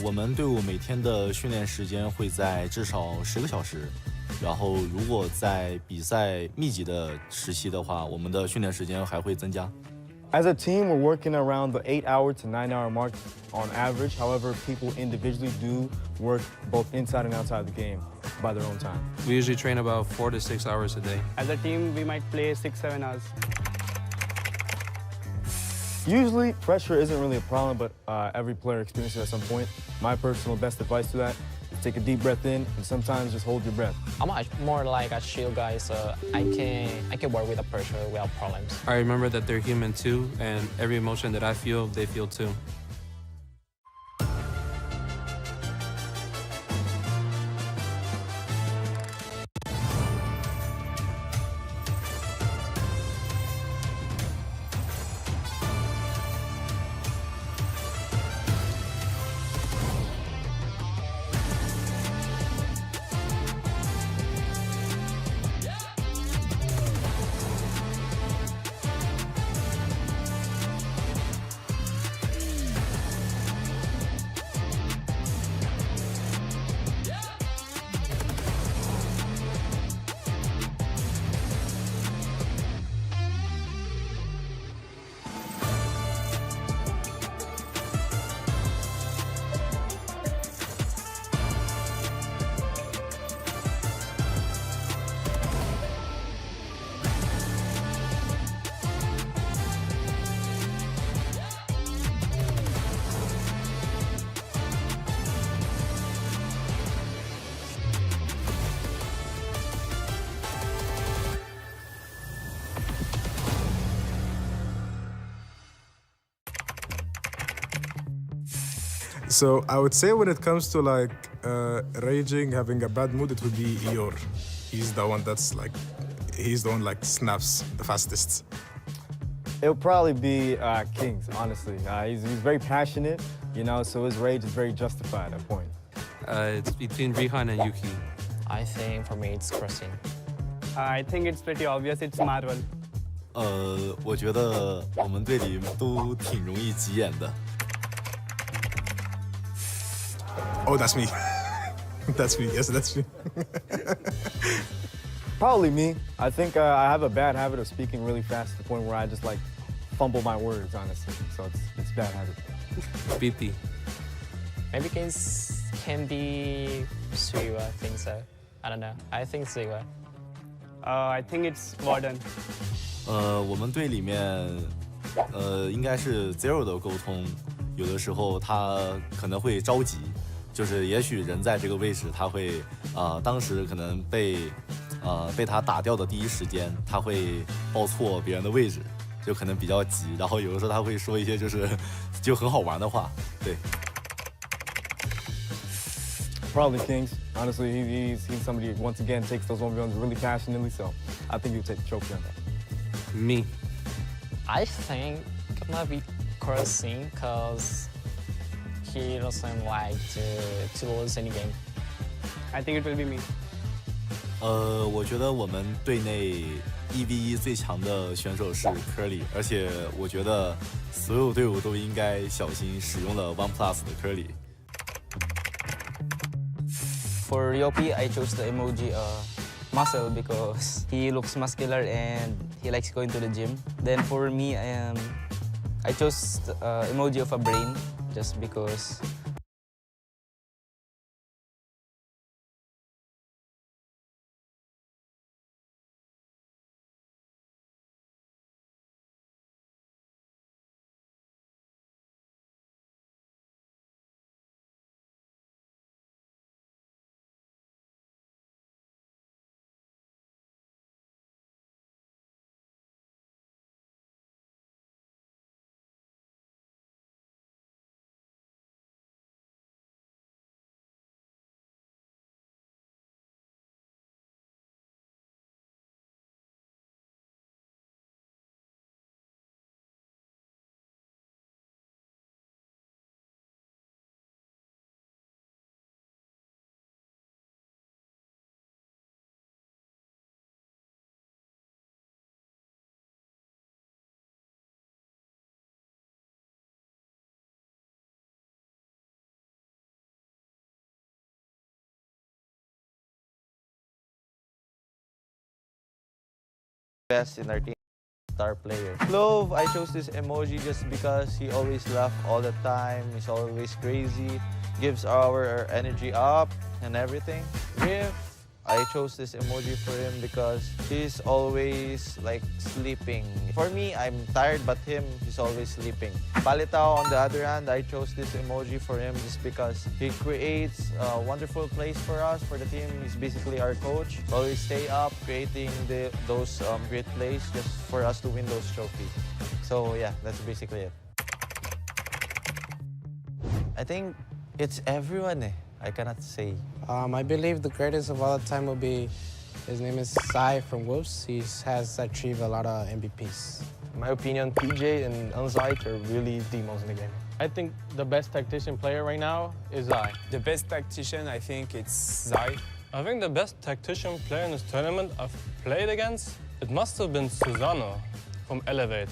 我们队伍每天的训练时间会在至少10个小时，然后如果在比赛密集的时期的话，我们的训练时间还会增加。As a team, we're working around the 8-hour to 9-hour mark on average. However, people individually do work both inside and outside the game by their own time. We usually train about 4 to 6 hours a day. As a team, we might play 6-7 hours. Usually, pressure isn't really a problem, but every player experiences it at some point. My personal best advice to that is take a deep breath in and sometimes just hold your breath. I'm more like a chill guy, so I can work with the pressure without problems. I remember that they're human too, and every emotion that I feel, they feel too. So I would say when it comes to like raging, having a bad mood, it would be Eeyore. He's the one like snaps the fastest. It'll probably be Kings, honestly. He's very passionate, you know, so his rage is very justified at a point. It's between Rihan and Yuki. I think for me it's Christine. I think it's pretty obvious it's Marvel. 我觉得我们队里都挺容易急眼的。Oh, that's me. That's me. Yes, that's me. Probably me. I think I have a bad habit of speaking really fast to the point where I just like fumble my words, honestly. So it's a bad habit. BP. Maybe Kings can be Suiwa, I think so. I don't know. I think Suiwa. I think it's Warden. 我们队里面应该是 Zero 的沟通，有的时候他可能会着急。就是也许人在这个位置，他会当时可能被他打掉的第一时间，他会报错别人的位置，就可能比较急。然后有的时候他会说一些就很好玩的话，对。Probably Kings. Honestly, he's somebody who once again takes those 1v1s really passionately, so I think he'll take the trophy on that. Me. I think it might be Christine because he doesn't like to lose any game. I think it will be me. 我觉得我们队内1v1最强的选手是 Curly， 而且我觉得所有队伍都应该小心使用了 OnePlus 的 Curly。For Yopi, I chose the emoji muscle because he looks muscular and he likes going to the gym. Then for me, I chose the emoji of a brain just because best in our team, star player. Clove, I chose this emoji just because he always laughs all the time. He's always crazy, gives our energy up and everything. Riff, I chose this emoji for him because he's always like sleeping. For me, I'm tired, but him, he's always sleeping. Palitao, on the other hand, I chose this emoji for him just because he creates a wonderful place for us, for the team. He's basically our coach. Always stay up, creating those great plays just for us to win those trophies. So yeah, that's basically it. I think it's everyone. I cannot say. I believe the greatest of all time will be, his name is Sai from Wolves. He has achieved a lot of MVPs. In my opinion, PJ and Unzai are really demos in the game. I think the best tactician player right now is Zai. The best tactician, I think it's Zai. I think the best tactician player in this tournament I've played against, it must have been Susano from ELEVATE.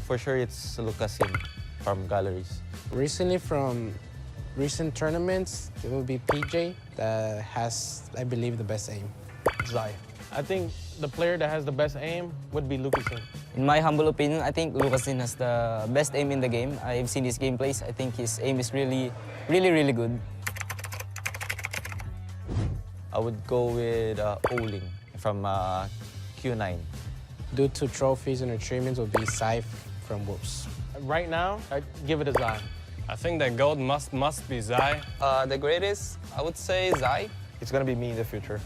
For sure, it's Lucasin from Galleries. Recently, from recent tournaments, it will be PJ that has, I believe, the best aim. Zai. I think the player that has the best aim would be Lucasin. In my humble opinion, I think Lucasin has the best aim in the game. I've seen his gameplays. I think his aim is really good. I would go with Oling from Q9. Due to trophies and achievements, will be Sai from Wolves. Right now, I'd give it a Zai. I think that gold must be Zai. The greatest, I would say Zai. It's gonna be me in the future.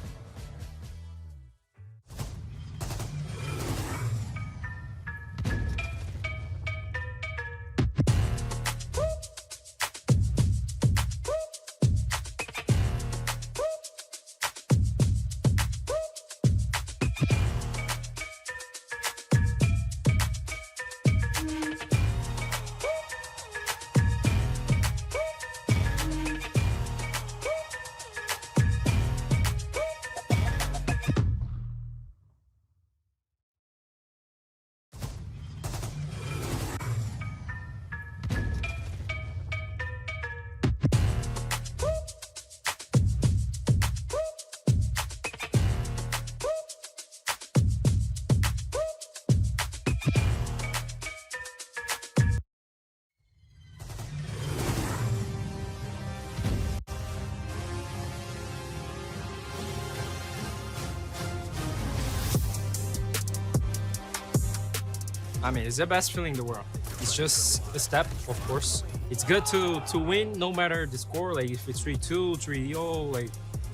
I mean, it's the best feeling in the world. It's just a step, of course. It's good to win, no matter the score. Like if it's 3-2, 3-0, like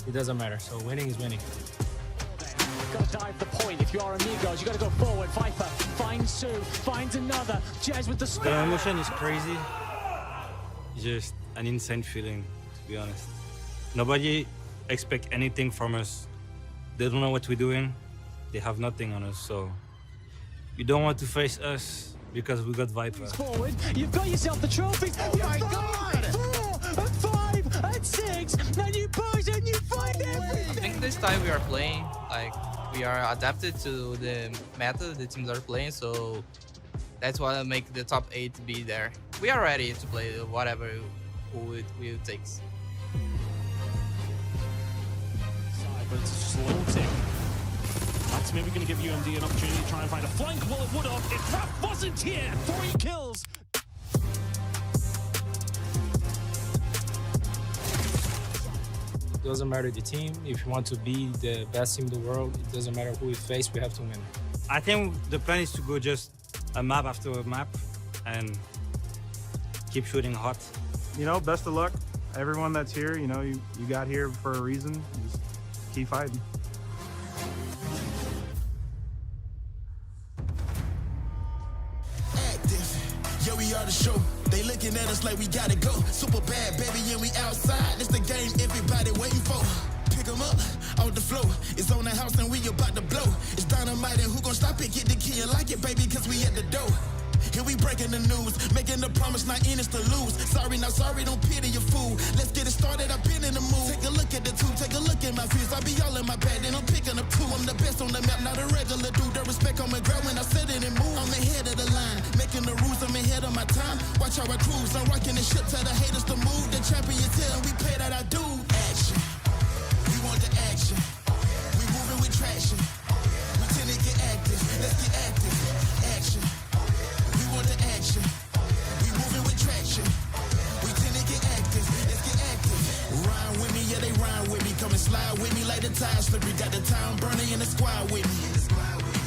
it doesn't matter. So winning is winning. You've got to dive the point. If you are Amigos, you got to go forward. Viper finds Sue, finds another. Jazz with the spin. The emotion is crazy. It's just an insane feeling, to be honest. Nobody expects anything from us. They don't know what we're doing. They have nothing on us, so you don't want to face us because we got Viper. Forward, you've got yourself the trophies. Oh my God! 4 and 5 and 6, and you push and you find everything. I think this time we are playing, like we are adapted to the meta the teams are playing, so that's why I make the top 8 be there. We are ready to play whatever who it takes. But it's a slow tick. That's maybe going to give UMD an opportunity to try and find a flank. Well, it would have if Raph wasn't here. 3 kills. It doesn't matter the team. If you want to be the best team in the world, it doesn't matter who we face, we have to win. I think the plan is to go just a map after a map and keep shooting hot. You know, best of luck. Everyone that's here, you know, you got here for a reason. Just keep fighting. Yo, we are the show. They looking at us like we gotta go. Super bad, baby, and we outside. This the game everybody waiting for. Pick 'em up, off the floor. It's on the house and we about to blow. It's dynamite and who gon' stop it? Get the key and like it, baby, cause we at the door. Here we breaking the news, making the promise, not in us to lose. Sorry, not sorry, don't pity your fool. Let's get it started, I've been in the mood. Take a look at the two, take a look at my views. I be all in my bag, then I'm picking up 2. I'm the best on the map, not a regular dude. The respect on my ground when I said it and move. I'm ahead of the line, making the rules, I'm ahead of my time. Watch how I cruise, I'm rocking the ship, tell the haters to move. The champion's here and we play that I do. Action, we want the action. We moving with traction. Let's get active. Action. We want the action. We moving with traction. We tend to get active. Let's get active. Rhyme with me, yeah, they rhyme with me. Come and slide with me like the tide slippery. Got the town burning in the squad with me.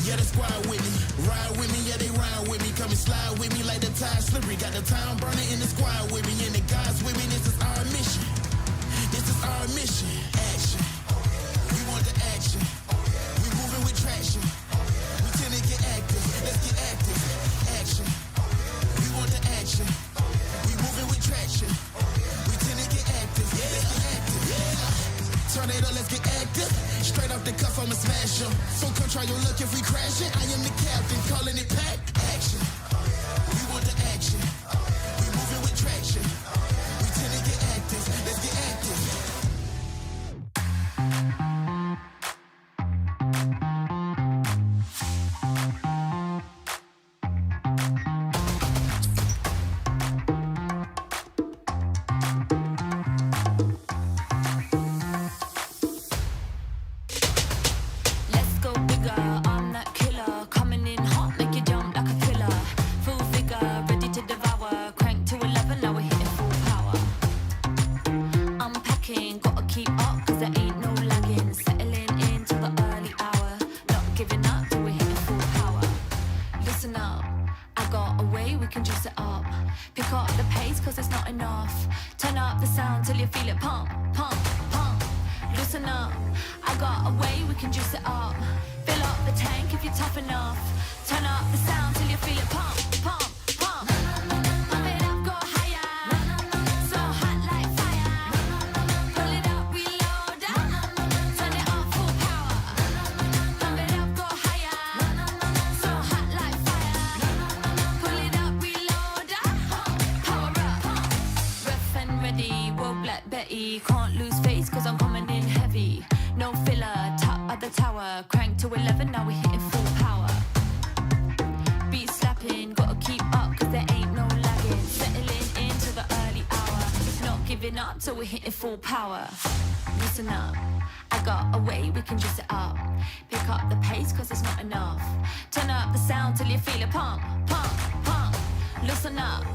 Yeah, the squad with me. Ride with me, yeah, they ride with me. Come and slide with me like the tide slippery. Got the town burning in the squad with me. And the guys with me, this is our mission. This is our mission. Action. We want the action. We moving with traction. We tend to get active. Let's get active. Action. We want the action. We moving with traction. We tend to get active. Let's get active. Tornado, let's get active. Straight off the cuff, I'ma smash 'em. So come try your luck if we crash it. I am the captain, calling it pack. Action. We want the action. We moving with traction. We tend to get active. Let's get active. Let's go bigger, I'm that killer. Coming in hot, make you jump like a killer. Full figure, ready to devour. Crank to 11, now we're hitting full power. I'm packing, gotta keep up, cause there ain't no lagging. Settling in till the early hour. Not giving up till we're hitting full power. Listen up, I got a way we can juice it up. Pick up the pace, cause it's not enough. Turn up the sound till you feel it pump, pump, pump. Listen up, I got a way we can juice it up. Fill up the tank if you're tough enough. Turn up the sound till you feel it pump, pump, pump. Pump it up, go higher. So hot like fire. Pull it up, reload. Turn it up, full power. Pump it up, go higher. So hot like fire. Pull it up, reload. Power up. Rough and ready, whoa, Black Betty. Can't lose face cause I'm coming in heavy. No filler, top of the tower. Crank to 11, now we're hitting full power. Beat slapping, gotta keep up cause there ain't no lagging. Settling into the early hour. Not giving up till we're hitting full power. Listen up, I got a way we can juice it up. Pick up the pace cause it's not enough. Turn up the sound till you feel it pump, pump, pump. Listen up,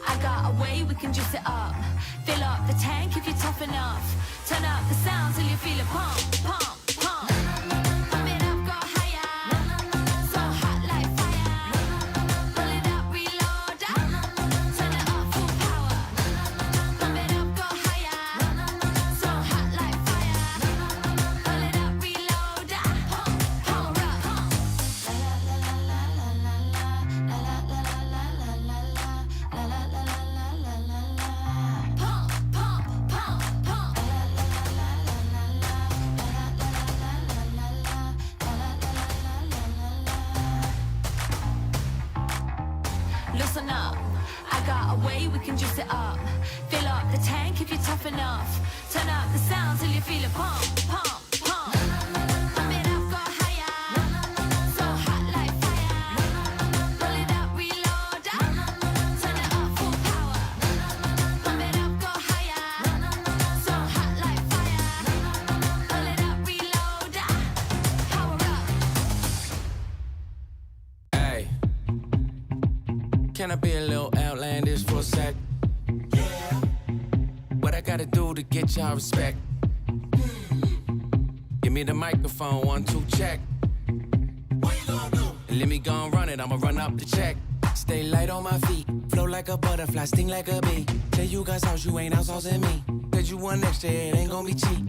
I got a way we can juice it up. Fill up the tank if you're tough enough. Turn up the sound till you feel it pump, pump, pump. Pump it up, go higher. So hot like fire. Pull it up, reload. Turn it up, full power. Pump it up, go higher. So hot like fire. Pull it up, reload. Power up. Pump, pump, pump, pump. Listen up, I got a way we can juice it up. Fill up the tank if you're tough enough. Turn up the sound till you feel it pump, pump, pump. Pump it up, go higher. So hot like fire. Pull it up, reload. Turn it up, full power. Pump it up, go higher. So hot like fire. Pull it up, reload. Power up. Hey, can I be a little outlandish for a sec? Yeah. What I gotta do to get y'all respect? Give me the microphone, 1, 2, check. What you gonna do? And let me go and run it, I'ma run up the check. Stay light on my feet, flow like a butterfly, sting like a bee. Tell you guys sauce, you ain't outsourcing me. Cause you want extra, it ain't gonna be cheap.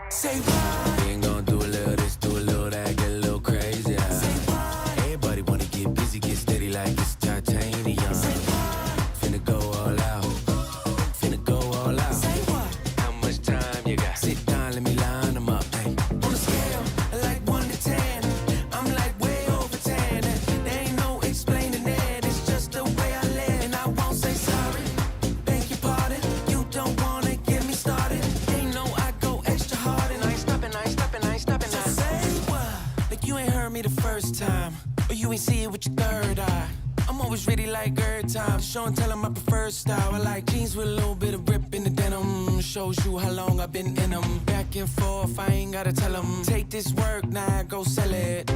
Say what? We ain't gonna do a little this, do a little that, get a little crazy. Everybody wanna get busy, get steady like it's titanium. Finna go all out. Finna go all out. Say what? How much time you got? Sit down, let me line them up. Hey. On a scale, like 1 to 10, I'm like way over 10. And there ain't no explaining it, it's just the way I live. And I won't say sorry, beg your pardon. You don't wanna get me started. They know I go extra hard and I ain't stopping, I ain't stopping, I ain't stopping. So say what? Like you ain't heard me the first time. you ain't see it with your third eye. I'm always ready like every time. Show and tell 'em my preferred style. I like jeans with a little bit of rip in the denim. Shows you how long I've been in them. Back and forth, I ain't gotta tell 'em. Take this work, now go sell it.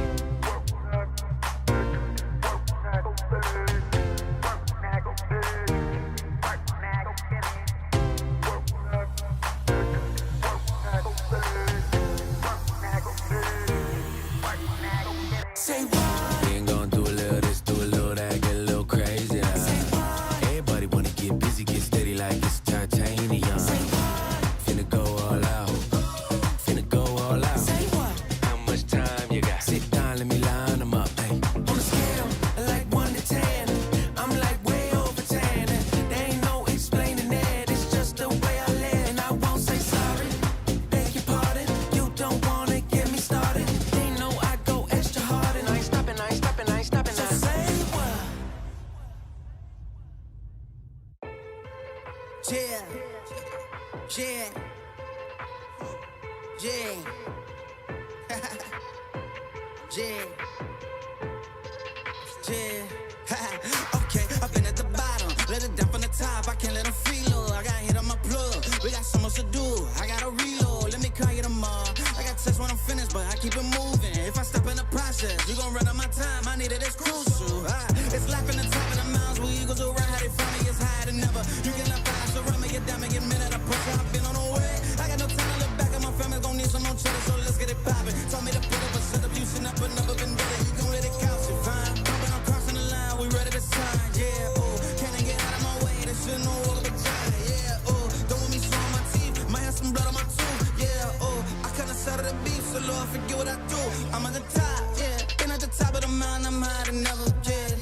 Say what? We ain't gonna do a little this, do a little that, get a little crazy. Everybody wanna get busy, get steady like it's titanium. Finna go all out. Finna go all out. Say what? How much time you got? Sit down, let me line them up. Hey. On a scale, like 1 to 10, I'm like way over 10. There ain't no explaining that, it's just the way I live. And I won't say sorry, beg your pardon. You don't wanna get me started. They know I go extra hard and I ain't stopping, I ain't stopping, I ain't stopping. So say what? Yeah. Yeah. Yeah. Yeah. Yeah. Okay, I've been at the bottom. Let it down from the top. I can't let them feel. I got hit on my plug. We got so much to do. I gotta reload. Let me call you tomorrow. I got text when I'm finished, but I keep it moving. If I step in the process, you gon' run out my time. I need it, it's crucial. It's life in the top of the mountains where eagles will run. How they find me is higher than ever. You can not fly, so run me, get down, me, get minute. I push, I've been on the way. I got no time to look back, and my family gon' need some more cheddar, so let's get it poppin'. Told me to put up a setup, you should not put another vendetta. You gon' let it count, it fine. Bumpin', I'm crossing the line, we ready to sign. Yeah, oh, can't get out of my way, they shouldn't know all of a giant. Yeah, oh, don't want me swallowing my teeth, might have some blood on my tooth. Yeah, oh, I kinda settle the beef, so Lord, forget what I do. I'm at the top, yeah, been at the top of the mountain, I'm higher than ever. Yeah,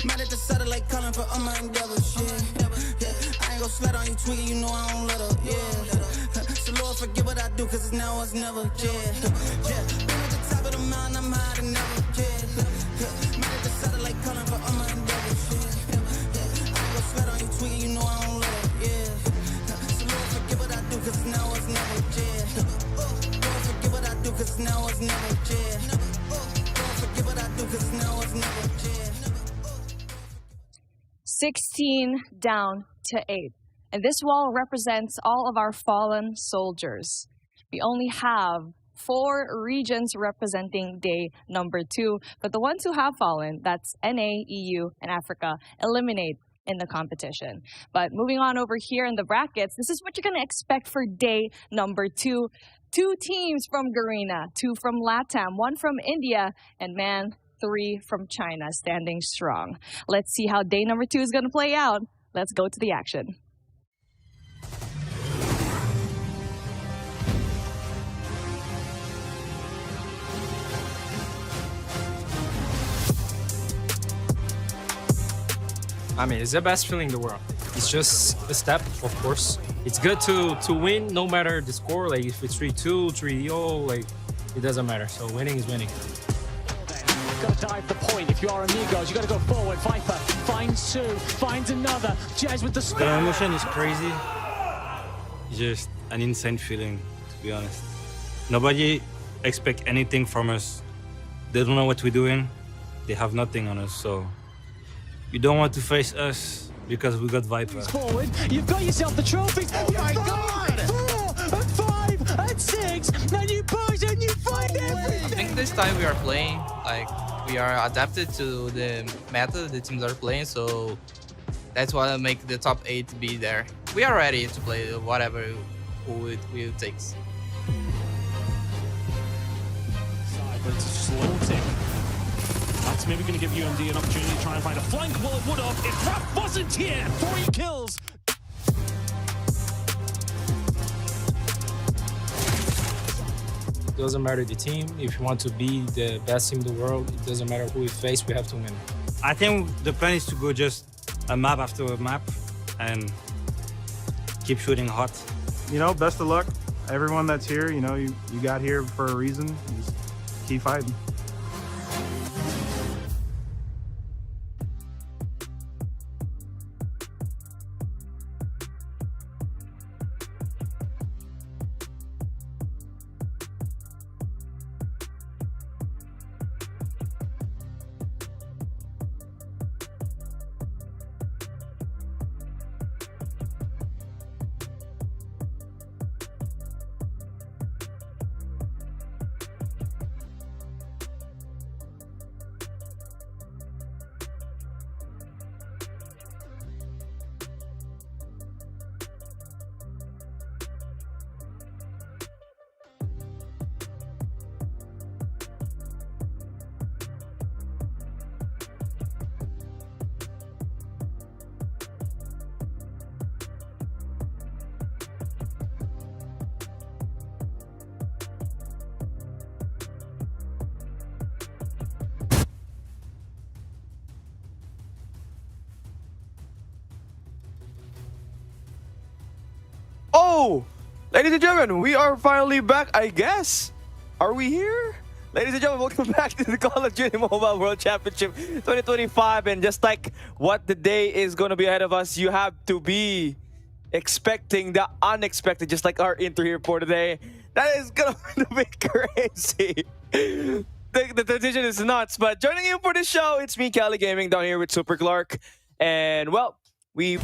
might at the satellite calling for all my endeavors. Yeah, I ain't gon' slut on you, tweaking, you know I don't let up. Yeah, so Lord, forget what I do, cause it's now or it's never. Yeah, been at the top of the mountain, I'm higher than ever. Yeah, might at the satellite calling for all my endeavors. Yeah, I ain't gon' slut on you, tweaking, you know I don't let up. Yeah, so Lord, forget what I do, cause it's now or it's never. Yeah, Lord, forget what I do, cause it's now or it's never. Yeah, Lord, forget what I do, cause it's now or it's never. Yeah. 16 down to 8. And this wall represents all of our fallen soldiers. We only have 4 regions representing day number 2, but the ones who have fallen, that's NA, EU, and Africa, eliminate in the competition. But moving on over here in the brackets, this is what you're going to expect for day number 2. 2 teams from Garena, 2 from LATAM, 1 from India, and man, 3 from China standing strong. Let's see how day number 2 is going to play out. Let's go to the action. I mean, it's the best feeling in the world. It's just a step, of course. It's good to win no matter the score. Like if it's 3-2, 3-0, like it doesn't matter. So winning is winning. Got to dive the point. If you are Amigos, you got to go forward. Viper finds 2, finds another. Jazz with the The emotion is crazy. It's just an insane feeling, to be honest. Nobody expect anything from us. They don't know what we're doing. They have nothing on us, so you don't want to face us because we got Viper. Forward, you've got yourself the trophies. Oh my God! 4 and 5 and 6, and you push and you find everything. I think this time we are playing, like, we are adapted to the meta the teams are playing, so that's why I make the top 8 be there. We are ready to play whatever who it takes. But it's a slow tick. That's maybe going to give UMD an opportunity to try and find a flank. Well, it would have if Raph wasn't here. 3 kills. It doesn't matter the team. If you want to be the best team in the world, it doesn't matter who we face, we have to win. I think the plan is to go just a map after a map and keep shooting hot. You know, best of luck. Everyone that's here, you know, you got here for a reason. Just keep fighting. So, ladies and gentlemen, we are finally back, I guess. Are we here? Ladies and gentlemen, welcome back to the Call of Duty Mobile World Championship 2025. And just like what the day is going to be ahead of us, you have to be expecting the unexpected, just like our intro here for today. That is going to be crazy. The transition is nuts. But joining you for the show, it's me, Cali Gaming, down here with Super Clark. And, well, we...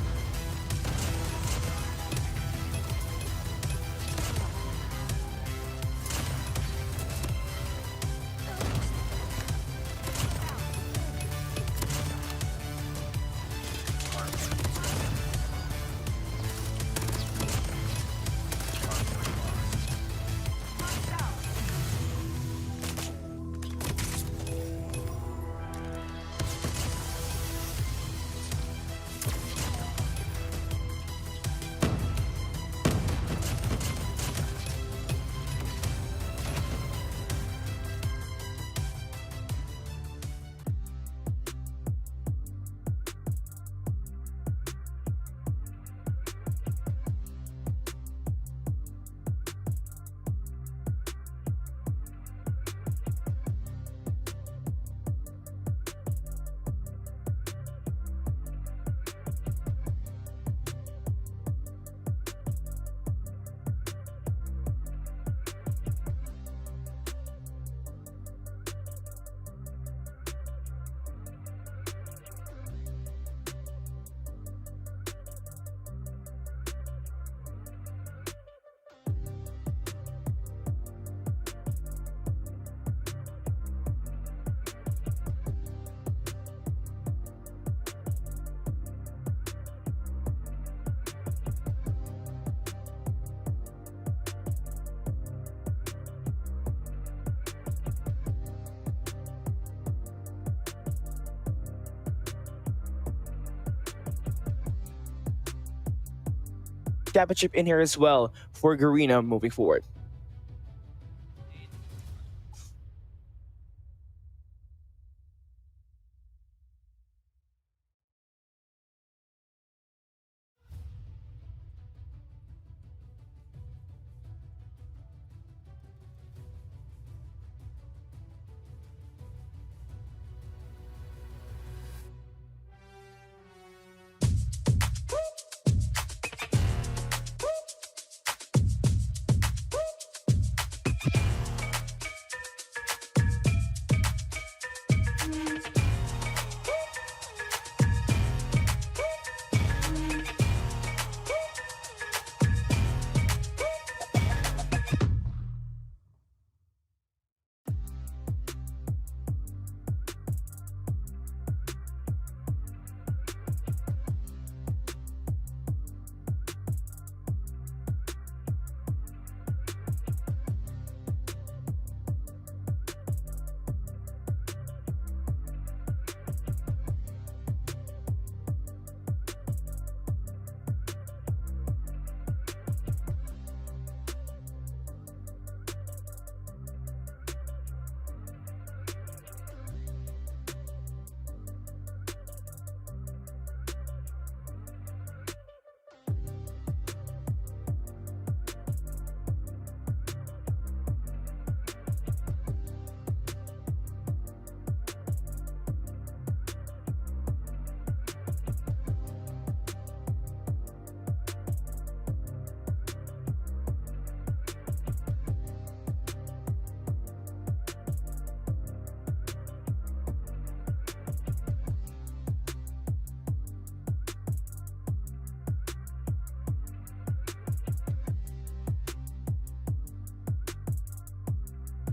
championship in here as well for Garena moving forward.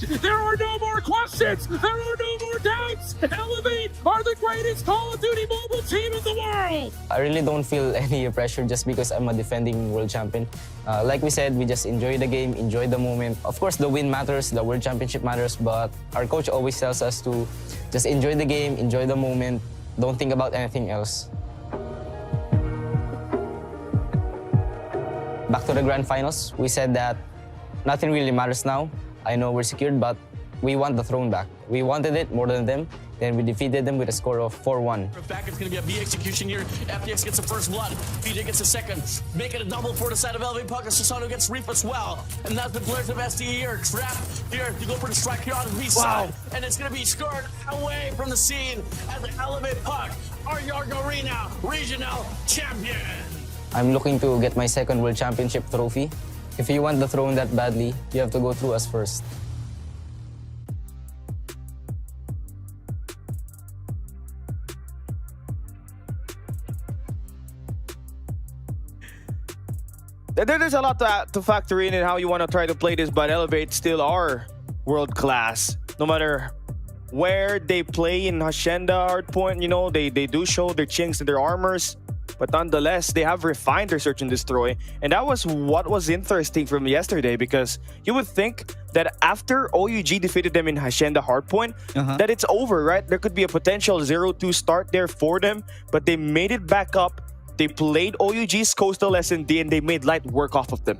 There are no more questions. There are no more doubts. Elevate are the greatest Call of Duty mobile team in the world. I really don't feel any pressure just because I'm a defending world champion. Like we said, we just enjoy the game, enjoy the moment. Of course, the win matters, the world championship matters, but our coach always tells us to just enjoy the game, enjoy the moment, don't think about anything else. Back to the grand finals, we said that nothing really matters now. I know we're secured, but we want the throne back. We wanted it more than them. Then we defeated them with a score of 4-1. Back, it's going to be a B execution here. FTX gets the first blood. PJ gets the second. Make it a double for the side of ELEVATE PUK. Susano gets Reap as well. And that's the players of STE here. Trap here to go for the strike here on the B side. And it's going to be scored away from the scene as the ELEVATE PUK are your Garena regional champion. I'm looking to get my second World Championship trophy. If you want the throne that badly, you have to go through us first. There's a lot to factor in how you want to try to play this, but ELEVATE still are world class. No matter where they play in Hacienda Hardpoint, you know, they do show their chinks in their armors, but nonetheless, they have refined their search and destroy. And that was what was interesting from yesterday, because you would think that after OUG defeated them in Hacienda Hardpoint, that it's over, right? There could be a potential 0-2 start there for them, but they made it back up. They played OUG's Coastal S&D and they made light work off of them.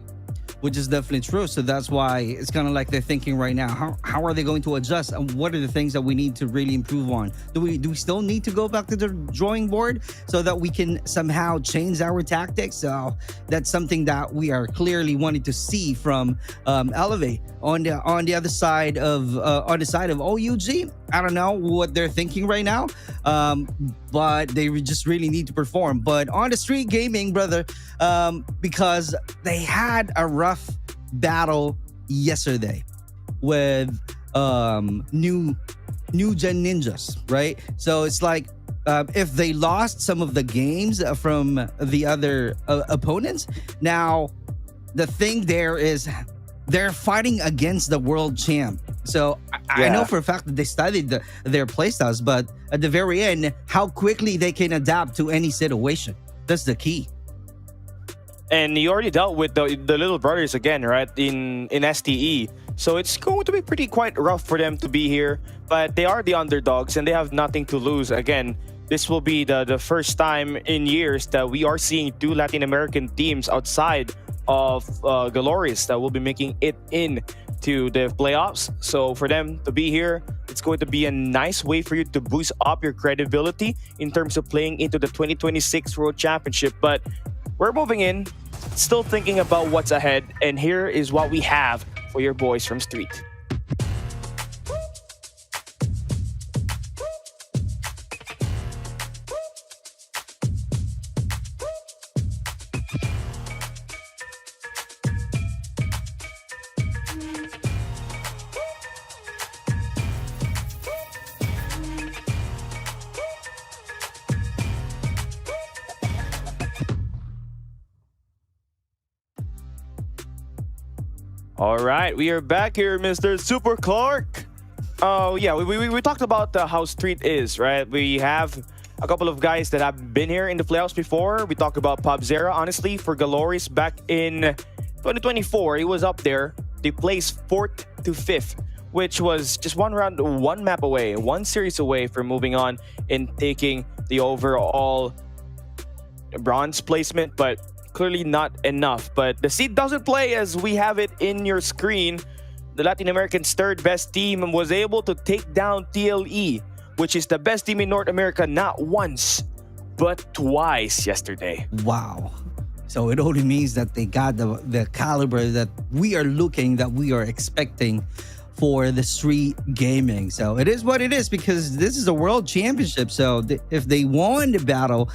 Which is definitely true. So that's why it's kind of like they're thinking right now, how are they going to adjust, and what are the things that we need to really improve on? Do we still need to go back to the drawing board so that we can somehow change our tactics? So that's something that we are clearly wanting to see from ELEVATE. On the other side of OUG, I don't know what they're thinking right now, but they just really need to perform. But on the street gaming, brother, because they had a rough battle yesterday with new gen ninjas, right? So it's like if they lost some of the games from the other opponents, now the thing there is they're fighting against the world champ. So I know for a fact that they studied their playstyles, but at the very end, how quickly they can adapt to any situation. That's the key. And you already dealt with the little brothers again, right, in STE. So it's going to be quite rough for them to be here. But they are the underdogs and they have nothing to lose. Again, this will be the first time in years that we are seeing two Latin American teams outside of Galorius that will be making it in to the playoffs. So for them to be here, it's going to be a nice way for you to boost up your credibility in terms of playing into the 2026 World Championship. But we're moving in, still thinking about what's ahead, and here is what we have for your boys from Street. All right, we are back here, Mr. Super Clark. Oh, yeah, we talked about how Street is, right? We have a couple of guys that have been here in the playoffs before. We talked about Pubzera, honestly, for Galorius back in 2024. He was up there. They placed 4th to 5th, which was just one round, one map away, one series away from moving on and taking the overall bronze placement, but clearly not enough. But the seed doesn't play as we have it in your screen. The Latin American's third best team was able to take down TLE, which is the best team in North America, not once, but twice yesterday. Wow. So it only means that they got the caliber that we are expecting for the street gaming. So it is what it is, because this is a world championship. So if they won the battle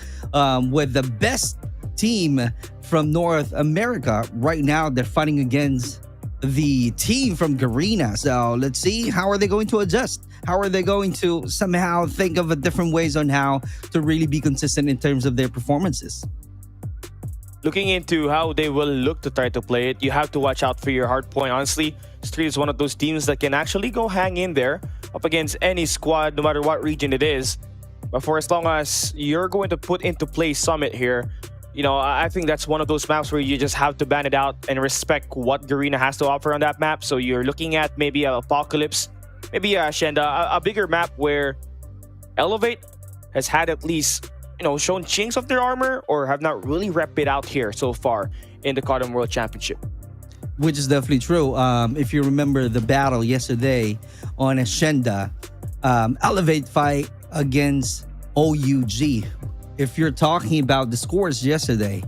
with the best team from North America, right now they're fighting against the team from Garena. So let's see, how are they going to adjust? How are they going to somehow think of different ways on how to really be consistent in terms of their performances? Looking into how they will look to try to play it, you have to watch out for your hard point. Honestly, Street is one of those teams that can actually go hang in there up against any squad, no matter what region it is. But for as long as you're going to put into play Summit here, you know, I think that's one of those maps where you just have to ban it out and respect what Garena has to offer on that map. So you're looking at maybe a Apocalypse, maybe a Hacienda, a bigger map where ELEVATE has had at least, you know, shown chinks of their armor or have not really rep it out here so far in the COD World Championship. Which is definitely true. If you remember the battle yesterday on Hacienda, Elevate fight against OUG. If you're talking about the scores yesterday,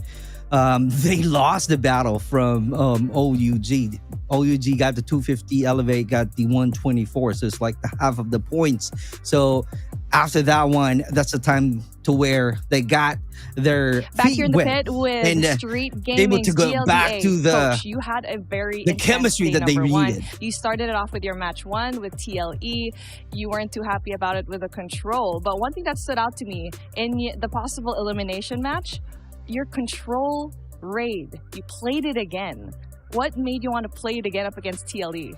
they lost the battle from OUG. OUG got the 250, Elevate got the 124. So it's like the half of the points. So after that one, that's the time to where they got their Back feet here in the wet pit with and Street able Gaming's to go GLDA. back to the Coach, you had a very the intense chemistry day that they number one. needed. You started it off with your match 1 with TLE. You weren't too happy about it with the control. But one thing that stood out to me in the possible elimination match, your control raid. You played it again. What made you want to play it again up against TLE?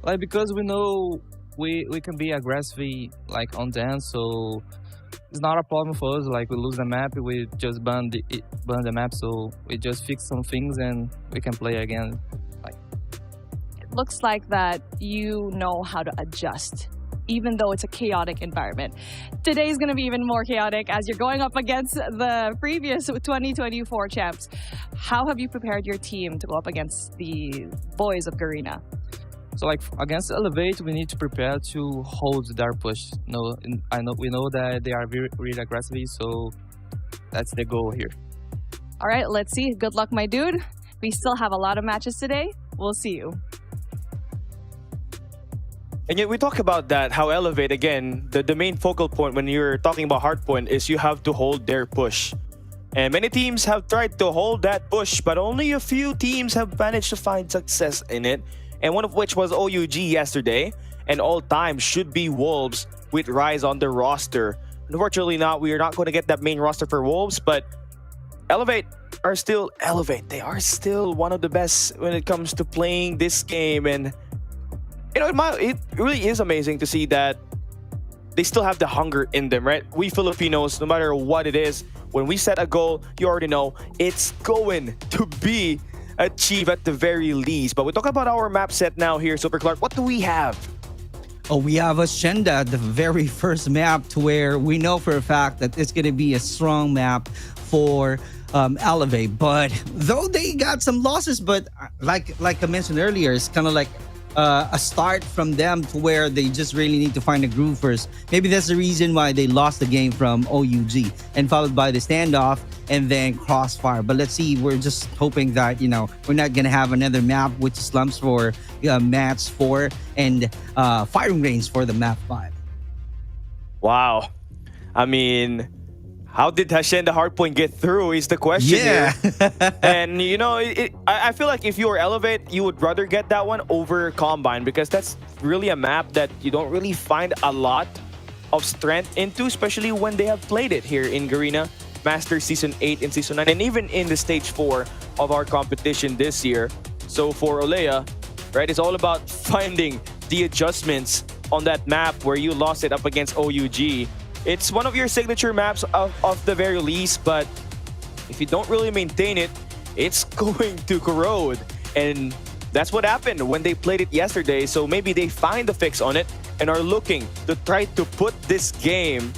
Like, because we know we can be aggressive like on them, so it's not a problem for us. Like, we lose the map, we just burn the map, so we just fix some things and we can play again. Like, It looks like that you know how to adjust, even though it's a chaotic environment. Today's going to be even more chaotic as you're going up against the previous 2024 champs. How have you prepared your team to go up against the boys of Garena? so like against Elevate, we need to prepare to hold their push. No, we know that they are really aggressive, so that's the goal here. All right, let's see. Good luck, my dude. We still have a lot of matches today. We'll see you. And yet we talk about that, how Elevate, again, the main focal point when you're talking about hardpoint is you have to hold their push. And many teams have tried to hold that push, but only a few teams have managed to find success in it. And one of which was OUG yesterday. And all time should be Wolves with Rise on the roster. Unfortunately we are not going to get that main roster for Wolves, but Elevate are still Elevate. They are still one of the best when it comes to playing this game. And you know, it really is amazing to see that they still have the hunger in them, right? We Filipinos, no matter what it is, when we set a goal, you already know it's going to be achieved at the very least. But we talk about our map set now here, Super Clark. What do we have? Oh, we have Hacienda, the very first map, to where we know for a fact that it's going to be a strong map for Elevate. But though they got some losses, but like I mentioned earlier, it's kind of like a start from them to where they just really need to find a groove first. Maybe that's the reason why they lost the game from OUG, and followed by the standoff and then crossfire. But let's see, we're just hoping that, you know, we're not gonna have another map which slumps for match 4 and firing range for the map 5. Wow. I mean, how did Hacienda Hardpoint get through is the question here. And, you know, I feel like if you were Elevate, you would rather get that one over Combine, because that's really a map that you don't really find a lot of strength into, especially when they have played it here in Garena, Masters Season 8 and Season 9, and even in the Stage 4 of our competition this year. So for Olea, right, it's all about finding the adjustments on that map where you lost it up against OUG. It's one of your signature maps of the very least, but if you don't really maintain it, it's going to corrode. And that's what happened when they played it yesterday. So maybe they find the fix on it and are looking to try to put this game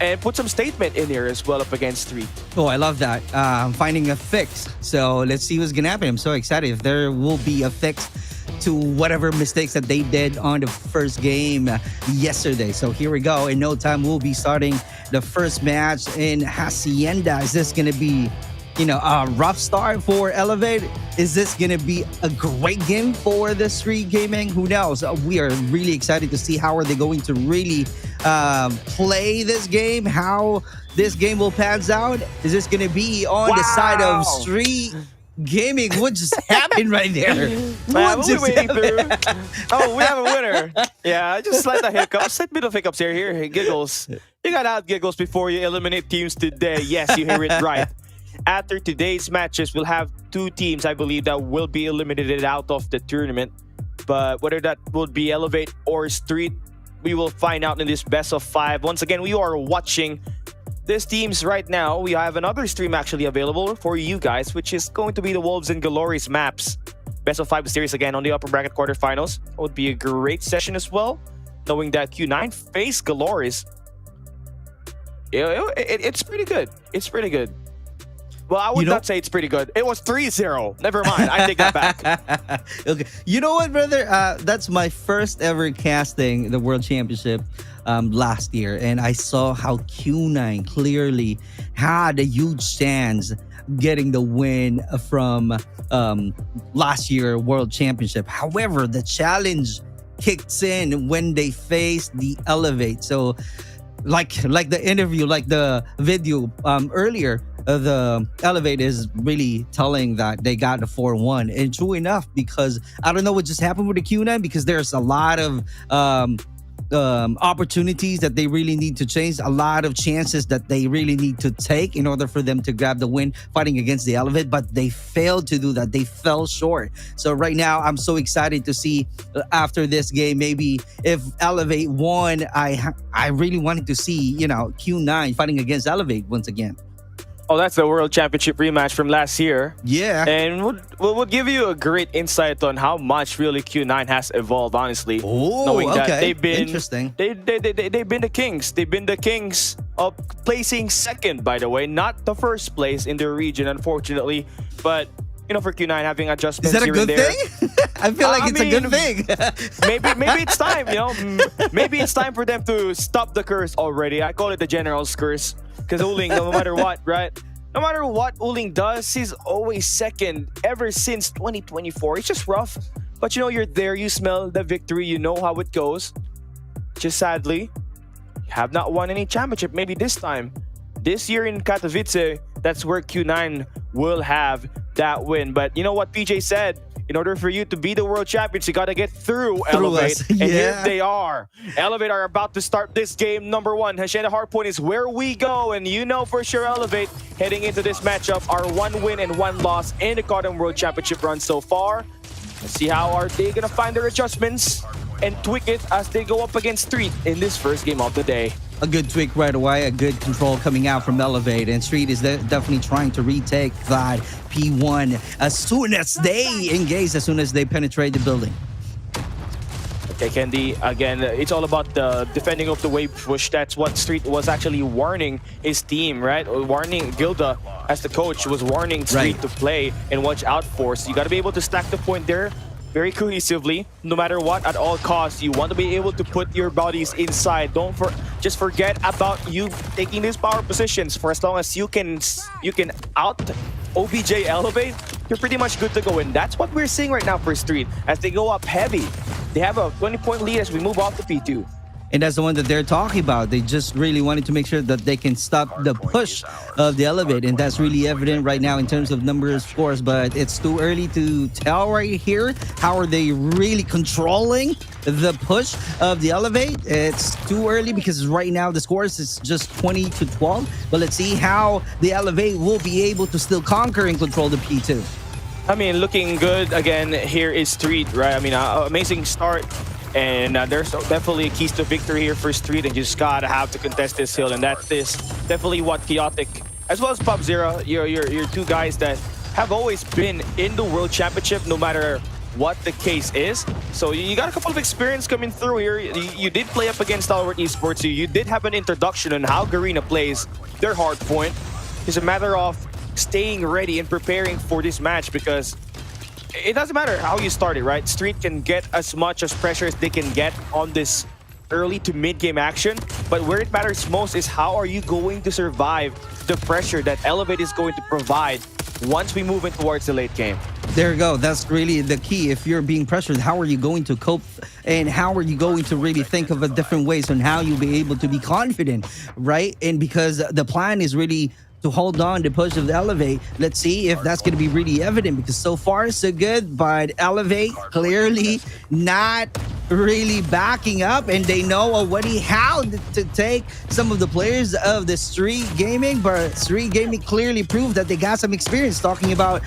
and put some statement in there as well up against 3. Oh, I love that. Finding a fix. So let's see what's gonna happen. I'm so excited if there will be a fix to whatever mistakes that they did on the first game yesterday. So here we go. In no time, we'll be starting the first match in Hacienda. Is this going to be, you know, a rough start for Elevate? Is this going to be a great game for the Street Gaming? Who knows? We are really excited to see how are they going to really play this game, how this game will pans out. Is this going to be on the side of Street Gaming? What just happened right there? What just happened? Oh, we have a winner. Yeah, just slight hiccups. Slight bit of hiccups here. Hey, Giggles. You gotta have Giggles before you eliminate teams today. Yes, you hear it right. After today's matches, we'll have 2 teams, I believe, that will be eliminated out of the tournament. But whether that will be Elevate or Street, we will find out in this best of 5. Once again, we are watching these teams right now. We have another stream actually available for you guys, which is going to be the Wolves and Glories maps. Best of 5 series again on the upper bracket quarterfinals. It would be a great session as well, knowing that Q9 face Glories. It's pretty good. It's pretty good. Well, I would not say it's pretty good. It was 3-0. Never mind. I take that back. Okay. You know what, brother? That's my first ever casting the World Championship last year. And I saw how Q9 clearly had a huge chance getting the win from last year World Championship. However, the challenge kicks in when they faced the Elevate. So like the interview, like the video earlier, the Elevate is really telling that they got the 4-1. And true enough, because I don't know what just happened with the Q9, because there's a lot of opportunities that they really need to change, a lot of chances that they really need to take in order for them to grab the win fighting against the Elevate, but they failed to do that. They fell short. So right now, I'm so excited to see after this game, maybe if Elevate won, I really wanted to see, Q9 fighting against Elevate once again. Oh, that's the World Championship rematch from last year. Yeah. And would give you a great insight on how much really Q9 has evolved, honestly. Oh, knowing okay. that they've been interesting. They've been the kings. They've been the kings of placing second, by the way, not the first place in their region, unfortunately. But for Q9 having adjustments. Is that a here good and there. thing? I feel like it's a good thing. maybe it's time, maybe it's time for them to stop the curse already. I call it the general's curse. Because Uling, no matter what, right? No matter what Uling does, he's always second ever since 2024. It's just rough. But you're there, you smell the victory, you know how it goes. Just sadly, you have not won any championship. Maybe this time. This year in Katowice, that's where Q9 will have that win. But you know what PJ said? In order for you to be the world champions, you got to get through Elevate. Us. And Yeah. here they are. Elevate are about to start this game. Number one, Hacienda Hardpoint is where we go. And for sure Elevate heading into this matchup are 1 win and 1 loss in the COD World Championship run so far. Let's see how are they going to find their adjustments and tweak it as they go up against Street in this first game of the day. A good tweak right away, a good control coming out from Elevate, and Street is definitely trying to retake that P1 as soon as they engage, as soon as they penetrate the building. Okay, Candy, again, it's all about the defending of the wave push. That's what Street was actually warning his team, right? Warning Gilda, as the coach, was warning Street to play and watch out for. So you got to be able to stack the point there very cohesively, no matter what, at all costs. You want to be able to put your bodies inside. Don't just forget about you taking these power positions. For as long as you can out OBJ Elevate, you're pretty much good to go. And that's what we're seeing right now for Street as they go up heavy. They have a 20-point lead as we move off the P2. And that's the one that they're talking about. They just really wanted to make sure that they can stop the push of the Elevate. And that's really evident right now in terms of numbers, scores. But it's too early to tell right here. How are they really controlling the push of the Elevate? It's too early because right now the scores is just 20-12. But let's see how the Elevate will be able to still conquer and control the P2. I mean, looking good again. Here is Street, right? I mean, amazing start. And there's definitely keys to victory here for Street, and you just gotta have to contest this hill, and that is definitely what Chaotic, as well as PUBG, your two guys that have always been in the World Championship, no matter what the case is. So you got a couple of experience coming through here. You did play up against STALWART ESPORTS, so you did have an introduction on how Garena plays their hard point. It's a matter of staying ready and preparing for this match, because it doesn't matter how you start it, right? Street can get as much as pressure as they can get on this early to mid-game action, but where it matters most is how are you going to survive the pressure that Elevate is going to provide once we move in towards the late game. There you go. That's really the key. If you're being pressured, how are you going to cope, and how are you going to really think of a different ways on how you'll be able to be confident, right? And because the plan is really to hold on to push of the Elevate. Let's see if that's going to be really evident, because so far so good, but Elevate clearly not really backing up, and they know already how to take some of the players of the Street Gaming, but Street Gaming clearly proved that they got some experience. Talking about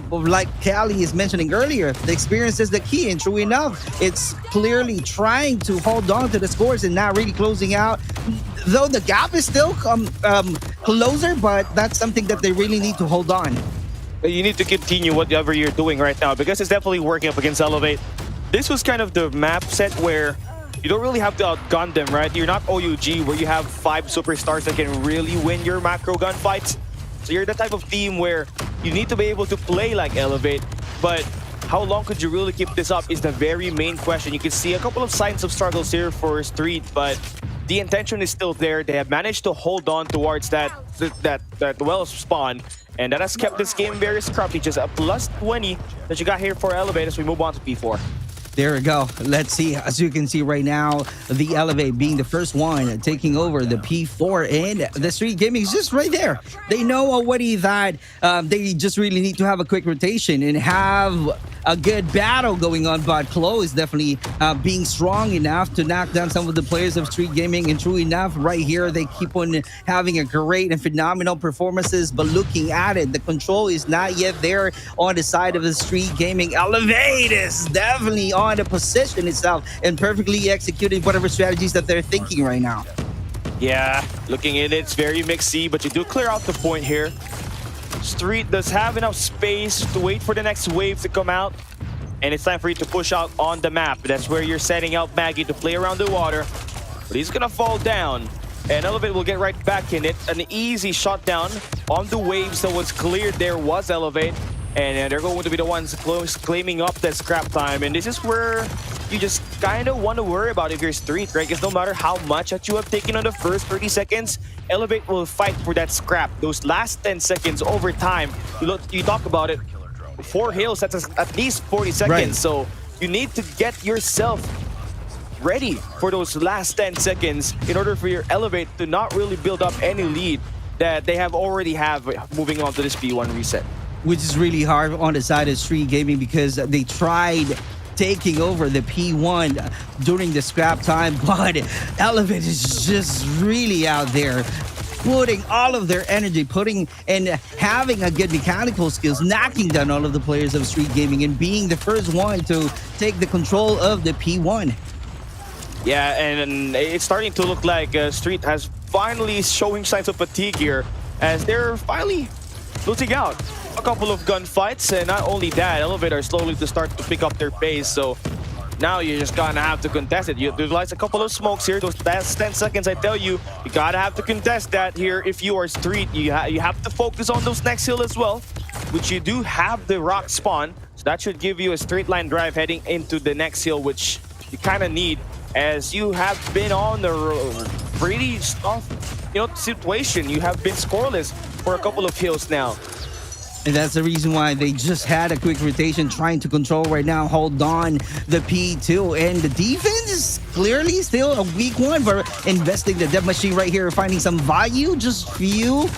like Callie is mentioning earlier, the experience is the key, and true enough, it's clearly trying to hold on to the scores and not really closing out, though the gap is still closer, but that's something that they really need to hold on. You need to continue whatever you're doing right now, because it's definitely working up against Elevate. This was kind of the map set where you don't really have to outgun them, right? You're not OUG where you have 5 superstars that can really win your macro gunfights. So you're the type of team where you need to be able to play like Elevate, but how long could you really keep this up is the very main question. You can see a couple of signs of struggles here for Street, but the intention is still there. They have managed to hold on towards that well spawn, and that has kept this game very scrappy. Just a plus 20 that you got here for Elevate as we move on to P4. There we go. Let's see. As you can see right now, the Elevate being the first one taking over the P4, and the Street Gaming is just right there. They know already that they just really need to have a quick rotation and have a good battle going on, but Chloe is definitely being strong enough to knock down some of the players of Street Gaming, and true enough, right here, they keep on having a great and phenomenal performances, but looking at it, the control is not yet there on the side of the Street Gaming. Elevate is definitely on the position itself and perfectly executing whatever strategies that they're thinking right now. Yeah, looking at it, it's very mixy, but you do clear out the point here. Street does have enough space to wait for the next wave to come out, and it's time for you to push out on the map. That's where you're setting out Maggie to play around the water, but he's gonna fall down, and Elevate will get right back in it. An easy shot down on the waves that was cleared there was Elevate, and they're going to be the ones claiming up that scrap time, and this is where you just kind of want to worry about if you're Street, right? Because no matter how much that you have taken on the first 30 seconds, Elevate will fight for that scrap. Those last 10 seconds over time, you talk about it, 4 hills, that's at least 40 seconds. Right. So you need to get yourself ready for those last 10 seconds in order for your Elevate to not really build up any lead that they already have moving on to this P1 reset. Which is really hard on the side of Street Gaming because they tried taking over the P1 during the scrap time, but Elevate is just really out there putting all of their energy, putting and having a good mechanical skills, knocking down all of the players of Street Gaming and being the first one to take the control of the P1. Yeah, and it's starting to look like Street has finally showing signs of fatigue here as they're finally losing out a couple of gunfights, and not only that, Elevate are slowly to start to pick up their pace, so now you're just gonna have to contest it. You utilize a couple of smokes here, those last 10 seconds, I tell you, you gotta have to contest that here if you are Street. You have to focus on those next hill as well, which you do have the rock spawn, so that should give you a straight line drive heading into the next hill, which you kind of need, as you have been on the pretty tough, situation. You have been scoreless for a couple of hills now. And that's the reason why they just had a quick rotation trying to control right now, hold on the P2. And the defense is clearly still a weak one, but investing the dev machine right here, finding some value, just few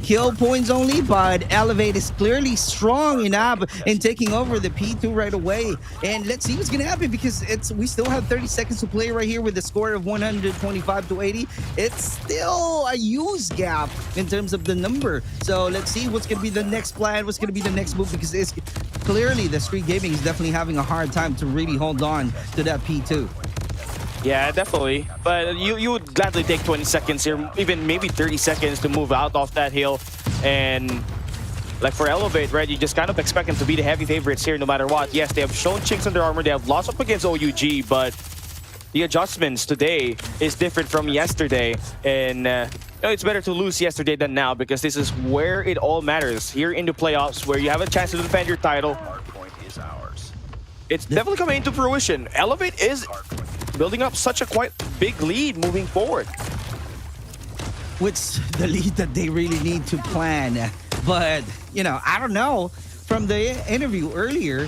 kill points only, but Elevate is clearly strong enough in taking over the P2 right away. And let's see what's gonna happen, because we still have 30 seconds to play right here with the score of 125 to 80. It's still a huge gap in terms of the number. So let's see what's gonna be the next plan, what's gonna be the next move, because it's clearly the Street Gaming is definitely having a hard time to really hold on to that P2. Yeah, definitely. But you would gladly take 20 seconds here, even maybe 30 seconds to move out off that hill. And like for Elevate, right, you just kind of expect them to be the heavy favorites here no matter what. Yes, they have shown chinks in their armor, they have lost up against OUG, but the adjustments today is different from yesterday. And it's better to lose yesterday than now, because this is where it all matters. Here in the playoffs, where you have a chance to defend your title. It's definitely coming into fruition. Elevate is building up such a quite big lead moving forward. Which the lead that they really need to plan. But, I don't know. From the interview earlier,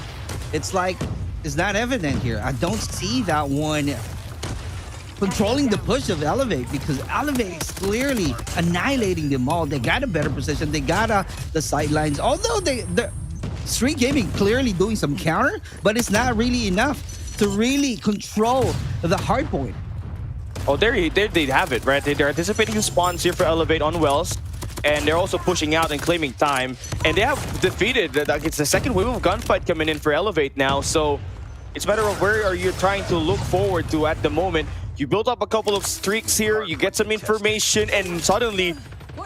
it's like, it's not evident here. I don't see that one controlling the push of Elevate, because Elevate is clearly annihilating them all. They got a better position. They got the sidelines. Although the Street Gaming clearly doing some counter, but it's not really enough to really control the hard point. Oh, there they have it, right? They're anticipating the spawns here for Elevate on Wells, and they're also pushing out and claiming time. And they have defeated, it's the second wave of gunfight coming in for Elevate now, so it's a matter of where are you trying to look forward to at the moment. You build up a couple of streaks here, you get some information, and suddenly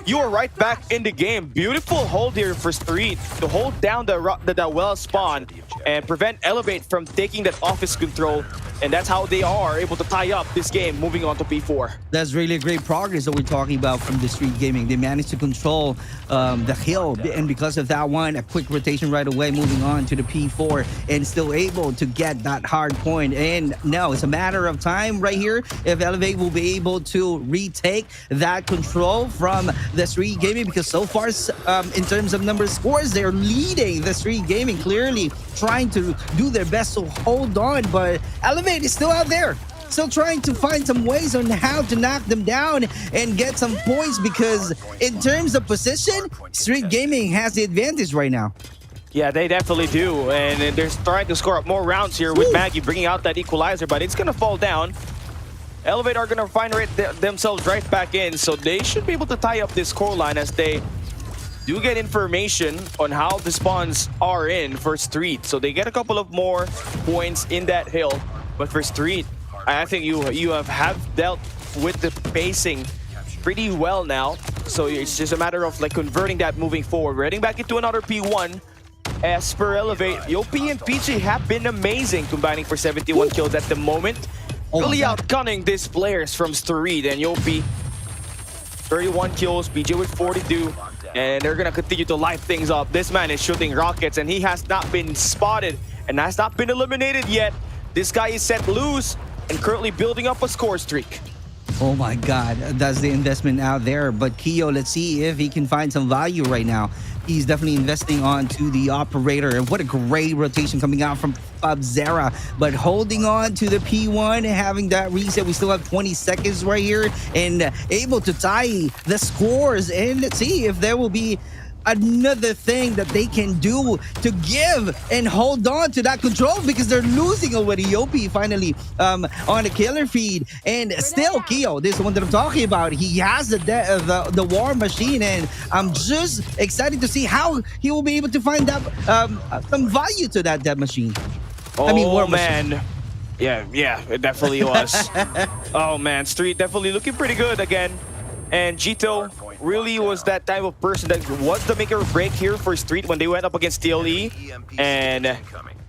you are right back in the game. Beautiful hold here for Street to hold down the well spawn and prevent Elevate from taking that office control. And that's how they are able to tie up this game, moving on to P4. That's really great progress that we're talking about from the Street Gaming. They managed to control the hill, and because of that one, a quick rotation right away, moving on to the P4, and still able to get that hard point. And now it's a matter of time right here if Elevate will be able to retake that control from the Street Gaming, because so far, in terms of number of scores, they're leading the Street Gaming, clearly trying to do their best to hold on, but Elevate is still out there, still trying to find some ways on how to knock them down and get some points, because in terms of position, Street Gaming has the advantage right now. Yeah, they definitely do, and they're trying to score up more rounds here with Maggie bringing out that equalizer, but it's going to fall down. Elevate are going to find themselves right back in, so they should be able to tie up this scoreline as they do get information on how the spawns are in for Street. So they get a couple of more points in that hill. But for Street, I think you have dealt with the pacing pretty well now. So it's just a matter of like converting that moving forward. We're heading back into another P1. As per Elevate, Yopi and PJ have been amazing, combining for 71 kills at the moment. Really outgunning these players from Street. And Yopi, 31 kills, PJ with 42. And they're going to continue to light things up. This man is shooting rockets, and he has not been spotted and has not been eliminated yet. This guy is set loose and currently building up a score streak. Oh my God, that's the investment out there. But Keo, let's see if he can find some value right now. He's definitely investing onto the operator. And what a great rotation coming out from Zera. But holding on to the P1 and having that reset. We still have 20 seconds right here and able to tie the scores. And let's see if there will be another thing that they can do to give and hold on to that control, because they're losing already. Yopi finally on a killer feed, and still Keo, this is the one that I'm talking about. He has the war machine, and I'm just excited to see how he will be able to find that some value to that machine. Oh, I mean, war man. machine. Yeah, it definitely was. Oh man, Street definitely looking pretty good again. And Jito really was that type of person that was the make or break here for Street when they went up against TLE. And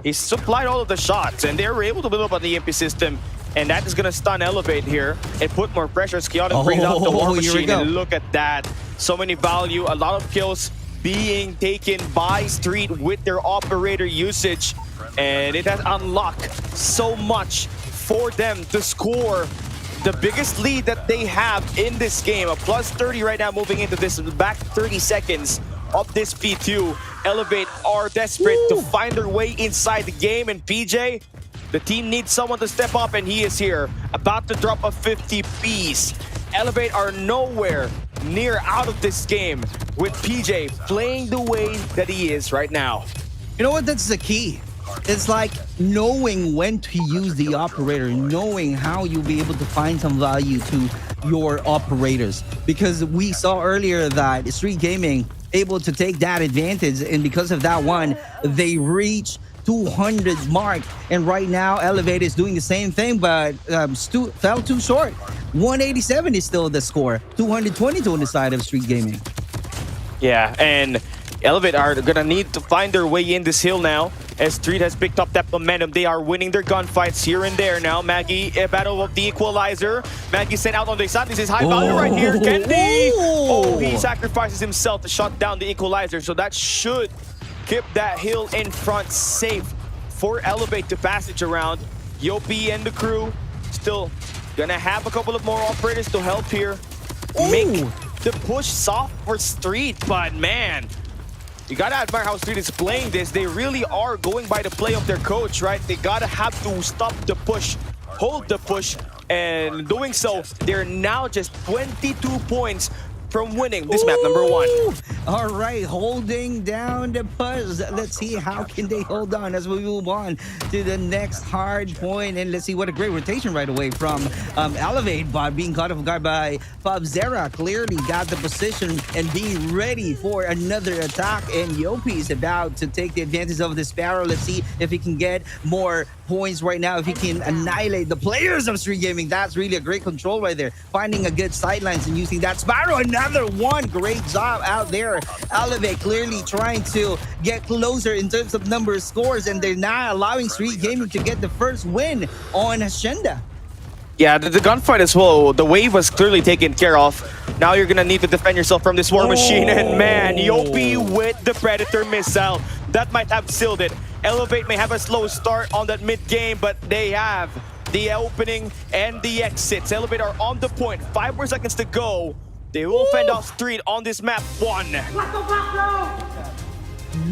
he supplied all of the shots, and they were able to build up an EMP system. And that is going to stun Elevate here and put more pressure. Skiotic brings out the war machine, and look at that. So many value, a lot of kills being taken by Street with their operator usage. And it has unlocked so much for them to score the biggest lead that they have in this game. A plus 30 right now, moving into this back 30 seconds of this P2. Elevate are desperate to find their way inside the game, and PJ, the team needs someone to step up, and he is here, about to drop a 50 piece. Elevate are nowhere near out of this game with PJ playing the way that he is right now. You know what? That's the key. It's like knowing when to use the operator, knowing how you'll be able to find some value to your operators. Because we saw earlier that Street Gaming able to take that advantage, and because of that one, they reach 200 mark. And right now, Elevate is doing the same thing, but fell too short. 187 is still the score. 222 on the side of Street Gaming. Yeah, and Elevate are gonna need to find their way in this hill now, as Street has picked up that momentum. They are winning their gunfights here and there now. Maggie, a battle of the equalizer. Maggie sent out on the side. This is high value right here. Kendi! Oh, he sacrifices himself to shut down the equalizer, so that should keep that hill in front safe for Elevate to passage around. Yopi and the crew still gonna have a couple of more operators to help here. Make the push soft for Street, but man, you gotta admire how Street is playing this. They really are going by the play of their coach, right? They gotta have to stop the push, hold the push, and doing so, they're now just 22 points from winning this map number 1. All right, holding down the buzz. Let's see how can they hold on as we move on to the next hard point. And let's see what a great rotation right away from Elevate, but being caught off guard by Zera. Clearly got the position and being ready for another attack. And Yopi is about to take the advantage of the Sparrow. Let's see if he can get more points right now, if he can annihilate the players of Street Gaming. That's really a great control right there. Finding a good sidelines and using that Sparrow. And now another one. Great job out there. Elevate clearly trying to get closer in terms of number of scores, and they're now allowing Street Gaming to get the first win on Hacienda. Yeah, the gunfight as well. The wave was clearly taken care of. Now you're gonna need to defend yourself from this war machine. And man, Yopi with the Predator missile. That might have sealed it. Elevate may have a slow start on that mid game, but they have the opening and the exits. Elevate are on the point. 5 more seconds to go. They will fend off Street on this map 1.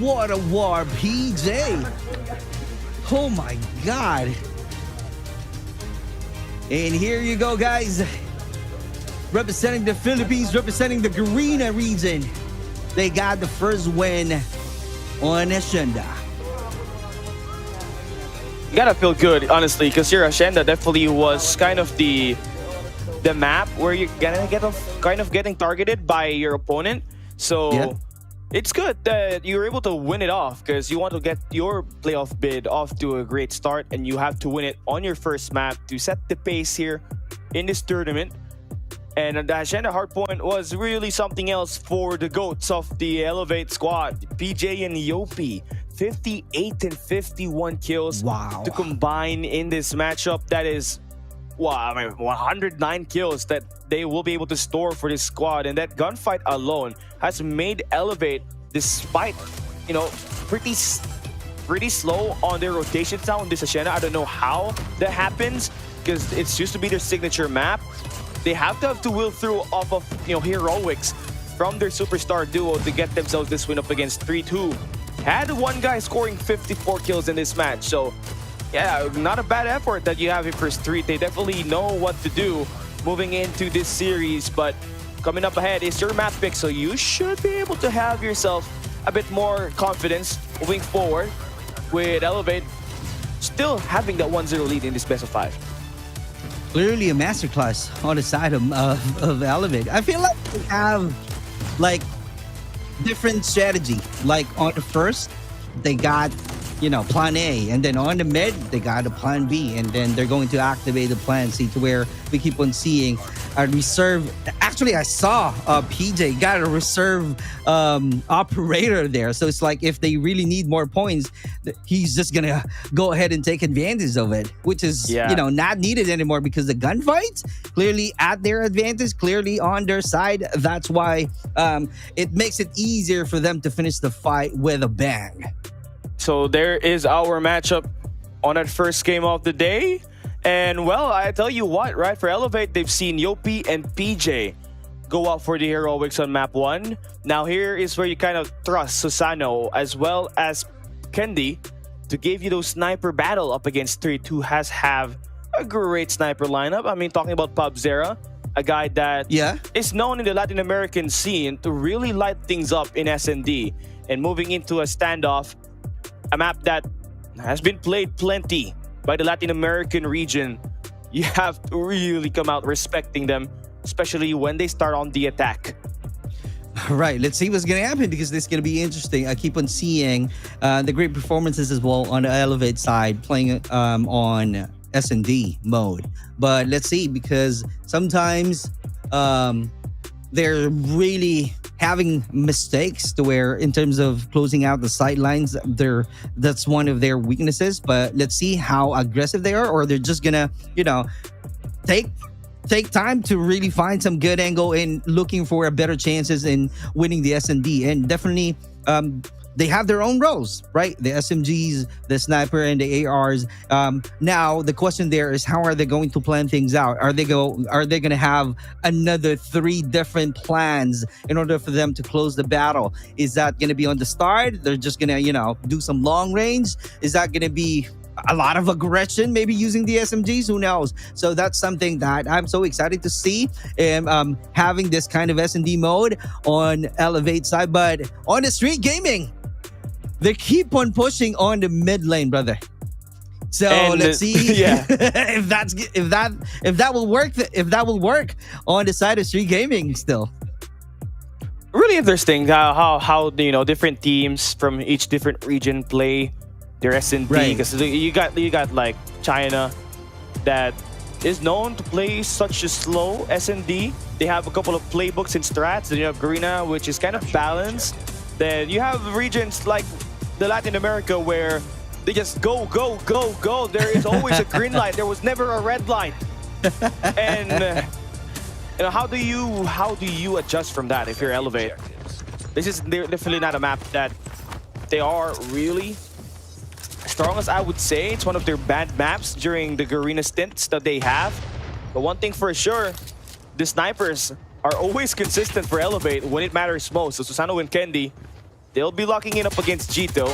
What a war, PJ. Oh my God. And here you go, guys. Representing the Philippines, representing the Garena region. They got the first win on Hacienda. You gotta feel good, honestly, because your Hacienda definitely was kind of the map where you're gonna get kind of getting targeted by your opponent. So yeah. It's good that you're able to win it off, because you want to get your playoff bid off to a great start, and you have to win it on your first map to set the pace here in this tournament. And the Hacienda Hardpoint was really something else for the GOATs of the Elevate squad. PJ and Yopi, 58 and 51 kills to combine in this matchup. That is, wow, I mean, 109 kills that they will be able to store for this squad. And that gunfight alone has made Elevate, despite, you know, pretty slow on their rotations now in this Hacienda. I don't know how that happens, because it's used to be their signature map. They have to will through off of, you know, heroics from their superstar duo to get themselves this win up against 3-2. Had one guy scoring 54 kills in this match. So yeah, not a bad effort that you have here for Street. They definitely know what to do moving into this series. But coming up ahead is your map pick, so you should be able to have yourself a bit more confidence moving forward, with Elevate still having that 1-0 lead in this best of 5. Clearly a masterclass on the side of Elevate. I feel like they have like different strategy. Like on the first, they got, you know, plan A, and then on the mid, they got a plan B, and then they're going to activate the plan C, to where we keep on seeing a reserve. Actually, I saw PJ got a reserve operator there, so it's like if they really need more points, he's just gonna go ahead and take advantage of it, which is you know, not needed anymore, because the gunfights clearly at their advantage, clearly on their side. That's why it makes it easier for them to finish the fight with a bang. So there is our matchup on that first game of the day. And well, I tell you what, right? For Elevate, they've seen Yopi and PJ go out for the heroics on map 1. Now here is where you kind of trust Susano as well as Kendi to give you those sniper battle up against 3-2 has have a great sniper lineup. I mean, talking about Pubzera, a guy that is known in the Latin American scene to really light things up in S&D. And moving into a standoff, a map that has been played plenty by the Latin American region, you have to really come out respecting them, especially when they start on the attack. All right, let's see what's going to happen, because this is going to be interesting. I keep on seeing the great performances as well on the Elevate side, playing on S&D mode. But let's see, because sometimes they're really having mistakes, to where in terms of closing out the sidelines, that's one of their weaknesses. But let's see how aggressive they are, or they're just gonna, you know, take time to really find some good angle in looking for a better chances in winning the S&D. And definitely they have their own roles, right? The SMGs, the sniper, and the ARs. Now the question there is, how are they going to plan things out? Are they going to have another 3 different plans in order for them to close the battle? Is that going to be on the start? They're just going to, you know, do some long range? Is that going to be a lot of aggression, maybe using the SMGs? Who knows? So that's something that I'm so excited to see, having this kind of S&D mode on Elevate side. But on the Street Gaming, they keep on pushing on the mid lane, brother. So let's see if that will work. If that will work on the side of Street Gaming still. Really interesting how you know, different teams from each different region play their S&D, because you got like China, that is known to play such a slow S&D. They have a couple of playbooks and strats. Then you have Garena, which is kind of balanced. Then you have regions like the Latin America where they just go, go, go, go. There is always a green light. There was never a red light. And you know, how do you adjust from that if you're Elevate? This is definitely not a map that they are really strong as I would say. It's one of their banned maps during the Garena stints that they have. But one thing for sure, the snipers are always consistent for Elevate when it matters most. So Susano and Kendi, they'll be locking in up against Jito.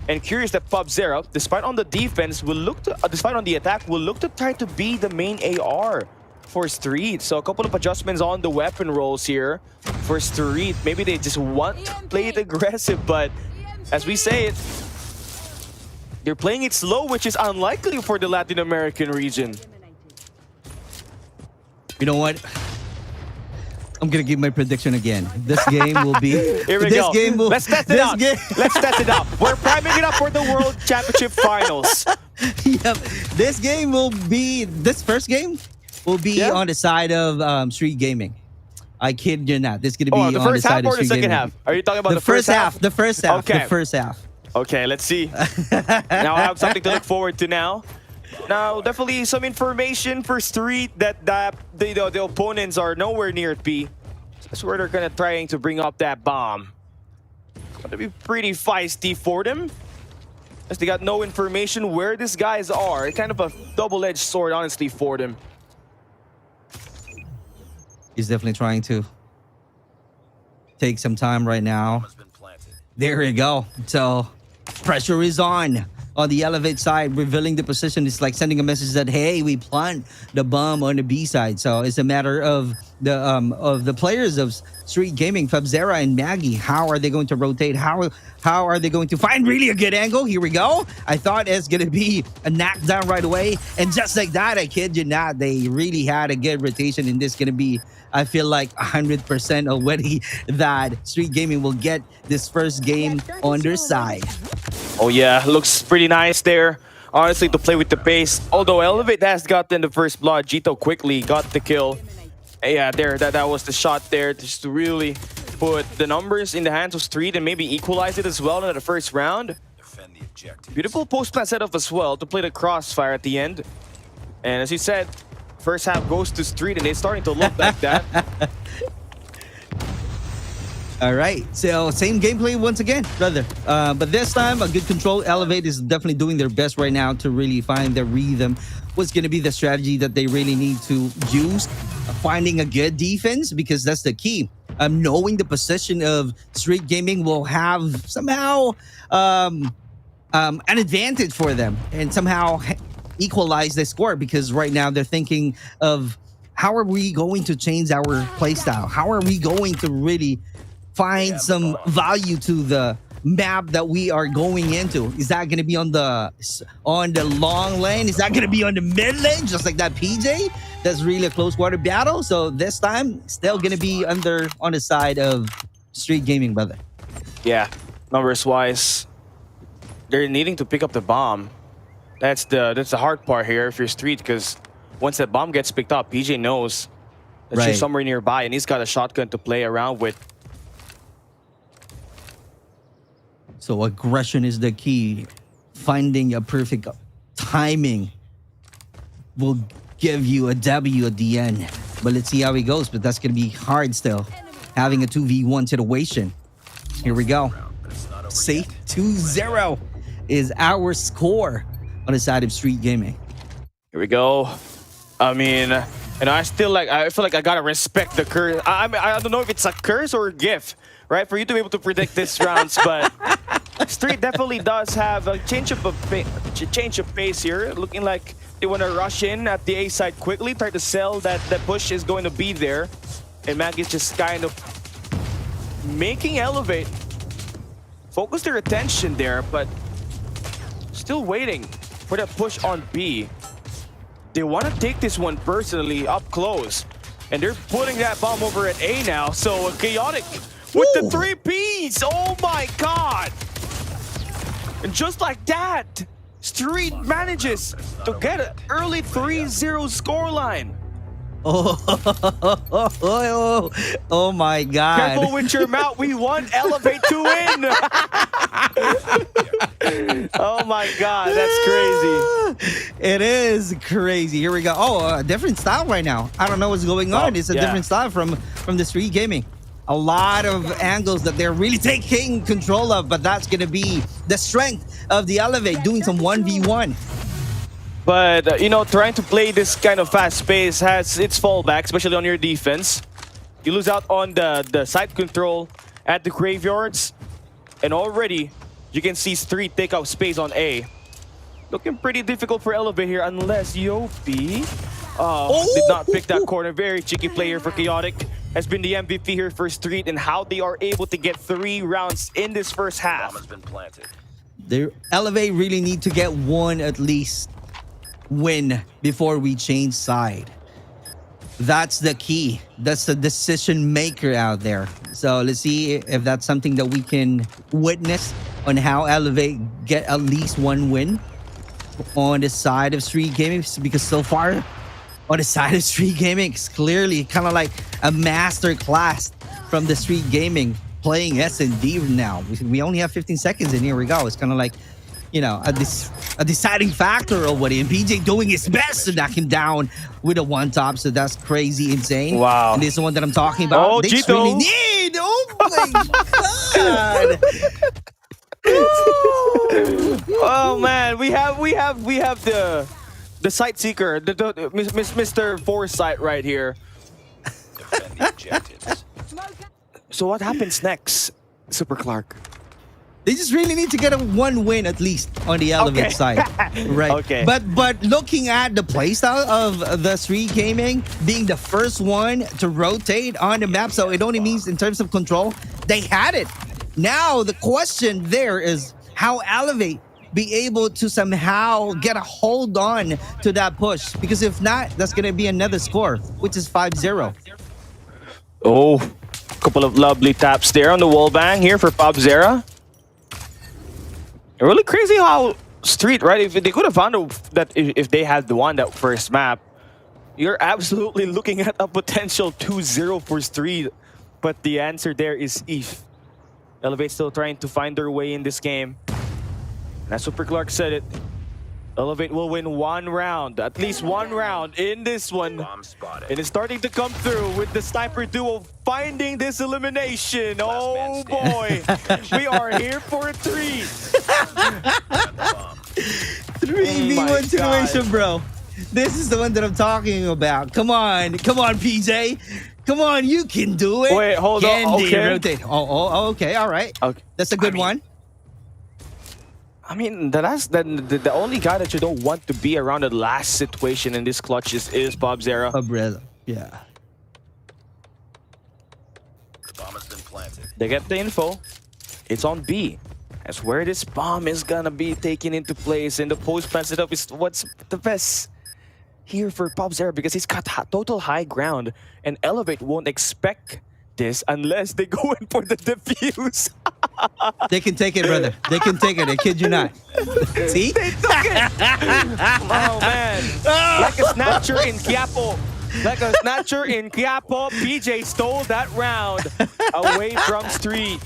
And curious that PUBZera, despite on the defense, despite on the attack, will look to try to be the main AR for Street. So a couple of adjustments on the weapon rolls here for Street. Maybe they just want to play it aggressive, but as we say it, they're playing it slow, which is unlikely for the Latin American region. You know what? I'm gonna give my prediction again. This game will be. Here we go. Let's test it out. Let's test it out. We're priming it up for the World Championship Finals. Yep. This game will be. This first game will be on the side of Street Gaming. I kid you not. This is gonna be the on the first half side of or the Street second Gaming. half? Are you talking about the first half? The first half. Okay. The first half. Okay, let's see. Now I have something to look forward to now. Now, definitely some information for Street that the opponents are nowhere near B. That's where they're gonna trying to bring up that bomb. It's gonna be pretty feisty for them, as they got no information where these guys are. Kind of a double-edged sword, honestly, for them. He's definitely trying to take some time right now. There you go. So pressure is on the Elevate side, revealing the position. It's like sending a message that, hey, we plant the bomb on the B side. So it's a matter of the players of Street Gaming, PUBZera and Maggie. How are they going to rotate? How are they going to find really a good angle? Here we go. I thought it's going to be a knockdown right away. And just like that, I kid you not, they really had a good rotation. And this is going to be, I feel like 100% already that Street Gaming will get this first game on their side. Oh yeah, looks pretty nice there. Honestly, to play with the pace. Although Elevate has gotten the first blood, Jito quickly got the kill. Yeah, that was the shot there, just to really put the numbers in the hands of Street and maybe equalize it as well in the first round. Beautiful post-plant setup as well to play the crossfire at the end. And as you said, first half goes to Street and they're starting to look like that. All right, so same gameplay once again, brother. But this time, a good control. Elevate is definitely doing their best right now to really find their rhythm. What's going to be the strategy that they really need to use? Finding a good defense, because that's the key. Knowing the position of Street Gaming will have somehow an advantage for them and somehow equalize the score, because right now they're thinking of how are we going to change our playstyle? How are we going to really find some value to the map that we are going into? Is that going to be on the long lane? Is that going to be on the mid lane, just like that PJ? That's really a close quarter battle. So this time, still going to be on the side of Street Gaming, brother. Yeah, numbers wise, they're needing to pick up the bomb. That's the hard part here if you're Street, because once that bomb gets picked up, PJ knows that she's somewhere nearby and he's got a shotgun to play around with. So aggression is the key. Finding a perfect timing will give you a W at the end. But let's see how it goes. But that's going to be hard still. Having a 2v1 situation. Here we go. See? 2-0 is our score on the side of Street Gaming. Here we go. I mean, and I feel like I gotta respect the curse. I don't know if it's a curse or a gift, right? For you to be able to predict this rounds, but Street definitely does have a change of pace here. Looking like they want to rush in at the A side quickly, try to sell that push is going to be there, and Maggie's just kind of making Elevate focus their attention there, but still waiting for that push on B. They want to take this one personally up close, and they're putting that bomb over at A now. So chaotic with the 3 Ps. Oh my god! And just like that, Street manages to get an early 3-0 scoreline. Oh my God. Careful with your mouth. We want Elevate to win. Oh my God, that's crazy. It is crazy. Here we go. Oh, a different style right now. I don't know what's going on. It's a different style from the Street Gaming. A lot of angles that they're really taking control of, but that's going to be the strength of the Elevate, doing some 1v1. But, you know, trying to play this kind of fast pace has its fallback, especially on your defense. You lose out on the side control at the graveyards. And already, you can see Street take out space on A. Looking pretty difficult for Elevate here, unless Yopi did not pick that corner. Very cheeky player for Chaotic. Has been the MVP here for Street, and how they are able to get 3 rounds in this first half. The Elevate really need to get one at least win before we change side. That's the key. That's the decision maker out there. So let's see if that's something that we can witness on how Elevate get at least one win on the side of Street Gaming, because so far on the side of Street Gaming, it's clearly kind of like a master class from the Street Gaming playing S&D now. We only have 15 seconds and here we go. It's kind of like, you know, a deciding factor already. And PJ doing his best to knock him down with a one-top. So that's crazy insane. Wow. And this is the one that I'm talking about. Oh, they Gito. really need. Oh my God. Oh man, we have the sight seeker, Mr. Foresight right here. So what happens next, Super Clark? They just really need to get a one win at least on the Elevate side, right? Okay. But looking at the playstyle of the Street Gaming being the first one to rotate on the map, so it only means in terms of control, they had it. Now the question there is how Elevate be able to somehow get a hold on to that push, because if not, that's going to be another score, which is 5-0. Oh, couple of lovely taps there on the wall bang here for PUBZera. Really crazy how Street, right? If they could have found that if they had won that first map, you're absolutely looking at a potential 2-0 for Street. But the answer there is if. Elevate still trying to find their way in this game. And as Super Clark said it, Elevate will win one round, at least one round in this one. And it's starting to come through with the sniper duo finding this elimination. Oh boy, we are here for a 3. 3v1 situation, bro. This is the one that I'm talking about. Come on, PJ. Come on, you can do it. Wait, hold on. Okay. Rotate. Oh, okay, all right. Okay. That's a good one. I mean, the only guy that you don't want to be around the last situation in this clutch is PUBZera. PUBZera, yeah. The bomb has been planted. They get the info. It's on B. That's where this bomb is gonna be taken into place, and the post-plant setup is what's the best here for PUBZera, because he's got total high ground, and Elevate won't expect this unless they go in for the defuse. They can take it, brother. They can take it. I kid you not. See? They took it! Oh, man. Like a snatcher in Quiapo. Like a snatcher in Quiapo, PJ stole that round away from Street.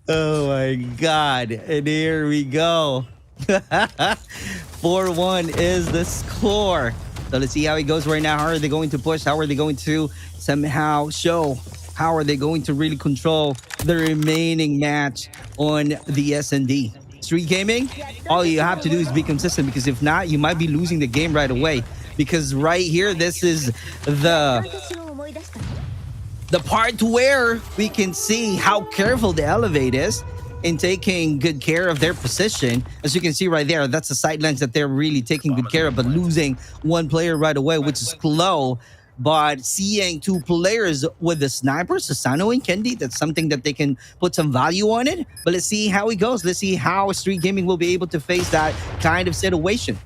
Oh, my God. And here we go. 4-1 is the score. So let's see how it goes right now. How are they going to push? How are they going to somehow show? How are they going to really control the remaining match on the S&D? Street Gaming, all you have to do is be consistent, because if not, you might be losing the game right away. Because right here, this is the part where we can see how careful the Elevate is in taking good care of their position. As you can see right there, that's the sidelines that they're really taking good care of, but losing one player right away, which is Klo. But seeing 2 players with the snipers, Susano and Kendi, that's something that they can put some value on it. But let's see how it goes. Let's see how Street Gaming will be able to face that kind of situation.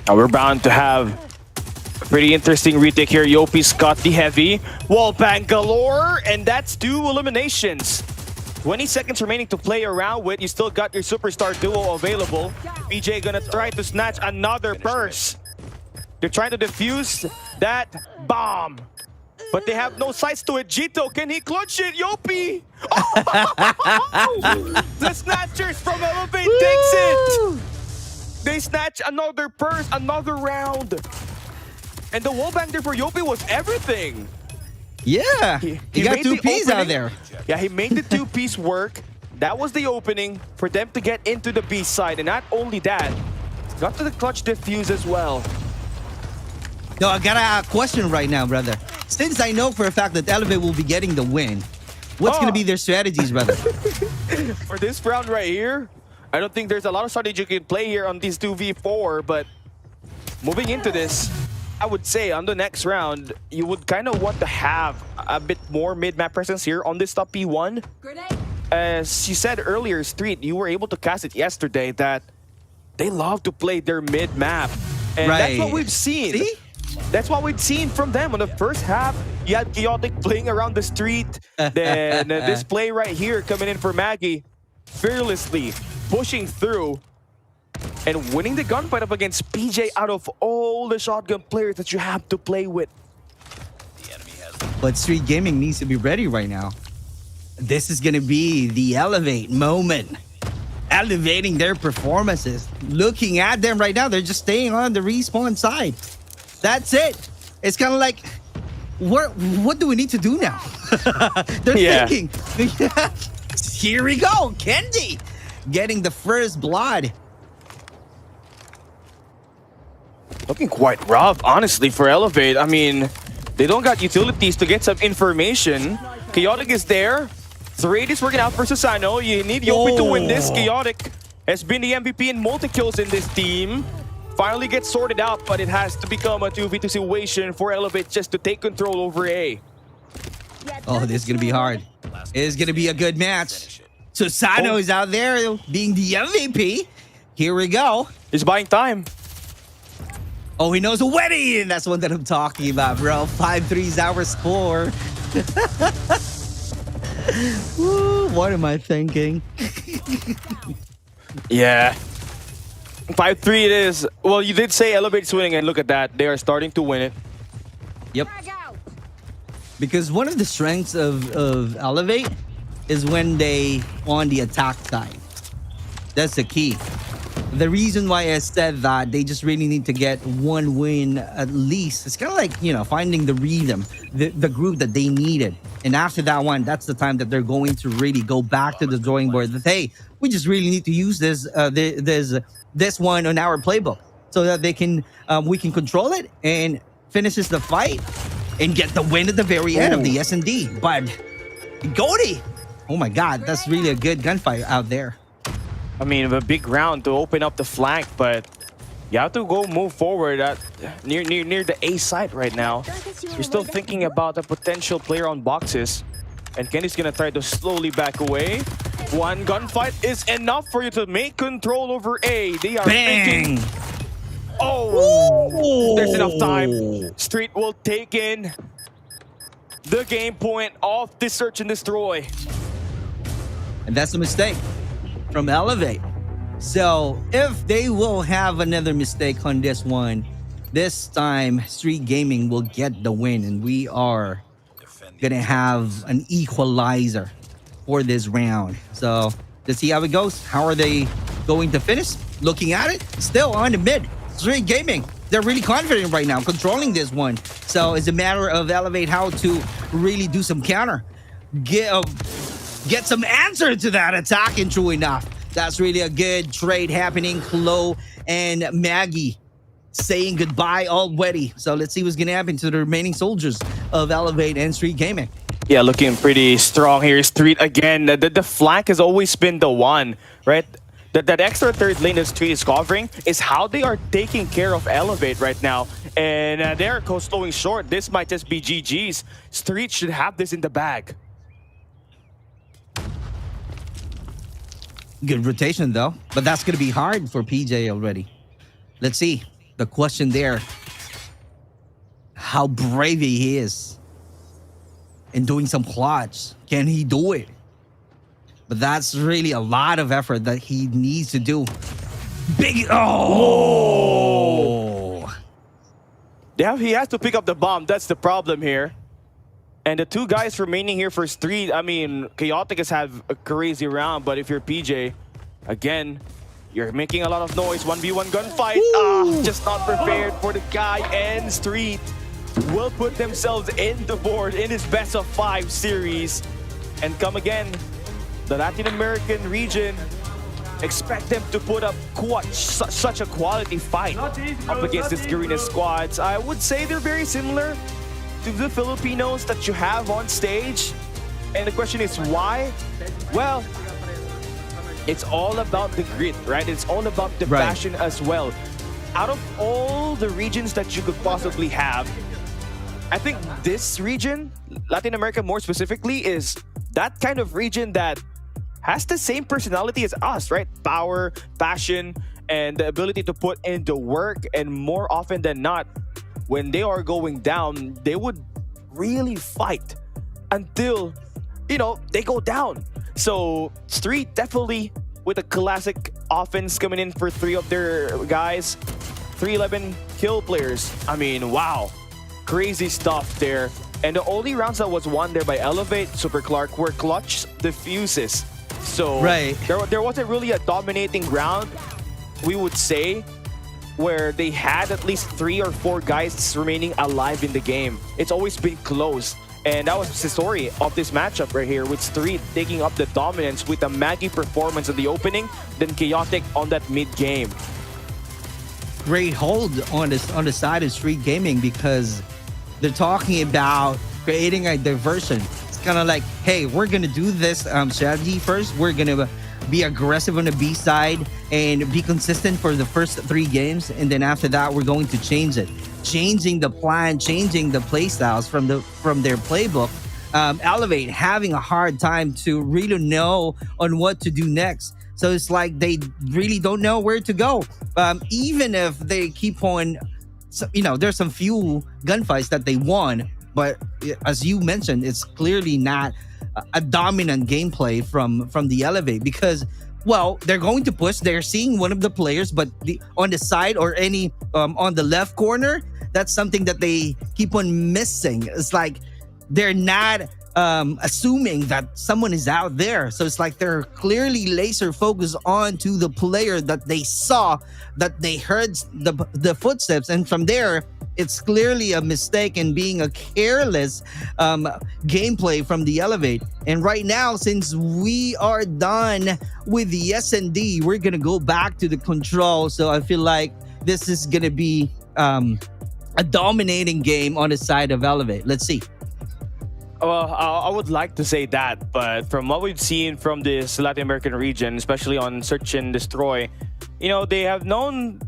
We're bound to have a pretty interesting retake here. Yopi's got the heavy wall bang galore, and that's 2 eliminations. 20 seconds remaining to play around with. You still got your superstar duo available. PJ gonna try to snatch another purse. They're trying to defuse that bomb. But they have no sights to it. Jito, can he clutch it? Yopi! Oh! The Snatchers from Elevate takes it! They snatch another purse, another round. And the wallbang there for Yopi was everything. Yeah, He got made two the Ps out opening. there. Yeah, he made the two-piece work. That was the opening for them to get into the B side. And not only that, got to the clutch defuse as well. No, I got a question right now, brother. Since I know for a fact that Elevate will be getting the win, what's going to be their strategies, brother? For this round right here, I don't think there's a lot of strategy you can play here on these 2v4, but moving into this, I would say on the next round, you would kind of want to have a bit more mid-map presence here on this top P1. As you said earlier, Street, you were able to cast it yesterday that they love to play their mid-map. And that's what we've seen. See? That's what we've seen from them on the first half. You had Chaotic playing around the street. Then this play right here coming in for Maggie, fearlessly pushing through and winning the gunfight up against PJ out of all the shotgun players that you have to play with. But Street Gaming needs to be ready right now. This is going to be the Elevate moment. Elevating their performances. Looking at them right now, they're just staying on the respawn side. That's it. It's kind of like, what do we need to do now? They're thinking. Here we go. Kendi getting the first blood. Looking quite rough, honestly, for Elevate. I mean, they don't got utilities to get some information. Chaotic is there. 3-8 is working out for Susano. You need Yopi to win this. Chaotic has been the MVP in multi-kills in this team. Finally gets sorted out, but it has to become a 2v2 situation for Elevate just to take control over A. Oh, this is going to be hard. It's going to be a good match. Susano is out there being the MVP. Here we go. He's buying time. Oh, he knows a wedding. That's one that I'm talking about, bro. 5-3 is our score. Woo, what am I thinking? Yeah. 5-3 it is. Well, you did say Elevate's winning, and look at that. They are starting to win it. Yep. Because one of the strengths of Elevate is when they on the attack side. That's the key. The reason why I said that they just really need to get one win at least. It's kind of like, you know, finding the rhythm, the groove that they needed. And after that one, that's the time that they're going to really go back to the drawing board. That, hey, we just really need to use this one on our playbook so that they can we can control it and finishes the fight and get the win at the very end of the S&D. But Goldie, oh my God, that's really a good gunfight out there. I mean, a big round to open up the flank, but you have to go move forward at near the A side right now. You're still thinking about a potential player on boxes, and Kenny's gonna try to slowly back away. One gunfight is enough for you to make control over A. They are thinking. Oh, there's enough time. Street will take in the game point of this search and destroy. And that's a mistake from Elevate. So if they will have another mistake on this one, this time Street Gaming will get the win, and we are gonna have an equalizer for this round. So let's see how it goes. How are they going to finish? Looking at it, still on the mid. Street Gaming, they're really confident right now, controlling this one. So it's a matter of Elevate how to really do some counter. Get some answer to that attack, and true enough, that's really a good trade happening. Chloe and Maggie saying goodbye already. So let's see what's gonna happen to the remaining soldiers of Elevate and Street Gaming. Yeah, looking pretty strong here. Street again. The flank has always been the one, right? That extra third lane that Street is covering is how they are taking care of Elevate right now. And they're slowing short. This might just be GG's. Street should have this in the bag. Good rotation though, but that's gonna be hard for PJ already. Let's see. The question there, how brave he is in doing some clutch. Can he do it? But that's really a lot of effort that he needs to do. Big. Oh! Yeah, he has to pick up the bomb. That's the problem here. And the two guys remaining here for Street, I mean, Chaotic has had a crazy round, but if you're PJ, again, you're making a lot of noise. 1v1 gunfight. Just not prepared for the guy, and Street will put themselves in the board in his best of 5 series. And come again, the Latin American region, expect them to put up such a quality fight up against this Garena squads. I would say they're very similar to the Filipinos that you have on stage. And the question is why? Well, it's all about the grit, right? It's all about the passion as well. Out of all the regions that you could possibly have, I think this region, Latin America more specifically, is that kind of region that has the same personality as us, right? Power, passion, and the ability to put in the work. And more often than not, when they are going down, they would really fight until, you know, they go down. So Street definitely with a classic offense coming in for 3 of their guys. 311 kill players. I mean, wow. Crazy stuff there. And the only rounds that was won there by Elevate, Super Clark, were clutch defuses. So there wasn't really a dominating round, we would say, where they had at least 3 or 4 guys remaining alive in the game. It's always been close. And that was the story of this matchup right here, with Street taking up the dominance with a Maggie performance in the opening, then Chaotic on that mid-game. Great hold on the side of Street Gaming, because they're talking about creating a diversion. It's kind of like, hey, we're going to do this strategy first. We're going to be aggressive on the B side and be consistent for the first 3 games. And then after that, we're going to change it. Changing the plan, changing the play styles from their playbook. Elevate having a hard time to really know on what to do next. So it's like they really don't know where to go. Even if they keep on, you know, there's some few gunfights that they won, but as you mentioned, it's clearly not a dominant gameplay from the Elevate, because, well, they're going to push. They're seeing one of the players, but on the side or any on the left corner, that's something that they keep on missing. It's like they're not assuming that someone is out there. So it's like they're clearly laser focused on to the player that they saw, that they heard the footsteps. And from there, it's clearly a mistake and being a careless gameplay from the Elevate. And right now, since we are done with the S&D, we're going to go back to the control. So I feel like this is going to be a dominating game on the side of Elevate. Let's see. Well, I would like to say that, but from what we've seen from this Latin American region, especially on Search and Destroy, you know, they're known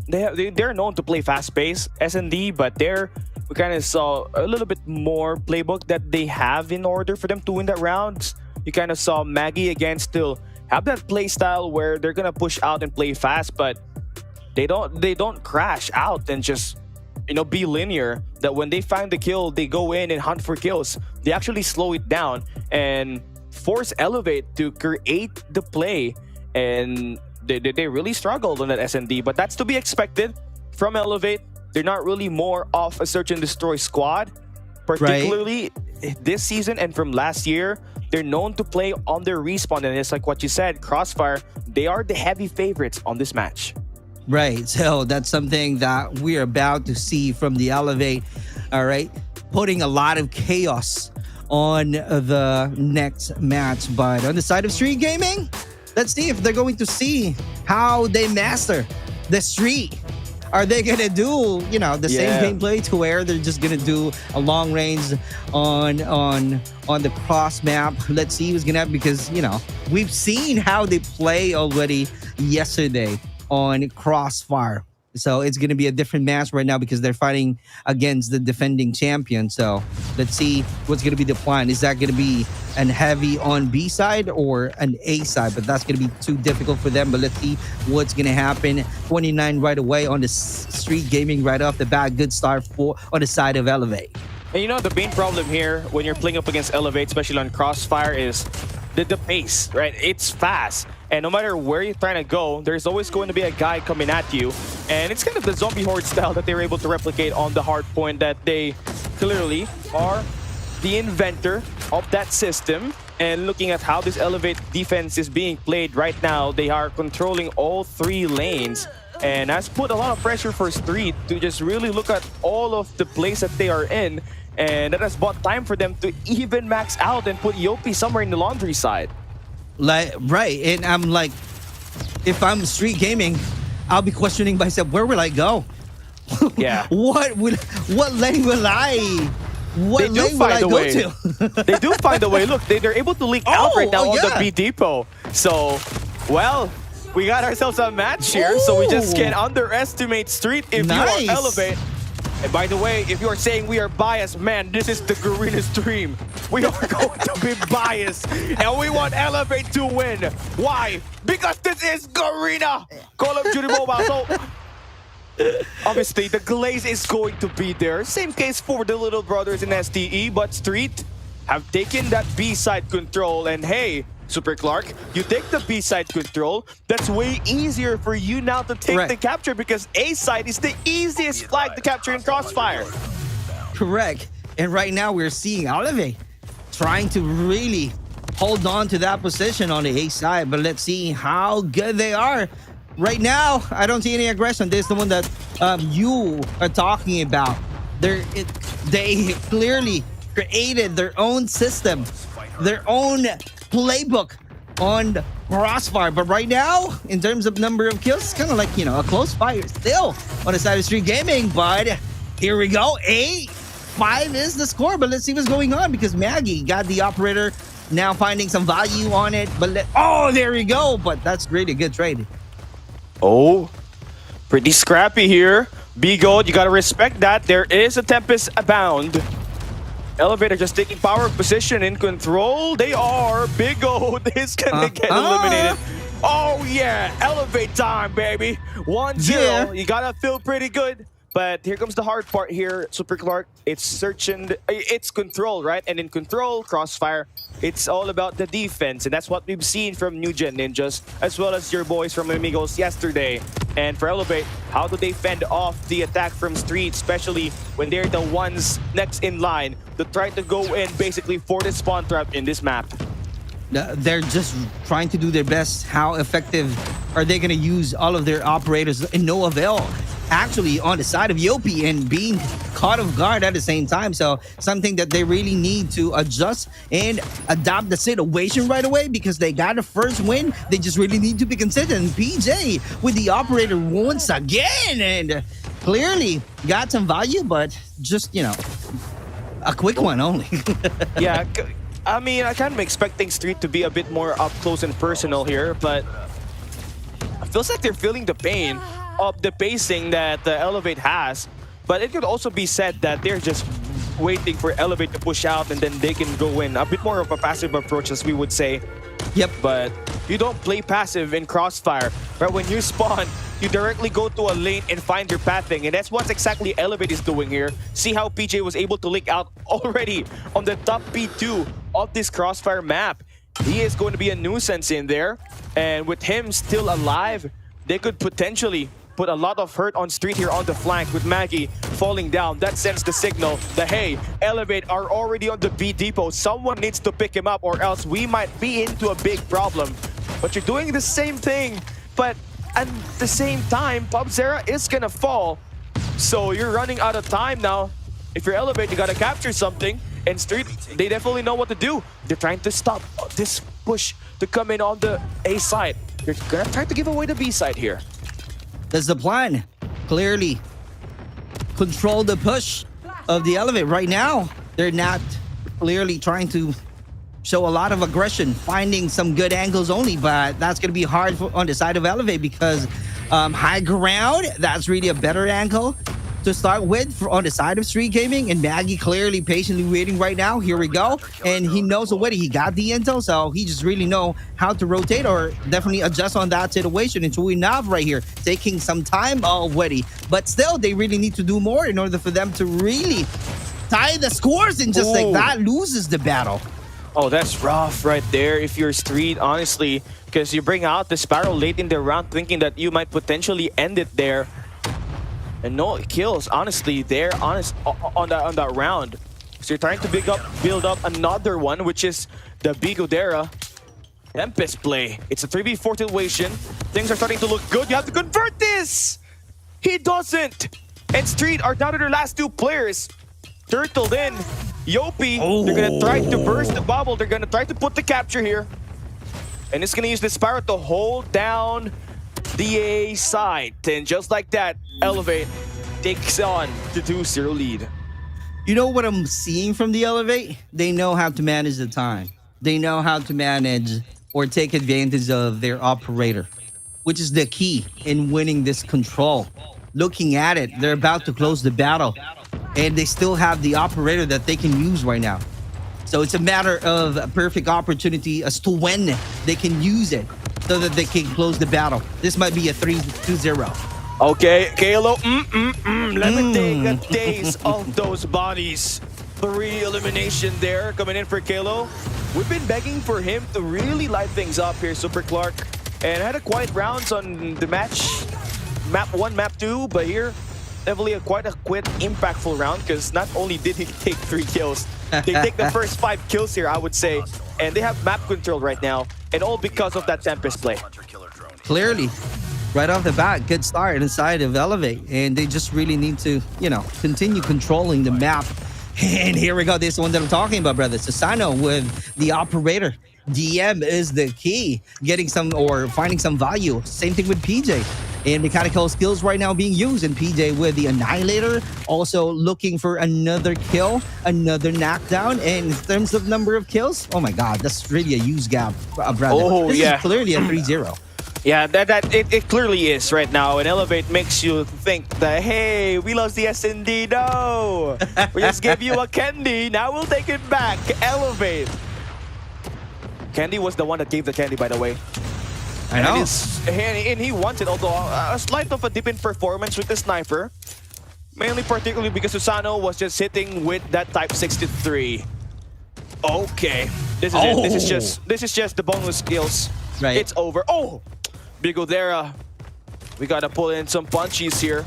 to play fast pace S&D, but we kind of saw a little bit more playbook that they have in order for them to win that round. You kind of saw Maggie again still have that play style where they're gonna push out and play fast, but they don't crash out and just, you know, be linear. That when they find the kill, they go in and hunt for kills. They actually slow it down and force Elevate to create the play, and they really struggled on that S&D, but that's to be expected from Elevate. They're not really more of a search and destroy squad, particularly this season and from last year. They're known to play on their respawn, and it's like what you said, Crossfire, they are the heavy favorites on this match. Right, so that's something that we're about to see from the Elevate, all right? Putting a lot of chaos on the next match. But on the side of Street Gaming, let's see if they're going to see how they master the Street. Are they going to do, you know, the same gameplay to where they're just going to do a long range on the cross map? Let's see who's going to happen, because, you know, we've seen how they play already yesterday on Crossfire. So it's going to be a different match right now because they're fighting against the defending champion. So let's see what's going to be the plan. Is that going to be an heavy on B side or an A side? But that's going to be too difficult for them. But let's see what's going to happen. 29 right away on the Street Gaming right off the bat. Good start on the side of Elevate. And you know, the main problem here when you're playing up against Elevate, especially on Crossfire, is the pace, right? It's fast. And no matter where you're trying to go, there's always going to be a guy coming at you. And it's kind of the zombie horde style that they're able to replicate on the hard point, that they clearly are the inventor of that system. And looking at how this Elevate defense is being played right now, they are controlling all 3 lanes. And has put a lot of pressure for Street to just really look at all of the plays that they are in. And that has bought time for them to even max out and put Yopi somewhere in the laundry side. Like, right, and I'm like, if I'm Street Gaming, I'll be questioning myself, where will I go? Yeah. What lane will I? What lane will I go to? They do find a way. Look, they're able to leak out right now on the yeah. B depot. So, well, we got ourselves a match here, so we just can't underestimate Street if you are Elevate. And by the way, if you are saying we are biased, man, this is the Garena's dream. We are going to be biased, and we want Elevate to win. Why? Because this is Garena! Call of Duty Mobile. So, obviously, the glaze is going to be there. Same case for the little brothers in STE, but Street have taken that B-side control, and hey, Super Clark, you take the B-side control, that's way easier for you now to take the capture, because A-side is the easiest flag to capture in Crossfire. Correct. And right now we're seeing Elevate trying to really hold on to that position on the A side, but let's see how good they are. Right now, I don't see any aggression. This is the one that you are talking about. They clearly created their own system, their own playbook on Crossfire. But right now, in terms of number of kills, it's kind of like, you know, a close fight still on the side of Street Gaming. But here we go. 8-5 is the score. But let's see what's going on, because Maggie got the operator now finding some value on it. But oh, there we go. But that's really a good trade. Oh, pretty scrappy here. B-Gold, you gotta respect that. There is a Tempest abound. Elevator just taking power position in control. They are. B-Gold is gonna get eliminated. Oh yeah, Elevate time, baby. 1-0. Yeah. You gotta feel pretty good. But here comes the hard part here, Super Clark. It's searching, it's control, right? And in control, Crossfire, it's all about the defense. And that's what we've seen from New Gen Ninjas, as well as your boys from Amigos yesterday. And for Elevate, how do they fend off the attack from Street, especially when they're the ones next in line to try to go in basically for the spawn trap in this map? They're just trying to do their best. How effective are they going to use all of their operators in no avail? Actually on the side of Yopi and being caught off guard at the same time. So something that they really need to adjust and adapt the situation right away, because they got a first win. They just really need to be consistent. PJ with the operator once again, and clearly got some value, but just, you know, a quick one only. Yeah, I mean, I kind of expecting Street to be a bit more up close and personal here, but it feels like they're feeling the pain of the pacing that Elevate has. But it could also be said that they're just waiting for Elevate to push out, and then they can go in. A bit more of a passive approach, as we would say. Yep. But you don't play passive in Crossfire. Right? When you spawn, you directly go to a lane and find your pathing. And that's what exactly Elevate is doing here. See how PJ was able to leak out already on the top P2 of this Crossfire map. He is going to be a nuisance in there. And with him still alive, they could potentially put a lot of hurt on Street here on the flank, with Maggie falling down. That sends the signal that, hey, Elevate are already on the B depot. Someone needs to pick him up, or else we might be into a big problem. But you're doing the same thing, but at the same time, Pubzera is gonna fall. So you're running out of time now. If you're Elevate, you gotta capture something. And Street, they definitely know what to do. They're trying to stop this push to come in on the A side. They're gonna try to give away the B side here. That's the plan. Clearly control the push of the Elevate. Right now, they're not clearly trying to show a lot of aggression, finding some good angles only, but that's going to be hard on the side of Elevate, because high ground, that's really a better angle to start with on the side of Street Gaming. And Maggie clearly patiently waiting right now. Here we go. And he knows already he got the intel, so he just really know how to rotate or definitely adjust on that situation. And true enough right here, taking some time already. But still, they really need to do more in order for them to really tie the scores, and just like that loses the battle. Oh, that's rough right there if you're Street, honestly, because you bring out the Sparrow late in the round thinking that you might potentially end it there. And no kills, honestly, there on that round. So you're trying to build up another one, which is the Bigodera Tempest play. It's a 3v4 situation. Things are starting to look good. You have to convert this! He doesn't! And Street are down to their last two players. Turtled in. Yopi, they're gonna try to burst the bubble. They're gonna try to put the capture here. And it's gonna use the Sparrow to hold down the A side. And just like that, Elevate takes on the 2-0 lead. You know what I'm seeing from the Elevate? They know how to manage the time. They know how to manage or take advantage of their operator, which is the key in winning this control. Looking at it, they're about to close the battle, and they still have the operator that they can use right now. So it's a matter of a perfect opportunity as to when they can use it so that they can close the battle. This might be a 3-2-0. Okay, Kalo, let me take a taste of those bodies. 3 elimination there coming in for Kalo. We've been begging for him to really light things up here, Super Clark. And had a quiet rounds on the match. Map 1, Map 2, but here, definitely quite a quick, impactful round because not only did he take 3 kills, they take the first 5 kills here, I would say. And they have map control right now, and all because of that Tempest play. Clearly, right off the bat, good start inside of Elevate, and they just really need to, you know, continue controlling the map. And here we go, this one that I'm talking about, brother. Susano with the operator. DM is the key, getting some or finding some value. Same thing with PJ. And mechanical skills right now being used, and PJ with the Annihilator, also looking for another kill, another knockdown. And in terms of number of kills, oh my god, that's really a huge gap, brother. Oh, this yeah. is clearly a 3-0. Yeah, it clearly is right now. And Elevate makes you think that, hey, we lost the SND. No, we just gave you a candy. Now we'll take it back. Elevate. Candy was the one that gave the candy, by the way. I know. And he wanted, although a slight of a dip in performance with the sniper. Mainly particularly because Susano was just hitting with that Type 63. Okay. This is it. This is just the bonus skills. Right. It's over. Oh! Bigodera. We gotta pull in some punchies here.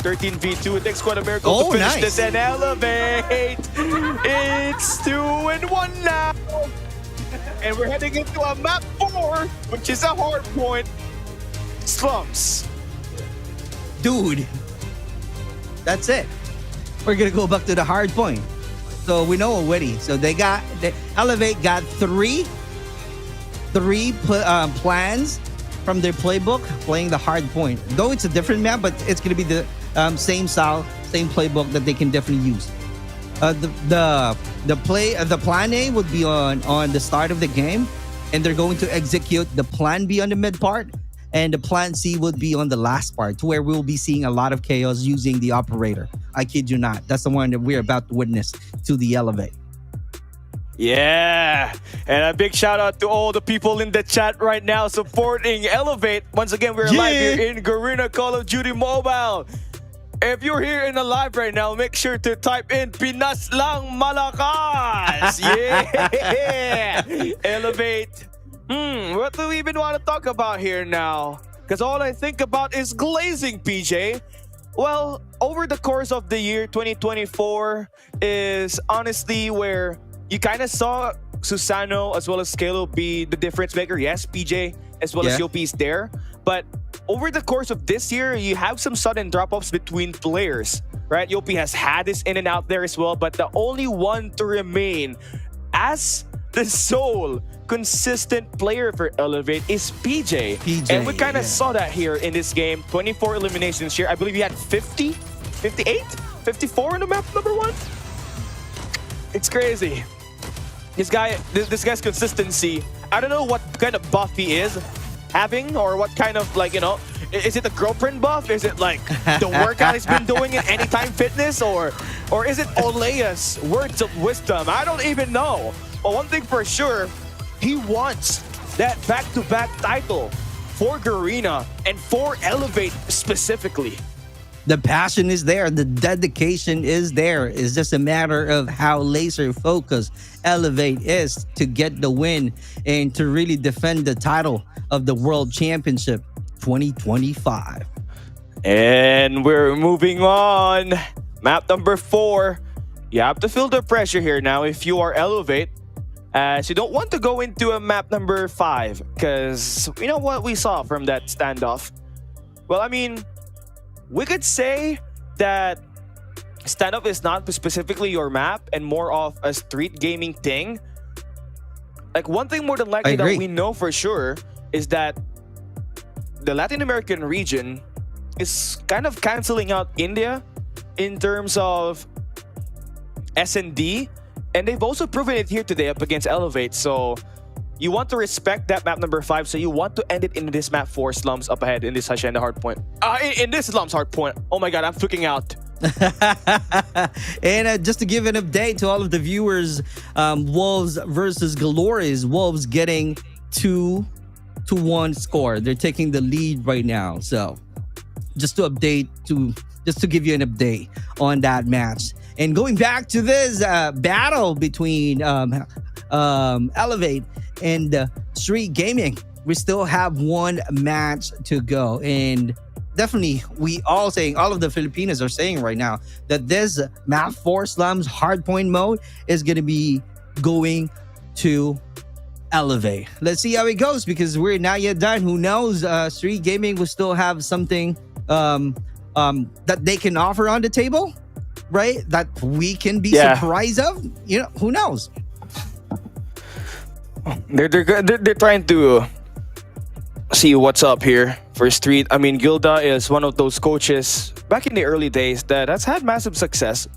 13v2. It takes quite a miracle to finish this and Elevate. It's 2-1 now. And we're heading into a map 4, which is a hard point. Slums. Dude, that's it. We're gonna go back to the hard point. So we know already. So the Elevate got three plans from their playbook playing the hard point. Though it's a different map, but it's gonna be the same style, same playbook that they can definitely use. The plan A would be on the start of the game, and they're going to execute the plan B on the mid part, and the plan C would be on the last part, to where we'll be seeing a lot of chaos using the operator. I kid you not. That's the one that we're about to witness to the Elevate. Yeah, and a big shout out to all the people in the chat right now supporting Elevate. Once again, we're live here in Garena Call of Duty Mobile. If you're here in the live right now, make sure to type in Pinas lang malakas. Yeah, Elevate. What do we even want to talk about here now? Because all I think about is glazing, PJ. Well, over the course of the year 2024 is honestly where you kind of saw Susano as well as Scalo be the difference maker. Yes, PJ as well as Yopi is there. But over the course of this year, you have some sudden drop-offs between players, right? Yopi has had this in and out there as well, but the only one to remain as the sole consistent player for Elevate is PJ. And we kind of saw that here in this game. 24 eliminations here. I believe he had 50, 58, 54 in the map number 1. It's crazy. This guy's consistency. I don't know what kind of buff he is having, or what kind of, like, you know, is it the girlfriend buff? Is it like the workout he's been doing in Anytime Fitness, or is it Olea's words of wisdom? I don't even know. But one thing for sure, he wants that back-to-back title for Garena and for Elevate specifically. The passion is there. The dedication is there. It's just a matter of how laser focused Elevate is to get the win and to really defend the title of the World Championship 2025. And we're moving on. Map number 4. You have to feel the pressure here now if you are Elevate, as you don't want to go into a map number 5, because you know what we saw from that standoff. Well, I mean, we could say that standoff is not specifically your map and more of a street gaming thing. Like, one thing more than likely that we know for sure is that the Latin American region is kind of canceling out India in terms of S&D, and they've also proven it here today up against Elevate. So you want to respect that map number 5, so you want to end it in this map 4, Slums up ahead in this Hacienda hardpoint. In this Slums hardpoint. Oh my god, I'm freaking out. And just to give an update to all of the viewers, Wolves versus Galores. Wolves getting 2-1 score. They're taking the lead right now. So just to give you an update on that match. And going back to this battle between Elevate and Street Gaming, we still have one match to go. And definitely, all of the Filipinos are saying right now that this map 4 Slums hardpoint mode is going to be going to Elevate. Let's see how it goes, because we're not yet done. Who knows? Street Gaming will still have something that they can offer on the table, right? That we can be surprised of. You know, who knows? They're trying to see what's up here for Street. I mean, Gilda is one of those coaches back in the early days that has had massive success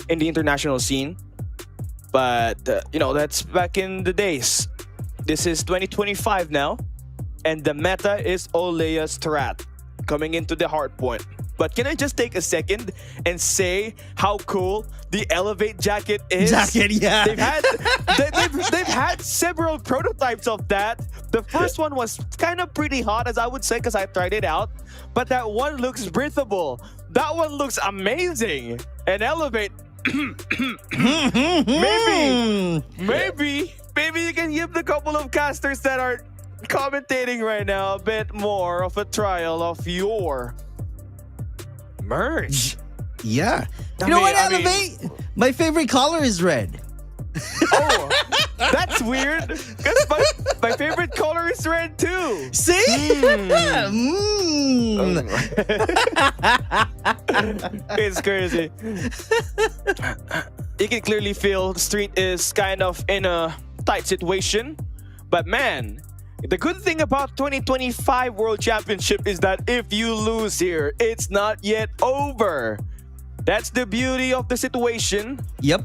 in the international scene. But you know, that's back in the days. This is 2025 now, and the meta is Olea Strat coming into the hardpoint. But can I just take a second and say how cool the Elevate jacket is? Yeah. They've had several prototypes of that. The first one was kind of pretty hot, as I would say, because I tried it out. But that one looks breathable. That one looks amazing. And Elevate, maybe you can give the couple of casters that are commentating right now a bit more of a trial of your merch. Yeah. You know what, Elevate? My favorite color is red. Oh, that's weird. Because my favorite color is red too. See? It's crazy. You can clearly feel the Street is kind of in a tight situation. But man, the good thing about 2025 World Championship is that if you lose here, it's not yet over. That's the beauty of the situation. Yep.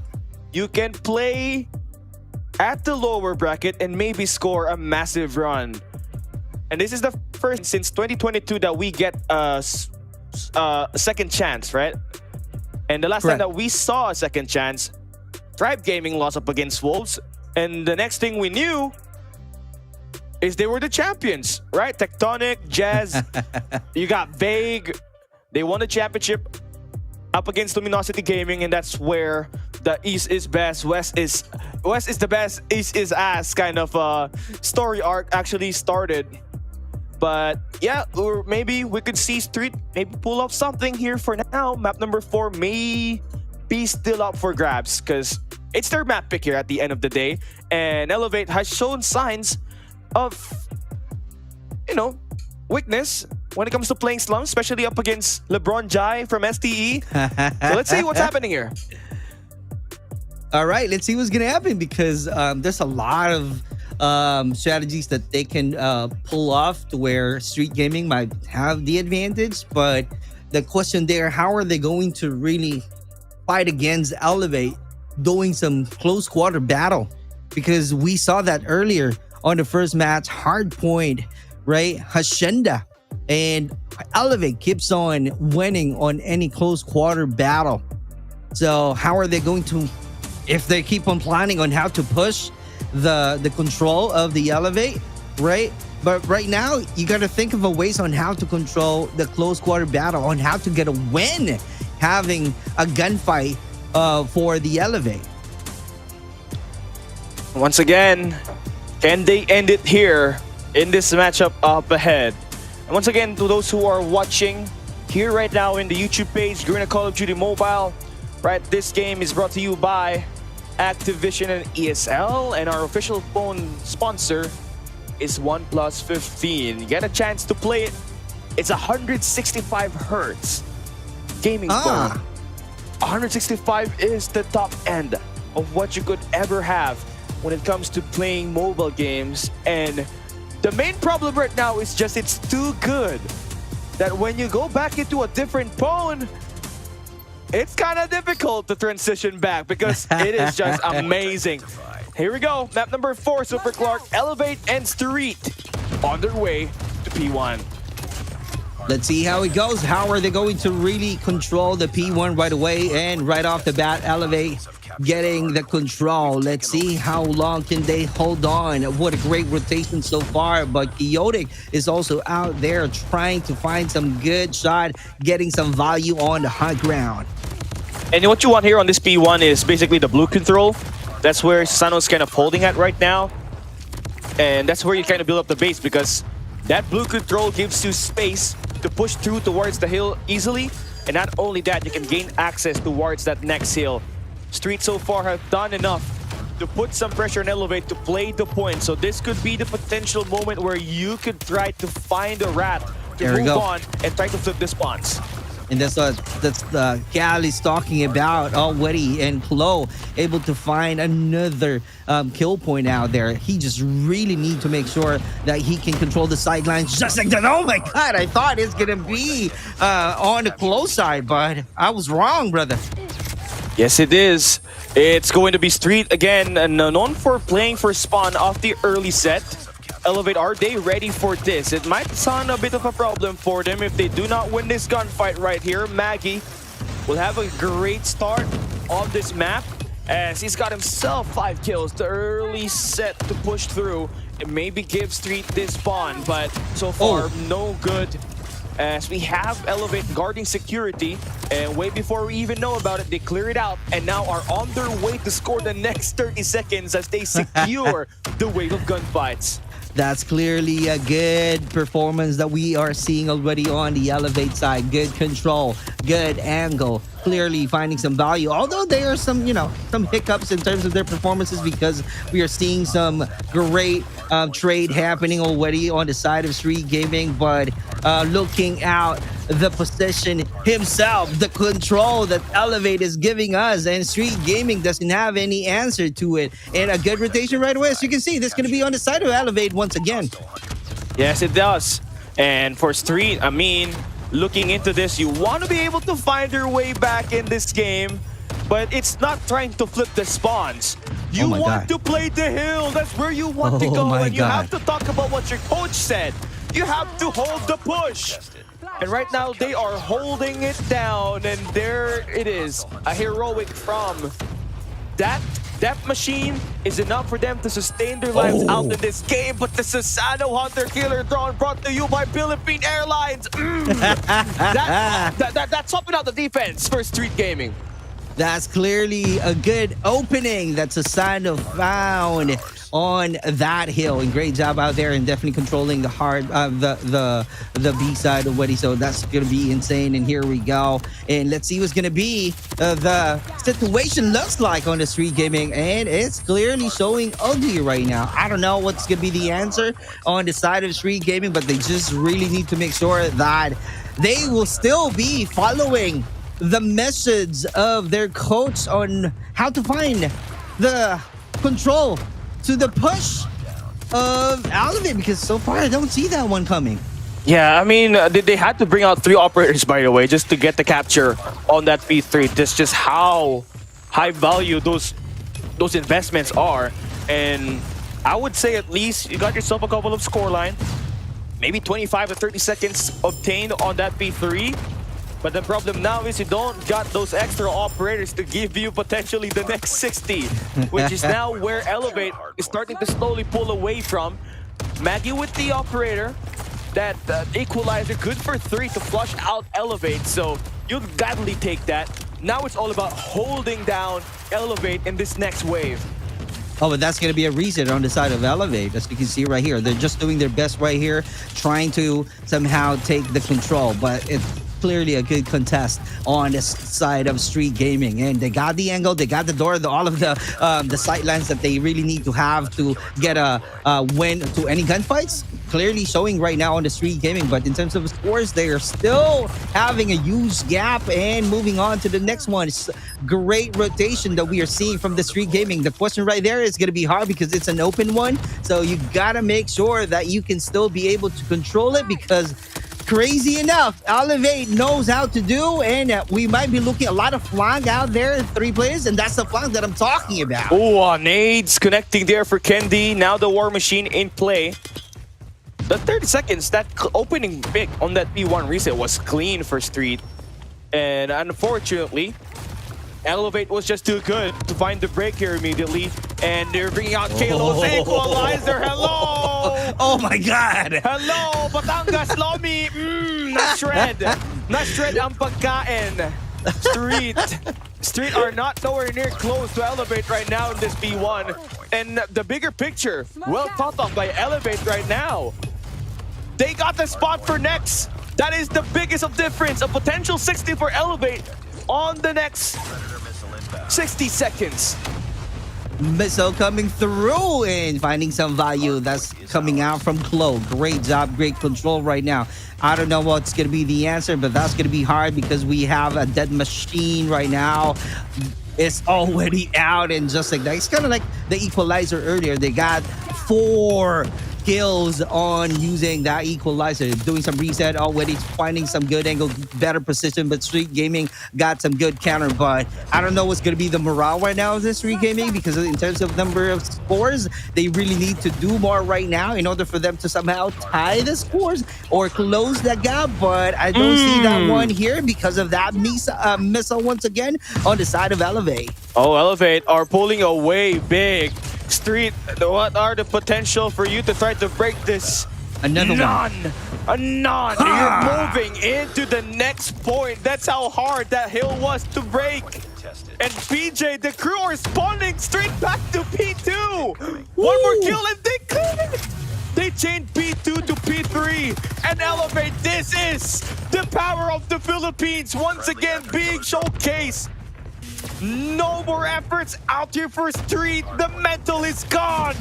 You can play at the lower bracket and maybe score a massive run. And this is the first since 2022 that we get a second chance, right? And the last time that we saw a second chance, Tribe Gaming lost up against Wolves. And the next thing we knew is they were the champions, right? Tectonic, Jazz, you got Vague. They won the championship up against Luminosity Gaming, and that's where the East is best, West is the best, East is ass kind of story arc actually started. But yeah, or maybe we could see Street maybe pull off something here for now. Map number 4 may be still up for grabs because it's their map pick here at the end of the day. And Elevate has shown signs of, you know, weakness when it comes to playing Slums, especially up against LeBron Jai from STE. So let's see what's happening here. All right, let's see what's going to happen, because there's a lot of strategies that they can pull off to where Street Gaming might have the advantage. But the question there, how are they going to really fight against Elevate doing some close quarter battle? Because we saw that earlier on the first match, Hardpoint, right? Hacienda. And Elevate keeps on winning on any close quarter battle. So how are they going to, if they keep on planning on how to push the control of the Elevate, right? But right now, you got to think of a ways on how to control the close quarter battle, on how to get a win, having a gunfight for the Elevate. Once again, can they end it here in this matchup up ahead? And once again, to those who are watching here right now in the YouTube page, Garena Call of Duty Mobile, right? This game is brought to you by Activision and ESL, and our official phone sponsor is OnePlus 15. You get a chance to play it. It's 165 hertz gaming phone. 165 is the top end of what you could ever have when it comes to playing mobile games. And the main problem right now is just it's too good that when you go back into a different phone, it's kind of difficult to transition back because it is just amazing. Here we go. Map number 4, Super Clark, Elevate and Street on their way to P1. Let's see how it goes. How are they going to really control the P1 right away? And right off the bat, Elevate getting the control. Let's see how long can they hold on. What a great rotation so far. But Chaotic is also out there trying to find some good shot, getting some value on the high ground. And what you want here on this P1 is basically the blue control. That's where Susano's kind of holding at right now. And that's where you kind of build up the base, because that blue control gives you space to push through towards the hill easily. And not only that, you can gain access towards that next hill. Street so far have done enough to put some pressure on Elevate to play the point. So this could be the potential moment where you could try to find a rat to move on and try to flip the spawns. And that's Cal is talking about already, and Chloe able to find another kill point out there. He just really need to make sure that he can control the sidelines just like that. Oh my God, I thought it's gonna be on the close side, but I was wrong, brother. Yes, it is. It's going to be Street again, and known for playing for spawn off the early set. Elevate, are they ready for this? It might sound a bit of a problem for them if they do not win this gunfight right here. Maggie will have a great start on this map as he's got himself 5 kills. The early set to push through and maybe give Street this spawn, but so far no good. As we have Elevate guarding security, and way before we even know about it, they clear it out and now are on their way to score the next 30 seconds as they secure the wave of gunfights. That's clearly a good performance that we are seeing already on the Elevate side. Good control, good angle, clearly finding some value. Although there are some, some hiccups in terms of their performances because we are seeing some great trade happening already on the side of Street Gaming. But looking out the position himself, the control that Elevate is giving us, and Street Gaming doesn't have any answer to it. And a good rotation right away. As you can see, this is going to be on the side of Elevate once again. Yes, it does. And for Street, I mean, looking into this, you want to be able to find your way back in this game, but it's not trying to flip the spawns. You want to play the hill. That's where you want to go. And you have to talk about what your coach said. You have to hold the push. And right now, they are holding it down. And there it is. A heroic from that machine is enough for them to sustain their lives out in this game. But the Susano Hunter Killer drone brought to you by Philippine Airlines. That's helping out the defense for Street Gaming. That's clearly a good opening that Susano found on that hill, and great job out there, and definitely controlling the hard the B side already. So that's gonna be insane. And here we go, and let's see what's gonna be the situation looks like on the Street Gaming, and it's clearly showing ugly right now. I don't know what's gonna be the answer on the side of Street Gaming, but they just really need to make sure that they will still be following the message of their coach on how to find the control to the push of Elevate, because so far I don't see that one coming. Yeah, I mean, they had to bring out 3 operators, by the way, just to get the capture on that P3. That's just how high value those investments are. And I would say at least you got yourself a couple of scoreline, maybe 25 to 30 seconds obtained on that P3. But the problem now is you don't got those extra operators to give you potentially the next 60, which is now where Elevate is starting to slowly pull away from. Maggie with the operator. That equalizer, good for 3 to flush out Elevate, so you'll gladly take that. Now it's all about holding down Elevate in this next wave. Oh, but that's going to be a reset on the side of Elevate, as you can see right here. They're just doing their best right here, trying to somehow take the control, but it's clearly a good contest on the side of Street Gaming, and they got the angle, they got the door, all of the sightlines that they really need to have to get a win to any gunfights. Clearly showing right now on the Street Gaming, but in terms of scores, they are still having a huge gap and moving on to the next one. It's great rotation that we are seeing from the Street Gaming. The question right there is going to be hard because it's an open one, so you got to make sure that you can still be able to control it, because crazy enough, Elevate knows how to do, and we might be looking a lot of flank out there, 3 players, and that's the flank that I'm talking about. Oh, nades connecting there for Kendi. Now the War Machine in play. The 30 seconds, that opening pick on that P1 reset was clean for Street. And unfortunately, Elevate was just too good to find the break here immediately. And they're bringing out Kalo's equalizer. Hello! Oh my God! Hello, Batangas Lomi! Na-shred! Na-shred ang pagkain. Street are not nowhere near close to Elevate right now in this P1. And the bigger picture, well thought of by Elevate right now. They got the spot for next. That is the biggest of difference. A potential 60 for Elevate on the next 60 seconds. Missile coming through and finding some value that's coming out from Chloe. Great job, great control right now. I don't know what's going to be the answer, but that's going to be hard because we have a dead machine right now. It's already out, and just like that, it's kind of like the equalizer earlier. They got 4 kills on using that equalizer, doing some reset already, finding some good angle, better position, but Street Gaming got some good counter. But I don't know what's going to be the morale right now of this Street Gaming, because in terms of number of scores, they really need to do more right now in order for them to somehow tie the scores or close that gap. But I don't see that one here because of that missile once again on the side of Elevate. Oh, Elevate are pulling away big. Street, what are the potential for you to try to break this? Another one. Ha! You're moving into the next point. That's how hard that hill was to break. And PJ, the crew are spawning straight back to P2. One more kill and they couldn't. They changed P2 to P3. And Elevate, this is the power of the Philippines once again being showcased. No more efforts out here for Street. The mental is gone.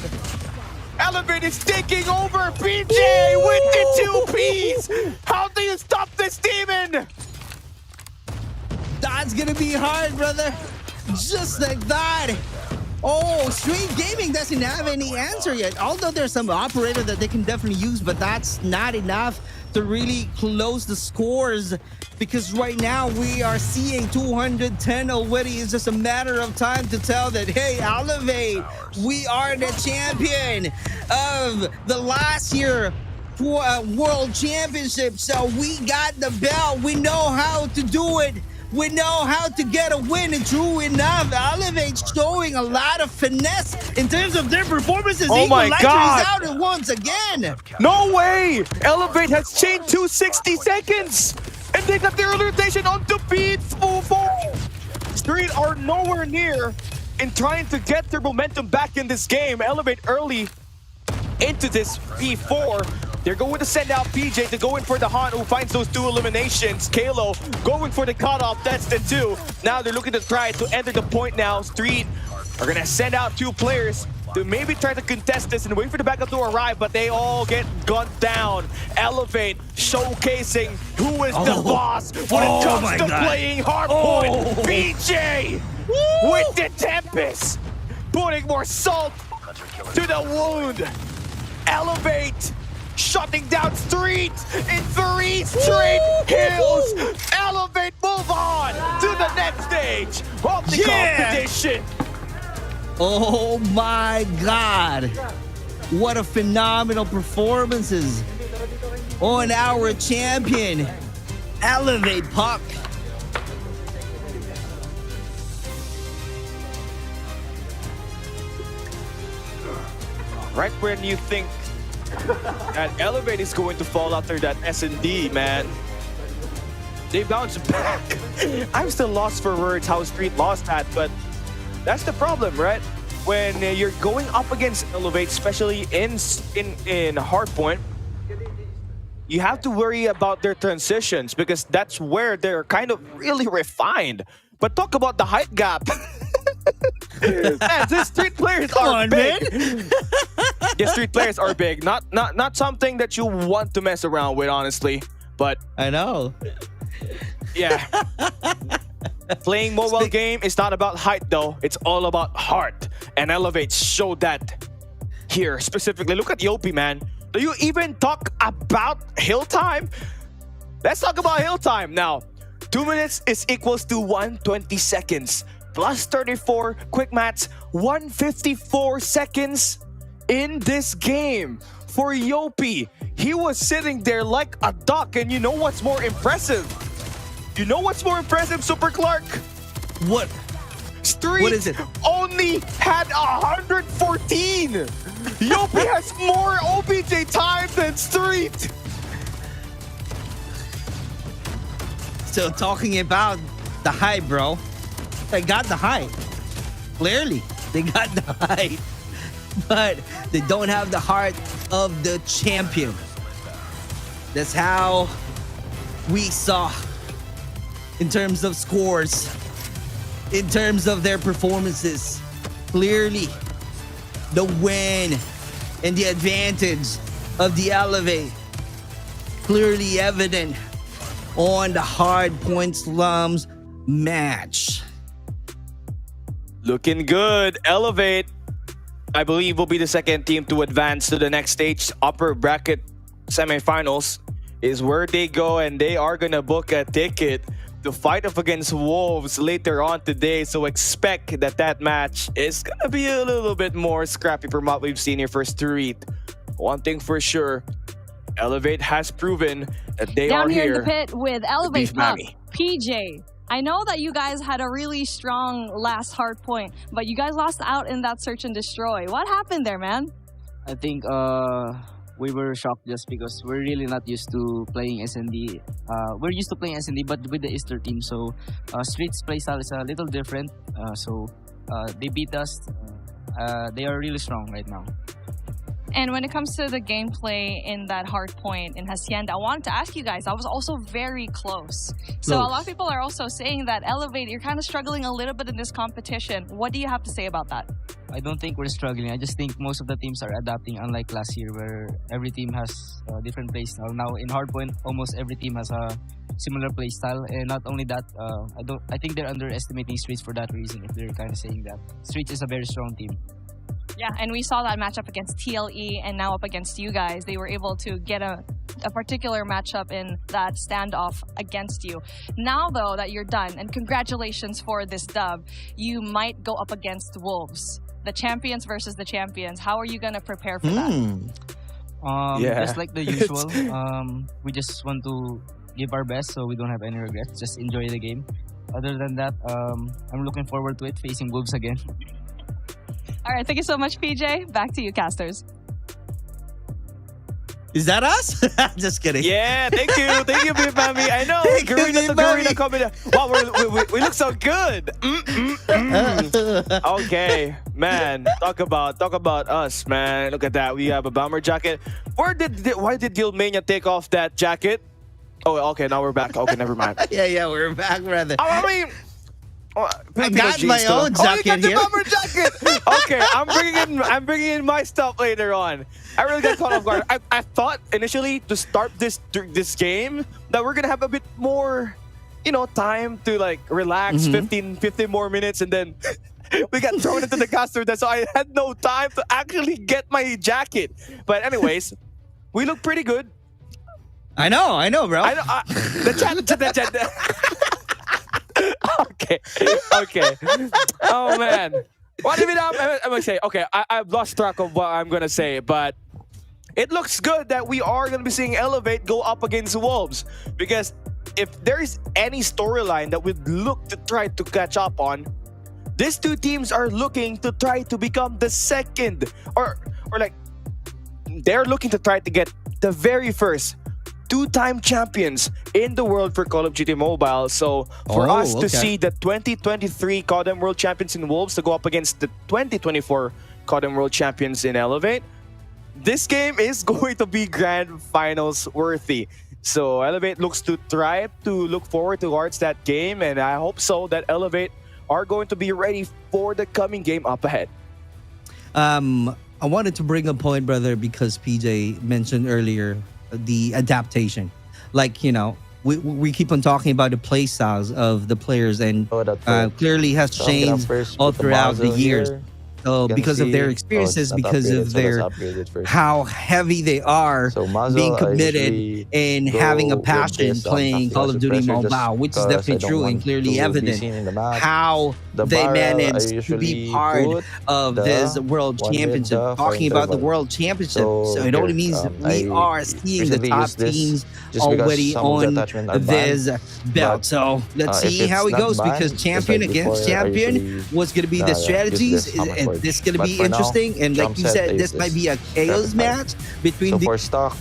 Elevate is taking over. PJ with the 2 Ps. How do you stop this demon? That's gonna be hard, brother. Just like that. Oh, Street Gaming doesn't have any answer yet. Although there's some operator that they can definitely use, but that's not enough to really close the scores, because right now we are seeing 210 already. It's just a matter of time to tell that, hey, Elevate, we are the champion of the last year World Championship. So we got the belt. We know how to do it. We know how to get a win, and true enough, Elevate's showing a lot of finesse in terms of their performances. Oh my God! Is out once again. No way! Elevate has changed to 60 seconds, and they got their rotation onto P4. Street are nowhere near in trying to get their momentum back in this game. Elevate early into this P4. They're going to send out PJ to go in for the Han, who finds those 2 eliminations. Kalo going for the cutoff, that's the 2. Now they're looking to try to enter the point now. Street are going to send out 2 players to maybe try to contest this and wait for the backup to arrive, but they all get gunned down. Elevate showcasing who is the boss when it comes to playing hardpoint. PJ with the Tempest, putting more salt to the wound. Elevate shutting down Street in 3 straight kills. Elevate move on to the next stage of the competition. Oh my God. What a phenomenal performances on our champion, Elevate PUK. Right when you think And Elevate is going to fall after that S&D, man. They bounce back. I'm still lost for words how Street lost that, but that's the problem, right? When you're going up against Elevate, especially in hardpoint, you have to worry about their transitions because that's where they're kind of really refined. But talk about the height gap. Man, these Street players are big. The Street players are big. Not something that you want to mess around with, honestly. But I know. Yeah. Playing mobile game is not about height though. It's all about heart. And Elevate showed that here specifically. Look at Yopi, man. Do you even talk about hill time? Let's talk about hill time now. 2 minutes is equals to 120 seconds. Plus 34 quick mats, 154 seconds in this game. For Yopi, he was sitting there like a duck. And you know what's more impressive? You know what's more impressive, Super Clark? What? Street What is it? only had 114. Yopi has more OBJ time than Street. So talking about the height, bro. They got the height. Clearly, they got the height. But they don't have the heart of the champion. That's how we saw in terms of scores, in terms of their performances. Clearly, the win and the advantage of the Elevate clearly evident on the hard point slums match. Looking good. Elevate, I believe, will be the second team to advance to the next stage. Upper bracket semifinals is where they go, and they are gonna book a ticket to fight off against Wolves later on today. So expect that match is gonna be a little bit more scrappy from what we've seen here for Street. One thing for sure, Elevate has proven that they Down are here here. in the pit with Elevate beef Puck, Mammy. PJ. I know that you guys had a really strong last hard point, but you guys lost out in that search and destroy. What happened there, man? I think we were shocked just because we're really not used to playing SND. We're used to playing SND, but with the Easter team. So Street's playstyle is a little different. So they beat us. They are really strong right now. And when it comes to the gameplay in that hard point in Hacienda, I wanted to ask you guys, that was also very close. So a lot of people are also saying that Elevate, you're kind of struggling a little bit in this competition. What do you have to say about that? I don't think we're struggling. I just think most of the teams are adapting, unlike last year where every team has a different playstyle. Now in hardpoint, almost every team has a similar playstyle, and not only that, I think they're underestimating Streets for that reason. If they're kind of saying that Streets is a very strong team. Yeah, and we saw that matchup against TLE and now up against you guys. They were able to get a particular matchup in that standoff against you. Now, though, that you're done, and congratulations for this dub, you might go up against Wolves. The champions versus the champions. How are you going to prepare for that? Just like the usual, we just want to give our best so we don't have any regrets. Just enjoy the game. Other than that, I'm looking forward to it, facing Wolves again. All right, thank you so much, PJ. Back to you, casters. Is that us? Just kidding. Yeah, thank you. Thank you, Beef Mammy. I know. Garena coming. Wow, we look so good. Okay, man. Talk about us, man. Look at that. We have a bomber jacket. Why did Gilmania take off that jacket? Oh, okay. Now we're back. Okay, never mind. yeah, we're back, brother. Oh, I mean, I got my own jacket you got here. the bomber jacket. Okay, I'm bringing in my stuff later on. I really got caught off guard. I thought initially to start this game that we're gonna have a bit more, time to like relax, 15 more minutes, and then we got thrown into the caster. So I had no time to actually get my jacket. But anyways, we look pretty good. I know, bro. The chat. Okay. Oh man. What if I'm gonna say? Okay, I've lost track of what I'm gonna say, but it looks good that we are gonna be seeing Elevate go up against Wolves, because if there is any storyline that we'd look to try to catch up on, these two teams are looking to try to become the second or like they're looking to try to get the very first two-time champions in the world for Call of Duty Mobile. So for us to see the 2023 COD World Champions in Wolves to go up against the 2024 COD World Champions in Elevate, this game is going to be grand finals worthy. So Elevate looks to try to look forward towards that game, and I hope so that Elevate are going to be ready for the coming game up ahead. I wanted to bring a point, brother, because PJ mentioned earlier the adaptation. Like, you know, we keep on talking about the play styles of the players, and clearly has changed all throughout the years. So because of their experiences, because of their how heavy they are being committed and having a passion playing Call of Duty Mobile, which is definitely true and clearly evident. How they managed to be part of this World Championship. Talking about the World Championship, so it only means we are seeing the top teams already on this belt. So let's see how it goes, because champion against champion, what's going to be the strategies? This is going to be interesting, and like you said, this might be a chaos match between for stock,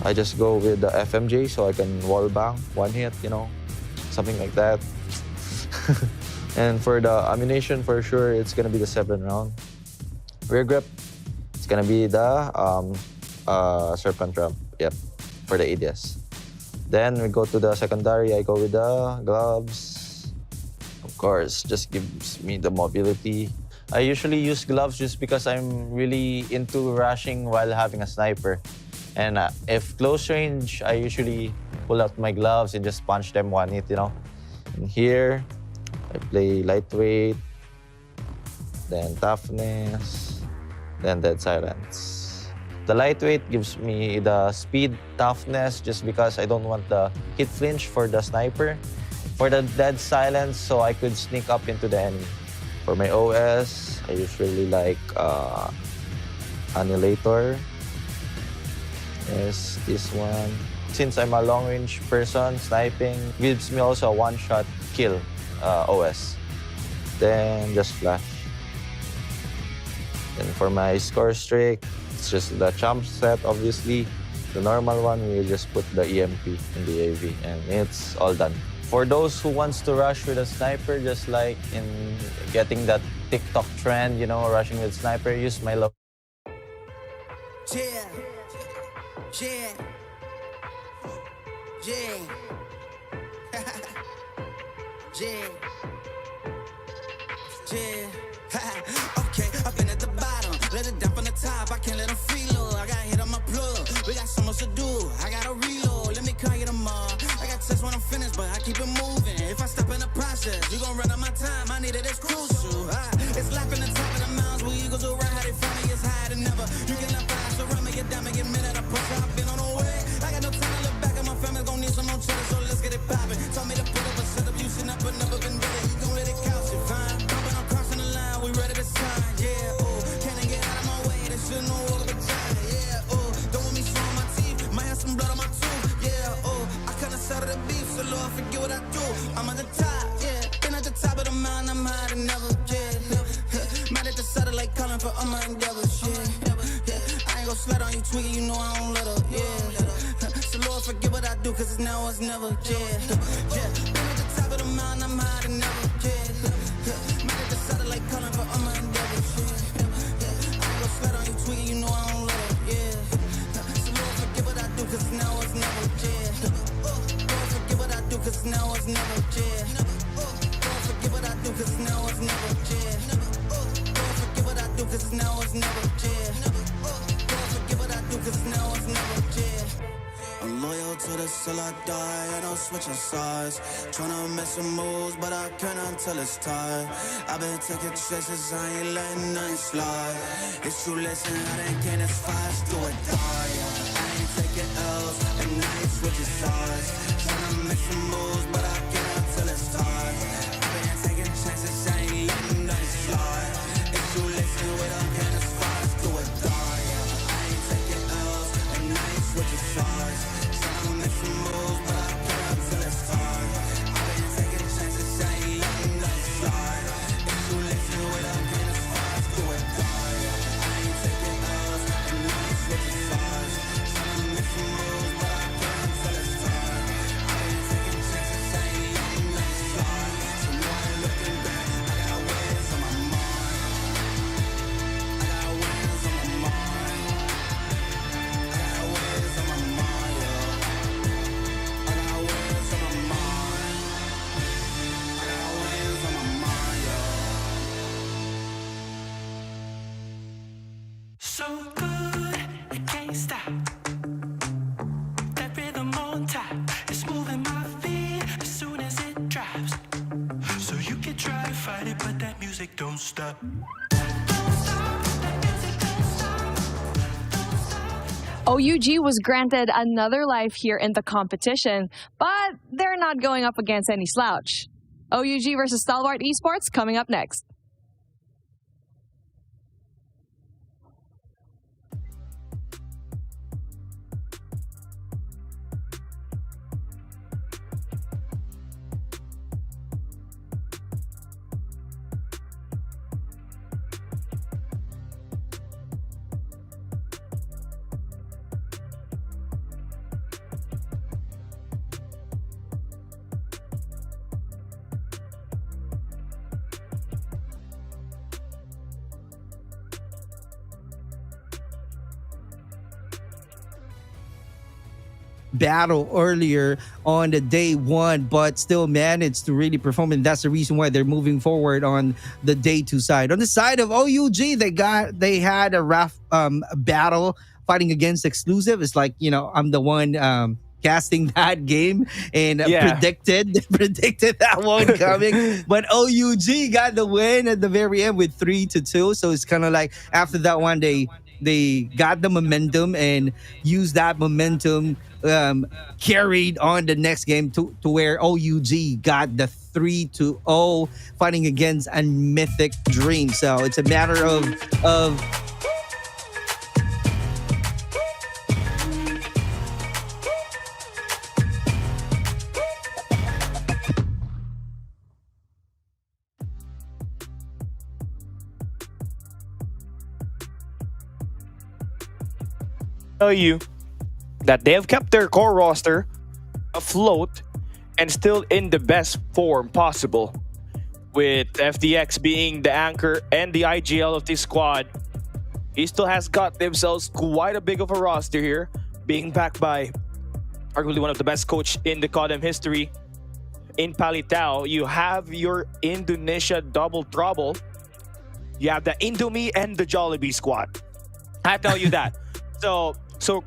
I just go with the FMJ so I can wall bang, one hit, you know, something like that. And for the ammunition, for sure, it's going to be the 7 round. Rear grip, it's going to be the Serpent Ramp, yep, for the ADS. Then we go to the secondary, I go with the gloves. Of course, just gives me the mobility. I usually use gloves just because I'm really into rushing while having a sniper. And if close range, I usually pull out my gloves and just punch them one hit, you know. And here, I play lightweight, then toughness, then dead silence. The lightweight gives me the speed, toughness, just because I don't want the hit flinch for the sniper. For the dead silence, so I could sneak up into the enemy. For my OS, I usually like Annihilator. Yes, this one. Since I'm a long-range person, sniping gives me also a one-shot kill OS. Then just flash. Then for my score streak, it's just the champ set, obviously. The normal one, we just put the EMP in the AV, and it's all done. For those who wants to rush with a sniper, just like in getting that TikTok trend, you know, rushing with sniper, use my love. Yeah. Yeah. Yeah. Yeah. Yeah. Okay, I've been at the bottom, let it down from the top. I can't let them feel it. I got hit on my plug. We got so much to do. I gotta reload. Let me call you tomorrow. I got tests when I'm finished, but I keep it moving. If I stop in the process, you gon' run out my time. I need it, it's crucial. It's life in the top of the mountains where eagles will ride. How they find me is higher than ever. You can let fire, so run me, get down, get minute. I push, I've been on the way. I got no time to look back, and my family's gon' need some more cheddar, so let's get it poppin'. Told me to put up a setup, you seen up, but never been better. You gon' let it count, shit fine. Bumpin', I'm crossing the line, we ready to sign. Yeah, oh, can't I get out of my way? This shit no walk up a time. Yeah, oh, don't want me showing my teeth, might have some blood on my tooth. Yeah, oh, I kinda settle the beef, so Lord, forget what I do. I'm at the top, yeah, been at the top of the mountain, I'm higher than never, yeah. Mad at the satellite calling for all my endeavors, yeah. I ain't gon' slut on you, tweaking, you know I don't let up, yeah. So Lord, forget what I do, cause it's now or it's never, yeah. Been at the top of the mountain, I'm higher than never, yeah. Mad at the satellite calling for all my endeavors, yeah. I ain't gon' slut on you, tweaking, you know I don't let up, yeah. So Lord, forget what I do, cause it's now or it's never, yeah. Lord, forget what I do, cause it's now or it's never, yeah. Lord, forget what I do, cause it's now or it's never, yeah. Lord, forget what I do, cause it's now or it's never, yeah. Lord, forget what I do, cause it's now or it's never, yeah. I'm loyal to this till I die, I don't switch sides. Tryna make some moves, but I can't until it's time. I've been taking chances, I ain't letting nothing slide. It's too listen, I didn't gain as fast, do or die. I ain't taking L's, and I ain't switching sides. Tryna make some moves, but I can't until it's time. I've been taking chances, I ain't letting nothing slide. It's too listen, we don't gain as fast, do or die. I ain't taking L's, and I ain't switching sides. Make some moves, but I can't until it's time. I've been taking chances, I ain't letting nothing slide. If you listen, we don't get as far as do or die. I ain't taking L's, and I ain't switching sides. It's moving my feet as soon as it drops. So you can try to fight it, but that music don't stop. OUG was granted another life here in the competition, but they're not going up against any slouch. OUG versus Stalwart Esports coming up next. Battle earlier on the day one, but still managed to really perform, and that's the reason why they're moving forward on the day two side. On the side of OUG, they had a rough battle fighting against Exclusive. It's like, you know, I'm the one casting that game and predicted that one coming, but OUG got the win at the very end with 3-2. So it's kind of like after that one, they got the momentum and used that momentum carried on the next game to where OUG got the 3-0 fighting against a Mythic Dream. So it's a matter of tell you that they have kept their core roster afloat and still in the best form possible. With FDX being the anchor and the IGL of this squad, he still has got themselves quite a big of a roster here, being backed by arguably one of the best coach in the COD history. In Palitao, you have your Indonesia double trouble. You have the Indomie and the Jollibee squad. I tell you that. So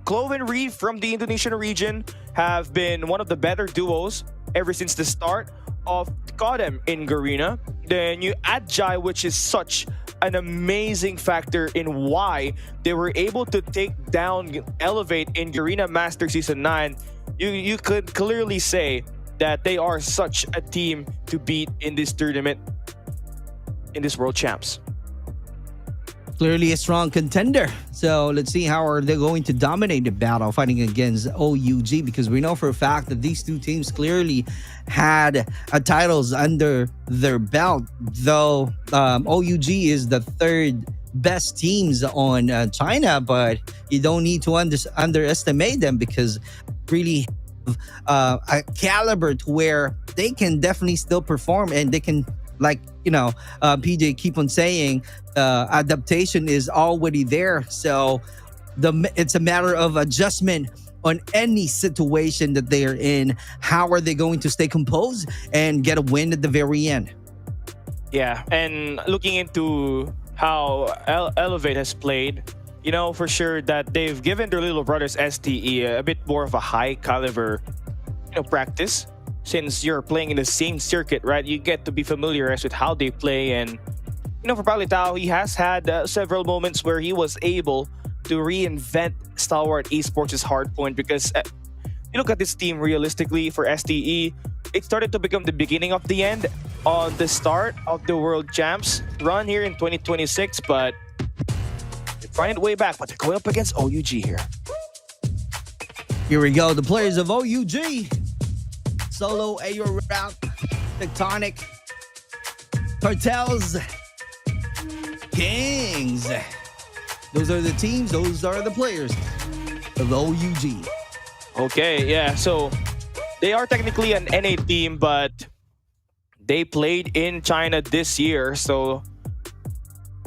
Clove and Reed from the Indonesian region have been one of the better duos ever since the start of COD in Garena. Then you add Jai, which is such an amazing factor in why they were able to take down Elevate in Garena Master Season 9. You could clearly say that they are such a team to beat in this tournament, in this World Champs. Clearly a strong contender. So let's see how are they going to dominate the battle fighting against OUG, because we know for a fact that these two teams clearly had titles under their belt, though OUG is the third best teams on China, but you don't need to underestimate them because really a caliber to where they can definitely still perform, and they can, like, you know, PJ keep on saying, adaptation is already there. So it's a matter of adjustment on any situation that they are in. How are they going to stay composed and get a win at the very end? Yeah, and looking into how Elevate has played, you know for sure that they've given their little brothers STE a bit more of a high caliber, you know, practice. Since you're playing in the same circuit, right? You get to be familiarized with how they play. And, you know, for Palitao, he has had several moments where he was able to reinvent Stalwart Esports' hardpoint, because you look at this team realistically for STE, it started to become the beginning of the end on the start of the World Champs run here in 2026, but they're finding way back, but they're going up against OUG here. Here we go. The players of OUG. Solo, AO Rap, Tectonic, Cartels, Kings. Those are the teams, those are the players of OUG. Okay, yeah, so they are technically an NA team, but they played in China this year, so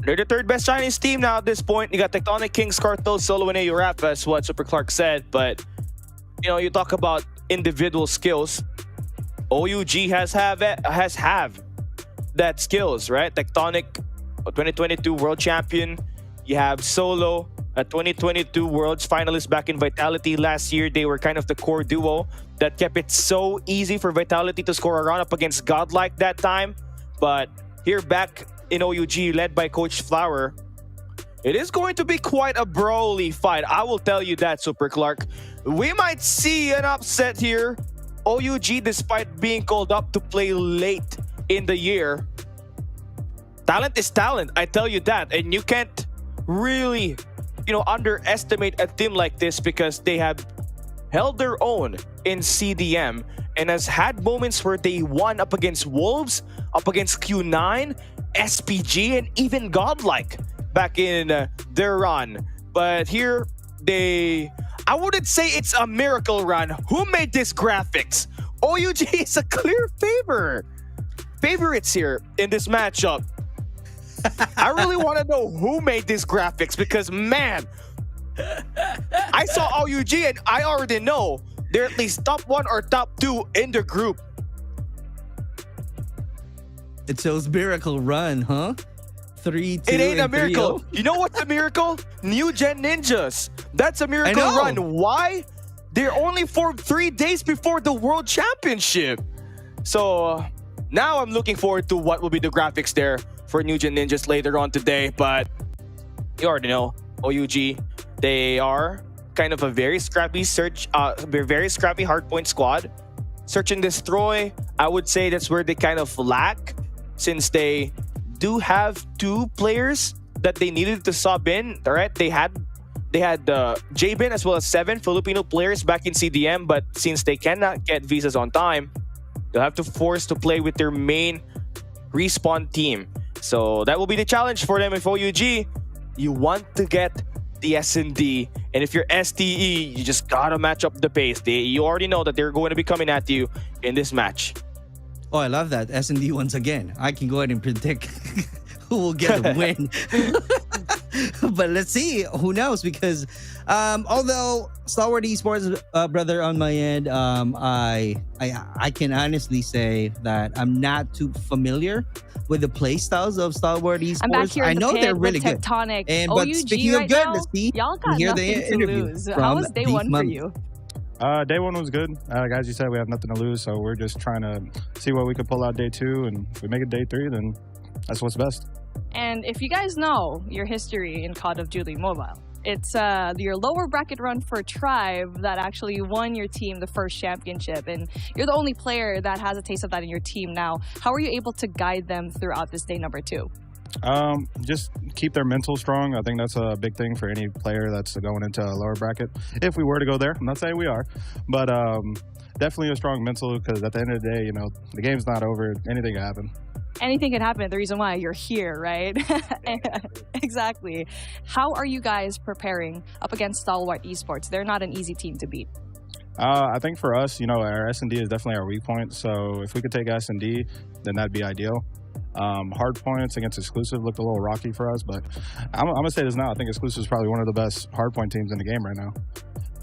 they're the third best Chinese team now at this point. You got Tectonic, Kings, Cartels, Solo, and AO Rap, as what Super Clark said, but, you know, you talk about individual skills. OUG has have that skills, right? Tectonic, 2022 world champion. You have Solo, a 2022 Worlds finalist back in Vitality. Last year, they were kind of the core duo that kept it so easy for Vitality to score a run up against Godlike that time. But here back in OUG, led by Coach Flower, it is going to be quite a brawly fight. I will tell you that, Super Clark. We might see an upset here. OUG, despite being called up to play late in the year, talent is talent, I tell you that. And you can't really, underestimate a team like this because they have held their own in CDM and has had moments where they won up against Wolves, up against Q9, SPG, and even Godlike back in their run. But here, I wouldn't say it's a miracle run. Who made this graphics? OUG is a clear favorites here in this matchup. I really want to know who made these graphics because, man, I saw OUG and I already know they're at least top 1 or top 2 in the group. It shows miracle run, huh? 3-2. It ain't a and miracle. 3-0. You know what's a miracle? New Gen Ninjas. That's a miracle I know. run. Why? They're only formed 3 days before the World Championship. So now I'm looking forward to what will be the graphics there for New Gen Ninjas later on today. But you already know, OUG, they are kind of a very scrappy hardpoint squad. Search and destroy, I would say that's where they kind of lack, since they do have 2 players that they needed to sub in. All right, they had Jabin as well as 7 Filipino players back in CDM, but since they cannot get visas on time, they'll have to force to play with their main respawn team. So that will be the challenge for them. If OUG, you want to get the S&D, and if you're STE, you just gotta match up the pace. You already know that they're going to be coming at you in this match. Oh, I love that. S&D once again. I can go ahead and predict who will get the win. But let's see. Who knows? Because although Stalwart Esports, brother, on my end, I can honestly say that I'm not too familiar with the play styles of Stalwart Esports. I'm back here I in the know pit they're with really good. Tectonic. But OUG speaking right of good, now, let's see. y'all got Hear nothing the to interview lose. How from was day Beef 1 for Mummy. you? Day 1 was good. As you said, we have nothing to lose, so we're just trying to see what we could pull out day 2, and if we make it day 3, then that's what's best. And if you guys know your history in COD of Duty Mobile, it's your lower bracket run for Tribe that actually won your team the first championship, and you're the only player that has a taste of that in your team now. How are you able to guide them throughout this day number 2? Just keep their mental strong. I think that's a big thing for any player that's going into a lower bracket. If we were to go there, I'm not saying we are, but definitely a strong mental, because at the end of the day, the game's not over. Anything can happen. Anything can happen. The reason why you're here, right? Exactly. How are you guys preparing up against Stalwart Esports? They're not an easy team to beat. I think for us, our S&D is definitely our weak point. So if we could take S&D, then that'd be ideal. Hard points against Exclusive looked a little rocky for us, but I'm gonna say this now. I think Exclusive is probably one of the best hardpoint teams in the game right now.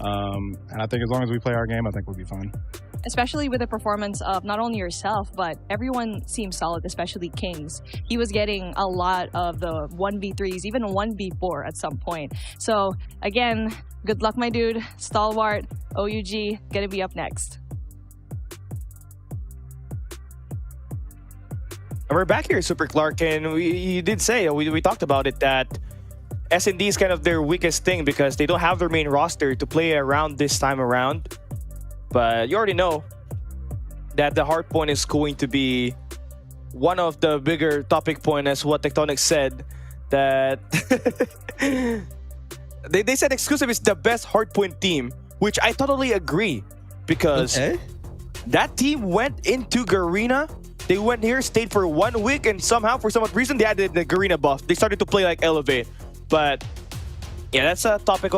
And I think as long as we play our game, I think we'll be fine. Especially with the performance of not only yourself, but everyone seems solid, especially Kings. He was getting a lot of the 1v3s, even 1v4 at some point. So again, good luck, my dude. Stalwart, OUG, gonna be up next. We're back here, Super Clark, and you did say, we talked about it, that S&D is kind of their weakest thing because they don't have their main roster to play around this time around. But you already know that the hard point is going to be one of the bigger topic point, as what Tectonic said, that they said Exclusive is the best hardpoint team, which I totally agree, because that team went into Garena. They went here, stayed for 1 week, and somehow, for some reason, they added the Garena buff. They started to play like Elevate. But yeah, that's a topic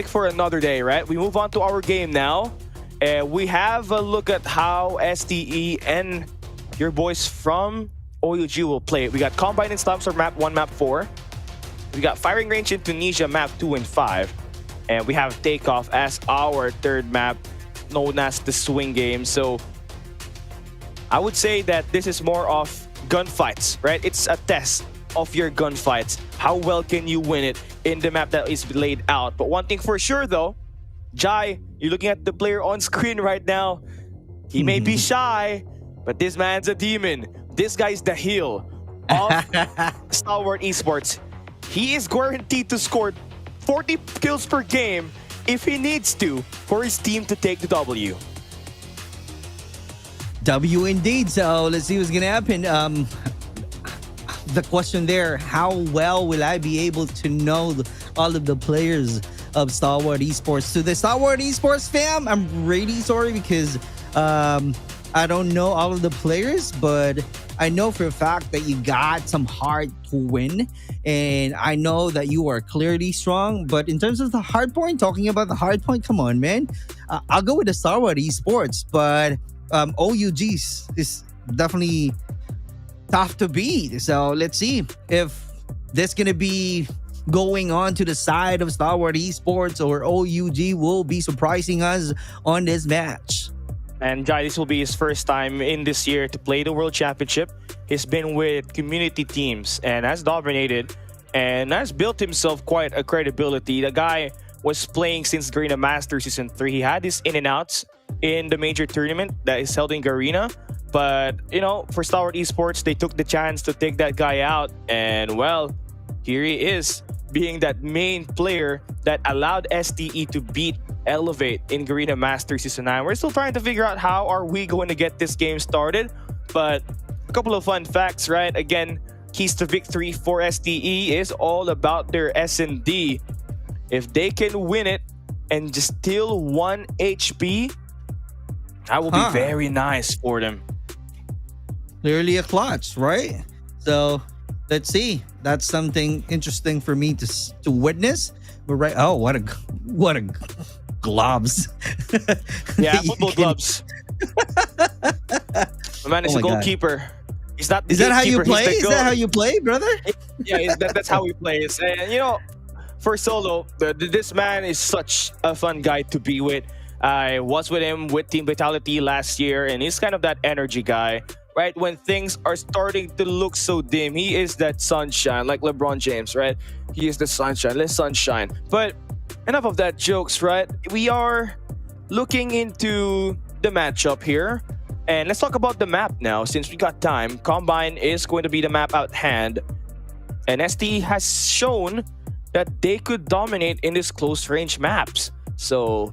for another day, right? We move on to our game now. We have a look at how STE and your boys from OUG will play. We got Combine and Slams for map 1, map 4. We got Firing Range in Tunisia, map 2 and 5. And we have Takeoff as our third map, known as the Swing Game. So I would say that this is more of gunfights, right? It's a test of your gunfights. How well can you win it in the map that is laid out. But one thing for sure though, Jai, you're looking at the player on screen right now. He may be shy, but this man's a demon. This guy's the heel of STALWART Esports. He is guaranteed to score 40 kills per game if he needs to for his team to take the W. W indeed. So let's see what's gonna happen. The question there: how well will I be able to know all of the players of STALWART Esports? To the STALWART Esports fam, I'm really sorry because I don't know all of the players, but I know for a fact that you got some heart to win, and I know that you are clearly strong. But in terms of the hard point, talking about the hard point, come on, man. I'll go with the STALWART Esports, but OUGs is definitely tough to beat. So let's see if this gonna be going on to the side of STALWART Esports or OUG will be surprising us on this match. And Jai, this will be his first time in this year to play the World Championship. He's been with community teams and has dominated and has built himself quite a credibility. The guy was playing since Garena Masters Season 3. He had his in and outs in the major tournament that is held in Garena. But, you know, for STALWART Esports, they took the chance to take that guy out. And, well, here he is, being that main player that allowed STE to beat Elevate in Garena Masters Season 9. We're still trying to figure out how are we going to get this game started. But a couple of fun facts, right? Again, keys to victory for STE is all about their S&D. If they can win it and just steal 1 HP, that will be very nice for them. Clearly a clutch, right? So let's see. That's something interesting for me to witness. But right, oh, what a gloves. Yeah, football gloves. The man is a goalkeeper. He's not. Is that how you play? Is that how you play, brother? Yeah, that's how we play. And you know, for solo, this man is such a fun guy to be with. I was with him with Team Vitality last year, and he's kind of that energy guy. Right when things are starting to look so dim, he is that sunshine, like LeBron James, right? He is the sunshine. Let's sunshine. But enough of that jokes, right? We are looking into the matchup here. And let's talk about the map now, since we got time. Combine is going to be the map at hand. And ST has shown that they could dominate in these close-range maps. So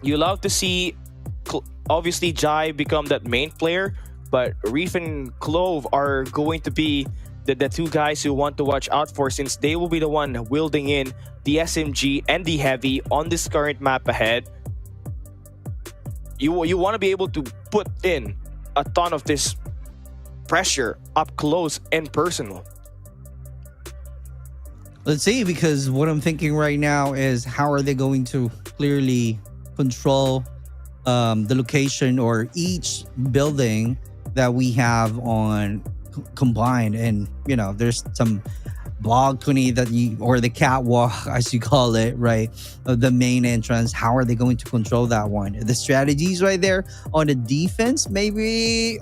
you love to see, obviously, Jai become that main player. But Reef and Clove are going to be the two guys who want to watch out for, since they will be the one wielding in the SMG and the Heavy on this current map ahead. You want to be able to put in a ton of this pressure up close and personal. Let's see, because what I'm thinking right now is how are they going to clearly control the location or each building that we have on Combined. And you know, there's some balcony that or the catwalk as you call it, right, of the main entrance. How are they going to control that one? The strategies right there on the defense, maybe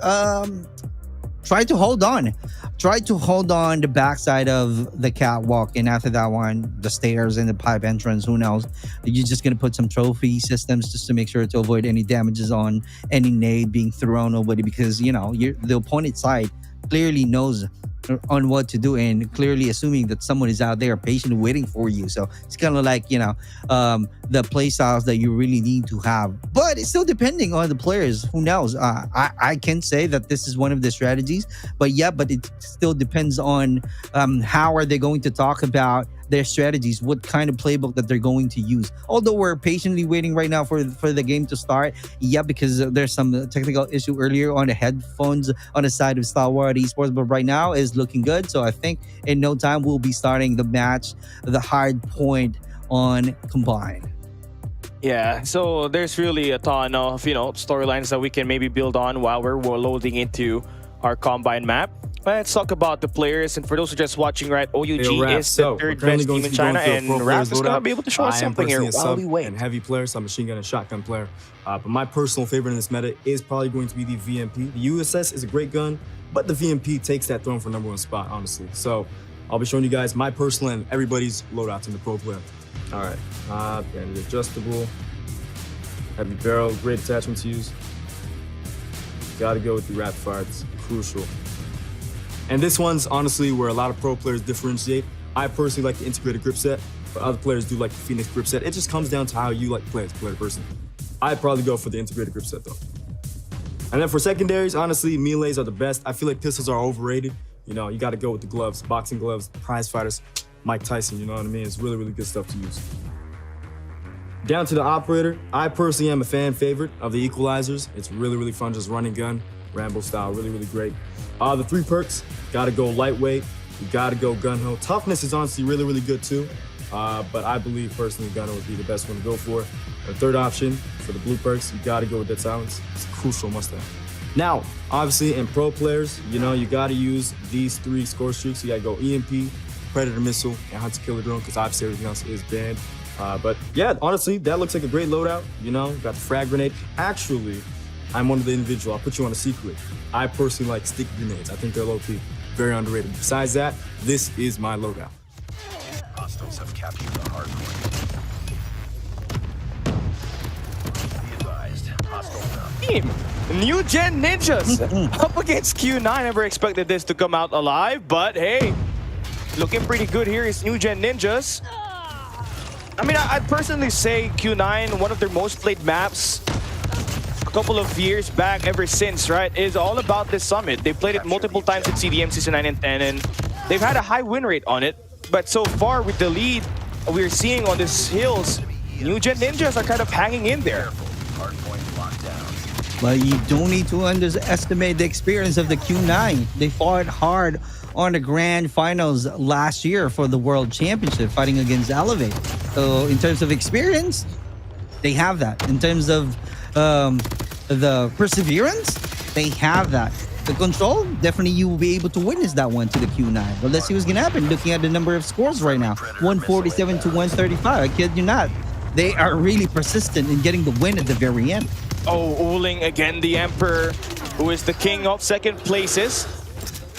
try to hold on the backside of the catwalk, and after that one, the stairs and the pipe entrance. Who knows? You're just gonna put some trophy systems just to make sure to avoid any damages on any nade being thrown nobody, because you know the opponent side clearly knows on what to do, and clearly assuming that someone is out there patiently waiting for you. So it's kind of like, you know, the play styles that you really need to have, but it's still depending on the players. Who knows? I can say that this is one of the strategies, but it still depends on how are they going to talk about their strategies, what kind of playbook that they're going to use. Although we're patiently waiting right now for the game to start, because there's some technical issue earlier on the headphones on the side of STALWART Esports, but right now is looking good. So I think in no time we'll be starting the match, the hard point on Combined. Yeah, so there's really a ton of, you know, storylines that we can maybe build on while we're loading into our Combine map. Let's talk about the players, and for those who are just watching, right, OUG is the third best team in China, and Raph is going to be able to show us something here while we wait. And heavy player, so I'm a machine gun and shotgun player. But my personal favorite in this meta is probably going to be the VMP. The USS is a great gun, but the VMP takes that throne for #1 spot, honestly. So I'll be showing you guys my personal and everybody's loadouts in the pro player. All right, banded adjustable, heavy barrel, great attachment to use. Gotta go with the rapid fire, it's crucial. And this one's honestly where a lot of pro players differentiate. I personally like the integrated grip set, but other players do like the Phoenix grip set. It just comes down to how you like to play as a player person. I'd probably go for the integrated grip set though. And then for secondaries, honestly, melees are the best. I feel like pistols are overrated. You know, you gotta go with the gloves, boxing gloves, prize fighters, Mike Tyson, you know what I mean? It's really, really good stuff to use. Down to the operator, I personally am a fan favorite of the equalizers. It's really, really fun, just running gun, Rambo style, really, really great. The 3 perks, gotta go lightweight, you gotta go gun-ho. Toughness is honestly really, really good too, but I believe personally gun-ho would be the best one to go for. The third option for the blue perks, you gotta go with dead silence. It's a crucial must-have. Now, obviously in pro players, you know, you gotta use these 3 score streaks. You gotta go EMP, Predator Missile, and Hunter Killer Drone, because obviously everything else is banned. But yeah, honestly, that looks like a great loadout. You know, got the frag grenade. Actually, I'm one of the individual. I'll put you on a secret. I personally like stick grenades. I think they're low-key, very underrated. Besides that, this is my loadout. Hostiles have captured the hard point. Be advised, hostile down. Team, New Gen Ninjas up against Q9. Never expected this to come out alive, but hey, looking pretty good here is New Gen Ninjas. I mean, I'd personally say Q9, one of their most played maps a couple of years back, ever since, right, is all about this summit. They played it multiple times at CDM Season 9 and 10, and they've had a high win rate on it. But so far, with the lead we're seeing on these hills, New Gen Ninjas are kind of hanging in there. But you don't need to underestimate the experience of the Q9. They fought hard on the grand finals last year for the World Championship, fighting against ELEVATE. So in terms of experience, they have that. In terms of the perseverance, they have that. The control, definitely you will be able to witness that one to the Q9. But let's see what's going to happen. Looking at the number of scores right now, 147 to 135. I kid you not. They are really persistent in getting the win at the very end. Oh, Uling again, the Emperor, who is the king of second places.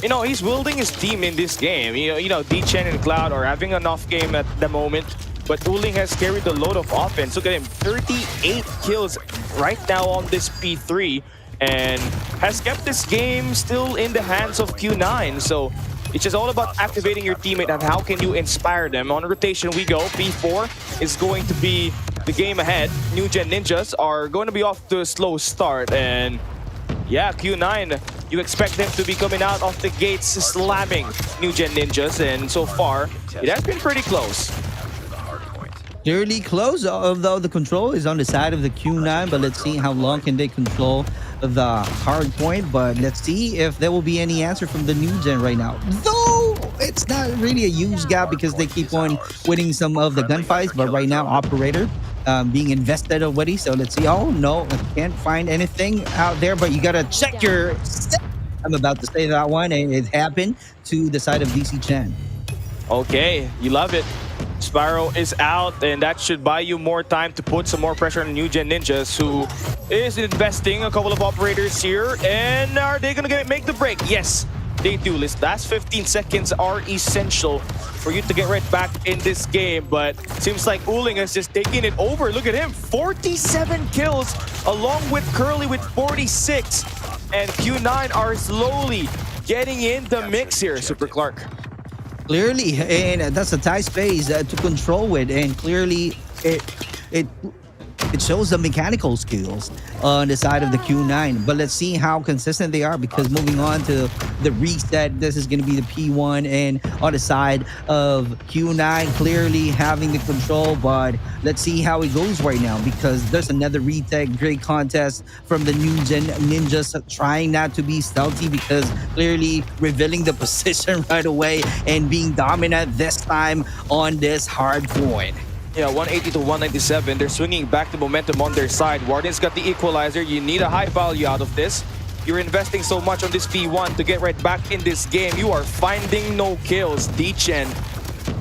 You know, he's wielding his team in this game. You know, D-Chen and Cloud are having an off game at the moment, but Uling has carried the load of offense. Look at him, 38 kills right now on this P3, and has kept this game still in the hands of Q9. So it's just all about activating your teammate and how can you inspire them. On rotation we go. P4 is going to be the game ahead. New Gen Ninjas are going to be off to a slow start, and yeah, Q9, you expect them to be coming out of the gates slamming New Gen Ninjas, and so far it has been pretty close. Clearly close, although the control is on the side of the Q9, but let's see how long can they control the hard point. But let's see if there will be any answer from the New Gen right now. Though it's not really a huge gap because they keep on winning some of the gunfights, but right now operator being invested already. So let's see. Oh no, I can't find anything out there, but you gotta check your step. I'm about to say that one, and it happened to the side of DC Chen. Okay, you love it. Spyro is out, and that should buy you more time to put some more pressure on New Gen Ninjas, who is investing a couple of operators here. And are they gonna make the break? Yes, they do. This last 15 seconds are essential for you to get right back in this game, but seems like Uling has just taken it over. Look at him, 47 kills, along with Curly with 46, and Q9 are slowly getting in the mix here, Super Clark. Clearly, and that's a tight space to control it, and clearly it shows the mechanical skills on the side of the Q9. But let's see how consistent they are, because moving on to the reset, this is going to be the P1, and on the side of Q9 clearly having the control. But let's see how it goes right now, because there's another retake great contest from the New Gen Ninjas, trying not to be stealthy, because clearly revealing the position right away and being dominant this time on this hard point. Yeah, 180 to 197. They're swinging back the momentum on their side. Warden's got the equalizer. You need a high value out of this. You're investing so much on this P1 to get right back in this game. You are finding no kills. D-Chen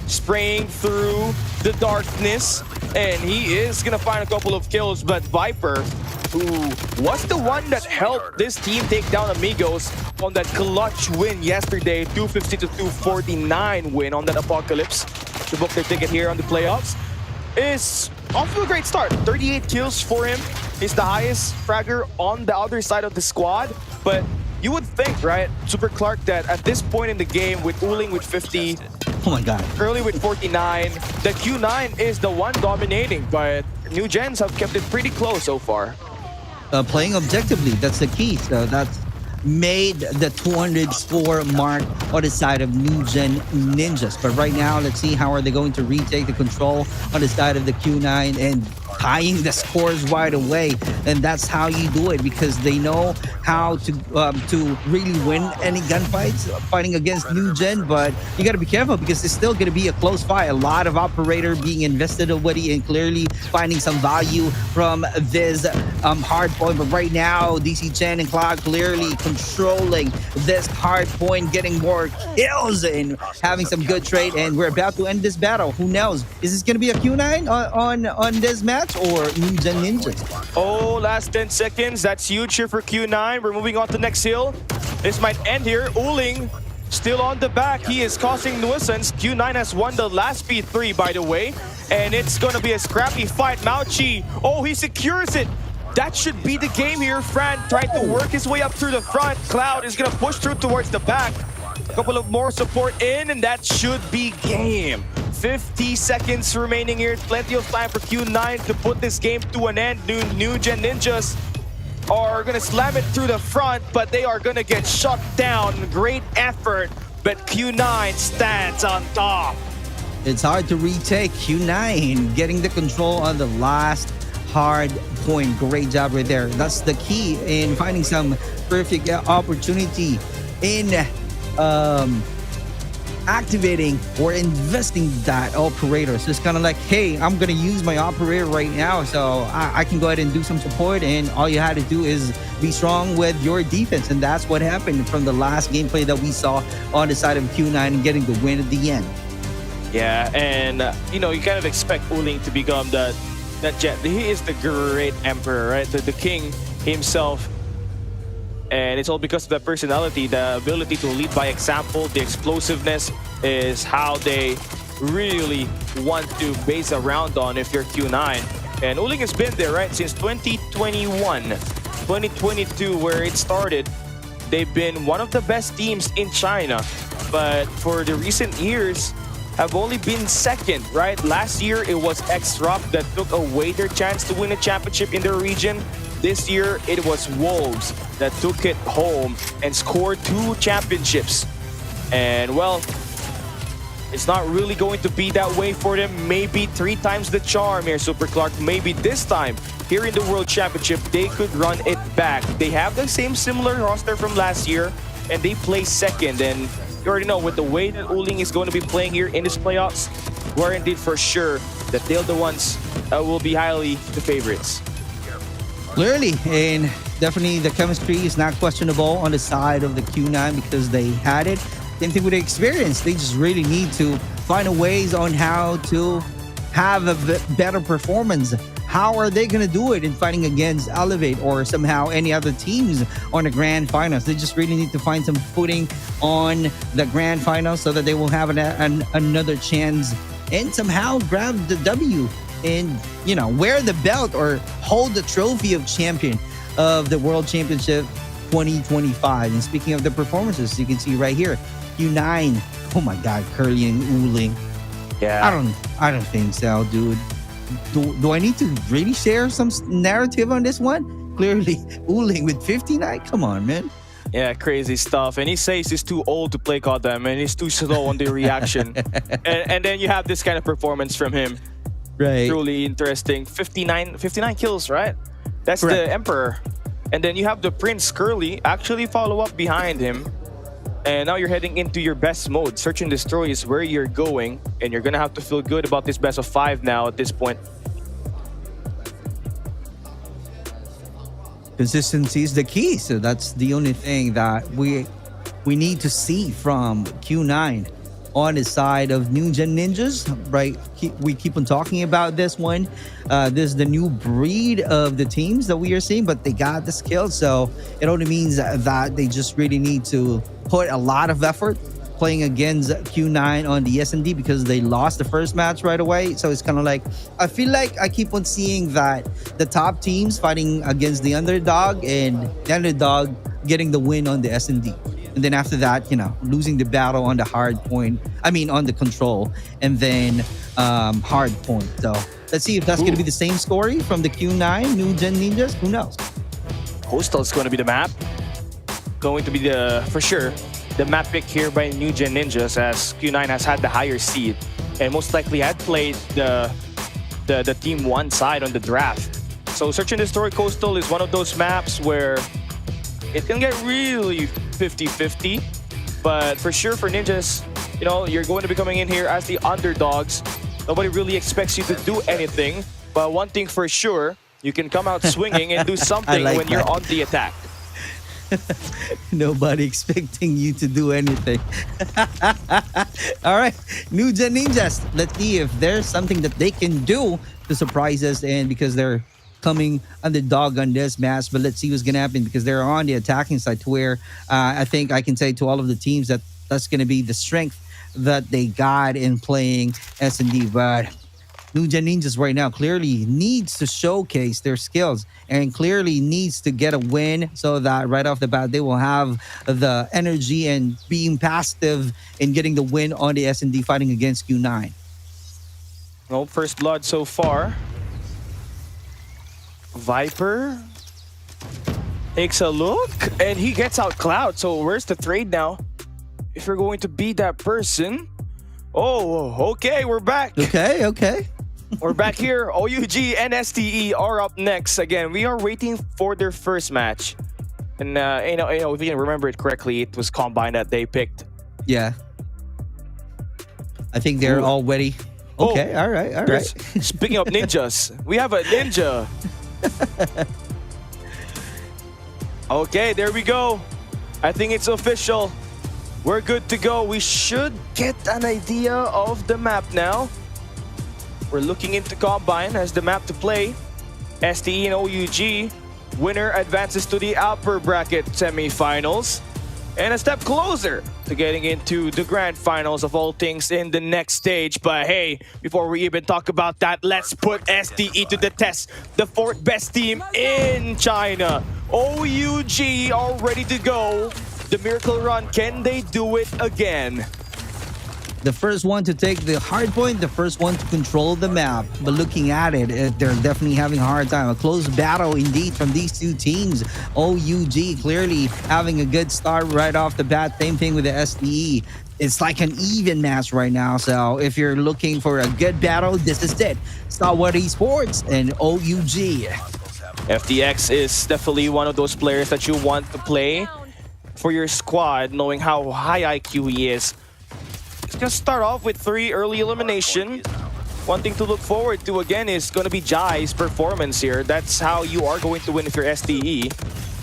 spraying through the darkness. and he is gonna find a couple of kills, but Viper, who was the one that helped this team take down Amigos on that clutch win yesterday, 250 to 249 win on that Apocalypse to book their ticket here on the playoffs, is off to a great start. 38 kills for him. He's the highest fragger on the other side of the squad, but you would think, right, Super Clark, that at this point in the game, with Uling with 50, oh my god, Curly with 49, the Q9 is the one dominating, but New Gens have kept it pretty close so far. Playing objectively, that's the key. So that's made the 200 score mark on the side of New Gen Ninjas. But right now, let's see how are they going to retake the control on the side of the Q9 and tying the scores right away. And that's how you do it, because they know how to really win any gunfights fighting against New Gen. But you got to be careful, because it's still going to be a close fight. A lot of operator being invested already and clearly finding some value from this hard point. But right now, DC Chen and Cloud clearly controlling this hard point, getting more kills and having some good trade. And we're about to end this battle. Who knows? Is this going to be a Q9 on this match, or New Gen Ninjas? Oh, last 10 seconds. That's huge here for Q9. We're moving on to next hill. This might end here. Uling still on the back. He is causing nuisance. Q9 has won the last P3, by the way. And it's going to be a scrappy fight. Mauchi, oh, he secures it. That should be the game here. Fran tried to work his way up through the front. Cloud is going to push through towards the back. A couple of more support in, and that should be game. 50 seconds remaining here. Plenty of time for Q9 to put this game to an end. New Gen Ninjas are going to slam it through the front, but they are going to get shut down. Great effort, but Q9 stands on top. It's hard to retake. Q9 getting the control on the last hard point. Great job right there. That's the key in finding some perfect opportunity in activating or investing that operator. So it's kind of like, hey, I'm gonna use my operator right now, so I can go ahead and do some support, and all you had to do is be strong with your defense. And that's what happened from the last gameplay that we saw on the side of Q9 and getting the win at the end. Yeah, and you know, you kind of expect Uling to become that jet. He is the great emperor, right? The king himself. And it's all because of that personality, the ability to lead by example, the explosiveness is how they really want to base around on if you're Q9. And Uling has been there, right, since 2021, 2022, where it started. They've been one of the best teams in China, but for the recent years, have only been second, right? Last year, it was X-Rock that took away their chance to win a championship in their region. This year, it was Wolves that took it home and scored 2 championships. And, well, it's not really going to be that way for them. Maybe 3 times the charm here, Super Clark. Maybe this time, here in the World Championship, they could run it back. They have the same similar roster from last year, and they play second. And you already know, with the way that Uling is going to be playing here in this playoffs, we're indeed for sure that they're the ones will be highly the favorites. Clearly, and definitely the chemistry is not questionable on the side of the Q9 because they had it. Same thing with the experience. They just really need to find a ways on how to have a better performance. How are they going to do it in fighting against Elevate or somehow any other teams on the grand finals? They just really need to find some footing on the grand finals so that they will have another chance and somehow grab the W and, you know, wear the belt or hold the trophy of champion of the World Championship 2025. And speaking of the performances, you can see right here, Q9. Oh my God, Curly and Uling. Yeah. I don't think so, dude. Do I need to really share some narrative on this one? Clearly, Uling with 59. Come on, man. Yeah, crazy stuff. And he says he's too old to play COD and he's too slow on the reaction. and then you have this kind of performance from him. Right. Truly interesting. 59 kills, right? That's Correct. the Emperor. And then you have the Prince Curly actually follow up behind him. And now you're heading into your best mode. Search and destroy is where you're going. And you're going to have to feel good about this best of 5 now at this point. Consistency is the key. So that's the only thing that we need to see from Q9. on the side of New Gen Ninjas, right? We keep on talking about this one. This is the new breed of the teams that we are seeing, but they got the skill. So it only means that they just really need to put a lot of effort playing against Q9 on the S&D because they lost the first match right away. So it's kind of like, I feel like I keep on seeing that the top teams fighting against the underdog and the underdog getting the win on the S&D. And then after that, losing the battle on the hard point. I mean, on the control. And then hard point. So let's see if that's going to be the same story from the Q9 New Gen Ninjas. Who knows? Coastal is going to be the map. Going to be for sure, the map pick here by New Gen Ninjas, as Q9 has had the higher seed and most likely had played the Team 1 side on the draft. So Search and Destroy Coastal is one of those maps where it can get really 50-50, but for sure for Ninjas, you're going to be coming in here as the underdogs. Nobody really expects you to do anything, but one thing for sure, you can come out swinging and do something when you're on the attack. Nobody expecting you to do anything. All right, New Gen Ninjas, let's see if there's something that they can do to surprise us, and because they're coming underdog on this match, but let's see what's gonna happen because they're on the attacking side, to where I think I can say to all of the teams that that's gonna be the strength that they got in playing S&D. But New Gen Ninjas right now clearly needs to showcase their skills and clearly needs to get a win so that right off the bat they will have the energy and being passive in getting the win on the S&D fighting against Q9. Well, first blood so far. Viper takes a look and he gets out Cloud. So where's the trade now? If you're going to be that person. Oh, okay, we're back. Okay. We're back here. OUG and STE are up next. Again, we are waiting for their first match. And if you can remember it correctly, it was Combine that they picked. Yeah. I think they're all ready. Okay, all right. Speaking of ninjas, we have a ninja. Okay, there we go. I think it's official. We're good to go. We should get an idea of the map now. We're looking into Combine as the map to play. STE and OUG. Winner advances to the upper bracket semifinals. And a step closer to getting into the grand finals of all things in the next stage. But hey, before we even talk about that, let's put STE to the test. The fourth best team in China. OUG are ready to go. The miracle run, can they do it again? The first one to take the hard point, the first one to control the map. But looking at it, they're definitely having a hard time. A close battle indeed from these two teams. OUG clearly having a good start right off the bat. Same thing with the STE. It's like an even match right now. So if you're looking for a good battle, this is it. STALWART Esports and OUG. FTX is definitely one of those players that you want to play for your squad, knowing how high IQ he is. Let's just start off with 3 early elimination. One thing to look forward to again is going to be Jai's performance here. That's how you are going to win if you're STE.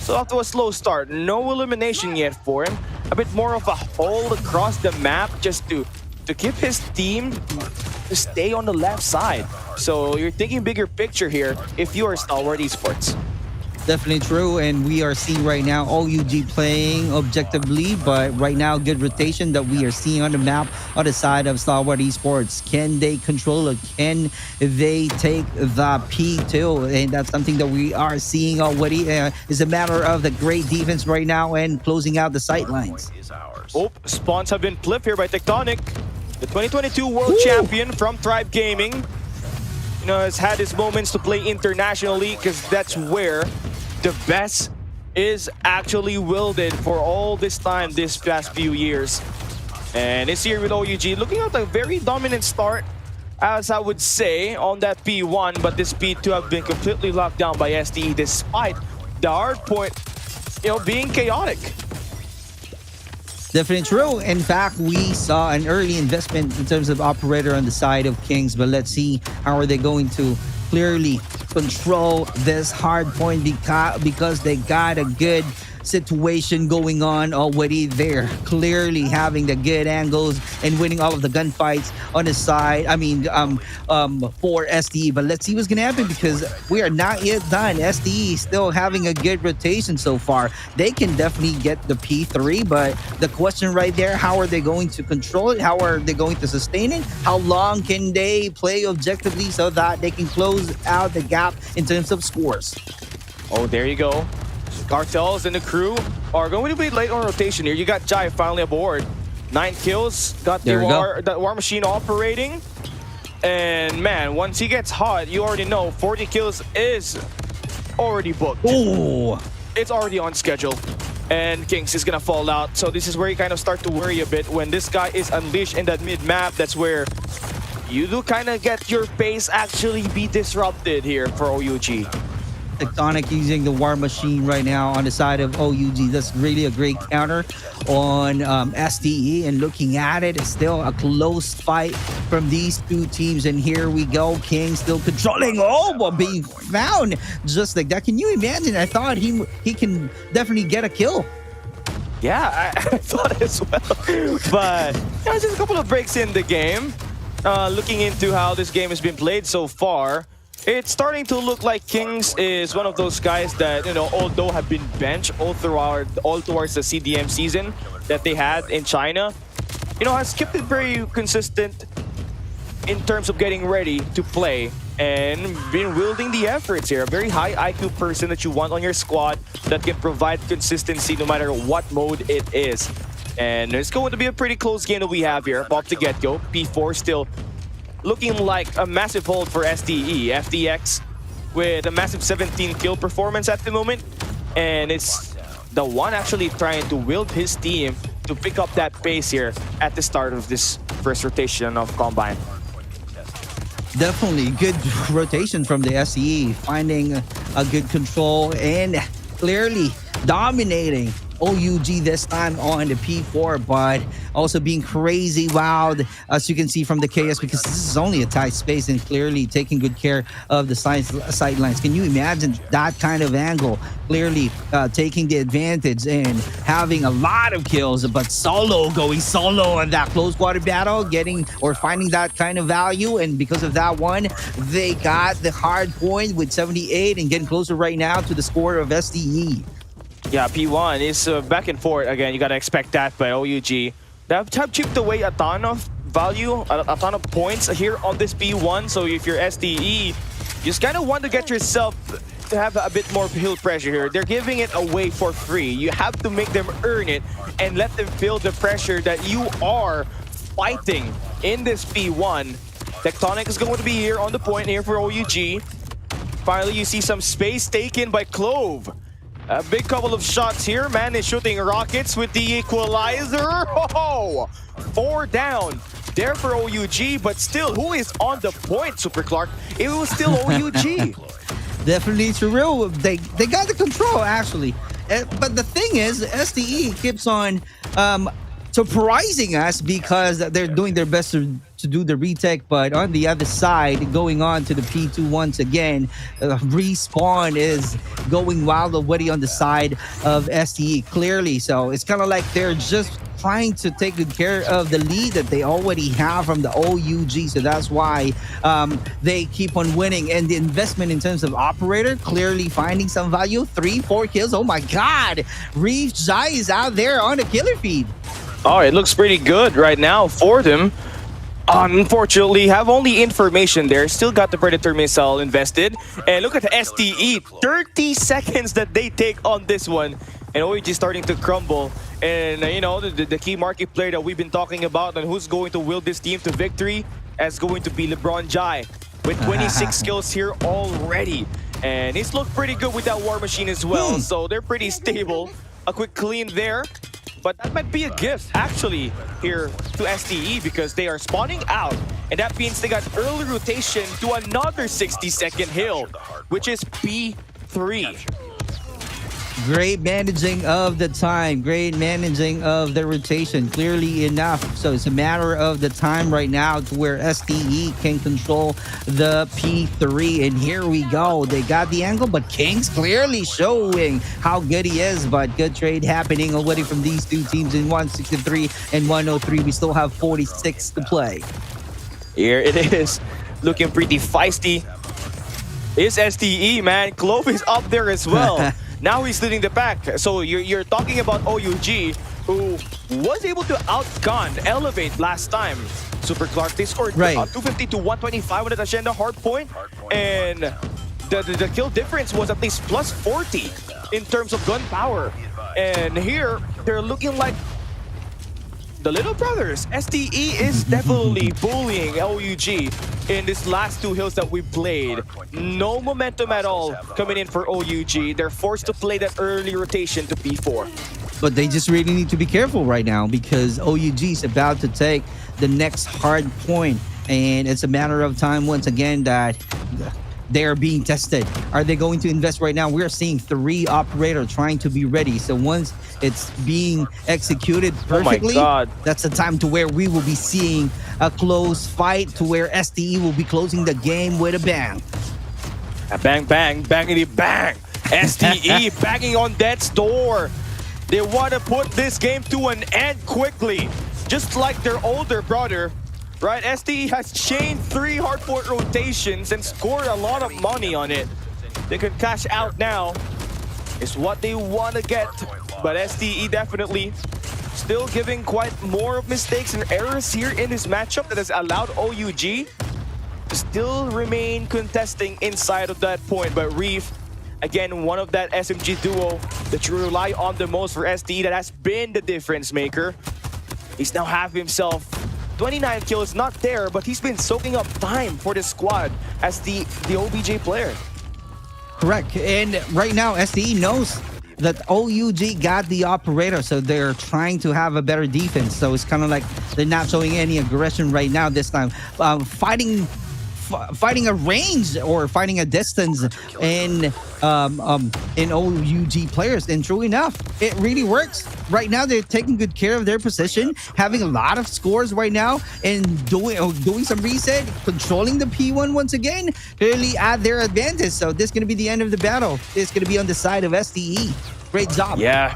So off to a slow start. No elimination yet for him. A bit more of a hold across the map just to keep his team to stay on the left side. So you're thinking bigger picture here if you are STALWART Esports. Definitely true, and we are seeing right now OUG playing objectively, but right now good rotation that we are seeing on the map on the side of STALWART Esports. Can they control it? Can they take the P2? And that's something that we are seeing already. It's a matter of the great defense right now and closing out the sight lines. Oh, spawns have been flipped here by Tectonic. The 2022 world champion from Tribe Gaming. You know, has had his moments to play internationally because that's where the best is actually wielded for all this time, this past few years. And it's here with OUG, looking at a very dominant start, as I would say, on that P1, but this P2 have been completely locked down by STE despite the hard point, being chaotic. Definitely true. In fact, we saw an early investment in terms of operator on the side of Kings, but let's see how are they going to clearly control this hard point because they got a good situation going on already. They're clearly having the good angles and winning all of the gunfights on the side. I mean, for SDE. But let's see what's gonna happen because we are not yet done. SDE still having a good rotation so far. They can definitely get the P3, but the question right there, how are they going to control it? How are they going to sustain it? How long can they play objectively so that they can close out the gap in terms of scores? Oh, there you go. Cartels and the crew are going to be late on rotation here. You got Jai finally aboard. 9 kills, got the war machine operating. And man, once he gets hot, you already know 40 kills is already booked. Ooh. It's already on schedule. And Kings is gonna fall out. So this is where you kind of start to worry a bit when this guy is unleashed in that mid-map. That's where you do kind of get your pace actually be disrupted here for OUG. Tectonic using the war machine right now on the side of OUG. That's really a great counter on SDE. And looking at it, it's still a close fight from these two teams. And here we go. King still controlling. Oh, but being found just like that. Can you imagine? I thought he can definitely get a kill. Yeah, I thought as well. But just a couple of breaks in the game. Looking into how this game has been played so far, it's starting to look like Kings is one of those guys that, you know, although have been benched all towards the CDM season that they had in China, you know, has kept it very consistent in terms of getting ready to play and been wielding the efforts here. A very high IQ person that you want on your squad that can provide consistency no matter what mode it is. And it's going to be a pretty close game that we have here off the get-go. P4 still looking like a massive hold for SDE. FDX with a massive 17 kill performance at the moment. And it's the one actually trying to wield his team to pick up that pace here at the start of this first rotation of Combine. Definitely good rotation from the SDE, finding a good control and clearly dominating OUG this time on the P4, but also being crazy wowed, as you can see from the KS, because this is only a tight space and clearly taking good care of the sidelines. Can you imagine that kind of angle? Clearly taking the advantage and having a lot of kills, but solo, going solo on that close quarter battle, getting or finding that kind of value. And because of that one, they got the hard point with 78 and getting closer right now to the score of SDE. Yeah, P1 is back and forth again. You gotta expect that by OUG. They have chipped away a ton of value, a ton of points here on this P1. So if you're SDE, you just kind of want to get yourself to have a bit more hill pressure here. They're giving it away for free. You have to make them earn it and let them feel the pressure that you are fighting in this P1. Tectonic is going to be here on the point here for OUG. Finally, you see some space taken by Clove. A big couple of shots here. Man is shooting rockets with the equalizer. Oh, 4 down there for OUG, but still, who is on the point, Super Clark? It was still OUG. Definitely surreal. They got the control, actually. But the thing is, SDE keeps on surprising us because they're doing their best to do the retake, but on the other side, going on to the P2 once again, respawn is going wild already on the side of SDE, clearly. So it's kind of like they're just trying to take good care of the lead that they already have from the OUG. So that's why they keep on winning. And the investment in terms of operator, clearly finding some value. 3-4 kills. Oh my God. Reef Jai is out there on the killer feed. Oh, it looks pretty good right now for them. Unfortunately, have only information there. Still got the Predator missile invested. And look at the SDE. 30 seconds that they take on this one. And OUG starting to crumble. And, you know, the key market player that we've been talking about and who's going to wield this team to victory is going to be LeBron Jai with 26 kills here already. And he's looked pretty good with that war machine as well. So they're pretty stable. A quick clean there. But that might be a gift, actually, here to SDE because they are spawning out. And that means they got early rotation to another 60-second hill, which is P3. Great managing of the time, great managing of the rotation, clearly enough. So it's a matter of the time right now to where STE can control the P3. And here we go. They got the angle, but King's clearly showing how good he is. But good trade happening already from these two teams in 163 and 103. We still have 46 to play. Here it is, looking pretty feisty. Is STE, man. Clove is up there as well. Now he's leading the pack. So you're talking about OUG, who was able to outgun Elevate last time. Super Clark, they scored 250 to 125 with the Agenda hardpoint. And the kill difference was at least plus 40 in terms of gun power. And here, they're looking like the little brothers. STE is definitely bullying OUG in these last two hills that we played. No momentum at all coming in for OUG. They're forced to play that early rotation to P4. But they just really need to be careful right now because OUG is about to take the next hard point. And it's a matter of time once again that they're being tested. Are they going to invest right now? We're seeing 3 operators trying to be ready. So once it's being executed perfectly, that's the time to where we will be seeing a close fight to where STE will be closing the game with a bang. A bang, bang, bangity bang. STE banging on death's door. They want to put this game to an end quickly, just like their older brother. Right, STE has chained 3 hardpoint rotations and scored a lot of money on it. They can cash out now, is what they want to get. But STE definitely still giving quite more of mistakes and errors here in this matchup that has allowed OUG to still remain contesting inside of that point. But Reef, again, one of that SMG duo that you rely on the most for STE that has been the difference maker. He's now have himself 29 kills, not there, but he's been soaking up time for the squad as the OBJ player. Correct. And right now, STE knows that OUG got the operator, so they're trying to have a better defense. So it's kind of like they're not showing any aggression right now this time. Fighting a range or fighting a distance in OUG players, and true enough, it really works. Right now, they're taking good care of their position, having a lot of scores right now, and doing some reset, controlling the P1 once again, clearly at their advantage. So this is going to be the end of the battle. It's going to be on the side of STE. Great job. Yeah.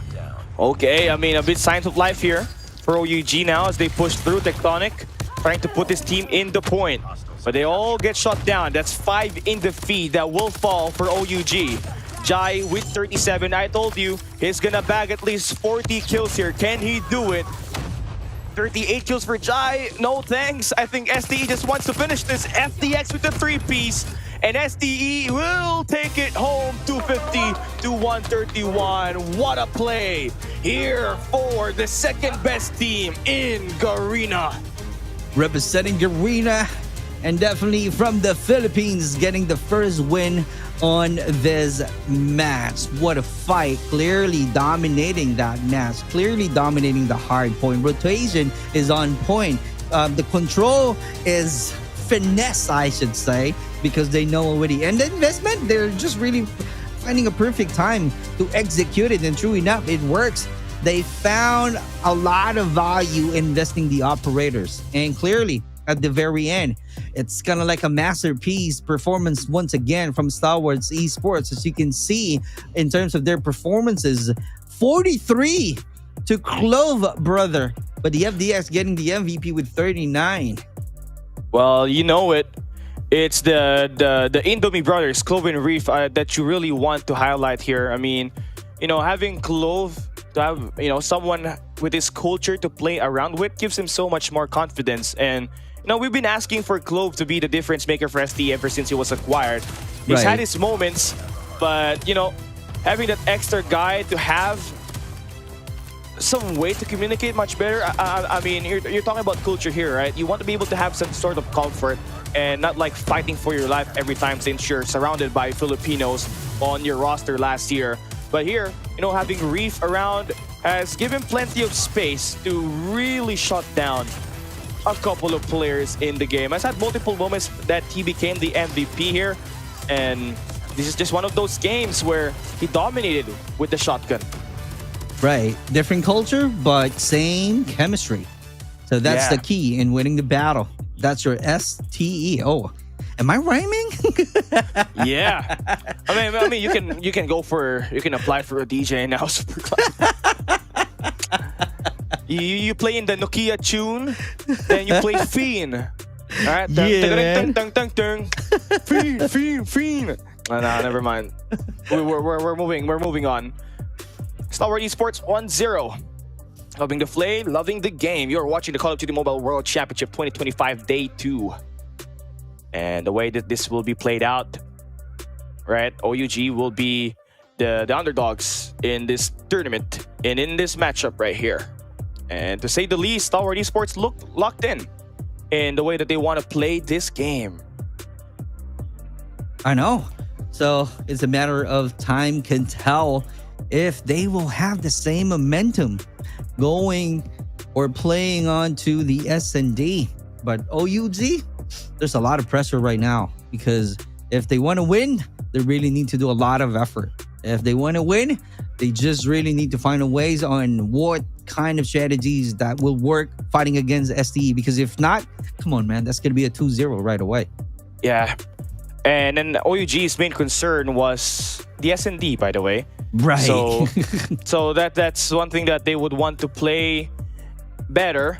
Okay, I mean, a bit signs of life here for OUG now as they push through Tectonic, trying to put this team in the point. But they all get shot down. That's 5 in the feed that will fall for OUG. Jai with 37. I told you, he's gonna bag at least 40 kills here. Can he do it? 38 kills for Jai. No thanks. I think STE just wants to finish this. FTX with the 3-piece. And STE will take it home 250 to 131. What a play here for the second best team in Garena. Representing Garena, and definitely from the Philippines, getting the first win on this match. What a fight. Clearly dominating that match. Clearly dominating the hard point. Rotation is on point. The control is finesse, I should say, because they know already. And the investment, they're just really finding a perfect time to execute it. And true enough, it works. They found a lot of value investing the operators. And clearly, at the very end, it's kind of like a masterpiece performance once again from STALWART Esports. As you can see in terms of their performances, 43 to Clove brother, but the FDX getting the MVP with 39. Well, you know it. It's the Indomie brothers, Clove and Reef, that you really want to highlight here. I mean, you know, having Clove to have, you know, someone with his culture to play around with gives him so much more confidence. And you know, we've been asking for Clove to be the difference maker for ST ever since he was acquired. He's had his moments, but, you know, having that extra guy to have some way to communicate much better. I mean, you're talking about culture here, right? You want to be able to have some sort of comfort and not like fighting for your life every time since you're surrounded by Filipinos on your roster last year. But here, you know, having Reef around has given plenty of space to really shut down a couple of players in the game. Has had multiple moments that he became the MVP here, and This is just one of those games where he dominated with the shotgun. Right. Different culture, but same chemistry. So that's the key in winning the battle. That's your STE. Oh, am I rhyming? Yeah. I mean, you can apply for a DJ now, Superclass. you play in the Nokia tune, then you play Fiend. All right. Fiend. No, never mind. We're moving on. Stalwart Esports 1-0. Loving the play, loving the game. You're watching the Call of Duty Mobile World Championship 2025 Day 2. And the way that this will be played out, right? OUG will be the underdogs in this tournament and in this matchup right here. And to say the least, Stalwart Esports look locked in the way that they want to play this game. I know. So it's a matter of time can tell if they will have the same momentum going or playing on to the SND. But OUG, there's a lot of pressure right now because if they want to win, they really need to do a lot of effort. If they want to win, they just really need to find a ways on what kind of strategies that will work fighting against STE. Because if not, come on, man, that's going to be a 2-0 right away. Yeah. And then OUG's main concern was the SND, by the way. Right. So that's one thing that they would want to play better.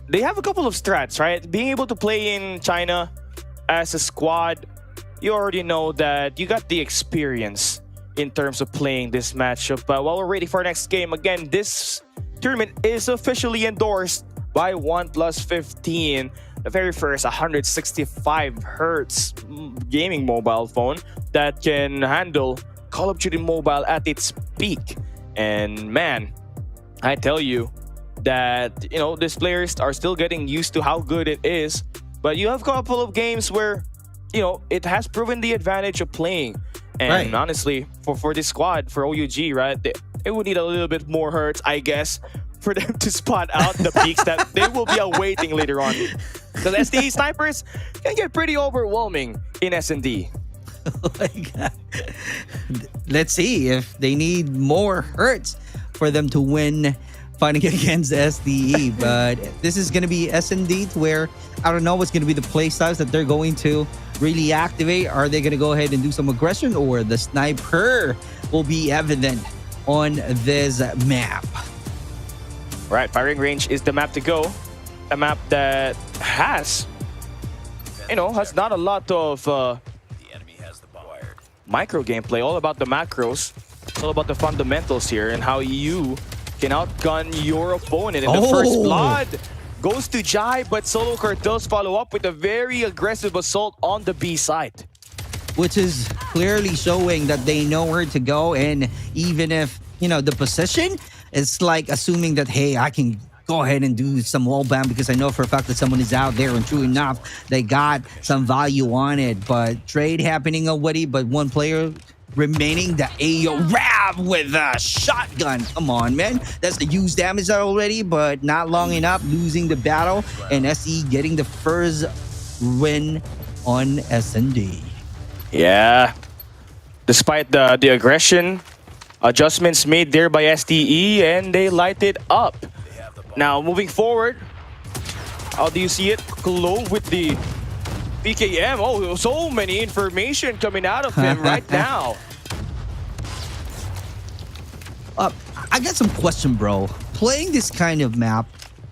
They have a couple of strats, right? Being able to play in China as a squad, you already know that you got the experience in terms of playing this matchup. But while we're ready for our next game, again, this tournament is officially endorsed by OnePlus 15, the very first 165 hertz gaming mobile phone that can handle Call of Duty Mobile at its peak. And man, I tell you that, you know, these players are still getting used to how good it is. But you have a couple of games where, you know, it has proven the advantage of playing. And honestly, for this squad, for OUG, right, it would need a little bit more hertz, I guess, for them to spot out the peaks that they will be awaiting later on. Because SDE snipers can get pretty overwhelming in S&D. Oh my God. Let's see if they need more hertz for them to win fighting against SDE. But this is going to be S&D where I don't know what's going to be the play styles that they're going to really activate. Are they going to go ahead and do some aggression, or the sniper will be evident on this map? Right, firing range is the map to go. A map that has, you know, has not a lot of micro gameplay, all about the macros. It's all about the fundamentals here and how you can outgun your opponent. And the first blood goes to Jai, but Solo Cartels follow up with a very aggressive assault on the B side. Which is clearly showing that they know where to go. And even if, you know, the position, it's like assuming that, hey, I can go ahead and do some wall bam because I know for a fact that someone is out there, and true enough, they got some value on it. But trade happening already, but one player remaining, the Ayo Rab with a shotgun. Come on, man. That's the huge damage already, but not long enough, losing the battle, and SE getting the first win on SND. Yeah. Despite the aggression, adjustments made there by STE, and they light it up. Now, moving forward, how do you see it? Clove with the PKM. Oh, so many information coming out of him right now. I got some question, bro. Playing this kind of map,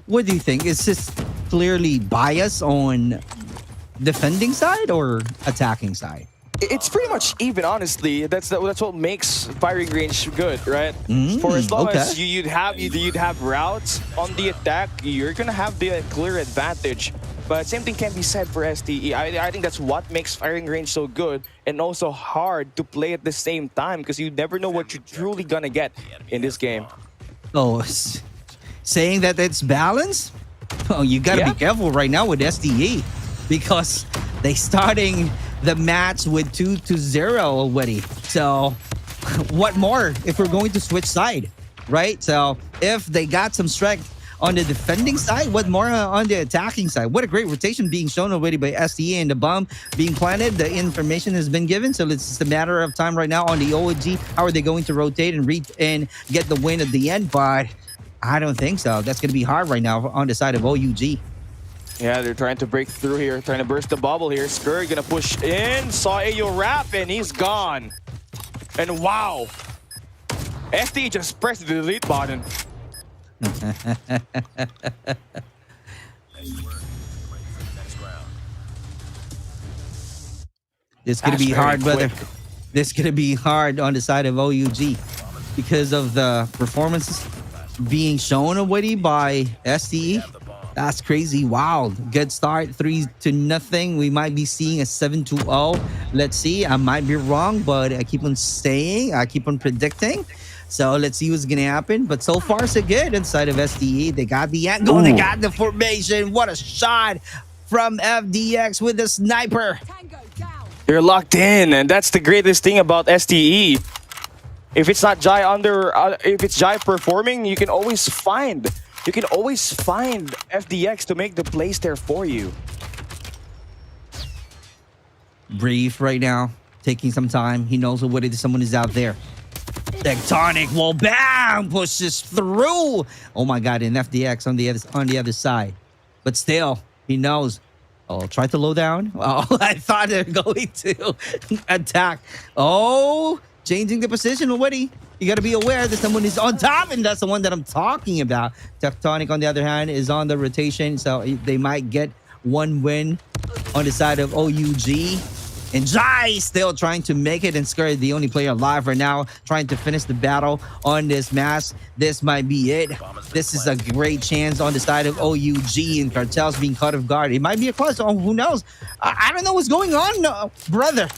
what do you think? Is this clearly bias on defending side or attacking side? It's pretty much even, honestly. That's what makes firing range good, right? For as long as you'd have routes on the attack, you're gonna have the clear advantage. But same thing can be said for STE. I think that's what makes firing range so good and also hard to play at the same time, because you never know what you're truly gonna get in this game. Oh, saying that it's balanced? Oh, you gotta be careful right now with STE, because they starting the match with 2-0 already. So what more if we're going to switch side, right? So if they got some strength on the defending side, what more on the attacking side. What a great rotation being shown already by STE, and the bomb being planted. The information has been given, so it's just a matter of time right now on the OG. How are they going to rotate and get the win at the end? But I don't think so. That's going to be hard right now on the side of OUG. Yeah, they're trying to break through here, trying to burst the bubble here. Skurd gonna push in, saw Ayo wrap, and he's gone. And wow, ST just pressed the delete button. It's gonna be hard, brother. This is gonna be hard on the side of OUG because of the performances being shown already by STE. That's crazy. Wow. Good start. 3-0. We might be seeing a 7-0. Let's see. I might be wrong, but I keep on saying, I keep on predicting. So let's see what's going to happen. But so far, so good inside of STE. They got the angle. Ooh. They got the formation. What a shot from FDX with the sniper. They're locked in, and that's the greatest thing about STE. If it's not Jai if it's Jai performing, you can always find FDX to make the plays there for you. Brief right now, taking some time. He knows what it is. Someone is out there. Tectonic wall, bam, pushes through. Oh my God, and FDX on the other side. But still, he knows. Oh, try to low down. Oh, I thought they were going to attack. Oh, changing the position already. You got to be aware that someone is on top, and that's the one that I'm talking about. Tectonic, on the other hand, is on the rotation, so they might get one win on the side of OUG. And Jai still trying to make it, and Skurd, the only player alive right now, trying to finish the battle on this match. This might be it. This is a great chance on the side of OUG, and Cartel's being caught off guard. It might be a clutch. Oh, who knows? I don't know what's going on, no, brother.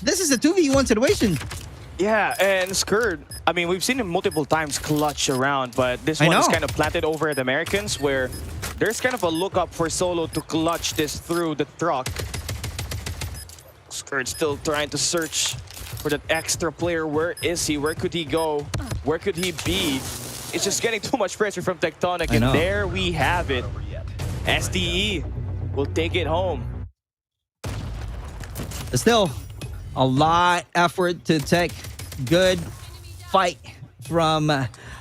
This is a 2v1 situation. Yeah, and Skurd, I mean, we've seen him multiple times clutch around, but this one is kind of planted over at the Americans, where there's kind of a look up for Solo to clutch this through the truck. Skurd still trying to search for that extra player. Where is he? Where could he go? Where could he be? It's just getting too much pressure from Tectonic, and there we have it. STE will take it home. Still, a lot effort to take. Good fight from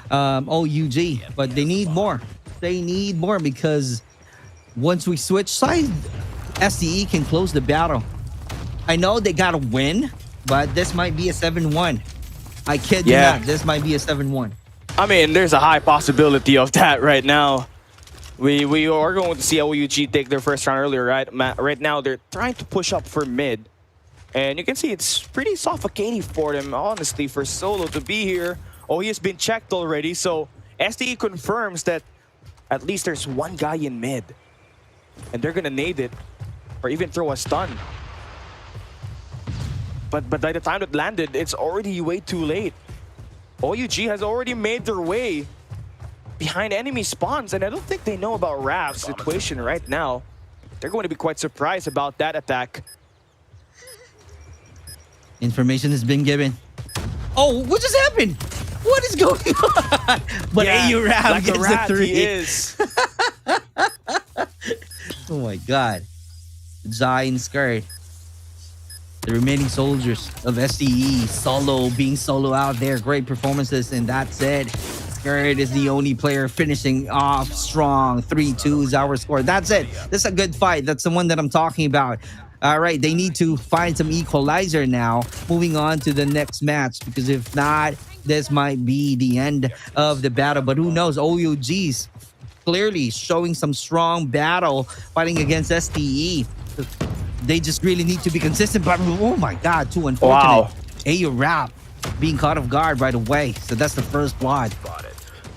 OUG, but they need more. They need more, because once we switch sides, STE can close the battle. I know they got to win, but this might be a 7-1. I kid you not. This might be a 7-1. I mean, there's a high possibility of that right now. We are going to see OUG take their first round earlier, right? Right now, they're trying to push up for mid. And you can see it's pretty suffocating for them, honestly, for Solo to be here. Oh, he has been checked already, so STE confirms that at least there's one guy in mid. And they're gonna nade it, or even throw a stun. But by the time it landed, it's already way too late. OUG has already made their way behind enemy spawns, and I don't think they know about Rav's situation right now. They're going to be quite surprised about that attack. Information has been given. Oh, what just happened? What is going on? But Ayo Rav like gets a rat, the 3. he is. Oh my God. Jai and Skurd, the remaining soldiers of STE, being solo out there. Great performances, and that's it. Skurd is the only player finishing off strong. 3-2 is our score. That's it. That's a good fight. That's the one that I'm talking about. All right, they need to find some equalizer now, moving on to the next match, because if not, this might be the end of the battle. But who knows? OUG's clearly showing some strong battle fighting against STE. They just really need to be consistent. But oh my God, too unfortunate. Wow. Ayo Rap being caught off guard right away. So that's the first blood.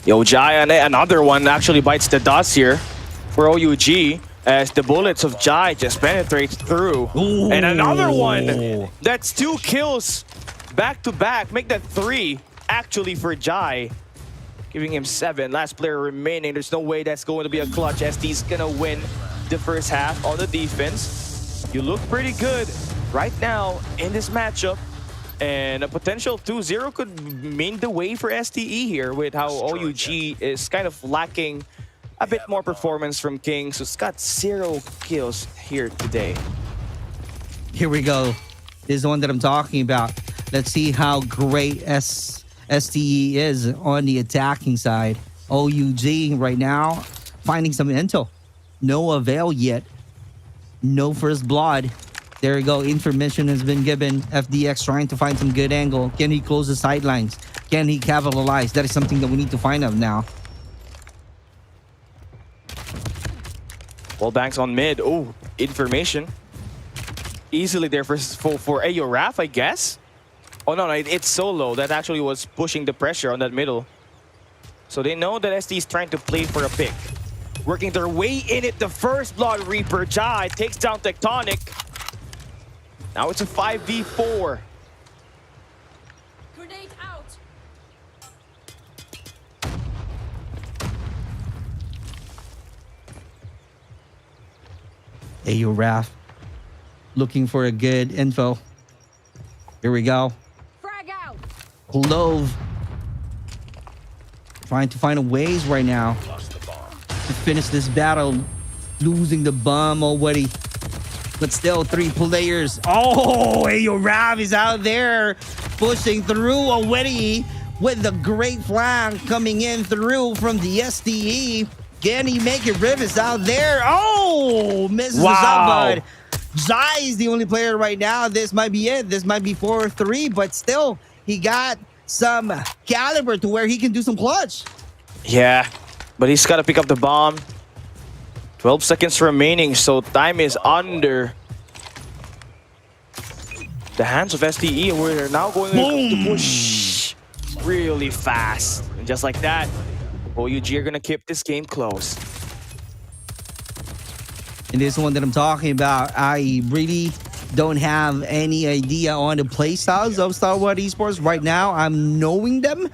Yo, Jai, another one actually bites the dust here for OUG, as the bullets of Jai just penetrate through. Ooh. And another one. That's 2 kills back to back. Make that 3 actually for Jai, giving him 7. Last player remaining. There's no way that's going to be a clutch. ST's gonna win the first half on the defense. You look pretty good right now in this matchup, and a potential 2-0 could mean the way for STE here, with how OUG is kind of lacking a bit more performance from Kings, who's got 0 kills here today. Here we go. This is the one that I'm talking about. Let's see how great STE is on the attacking side. OUG right now finding some intel. No avail yet. No first blood. There we go. Information has been given. FDX trying to find some good angle. Can he close the sidelines? Can he capitalize? That is something that we need to find out now. Wall banks on mid. Oh, information. Easily there for Ayo Raf, I guess. Oh no, it's Solo that actually was pushing the pressure on that middle. So they know that ST is trying to play for a pick. Working their way in it, the first blood Reaper. Jai takes down Tectonic. Now it's a 5v4. Grenade out. Ayo Raf looking for a good info. Here we go. Frag out. Clove trying to find a ways right now to finish this battle. Losing the bomb already. But still 3 players. Oh, Ayo Raf is out there pushing through already with the great flank coming in through from the STE. Can he make it? Riv is out there. Oh, misses the shot, bud. Zai is the only player right now. This might be it. This might be 4-3, but still, he got some caliber to where he can do some clutch. Yeah, but he's got to pick up the bomb. 12 seconds remaining, so time is under the hands of STE. We're now going to push really fast. And just like that, OUG are going to keep this game close. And this is the one that I'm talking about. I really don't have any idea on the play styles of STALWART Esports right now. I'm knowing them.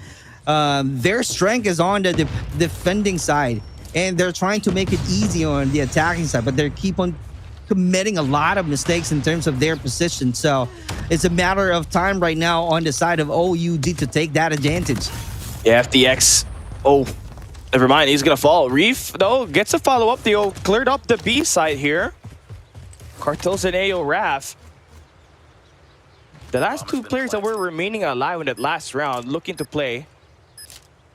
Their strength is on the defending side, and they're trying to make it easy on the attacking side, but they keep on committing a lot of mistakes in terms of their position. So it's a matter of time right now on the side of OUG to take that advantage. Yeah, FDX. Oh, never mind. He's going to fall. Reef, though, gets a follow-up. They cleared up the B side here. Cartels and Ayo Raf. The last 2 players that were remaining alive in that last round looking to play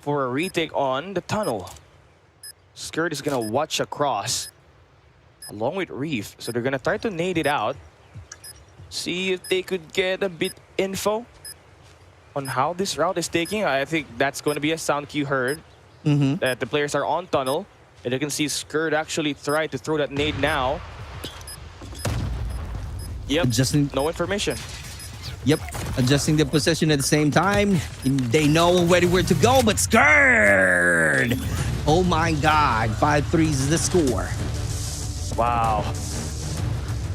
for a retake on the tunnel. Skirt is going to watch across along with Reef. So they're going to try to nade it out. See if they could get a bit info on how this route is taking. I think that's going to be a sound cue heard. That the players are on tunnel. And you can see Skirt actually try to throw that nade now. Yep, no information. Yep, adjusting the position at the same time. They know already where to go, but Skirt! Oh my God, 5-3 is the score. Wow.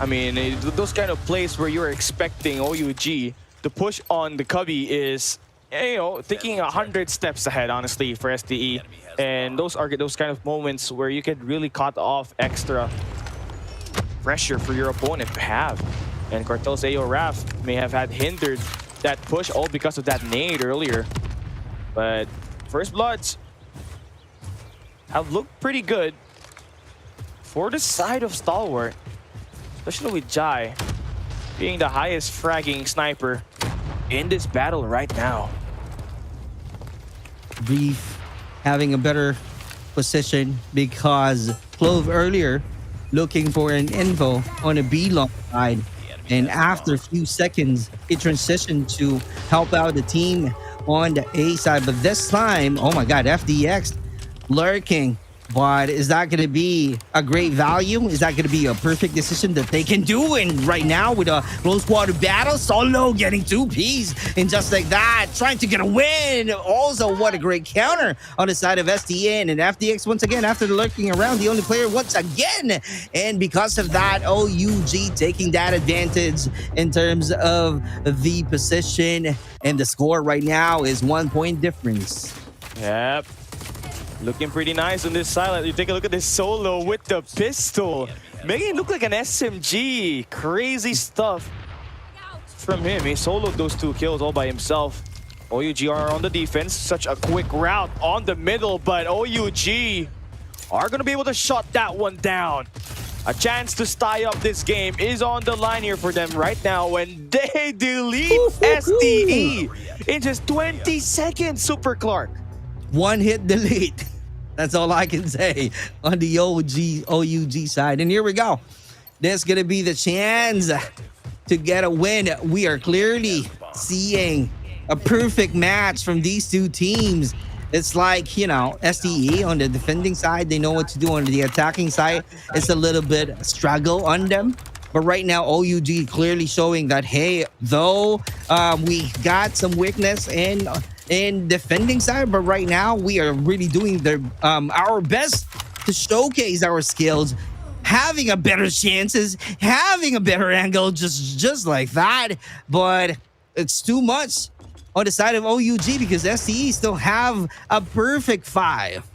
I mean, those kind of plays where you're expecting OUG to push on the cubby is, you know, thinking 100 steps ahead, honestly, for STE. And those are those kind of moments where you can really cut off extra pressure for your opponent to have. And Cartel's Ayo Raf may have had hindered that push all because of that nade earlier. But First Bloods have looked pretty good for the side of STALWART, especially with Jai being the highest fragging sniper in this battle right now. Reef having a better position because Clove earlier looking for an info on a B long side, and after a few seconds it transitioned to help out the team on the A side. But this time, oh my God, FDX lurking. But is that going to be a great value? Is that going to be a perfect decision that they can do? And right now with a close quarter battle, Solo getting 2 Ps, and just like that, trying to get a win. Also, what a great counter on the side of STN. And FDX once again, after lurking around, the only player once again. And because of that, OUG taking that advantage in terms of the position. And the score right now is 1 point difference. Yep. Looking pretty nice on this side. You take a look at this Solo with the pistol. Making it look like an SMG. Crazy stuff from him. He soloed those 2 kills all by himself. OUG are on the defense. Such a quick route on the middle, but OUG are going to be able to shut that one down. A chance to tie up this game is on the line here for them right now when they delete STE in just 20 seconds, Super Clark. One hit delete. That's all I can say on the OUG side. And here we go. There's going to be the chance to get a win. We are clearly seeing a perfect match from these two teams. It's like, you know, STE on the defending side, they know what to do. On the attacking side, it's a little bit struggle on them. But right now, OUG clearly showing that, hey, though we got some weakness in defending side, but right now we are really doing our best to showcase our skills, having a better chances, having a better angle, just like that. But it's too much on the side of OUG because STE still have a perfect 5.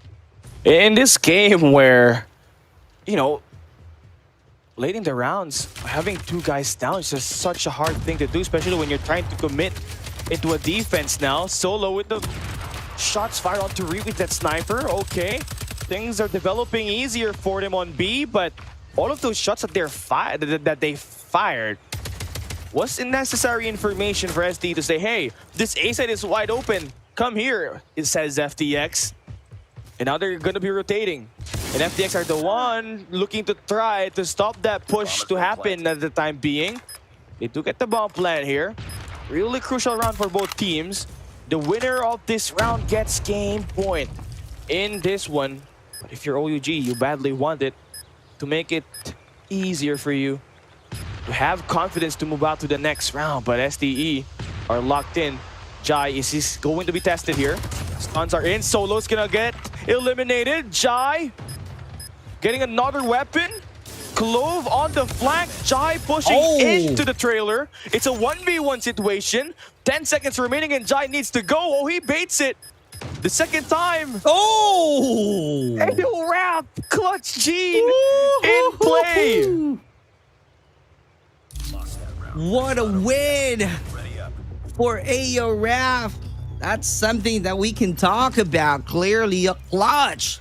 In this game where, you know, late in the rounds, having 2 guys down is just such a hard thing to do, especially when you're trying to commit into a defense now. Solo with the shots fired onto Reed with that sniper. Okay, things are developing easier for them on B, but all of those shots that they fired was unnecessary information for STE to say, hey, this A side is wide open. Come here, it says FTX. And now they're going to be rotating. And FTX are the one looking to try to stop that push to happen at the time being. They do get the bomb plant here. Really crucial round for both teams. The winner of this round gets game point in this one. But if you're OUG, you badly want it to make it easier for you to have confidence to move out to the next round. But STE are locked in. Jai is going to be tested here. Stuns are in. Solo's gonna get eliminated. Jai getting another weapon. Clove on the flank. Jai pushing into the trailer. It's a 1v1 situation. 10 seconds remaining and Jai needs to go. Oh, he baits it. The second time. Oh! And he'll wrap Clutch Gene in play. What a win for AO Raf. That's something that we can talk about. Clearly a clutch.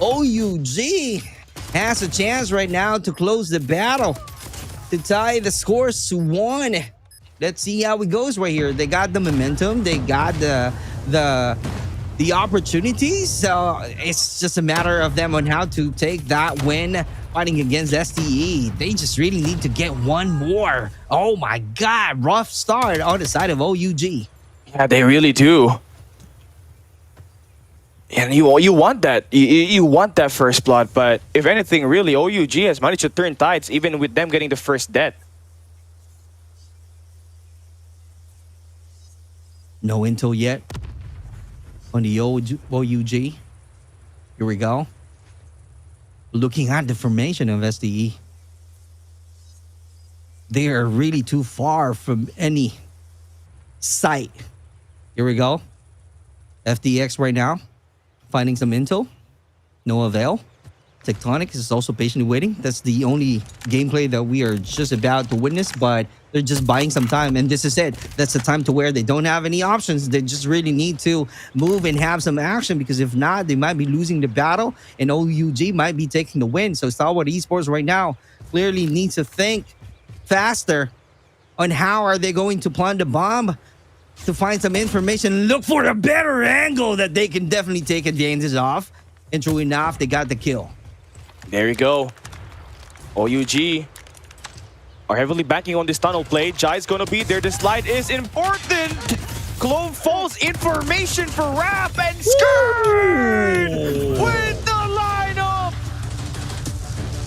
OUG has a chance right now to close the battle, to tie the scores to 1. Let's see how it goes right here. They got the momentum. They got the opportunities. So it's just a matter of them on how to take that win fighting against STE. They just really need to get one more. Oh my God, rough start on the side of OUG. Yeah, they really do. And you want that. You want that first blood, but if anything, really, OUG has managed to turn tides even with them getting the first death. No intel yet on the OUG. Here we go. Looking at the formation of STE. They are really too far from any sight. Here we go. FTX right now. Finding some intel. No avail. Tectonic is also patiently waiting. That's the only gameplay that we are just about to witness, but they're just buying some time. And this is it. That's the time to where they don't have any options. They just really need to move and have some action, because if not, they might be losing the battle and OUG might be taking the win. So STALWART Esports right now clearly needs to think faster on how are they going to plant the bomb to find some information, look for a better angle that they can definitely take advantage of. And true enough, they got the kill. There you go. OUG are heavily banking on this tunnel play. Jai's gonna be there. The slide is important. Clove falls information for Rap and Skirt with the lineup.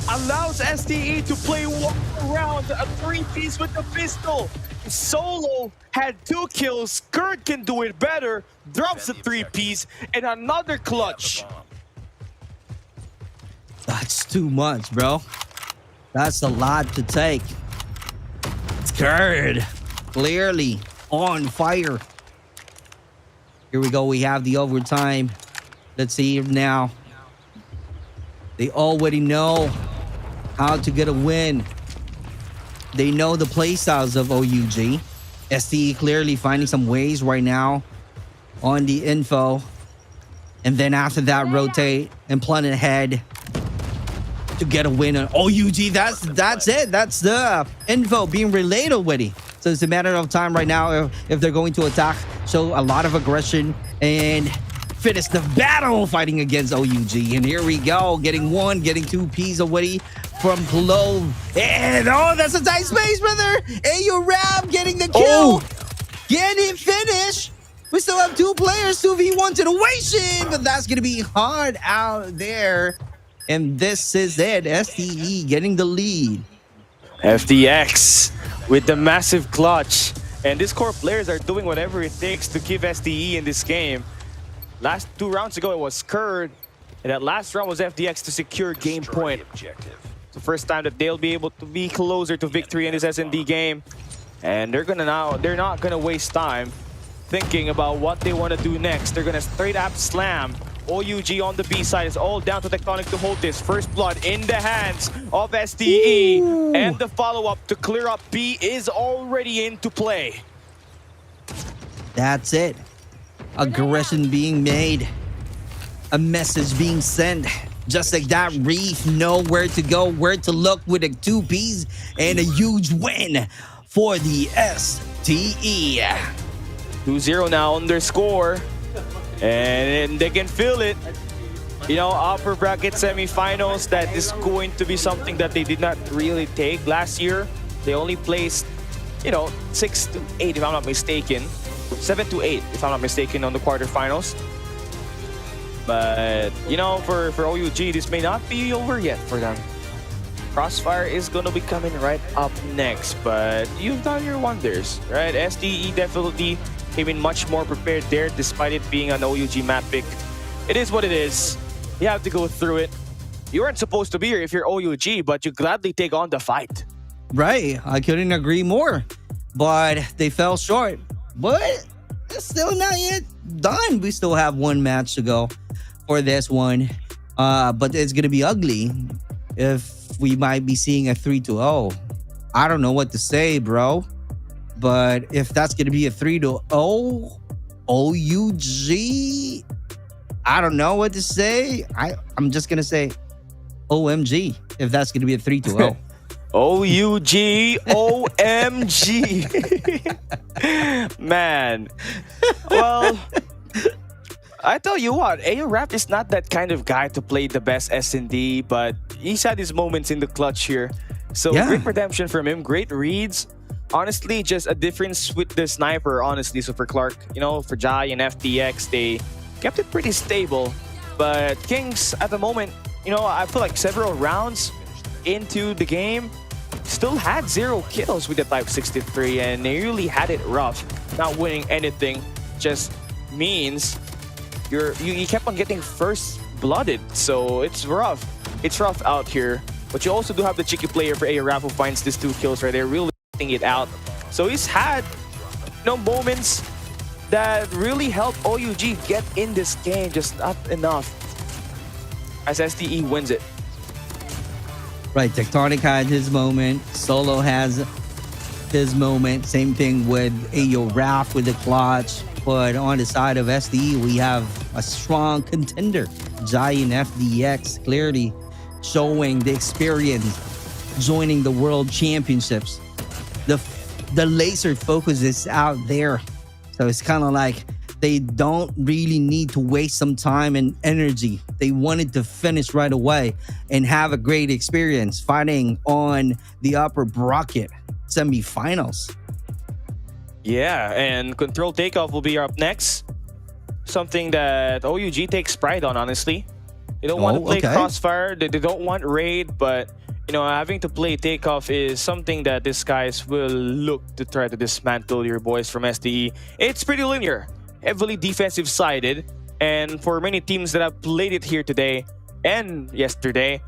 Allows STE to play one round, a 3-piece with the pistol. Solo had 2 kills. Skirt can do it better. Drops a 3-piece and another clutch. That's too much, bro. That's a lot to take. Skirt clearly on fire. Here we go. We have the overtime. Let's see now. They already know how to get a win. They know the playstyles of OUG. STE clearly finding some ways right now on the info. And then after that, rotate and plunge ahead to get a win on OUG. That's it. That's the info being relayed already. So it's a matter of time right now if they're going to attack, show a lot of aggression, and finish the battle fighting against OUG. And here we go, getting 1, getting 2 Ps already from Clove. And oh, that's a tight space, brother. Ayo Rab getting the kill. Can he finish? We still have 2 players, 2v1 situation, but that's going to be hard out there. And this is it, STE getting the lead. FDX with the massive clutch. And these core players are doing whatever it takes to keep STE in this game. Last 2 rounds ago, it was Kurd. And that last round was FDX to secure game point. It's the first time that they'll be able to be closer to victory in this S&D game. And they're not gonna waste time thinking about what they want to do next. They're gonna straight up slam. OUG on the B side is all down to Tectonic to hold this. First blood in the hands of STE. Ooh. And the follow-up to clear up B is already into play. That's it. Aggression being made. A message being sent. Just like that, Reef know where to go, where to look with the 2 Ps. And a huge win for the STE. 2-0 now on their score. And they can feel it. You know, upper bracket semifinals, that is going to be something that they did not really take last year. They only placed, you know, 6 to 8 if I'm not mistaken. 7 to 8 if I'm not mistaken on the quarterfinals. But, you know, for OUG, this may not be over yet for them. Crossfire is going to be coming right up next, but you've done your wonders, right? STE definitely came in much more prepared there, despite it being an OUG map pick. It is what it is. You have to go through it. You weren't supposed to be here if you're OUG, but you gladly take on the fight. Right, I couldn't agree more. But they fell short. But it's still not yet done. We still have 1 match to go for this one. But it's going to be ugly if we might be seeing a 3-0. I don't know what to say, bro. But if that's going to be a 3-0 OUG, I don't know what to say. I'm just going to say OMG if that's going to be a 3-0. OUG, OMG. Man. Well, I tell you what, Ayo Rap is not that kind of guy to play the best S&D, but he's had his moments in the clutch here. So yeah. Great redemption from him, great reads. Honestly, just a difference with the sniper, honestly. So for Clark, you know, for Jai and FDX, they kept it pretty stable. But Kings, at the moment, you know, I feel like several rounds into the game, still had 0 kills with the Type 63, and they really had it rough. Not winning anything just means you kept on getting first blooded, so it's rough. It's rough out here. But you also do have the cheeky player for Ayo Rap who finds these 2 kills right there, really it out. So he's had, you know, moments that really helped OUG get in this game, just not enough as STE wins it. Right, Tectonic had his moment, Solo has his moment, same thing with Ayo Rap with the clutch. But on the side of STE, we have a strong contender, Giant FDX, clearly showing the experience, joining the World Championships. The laser focus is out there. So it's kind of like they don't really need to waste some time and energy. They wanted to finish right away and have a great experience fighting on the upper bracket semifinals. Yeah, and Control Takeoff will be up next. Something that OUG takes pride on, honestly. They don't want to play Crossfire. They don't want Raid, but you know, having to play Takeoff is something that these guys will look to try to dismantle your boys from STE. It's pretty linear, heavily defensive-sided, and for many teams that have played it here today and yesterday,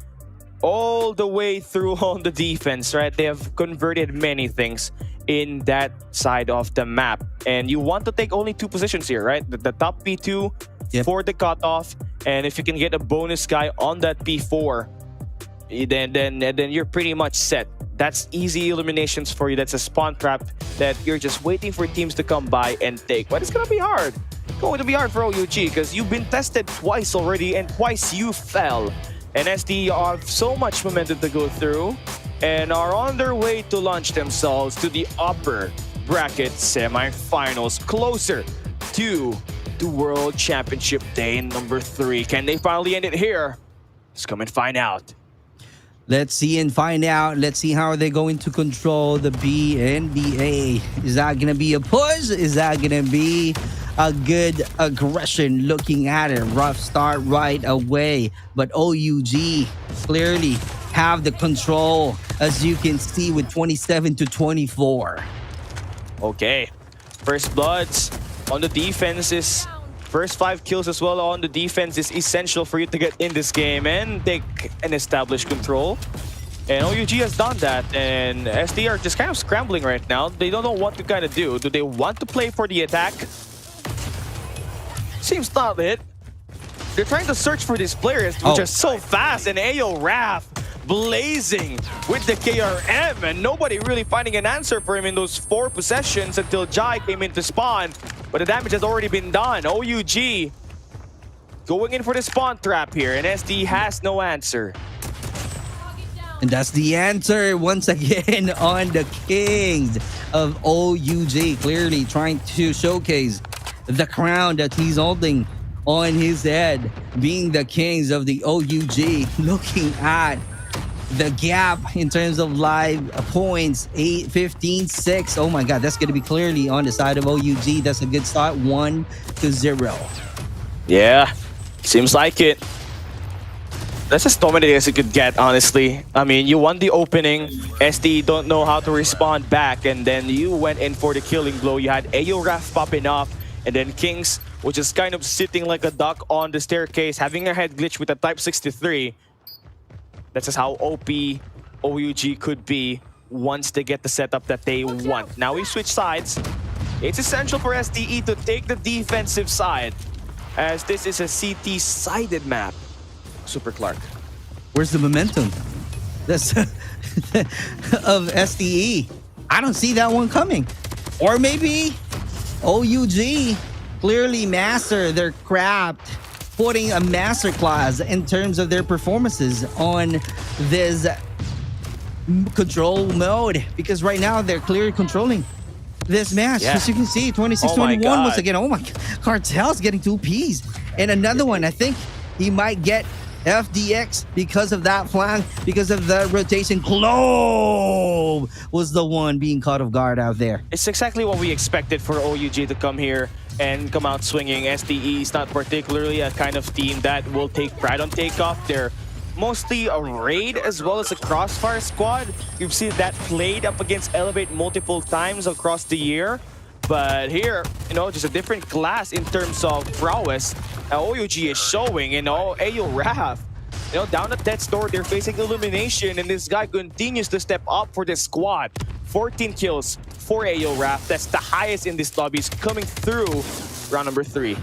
all the way through on the defense, right? They have converted many things in that side of the map. And you want to take only 2 positions here, right? The top P2 for the cutoff, and if you can get a bonus guy on that P4, then you're pretty much set. That's easy eliminations for you. That's a spawn trap that you're just waiting for teams to come by and take. But it's gonna be hard. going to be hard for OUG because you've been tested twice already and twice you fell. And SD have so much momentum to go through and are on their way to launch themselves to the upper bracket semifinals, closer to the World Championship Day number 3. Can they finally end it here? Let's come and find out. Let's see and find out. Let's see how are they going to control the B and the A. Is that going to be a push? Is that going to be a good aggression? Looking at it, rough start right away. But OUG clearly have the control, as you can see, with 27-24. Okay, first bloods on the defense is first 5 kills as well on the defense is essential for you to get in this game and take and establish control. And OUG has done that, and SD are just kind of scrambling right now. They don't know what to kind of do. Do they want to play for the attack? Seems not it. They're trying to search for these players, which are so fast, and Ayo Raph blazing with the KRM, and nobody really finding an answer for him in those 4 possessions until Jai came in to spawn. But the damage has already been done. OUG going in for the spawn trap here, and SD has no answer. And that's the answer once again on the Kings of OUG. Clearly trying to showcase the crown that he's holding on his head, being the Kings of the OUG. Looking at the gap in terms of live points, 8, 15, 6. Oh my God, that's going to be clearly on the side of OUG. That's a good start, 1-0. Yeah, seems like it. That's as dominating as it could get, honestly. I mean, you won the opening. SD don't know how to respond back, and then you went in for the killing blow. You had Ayo Raph popping off, and then Kings was just kind of sitting like a duck on the staircase, having a head glitch with a Type 63. That's just how OP OUG could be once they get the setup that they want. Now we switch sides. It's essential for SDE to take the defensive side, as this is a CT-sided map. Super Clark. Where's the momentum? That's of SDE. I don't see that one coming. Or maybe OUG clearly master their craft, putting a masterclass in terms of their performances on this control mode, because right now they're clearly controlling this match. As you can see, 26-21 once again. Oh my, Cartel's getting 2 Ps. And another one, I think he might get FDX because of that flank, because of the rotation. Clove was the one being caught off guard out there. It's exactly what we expected for OUG to come here and come out swinging. SDE is not particularly a kind of team that will take pride on takeoff. They're mostly a raid as well as a crossfire squad. You've seen that played up against Elevate multiple times across the year. But here, you know, just a different class in terms of prowess. OUG is showing, you know, Ayo Raph, you know, down at death's door, they're facing elimination, and this guy continues to step up for the squad. 14 kills for Ayo Raph. That's the highest in this lobby. Is coming through round number 3.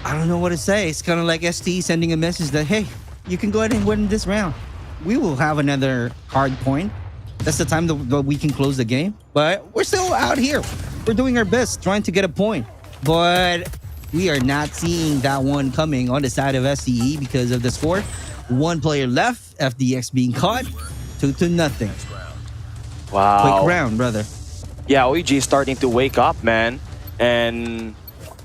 I don't know what to say. It's kind of like ST sending a message that, hey, you can go ahead and win this round. We will have another hard point. That's the time that we can close the game. But we're still out here. We're doing our best trying to get a point. But we are not seeing that one coming on the side of SCE because of the score. 1 player left. FDX being caught. 2-0. Wow. Quick round, brother. Yeah, OEG is starting to wake up, man. And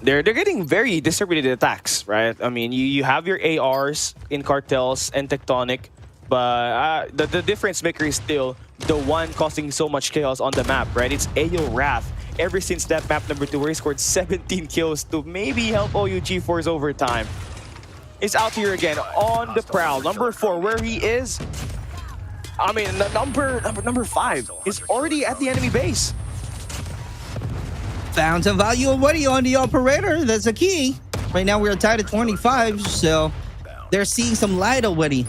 they're getting very distributed attacks, right? I mean, you have your ARs in Cartels and Tectonic, but the difference maker is still the one causing so much chaos on the map, right? It's Ayo Raph. Ever since that map number 2 where he scored 17 kills to maybe help OUG force overtime. Is out here again on the prowl. Number 4, where he is. I mean, number 5 is already at the enemy base. Found some value already on the operator. That's a key. Right now we're tied at 25, so they're seeing some light already.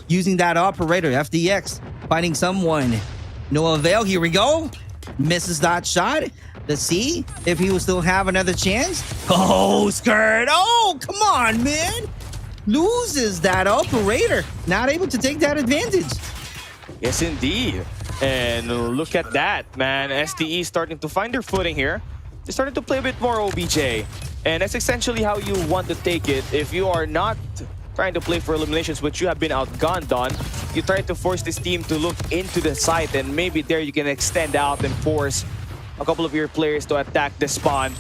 Using that operator, FDX, finding someone. No avail. Here we go. Misses that shot. Let's see if he will still have another chance. Oh, skirt. Oh, come on, man. Loses that operator. Not able to take that advantage. Yes, indeed. And look at that, man. SDE starting to find their footing here. They started to play a bit more OBJ. And that's essentially how you want to take it. If you are not trying to play for eliminations, which you have been outgunned on, you try to force this team to look into the site, and maybe there you can extend out and force a couple of your players to attack the spawn.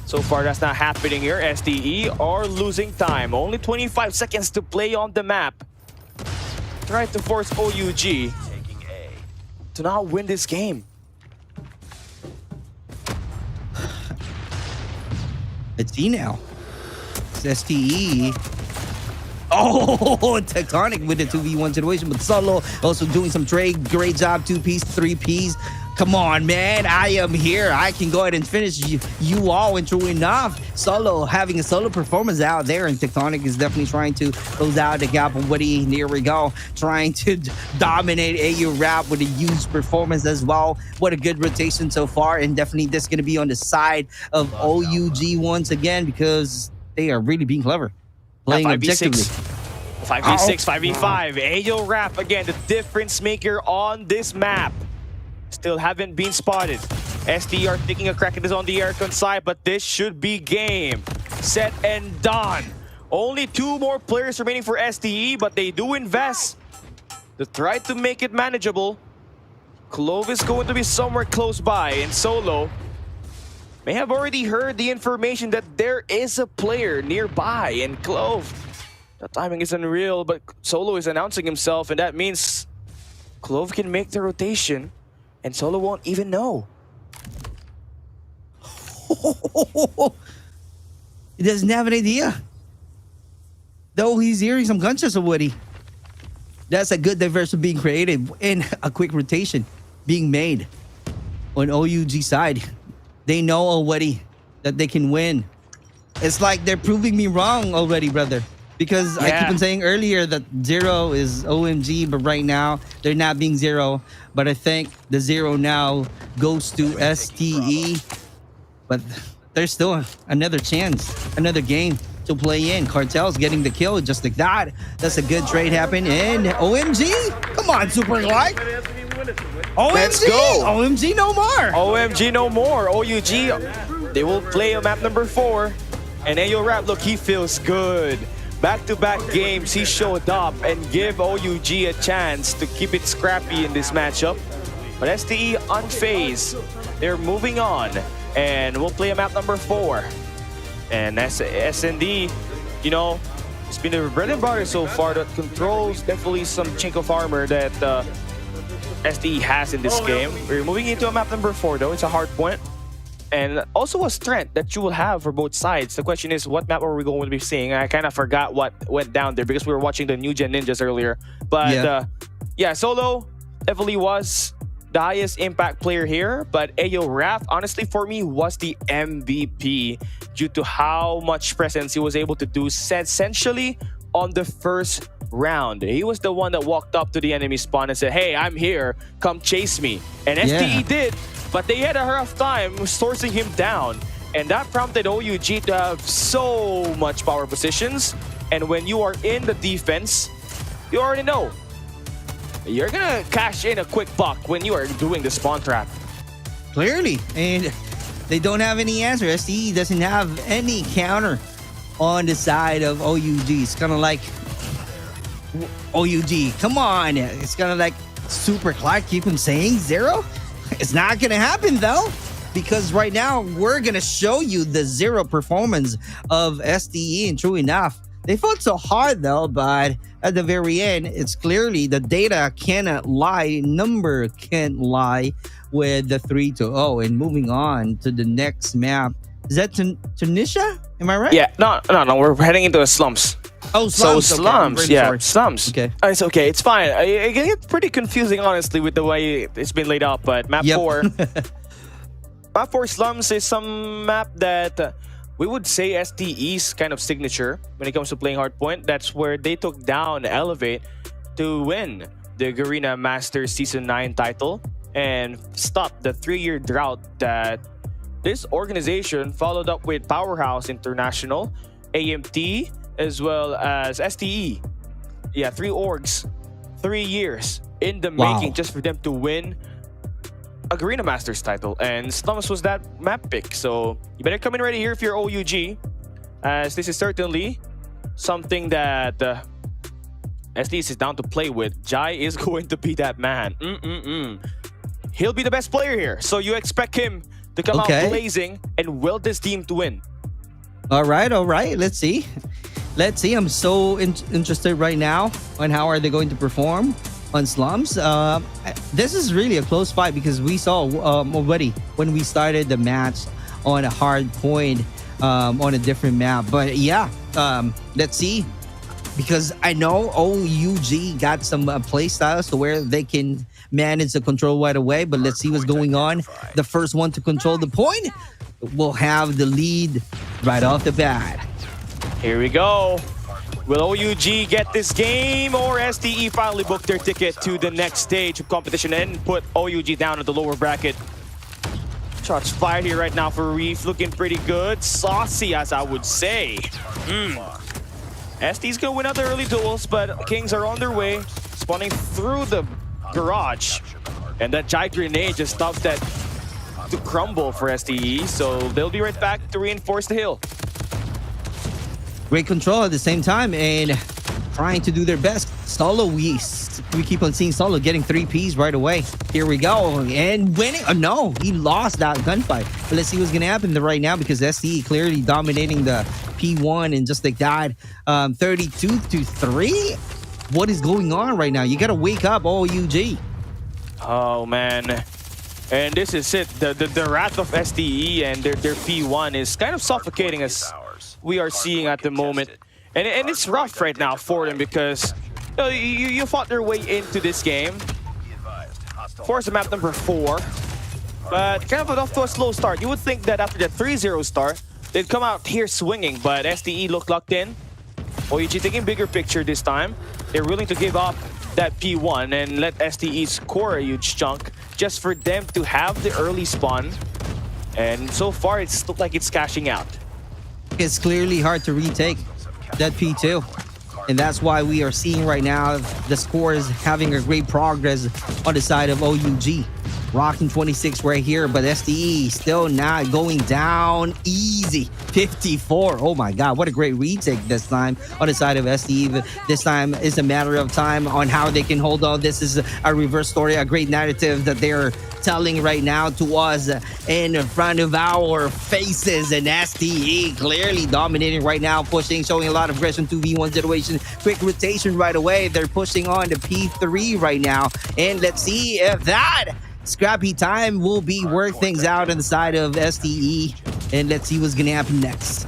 So far, that's not happening here. STE are losing time. Only 25 seconds to play on the map. Try to force OUG to not win this game. Let's see now. It's STE. Oh, Tectonic with the 2v1 situation, but Solo also doing some trade. Great job, 2Ps, 3Ps. Come on, man. I am here. I can go ahead and finish you all. And true enough, Solo having a solo performance out there, and Tectonic is definitely trying to close out the gap of Woody. Here we go. Trying to dominate AU Rap with a huge performance as well. What a good rotation so far. And definitely this is going to be on the side of OUG once again, because they are really being clever. Playing objectively. 5v6, 5v5. AO Rap again, the difference maker on this map. Still haven't been spotted. STE are taking a crack at this on the aircon side, but this should be game, set, and done. Only 2 more players remaining for STE, but they do invest to try to make it manageable. Clove is going to be somewhere close by, and Solo may have already heard the information that there is a player nearby. And Clove, the timing is unreal, but Solo is announcing himself, and that means Clove can make the rotation, and Solo won't even know. He doesn't have an idea. Though he's hearing some gunshots of Woody. That's a good diversion being created and a quick rotation being made on OUG side. They know already that they can win. It's like they're proving me wrong already, brother. Because I keep on saying earlier that 0 is OMG, but right now they're not being 0. But I think the 0 now goes to STE. But there's still another chance, another game to play in. Cartel's getting the kill just like that. That's a good trade happen. And OMG, come on, Super Glide. OMG, let's go. OMG no more. OMG no more. OUG, they will play on map number 4. And AO Rap, look, he feels good. Back-to-back games, he showed up and give OUG a chance to keep it scrappy in this matchup. But STE unfazed. They're moving on. And we'll play a map number 4. And SND, you know, it's been a bread and butter so far that controls definitely some chink of armor that STE has in this game. We're moving into a map number 4 though. It's a hard point. And also a strength that you will have for both sides. The question is, what map are we going to be seeing? I kind of forgot what went down there because we were watching the New Gen Ninjas earlier. But yeah, Solo definitely was the highest impact player here. But AO Rap, honestly, for me, was the MVP due to how much presence he was able to do essentially on the first round. He was the one that walked up to the enemy spawn and said, hey, I'm here, come chase me. And STE did, but they had a rough time sourcing him down. And that prompted OUG to have so much power positions. And when you are in the defense, you already know. You're gonna cash in a quick buck when you are doing the spawn trap. Clearly. And they don't have any answer. STE doesn't have any counter on the side of OUG. It's kind of like OUG, come on. It's kind of like Super Clark, keep him saying 0. It's not gonna happen though, because right now we're gonna show you the 0 performance of STE. And true enough, they fought so hard though, but at the very end, it's clearly the data cannot lie, number can't lie with the 3-0. And moving on to the next map. Is that Tunisia? Am I right? Yeah, no, we're heading into the slums. Oh, slums. So slums, okay. yeah, slums. Okay. It's okay, it's fine. It gets pretty confusing, honestly, with the way it's been laid out. But map 4, map 4 slums is some map that we would say STE's kind of signature when it comes to playing hardpoint. That's where they took down Elevate to win the Garena Masters Season 9 title and stop the 3-year drought that this organization followed up with Powerhouse International, AMT, as well as STE. Yeah, 3 orgs, 3 years in the making just for them to win a Garena Masters title, and Slums was that map pick. So you better come in ready here if you're OUG, as this is certainly something that SDS is down to play with. Jai is going to be that man. He'll be the best player here, so you expect him to come out blazing and will this team to win. All right. Let's see. I'm so interested right now on how are they going to perform on Slums. This is really a close fight because we saw already when we started the match on a hard point on a different map. But yeah, let's see. Because I know OUG got some play styles to where they can manage the control right away. But let's see what's going on. The first one to control the point will have the lead right off the bat. Here we go. Will OUG get this game, or SDE finally book their ticket to the next stage of competition and put OUG down at the lower bracket? Shots fired here right now for Reef, looking pretty good. Saucy, as I would say. SD's gonna win out the early duels, but Kings are on their way, spawning through the garage. And that giant grenade just stops that to crumble for SDE, so they'll be right back to reinforce the hill. Great control at the same time and trying to do their best. Solo, we keep on seeing Solo getting 3 Ps right away. Here we go, and winning. Oh no, he lost that gunfight. But let's see what's gonna happen right now because SDE clearly dominating the P1 and just like that. 32-3. What is going on right now? You gotta wake up, OUG. Oh man. And this is it. The wrath of SDE and their P1 is kind of suffocating as we are seeing at the moment. And it's rough right now for them because you fought their way into this game. Force map number 4. But kind of off to a slow start. You would think that after the 3-0 start, they'd come out here swinging, but SDE looked locked in. OUG taking bigger picture this time. They're willing to give up that P1 and let SDE score a huge chunk just for them to have the early spawn. And so far, it's looked like it's cashing out. It's clearly hard to retake that P2. And that's why we are seeing right now the scores having a great progress on the side of OUG. Rocking 26 right here, but SDE still not going down easy. 54. Oh my God, what a great retake this time on the side of SDE. This time is a matter of time on how they can hold on. This is a reverse story, a great narrative that they're telling right now to us in front of our faces. And SDE clearly dominating right now, pushing, showing a lot of aggression, 2v1 situation. Quick rotation right away. They're pushing on the P3 right now. And let's see if that scrappy time will be work things out on the side of SDE. And let's see what's gonna happen next.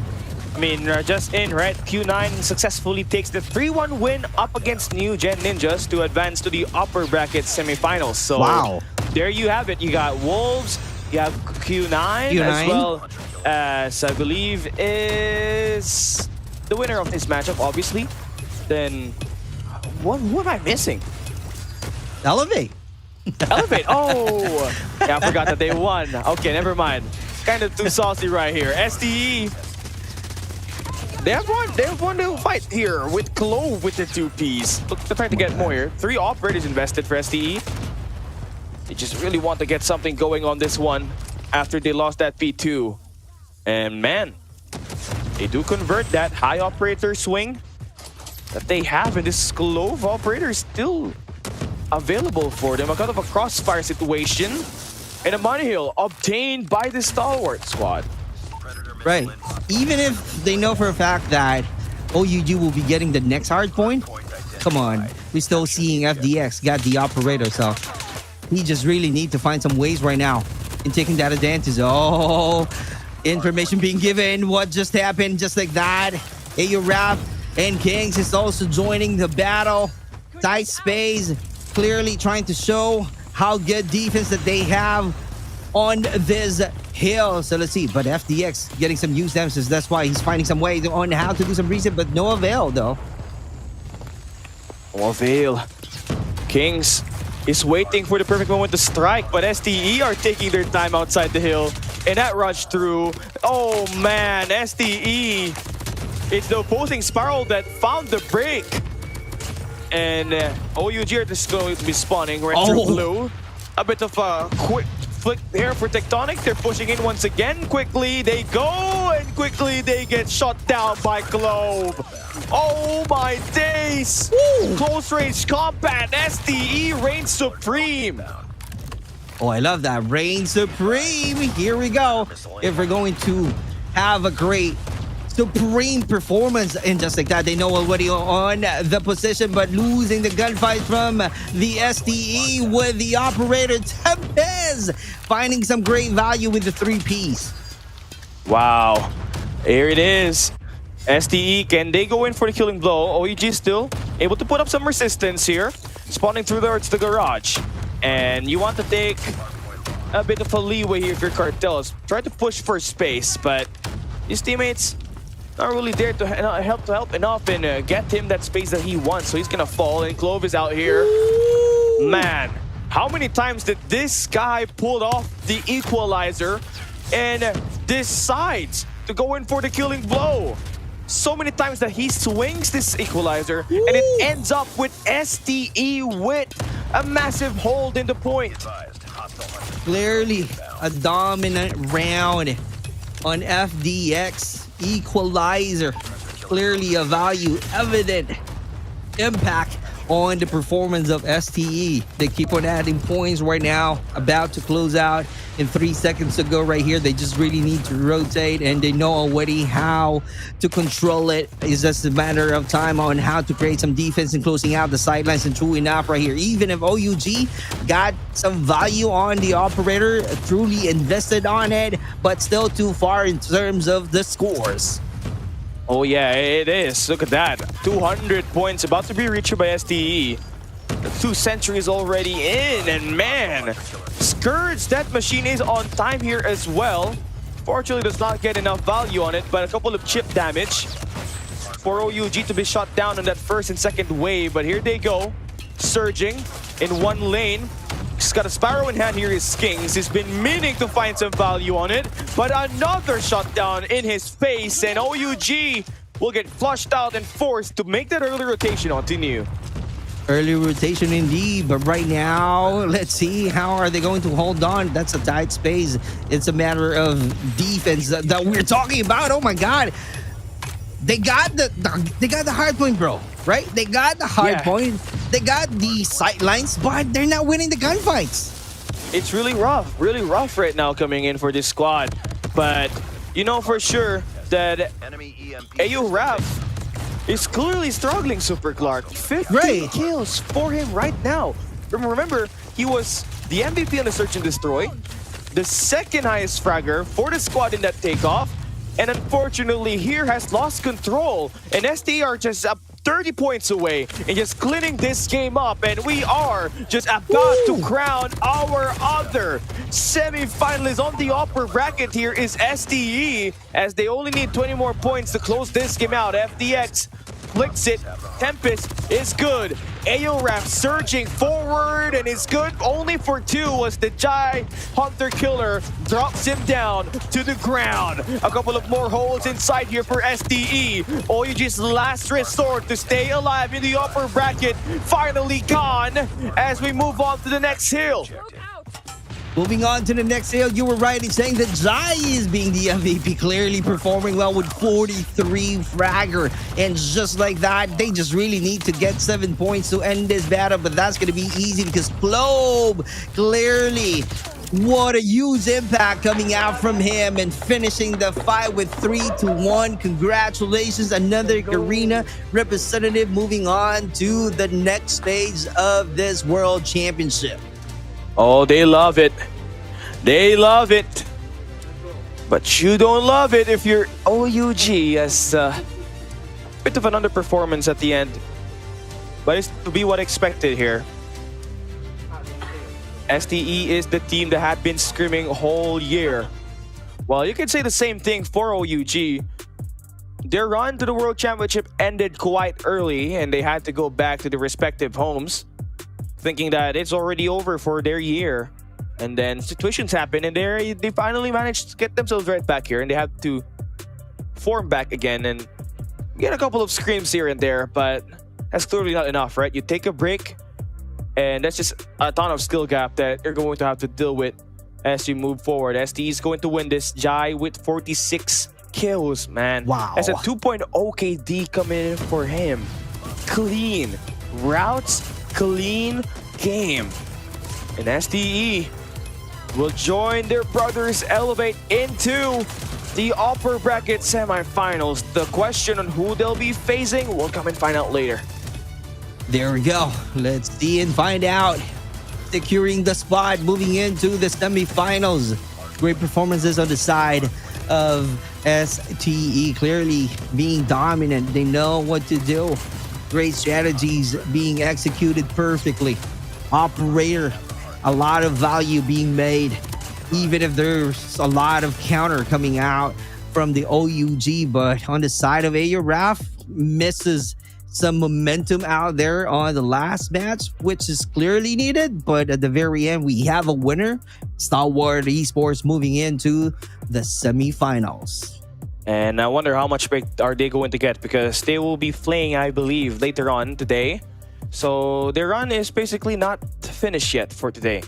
I mean, just in, right? Q9 successfully takes the 3-1 win up against New Gen Ninjas to advance to the upper bracket semifinals. So wow, there you have it. You got Wolves, you have Q9 as well as I believe is the winner of this matchup, obviously. Then what am I missing? Elevate. Elevate. Oh, yeah, I forgot that they won. Okay, never mind. Kind of too saucy right here. SDE. They have won the fight here with Clove with the 2 Ps. Look, they're trying to get more here. 3 operators invested for SDE. They just really want to get something going on this one after they lost that P2. And man, they do convert that high operator swing that they have, and this Clove operator is still available for them. A kind of a crossfire situation and a money hill obtained by the Stalwart squad. Right. Even if they know for a fact that OUG will be getting the next hard point, come on, we're still seeing FDX got the operator, so he just really need to find some ways right now in taking that advantage. Oh, information being given. What just happened? Just like that. AURAP and Kings is also joining the battle. Tight space, clearly trying to show how good defense that they have on this hill. So let's see, but FDX getting some use emphasis. That's why he's finding some way on how to do some reset, but no avail though. No avail. Kings is waiting for the perfect moment to strike, but SDE are taking their time outside the hill, and that rush through. Oh man, SDE. It's the opposing Spiral that found the break. And OUG are just going to be spawning right through blue. A bit of a quick flick there for Tectonic. They're pushing in once again. Quickly they go, and quickly they get shot down by Clove. Oh my days! Close range combat. STE reigns supreme. Oh, I love that. Reign supreme. Here we go. If we're going to have a great supreme performance, and just like that, they know already on the position, but losing the gunfight from the STE with the operator Tempest, finding some great value with the 3Ps. Wow. Here it is. STE, can they go in for the killing blow? OEG still able to put up some resistance here. Spawning through towards the garage. And you want to take a bit of a leeway here if your cartels. Try to push for space, but his teammates not really there to help enough and get him that space that he wants. So he's gonna fall, and Clove is out here. Man, how many times did this guy pull off the equalizer and decides to go in for the killing blow? So many times that he swings this equalizer and it ends up with STE with a massive hold in the point. Clearly a dominant round on FDX. Equalizer, clearly a value evident impact on the performance of STE. They keep on adding points right now, about to close out in 3 seconds to go right here. They just really need to rotate, and they know already how to control it. It's just a matter of time on how to create some defense and closing out the sidelines. And true enough right here, even if OUG got some value on the operator, truly invested on it, but still too far in terms of the scores. Oh yeah, it is. Look at that. 200 points about to be reached by STE. The 2 centuries already in, and man, Scourge, that machine is on time here as well. Fortunately, does not get enough value on it, but a couple of chip damage for OUG to be shot down on that first and second wave. But here they go, surging in one lane. He's got a Sparrow in hand here, is Skings. He's been meaning to find some value on it, but another shutdown in his face, and OUG will get flushed out and forced to make that early rotation continue. Early rotation indeed, but right now, let's see, how are they going to hold on? That's a tight space. It's a matter of defense that we're talking about. Oh my God. They got the hard point, bro, right? They got the hard point. They got the sightlines, but they're not winning the gunfights. It's really rough right now coming in for this squad. But you know for sure that AU Rap is clearly struggling, Super Clark. 15 kills for him right now. Remember, he was the MVP on the Search and Destroy, the second highest fragger for the squad in that takeoff, and unfortunately here has lost control, and STE are just up 30 points away and just cleaning this game up, and we are just about to crown our other semi-finalist on the upper bracket. Here is STE, as they only need 20 more points to close this game out. FDX flicks it. Tempest is good. AORAF surging forward and is good only for 2 as the Jai Hunter Killer drops him down to the ground. A couple of more holes inside here for STE. OUG's last resort to stay alive in the upper bracket finally gone as we move on to the next hill. Moving on to the next hill, you were right in saying that Jai is being the MVP, clearly performing well with 43 fragger. And just like that, they just really need to get 7 points to end this battle, but that's going to be easy because Globe, clearly, what a huge impact coming out from him and finishing the fight with 3-1. Congratulations, another Garena representative moving on to the next phase of this World Championship. Oh, they love it. They love it. But you don't love it if you're OUG, as a bit of an underperformance at the end. But it's to be what expected here. STE is the team that had been screaming whole year. Well, you can say the same thing for OUG. Their run to the World Championship ended quite early, and they had to go back to their respective homes, thinking that it's already over for their year. And then situations happen, and they finally managed to get themselves right back here, and they have to form back again and get a couple of screams here and there, but that's clearly not enough, right? You take a break, and that's just a ton of skill gap that you're going to have to deal with as you move forward. STE is going to win this. Jai with 46 kills, man. Wow. That's a 2.0 KD coming in for him. Clean routes, clean game. And STE will join their brothers Elevate into the upper bracket semifinals. The question on who they'll be facing, we'll come and find out later. There we go. Let's see and find out. Securing the spot, moving into the semifinals. Great performances on the side of STE, clearly being dominant. They know what to do. Great strategies being executed perfectly. Operator, a lot of value being made, even if there's a lot of counter coming out from the OUG. But on the side of AURAF, misses some momentum out there on the last match, which is clearly needed. But at the very end, we have a winner. Stalwart Esports moving into the semifinals. And I wonder how much break are they going to get, because they will be playing, I believe, later on today. So their run is basically not finished yet for today.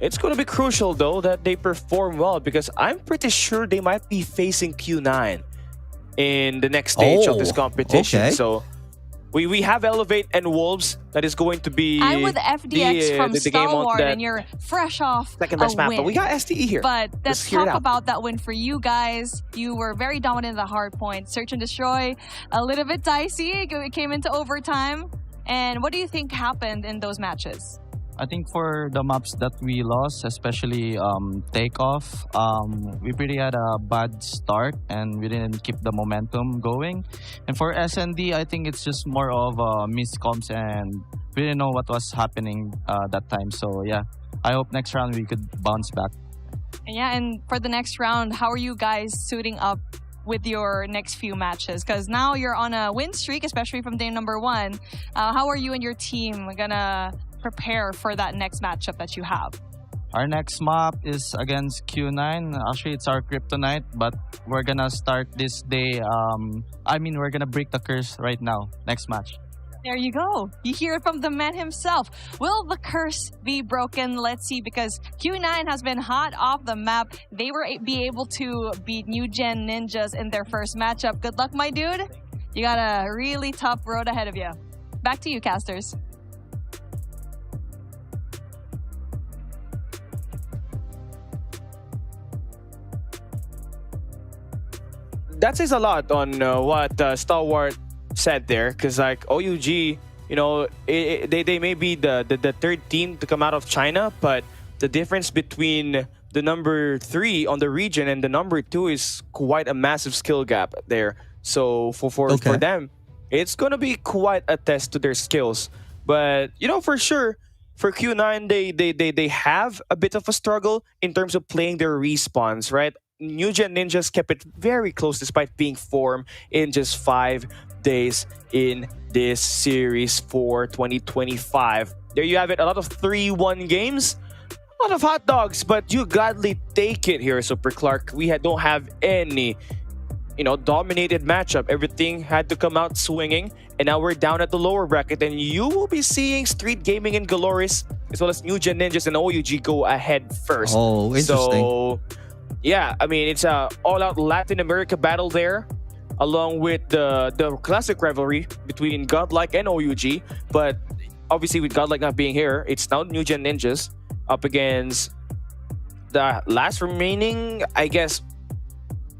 It's going to be crucial, though, that they perform well, because I'm pretty sure they might be facing Q9 in the next stage of this competition. Okay. So we have Elevate and Wolves. That is going to be I'm with FDX from the game on Stalwart, that and you're fresh off second a best map. win. But we got STE here. But let's hear it talk out. about that win for you guys. You were very dominant in the hard point. Search and destroy, a little bit dicey. It came into overtime. And what do you think happened in those matches? I think for the maps that we lost, especially takeoff, we pretty had a bad start and we didn't keep the momentum going. And for SND, I think it's just more of miscoms and we didn't know what was happening that time. So yeah, I hope next round we could bounce back. And yeah, and for the next round, how are you guys suiting up with your next few matches? Because now you're on a win streak, especially from day number 1. How are you and your team gonna prepare for that next matchup that you have? Our next map is against Q9. Actually, it's our kryptonite, but we're gonna start this day. We're gonna break the curse right now. Next match. There you go. You hear it from the man himself. Will the curse be broken? Let's see, because Q9 has been hot off the map. They were be able to beat New Gen Ninjas in their first matchup. Good luck, my dude. You got a really tough road ahead of you. Back to you, casters. That says a lot on what Stalwart said there, because like OUG, you know, they may be the third team to come out of China, but the difference between the number 3 on the region and the number 2 is quite a massive skill gap there. So for them, it's gonna be quite a test to their skills. But you know, for sure, for Q9, they have a bit of a struggle in terms of playing their respawns, right? New Gen Ninjas kept it very close despite being formed in just 5 days in this series for 2025. There you have it, a lot of 3-1 games, a lot of hot dogs, but you gladly take it here, Super Clark. We don't have any, you know, dominated matchup. Everything had to come out swinging, and now we're down at the lower bracket, and you will be seeing Street Gaming and Galoris, as well as New Gen Ninjas and OUG go ahead first. Oh, interesting. So, yeah, I mean, it's a all-out Latin America battle there, along with the classic rivalry between Godlike and OUG. But obviously, with Godlike not being here, it's now New Gen Ninjas up against the last remaining, I guess,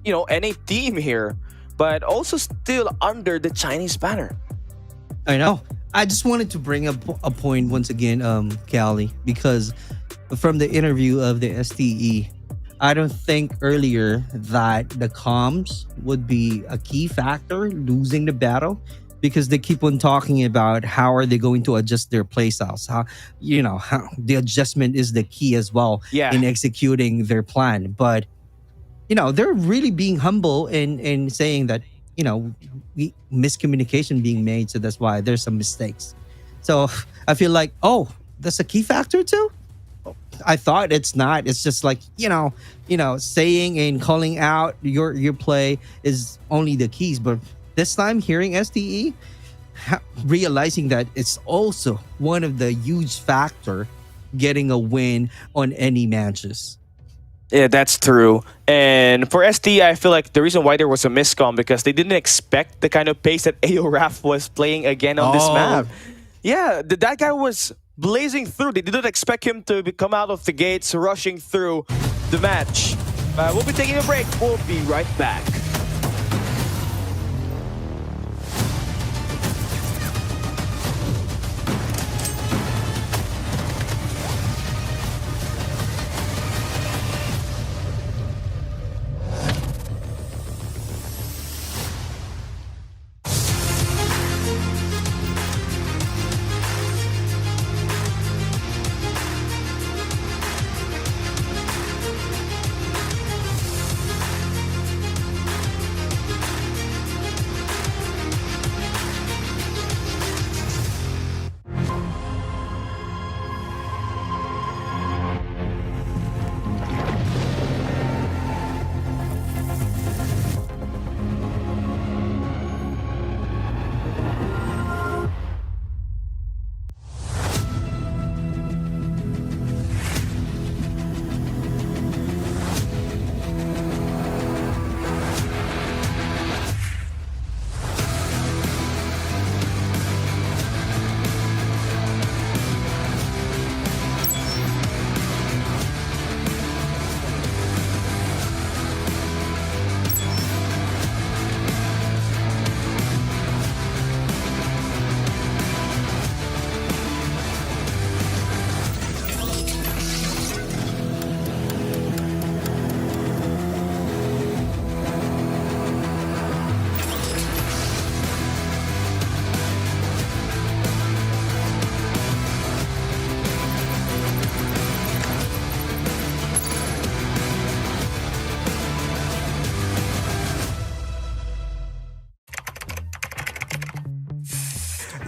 you know, NA team here, but also still under the Chinese banner. I know. I just wanted to bring up a point once again, Callie, because from the interview of the STE, I don't think earlier that the comms would be a key factor losing the battle, because they keep on talking about how are they going to adjust their playstyles. How the adjustment is the key as well in executing their plan. But they're really being humble in saying that miscommunication being made, so that's why there's some mistakes. So I feel like, oh, that's a key factor too. I thought it's not. It's just like, saying and calling out your play is only the keys. But this time, hearing realizing that it's also one of the huge factor getting a win on any matches. Yeah, that's true. And for ST, I feel like the reason why there was a miscom because they didn't expect the kind of pace that AORAF was playing again on this map. Yeah, that guy was blazing through. They didn't expect him to come out of the gates, rushing through the match. We'll be taking a break. We'll be right back.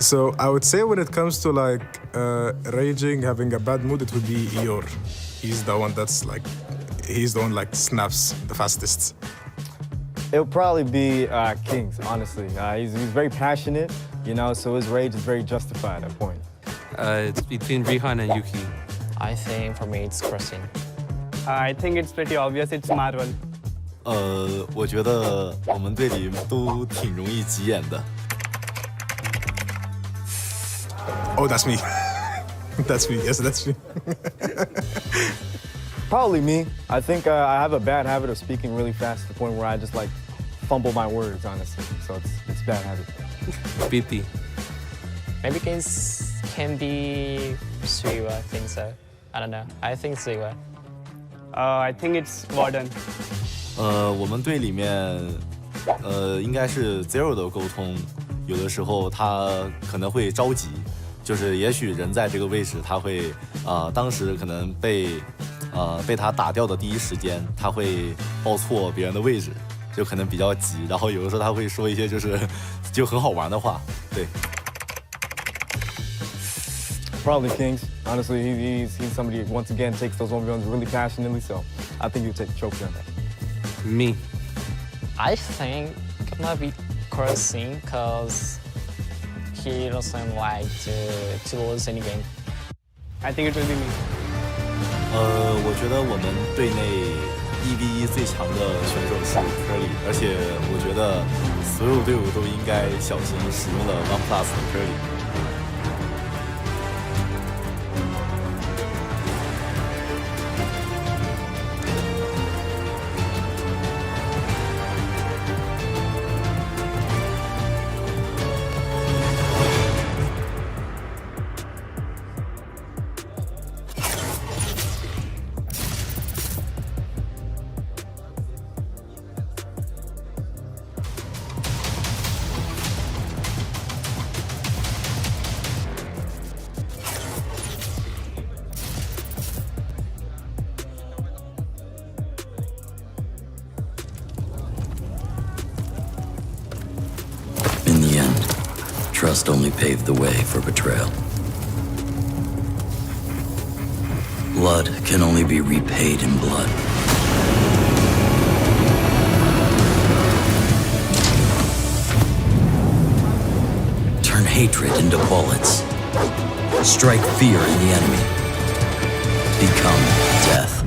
So I would say when it comes to like raging, having a bad mood, it would be Eeyore. He's the one that's like, he's the one like snaps the fastest. It'll probably be Kings, honestly. He's very passionate, you know, so his rage is very justified at point. It's between Rihan and Yuki. I think for me it's Crossing. I think it's pretty obvious, it's Marvel. 我觉得我们队里都挺容易急眼的。 Oh, that's me. That's me. Yes, that's me. Probably me. I think I have a bad habit of speaking really fast to the point where I just like fumble my words, honestly. So it's a bad habit. BP. Maybe Kings can be Suiwa, I think so. I don't know. I think Suiwa. I think it's Warden. 我们队里面应该是 Zero 的沟通，有的时候他可能会着急。 就是也许人在这个位置，他会当时可能被他打掉的第一时间，他会报错别人的位置，就可能比较急。然后有的时候他会说一些就很好玩的话，对。Probably Kings. Honestly, he's somebody who once again takes those 1v1s really passionately. So I think he'll take the trophy on that. Me. I think it might be Crossing because he doesn't like to lose any game. I think it will be me. 我觉得我们队内1v1最强的选手是 Curly， 而且我觉得所有队伍都应该小心使用了 OnePlus 的 Curly。 Trust only paved the way for betrayal. Blood can only be repaid in blood. Turn hatred into bullets. Strike fear in the enemy. become death.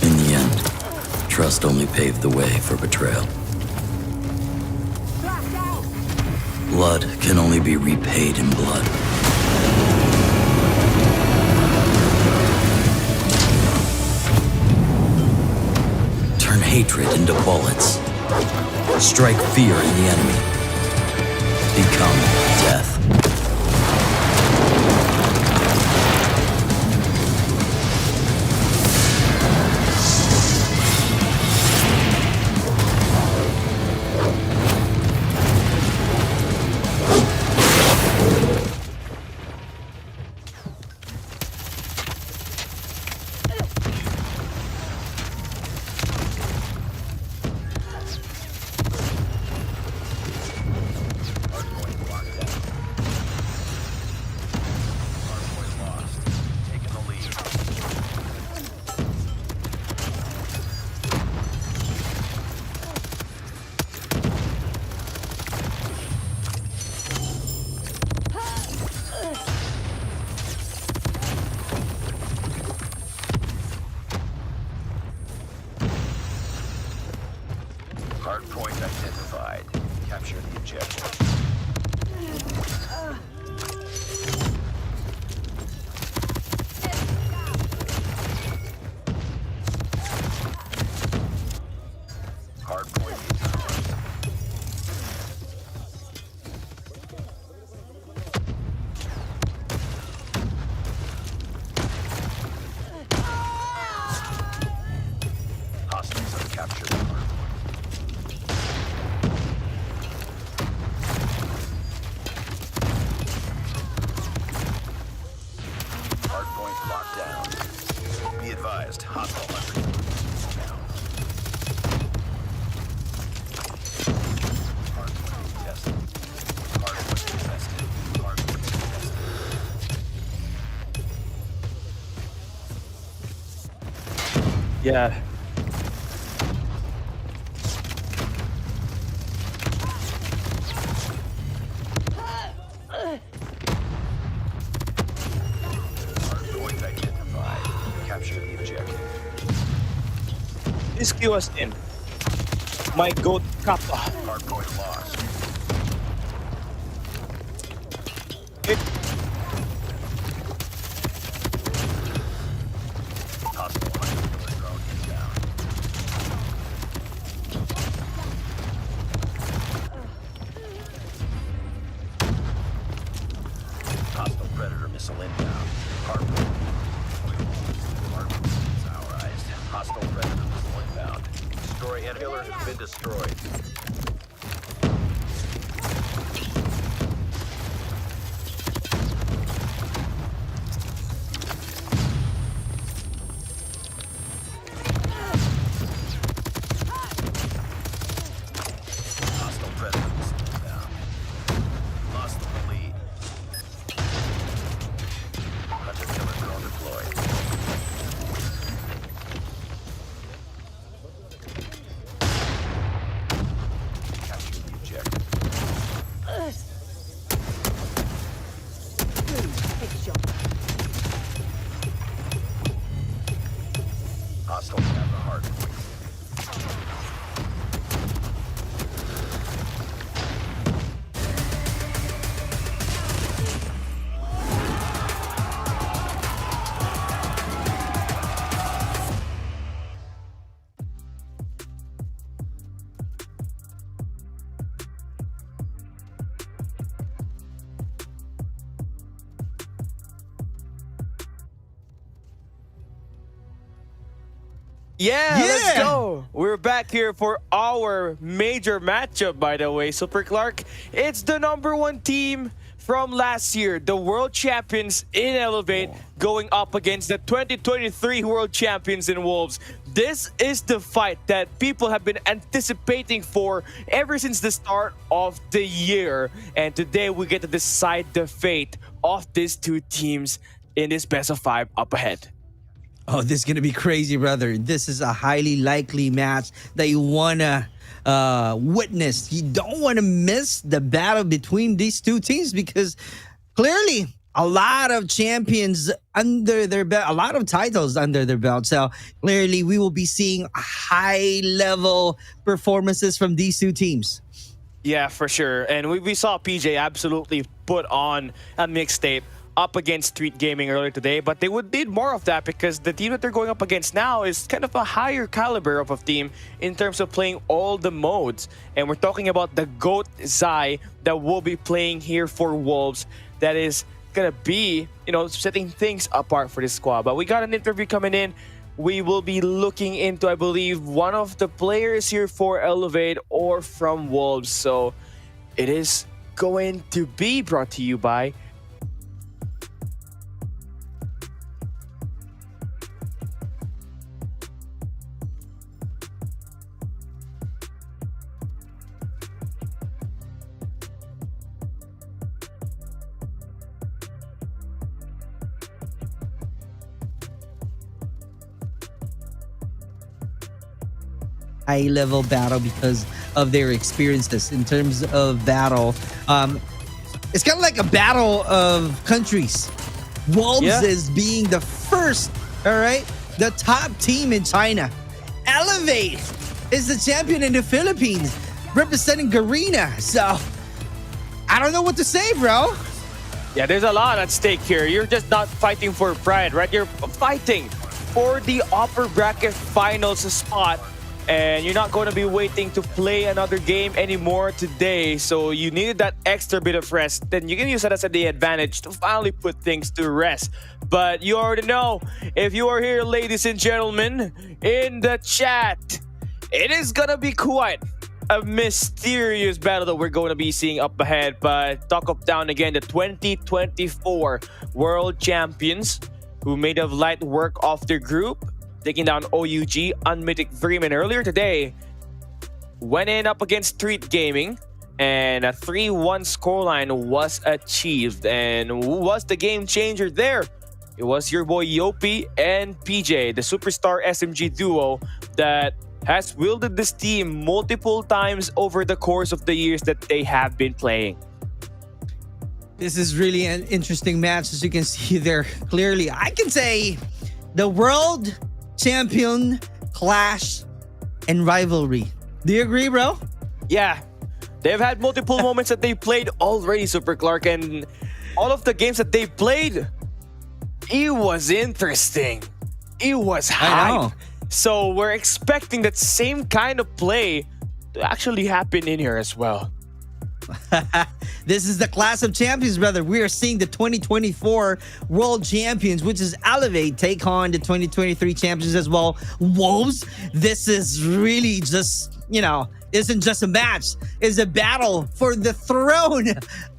In the end, trust only paved the way for betrayal. Blood can only be repaid in blood. Turn hatred into bullets. Strike fear in the enemy. Become death. Hardpoint identified. Capture the objective. Hardpoint is ours. Hostiles have captured the hardpoint. Hardpoint locked down. Be advised, hostile hunter. Down. Hardpoint contested. Hardpoint contested. Hardpoint contested. Yeah. Hardpoint identified. Capture the objective. This queue us in. My goat kappa. Hardpoint lost. Hostile hunter killer drone inbound. Hostile predator missile inbound. Hardpoint. Hardpoint is ours. Hostile predator missile inbound. Destroy enemy. Killer has been destroyed. Hostile predator missile inbound. Lost the lead. Hunter killer drone deployed. Capture the objective. Hostile have the hardpoint. Yeah, let's go. We're back here for our major matchup, by the way. Super Clark, it's the #1 team from last year, the world champions in Elevate, going up against the 2023 world champions in Wolves. This is the fight that people have been anticipating for ever since the start of the year. And today we get to decide the fate of these two teams in this best of 5 up ahead. Oh, this is going to be crazy, brother. This is a highly likely match that you want to witness. You don't want to miss the battle between these two teams because clearly a lot of champions under their belt, a lot of titles under their belt. So clearly we will be seeing high level performances from these two teams. Yeah, for sure. And we saw PJ absolutely put on a mixtape up against Street Gaming earlier today, but they would need more of that because the team that they're going up against now is kind of a higher caliber of a team in terms of playing all the modes. And we're talking about the GOAT Zai that will be playing here for Wolves. That is gonna be, you know, setting things apart for this squad. But we got an interview coming in. We will be looking into, I believe, one of the players here for Elevate or from Wolves. So it is going to be brought to you by high-level battle because of their experiences in terms of battle. It's kind of like a battle of countries. Wolves is being the first, all right, the top team in China. Elevate is the champion in the Philippines, representing Garena. So I don't know what to say, bro. Yeah, there's a lot at stake here. You're just not fighting for pride, right? You're fighting for the upper bracket finals spot. And you're not going to be waiting to play another game anymore today. So you needed that extra bit of rest. Then you can use that as the advantage to finally put things to rest. But you already know, if you are here, ladies and gentlemen, in the chat, it is going to be quite a mysterious battle that we're going to be seeing up ahead. But talk up down again, the 2024 World Champions who made of light work of their group, taking down OUG, Unmythic Dream, earlier today went in up against Street Gaming, and a 3-1 scoreline was achieved. And who was the game changer there? It was your boy Yopi and PJ, the superstar SMG duo that has wielded this team multiple times over the course of the years that they have been playing. This is really an interesting match, as you can see there clearly. I can say the world champion clash and rivalry. Do you agree, bro? Yeah, they've had multiple moments that they played already, Super Clark, and all of the games that they played, it was interesting. It was hype. So we're expecting that same kind of play to actually happen in here as well. This is the class of champions, brother. We are seeing the 2024 world champions, which is Elevate, take on the 2023 champions as well, Wolves. This is really just, you know, isn't just a match. It's a battle for the throne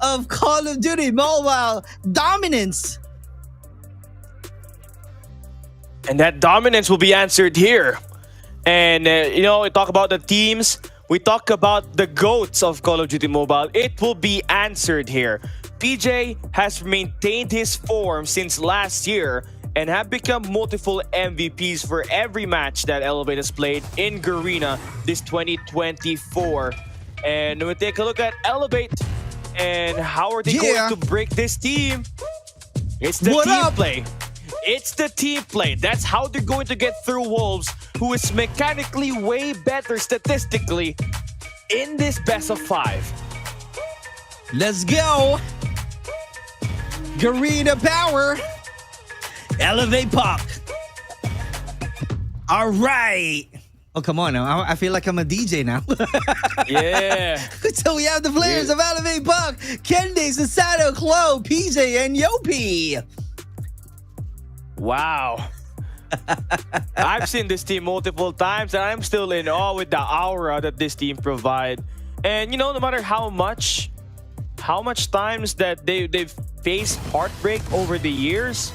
of Call of Duty Mobile dominance. And that dominance will be answered here. And, you know, we talk about the teams. We talk about the GOATs of Call of Duty Mobile. It will be answered here. PJ has maintained his form since last year and have become multiple MVPs for every match that Elevate has played in Garena this 2024. And when we take a look at Elevate and how are they going to break this team, it's the team play. It's the team play. That's how they're going to get through Wolves, who is mechanically way better statistically in this best of 5. Let's go. Garena power. Elevate PUK. All right. Oh, come on now. I feel like I'm a DJ now. Yeah. So we have the players of Elevate PUK, Kende, Sasato, Chloe, PJ, and Yopi. Wow. I've seen this team multiple times, and I'm still in awe with the aura that this team provide. And, you know, no matter how much times that they've faced heartbreak over the years,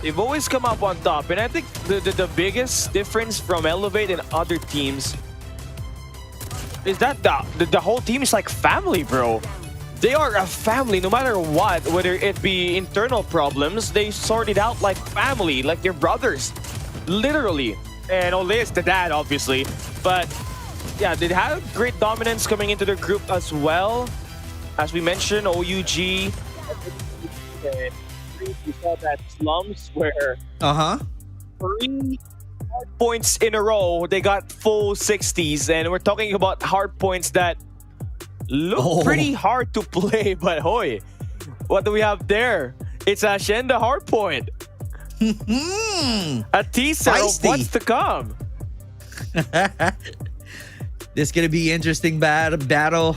they've always come up on top. And I think the biggest difference from Elevate and other teams is that the whole team is like family, bro. They are a family no matter what, whether it be internal problems, they sort it out like family, like their brothers, literally. And Ole is the dad, obviously. But yeah, they have great dominance coming into their group as well. As we mentioned, OUG, and we saw that slums where 3 hard points in a row, they got full 60s, and we're talking about hard points that look pretty hard to play, but hoy, what do we have there? It's a Hacienda hard point. A teaser of what's to come. This is gonna be interesting battle.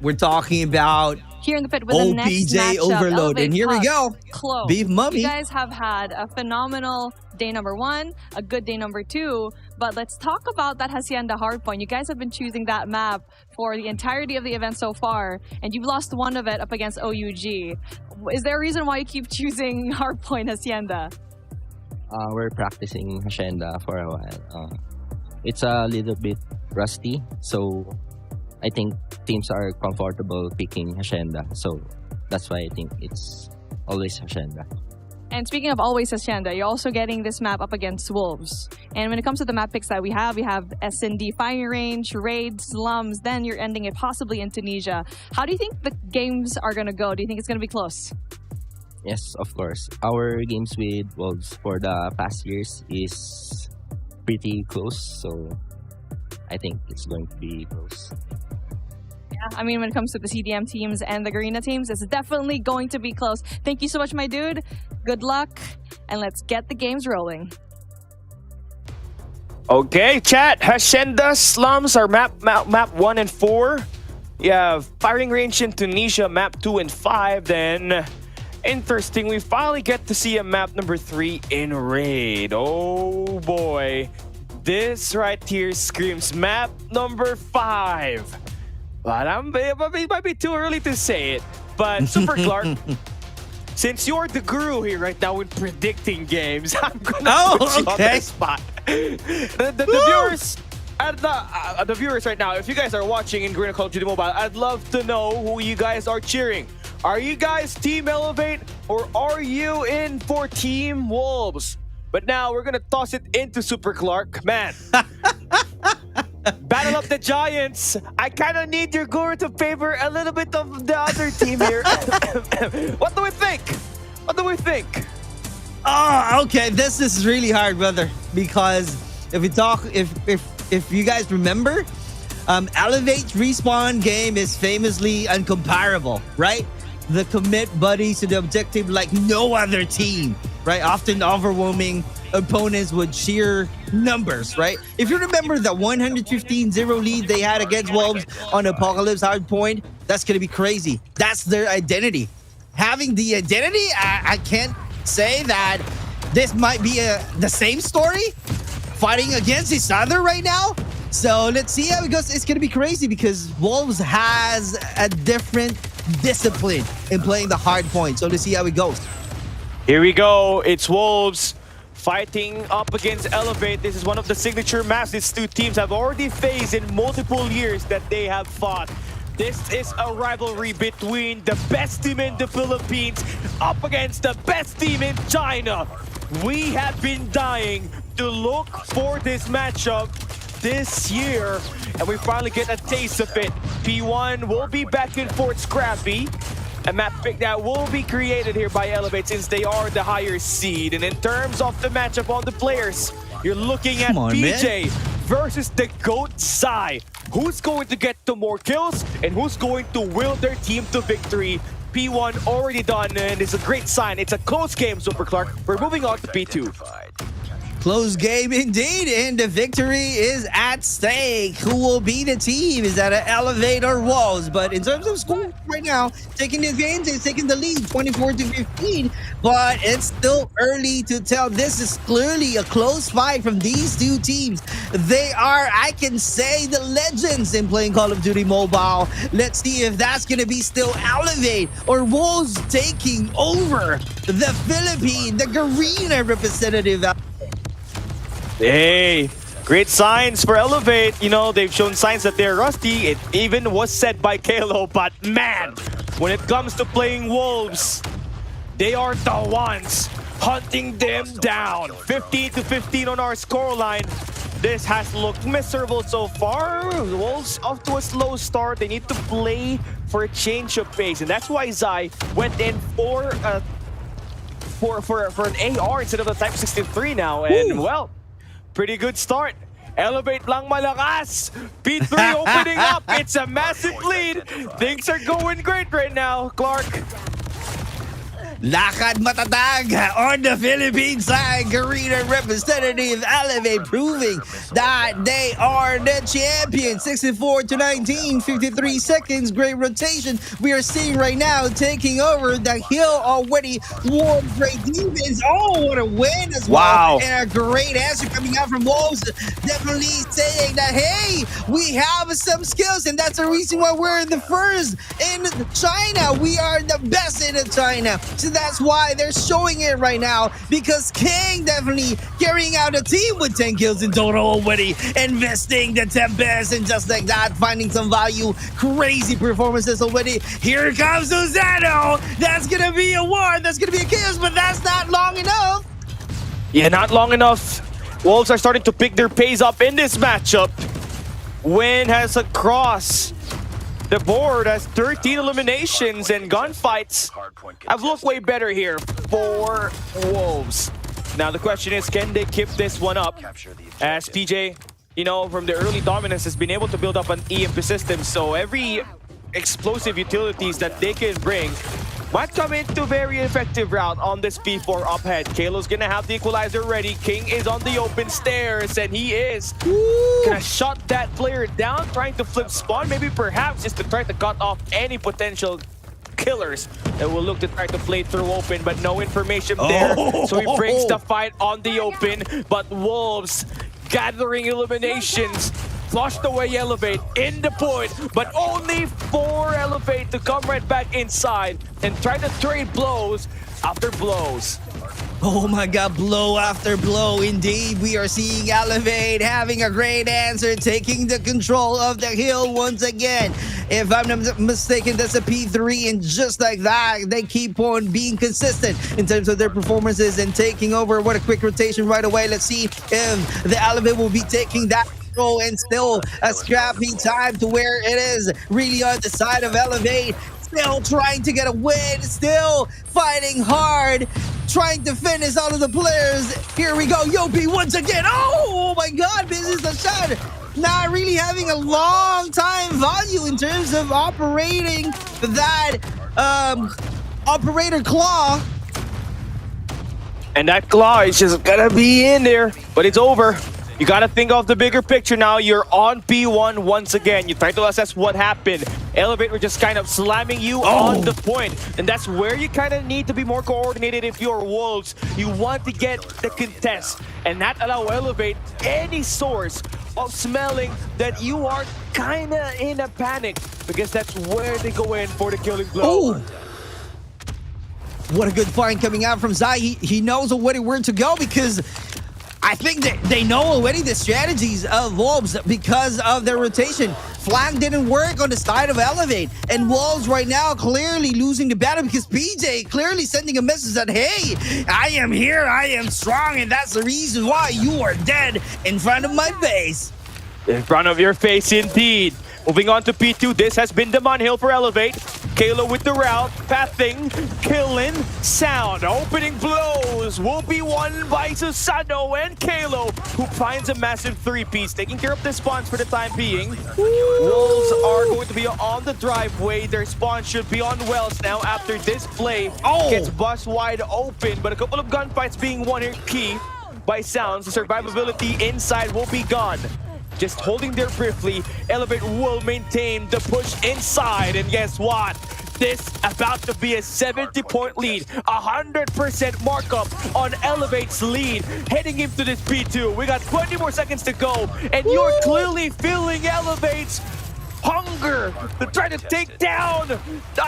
We're talking about here in the pit with the next OPJ matchup, overload, Elevate and here we Puck, go. Close. Beef Mummy. You guys have had a phenomenal day number 1, a good day number 2, but let's talk about that Hacienda hardpoint. You guys have been choosing that map for the entirety of the event so far, and you've lost one of it up against OUG. Is there a reason why you keep choosing hardpoint Hacienda? We're practicing Hacienda for a while. It's a little bit rusty, so I think teams are comfortable picking Hacienda. So that's why I think it's always Hacienda. And speaking of always Hacienda, you're also getting this map up against Wolves. And when it comes to the map picks that we have S&D firing range, raid, slums, then you're ending it possibly in Tunisia. How do you think the games are going to go? Do you think it's going to be close? Yes, of course. Our games with Wolves for the past years is pretty close, so I think it's going to be close. Yeah, I mean, when it comes to the CDM teams and the Garena teams, it's definitely going to be close. Thank you so much, my dude. Good luck, and let's get the games rolling. Okay, chat. Hacienda slums are map 1 and 4. You have firing range in Tunisia, map 2 and 5. Then, interesting, we finally get to see a map number 3 in raid. Oh boy, this right here screams map number 5. But it might be too early to say it. But Super Clark, since you're the guru here right now in predicting games, I'm gonna put you on the spot. The viewers, the viewers right now, if you guys are watching in Garena Call of Duty Mobile, I'd love to know who you guys are cheering. Are you guys Team Elevate or are you in for Team Wolves? But now we're gonna toss it into Super Clark. Man, battle of the Giants. I kind of need your guru to favor a little bit of the other team here. What do we think? What do we think? Oh, okay. This is really hard, brother. Because if we talk, if you guys remember, Elevate's respawn game is famously uncomparable, right? The commit buddies to the objective like no other team, right? Often overwhelming opponents with sheer numbers, right? If you remember the 115-0 lead they had against Wolves on Apocalypse Hardpoint, that's gonna be crazy. That's their identity. Having the identity, I can't say that this might be the same story fighting against each other right now. So let's see how it goes. It's gonna be crazy because Wolves has a different discipline in playing the hard point. So let's see how it goes. Here we go. It's Wolves fighting up against Elevate. This is one of the signature maps these two teams have already faced in multiple years that they have fought. This is a rivalry between the best team in the Philippines up against the best team in China. We have been dying to look for this matchup this year, and we finally get a taste of it. P1 will be back in Fort Scrappy. A map pick that will be created here by Elevate since they are the higher seed. And in terms of the matchup on the players, you're looking at PJ versus the GOAT Sai. Who's going to get the more kills and who's going to will their team to victory? P1 already done, and it's a great sign. It's a close game, Super Clark. We're moving on to P2. Close game indeed, and the victory is at stake. Who will be the team? Is that an Elevate or Wolves? But in terms of score right now, taking the advantage, taking the lead, 24-15. But it's still early to tell. This is clearly a close fight from these two teams. They are, I can say, the legends in playing Call of Duty Mobile. Let's see if that's going to be still Elevate or Wolves taking over the Philippine, the Garena representative. Hey, great signs for Elevate. You know, they've shown signs that they're rusty. It even was said by Kalo, but man, when it comes to playing Wolves, they are the ones hunting them down. 15-15 on our scoreline. This has looked miserable so far. The Wolves off to a slow start. They need to play for a change of pace, and that's why Zai went in for an AR instead of the Type 63 now. And well, pretty good start. Elevate lang malakas. P3 opening up. It's a massive lead. Things are going great right now, Clark. Lakad matatag on the Philippine side. Garena representative ELEVATE proving that they are the champion. 64-19, 53 seconds. Great rotation. We are seeing right now taking over the hill already. Warm great defense. Oh, what a win as well. And a great answer coming out from Wolves. Definitely saying that, hey, we have some skills, and that's the reason why we're the first in China. We are the best in China. So that's why they're showing it right now, because King definitely carrying out a team with 10 kills in total already, investing the Tempest, and just like that, finding some value. Crazy performances already. Here comes Susano. That's gonna be a war. That's gonna be a chaos, but that's not long enough. Yeah, not long enough. Wolves are starting to pick their pace up in this matchup. Win has across the board as 13 eliminations, and gunfights have looked way better here for Wolves. Now the question is, can they keep this one up? As PJ, you know, from the early dominance has been able to build up an EMP system, so every explosive utilities that they can bring might come into very effective route on this P4 up ahead. Kalo's gonna have the equalizer ready. King is on the open stairs, and he is gonna shut that player down, trying to flip spawn, maybe perhaps just to try to cut off any potential killers that will look to try to play through open, but no information there. So he brings the fight on the open, but Wolves gathering eliminations. Flushed away Elevate in the point, but only for Elevate to come right back inside and try to trade blows after blows. Oh my god, blow after blow. Indeed, we are seeing Elevate having a great answer, taking the control of the hill once again. If I'm not mistaken, that's a P3, and just like that, they keep on being consistent in terms of their performances and taking over. What a quick rotation right away. Let's see if the Elevate will be taking that, and still a scrappy time to where it is really on the side of Elevate. Still trying to get a win, still fighting hard, trying to finish all of the players. Here we go, Yopi once again. Oh my god, misses the shot. Not really having a long time value in terms of operating that operator claw. And that claw is just gonna be in there, but it's over. You gotta think of the bigger picture now. You're on P1 once again. You try to assess what happened. Elevate were just kind of slamming you on the point. And that's where you kind of need to be more coordinated if you're Wolves. You want to get the contest and not allow Elevate any source of smelling that you are kind of in a panic, because that's where they go in for the killing blow. Oh. What a good find coming out from Zai. He knows already where to go, because I think that they know already the strategies of Wolves because of their rotation. Flank didn't work on the side of Elevate, and Wolves right now clearly losing the battle because PJ clearly sending a message that, hey, I am here, I am strong, and that's the reason why you are dead in front of my face. In front of your face, indeed. Moving on to P2, this has been the Hill for Elevate. Kalo with the route, pathing, killing, sound. Opening blows will be won by Susano and Kalo, who finds a massive 3-piece, taking care of the spawns for the time being. Wolves are going to be on the driveway. Their spawn should be on Wells now after this play. Gets bust wide open, but a couple of gunfights being won here key by Sounds. The survivability inside will be gone. Just holding there briefly, Elevate will maintain the push inside, and guess what? This about to be a 70-point lead, 100% markup on Elevate's lead, heading into this P2. We got 20 more seconds to go, and you're clearly feeling Elevate's hunger to try to take down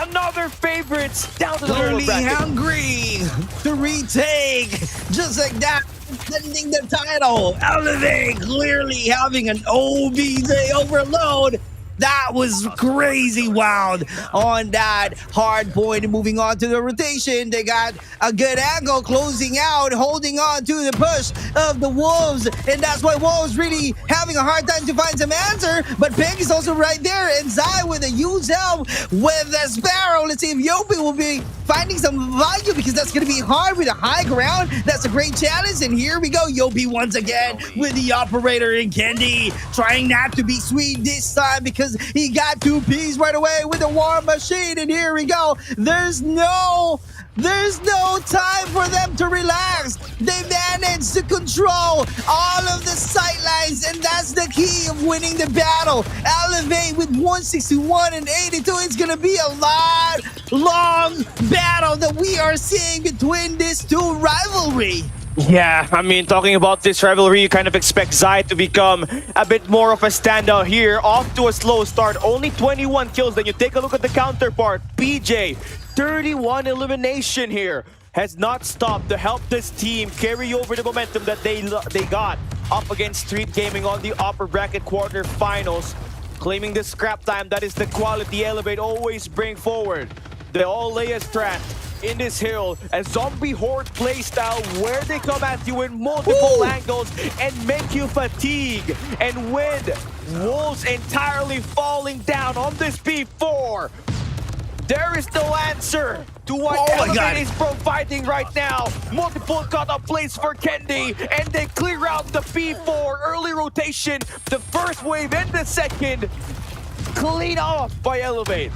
another favorites down to the lower bracket. Clearly hungry to retake, just like that. Defending the title. Elevate clearly having an OBJ overload. That was crazy wild on that hard point. Moving on to the rotation, they got a good angle closing out, holding on to the push of the Wolves, and that's why Wolves really having a hard time to find some answer. But Pig is also right there, and Zai with a huge help with the Sparrow. Let's see if Yopi will be finding some value, because that's going to be hard with a high ground. That's a great challenge, and here we go. Yopi once again with the operator and Kendi, trying not to be sweet this time because he got 2 Ps right away with a war machine, and here we go. There's no time for them to relax. They managed to control all of the sightlines, and that's the key of winning the battle. Elevate with 161 and 82. It's gonna be a long battle that we are seeing between these two rivalry. Yeah, I mean, talking about this rivalry, you kind of expect Zai to become a bit more of a standout here. Off to a slow start, only 21 kills. Then you take a look at the counterpart, PJ, 31 elimination here. Has not stopped to help this team carry over the momentum that they got up against Street Gaming on the upper bracket quarterfinals. Claiming the scrap time, that is the quality Elevate always bring forward. They all lay a strat in this hill, a zombie horde playstyle where they come at you in multiple angles and make you fatigue. And with Wolves entirely falling down on this P4, there is no answer to what Elevate is providing right now. Multiple cut-off plays for Kendi, and they clear out the P4. Early rotation, the first wave and the second, clean off by Elevate.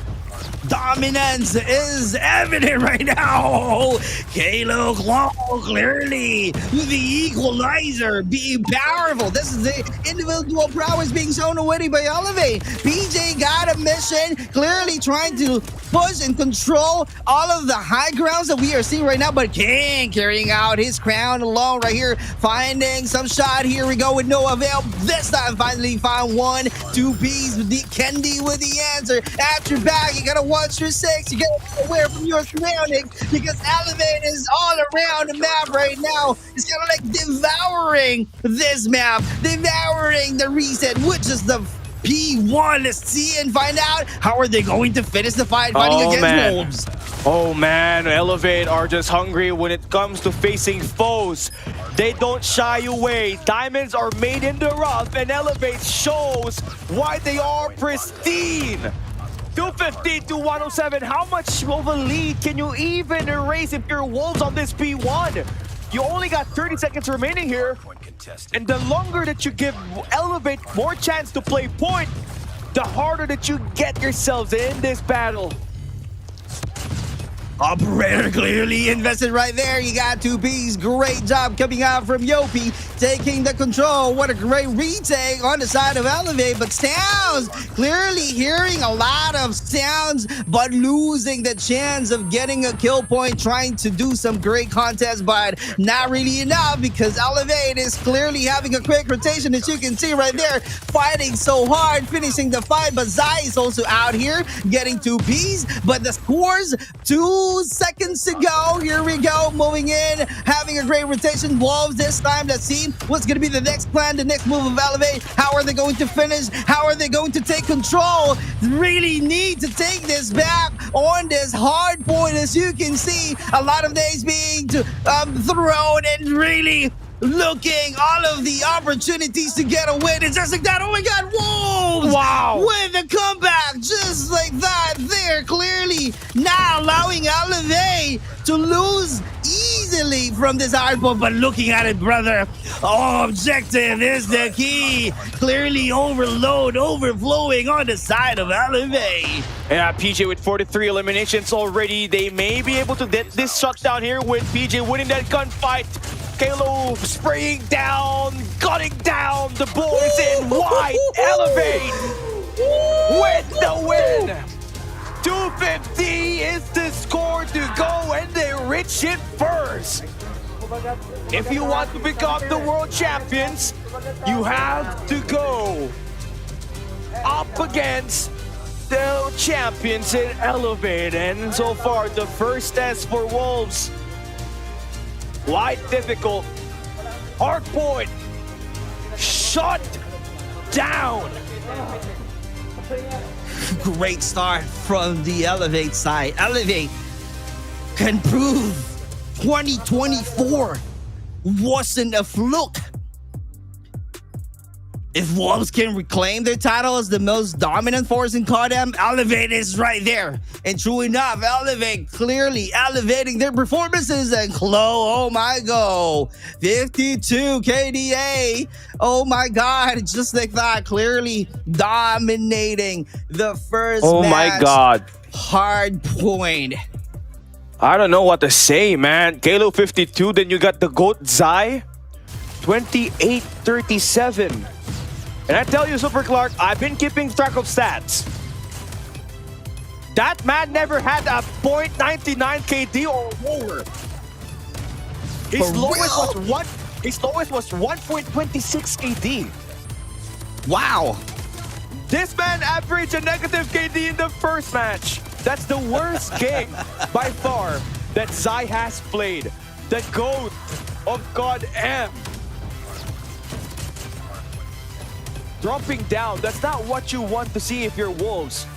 Dominance is evident right now. Kalo Claw clearly the equalizer being powerful. This is the individual prowess being shown already by Elevate. PJ got a mission, clearly trying to push and control all of the high grounds that we are seeing right now, but King carrying out his crown alone right here, finding some shot. Here we go with no avail. This time finally found 1, 2 Ps with the Kendi with the answer. At your back, you gotta watch your 6. You gotta be aware from your surroundings, because Elevate is all around the map right now. It's kind of like devouring this map, devouring the reset, which is the P1. Let's see and find out how are they going to finish the fight fighting against Wolves. Oh man, Elevate are just hungry when it comes to facing foes. They don't shy away. Diamonds are made in the rough, and Elevate shows why they are pristine. 250 to 107. How much of a lead can you even erase if you're Wolves on this P1? You only got 30 seconds remaining here, and the longer that you give Elevate more chance to play point, the harder that you get yourselves in this battle. Operator clearly invested right there. You got 2 Ps. Great job coming out from Yopi, taking the control. What a great retake on the side of Elevate. But Sounds clearly hearing a lot of sounds, but losing the chance of getting a kill point, trying to do some great contest, but not really enough, because Elevate is clearly having a quick rotation, as you can see right there, fighting so hard, finishing the fight. But Zai is also out here getting 2 Ps, but the scores 2 seconds to go. Here we go, moving in, having a great rotation. Wolves this time. Let's see what's going to be the next plan, the next move of Elevate. How are they going to finish? How are they going to take control? Really need to take this back on this hard point. As you can see, a lot of days being thrown, and really looking all of the opportunities to get a win. It's just like that. Oh my God, Wolves! Wow! With a comeback, just like that. They're clearly not allowing Elevate to lose easily from this hard point, but looking at it, brother, objective is the key. Clearly overload, overflowing on the side of Elevate. Yeah, PJ with 43 eliminations already. They may be able to get this shutdown here with PJ winning that gunfight. Kalo spraying down, gunning down the boys in white. Elevate with the win. 250 is the score to go, and they reach it first. If you want to become the world champions, you have to go up against the champions in Elevate. And so far, the first test for Wolves, quite difficult. Hard point shut down. Great start from the Elevate side. Elevate can prove 2024 wasn't a fluke. If Wolves can reclaim their title as the most dominant force in COD, Elevate is right there. And true enough, Elevate clearly elevating their performances. And Chloe, oh my god, 52 KDA. Oh my god, just like that, clearly dominating the first Oh match. my god. Hard point. I don't know what to say, man. Kalo 52, then you got the GOAT Zai, 28-37. And I tell you, Super Clark, I've been keeping track of stats. That man never had a .99 KD or lower. His lowest was 1.26 KD. Wow. This man averaged a negative KD in the first match. That's the worst game by far that Zai has played. The GOAT of God M. Dropping down, that's not what you want to see if you're Wolves.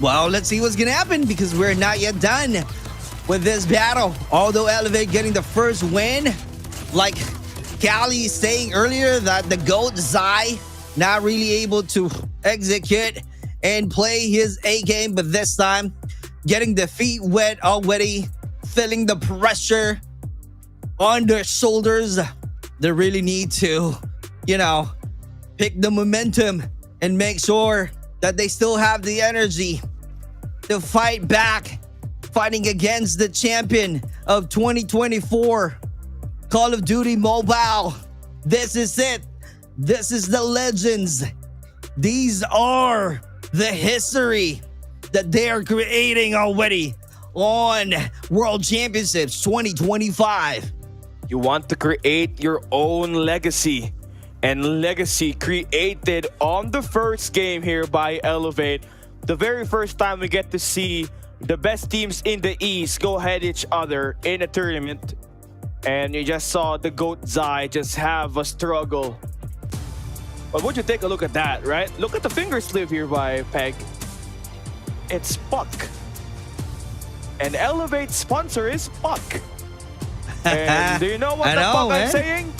Well, let's see what's gonna happen because we're not yet done with this battle. Although Elevate getting the first win, like Callie saying earlier that the GOAT Zai not really able to execute and play his A game, but this time getting the feet wet already, feeling the pressure on their shoulders. They really need to, you know, pick the momentum and make sure that they still have the energy to fight back, fighting against the champion of 2024, Call of Duty Mobile. This is it. This is the legends. These are the history that they are creating already on World Championships 2025. You want to create your own legacy, and legacy created on the first game here by Elevate. The very first time we get to see the best teams in the East go ahead each other in a tournament. And you just saw the GOAT Zai just have a struggle. But would you take a look at that, right? Look at the finger sleeve here by Peg. It's PUK. And Elevate's sponsor is PUK. And do you know what PUK I'm saying?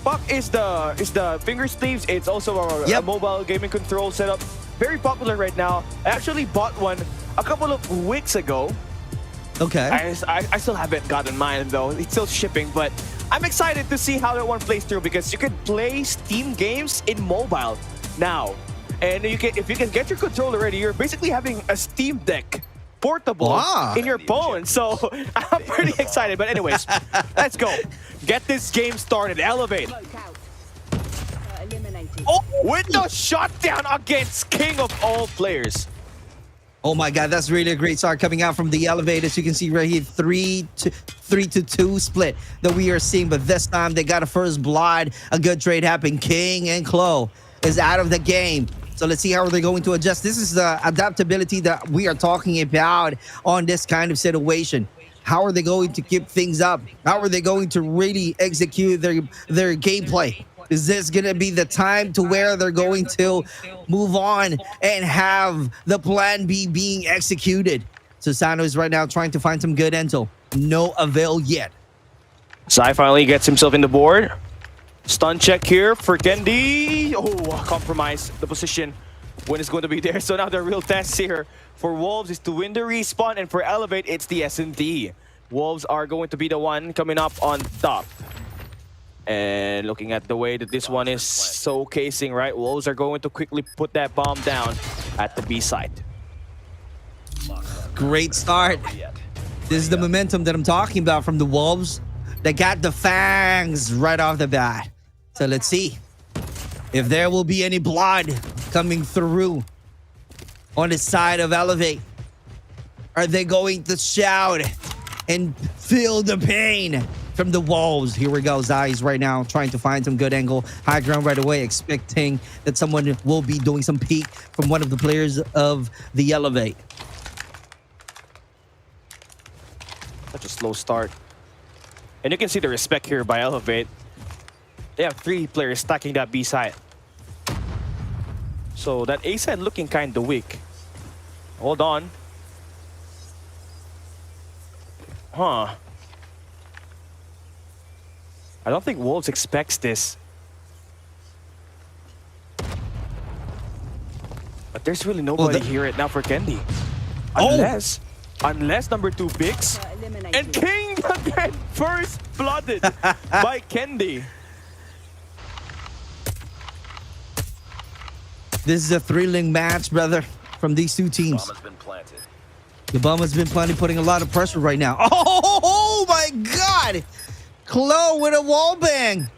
PUK is the finger sleeves. It's also a mobile gaming control setup. Very popular right now. I actually bought one a couple of weeks ago. Okay. I still haven't gotten mine though. It's still shipping, but I'm excited to see how that one plays through because you can play Steam games in mobile now. And if you can get your controller ready, you're basically having a Steam Deck portable in your phone. So I'm pretty excited. But anyways, let's go. Get this game started. Elevate. Oh, with the shutdown against King of all players. Oh my God, that's really a great start coming out from the Elevate. As you can see right here, 3-2 split that we are seeing. But this time they got a first blood. A good trade happened. King and Chloe is out of the game. So let's see how they're going to adjust. This is the adaptability that we are talking about on this kind of situation. How are they going to keep things up? How are they going to really execute their gameplay? Is this going to be the time to where they're going to move on and have the plan B being executed? So Sano is right now trying to find some good intel. No avail yet. Zai finally gets himself in the board. Stun check here for Kendi. Oh, compromise the position when it's going to be there. So now the real test here for Wolves is to win the respawn, and for Elevate, it's the S&D. Wolves are going to be the one coming up on top. And looking at the way that this one is showcasing, right? Wolves are going to quickly put that bomb down at the B site. Great start. This is the momentum that I'm talking about from the Wolves. They got the fangs right off the bat. So let's see if there will be any blood coming through on the side of Elevate. Are they going to shout and feel the pain from the Wolves? Here we go. Zai's right now trying to find some good angle. High ground right away, expecting that someone will be doing some peek from one of the players of the Elevate. Such a slow start. And you can see the respect here by Elevate. They have 3 players stacking that B side. So that A side looking kind of weak. Hold on. Huh. I don't think Wolves expects this. But there's really nobody here right now for Kendi. Unless number 2 picks. And King again first blooded by Kendi. This is a thrilling match, brother, from these two teams. Bomb has been planted. The bomb has been planted, putting a lot of pressure right now. Oh my God! Chloe with a wall bang.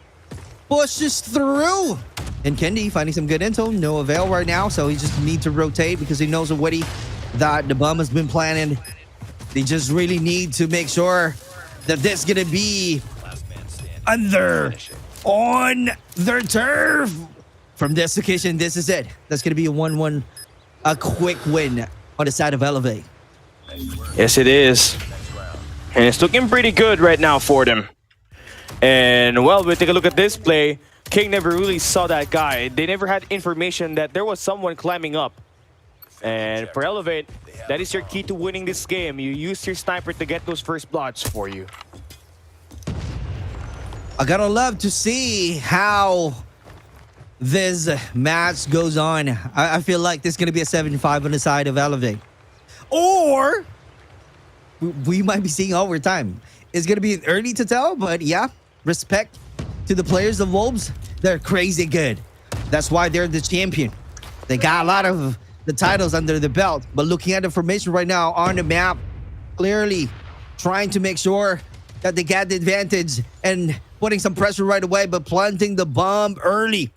Pushes through. And Kendi finding some good intel. No avail right now, so he just needs to rotate because he knows already that the bomb has been planted. They just really need to make sure that this is going to be under on their turf. From this occasion, this is it. That's going to be a 1-1, a quick win on the side of Elevate. Yes, it is. And it's looking pretty good right now for them. And, well, we take a look at this play. King never really saw that guy. They never had information that there was someone climbing up. And for Elevate, that is your key to winning this game. You use your sniper to get those first bloods for you. I gotta love to see how this match goes on. I feel like this is gonna be a 7-5 on the side of Elevate. Or we might be seeing overtime. It's gonna be early to tell, but yeah, respect to the players of Wolves. They're crazy good. That's why they're the champion. They got a lot of the titles under the belt. But looking at the formation right now on the map, clearly trying to make sure that they get the advantage and putting some pressure right away, but planting the bomb early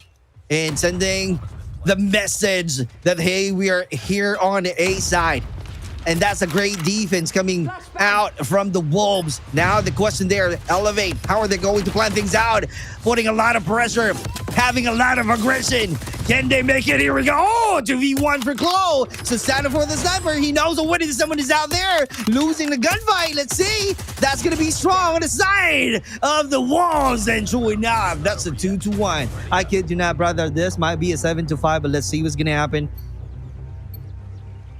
and sending the message that, hey, we are here on the A side. And that's a great defense coming out from the Wolves. Now the question there, Elevate, how are they going to plan things out? Putting a lot of pressure, having a lot of aggression. Can they make it? Here we go. Oh, 2v1 for Chloe. So standing for the sniper. He knows already that someone is out there losing the gunfight. Let's see. That's going to be strong on the side of the Wolves. And true enough, that's a 2-1. I kid you not, brother. This might be a 7-5, but let's see what's going to happen.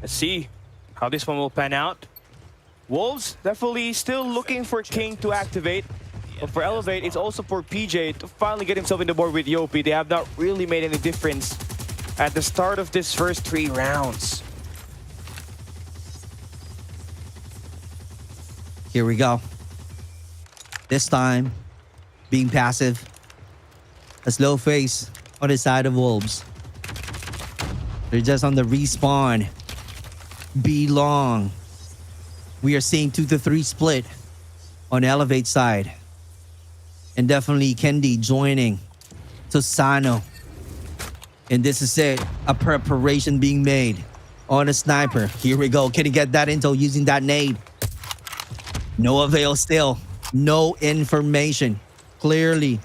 Let's see how this one will pan out. Wolves definitely still looking for King to activate. But for Elevate, it's also for PJ to finally get himself in the board with Yopi. They have not really made any difference at the start of this first 3 rounds. Here we go. This time, being passive. A slow face on the side of Wolves. They're just on the respawn. Be long. We are seeing 2-3 split on Elevate side. And definitely Kendi joining Tosano. And this is it. A preparation being made on a sniper. Here we go. Can he get that intel using that nade? No avail still. No information. Clearly,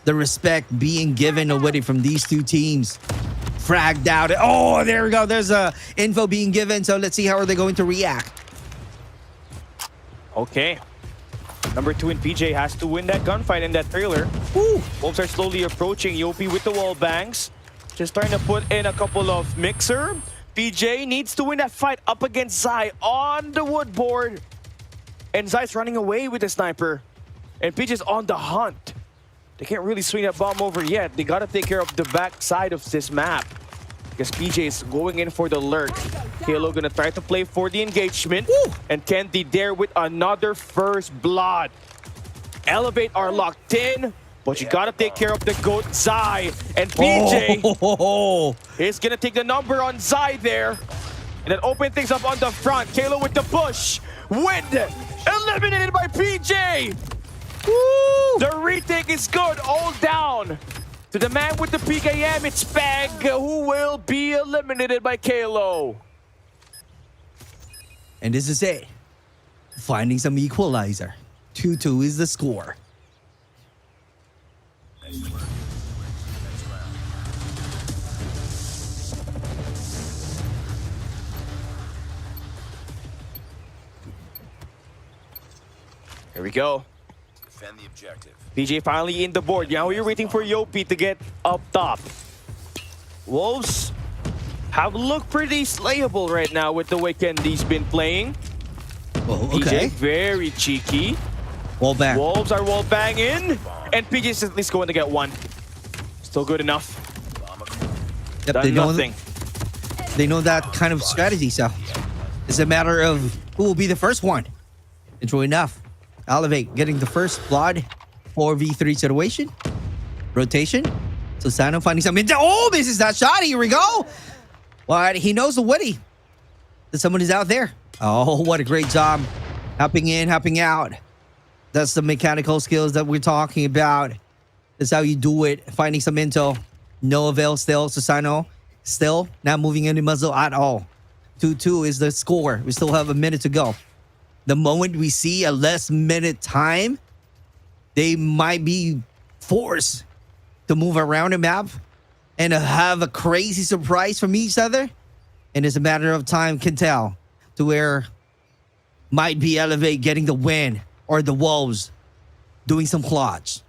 the respect being given already from these two teams. Fragged out. Oh, there we go. There's a info being given. So let's see how are they going to react. Okay. Number 2 in PJ has to win that gunfight in that trailer. Wolves are slowly approaching Yopi with the wall bangs. Just trying to put in a couple of mixer. PJ needs to win that fight up against Zai on the wood board. And Zai's running away with the sniper. And PJ's on the hunt. They can't really swing that bomb over yet. They gotta take care of the back side of this map. Because PJ is going in for the lurk. Halo gonna try to play for the engagement. And Kendi there with another first blood. Elevate are locked in. But you gotta take care of the GOAT Zai. And PJ is gonna take the number on Zai there. And then open things up on the front. Halo with the push. Win! Eliminated by PJ! Woo! The retake is good, all down. To the man with the PKM, it's Peg, who will be eliminated by Kalo. And this is it. Finding some equalizer. 2-2 is the score. Here we go. Defend the objective. PJ finally in the board. Now we're waiting for Yopi to get up top. Wolves have looked pretty slayable right now with the way Kendi's been playing. Oh, okay. PJ very cheeky. Wall bang. Wolves are wall banging, and PJ's at least going to get one. Still good enough. Yep, Done nothing. They know that kind of strategy, so it's a matter of who will be the first one. And true enough, Elevate getting the first blood, 4v3 situation, rotation. So Sano finding something. Oh, misses that shot. Here we go. But he knows the Woody. That someone is out there. Oh, what a great job. Hopping in, hopping out. That's the mechanical skills that we're talking about. That's how you do it. Finding some intel. No avail still. Susano still not moving any muzzle at all. 2-2 is the score. We still have a minute to go. The moment we see a less minute time, they might be forced to move around the map and have a crazy surprise from each other. And it's a matter of time can tell to where might be Elevate getting the win or the Wolves doing some clutch.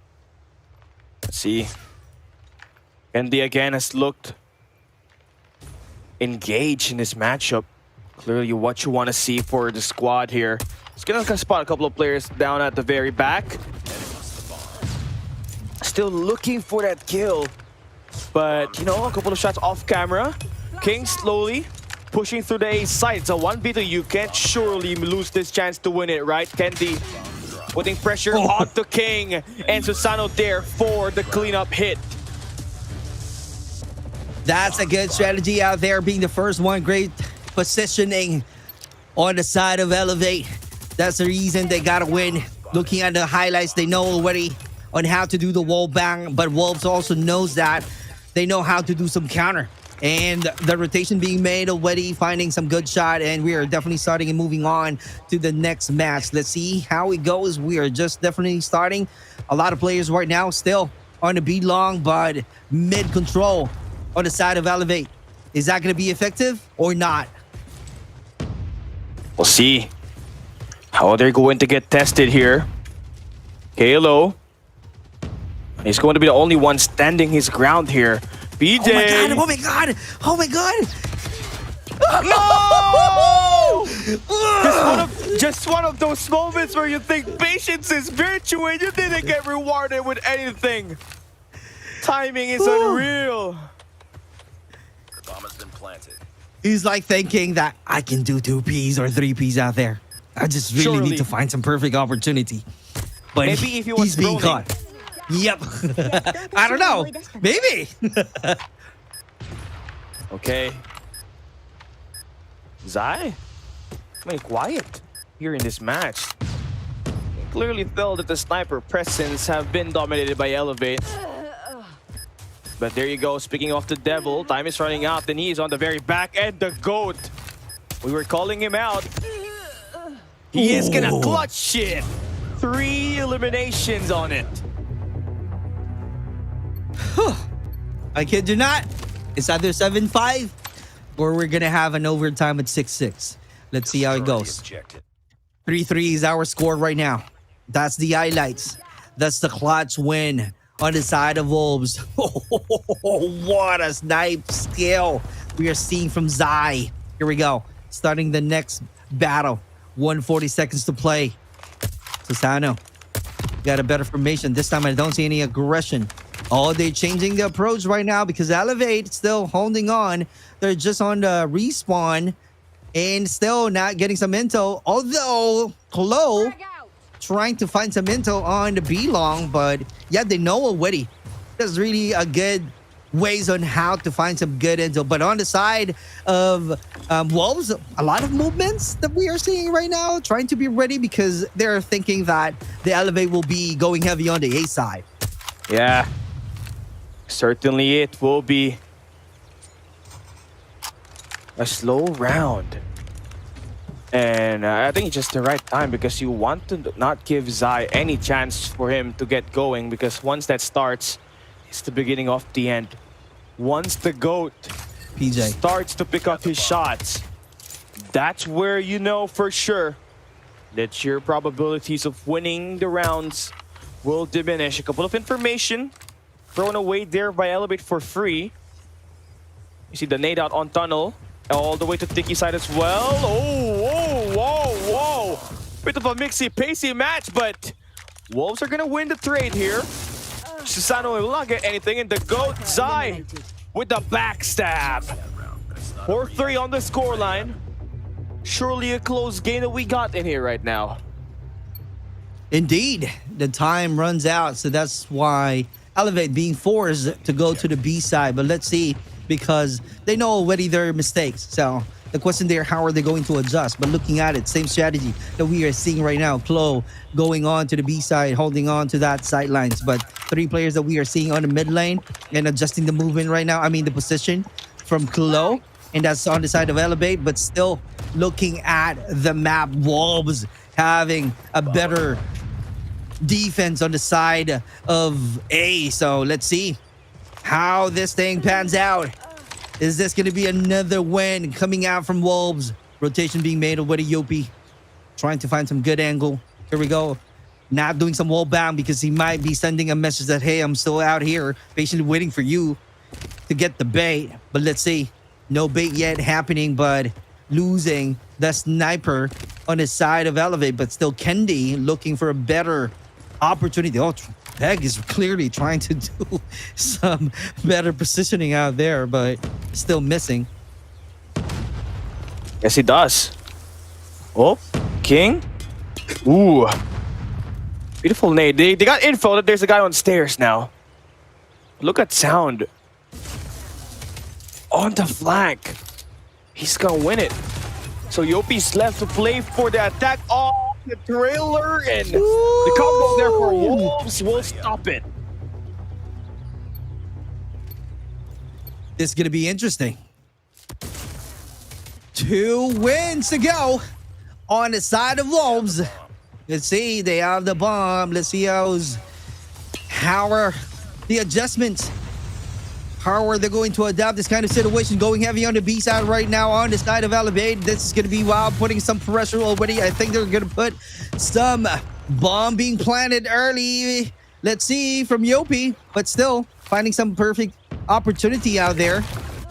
Let's see. Kendi again has looked engaged in this matchup. Clearly what you want to see for the squad here. It's gonna spot a couple of players down at the very back. Still looking for that kill. But, you know, a couple of shots off camera. King slowly pushing through the A side. It's a 1v2. You can't surely lose this chance to win it, right? Kendi putting pressure on the King. And Susano there for the cleanup hit. That's a good strategy out there, being the first one. Great positioning on the side of Elevate. That's the reason they got to win. Looking at the highlights, they know already on how to do the wall bang, but Wolves also knows that they know how to do some counter. And the rotation being made already, finding some good shot, and we are definitely starting and moving on to the next match. Let's see how it goes. We are just definitely starting. A lot of players right now still on the B long, but mid control on the side of Elevate. Is that going to be effective or not? We'll see how they're going to get tested here. Halo. He's going to be the only one standing his ground here. BJ. Oh my god, oh my god, oh my god. No! just one of those moments where you think patience is virtue and you didn't get rewarded with anything. Timing is unreal. The bomb has been planted. He's like thinking that I can do 2Ps or 3Ps out there. I just really need to find some perfect opportunity. But maybe if he was being caught. Yep. I don't know. Maybe. Okay. Zai, remain quiet here in this match. You clearly tell that the sniper presence have been dominated by Elevate. But there you go. Speaking of the devil, time is running out and he is on the very back end. The GOAT. We were calling him out. He is gonna clutch shit. 3 eliminations on it. I kid you not. It's either 7-5 or we're gonna have an overtime at 6-6. Let's see how it goes. 3-3 is our score right now. That's the highlights. That's the clutch win on the side of Wolves. What a snipe skill we are seeing from Zai. Here we go. Starting the next battle. 140 seconds to play. Susano got a better formation. This time I don't see any aggression. Oh, they're changing the approach right now because Elevate still holding on. They're just on the respawn and still not getting some intel. Although Chloe trying to find some intel on the B long, but yeah, they know already. There's really a good ways on how to find some good intel. But on the side of Wolves, a lot of movements that we are seeing right now, trying to be ready because they're thinking that the Elevate will be going heavy on the A side. Yeah, certainly it will be a slow round. And I think it's just the right time because you want to not give Zai any chance for him to get going because once that starts, it's the beginning of the end. Once the GOAT PJ starts to pick up his shots, that's where you know for sure that your probabilities of winning the rounds will diminish. A couple of information thrown away there by Elevate for free. You see the nade out on tunnel, all the way to Tiki side as well. Oh, whoa, whoa, whoa. Bit of a mixy-pacey match, but Wolves are gonna win the trade here. Susano will not get anything, and the GOAT Zai with the backstab. 4-3 on the scoreline. Surely a close game that we got in here right now. Indeed, the time runs out, so that's why Elevate being forced to go to the B side. But let's see, because they know already their mistakes. So the question there, how are they going to adjust? But looking at it, same strategy that we are seeing right now. Klo going on to the B side, holding on to that sidelines. But 3 players that we are seeing on the mid lane and adjusting the movement right now. I mean, the position from Klo, and that's on the side of Elevate. But still looking at the map, Wolves having a better defense on the side of A. So let's see how this thing pans out. Is this going to be another win coming out from Wolves? Rotation being made over to Yopi, trying to find some good angle. Here we go. Not doing some wall bound because he might be sending a message that, hey, I'm still out here patiently waiting for you to get the bait. But let's see. No bait yet happening, but losing the sniper on the side of Elevate. But still Kendi looking for a better opportunity. Oh, Peg is clearly trying to do some better positioning out there, but still missing. Yes, he does. Oh, King. Ooh. Beautiful nade. They got info that there's a guy on stairs now. Look at Sound. On the flank. He's gonna win it. So Yopi's left to play for the attack. Oh, the trailer, and the combo there for Wolves will stop it. This is going to be interesting. 2 wins to go on the side of Wolves. Let's see, they have the bomb. Let's see how are the adjustments. How are they going to adapt this kind of situation? Going heavy on the B side right now on the side of Elevate. This is going to be wild, putting some pressure already. I think they're going to put some bomb being planted early. Let's see from Yopi, but still finding some perfect opportunity out there.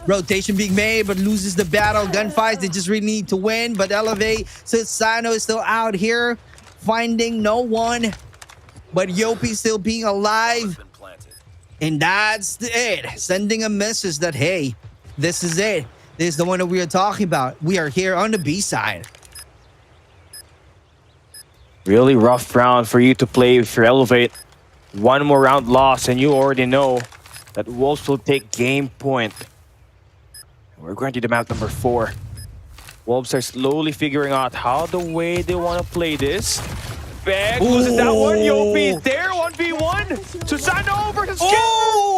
Rotation being made, but loses the battle. Gunfights, they just really need to win. But Elevate, Susano is still out here, finding no one. But Yopi still being alive. And that's it. Sending a message that, hey, this is it. This is the one that we are talking about. We are here on the B side. Really rough round for you to play if you Elevate. 1 more round loss, and you already know that Wolves will take game point. We're going to the map number 4. Wolves are slowly figuring out how the way they want to play this. Bag loses that one. Yopi is there. 1v1. Susano versus King.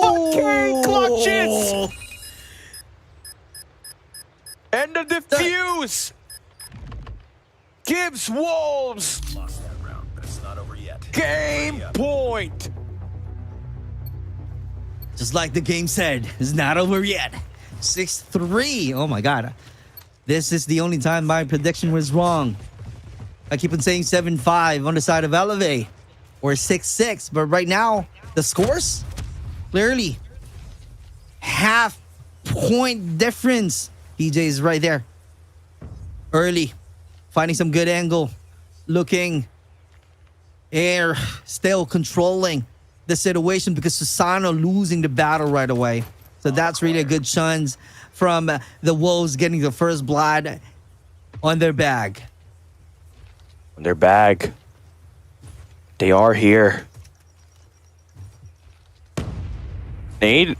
Okay, clutches. And the defuse gives Wolves Lost that round, but it's not over yet. game point. Just like the game said, it's not over yet. 6-3. Oh my God. This is the only time my prediction was wrong. I keep on saying 7-5 on the side of Elevate or 6-6, but right now the scores clearly half-point difference. PJ is right there. Early, finding some good angle, looking air, still controlling the situation because Susano losing the battle right away. So that's really a good chance from the Wolves getting the first blood on their bag. On their bag. They are here. Nade,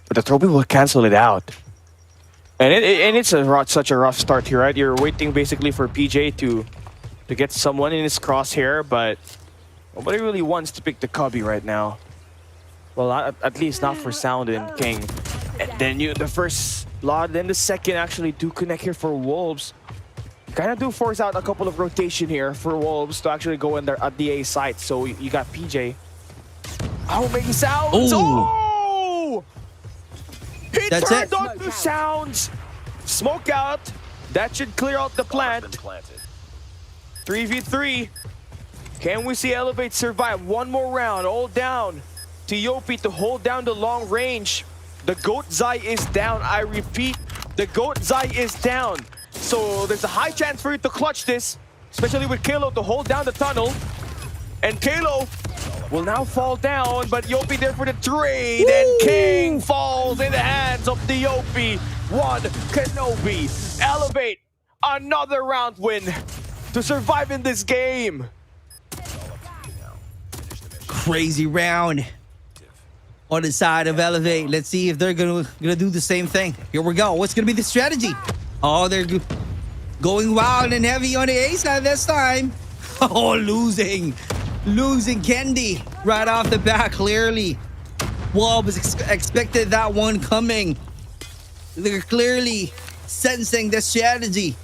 but the trophy will cancel it out. And it's such a rough start here, right? You're waiting basically for PJ to get someone in his crosshair, but nobody really wants to pick the Cubby right now. Well, at least not for Sound and King. And then the first blood, then the second actually do connect here for Wolves. Kind of do force out a couple of rotation here for Wolves to actually go in there at the A site. So you got PJ. Oh, making sounds. Oh! He That's turned it. on the sounds. Smoke out. That should clear out the plant. 3v3. Can we see Elevate survive one more round? All down to Yopi to hold down the long range. The GOAT Zai is down. I repeat, the GOAT Zai is down. So there's a high chance for you to clutch this, especially with Kalo to hold down the tunnel. And Kalo will now fall down, but Yopi there for the trade. And King falls in the hands of the Yopi. One Kenobi. Elevate, another round win to survive in this game. Crazy round on the side of Elevate. Let's see if they're gonna do the same thing. Here we go. What's gonna be the strategy? Oh, they're going wild and heavy on the A side this time. Oh, losing Kendi right off the bat. Clearly, Wolves expected that one coming. They're clearly sensing the strategy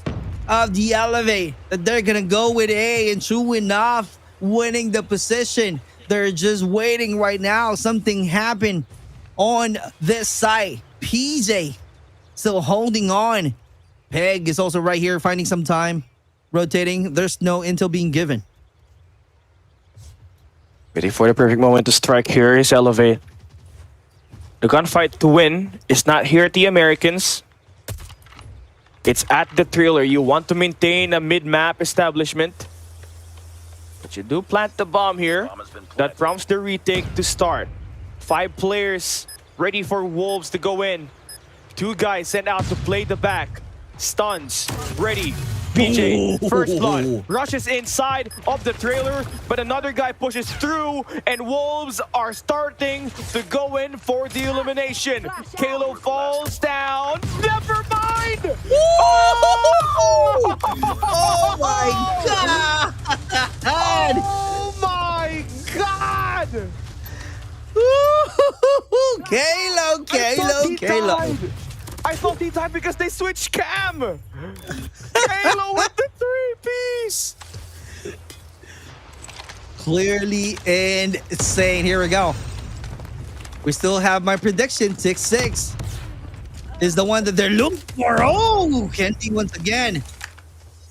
of the Elevate, that they're gonna go with A, and true enough, winning the position. They're just waiting right now. Something happened on this side. PJ still holding on. Peg is also right here, finding some time, rotating. There's no intel being given. Ready for the perfect moment to strike here is Elevate. The gunfight to win is not here at the Americans. It's at the Thriller. You want to maintain a mid-map establishment. But you do plant the bomb here. That prompts the retake to start. 5 players ready for Wolves to go in. 2 guys sent out to play the back. Stuns, ready. PJ, first blood, rushes inside of the trailer, but another guy pushes through, and Wolves are starting to go in for the elimination. Kalo falls down. Never mind! Oh! Oh my God! Oh my God! Kalo. I thought he died because they switched cam. Kalo with the 3-piece. Clearly insane. Here we go. We still have my prediction. 6-6 is the one that they're looking for. Oh, Kendi once again.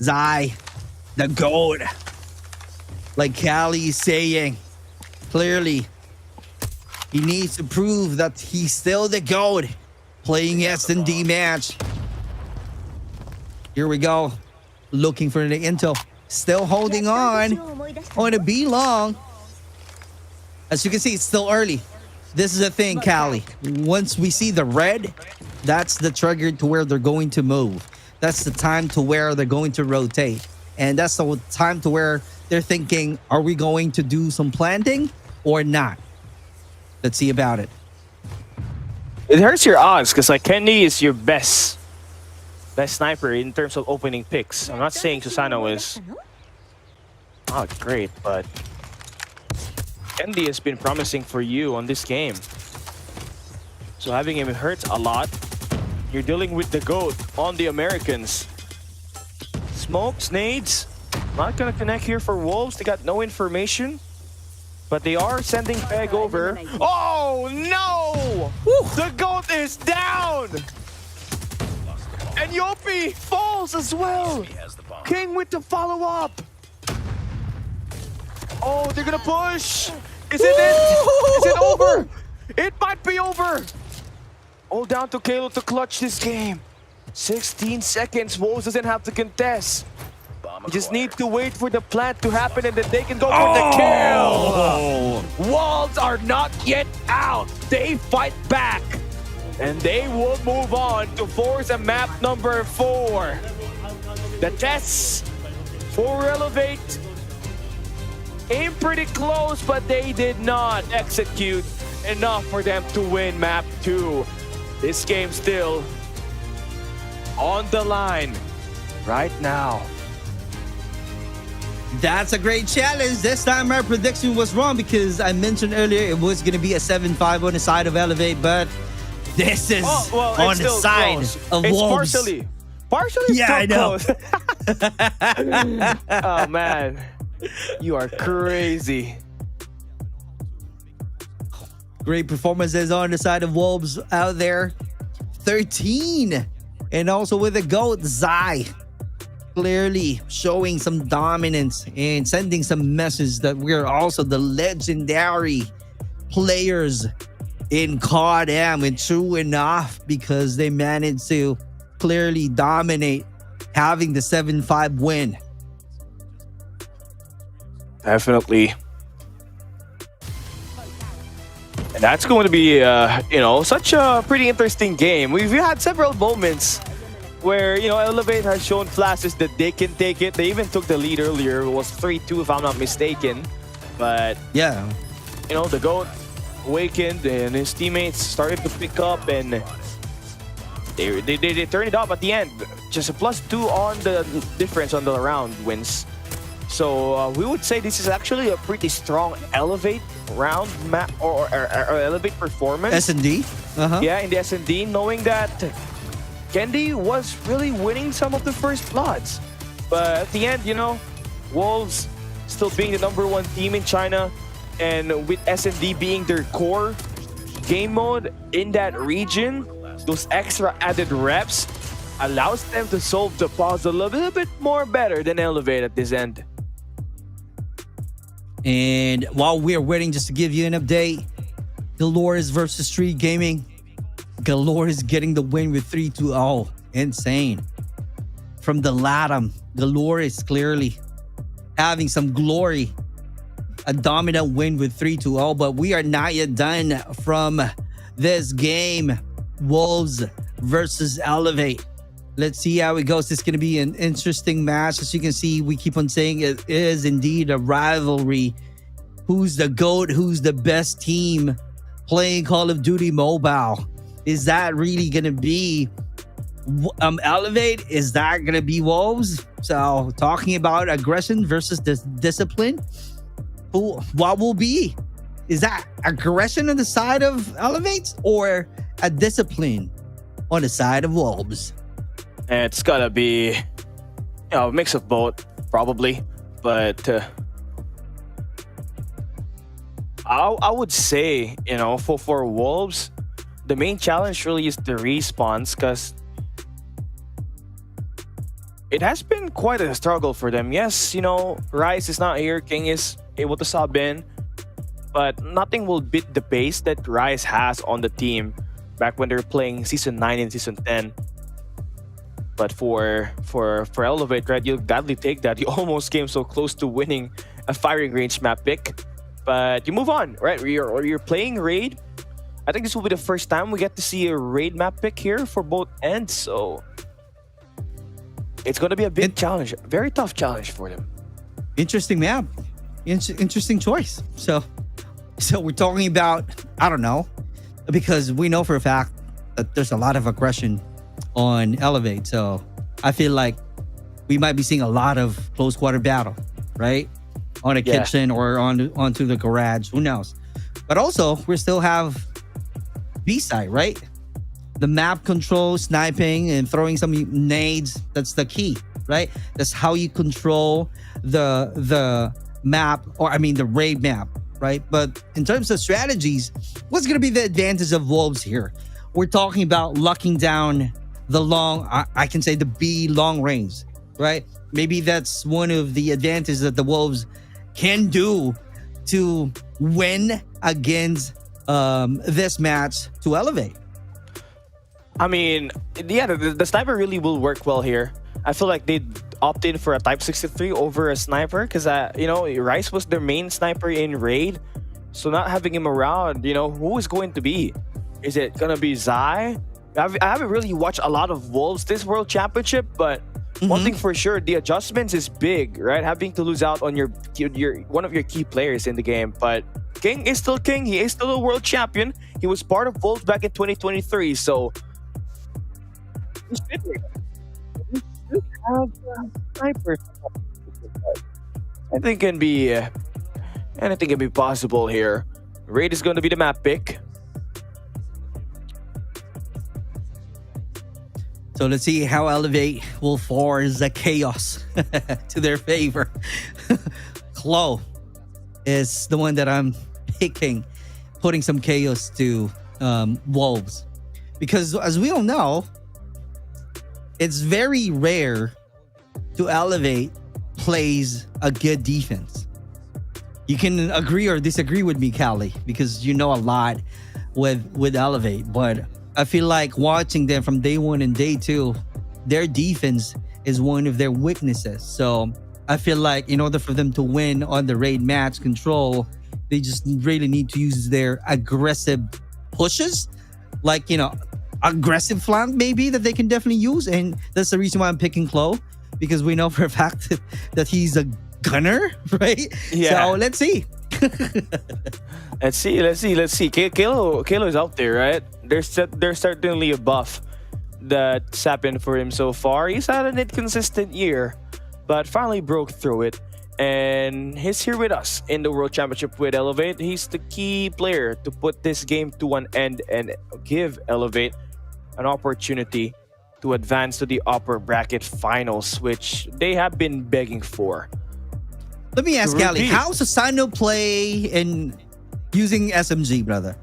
Zai, the GOAT. Like Callie is saying, clearly, he needs to prove that he's still the GOAT. Playing S&D match. Here we go. Looking for the intel. Still holding on a B long. As you can see, it's still early. This is the thing, Callie. Once we see the red, that's the trigger to where they're going to move. That's the time to where they're going to rotate. And that's the time to where they're thinking, are we going to do some planting or not? Let's see about it. It hurts your odds because like Kendi is your best sniper in terms of opening picks. I'm not saying Susano is not great, but Kendi has been promising for you on this game. So having him hurts a lot. You're dealing with the GOAT on the Americans. Smokes, nades, not gonna connect here for Wolves. They got no information. But they are sending Peg over. Oh no! The GOAT is down! And Yopi falls as well! King with the follow-up! Oh, they're gonna push! Is it it? Is it over? It might be over! All down to Kalo to clutch this game. 16 seconds, Wolves doesn't have to contest. You just need to wait for the plant to happen and then they can go for the kill! Wolves are not yet out! They fight back! And they will move on to force a map number 4. The tests for Elevate came pretty close, but they did not execute enough for them to win map 2. This game still on the line right now. That's a great challenge. This time my prediction was wrong because I mentioned earlier it was going to be a 7-5 on the side of Elevate, but this is on the side of Wolves. It's partially yeah, I know. Close. Oh man, you are crazy. Great performances on the side of Wolves out there. 13. And also with the GOAT, Zai. clearly showing some dominance and sending some message that we're also the legendary players in COD M, and true enough, because they managed to clearly dominate, having the 7-5 win. Definitely. And that's going to be, such a pretty interesting game. We've had several moments where, Elevate has shown flashes that they can take it. They even took the lead earlier. It was 3-2 if I'm not mistaken. But, yeah, the GOAT awakened and his teammates started to pick up, and they turned it up at the end. Just a +2 on the difference on the round wins. So we would say this is actually a pretty strong Elevate round map or Elevate performance. S&D? Yeah, in the S&D, knowing that Kendi was really winning some of the first bloods. But at the end, Wolves still being the #1 team in China, and with S&D being their core game mode in that region, those extra added reps allows them to solve the puzzle a little bit more better than Elevate at this end. And while we're waiting, just to give you an update, Galores versus Street Gaming. Galore is getting the win with 3-2. Insane. From the LATAM, Galore is clearly having some glory. A dominant win with 3-2. But we are not yet done from this game. Wolves versus Elevate. Let's see how it goes. It's going to be an interesting match. As you can see, we keep on saying it is indeed a rivalry. Who's the GOAT? Who's the best team playing Call of Duty Mobile? Is that really going to be Elevate? Is that going to be Wolves? So talking about aggression versus discipline, what will be? Is that aggression on the side of Elevate or a discipline on the side of Wolves? It's gotta be, a mix of both, probably. But I would say, for Wolves, the main challenge really is the respawns, because it has been quite a struggle for them. Yes, Rise is not here, King is able to sub in, but nothing will beat the pace that Rise has on the team back when they were playing Season 9 and Season 10. But for Elevate, right, you'll gladly take that. You almost came so close to winning a firing range map pick, but you move on, right? You're playing Raid. I think this will be the first time we get to see a Raid map pick here for both ends, so it's going to be a big challenge, a very tough challenge for them. Interesting map, interesting choice. So we're talking about, I don't know, because we know for a fact that there's a lot of aggression on Elevate, so I feel like we might be seeing a lot of close quarter battle, right, on a kitchen or onto the garage. Who knows? But also we still have B-side, right? The map control, sniping and throwing some nades. That's the key, right? That's how you control the map, or I mean the raid map, right? But in terms of strategies, what's going to be the advantage of Wolves here? We're talking about locking down the long, I can say the B long range, right? Maybe that's one of the advantages that the Wolves can do to win against this match to Elevate. I mean, yeah, the sniper really will work well here. I feel like they'd opt in for a Type 63 over a sniper because, Rice was their main sniper in Raid. So not having him around, who is going to be? Is it going to be Zai? I haven't really watched a lot of Wolves this World Championship, but one thing for sure, the adjustments is big, right? Having to lose out on your one of your key players in the game. But King is still King. He is still a world champion. He was part of Wolves back in 2023, so he should have snipers. Anything can be possible here. Raid is going to be the map pick. So let's see how Elevate will force the chaos to their favor. Chloe is the one that I'm picking, putting some chaos to Wolves. Because as we all know, it's very rare to Elevate plays a good defense. You can agree or disagree with me, Callie, because you know a lot with Elevate, but I feel like watching them from day one and day two, their defense is one of their weaknesses. So I feel like in order for them to win on the raid match control, they just really need to use their aggressive pushes, like, you know, aggressive flank maybe that they can definitely use. And that's the reason why I'm picking Chloe, because we know for a fact that he's a gunner, right? Yeah. So let's see. Let's see. Kalo is out there, right? There's certainly a buff that's happened for him so far. He's had an inconsistent year, but finally broke through it. And he's here with us in the World Championship with Elevate. He's the key player to put this game to an end and give Elevate an opportunity to advance to the upper bracket finals, which they have been begging for. Let me ask Callie, how's Asano play in using SMG, brother?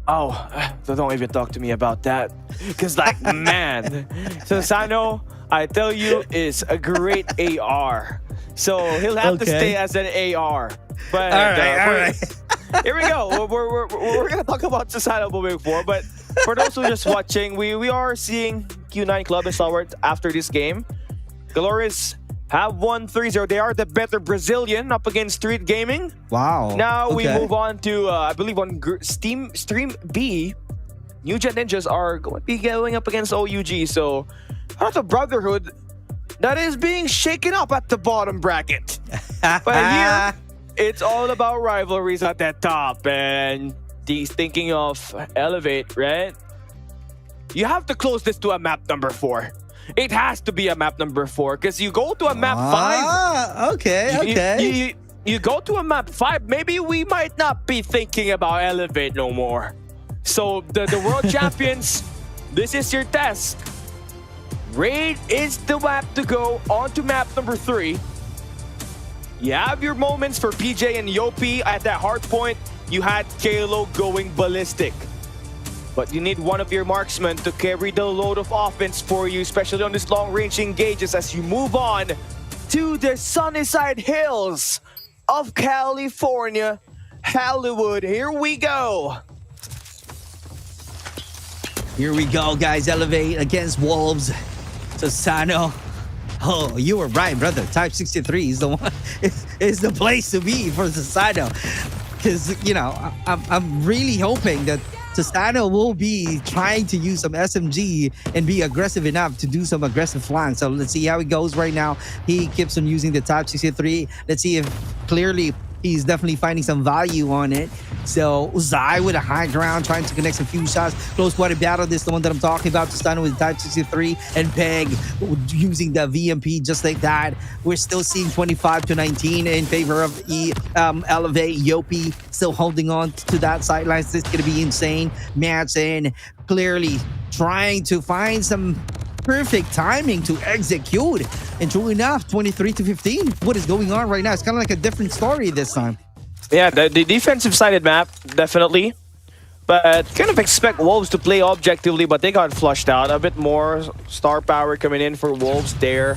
Oh, don't even talk to me about that. Because, like, man, Asano, I tell you, is a great AR. So he'll have to stay as an AR. But all right. Here we go. We're going to talk about Asano moving forward. But for those who are just watching, we are seeing Q9 Club and STALWART after this game. Glorious have won 3-0. They are the better Brazilian up against Street Gaming. Wow. Now we move on to, I believe, on Stream B. New Gen Ninjas are going to be going up against OUG. So, not a brotherhood that is being shaken up at the bottom bracket. But here, it's all about rivalries at that top. And he's thinking of Elevate, right? You have to close this to a map number 4. It has to be a map number 4, because you go to a map 5. Okay. You go to a map 5, maybe we might not be thinking about Elevate no more. So the world champions, this is your test. Raid is the map to go on to map number 3. You have your moments for PJ and Yopi at that hard point. You had Kalo going ballistic. But you need one of your marksmen to carry the load of offense for you, especially on this long-range engages as you move on to the Sunnyside Hills of California, Hollywood. Here we go. Here we go, guys. Elevate against Wolves. Asano. Oh, you were right, brother. Type 63 is the one. Is the place to be for Asano. Because, you know, I'm really hoping that Asano will be trying to use some SMG and be aggressive enough to do some aggressive flanks. So let's see how it goes right now. He keeps on using the Type 63. Let's see if clearly he's definitely finding some value on it. So Uzai with a high ground, trying to connect some few shots. Close quarter battle, this is the one that I'm talking about. Stun with Type 63 and Peg using the VMP just like that. We're still seeing 25-19 in favor of Elevate. Yopi still holding on to that sidelines. This is going to be insane. Match in, clearly trying to find some perfect timing to execute. And true enough, 23-15. What is going on right now? It's kind of like a different story this time. Yeah, the defensive-sided map, definitely. But kind of expect Wolves to play objectively, but they got flushed out. A bit more star power coming in for Wolves there.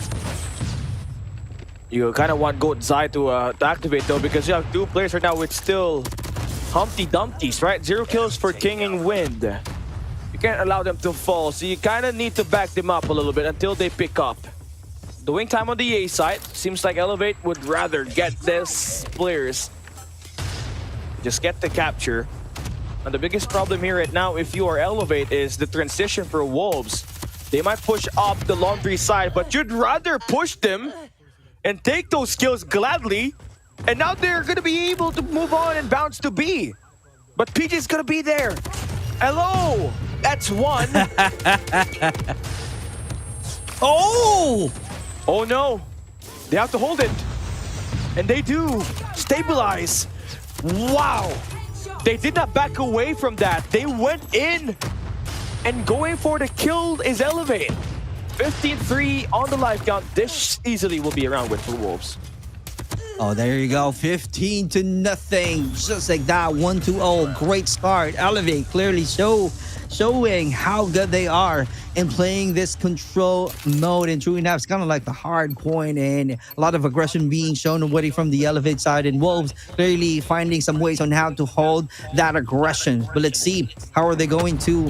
You kind of want Goat Zai to activate, though, because you have 2 players right now with still Humpty Dumpties, right? 0 kills for King and Wind. You can't allow them to fall, so you kind of need to back them up a little bit until they pick up. The wing time on the A side, seems like Elevate would rather get this players. Just get the capture. And the biggest problem here right now, if you are Elevate, is the transition for Wolves. They might push up the laundry side, but you'd rather push them and take those kills gladly. And now they're going to be able to move on and bounce to B. But PJ's going to be there. Hello! That's 1. Oh! Oh no! They have to hold it. And they do. Stabilize. Wow! They did not back away from that. They went in. And going for the kill is Elevate. 15-3 on the life count. This easily will be around with for Wolves. Oh, there you go. 15-0. Just like that. 1-0. Great start. Elevate clearly showing how good they are in playing this control mode. And true enough, it's kind of like the hard point and a lot of aggression being shown already from the Elevate side. And Wolves clearly finding some ways on how to hold that aggression. But let's see, how are they going to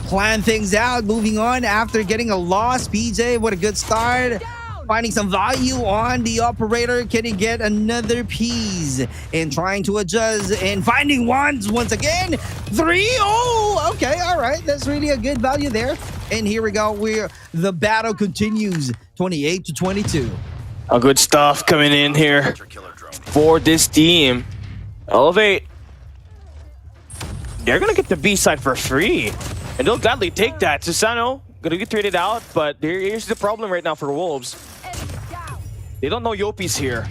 plan things out? Moving on after getting a loss. PJ, what a good start. Finding some value on the operator. Can he get another piece? And trying to adjust and finding ones once again. 3. Oh, okay. All right. That's really a good value there. And here we go. The battle continues. 28-22. Good stuff coming in here for this team. Elevate. They're going to get the B side for free. And they'll gladly take that. Susano going to get traded out. But here's the problem right now for Wolves. They don't know Yopi's here.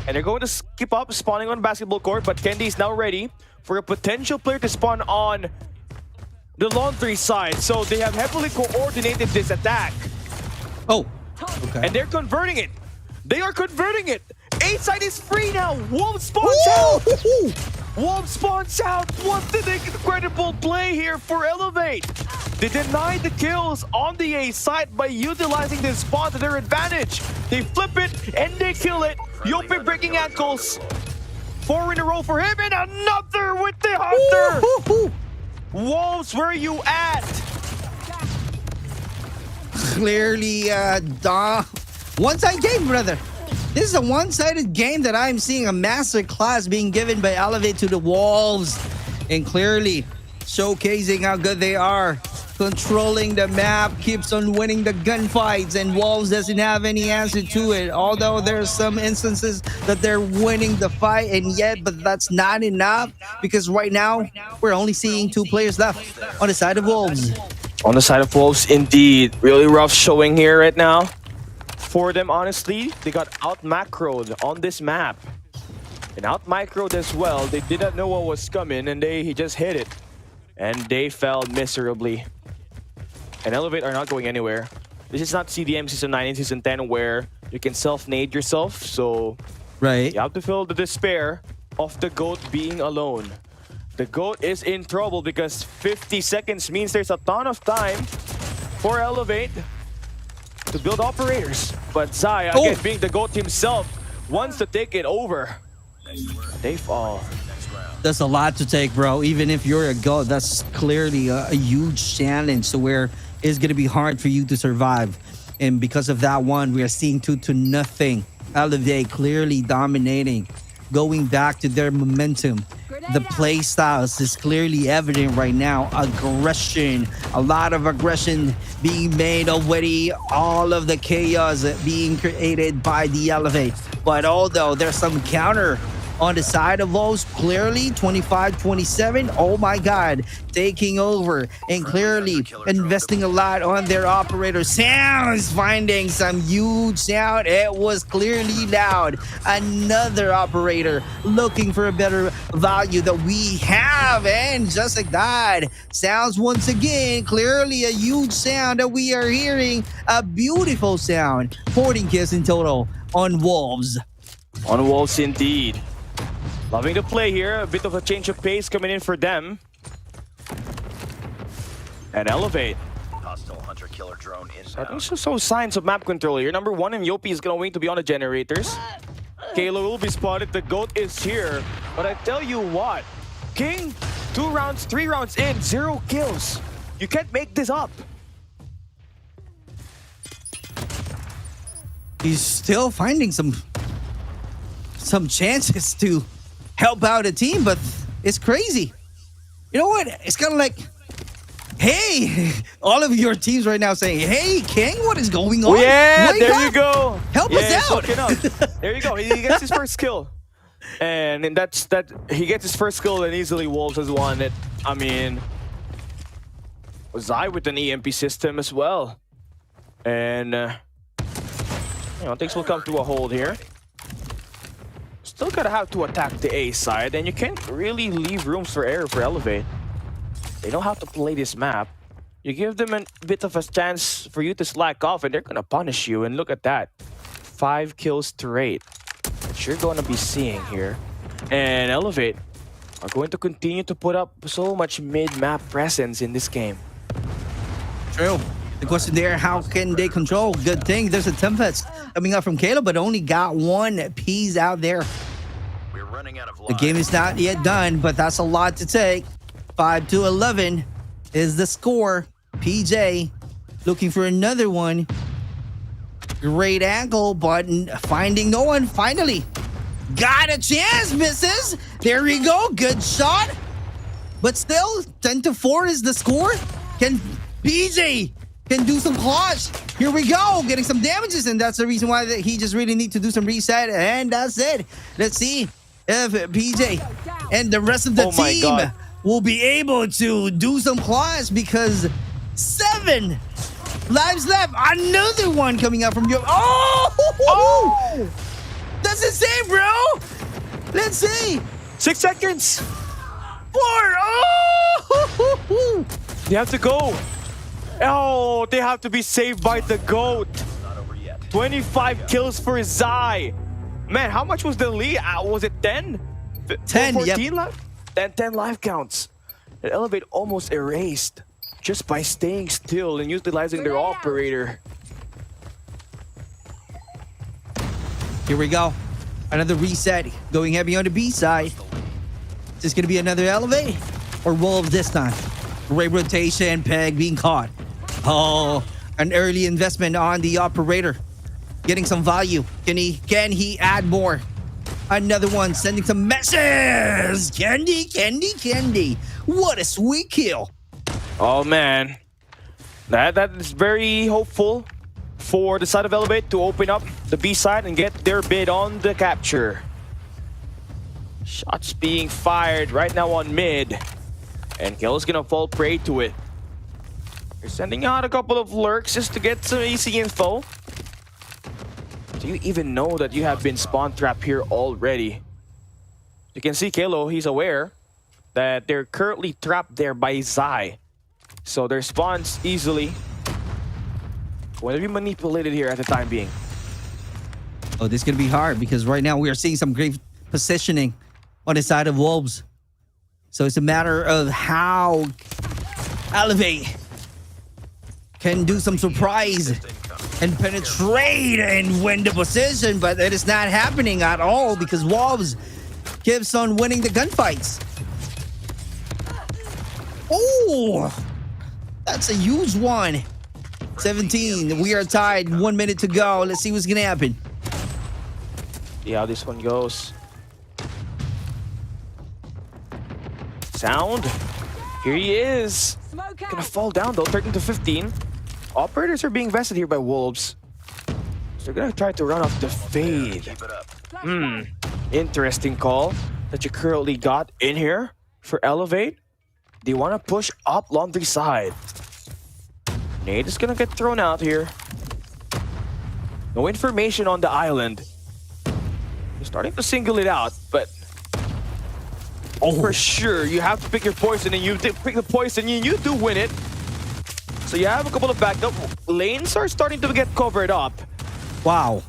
And they're going to skip up spawning on basketball court, but Kendi is now ready for a potential player to spawn on the laundry side. So they have heavily coordinated this attack. Oh, okay. And they're converting it. They are converting it. A side is free now. Wolves spawns out. Wolves spawns out. What an incredible play here for Elevate. They deny the kills on the A side by utilizing this spawn to their advantage. They flip it and they kill it. Yopi breaking ankles. 4 in a row for him and another with the Hunter. Wolves, where are you at? Clearly, one-side game, brother. This is a one-sided game that I'm seeing a master class being given by Elevate to the Wolves. And clearly showcasing how good they are. Controlling the map, keeps on winning the gunfights, and Wolves doesn't have any answer to it. Although there's some instances that they're winning the fight, and yet, but that's not enough because right now we're only seeing 2 players left on the side of Wolves. On the side of Wolves, indeed. Really rough showing here right now. For them, honestly, they got out-macroed on this map. And out-microed as well. They did not know what was coming, and he just hit it. And they fell miserably. And Elevate are not going anywhere. This is not CDM Season 9 and Season 10 where you can self-nade yourself. So right, you have to feel the despair of the GOAT being alone. The GOAT is in trouble because 50 seconds means there's a ton of time for Elevate to build operators. But Zai, again, being the GOAT himself, wants to take it over. They fall. That's a lot to take, bro. Even if you're a GOAT, that's clearly a huge challenge to where it's going to be hard for you to survive. And because of that one, we are seeing 2-0. Elevate clearly dominating, going back to their momentum. The play styles is clearly evident right now. Aggression, a lot of aggression being made already. All of the chaos being created by the Elevate. But although there's some counter on the side of Wolves, clearly 25-27. Oh my God, taking over and clearly investing a lot on their operator. Sounds finding some huge sound. It was clearly loud. Another operator looking for a better value that we have, and just like that, sounds once again. Clearly a huge sound that we are hearing. A beautiful sound. 14 kills in total on Wolves. On Wolves indeed. Loving the play here, a bit of a change of pace coming in for them. And Elevate. Hostile hunter-killer drone I think so signs of map control here. Number 1 and Yopi is gonna wait to be on the generators. Kalo will be spotted, the GOAT is here. But I tell you what, King, 2 rounds, 3 rounds in, 0 kills. You can't make this up. He's still finding some chances to help out a team, but it's crazy. You know what? It's kind of like, hey, all of your teams right now saying, hey, King, what is going on? Yeah, Wake there up. you go. Help us out. There you go. He gets his first kill. And he gets his first kill and easily Wolves has won it. I mean, Zai with an EMP system as well. And, things will come to a hold here. Still gotta have to attack the A side, and you can't really leave rooms for error for Elevate. They know how to play this map. You give them a bit of a chance for you to slack off, and they're gonna punish you. And look at that, 5 kills straight. that you're going to be seeing here. And Elevate are going to continue to put up so much mid-map presence in this game. True. The question there, how can they control? Good thing there's a Tempest coming up from Caleb, but only got one piece out there. We're running out of The game is not yet done, but that's a lot to take. 5-11 is the score. PJ looking for another one. Great angle, but finding no one. Finally got a chance, misses. There we go. Good shot. But still, 10-4 is the score. Can PJ can do some clutch. Here we go, getting some damages, and that's the reason why he just really need to do some reset, and that's it. Let's see if PJ and the rest of the team will be able to do some clutch, because 7 lives left. Another one coming up from your... Oh! That's insane, bro! Let's see. 6 seconds. 4. Oh! They have to go. Oh, they have to be saved by the GOAT. 25 kills for Zai. Man, how much was the lead? Was it 10? 10, 14 left? 10 life counts. And Elevate almost erased just by staying still and utilizing their operator. Here we go. Another reset. Going heavy on the B side. Is this going to be another Elevate? Or Wolves this time? Great rotation. Peg being caught. Oh, an early investment on the operator. Getting some value. Can he add more? Another one sending some messages. Candy. What a sweet kill. Oh, man. That is very hopeful for the side of Elevate to open up the B side and get their bid on the capture. Shots being fired right now on mid. And Kill's gonna fall prey to it. You're sending out a couple of lurks just to get some easy info. Do you even know that you have been spawn trapped here already? You can see Kalo, he's aware that they're currently trapped there by Zai. So their spawns easily going to be manipulated here at the time being. Oh, this is going to be hard, because right now we are seeing some great positioning on the side of Wolves. So it's a matter of how Elevate can do some surprise and penetrate and win the position, but it is not happening at all, because Wolves keeps on winning the gunfights. Oh, that's a huge one. 17. We are tied. 1 minute to go. Let's see what's gonna happen. See how this one goes. Sound. Here he is. Gonna fall down though. 13-15. Operators are being vested here by Wolves. So they're gonna try to run off the fade. Interesting call that you currently got in here for Elevate. They want to push up Laundry side. Nade is gonna get thrown out here. No information on the island. You're starting to single it out, but for sure you have to pick your poison, and you pick the poison and you do win it. So you have a couple of backup lanes are starting to get covered up. Wow.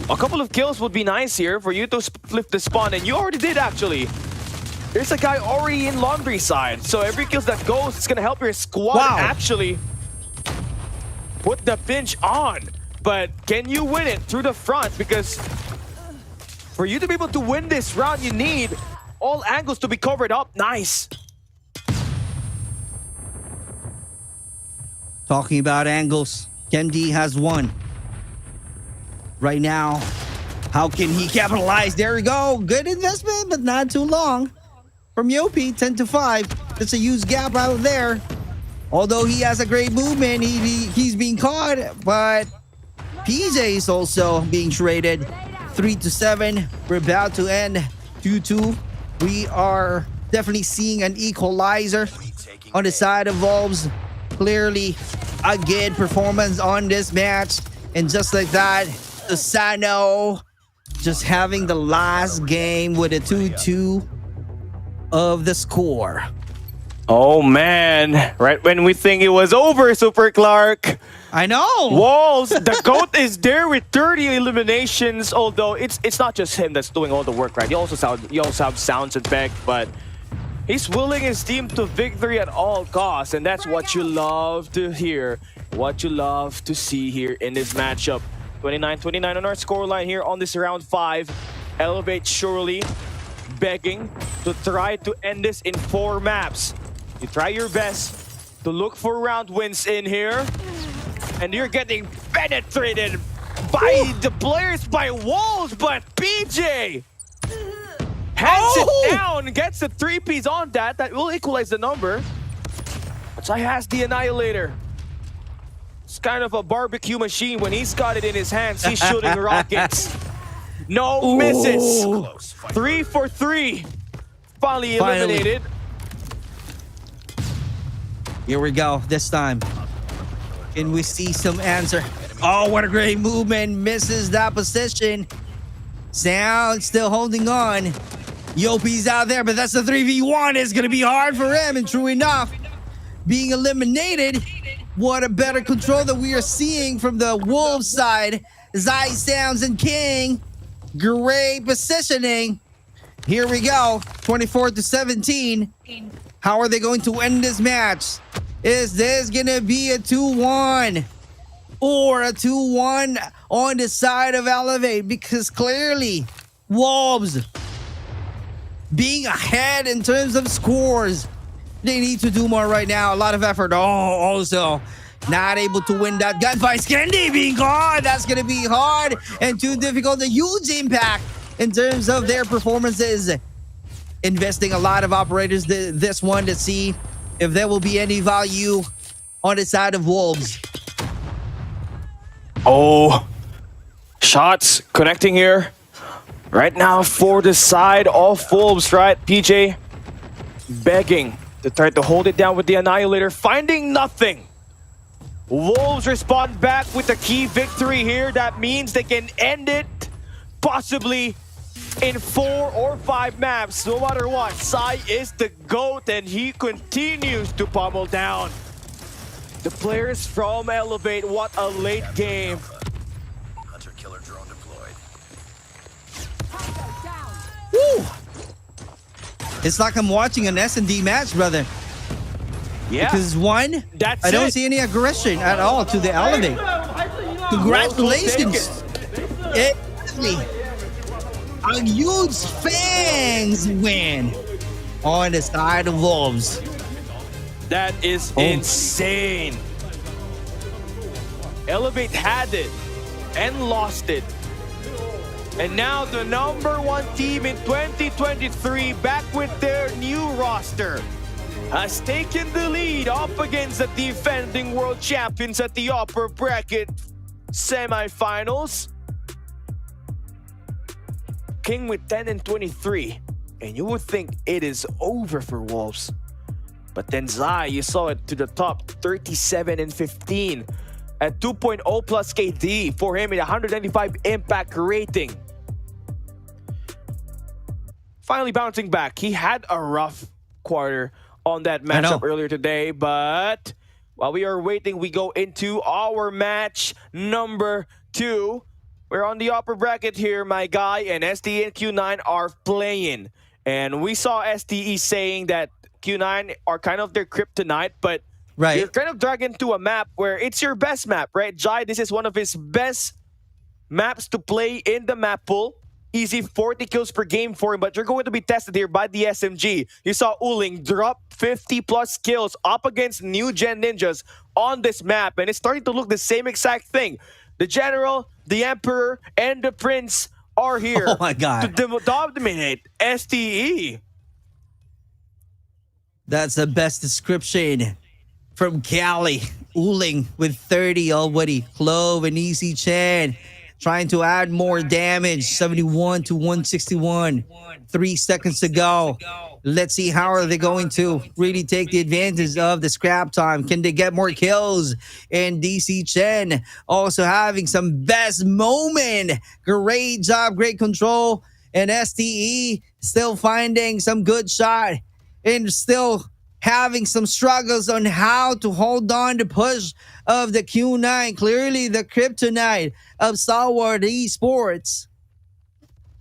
A couple of kills would be nice here for you to flip the spawn, and you already did actually. There's a guy already in Laundry side, so every kill that goes, it's gonna help your squad actually put the pinch on. But can you win it through the front? Because for you to be able to win this round, you need all angles to be covered up. Nice. Talking about angles, Kendi has one. Right now, how can he capitalize? There we go. Good investment, but not too long. From Yopi, 10-5. That's a huge gap out there. Although he has a great movement, he's being caught, but PJ is also being traded. 3-7. We're about to end 2-2. We are definitely seeing an equalizer on the side of Wolves. Clearly a good performance on this match. And just like that, Asano just having the last game with a 2-2 of the score. Oh man, right when we think it was over, Super Clark. I know. Wolves, the GOAT is there with 30 eliminations, although it's not just him that's doing all the work, right? You also have Sounds and Beck, but he's willing his team to victory at all costs, and that's what you love to hear, what you love to see here in this matchup. 29-29 on our scoreline here on this round 5. Elevate surely begging to try to end this in 4 maps. You try your best to look for round wins in here, and you're getting penetrated by the players by Wolves, but PJ hands it down, gets the 3-piece on that. That will equalize the number. But Zai has the Annihilator. It's kind of a barbecue machine. When he's got it in his hands, he's shooting rockets. No misses. 3 for 3. Finally eliminated. Here we go. This time. Can we see some answer? Oh, what a great movement. Misses that position. Sound still holding on. Yopi's out there, but that's a 3v1. It's going to be hard for him. And true enough, being eliminated. What a better control that we are seeing from the Wolves side. Zai, Sounds, and King. Great positioning. Here we go. 24-17. How are they going to end this match? Is this going to be a 2-1? Or a 2-1 on the side of Elevate? Because clearly, Wolves being ahead in terms of scores. They need to do more right now. A lot of effort. Oh, also not able to win that gunfight. Skendi being gone. That's going to be hard and too difficult. A huge impact in terms of their performances. Investing a lot of operators this one to see if there will be any value on the side of Wolves. Oh, shots connecting here. Right now for the side of Wolves, right? PJ begging to try to hold it down with the Annihilator, finding nothing. Wolves respond back with a key victory here. That means they can end it possibly in 4 or 5 maps. No matter what, Zai is the GOAT and he continues to pummel down the players from Elevate. What a late game. Hunter-killer drone deployed. Woo! It's like I'm watching an S&D match, brother. Yeah. Because one, I don't see any aggression at all to the Elevate. Congratulations. Exactly. A huge fans win on the side of Wolves. That is insane. Elevate had it and lost it. And now the #1 team in 2023, back with their new roster, has taken the lead up against the defending world champions at the upper bracket semifinals. King with 10 and 23, and you would think it is over for Wolves. But then Zai, you saw it to the top, 37 and 15 at 2.0 plus KD for him at 195 impact rating. Finally bouncing back. He had a rough quarter on that matchup earlier today, but while we are waiting, we go into our match number 2. We're on the upper bracket here, my guy, and STE and Q9 are playing. And we saw STE saying that Q9 are kind of their kryptonite, but you're kind of dragged into a map where it's your best map, right? Jai, this is one of his best maps to play in the map pool. Easy 40 kills per game for him, but you're going to be tested here by the SMG. You saw Uling drop 50 plus kills up against new gen ninjas on this map, and it's starting to look the same exact thing. The General, the Emperor, and the Prince are here to dominate STE. That's the best description from Cali. Uling with 30 already. Clove and Easy Chan trying to add more damage. 71 to 161. 3 seconds to go. Let's see how are they going to really take the advantage of the scrap time. Can they get more kills? And DC Chen also having some best moment. Great job, great control. And STE still finding some good shot. And still, 3 seconds to go. Let's see how are they going to really take the advantage of the scrap time. Can they get more kills? And DC Chen also having some best moment. Great job, great control. And STE still finding some good shot. And still, 3 having some struggles on how to hold on the push of the Q9. Clearly the kryptonite of Stalwart Esports.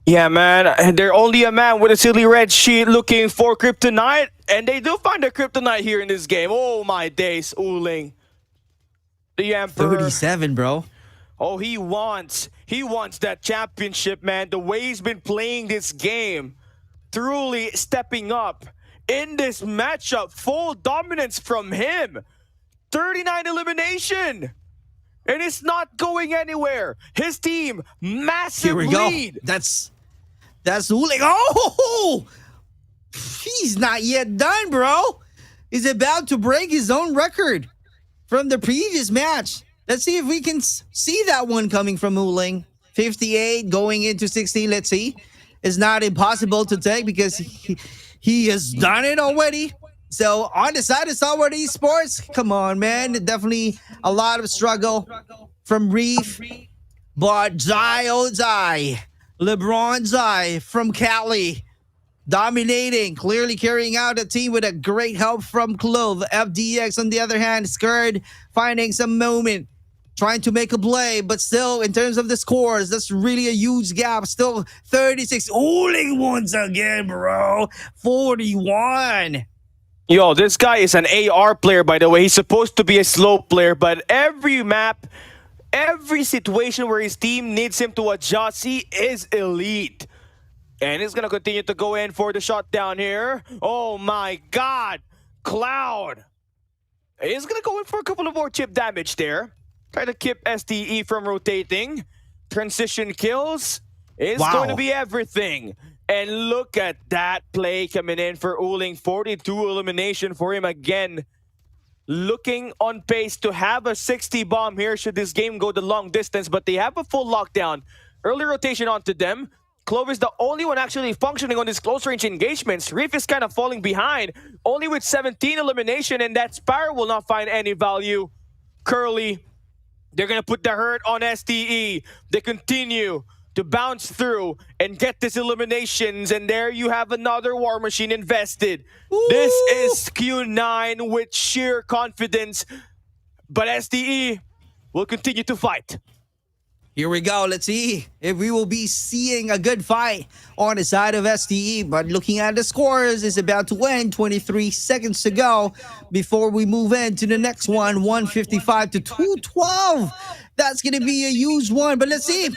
Yeah, man. They're only a man with a silly red sheet looking for kryptonite, and they do find the kryptonite here in this game. Oh my days, Uling. The Emperor. 37, bro. Oh, he wants that championship, man. The way he's been playing this game, truly stepping up in this matchup. Full dominance from him. 39 elimination. And it's not going anywhere. His team, massive Here we lead. go. That's Uling. Oh, he's not yet done, bro. He's about to break his own record from the previous match. Let's see if we can see that one coming from Uling. 58 going into 60. Let's see. It's not impossible to take because he has done it already. So on the side of Stalwart Esports, come on, man. Definitely a lot of struggle from Reef. But Zai, LeBron Zai from Cali, dominating, clearly carrying out a team with a great help from Clove. FDX, on the other hand, scared, finding some moment, trying to make a play, but still, in terms of the scores, that's really a huge gap. Still 36. Uling once again, bro. 41. Yo, this guy is an AR player, by the way. He's supposed to be a slow player, but every map, every situation where his team needs him to adjust, he is elite. And he's going to continue to go in for the shot down here. Oh my God. Cloud. He's going to go in for a couple of more chip damage there. Try to keep STE from rotating. Transition kills is going to be everything. And look at that play coming in for Uling. 42 elimination for him again. Looking on pace to have a 60 bomb here should this game go the long distance, but they have a full lockdown. Early rotation onto them. Clove is the only one actually functioning on these close range engagements. Reef is kind of falling behind, only with 17 elimination, and that Spire will not find any value. Curly, they're going to put the hurt on STE. They continue to bounce through and get these eliminations, and there you have another War Machine invested. Ooh. This is Q9 with sheer confidence, but STE will continue to fight. Here we go. Let's see if we will be seeing a good fight on the side of STE. But looking at the scores, it's about to end. 23 seconds to go before we move into the next one. 155 to 212. That's going to be a huge one. But let's see.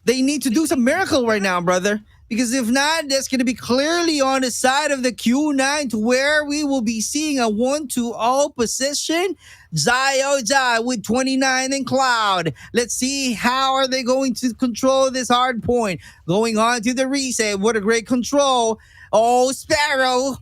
They need to do some miracle right now, brother. Because if not, that's going to be clearly on the side of the Q9 to where we will be seeing a 1-2-0 position. Zai with 29 in Cloud. Let's see how are they going to control this hard point. Going on to the reset. What a great control. Oh, Sparrow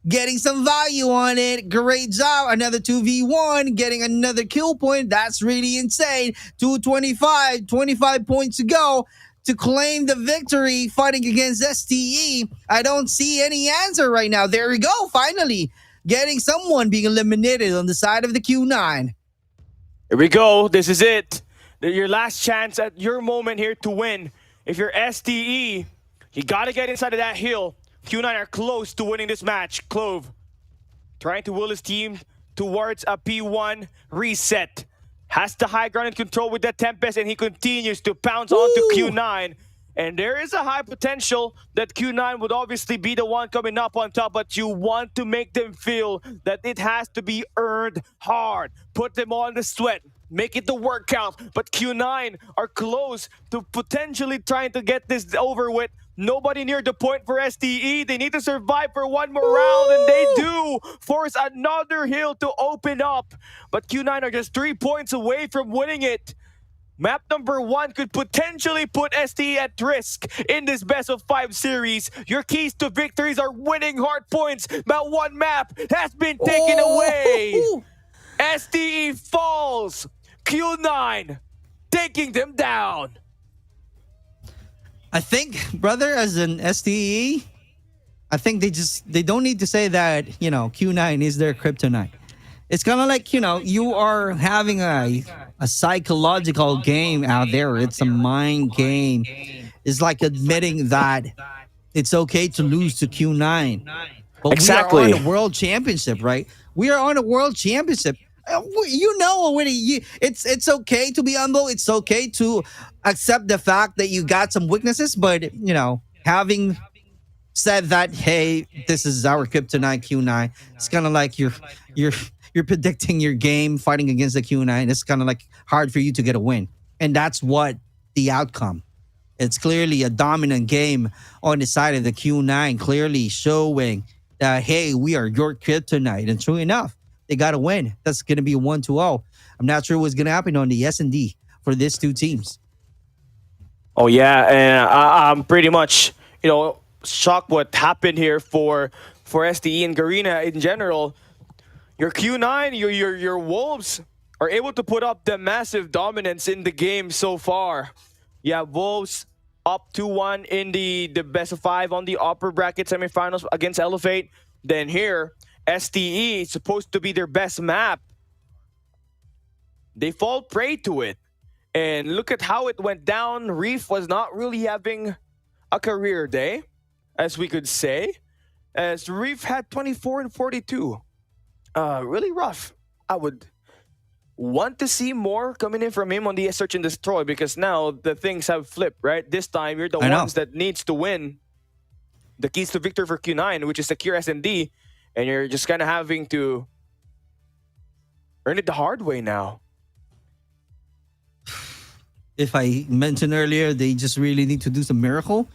getting some value on it. Great job. Another 2v1. Getting another kill point. That's really insane. 225. 25 points to go to claim the victory fighting against STE. I don't see any answer right now. There we go. Finally getting someone being eliminated on the side of the Q9. Here we go. This is it. Your last chance at your moment here to win. If you're STE, you got to get inside of that hill. Q9 are close to winning this match. Clove trying to will his team towards a P1 reset. Has the high ground and control with that Tempest, and he continues to pounce onto Q9. And there is a high potential that Q9 would obviously be the one coming up on top, but you want to make them feel that it has to be earned hard. Put them on the sweat. Make it the work count. But Q9 are close to potentially trying to get this over with. Nobody near the point for STE. They need to survive for one more round, and they do force another hill to open up. But Q9 are just 3 points away from winning it. Map number 1 could potentially put STE at risk in this best of 5 series. Your keys to victories are winning hard points, but one map has been taken away. STE falls. Q9 taking them down. I think, brother, as an STE, I think they don't need to say that, Q9 is their kryptonite. It's kind of like, you are having a psychological game out there. It's a mind game. It's like admitting that it's okay to lose to Q9. But Exactly. we are on a world championship, right? We are on a world championship. You know already. It's okay to be humble. It's okay to accept the fact that you got some weaknesses. But you know, having said that, hey, this is our kryptonite Q9. It's kind of like you're predicting your game fighting against the Q9. It's kind of like hard for you to get a win, and that's what the outcome. It's clearly a dominant game on the side of the Q9, clearly showing that, hey, we are your kryptonite. And true enough, they got to win. That's going to be a 1-0. I'm not sure what's going to happen on the S&D for these two teams. Oh, yeah. And I'm pretty much, shocked what happened here for STE and Garena in general. Your Q9, your Wolves are able to put up the massive dominance in the game so far. Yeah, Wolves up 2-1 in the best of 5 on the upper bracket semifinals against Elevate. Then here, STE is supposed to be their best map. They fall prey to it. And look at how it went down. Reef was not really having a career day, as we could say, as Reef had 24 and 42. Really rough. I would want to see more coming in from him on the Search and Destroy, because now the things have flipped, right? This time, you're the ones that needs to win the keys to victory for Q9, which is secure S&D, and you're just kind of having to earn it the hard way now. If I mentioned earlier, they just really need to do some miracle.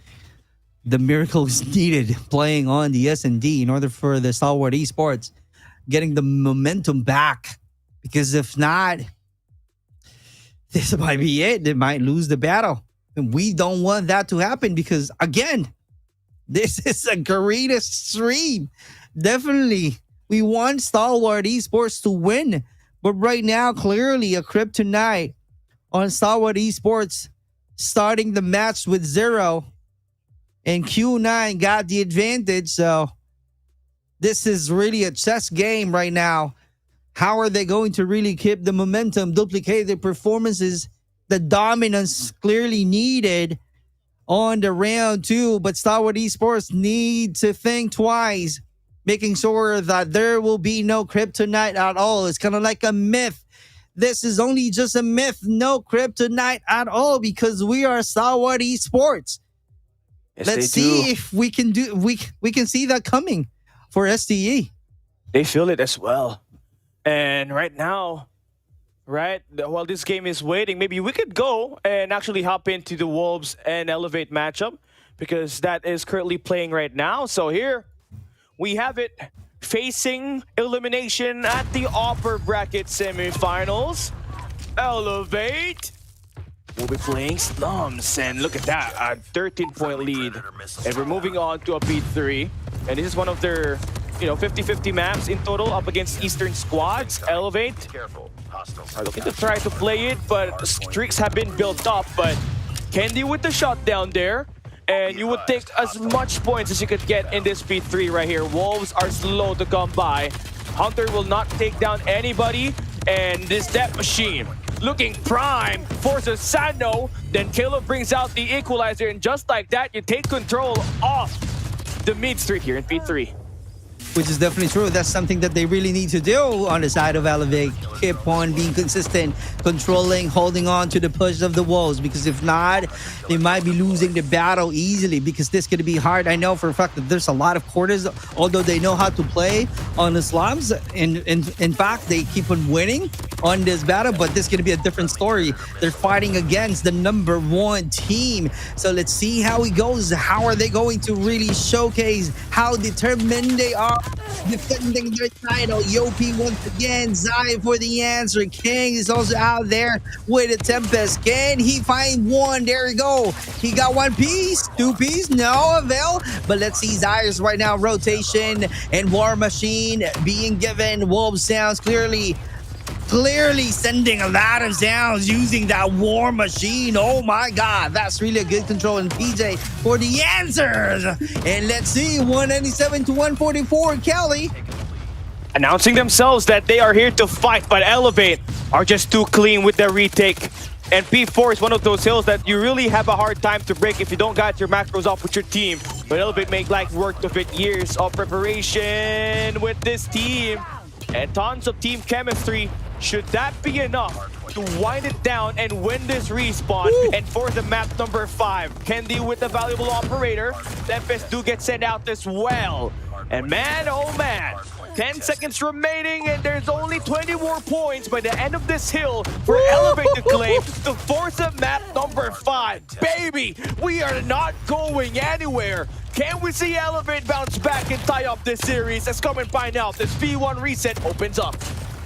The miracle is needed playing on the S&D in order for the Stalwart Esports getting the momentum back. Because if not, this might be it. They might lose the battle. And we don't want that to happen because, again, this is a Garena stream. Definitely, we want Stalwart Esports to win. But right now, clearly a kryptonite on Stalwart Esports, starting the match with 0. And Q9 got the advantage. So this is really a chess game right now. How are they going to really keep the momentum, duplicate their performances, the dominance clearly needed on the round 2? But Stalwart Esports need to think twice, making sure that there will be no kryptonite at all. It's kind of like a myth. This is only just a myth. No kryptonite at all because we are Stalwart Esports. Yes, Let's see if we can do. We can see that coming for STE. They feel it as well. And right now, while this game is waiting, maybe we could go and actually hop into the Wolves and Elevate matchup, because that is currently playing right now. So here we have it, facing elimination at the upper bracket semifinals. Elevate will be playing Slums, and look at that, a 13-point lead. And we're moving on to a P3, and this is one of their 50-50 maps in total up against Eastern squads. Elevate are looking to try to play it, but streaks have been built up. But Candy with the shot down there, and you would take as much points as you could get in this P3 right here. Wolves are slow to come by. Hunter will not take down anybody, and this Death Machine looking prime, forces Sando, then Caleb brings out the equalizer, and just like that, you take control off the mid street here in P3. Which is definitely true. That's something that they really need to do on the side of Elevate. Keep on being consistent, controlling, holding on to the push of the Wolves. Because if not, they might be losing the battle easily. Because this could be hard. I know for a fact that there's a lot of quarters, although they know how to play on the slums. In fact, they keep on winning on this battle. But this is going to be a different story. They're fighting against the #1 team. So let's see how it goes. How are they going to really showcase how determined they are defending their title? Yopi once again, Zai for the answer. King is also out there with a Tempest. Can he find one? There we go. He got 1 piece, 2 piece, no avail. But let's see Zai's right now. Rotation and War Machine being given. Wolf sounds clearly sending a lot of sounds using that War Machine. Oh my god, that's really a good control. And PJ for the answers. And let's see, 197 to 144, Kelly announcing themselves that they are here to fight, but Elevate are just too clean with their retake. And P4 is one of those hills that you really have a hard time to break if you don't got your macros off with your team. But Elevate make like work of it. Years of preparation with this team and tons of team chemistry. Should that be enough to wind it down and win this respawn? And for the map number 5, Candy with a valuable operator. Tempest do get sent out as well. And man, oh man, 10 seconds remaining and there's only 20 more points by the end of this hill for Elevate to claim the Forza map number 5. Baby, we are not going anywhere. Can we see Elevate bounce back and tie up this series? Let's come and find out. This V1 reset opens up.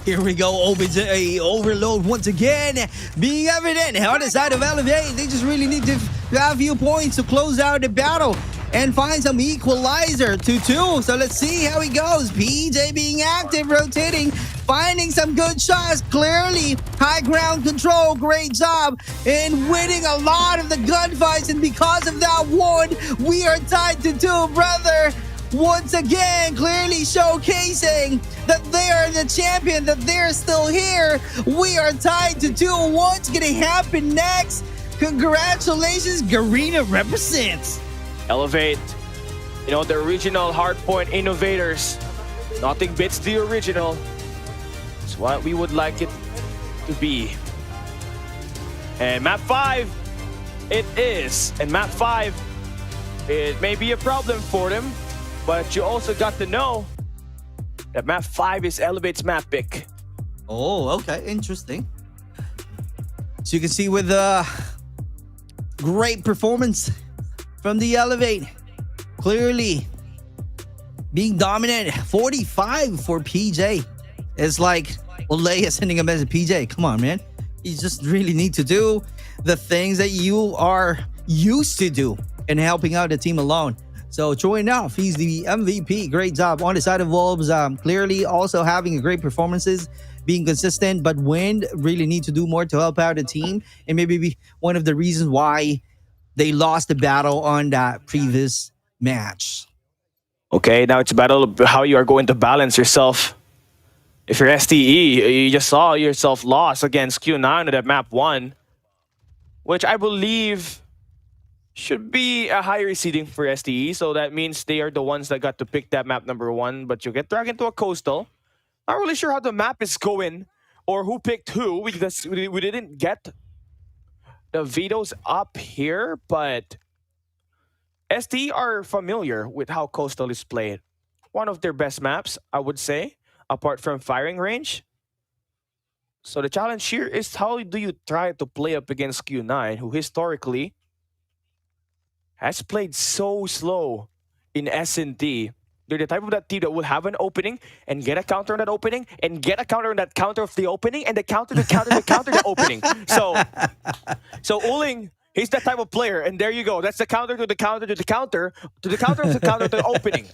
Here we go, opens a overload once again, being evident on the side of Elevate. They just really need to have a few points to close out the battle and find some equalizer to 2. So let's see how it goes. PJ being active, rotating, finding some good shots. Clearly, high ground control, great job in winning a lot of the gunfights. And because of that one, we are tied to 2, brother. Once again, clearly showcasing that they are the champion, that they're still here. We are tied to 2. What's gonna happen next? Congratulations, Garena represents. Elevate, you know, the original hardpoint innovators. Nothing beats the original. It's what we would like it to be. And map 5, it is. And map 5, it may be a problem for them, but you also got to know that map 5 is Elevate's map pick. Oh, okay, interesting. So you can see with a great performance from the Elevate, clearly being dominant. 45 for PJ. It's like, well, Leia sending a message, PJ, come on, man. You just really need to do the things that you are used to do and helping out the team alone. So true enough, he's the MVP. Great job on the side of Wolves. Clearly also having a great performances, being consistent, but Wind really need to do more to help out the team. And maybe be one of the reasons why they lost the battle on that previous match. Okay, now it's a battle of how you are going to balance yourself. If you're STE, you just saw yourself lost against Q9 at map 1, which I believe should be a higher seeding for STE. So that means they are the ones that got to pick that map number 1, but you get dragged into a coastal. Not really sure how the map is going or who picked who, because we didn't get the vetoes up here, but STE are familiar with how coastal is played. One of their best maps, I would say, apart from firing range. So the challenge here is, how do you try to play up against Q9, who historically has played so slow in S&D. They're the type of that team that will have an opening and get a counter on that opening and get a counter on that counter of the opening and the counter the opening. So Uling, he's that type of player, and there you go. That's the counter to the counter to the counter to the counter of the counter to the opening.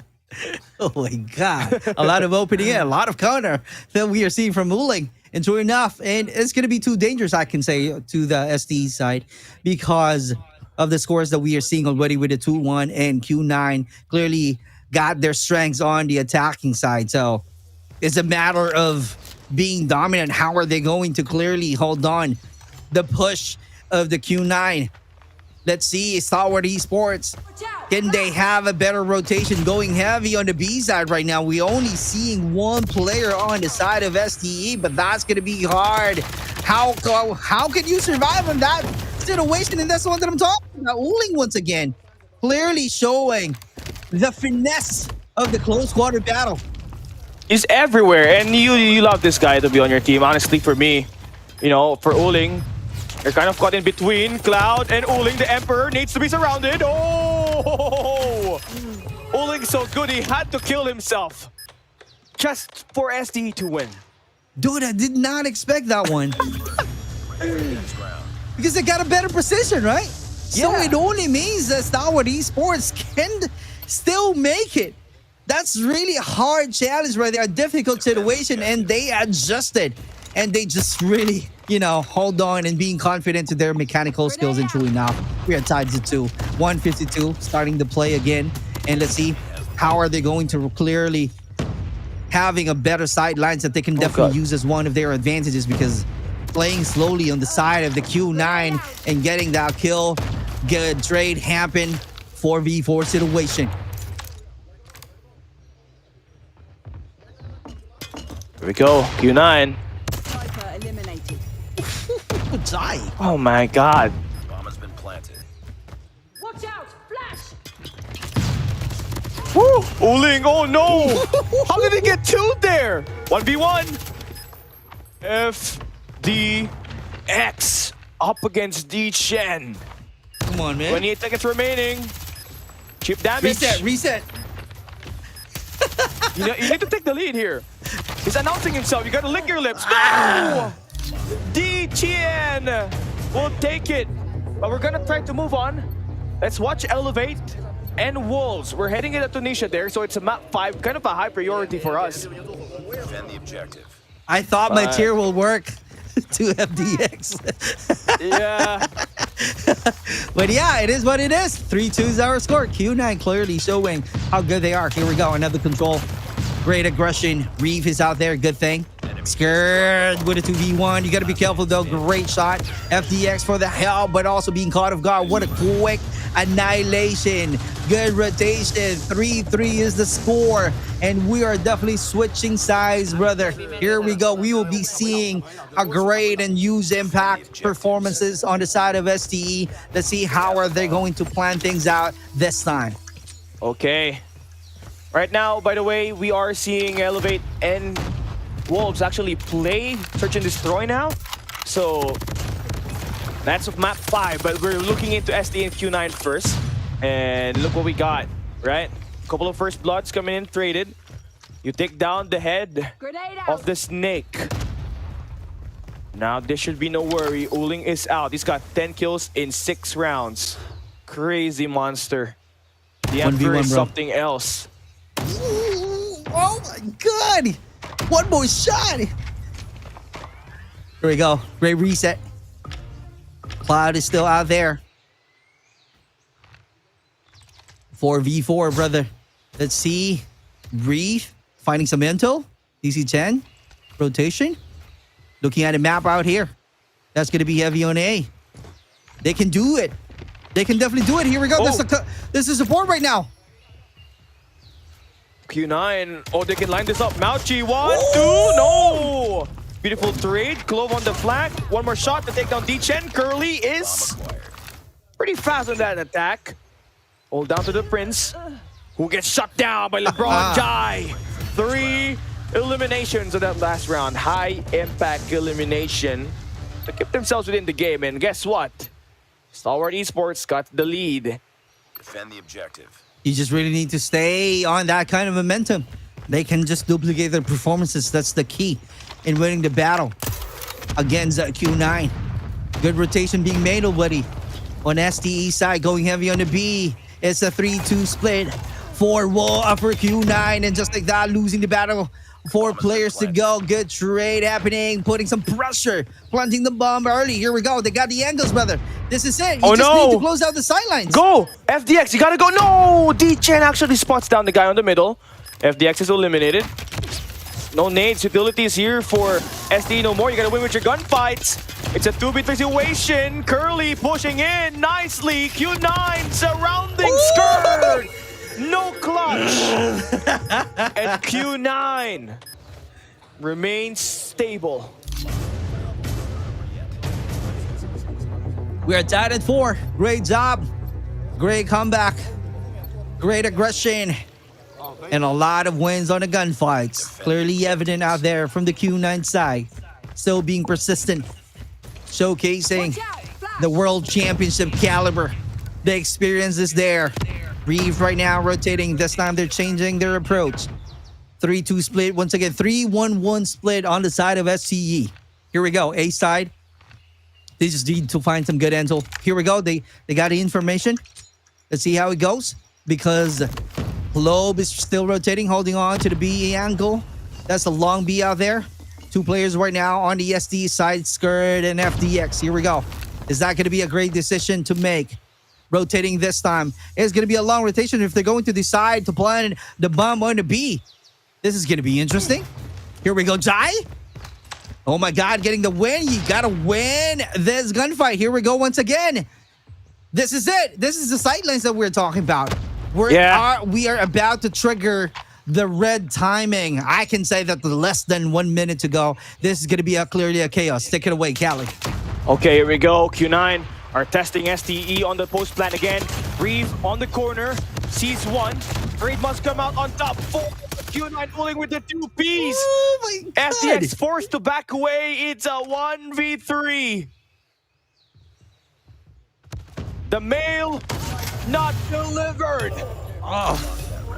Oh my God. A lot of opening and a lot of counter that we are seeing from Uling. And true enough, and it's going to be too dangerous, I can say, to the STE side because of the scores that we are seeing already with the 2-1 and Q9 clearly got their strengths on the attacking side. So it's a matter of being dominant. How are they going to clearly hold on the push of the Q9? Let's see, Stalwart Esports. Can they have a better rotation going heavy on the B side right now? We're only seeing one player on the side of STE, but that's going to be hard. How can you survive in that situation? And that's the one that I'm talking about. Uling once again, clearly showing the finesse of the close quarter battle. He's everywhere, and you love this guy to be on your team. Honestly, for me, you know, for Uling, you're kind of caught in between Cloud and Uling. The Emperor needs to be surrounded. Oh, Uling's so good, he had to kill himself just for STE to win. Dude, I did not expect that one. Because they got a better precision, right? So it only means that Stalwart Esports can still make it. That's really a hard challenge right there, a difficult situation, and they adjusted. And they just really, you know, hold on and being confident to their mechanical skills. And truly now, we are tied to 2. 152 starting to play again. And let's see, how are they going to clearly having a better sidelines that they can definitely use as one of their advantages, because playing slowly on the side of the Q9 and getting that kill, good trade happen. 4v4 situation. Here we go. Q9. Die. Oh my god. Bomb has been planted. Watch out! Flash! Woo! Uling, oh no! How did he get two there? 1v1. FDX up against D Chen. Come on, man. 28 seconds remaining. Chip damage. Reset. You need to take the lead here. He's announcing himself. You gotta lick your lips. No! D Chen will take it. But we're gonna try to move on. Let's watch Elevate and Wolves. We're heading into Tunisia there, so it's a map 5, kind of a high priority for us. Defend the objective. I thought my tier will work to FDX. Yeah. But yeah, it is what it is. 3-2 is our score. Q9 clearly showing how good they are. Here we go. Another control. Great aggression. Reeve is out there. Good thing. Scared with a 2v1. You got to be careful though. Great shot. FDX for the help, but also being caught off guard. What a quick annihilation. Good rotation. 3-3 is the score. And we are definitely switching sides, brother. Here we go. We will be seeing a great and huge impact performances on the side of STE. Let's see how are they going to plan things out this time. Okay. Right now, by the way, we are seeing Elevate and Wolves actually play Search and Destroy now. So that's map 5, but we're looking into SD and Q9 first. And look what we got, right? A couple of first bloods coming in traded. You take down the head of the snake. Now there should be no worry. Uling is out. He's got 10 kills in 6 rounds. Crazy monster. The Emperor is something else. Ooh, oh my god! One more shot! Here we go. Great reset. Cloud is still out there. 4v4, brother. Let's see. Reeve finding some intel. DC-10. Rotation. Looking at a map out here. That's going to be heavy on A. They can do it. They can definitely do it. Here we go. This is support right now. Q9. Oh, they can line this up. Mauchi, 1, 2, no! Beautiful trade. Clove on the flank. One more shot to take down D-Chen. Curly is pretty fast on that attack. Hold down to the Prince, who gets shut down by LeBron Jai. 3 eliminations of that last round. High impact elimination to keep themselves within the game. And guess what? Stalwart Esports got the lead. Defend the objective. You just really need to stay on that kind of momentum. They can just duplicate their performances. That's the key in winning the battle against Q9. Good rotation being made already. On STE side, going heavy on the B. It's a 3-2 split for Q9. And just like that, losing the battle. 4 players to go. Good trade happening. Putting some pressure. Planting the bomb early. Here we go. They got the angles, brother. This is it. You just need to close out the sidelines. Go! FDX, you gotta go. No! D-Chen actually spots down the guy on the middle. FDX is eliminated. No nades, utilities here for SD no more. You gotta win with your gunfights. It's a 2v3 situation. Curly pushing in nicely. Q9 surrounding skirt. No clutch. And Q9 remains stable. We are tied at 4. Great job. Great comeback. Great aggression. And a lot of wins on the gunfights. Clearly evident out there from the Q9 side. Still being persistent. Showcasing the World Championship caliber. The experience is there. Reeve right now rotating. This time they're changing their approach. 3-2 split. Once again, 3-1-1 split on the side of SCE. Here we go. A side. They just need to find some good intel. Here we go. They got the information. Let's see how it goes. Because Globe is still rotating, holding on to the B angle. That's a long B out there. 2 players right now on the SD side, Skirt and FDX. Here we go. Is that going to be a great decision to make? Rotating this time. It's going to be a long rotation if they're going to decide to plant the bomb on the B. This is going to be interesting. Here we go, Jai. Oh my God, getting the win. You got to win this gunfight. Here we go once again. This is it. This is the sidelines that we're talking about. We are about to trigger the red timing. I can say that with less than 1 minute to go, this is going to be clearly a chaos. Take it away, Callie. Okay, here we go. Q9 are testing STE on the post plant again. Reeve on the corner, sees one. Raid must come out on top. Q9 pulling with the 2 Ps. Oh my God. STX forced to back away. It's a 1v3. The mail not delivered.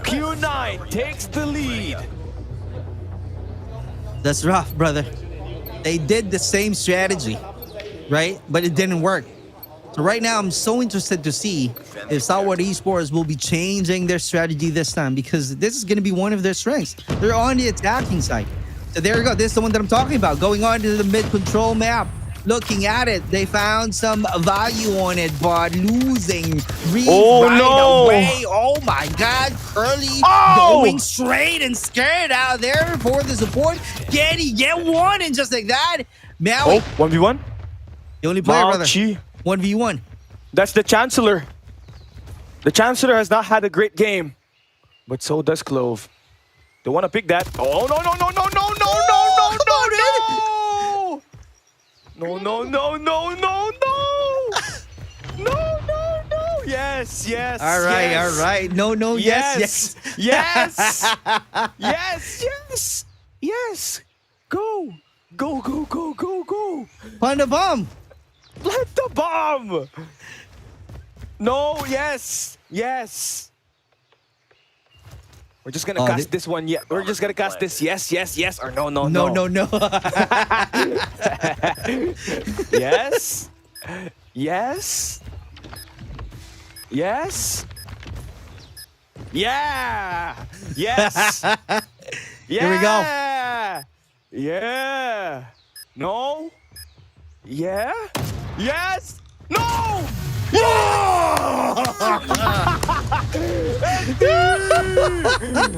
Q9 takes the lead. That's rough, brother. They did the same strategy, right? But it didn't work. So right now, I'm so interested to see if STALWART Esports will be changing their strategy this time, because this is going to be one of their strengths. They're on the attacking side. So there you go. This is the one that I'm talking about. Going on to the mid-control map. Looking at it, they found some value on it, but losing Reeve away. Oh my God, Curly going straight and scared out there for the support. Can he get one? And just like that, Maui. 1v1? The only player, brother. 1v1. That's the Chancellor. The Chancellor has not had a great game, but so does Clove. They want to pick that. Oh, no. No. Yes. All right. No, yes. Yes. Go. Find the bomb. Plant the bomb. No, yes. We're just gonna cast this one. Yeah, we're just gonna cast this. Yes, or no. No. Yes. Yeah. Yes. Here we go. Yeah. No. Yeah. Yes. No.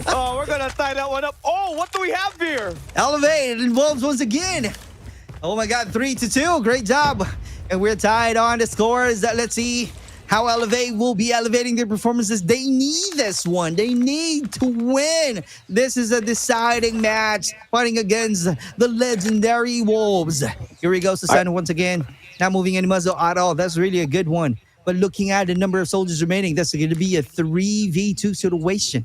Oh, we're gonna tie that one up. Oh, what do we have here? Elevate. It involves once again. Oh my God, 3-2. Great job. And we're tied on the scores. Let's see how Elevate will be elevating their performances. They need this one. They need to win. This is a deciding match, fighting against the legendary Wolves. Here we go, Susano once again. Not moving any muzzle at all. That's really a good one. But looking at the number of soldiers remaining, that's going to be a 3v2 situation.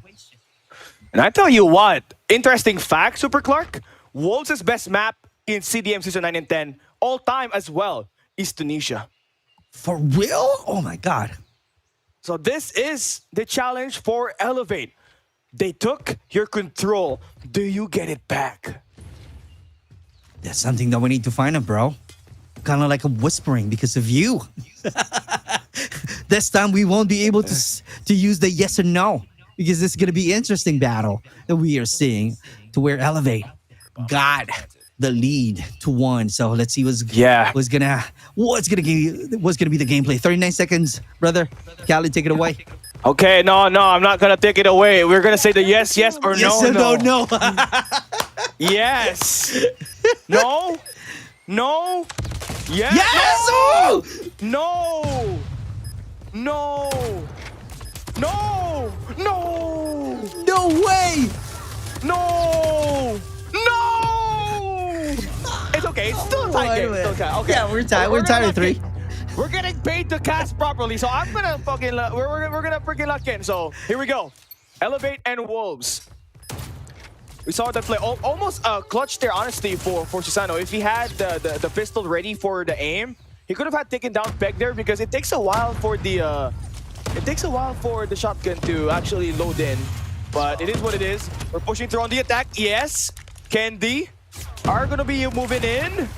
And I tell you what, interesting fact, Super Clark, Wolves' best map in CDM Season 9 and 10, all time as well, is Tunisia. For real? Oh my God. So this is the challenge for Elevate. They took your control. Do you get it back? That's something that we need to find out, bro. Kind of like a whispering because of you. This time we won't be able to use the yes or no, because this is going to be an interesting battle that we are seeing, to where Elevate got the lead to 1. So let's see what's gonna be the gameplay. 39 seconds, brother. Callie, take it away. Okay, no, I'm not gonna take it away. We're gonna say the yes or no. Yes. No. Yes. Yes. No. No way. No. It's okay. It's still a tight game. Okay. Yeah, we're tied. We're tied at 3. We're getting paid to cast properly, so I'm gonna fucking we're gonna freaking lock in. So here we go. Elevate and Wolves. We saw that play almost clutch there, honestly, for Susano. If he had the pistol ready for the aim, he could have had taken down Peg there, because it takes a while for the shotgun to actually load in. But it is what it is. We're pushing through on the attack. Yes, Candy are gonna be moving in.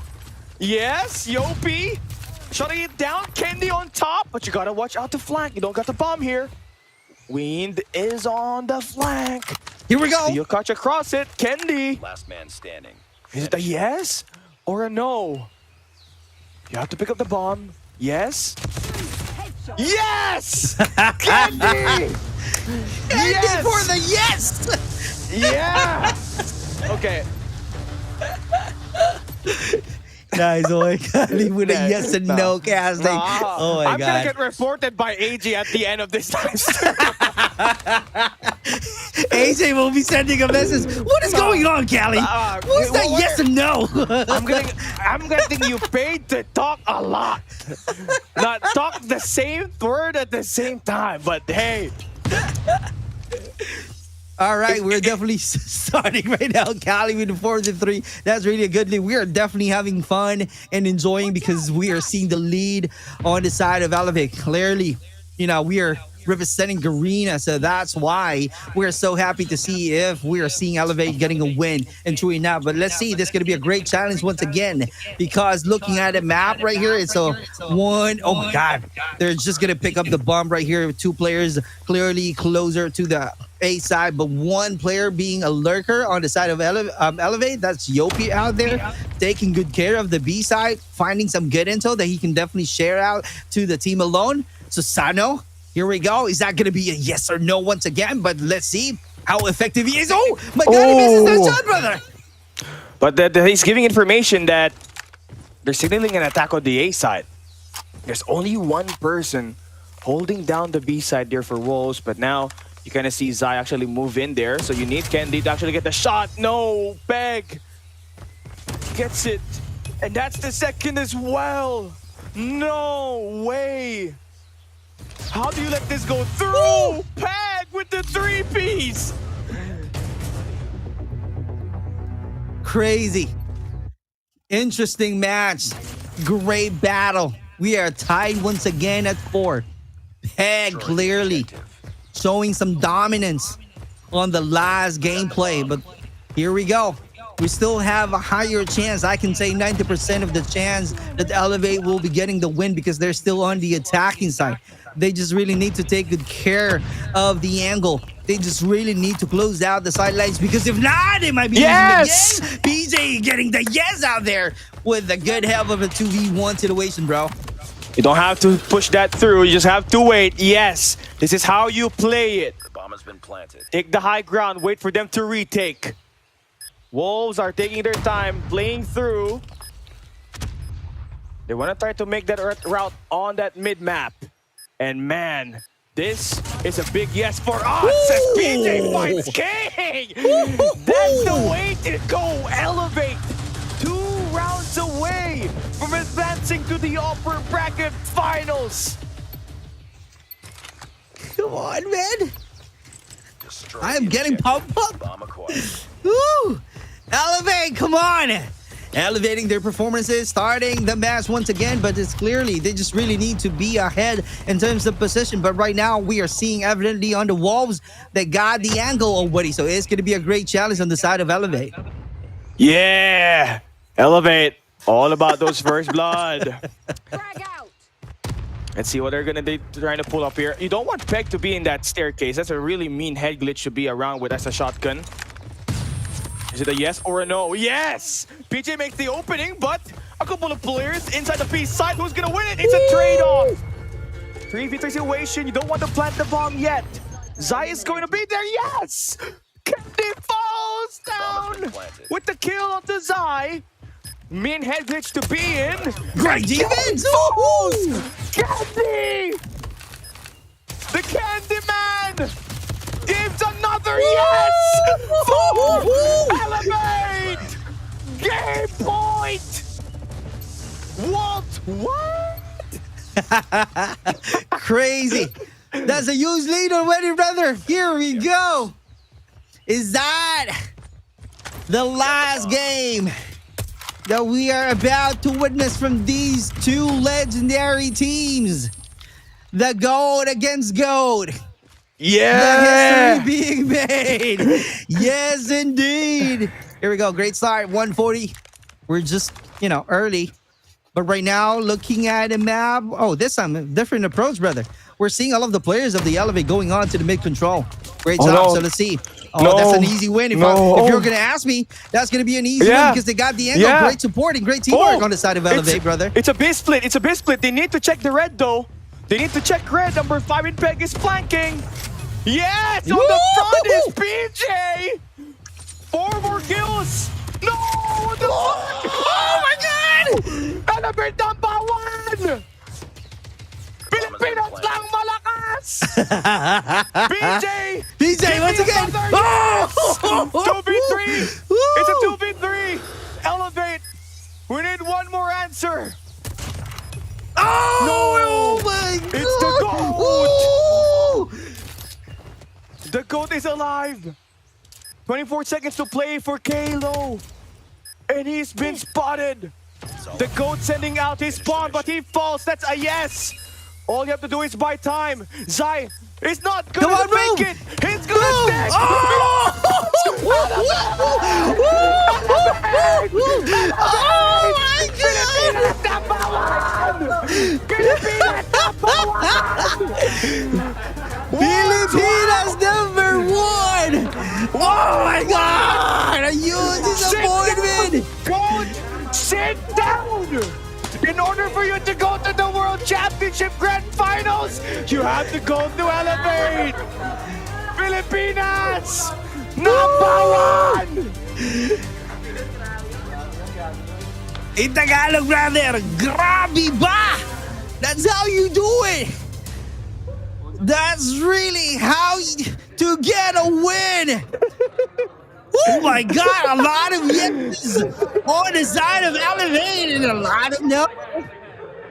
Yes, Yopi shutting it down. Candy on top, but you gotta watch out the flank. You don't got the bomb here. Wind is on the flank. Here we go. You'll catch across it. Candy. Last man standing. Is it a yes or a no? You have to pick up the bomb. Yes. Yes! Candy! Candy for the yes! Yeah! Okay. Nice. Oh my God. With a yes and no casting. Oh my I'm God. gonna get reported by AG at the end of this time. AJ will be sending a message. What is going on, Callie? What's that yes and no? I'm getting you paid to talk a lot. Not talk the same word at the same time, but hey. All right, we're definitely starting right now, Cali, with the 4-3. That's really a good lead. We are definitely having fun and enjoying because we are seeing the lead on the side of Elevate. Clearly, you know, we are representing Garena, so that's why we're so happy to see if we are seeing Elevate getting a win and truly now. But let's see, this is going to be a great challenge once again because looking at the map right here, it's a one. Oh my God, they're just going to pick up the bomb right here with two players clearly closer to the A side, but one player being a lurker on the side of Elevate. That's Yopi out there taking good care of the B side, finding some good intel that he can definitely share out to the team alone. So Sano, here we go. Is that going to be a yes or no once again? But let's see how effective he is. Oh my God, he misses that shot, brother. But he's giving information that they're signaling an attack on the A side. There's only one person holding down the B side there for Wolves, but now you kind of see Zai actually move in there. So you need Candy to actually get the shot. No, Peg gets it. And that's the second as well. No way. How do you let this go through? Woo! Peg with the 3-piece. Crazy. Interesting match. Great battle. We are tied once again at 4. Peg clearly showing some dominance on the last gameplay, but here we go. We still have a higher chance. I can say 90% of the chance that Elevate will be getting the win because they're still on the attacking side. They just really need to take good care of the angle. They just really need to close out the sidelines because if not, they might be losing the game. PJ getting the yes out there with the good help of a 2v1 situation, bro. You don't have to push that through. You just have to wait. Yes, this is how you play it. The bomb has been planted. Take the high ground. Wait for them to retake. Wolves are taking their time, playing through. They want to try to make that route on that mid-map. And man, this is a big yes for us as PJ fights King! That's the way to go, Elevate! 2 rounds away from advancing to the upper bracket finals! Come on, man! I am getting pumped up! Woo! Elevate, come on! Elevating their performances, starting the match once again, but it's clearly they just really need to be ahead in terms of position. But right now, we are seeing evidently on the Wolves that got the angle already, so it's going to be a great challenge on the side of Elevate. Yeah! Elevate, all about those first blood. Let's see what they're gonna be trying to pull up here. You don't want Peg to be in that staircase. That's a really mean head glitch to be around with as a shotgun. Is it a yes or a no? Yes! PJ makes the opening, but a couple of players inside the B side. Who's gonna win it? It's a trade-off. 3v3 situation. You don't want to plant the bomb yet. Zai is going to be there. Yes! Candy falls down with the kill of the Zai. Mean head glitch to be in. Great defense! Candy! The Candy Man gives another yes! For Elevate! Game point! What? Crazy. That's a huge lead already, brother. Here we go. Is that the last game that we are about to witness from these two legendary teams? The GOAT against GOAT. Yeah! The history being made. Yes, indeed. Here we go. Great start. 140. We're just, you know, early. But right now, looking at the map. Oh, this time, a different approach, brother. We're seeing all of the players of the Elevate going on to the mid control. Great job. No. So let's see. Oh, that's an easy win. If you're going to ask me, that's going to be an easy win because they got the angle. Great support and great teamwork on the side of Elevate, brother. It's a B split. It's a B split. They need to check the red, though. They need to check red. Number 5 in Peg is flanking. Yes! On the front is PJ! 4 more kills! No! What the fuck? Oh my God! BJ! BJ once again. Oh! 2v3. It's a 2v3. Elevate. We need one more answer. Oh, no! My God! It's the GOAT! The GOAT is alive. 24 seconds to play for Kalo. And he's been spotted. The GOAT sending out his spawn, but he falls. That's a yes. All you have to do is buy time. Zai is not gonna make it. He's gonna stick. Oh my Filipinas number 1. Oh my God! A huge disappointment. GOAT, sit down. In order for you to go to the World Championship Grand Finals, you have to go to Elevate. Filipinas, number 1. In Tagalog, brother, grabe ba? That's how you do it. That's really how to get a win. Oh my God, a lot of yes on the side of Elevate and a lot of no.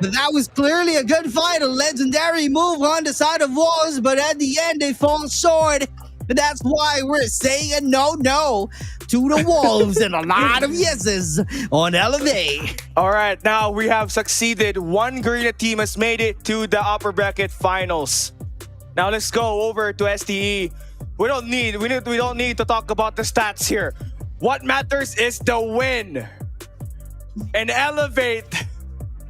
But that was clearly a good fight, a legendary move on the side of Wolves, but at the end they fall short. That's why we're saying a no to the Wolves and a lot of yeses on Elevate. All right, now we have succeeded. One Garena team has made it to the upper bracket finals. Now let's go over to STE. We don't need to talk about the stats here. What matters is the win. And Elevate,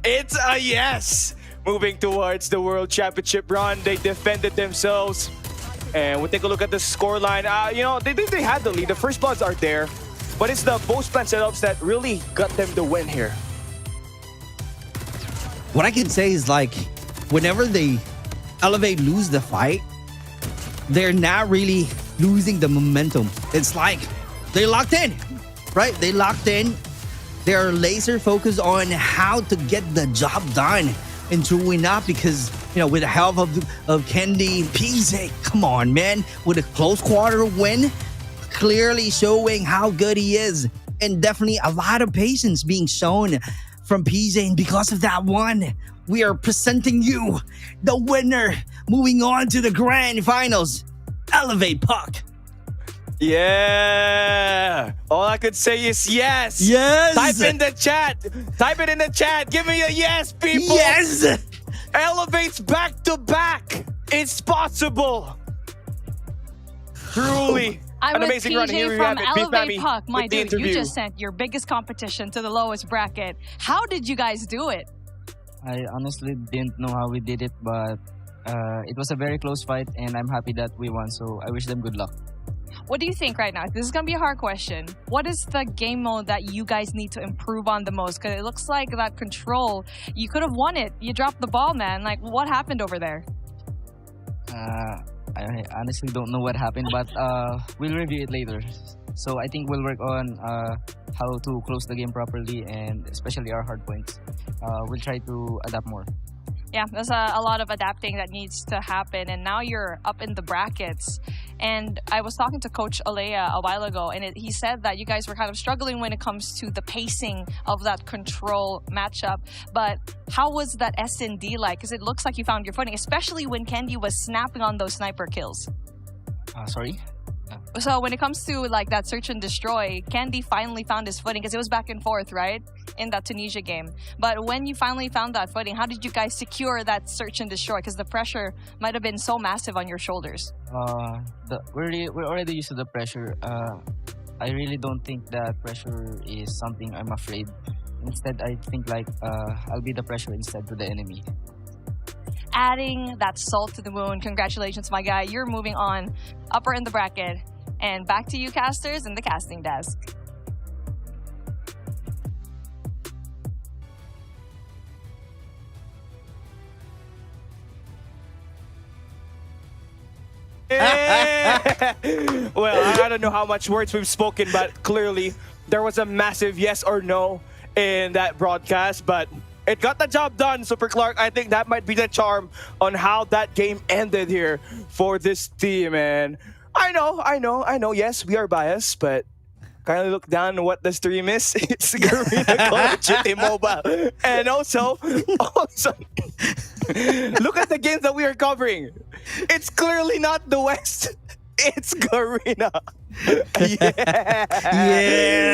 it's a yes. Moving towards the World Championship run, they defended themselves. And we take a look at the scoreline. They had the lead. The first bloods are there, but it's the post-plan setups that really got them the win here. What I can say is, like, whenever they Elevate lose the fight, they're not really losing the momentum. It's like they locked in, right? They locked in. They're laser focused on how to get the job done and truly not because, with the help of Candy, PZ, come on, man, with a close quarter win, clearly showing how good he is. And definitely a lot of patience being shown from PZ. And because of that one, we are presenting you the winner, moving on to the grand finals, Elevate Puck. Yeah. All I could say is yes. Yes. Type in the chat. Type it in the chat. Give me a yes, people. Yes. Elevates back to back. It's possible. Truly. I'm an with amazing PJ run. Here we from have it. Elevate Puck. My dude, you interview. just sent your biggest competition to the lowest bracket. How did you guys do it? I honestly didn't know how we did it, but it was a very close fight, and I'm happy that we won, so I wish them good luck. What do you think right now? This is going to be a hard question. What is the game mode that you guys need to improve on the most? Because it looks like that control, you could have won it. You dropped the ball, man. Like, what happened over there? I honestly don't know what happened, but we'll review it later. So I think we'll work on how to close the game properly, and especially our hard points. We'll try to adapt more. Yeah, there's a lot of adapting that needs to happen. And now you're up in the brackets. And I was talking to Coach Alea a while ago, and he said that you guys were kind of struggling when it comes to the pacing of that control matchup. But how was that S&D like? Because it looks like you found your footing, especially when Candy was snapping on those sniper kills. Sorry? So when it comes to like that search and destroy, Candy finally found his footing because it was back and forth, right? In that Tunisia game. But when you finally found that footing, how did you guys secure that search and destroy? Because the pressure might have been so massive on your shoulders. We're already used to the pressure. I really don't think that pressure is something I'm afraid. Instead, I think like I'll be the pressure instead to the enemy. Adding that salt to the wound. Congratulations, my guy. You're moving on upper in the bracket. And back to you, casters, in the casting desk. Well, I don't know how much words we've spoken, but clearly there was a massive yes or no in that broadcast. But It got the job done, Super Clark. I think that might be the charm on how that game ended here for this team, man. I know. Yes, we are biased, but kindly look down what the stream is. It's Garena Call of Duty Mobile. And also, look at the games that we are covering. It's clearly not the West. It's Garena.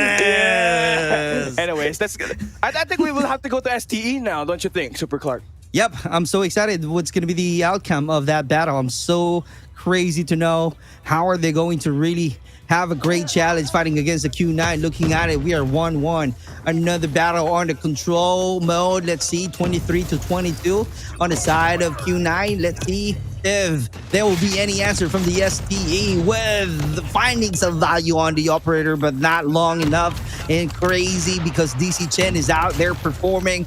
Yes. Anyways, that's good. I think we will have to go to STE now, don't you think, Super Clark? Yep, I'm so excited. What's going to be the outcome of that battle? I'm so crazy to know how are they going to really have a great challenge fighting against the Q9. Looking at it, we are 1-1. Another battle under control mode. Let's see, 23-22 on the side of Q9. Let's see if there will be any answer from the STE with finding some value on the operator, but not long enough. And crazy because DC Chen is out there outperforming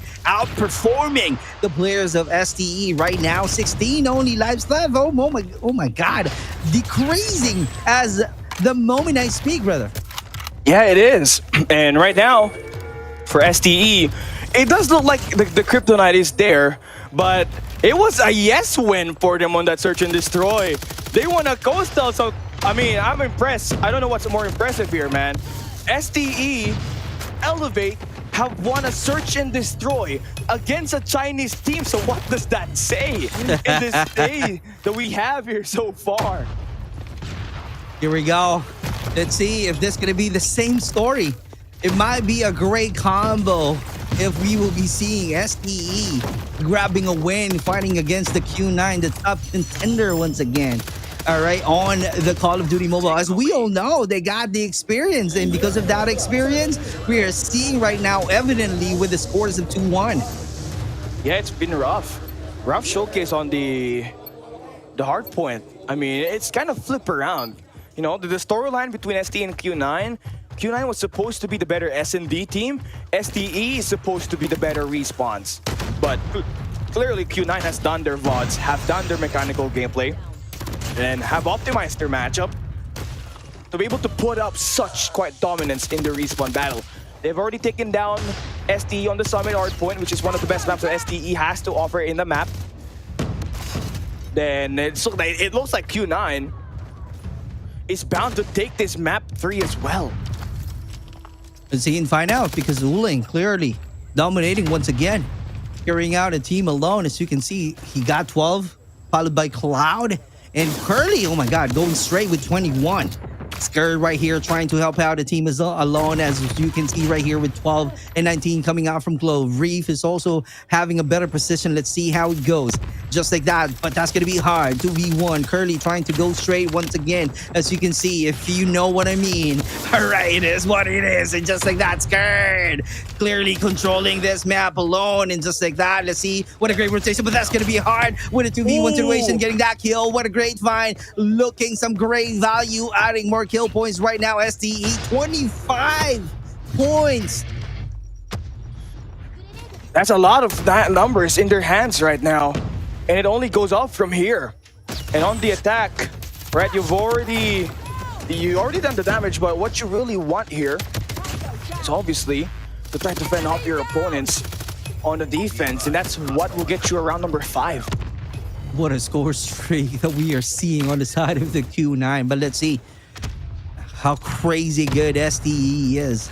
the players of STE right now. 16 only lives left. Oh my God, decreasing as the moment I speak, brother. Yeah, it is. And right now, for STE, it does look like the Kryptonite is there, but it was a yes win for them on that search and destroy. They won a coastal, so I mean, I'm impressed. I don't know what's more impressive here, man. STE, Elevate have won a search and destroy against a Chinese team. So what does that say in this day that we have here so far? Here we go. Let's see if this is going to be the same story. It might be a great combo if we will be seeing STE grabbing a win, fighting against the Q9, the top contender once again. All right, on the Call of Duty Mobile. As we all know, they got the experience, and because of that experience, we are seeing right now evidently with the scores of 2-1. Yeah, it's been rough. Rough showcase on the hard point. I mean, it's kind of flip around. You know, the storyline between STE and Q9 was supposed to be the better S&D team. STE is supposed to be the better respawns. But clearly Q9 has done their VODs, have done their mechanical gameplay, and have optimized their matchup to be able to put up such quite dominance in the respawn battle. They've already taken down STE on the Summit Hardpoint, which is one of the best maps that STE has to offer in the map. Then it looks like Q9 is bound to take this map 3 as well. Let's see and find out, because Uling clearly dominating once again, carrying out a team alone. As you can see, he got 12, followed by Cloud and Curly. Oh my God, going straight with 21. Scared right here, trying to help out the team as alone, as you can see right here with 12 and 19 coming out from Glove. Reef is also having a better position. Let's see how it goes. Just like that, but that's going to be hard. 2v1. Curly trying to go straight once again, as you can see, if you know what I mean. All right, it is what it is. And just like that, Scared clearly controlling this map alone. And just like that, let's see what a great rotation, but that's going to be hard with a 2v1 situation, getting that kill. What a great find. Looking some great value, adding more kill points right now. STE 25 points. That's a lot of numbers in their hands right now, and it only goes up from here. And on the attack, right, you already done the damage, but what you really want here is obviously to try to fend off your opponents on the defense, and that's what will get you around number 5. What a score streak that we are seeing on the side of the Q9. But let's see how crazy good STE is.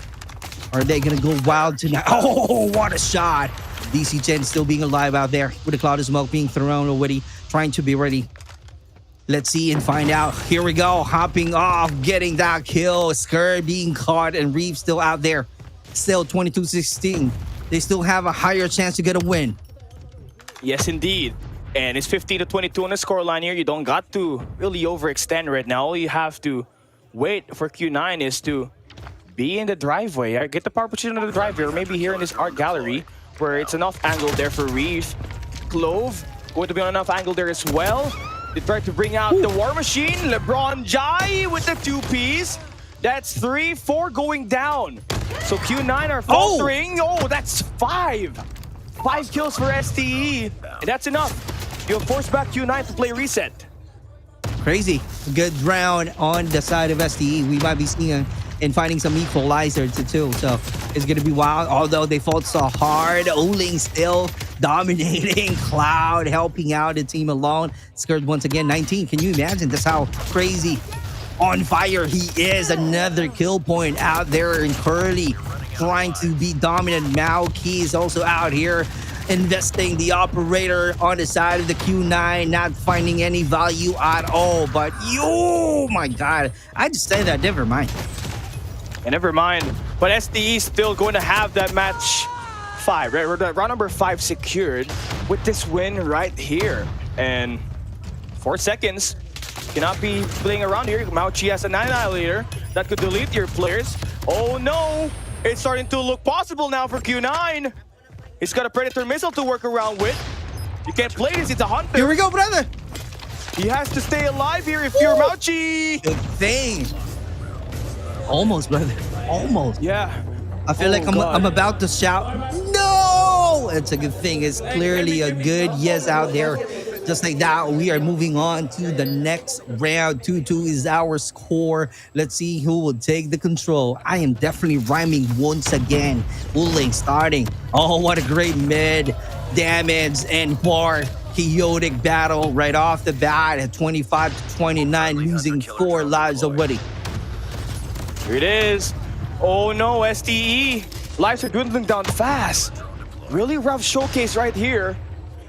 Are they going to go wild tonight? Oh, what a shot. DC Chen still being alive out there with a cloud of smoke being thrown already, trying to be ready. Let's see and find out. Here we go. Hopping off, getting that kill. Skur being caught, and Reeve still out there. Still 22-16. They still have a higher chance to get a win. Yes, indeed. And it's 15-22 on the scoreline here. You don't got to really overextend right now. All you have to wait for Q9 is to be in the driveway. Get the power position of the driveway, or maybe here in this art gallery where it's enough angle there for Reef. Clove going to be on enough angle there as well. They try to bring out the War Machine. LeBron Jai with the 2Ps. That's 3, 4 going down. So Q9 are faltering. Oh, that's 5. 5 kills for STE. And that's enough. You'll force back Q9 to play reset. Crazy. Good round on the side of STE. We might be seeing and finding some equalizer too. So it's going to be wild. Although they fought so hard, Oling still dominating. Cloud helping out the team alone. Scored once again 19. Can you imagine? That's how crazy on fire he is. Another kill point out there in Curly, trying to be dominant. Maoki is also out here investing the operator on the side of the Q9, not finding any value at all. But oh my god, I just say that, never mind. And never mind, but SDE still going to have that match 5, right? Or that round number 5 secured with this win right here. And 4 seconds, cannot be playing around here. Mauchi has an annihilator that could delete your players. Oh no, it's starting to look possible now for Q9. He's got a Predator missile to work around with. You can't play this, it's a hunter. Here we go, brother. He has to stay alive here if you're Mauchi. Good thing. Almost, brother. Almost. Yeah. I feel like I'm about to shout, no! It's a good thing. It's clearly a good yes out there. Just like that, we are moving on to the next round. 2-2 is our score. Let's see who will take the control. I am definitely rhyming once again. Wuling starting. Oh, what a great mid damage and bar chaotic battle right off the bat at 25-29, losing 4 lives already. Here it is. Oh no, STE. Lives are dwindling down fast. Really rough showcase right here.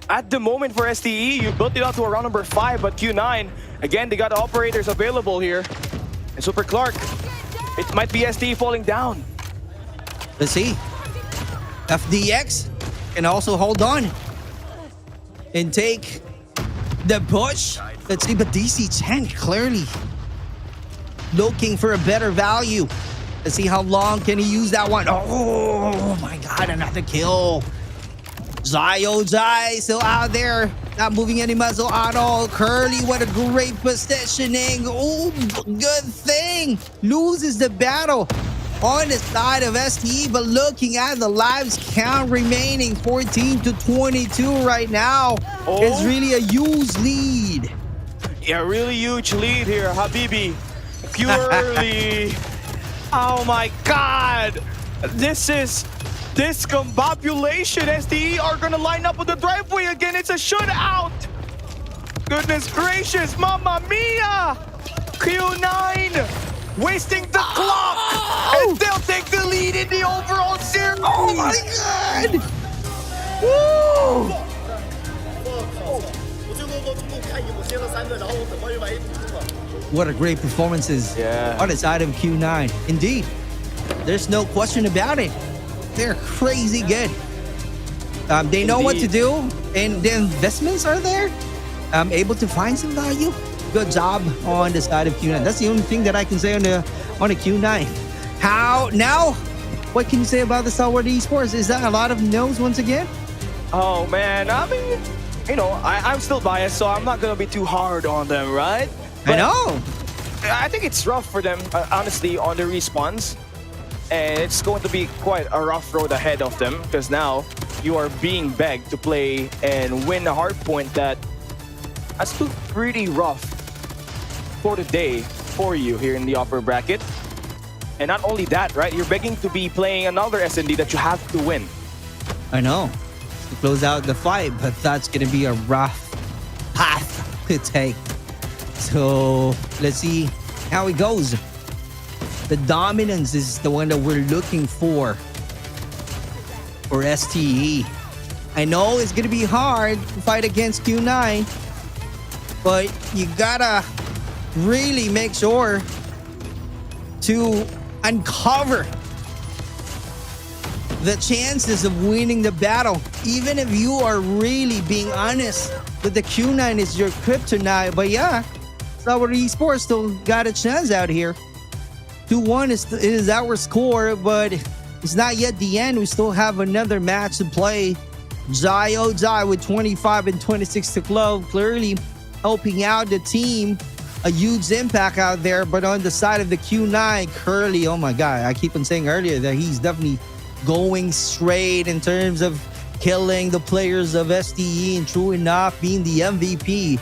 At the moment for STE, you built it out to a round number 5, but Q9, again, they got operators available here. And Super Clark, it might be STE falling down. Let's see. FDX can also hold on and take the push. Let's see, but DC-10 clearly looking for a better value. Let's see how long can he use that one. Oh my god, another kill. Zai still out there, not moving any muzzle at all. Curly, what a great positioning. Oh, good thing. Loses the battle on the side of STE, but looking at the lives count remaining 14-22 right now. Oh. It's really a huge lead. Yeah, really huge lead here, Habibi. Purely. Oh my god. This discombobulation. SDE are gonna line up on the driveway again. It's a shutout. Goodness gracious, mamma mia. Q9 wasting the clock and still take the lead in the overall series. Oh my god. Woo! What a great performances on the side of Q9. Indeed, there's no question about it. They're crazy good. They know what to do, and the investments are there. Able to find some value. Good job on the side of Q9. That's the only thing that I can say on the Q9. How now? What can you say about the STALWART Esports? Is that a lot of no's once again? Oh man, I mean, you know, I'm still biased, so I'm not gonna be too hard on them, right? I know. I think it's rough for them, honestly, on the respawns. And it's going to be quite a rough road ahead of them because now you are being begged to play and win a hard point that has been pretty rough for the day for you here in the upper bracket. And not only that, right? You're begging to be playing another SND that you have to win. I know. To close out the fight, but that's going to be a rough path to take. So let's see how it goes. The dominance is the one that we're looking for STE. I know it's gonna be hard to fight against Q9, but you gotta really make sure to uncover the chances of winning the battle. Even if you are really being honest that the Q9 is your kryptonite. But yeah, STALWART Esports still got a chance out here. 2-1 is our score, but it's not yet the end. We still have another match to play. Jai with 25 and 26 to close, clearly helping out the team. A huge impact out there, but on the side of the Q9, Curly, oh my god, I keep on saying earlier that he's definitely going straight in terms of killing the players of STE, and true enough, being the MVP.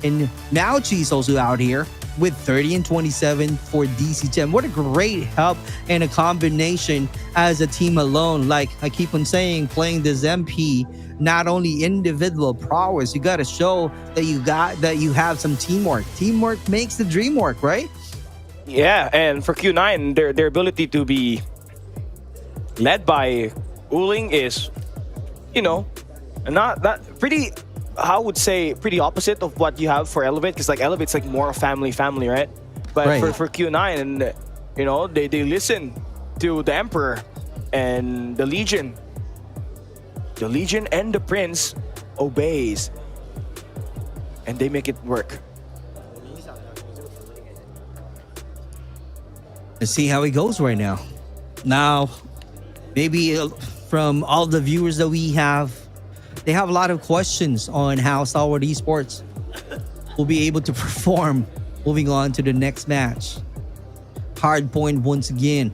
And Mauchi's also out here with 30 and 27 for DC10. What a great help and a combination as a team alone. Like I keep on saying, playing this MP, not only individual prowess, you got to show that you have some teamwork. Teamwork makes the dream work, right? Yeah, and for Q9, their ability to be led by Uling is, you know, not pretty, I would say, pretty opposite of what you have for Elevate, because like Elevate's like more family, right? But right. for Q9, and you know, they listen to the Emperor and the Legion. The Legion and the Prince obeys, and they make it work. Let's see how it goes right now. Now, maybe from all the viewers that we have, they have a lot of questions on how Stalwart Esports will be able to perform moving on to the next match. Hard point once again.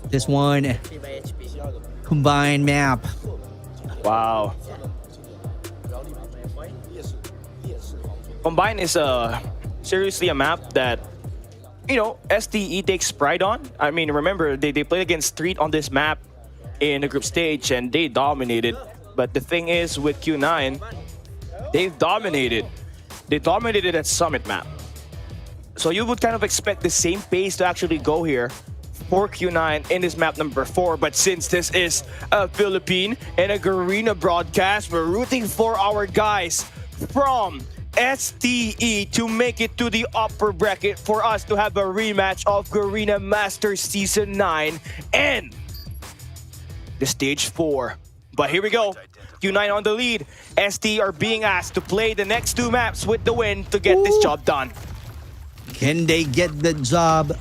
This one, combined map. Wow. Combine is seriously a map that, you know, STE takes pride on. I mean, remember, they played against Street on this map in the group stage and they dominated. But the thing is, with Q9, they've dominated. They dominated at Summit map. So you would kind of expect the same pace to actually go here for Q9 in this map number 4. But since this is a Philippine and a Garena broadcast, we're rooting for our guys from STE to make it to the upper bracket for us to have a rematch of Garena Masters Season 9 and the Stage 4. But here we go. Q9 on the lead. STE are being asked to play the next 2 maps with the win to get this job done. Can they get the job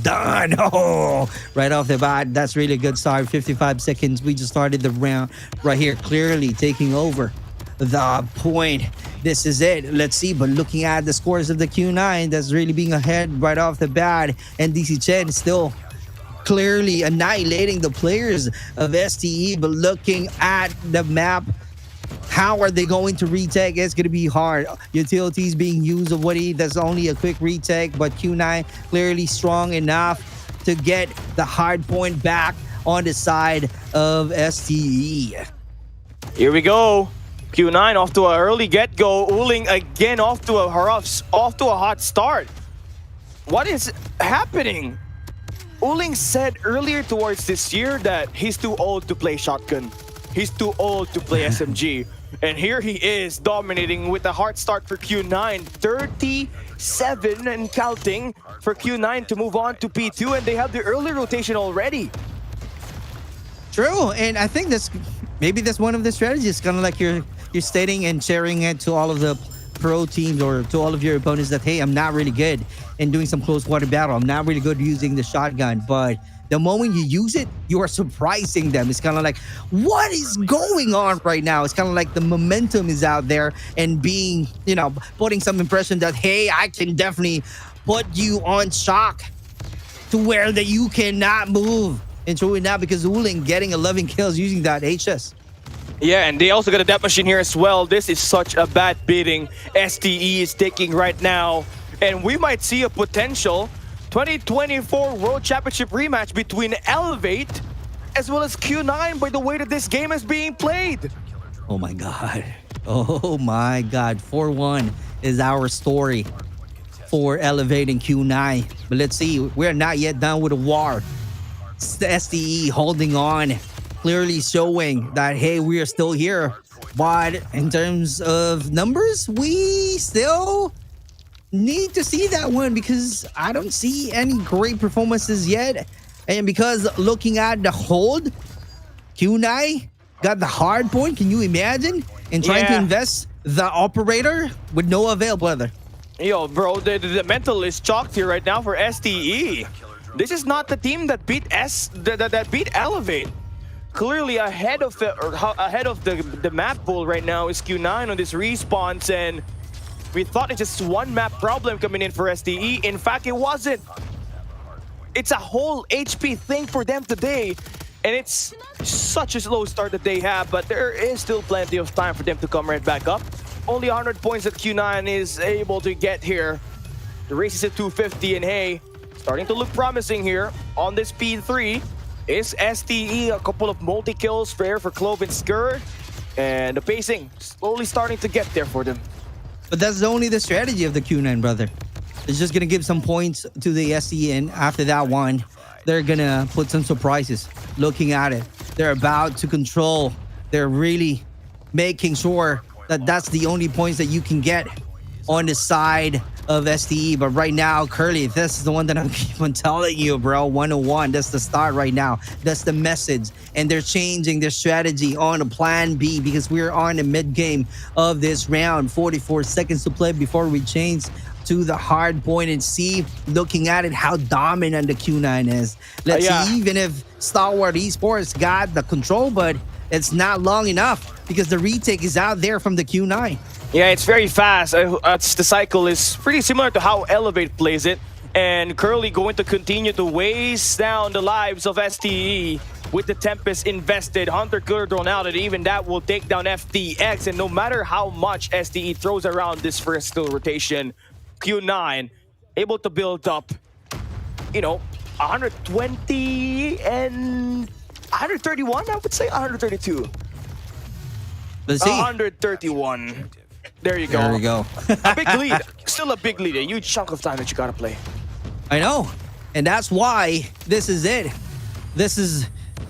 done? Oh, right off the bat, that's really a good start. 55 seconds. We just started the round right here, clearly taking over the point. This is it. Let's see. But looking at the scores of the Q9, that's really being ahead right off the bat. And DC10 still clearly annihilating the players of STE. But looking at the map, how are they going to retake? It's going to be hard. Utilities being used of Woody. That's only a quick retake, but Q9 clearly strong enough to get the hard point back on the side of STE. Here we go. Q9 off to an early get-go. Uling again off to a hot start. What is happening? Uling said earlier towards this year that he's too old to play shotgun. He's too old to play SMG. And here he is dominating with a hard start for Q9. 37 and counting for Q9 to move on to P2, and they have the early rotation already. True, and I think maybe that's one of the strategies. Kind of like you're stating and sharing it to all of the pro teams or to all of your opponents that, hey, I'm not really good in doing some close quarter battle. I'm not really good using the shotgun, but the moment you use it, you are surprising them. It's kind of like, what is going on right now? It's kind of like the momentum is out there and being, you know, putting some impression that, hey, I can definitely put you on shock to where that you cannot move. And true enough, because Uling getting 11 kills using that HS. Yeah, and they also got a death machine here as well. This is such a bad beating STE is taking right now. And we might see a potential 2024 World Championship rematch between Elevate as well as Q9 by the way that this game is being played. Oh my God. Oh my God. 4-1 is our story for Elevate and Q9. But let's see. We're not yet done with the war. STE holding on, clearly showing that, hey, we are still here. But in terms of numbers, we still need to see that one because I don't see any great performances yet. And because looking at the hold, Q9 got the hard point. Can you imagine? And trying to invest the operator with no avail, brother. Yo, bro, the mental is chalked here right now for STE. This is not the team that beat that beat Elevate. Clearly ahead of the map pool right now is Q9 on this response, and we thought it's just one map problem coming in for STE. In fact, it wasn't. It's a whole HP thing for them today, and it's such a slow start that they have, but there is still plenty of time for them to come right back up. Only 100 points that Q9 is able to get here. The race is at 250, and hey, starting to look promising here on this P3 is STE. A couple of multi-kills there for Clove and Skur, and the pacing slowly starting to get there for them. But that's only the strategy of the Q9, brother. It's just gonna give some points to the STE, and after that one, they're gonna put some surprises. Looking at it, they're about to control. They're really making sure that that's the only points that you can get on the side of STE. But right now, Curly, this is the one that I'm keep on telling you, bro. 101, that's the start right now. That's the message. And they're changing their strategy on a plan B because we're on the mid game of this round. 44 seconds to play before we change to the hard point and see, looking at it, how dominant the Q9 is. Let's see, even if Stalwart Esports got the control, but it's not long enough because the retake is out there from the Q9. Yeah, it's very fast. The cycle is pretty similar to how Elevate plays it. And Curly going to continue to waste down the lives of STE with the Tempest invested. Hunter Killer thrown out, and even that will take down FTX. And no matter how much STE throws around this first skill rotation, Q9 able to build up, 120 and 131, I would say 132. Let's see. 131. There you go. There we go. A big lead. Still a big lead. A huge chunk of time that you gotta play. I know. And that's why this is it. This is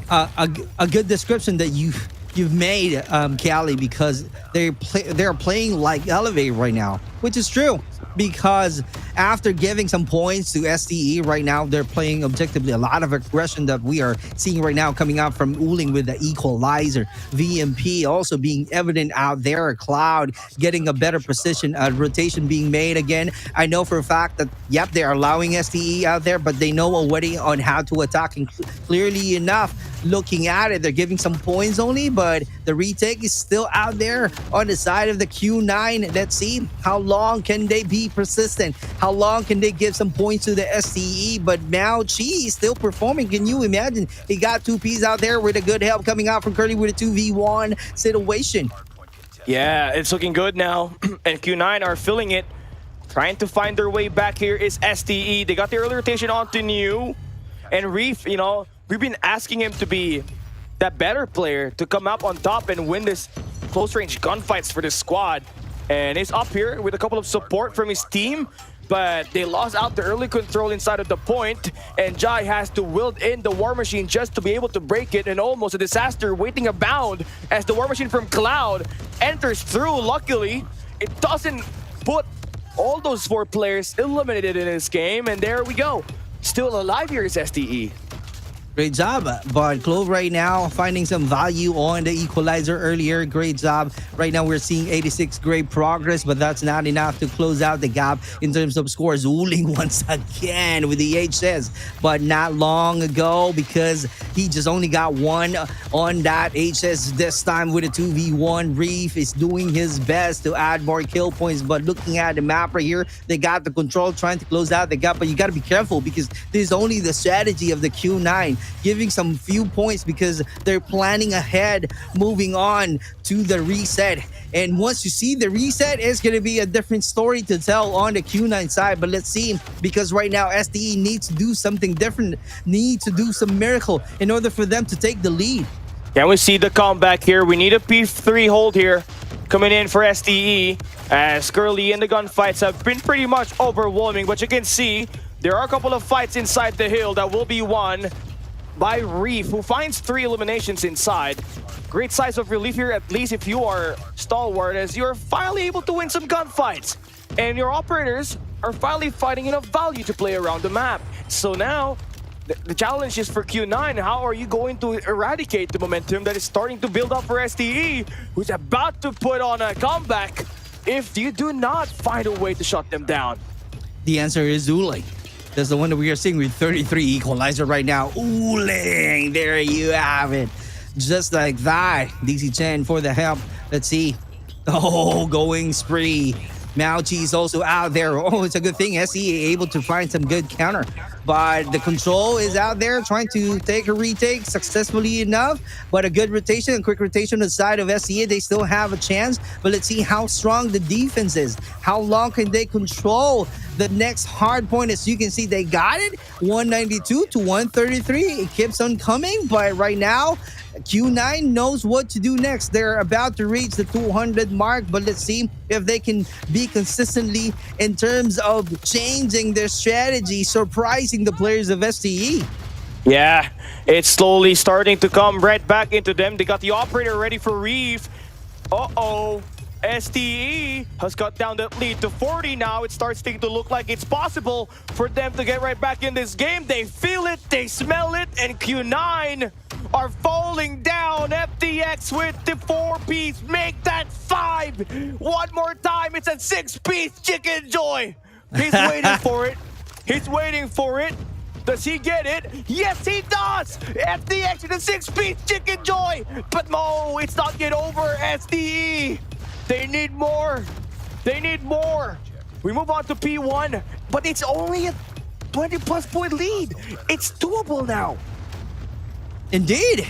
a good description that you've made, Callie, because they're playing like Elevate right now, which is true. Because after giving some points to STE right now, they're playing objectively. A lot of aggression that we are seeing right now coming out from Uling with the equalizer. VMP also being evident out there. Cloud getting a better position. Rotation being made again. I know for a fact that, yep, they're allowing STE out there, but they know already on how to attack. And clearly enough, looking at it, they're giving some points only, but the retake is still out there on the side of the Q9. Let's see how long can they be persistent. How long can they give some points to the STE? But now Chi is still performing. Can you imagine? He got 2Ps out there with a good help coming out from Curly with a 2v1 situation. Yeah, it's looking good now. And Q9 are filling it. Trying to find their way back here is STE. They got the early rotation onto New. And Reef, we've been asking him to be that better player to come up on top and win this close range gunfights for this squad. And he's up here with a couple of support from his team, but they lost out the early control inside of the point, and Jai has to wield in the War Machine just to be able to break it, and almost a disaster waiting abound as the War Machine from Cloud enters through. Luckily, it doesn't put all those 4 players eliminated in this game, and there we go. Still alive here is STE. Great job, but Clove right now finding some value on the equalizer earlier. Great job. Right now we're seeing 86 great progress, but that's not enough to close out the gap in terms of scores. Uling once again with the HS, but not long ago because he just only got 1 on that HS this time with a 2v1. Reef is doing his best to add more kill points, but looking at the map right here, they got the control trying to close out the gap, but you got to be careful because this is only the strategy of the Q9. Giving some few points because they're planning ahead, moving on to the reset. And once you see the reset, it's going to be a different story to tell on the Q9 side. But let's see, because right now STE needs to do something different, need to do some miracle in order for them to take the lead. Can we see the comeback here? We need a P3 hold here coming in for STE, as Curly and the gunfights have been pretty much overwhelming. But you can see there are a couple of fights inside the hill that will be won by Reef, who finds 3 eliminations inside. Great size of relief here, at least if you are Stalwart, as you're finally able to win some gunfights. And your operators are finally finding enough value to play around the map. So now, the challenge is for Q9. How are you going to eradicate the momentum that is starting to build up for STE, who's about to put on a comeback if you do not find a way to shut them down? The answer is Uling. That's the one that we are seeing with 33 equalizer right now. Uling, there you have it. Just like that. DC Chen for the help. Let's see. Oh, going spree. Mauchi is also out there. Oh, it's a good thing SE able to find some good counter. But the control is out there trying to take a retake successfully enough. But a good rotation and quick rotation on the side of SE. They still have a chance. But let's see how strong the defense is. How long can they control the next hard point. As you can see, they got it 192 to 133. It keeps on coming, but right now Q9 knows what to do next. They're about to reach the 200 mark, but let's see if they can be consistently in terms of changing their strategy, surprising the players of STE. Yeah, it's slowly starting to come right back into them. They got the operator ready for Reef. Uh-oh. STE has cut down that lead to 40 now. It starts to look like it's possible for them to get right back in this game. They feel it, they smell it, and Q9 are falling down. FTX with the 4-piece. Make that 5. One more time. It's a 6-piece Chicken Joy. He's waiting for it. He's waiting for it. Does he get it? Yes, he does! FTX with a 6-piece Chicken Joy! But no, it's not yet over, STE! They need more! They need more! We move on to P1, but it's only a 20-plus point lead! It's doable now! Indeed!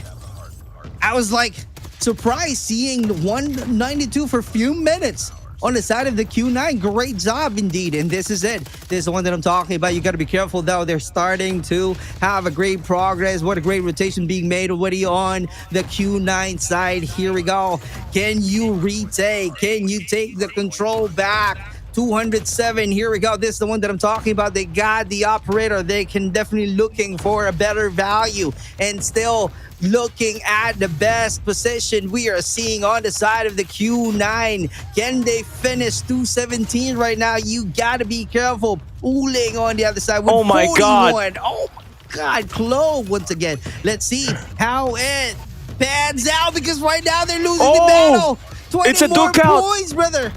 I was like surprised seeing 192 for a few minutes on the side of the Q9. Great job indeed. And this is it. This is the one that I'm talking about. You got to be careful though. They're starting to have a great progress. What a great rotation being made already on the Q9 side. Here we go. Can you retake? Can you take the control back? 207. Here we go. This is the one that I'm talking about. They got the operator. They can definitely looking for a better value and still looking at the best position we are seeing on the side of the Q9. Can they finish 217 right now? You got to be careful. Uling on the other side with 41. God. Oh my God. Clove once again. Let's see how it pans out because right now they're losing the battle. 20 it's a more duke out. points, brother.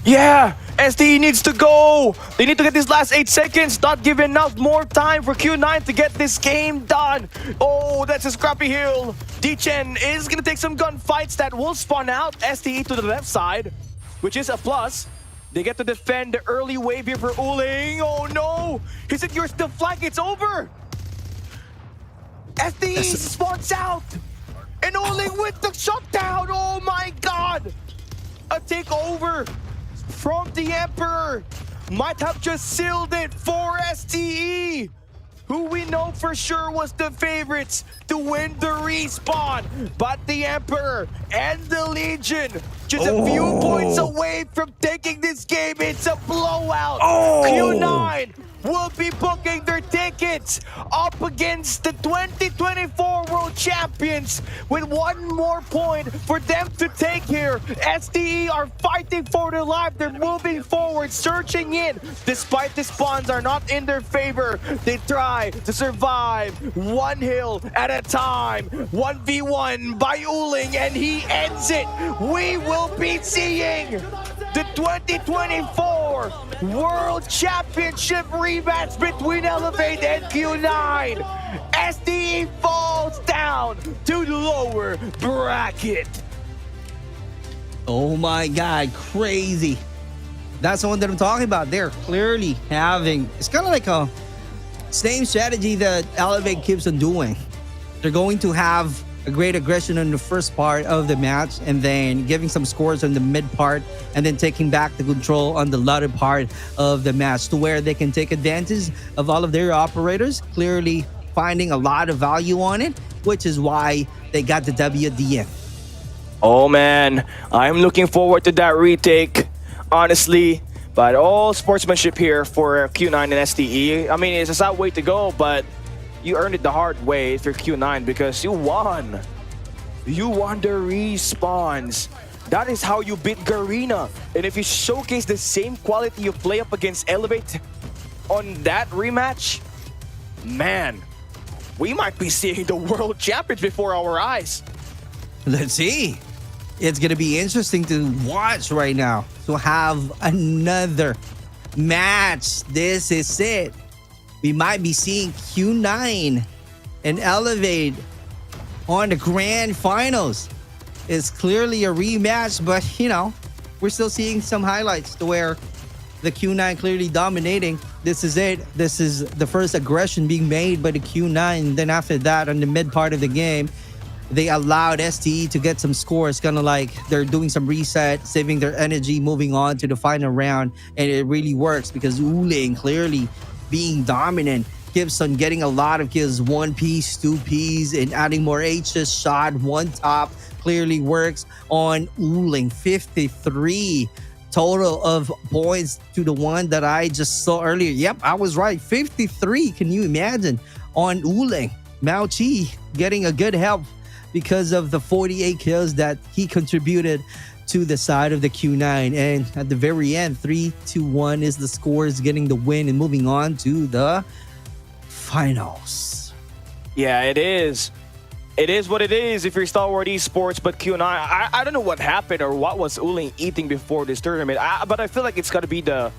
Yeah, STE needs to go. They need to get these last 8 seconds, not give enough more time for Q9 to get this game done. Oh, that's a scrappy hill. D-Chen is going to take some gunfights that will spawn out. STE to the left side, which is a plus. They get to defend the early wave here for Uling. Oh no, he secures the flag, it's over. STE spawns out. And Uling with the shutdown. Oh my God. A takeover from the Emperor might have just sealed it for STE, who we know for sure was the favorites to win the respawn. But the Emperor and the Legion just a few points away from taking this game. It's a blowout. Q9 will be booking their tickets up against the 2024 World Champions with one more point for them to take here. STE are fighting for their life. They're moving forward, searching in. Despite the spawns are not in their favor, they try to survive one hill at a time. 1v1 by Uling, and he ends it. We will be seeing the 2024 World Championship rematch between Elevate and Q9. STE falls down to the lower bracket. Oh my God, crazy. That's the one that I'm talking about. They're clearly having, it's kind of like a same strategy that Elevate keeps on doing. They're going to have a great aggression in the first part of the match and then giving some scores on the mid part and then taking back the control on the latter part of the match to where they can take advantage of all of their operators, clearly finding a lot of value on it, which is why they got the W at the end. Oh man, I'm looking forward to that retake, honestly. But all sportsmanship here for Q9 and STE. I mean, it's a sad way to go, but you earned it the hard way for Q9 because you won. You won the respawns. That is how you beat Garena. And if you showcase the same quality of play up against Elevate on that rematch, man, we might be seeing the world champions before our eyes. Let's see. It's going to be interesting to watch right now. To have another match. This is it. We might be seeing Q9 and Elevate on the grand finals. It's clearly a rematch, but you know, we're still seeing some highlights to where the Q9 clearly dominating. This is it. This is the first aggression being made by the Q9. Then after that, on the mid part of the game, they allowed STE to get some scores, kind of like they're doing some reset, saving their energy, moving on to the final round. And it really works because Uling clearly being dominant. Gibson getting a lot of kills, 1 piece, 2 piece, and adding more H's shot, 1 top clearly works on Uling. 53 total of points to the one that I just saw earlier. Yep, I was right. 53. Can you imagine on Uling? Mao Chi getting a good help because of the 48 kills that he contributed to the side of the Q9. And at the very end, 3-1 is the scores, getting the win and moving on to the finals. Yeah, it is. It is what it is if you're Stalwart Esports, but Q9, I don't know what happened or what was Uling eating before this tournament. But I feel like it's gotta be the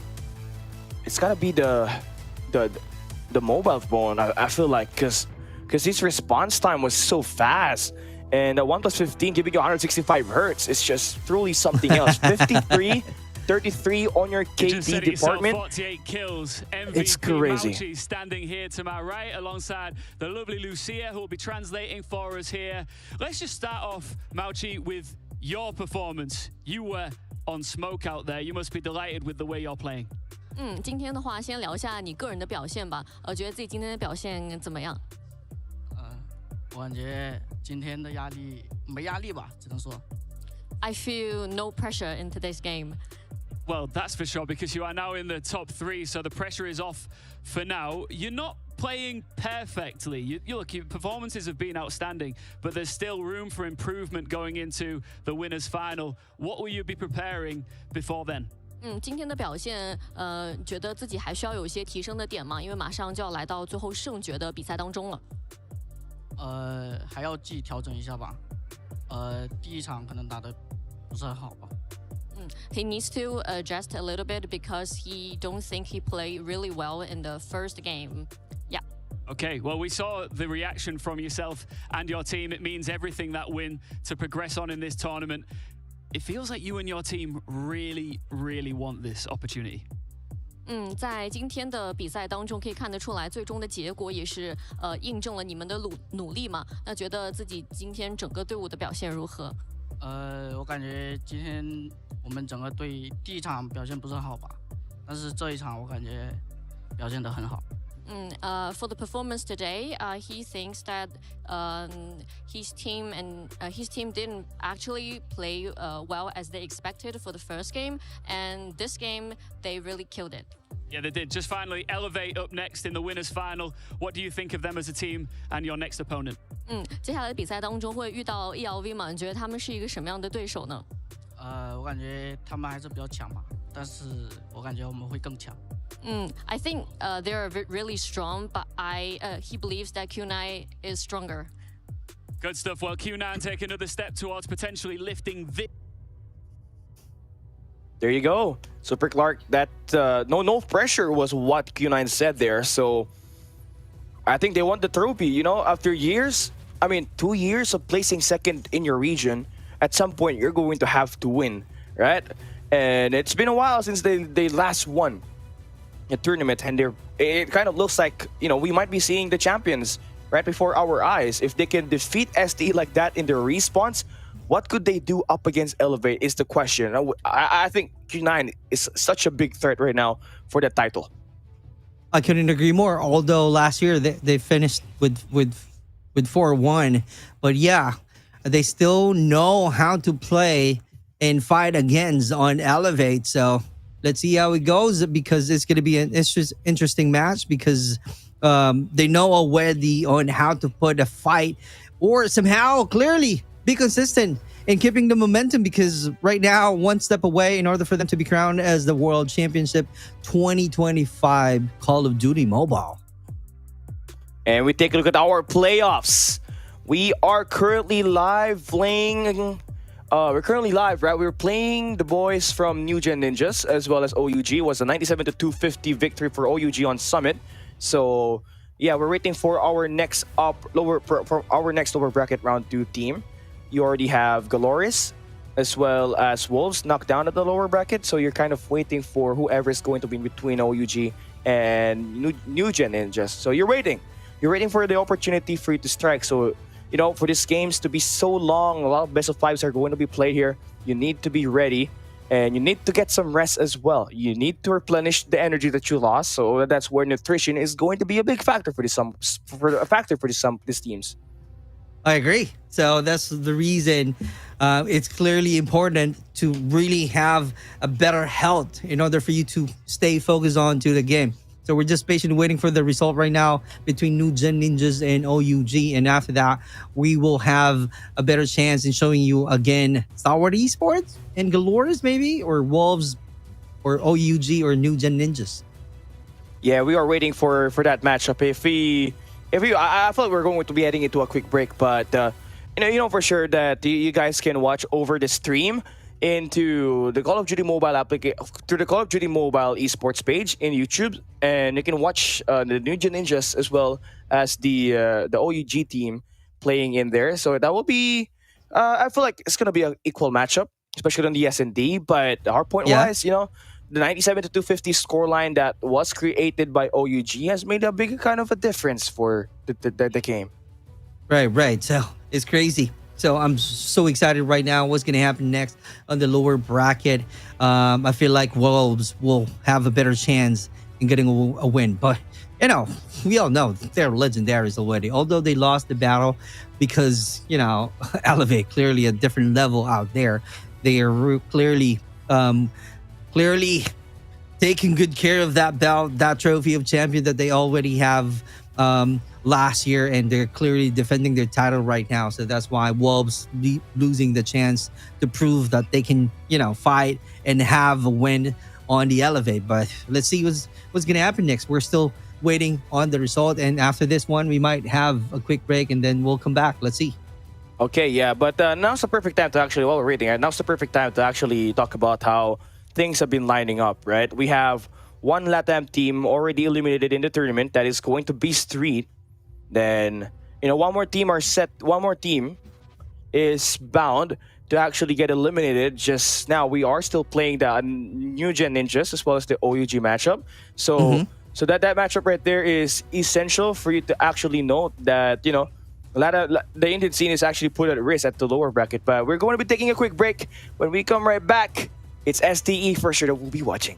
mobile phone. I feel like because his response time was so fast, and 1+15 giving you 165 hertz. It's just truly something else. 53. 33 on your KD department. 48 kills. MVP it's crazy. Mauchi standing here to my right alongside the lovely Lucia, who will be translating for us here. Let's just start off, Mauchi, with your performance. You were on smoke out there. You must be delighted with the way you're playing. 今天的话，先聊一下你个人的表现吧。觉得自己今天的表现怎么样？我感觉今天的压力没压力吧，只能说。I feel no pressure in today's game. Well, that's for sure, because you are now in the top 3, so the pressure is off for now. You're not playing perfectly. Look, your performances have been outstanding, but there's still room for improvement going into the winners final. What will you be preparing before then? 今天的表现，觉得自己还需要有一些提升的点嘛，因为马上就要来到最后胜决的比赛当中了。还要自己调整一下吧。第一场可能打得不是很好吧。He needs to adjust a little bit because he don't think he played really well in the first game. Yeah. Okay, well, we saw the reaction from yourself and your team. It means everything, that win, to progress on in this tournament. It feels like you and your team really, really want this opportunity. 在今天的比赛当中可以看得出来，最终的结果也是印证了你们的努力嘛。那觉得自己今天整个队伍的表现如何？我感觉今天我们整个队第一场表现不是很好吧，但是这一场我感觉表现得很好。For the performance today, he thinks that his team didn't actually play well as they expected for the first game, and this game they really killed it. Yeah, they did. Just finally, Elevate up next in the winners final. What do you think of them as a team and your next opponent? 接下来的比赛当中会遇到 ELV 嘛？你觉得他们是一个什么样的对手呢？我感觉他们还是比较强嘛，但是我感觉我们会更强。I think they're really strong, but he believes that Q9 is stronger. Good stuff. Well, Q9 take another step towards potentially lifting this. There you go. Super Clark, that no pressure was what Q9 said there. So I think they won the trophy, you know, after years. I mean, 2 years of placing second in your region. At some point, you're going to have to win, right? And it's been a while since they last won a tournament, and it kind of looks like, you know, we might be seeing the champions right before our eyes. If they can defeat STE like that in their response, what could they do up against Elevate is the question. I think Q9 is such a big threat right now for the title. I couldn't agree more. Although last year they finished with 4-1, but yeah, they still know how to play and fight against on Elevate. So let's see how it goes, because it's going to be an interesting match, because they know already on how to put a fight or somehow clearly be consistent in keeping the momentum, because right now, one step away in order for them to be crowned as the World Championship 2025 Call of Duty Mobile. And we take a look at our playoffs. We are currently live playing. We're currently live, right? We're playing the boys from New Gen Ninjas as well as OUG. It was a 97-250 victory for OUG on Summit. So yeah, we're waiting for our next lower bracket round 2 team. You already have Galoris as well as Wolves knocked down at the lower bracket. So you're kind of waiting for whoever is going to be between OUG and New Gen Ninjas. So you're waiting for the opportunity for you to strike. So for these games to be so long, a lot of best of fives are going to be played here. You need to be ready, and you need to get some rest as well. You need to replenish the energy that you lost. So that's where nutrition is going to be a big factor for these teams. I agree. So that's the reason it's clearly important to really have a better health in order for you to stay focused on to the game. So we're just patiently waiting for the result right now between New Gen Ninjas and OUG. And after that, we will have a better chance in showing you again STALWART Esports and Galores maybe, or Wolves or OUG or New Gen Ninjas. Yeah, we are waiting for that matchup. I feel like we're going to be heading into a quick break, but for sure that you guys can watch over the stream into the Call of Duty mobile through the Call of Duty mobile esports page in YouTube, and you can watch the New Gen Ninjas as well as the OUG team playing in there. So that will be, I feel like it's gonna be an equal matchup, especially on the S&D. But hardpoint wise, the 97 to 250 scoreline that was created by OUG has made a big kind of a difference for the game. Right. So it's crazy. So I'm so excited right now. What's going to happen next on the lower bracket? I feel like Wolves will have a better chance in getting a win. But, we all know they're legendaries already. Although they lost the battle because, Elevate, clearly a different level out there. They are clearly taking good care of that belt, that trophy of champion that they already have last year, and they're clearly defending their title right now. So that's why Wolves losing the chance to prove that they can, fight and have a win on the Elevate. But let's see what's going to happen next. We're still waiting on the result, and after this one, we might have a quick break, and then we'll come back. Let's see. Okay, yeah, but now's the perfect time to actually, while we're reading, now's the perfect time to actually talk about how things have been lining up, right? We have one LATAM team already eliminated in the tournament that is going to be Street. Then, one more team is bound to actually get eliminated. Just now, we are still playing the New Gen Ninjas as well as the OUG matchup. So, so that matchup right there is essential for you to actually know that, the Indian scene is actually put at risk at the lower bracket. But we're going to be taking a quick break. When we come right back, it's STE for sure that we'll be watching.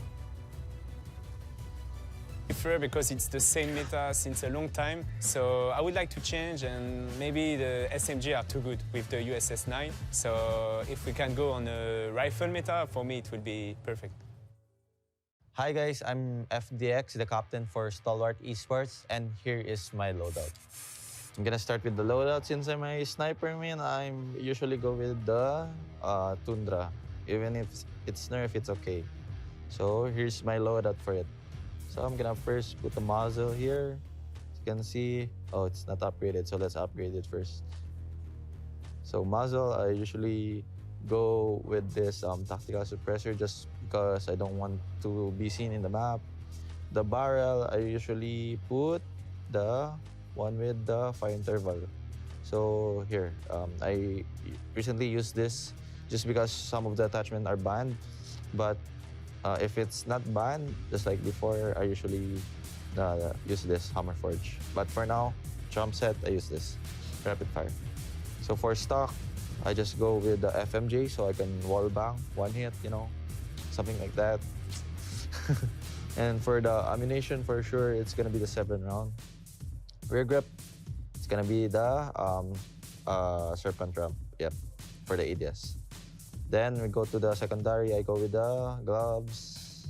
Because it's the same meta since a long time, so I would like to change, and maybe the SMG are too good with the USS 9, so if we can go on a rifle meta, for me it will be perfect. Hi guys, I'm FDX, the captain for STALWART Esports, and here is my loadout. I'm gonna start with the loadout. Since I'm a sniper man, I usually go with the Tundra. Even if it's nerf, it's okay. So here's my loadout for it. So I'm gonna first put the muzzle here. As you can see, it's not upgraded, so let's upgrade it first. So muzzle, I usually go with this tactical suppressor just because I don't want to be seen in the map. The barrel, I usually put the one with the fire interval. So here, I recently used this just because some of the attachments are banned, but if it's not banned, just like before, I usually use this Hammer Forge. But for now, jump set, I use this rapid fire. So for stock, I just go with the FMJ so I can wall bang, one hit, something like that. And for the ammunition, for sure, it's gonna be the 7-round. Rear grip, it's gonna be the Serpent Ramp, yep, for the ADS. Then we go to the secondary, I go with the gloves.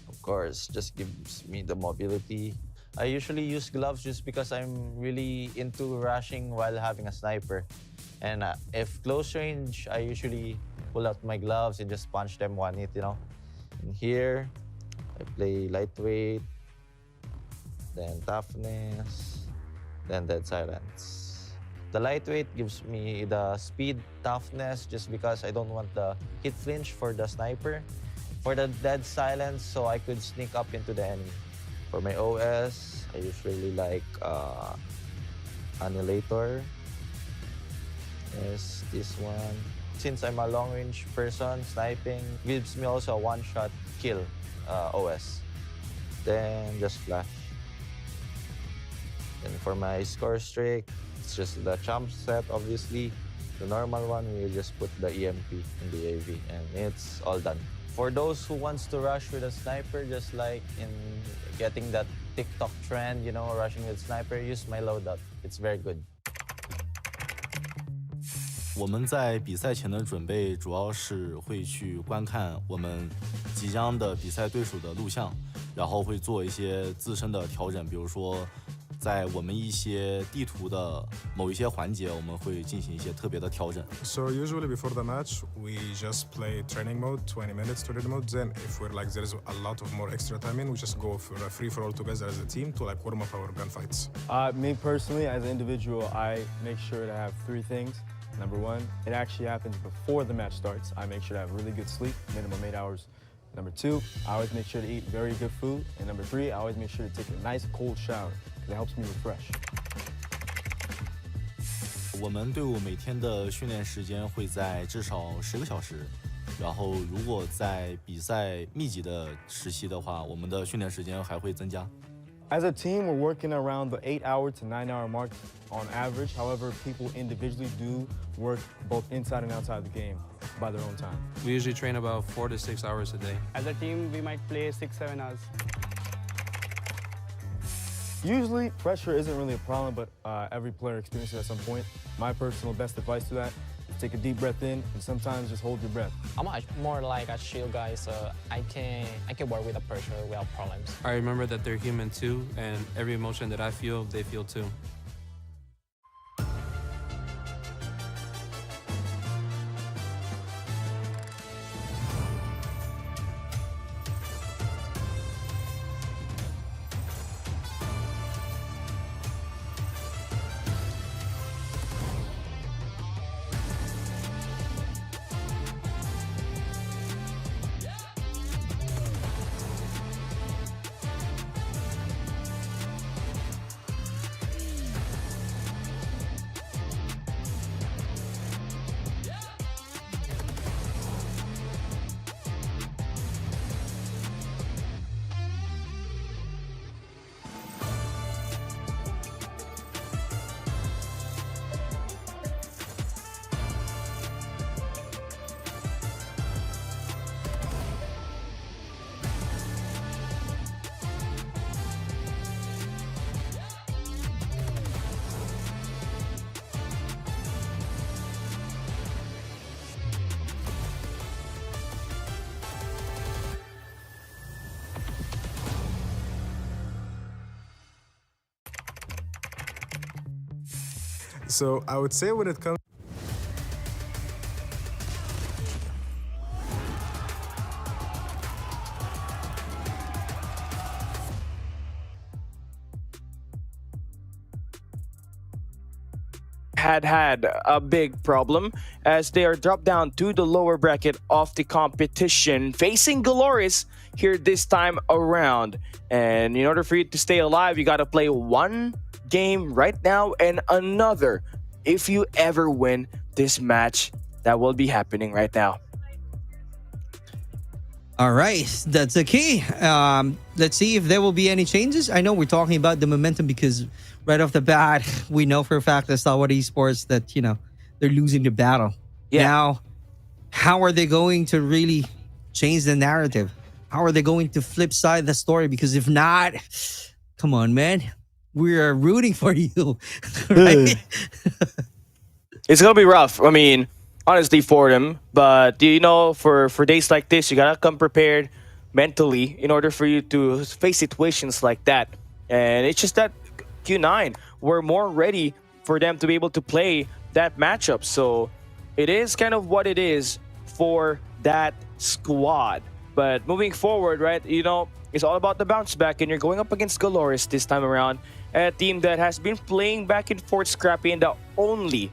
Of course, just gives me the mobility. I usually use gloves just because I'm really into rushing while having a sniper. And if close range, I usually pull out my gloves and just punch them one hit, And here, I play lightweight, then toughness, then dead silence. The lightweight gives me the speed, toughness, just because I don't want the hit flinch for the sniper. For the dead silence, so I could sneak up into the enemy. For my OS, I usually like Annihilator. Yes, this one. Since I'm a long-range person, sniping gives me also a one-shot kill OS. Then just flash. Then for my score streak, It's just the champ set, obviously. The normal one, we just put the EMP in the AV, and it's all done. For those who wants to rush with a sniper, just like in getting that TikTok trend, you know, rushing with sniper, use my loadout. It's very good. 我们在比赛前的准备主要是会去观看我们即将的比赛对手的录像，然后会做一些自身的调整，比如说在我们一些地图的某一些环节，我们会进行一些特别的调整。So usually before the match, we just play training mode, 20 minutes to ready mode. Then if we're like there is a lot of more extra time in, we just go for a free for all together as a team to like warm up our gunfights. Me personally, as an individual, I make sure to have 3 things. Number 1, it actually happens before the match starts. I make sure to have really good sleep, minimum 8 hours. Number 2, I always make sure to eat very good food. And number 3, I always make sure to take a nice cold shower because it helps me refresh. 我们队伍每天的训练时间会在至少10个小时，然后如果在比赛密集的时期的话，我们的训练时间还会增加。As a team, we're working around the 8-hour to 9-hour mark on average. However, people individually do work both inside and outside the game by their own time. We usually train about 4 to 6 hours a day. As a team, we might play 6-7 hours. Usually, pressure isn't really a problem, but every player experiences it at some point. My personal best advice to that is take a deep breath in and sometimes just hold your breath. I'm more like a chill guy, so I can work with the pressure without problems. I remember that they're human too, and every emotion that I feel, they feel too. So I would say when it comes had a big problem as they are dropped down to the lower bracket of the competition, facing Glorious here this time around. And in order for you to stay alive, you got to play one game right now and another if you ever win this match that will be happening right now. All right, that's the key. Let's see if there will be any changes. I know we're talking about the momentum because right off the bat, we know for a fact that STALWART Esports that, you know, they're losing the battle. Yeah. Now, how are they going to really change the narrative? How are they going to flip side the story? Because if not, come on, man, we are rooting for you. Right? It's going to be rough. I mean, honestly, for them. But, you know, for days like this, you got to come prepared mentally in order for you to face situations like that. And it's just that Q9 were more ready for them to be able to play that matchup. So it is kind of what it is for that squad. But moving forward, right, you know, it's all about the bounce back, and you're going up against Glorious this time around, a team that has been playing back and forth scrappy, and the only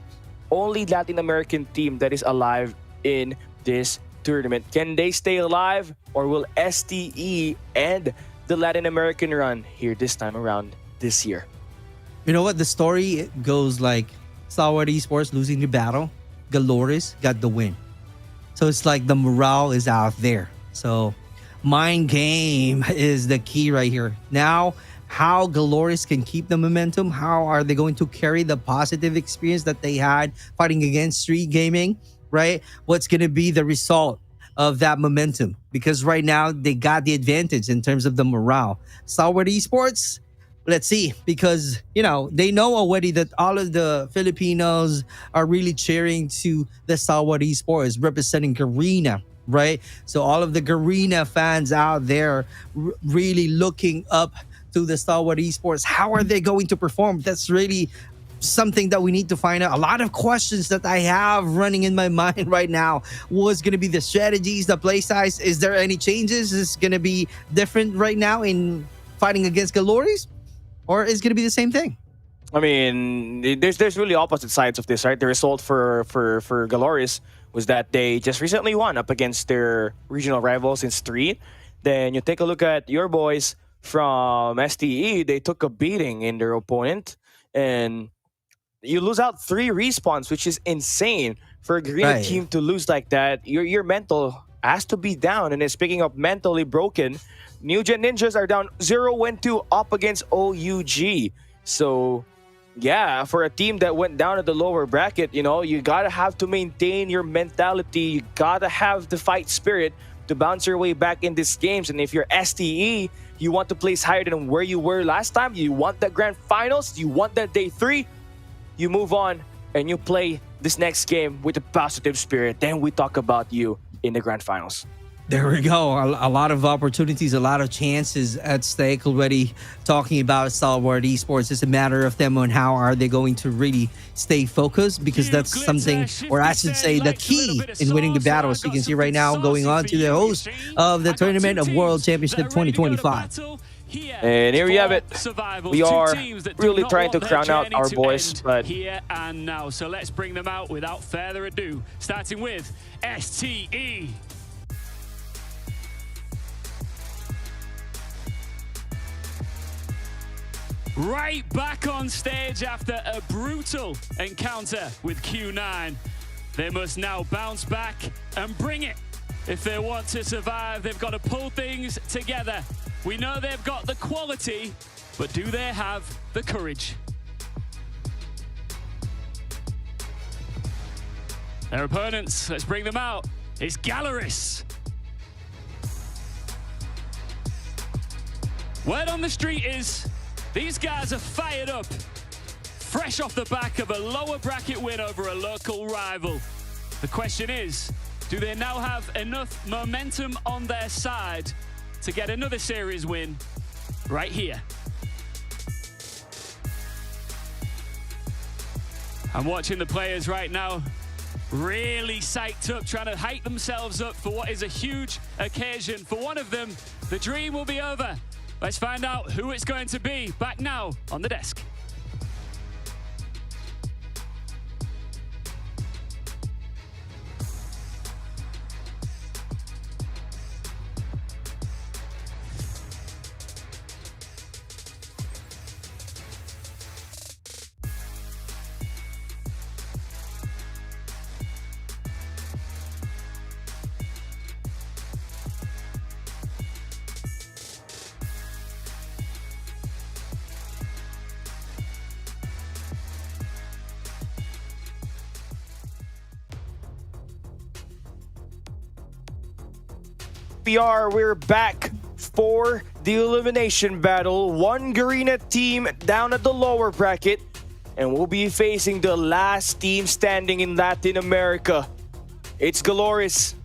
Latin American team that is alive in this tournament. Can they stay alive, or will STE end the Latin American run here this time around this year? You know what? The story goes like STALWART Esports losing the battle, Glorious got the win. So it's like the morale is out there. So mind game is the key right here. Now, how Glorious can keep the momentum. How are they going to carry the positive experience that they had fighting against Street Gaming, right? What's going to be the result of that momentum? Because right now they got the advantage in terms of the morale. Stalwart Esports, let's see, because they know already that all of the Filipinos are really cheering to the Stalwart Esports representing Garena, right? So all of the Garena fans out there really looking up to the Stalwart Esports. How are they going to perform? That's really something that we need to find out. A lot of questions that I have running in my mind right now. What's going to be the strategies, the play size? Is there any changes? Is it going to be different right now in fighting against Glorious? Or is it going to be the same thing? I mean, there's really opposite sides of this, right? The result for Glorious was that they just recently won up against their regional rivals in Street. Then you take a look at your boys from STE. They took a beating in their opponent, and you lose out 3 respawns, which is insane for a Garena team to lose like that. Your mental has to be down. And then speaking of mentally broken, New Gen Ninjas are down 0-2 up against OUG. So yeah, for a team that went down at the lower bracket, you gotta have to maintain your mentality. You gotta have the fight spirit to bounce your way back in these games. And if you're STE, you want to place higher than where you were last time, you want that grand finals, you want that day 3, you move on and you play this next game with a positive spirit. Then we talk about you in the grand finals. There we go. A lot of opportunities, a lot of chances at stake already. Talking about Stalwart Esports, it's a matter of them on how are they going to really stay focused, because that's something, or I should say, the key in winning the battle. As you can see right now, going on to the host of the tournament of World Championship 2025. And here we have it. We are really trying to crown out our boys, but here and now. So let's bring them out without further ado, starting with STE. Right back on stage after a brutal encounter with Q9. They must now bounce back and bring it. If they want to survive, they've got to pull things together. We know they've got the quality, but do they have the courage? Their opponents, let's bring them out, is Galeris. Word on the street is, these guys are fired up, fresh off the back of a lower bracket win over a local rival. The question is, do they now have enough momentum on their side to get another series win right here? I'm watching the players right now, really psyched up, trying to hype themselves up for what is a huge occasion. For one of them, the dream will be over. Let's find out who it's going to be. Back now on the desk. We're back for the elimination battle. One Garena team down at the lower bracket, and we'll be facing the last team standing in Latin America. It's Glorious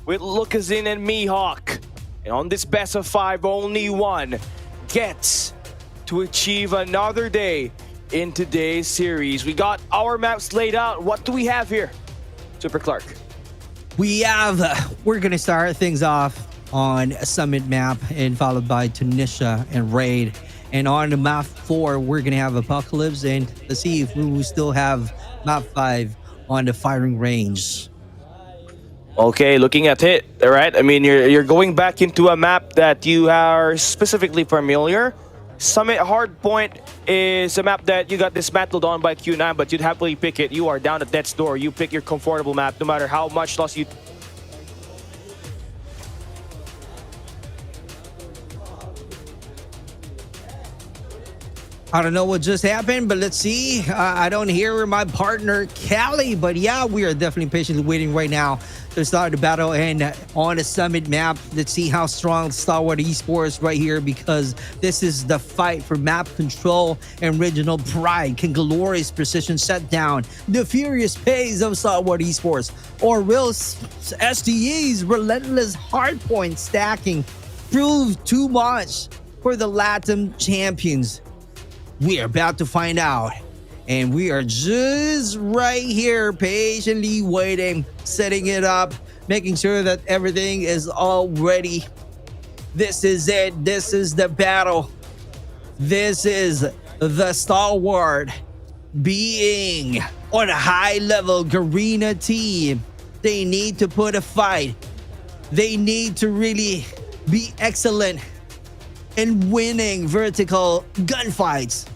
with Lucazin and Mihawk. And on this best of 5, only one gets to achieve another day in today's series. We got our maps laid out. What do we have here, Super Clark? We're going to start things off on a Summit map, and followed by Tunisia and Raid. And on the map 4, we're going to have Apocalypse, and let's see if we will still have map 5 on the firing range. Okay, looking at it, all right. I mean, you're going back into a map that you are specifically familiar. Summit Hardpoint is a map that you got dismantled on by Q9, but you'd happily pick it. You are down at death's door. You pick your comfortable map, no matter how much loss you... I don't know what just happened, but let's see. I don't hear my partner, Callie, but yeah, we are definitely patiently waiting right now to start the battle. And on the Summit map, let's see how strong Stalwart Esports right here, because this is the fight for map control and regional pride. Can glorious precision set down the furious pace of Stalwart Esports, or will SDE's relentless hardpoint stacking prove too much for the LATAM champions? We are about to find out, and we are just right here patiently waiting, setting it up, making sure that everything is all ready. This is it. This is the battle. This is the Stalwart being on a high level Garena team. They need to put a fight. They need to really be excellent in winning vertical gunfights.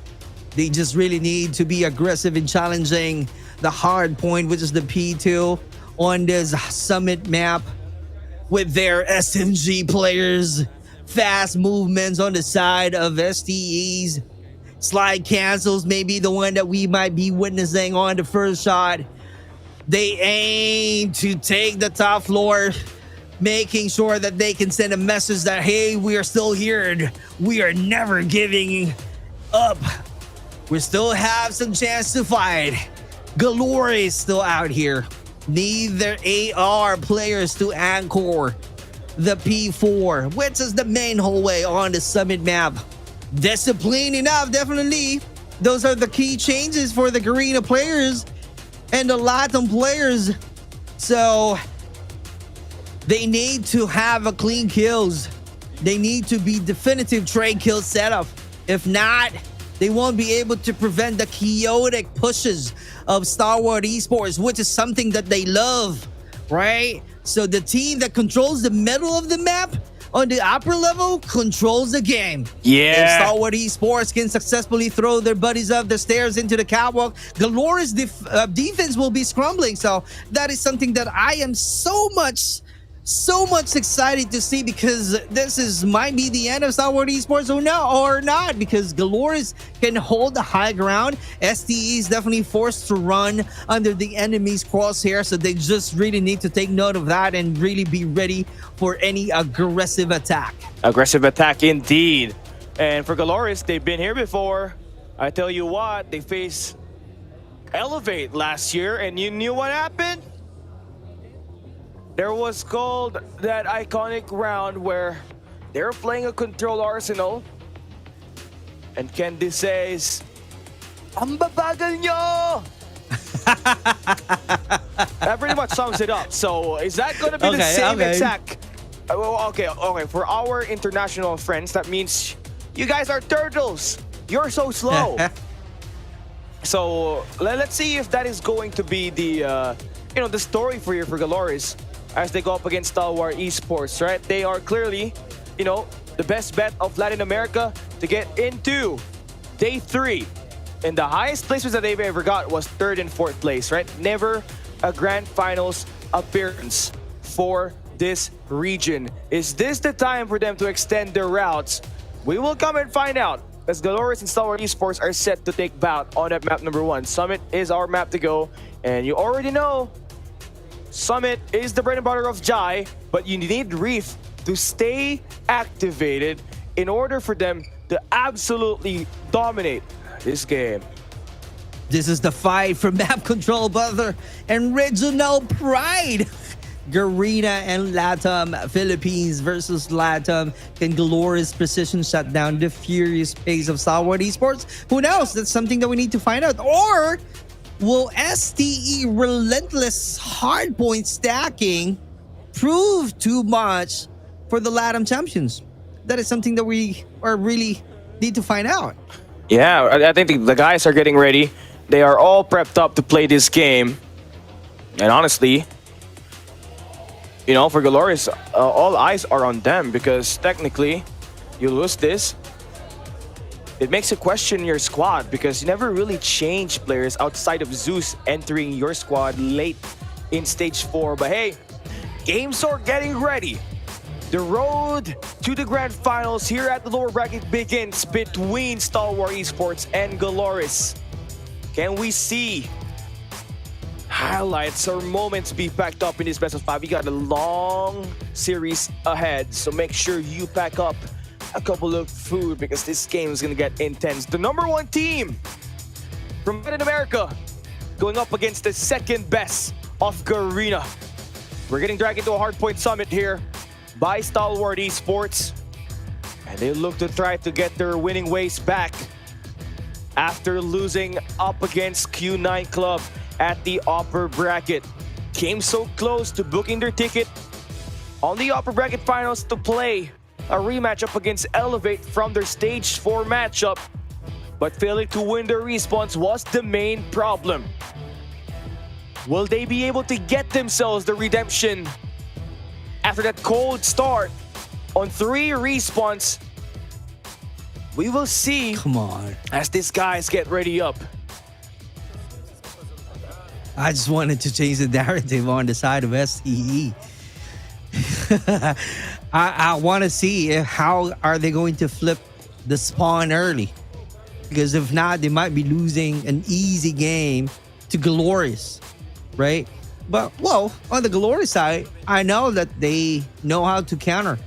They just really need to be aggressive in challenging the hard point, which is the P2 on this Summit map, with their SMG players, fast movements on the side of STEs, slide cancels, maybe the one that we might be witnessing on the first shot. They aim to take the top floor, making sure that they can send a message that, hey, we are still here and we are never giving up. We still have some chance to fight. Galore is still out here. Need their AR players to anchor the P4, which is the main hallway on the Summit map. Discipline enough, definitely. Those are the key changes for the Garena players and the LATAM players. So they need to have a clean kills. They need to be definitive trade kill setup. If not, they won't be able to prevent the chaotic pushes of Stalwart Esports, which is something that they love, right? So the team that controls the middle of the map on the upper level controls the game. Yeah. If Stalwart Esports can successfully throw their buddies up the stairs into the catwalk, Galore's defense will be scrambling. So that is something that I am so much excited to see, because this might be the end of Stalwart Esports or not, because Galores can hold the high ground. STE is definitely forced to run under the enemy's crosshair, so they just really need to take note of that and really be ready for any aggressive attack. Aggressive attack indeed. And for Galores, they've been here before. I tell you what, they faced Elevate last year, and you knew what happened? There was called that iconic round where they were playing a control arsenal, and Candy says, "Ang babagal nyo!" That pretty much sums it up. So is that going to be the same exact? Okay. For our international friends, that means you guys are turtles. You're so slow. So let's see if that is going to be the the story for Galores as they go up against Stalwart Esports, right? They are clearly, the best bet of Latin America to get into day 3. And the highest placements that they've ever got was 3rd and 4th place, right? Never a grand finals appearance for this region. Is this the time for them to extend their routes? We will come and find out, as Galores and Stalwart Esports are set to take bout on that map number 1. Summit is our map to go, and you already know Summit is the bread and butter of Jai, but you need Reef to stay activated in order for them to absolutely dominate this game. This is the fight for map control, brother, and regional pride. Garena and LATAM, Philippines versus LATAM. Can Galores precision shut down the furious pace of Stalwart Esports? Who knows? That's something that we need to find out. Or will STE relentless hardpoint stacking prove too much for the LATAM champions? That is something that we really need to find out. Yeah, I think the guys are getting ready. They are all prepped up to play this game. And honestly, for Galores, all eyes are on them, because technically, you lose this, it makes you question your squad, because you never really change players outside of Zeus entering your squad late in stage 4. But hey, games are getting ready. The road to the grand finals here at the lower bracket begins between Stalwart Esports and Galoris. Can we see highlights or moments be packed up in this best of 5? We got a long series ahead, so make sure you pack up a couple of food because this game is gonna get intense. The #1 team from Latin America going up against the second best of Garena. We're getting dragged into a hardpoint summit here by Stalwart Esports, and they look to try to get their winning ways back after losing up against Q9 Club at the upper bracket. Came so close to booking their ticket on the upper bracket finals to play a rematch up against Elevate from their stage 4 matchup, but failing to win their respawns was the main problem. Will they be able to get themselves the redemption after that cold start on 3 respawns? We will see. Come on. As these guys get ready up. I just wanted to change the narrative on the side of STE. I want to see how are they going to flip the spawn early. Because if not, they might be losing an easy game to Glorious, right? But, well, on the Glory side, I know that they know how to counter.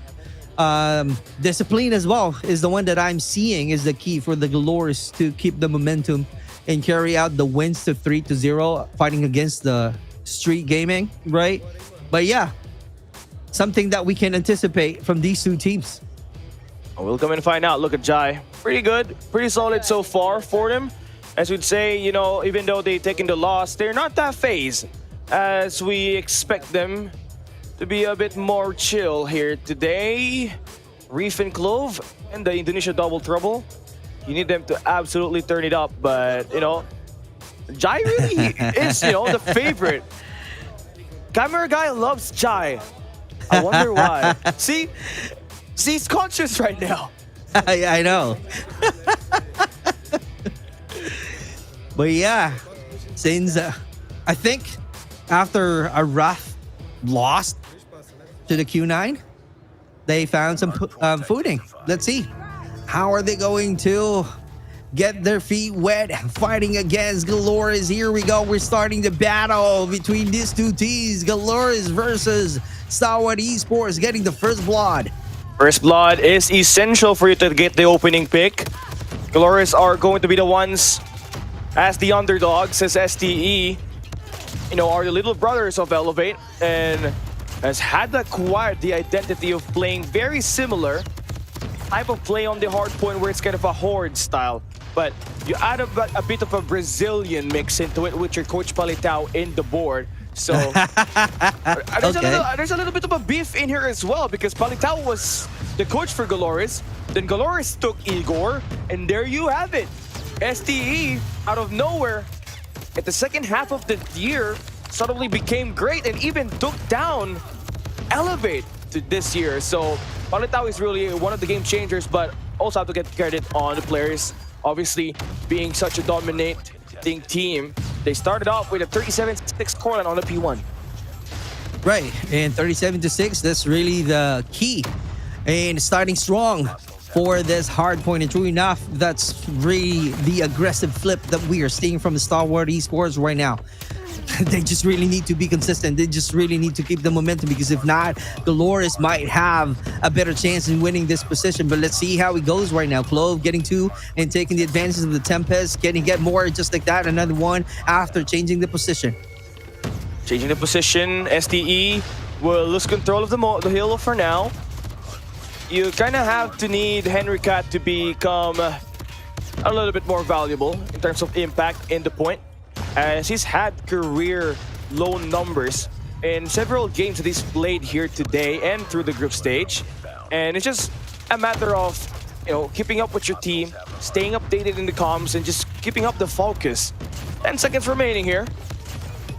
Discipline as well is the one that I'm seeing is the key for the Glorious to keep the momentum and carry out the wins to 3-0, fighting against the street gaming, right? But yeah, something that we can anticipate from these two teams. We'll come and find out. Look at Jai. Pretty good, pretty solid so far for them. As we'd say, you know, even though they've taken the loss, they're not that phased, as we expect them to be a bit more chill here today. Reef and Clove and the Indonesia double trouble. You need them to absolutely turn it up, but, you know, Jai really is, you know, the favorite. Camera guy loves Jai. I wonder why. See, he's conscious right now. I know. But yeah, since I think after a rough loss to the Q9, they found some footing. Let's see. How are they going to get their feet wet fighting against Galoris? Here we go. We're starting the battle between these two teams. Galoris versus Stalwart Esports getting the first blood. First blood is essential for you to get the opening pick. Galoris are going to be the ones as the underdogs, as STE, you know, are the little brothers of Elevate and has had acquired the identity of playing very similar type of play on the hard point where it's kind of a horde style. But you add a bit of a Brazilian mix into it with your Coach Palitao in the board. So there's a little bit of a beef in here as well because Palitao was the coach for Galoris. Then Galoris took Igor, and there you have it. STE, out of nowhere, at the second half of the year, suddenly became great and even took down Elevate this year. So Palitao is really one of the game changers, but also have to get credit on the players. Obviously, being such a dominating team, they started off with a 37-6 scoreline on the P1. Right, and 37-6, that's really the key. And starting strong for this hard point. And true enough, that's really the aggressive flip that we are seeing from the Stalwart Esports right now. They just really need to be consistent. They just really need to keep the momentum because if not, Galoris might have a better chance in winning this position. But let's see how it goes right now. Clove getting 2 and taking the advantages of the Tempest, get more just like that. Another one after changing the position. Changing the position, STE will lose control of the hill for now. You kind of have to need Henry Cat to become a little bit more valuable in terms of impact in the point, as he's had career low numbers in several games that he's played here today and through the group stage. And it's just a matter of, you know, keeping up with your team, staying updated in the comms, and just keeping up the focus. 10 seconds remaining here.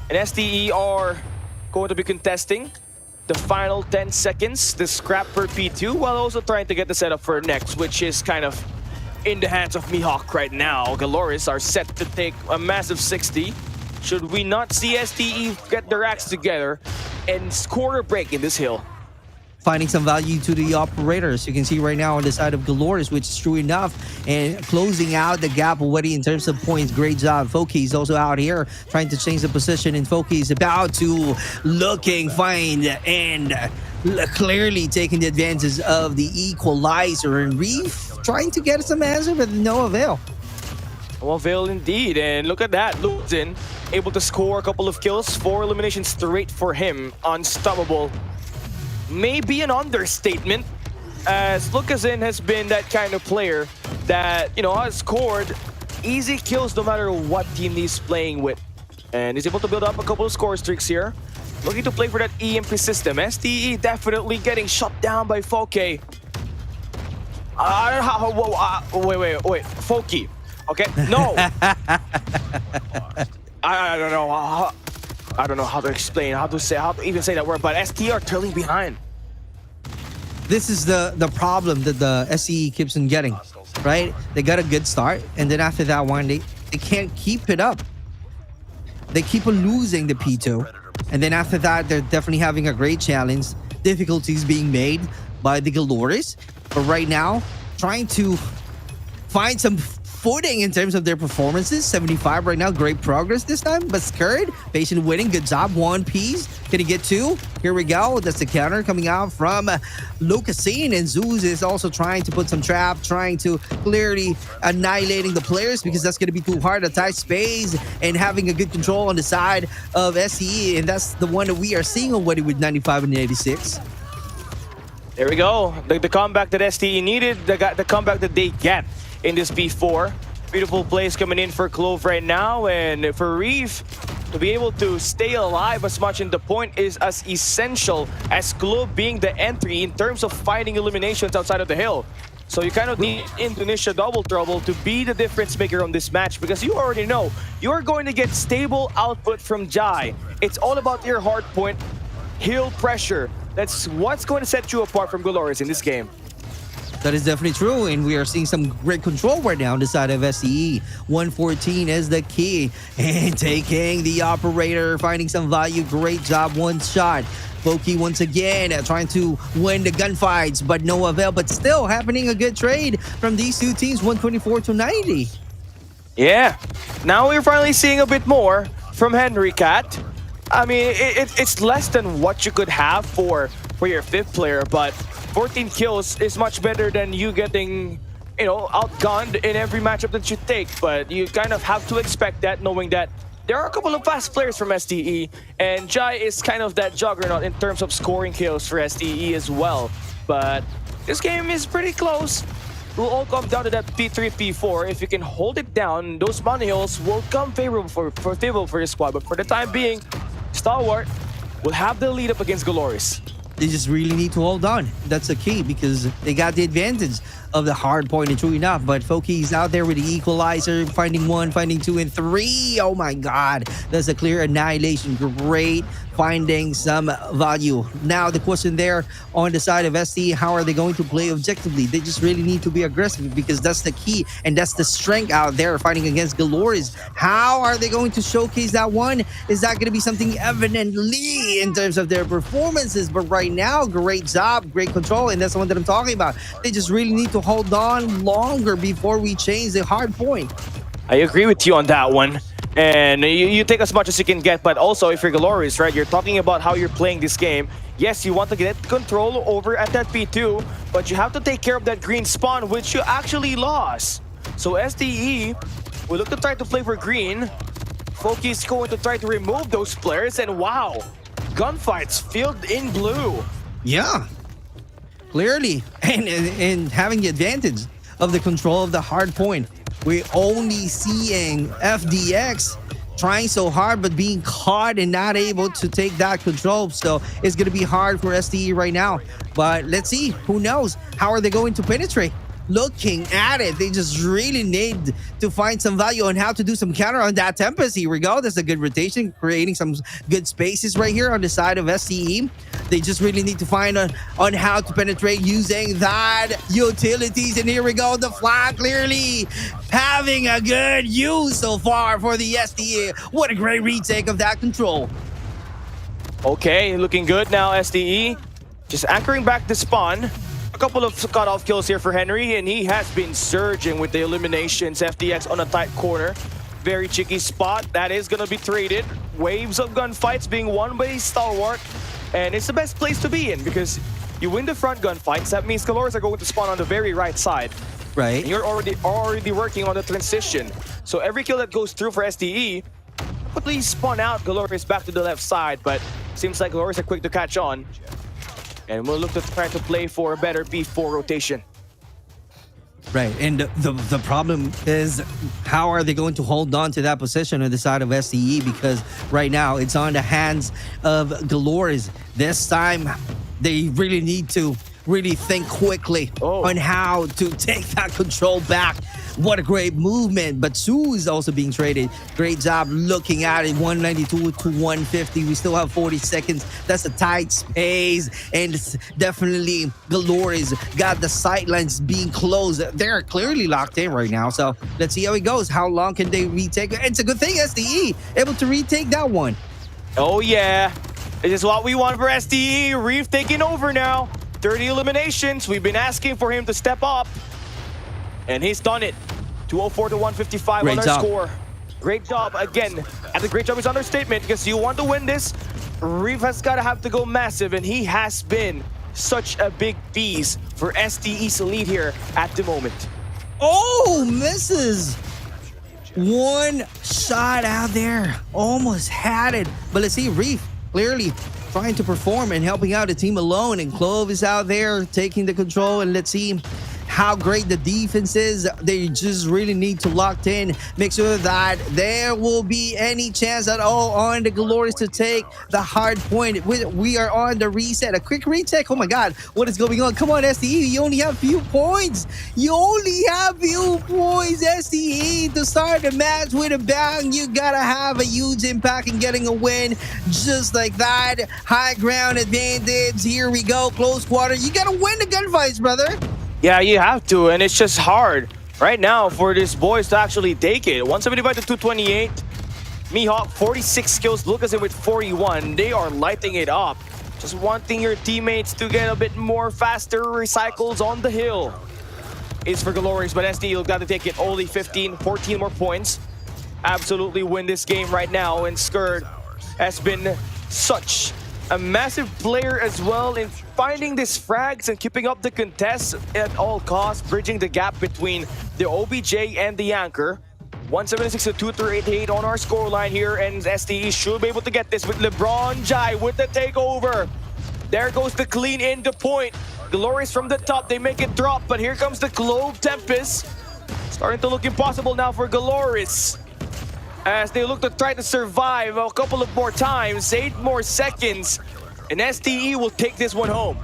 And STE are going to be contesting the final 10 seconds, the scrap per P2, while also trying to get the setup for next, which is kind of in the hands of Mihawk right now. Galoris are set to take a massive 60. Should we not see STE get their acts together and score a break in this hill? finding some value to the operators. You can see right now on the side of Galores, which is true enough, and closing out the gap already in terms of points. Great job. Foki is also out here trying to change the position, and Foki is about to looking, find, and clearly taking the advantage of the equalizer. And Reef trying to get some answer, but no avail. No avail indeed. And look at that. Luzin able to score a couple of kills. 4 eliminations straight for him. Unstoppable. Maybe an understatement, as Lucazin has been that kind of player that, you know, has scored easy kills no matter what team he's playing with. And he's able to build up a couple of score streaks here. Looking to play for that EMP system. STE definitely getting shut down by Foki. I don't know how... wait. Foki. Okay, no. I don't know how... I don't know how to explain, how to even say that word, but STE are trailing behind. This is the problem that the SE keeps on getting, right? They got a good start, and then after that one, they can't keep it up. They keep on losing the P2, and then after that, they're definitely having a great challenge. Difficulties being made by the Galores, but right now, trying to find some footing in terms of their performances. 75 right now, great progress this time, but Scared, patient winning, good job. 1 piece, can he get 2? Here we go, that's the counter coming out from Lucasine, and Zeus is also trying to put some trap, trying to clearly annihilating the players, because that's going to be too hard to tie space and having a good control on the side of SCE, and that's the one that we are seeing already with 95 and 86. There we go, the comeback that STE needed, the comeback that they get in this B4. Beautiful plays coming in for Clove right now, and for Reef to be able to stay alive as much in the point is as essential as Clove being the entry in terms of finding eliminations outside of the hill. So you kind of need Indonesia Double Trouble to be the difference maker on this match, because you already know you're going to get stable output from Jai. It's all about your hard point, hill pressure. That's what's going to set you apart from Galores in this game. That is definitely true, and we are seeing some great control right now on the side of SCE. 114 is the key, and taking the operator, finding some value. Great job, 1 shot. Foki once again trying to win the gunfights, but no avail. But still happening a good trade from these two teams, 124 to 90. Yeah, now we're finally seeing a bit more from Henry Cat. I mean, it's less than what you could have for your 5th player, but 14 kills is much better than you getting, you know, outgunned in every matchup that you take. But you kind of have to expect that, knowing that there are a couple of fast players from STE, and Jai is kind of that juggernaut in terms of scoring kills for STE as well. But this game is pretty close. It will all come down to that P3, P4. If you can hold it down, those money hills will come favorable for your squad. But for the time being, Stalwart will have the lead up against Galores. They just really need to hold on. That's the key, because they got the advantage of the hard point, and true enough. But Foki's out there with the equalizer, finding 1, finding 2, and 3. Oh my God, that's a clear annihilation. Great finding some value. Now the question there on the side of ST, how are they going to play objectively? They just really need to be aggressive, because that's the key, and that's the strength out there fighting against Galores. How are they going to showcase that one? Is that going to be something evidently in terms of their performances? But right now, great job, great control, and that's the one that I'm talking about. They just really need to hold on longer before we change the hard point. I agree with you on that one. And you take as much as you can get, but also if you're Galores, right, you're talking about how you're playing this game. Yes, you want to get control over at that P2, but you have to take care of that green spawn, which you actually lost. So STE will look to try to play for green. Foki is going to try to remove those players, and wow, gunfights filled in blue. Yeah, clearly, and having the advantage of the control of the hard point. We're only seeing FDX trying so hard, but being caught and not able to take that control. So it's going to be hard for STE right now. But let's see, who knows? How are they going to penetrate? Looking at it, they just really need to find some value on how to do some counter on that Tempest. Here we go. That's a good rotation, creating some good spaces right here on the side of SCE. They just really need to find on how to penetrate using that utilities. And here we go, the flag clearly having a good use so far for the SDE. What a great retake of that control. Okay, looking good now, SDE. Just anchoring back the spawn. A couple of cut-off kills here for Henry, and he has been surging with the eliminations. FTX on a tight corner. Very tricky spot. That is going to be traded. Waves of gunfights being won by Stalwart. And it's the best place to be in because you win the front gunfights. That means Galores are going to spawn on the very right side. Right. And you're already working on the transition. So every kill that goes through for SDE, quickly spawn out Galores back to the left side. But seems like Galores are quick to catch on. And we'll look to try to play for a better B4 rotation. Right, and the problem is how are they going to hold on to that position on the side of SDE, because right now it's on the hands of Galores. This time they really need to think quickly on how to take that control back. What a great movement, but Sue is also being traded. Great job looking at it, 192 to 150. We still have 40 seconds. That's a tight space, and it's definitely Galores got the sightlines being closed. They're clearly locked in right now, so let's see how it goes. How long can they retake it? It's a good thing SDE able to retake that one. Oh yeah, this is what we want for SDE. Reef taking over now. 30 eliminations. We've been asking for him to step up, and he's done it. 204 to 155 great on our job. score. Great job again. And the great job is understatement because you want to win this. Reef has got to have to go massive, and he has been such a big piece for SDE's lead here at the moment. Oh, misses. One shot out there. Almost had it. But let's see, Reef clearly trying to perform and helping out the team alone. And Clove is out there taking the control. And let's see how great the defense is. They just really need to lock in, make sure that there will be any chance at all on the Galores to take the hard point. We are on the reset. A quick retake. Oh my God, what is going on? Come on, SDE. You only have few points. You only have few points, SDE, to start the match with a bang. You gotta have a huge impact in getting a win just like that. High ground advantage. Here we go. Close quarter. You gotta win the gunfights, brother. Yeah, you have to, and it's just hard right now for these boys to actually take it. 175 to 228. Mihawk, 46 kills. Lucasen with 41. They are lighting it up. Just wanting your teammates to get a bit more faster recycles on the hill. It's for Galores, but SD, you've got to take it. Only 15, 14 more points. Absolutely win this game right now, and Skurd has been such a massive player as well in finding these frags and keeping up the contest at all costs, bridging the gap between the OBJ and the anchor. 176 to 238 on our scoreline here, and SDE should be able to get this with LeBron Jai with the takeover. There goes the clean in the point. Galores from the top, they make it drop, but here comes the Clove Tempest. Starting to look impossible now for Galores, as they look to try to survive a couple of more times. 8 more seconds, and SDE will take this one home.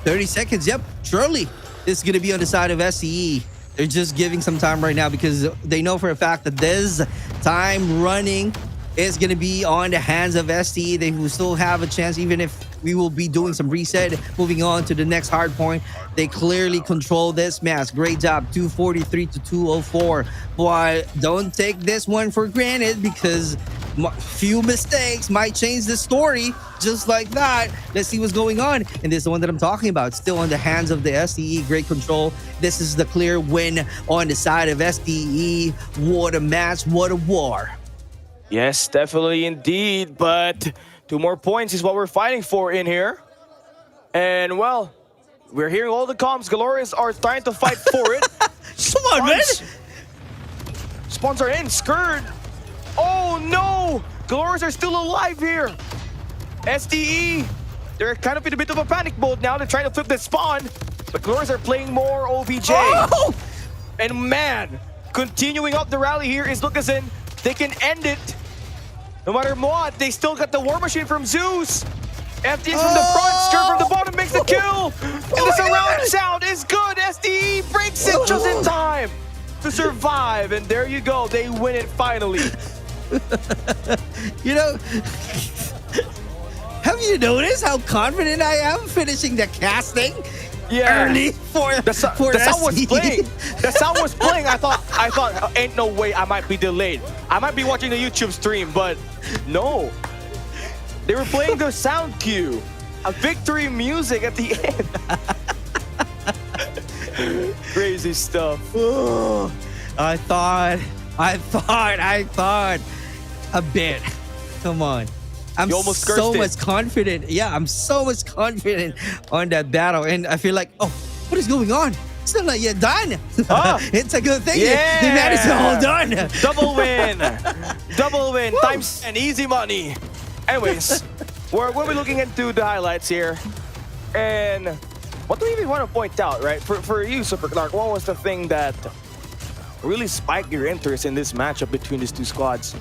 30 seconds, yep, surely this is going to be on the side of SDE. They're just giving some time right now because they know for a fact that this time running is going to be on the hands of SDE. They will still have a chance, even if we will be doing some reset, moving on to the next hard point. They clearly control this match. Great job, 243 to 204. But don't take this one for granted because few mistakes might change the story just like that. Let's see what's going on. And this is the one that I'm talking about. Still on the hands of the SDE. Great control. This is the clear win on the side of SDE. What a match. What a war. Yes, definitely indeed. But 2 more points is what we're fighting for in here. And well, we're hearing all the comms. Galores are trying to fight for it. Come on, man. Spawns are in. Skurd. Oh no! Galores are still alive here. SDE, they're kind of in a bit of a panic mode now. They're trying to flip the spawn, but Galores are playing more OBJ. Oh! And man, continuing up the rally here is Lucasen. They can end it. No matter what, they still got the War Machine from Zeus. FTX from the front, Skurd from the bottom makes the kill. And the surround sound is good. SDE breaks it just in time to survive. And there you go, they win it finally. You know, have you noticed how confident I am finishing the casting? Yeah. Early for the sound was playing. The sound was playing. I thought, ain't no way I might be delayed. I might be watching the YouTube stream, but no. They were playing the sound cue. A victory music at the end. Crazy stuff. Ooh, I thought a bit. Come on. I'm You almost so cursed it. much confident. Yeah, I'm so much confident on that battle. And I feel like, oh, what is going on? Still not yet done. It's a good thing. Yeah. They managed to hold on. Double win. Double win. Times and easy money. Anyways, we'll be looking into the highlights here. And what do we even want to point out, right? For you, Super Clark, what was the thing that really spiked your interest in this matchup between these two squads?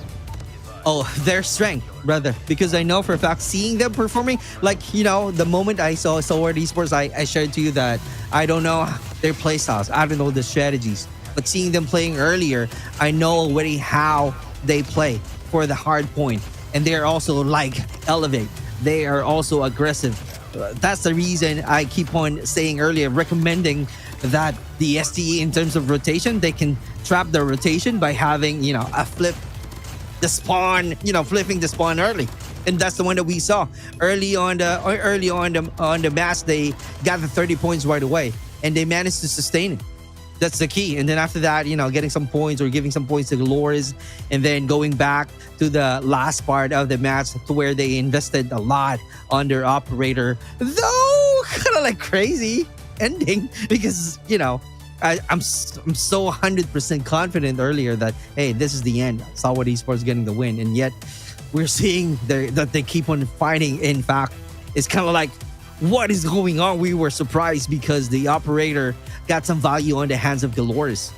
Oh, their strength, brother. Because I know for a fact, seeing them performing, like, you know, the moment I saw STALWART Esports, I shared to you that I don't know their playstyles. I don't know the strategies. But seeing them playing earlier, I know already how they play for the hard point. And they're also like Elevate. They are also aggressive. That's the reason I keep on saying earlier, recommending that the STE in terms of rotation, they can trap the rotation by having, you know, a flip the spawn, you know, flipping the spawn early. And that's the one that we saw early on the match. They got the 30 points right away and they managed to sustain it. That's the key. And then after that, you know, getting some points or giving some points to Glorious, and then going back to the last part of the match to where they invested a lot on their operator, though kind of like crazy ending, because, you know, I'm so 100% confident earlier that, hey, this is the end. STALWART Esports getting the win. And yet we're seeing that they keep on fighting. In fact, it's kind of like, what is going on? We were surprised because the operator got some value on the hands of Glorious.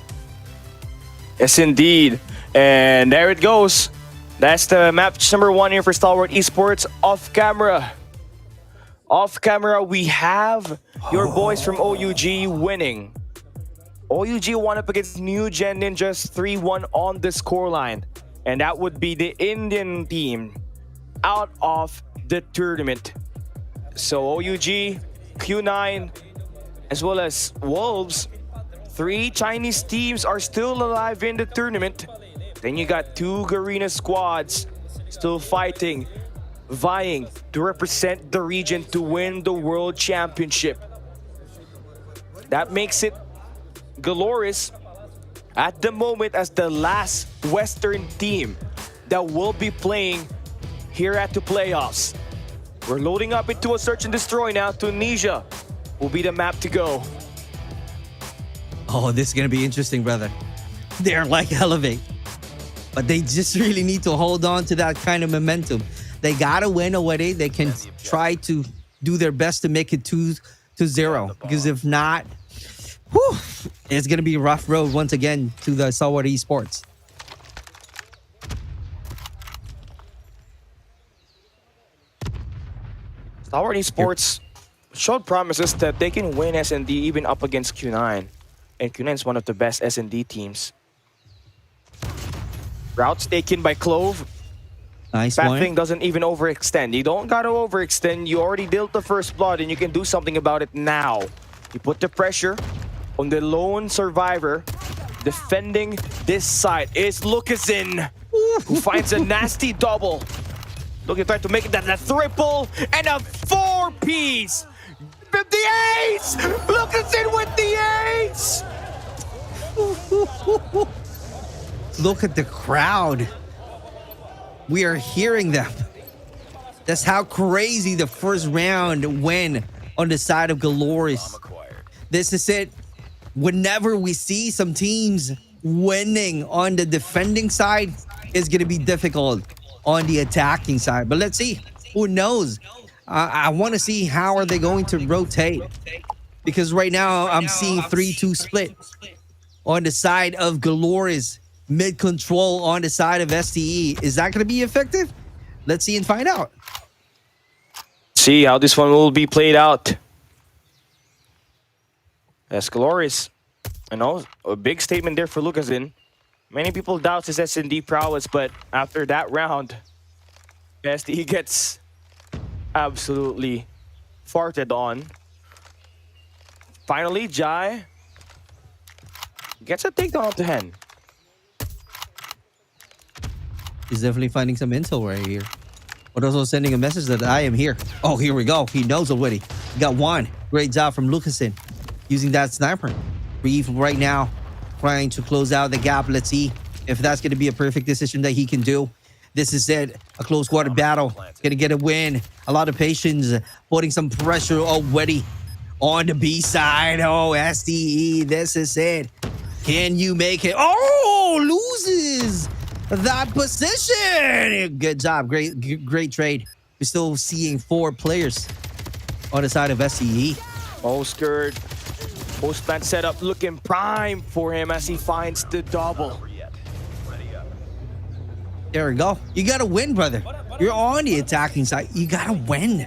Yes, indeed. And there it goes. That's the match number 1 here for STALWART Esports. Off camera. Off camera, we have your boys from OUG winning. OUG won up against New Gen Ninjas 3-1 on the scoreline. And that would be the Indian team out of the tournament. So OUG, Q9, as well as Wolves, 3 Chinese teams are still alive in the tournament. Then you got 2 Garena squads still fighting, vying to represent the region to win the World Championship. That makes it Glorious at the moment as the last Western team that will be playing here at the playoffs. We're loading up into a search and destroy now. Tunisia will be the map to go. Oh, this is going to be interesting, brother. They're like Elevate, but they just really need to hold on to that kind of momentum. They got to win already. They can try to do their best to make it 2-0, because if not, whew, it's going to be a rough road once again to the STALWART Esports. STALWART Esports showed promises that they can win S&D even up against Q9. And Q9 is one of the best S&D teams. Routes taken by Clove. Nice That one. thing doesn't even overextend. You don't gotta overextend. You already dealt the first blood and you can do something about it now. You put the pressure on the lone survivor. Defending this side is Lucasin, who finds a nasty double. Looking to make it that triple and a 4-piece. The ace! Lucasin with the ace! Look at the crowd. We are hearing them. That's how crazy the first round went on the side of Glorious. This is it. Whenever we see some teams winning on the defending side, it's going to be difficult on the attacking side. But let's see. Who knows? I want to see how are they going to rotate. Because right now, I'm seeing 3-2 split on the side of Glorious. Mid-control on the side of STE. Is that going to be effective? Let's see and find out. See how this one will be played out. That's Glorious. I know, a big statement there for Lucasin. Many people doubt his S&D prowess, but after that round, STE gets absolutely farted on. Finally, Jai gets a takedown off the hand. He's definitely finding some intel right here. but also sending a message that I am here. Oh, here we go. He knows already. We got one. Great job from Lucasen using that sniper. Reeve right now trying to close out the gap. Let's see if that's going to be a perfect decision that he can do. This is it. A close quarter battle. Going to get a win. A lot of patience. Putting some pressure already on the B side. Oh, SDE. This is it. Can you make it? Oh, loses that position. Good job. Great trade. We're still seeing 4 players on the side of SDE. Oscar, post-plant setup looking prime for him as he finds the double. There we go. You got to win, brother. You're on the attacking side. You got to win.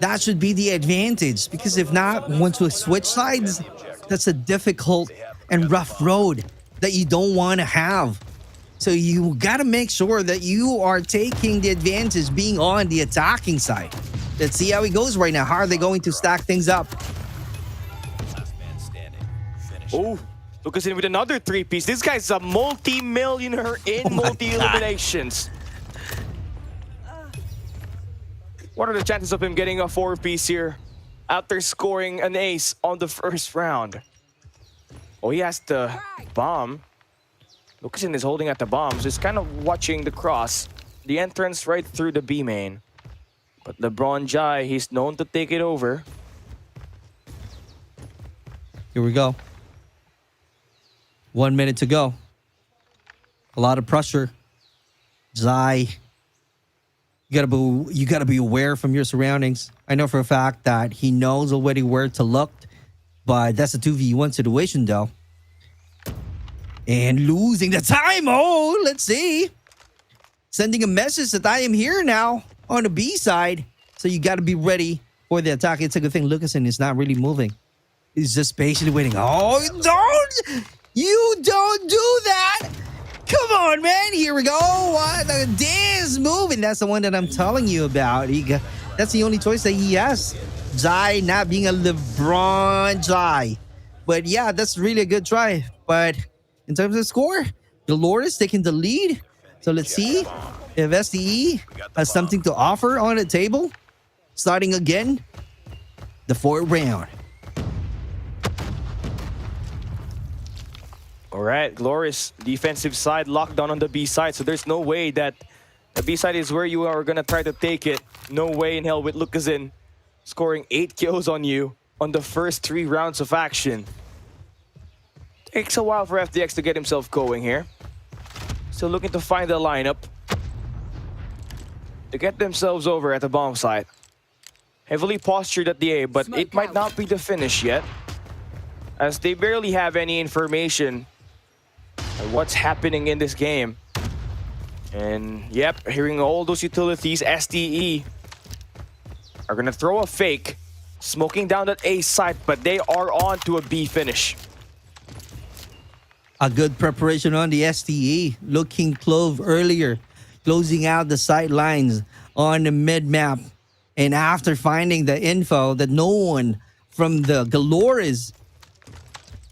That should be the advantage, because if not, once we switch sides, that's a difficult and rough road that you don't want to have. So you got to make sure that you are taking the advantage being on the attacking side. Let's see how it goes right now. How are they going to stack things up? Oh, Lucasen with another 3-piece. This guy's a multi-millionaire in multi-eliminations. What are the chances of him getting a 4-piece here after scoring an ace on the first round? Oh, he has the bomb. Lucasen is holding at the bomb, just kind of watching the cross. The entrance right through the B main. But LeBron Jai, he's known to take it over. Here we go. 1 minute to go. A lot of pressure. Zai, you gotta be aware from your surroundings. I know for a fact that he knows already where to look, but that's a 2v1 situation though. And losing the time. Oh, let's see. Sending a message that I am here now on the B side. So you gotta be ready for the attack. It's a good thing Lucasen is not really moving. He's just patiently waiting. Oh, you don't do that. Come on, man. Here we go. What? The dance move. And that's the one that I'm telling you about. That's the only choice that he has. Jai not being a LeBron Jai. But yeah, that's really a good try. But in terms of score, Dolores taking the lead. So let's see if SDE has something to offer on the table. Starting again, the 4th round. All right, Glorious defensive side locked down on the B side, so there's no way that the B side is where you are gonna try to take it. No way in hell with Lucasen scoring 8 kills on you on the first 3 rounds of action. Takes a while for FDX to get himself going here. Still looking to find the lineup to get themselves over at the bomb site. Heavily postured at the A, but it might not be the finish yet, as they barely have any information on what's happening in this game. And yep, hearing all those utilities, SDE are gonna throw a fake, smoking down that A site, but they are on to a B finish. A good preparation on the SDE. Looking Clove earlier, closing out the sidelines on the mid map. And after finding the info that no one from the Galores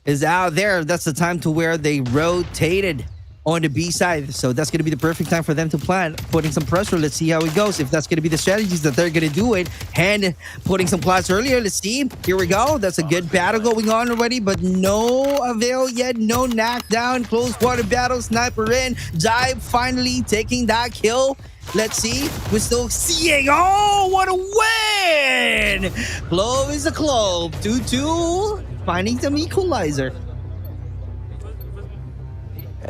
is out there, that's the time to where they rotated on the B side. So that's going to be the perfect time for them to plan, putting some pressure. Let's see how it goes. If that's going to be the strategies that they're going to do it. And putting some class earlier. Let's see. Here we go. That's a good battle going on already, but no avail yet. No knockdown. Close quarter battle. Sniper in. Jive finally taking that kill. Let's see. We're still seeing. Oh, what a win! Clove is a Clove. 2-2. Finding some equalizer.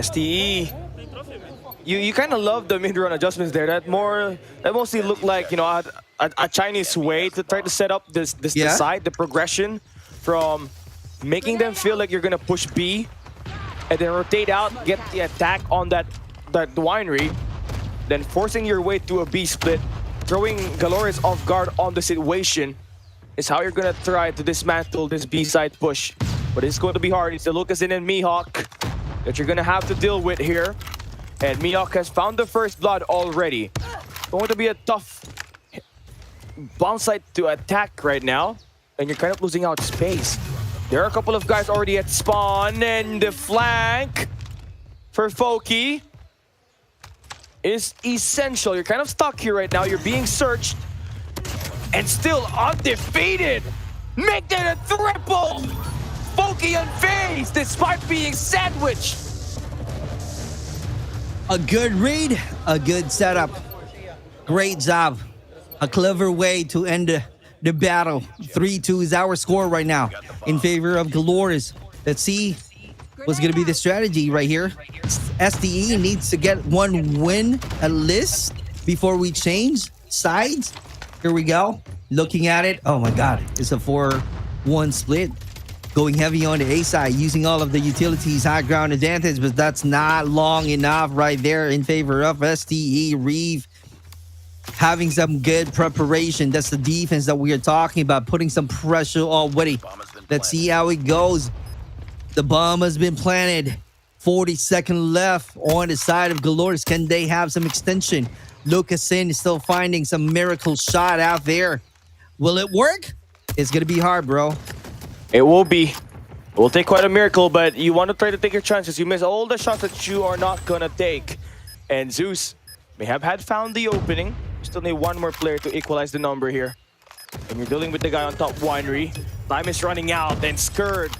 STE, you kind of love the mid-run adjustments there. That mostly looked like, you know, a Chinese way to try to set up the side, the progression from making them feel like you're gonna push B and then rotate out, get the attack on that winery, then forcing your way to a B split, throwing Galores off guard on the situation is how you're gonna try to dismantle this B side push. But it's going to be hard. It's the Lucasen and Mihawk that you're gonna have to deal with here. And Mihawk has found the first blood already. Going to be a tough bomb site to attack right now. And you're kind of losing out space. There are a couple of guys already at spawn, and the flank for Foki. is essential. You're kind of stuck here right now. You're being searched and still undefeated. Make that a triple. Pokey unfazed despite being sandwiched. A good read, a good setup. Great job. A clever way to end the battle. 3-2 is our score right now in favor of Glorious. Let's see what's going to be the strategy right here. SDE needs to get one win at least before we change sides. Here we go. Looking at it. Oh my God. It's a 4-1 split. Going heavy on the A side, using all of the utilities, high ground advantage, but that's not long enough right there in favor of SDE. Reeve having some good preparation. That's the defense that we are talking about, putting some pressure already. Let's see how it goes. The bomb has been planted. 40 seconds left on the side of Glorious. Can they have some extension? Lucasin is still finding some miracle shot out there. Will it work? It's going to be hard, bro. It will be. It will take quite a miracle, but you want to try to take your chances. You miss all the shots that you are not going to take. And Zeus may have found the opening. You still need one more player to equalize the number here. And you're dealing with the guy on top, Winery. Time is running out, and Skurd,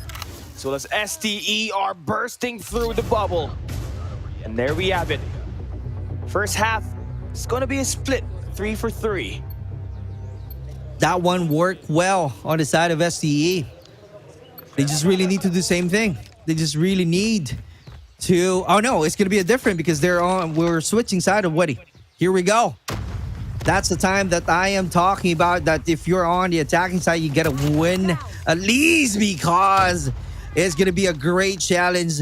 as well as STE, are bursting through the bubble. And there we have it. First half, it's going to be a split, 3-for-3. That one worked well on the side of STE. They just really need to do the same thing. They just really need to... Oh no, it's going to be a different because we're switching side of Woody. Here we go. That's the time that I am talking about, that if you're on the attacking side, you get a win at least, because it's going to be a great challenge.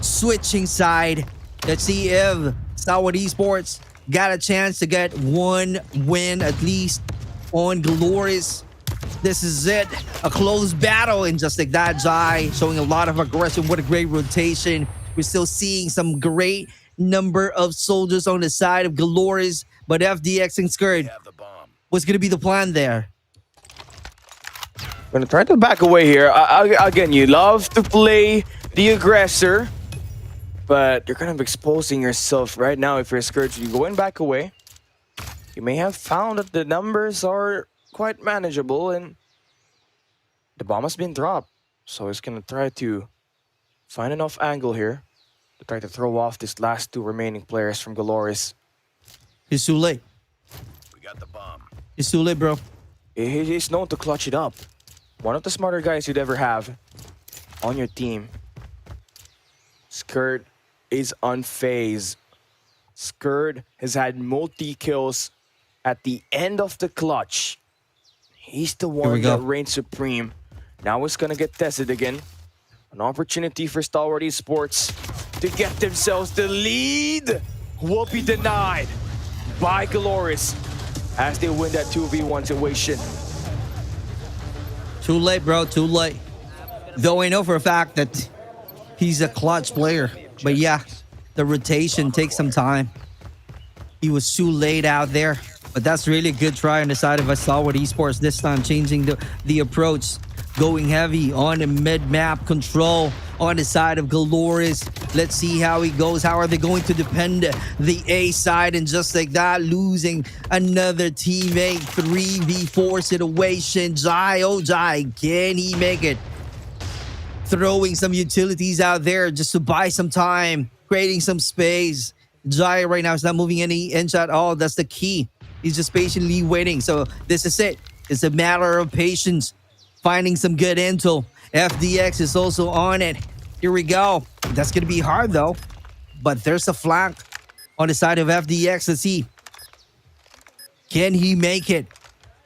Switching side. Let's see if STALWART Esports got a chance to get one win at least on Glorious. This is it. A close battle, and just like that, Jai showing a lot of aggression. What a great rotation. We're still seeing some great number of soldiers on the side of Glorious, but FDX and Skurd, what's going to be the plan there? I'm going to try to back away here. Again, you love to play the aggressor, but you're kind of exposing yourself right now if you're Skurd. You're going back away. You may have found that the numbers are quite manageable, and the bomb has been dropped. So he's going to try to find enough angle here to try to throw off these last two remaining players from Glorious. It's too late. We got the bomb. It's too late, bro. He's known to clutch it up. One of the smarter guys you'd ever have on your team. Skurd is unfazed. Skurd has had multi-kills at the end of the clutch. He's the one that reigns supreme. Now it's gonna get tested again. An opportunity for STALWART Esports to get themselves the lead. Will be denied by Glorious as they win that 2v1 situation. Too late, bro. Too late. Though I know for a fact that he's a clutch player. But yeah, the rotation takes some time. He was too late out there. But that's really a good try on the side of STALWART Esports this time, changing the approach. Going heavy on the mid-map control on the side of Glorious. Let's see how he goes. How are they going to defend the A side? And just like that, losing another teammate. 3v4 situation. Jai, oh Jai, can he make it? Throwing some utilities out there just to buy some time, creating some space. Jai right now is not moving any inch at all. That's the key. He's just patiently waiting. So this is it. It's a matter of patience. Finding some good intel. FDX is also on it. Here we go. That's going to be hard though. But there's a flank on the side of FDX. Let's see. Can he make it?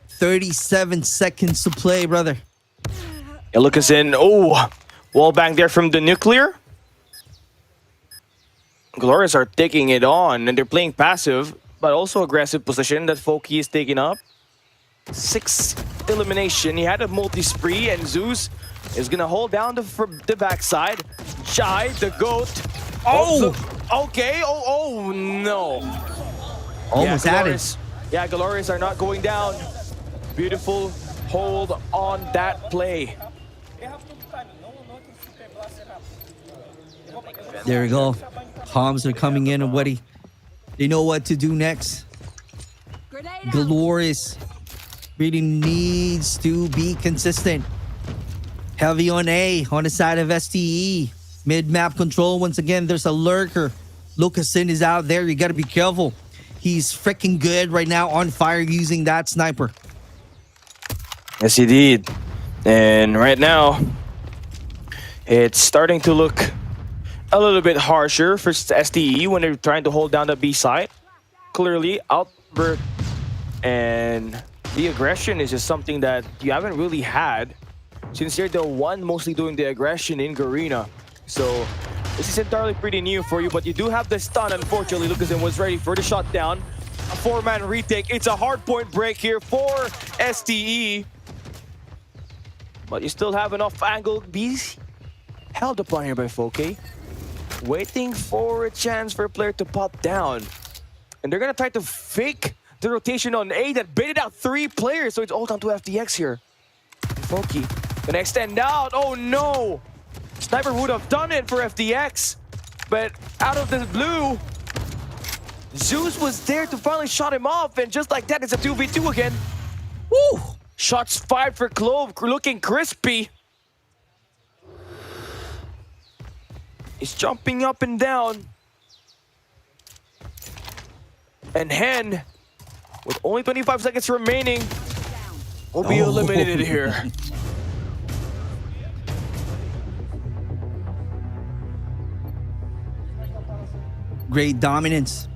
37 seconds to play, brother. Yeah, Lucasin. Oh, wall bang there from the nuclear. Glorious are taking it on, and they're playing passive, but also aggressive position that Foki is taking up. 6 elimination. He had a multi-spree, and Zeus is gonna hold down the backside. Jai, the GOAT. Oh! Okay. Oh no. Almost had it. Yeah, Glorious are not going down. Beautiful hold on that play. There we go. Palms are coming in already. They know what to do next. Glorious really needs to be consistent. Heavy on A on the side of STE. Mid-map control. Once again, there's a lurker. Lucasin is out there. You got to be careful. He's freaking good right now, on fire using that sniper. Yes, he did. And right now, it's starting to look a little bit harsher for STE when they're trying to hold down the B side. Clearly, outbreak and the aggression is just something that you haven't really had since you're the one mostly doing the aggression in Garena. So this is entirely pretty new for you, but you do have the stun. Unfortunately, Lucasin was ready for the shutdown. A 4-man retake. It's a hard point break here for STE. But you still have enough angle. B's held upon here by Foke. Waiting for a chance for a player to pop down. And they're going to try to fake the rotation on A that baited out 3 players. So it's all down to FTX here. Foke gonna extend out. Oh no! Sniper would have done it for FTX. But out of the blue, Zeus was there to finally shut him off. And just like that, it's a 2v2 again. Woo! Shots fired for Clove, looking crispy. He's jumping up and down. And Hen, with only 25 seconds remaining, will be eliminated here. Great dominance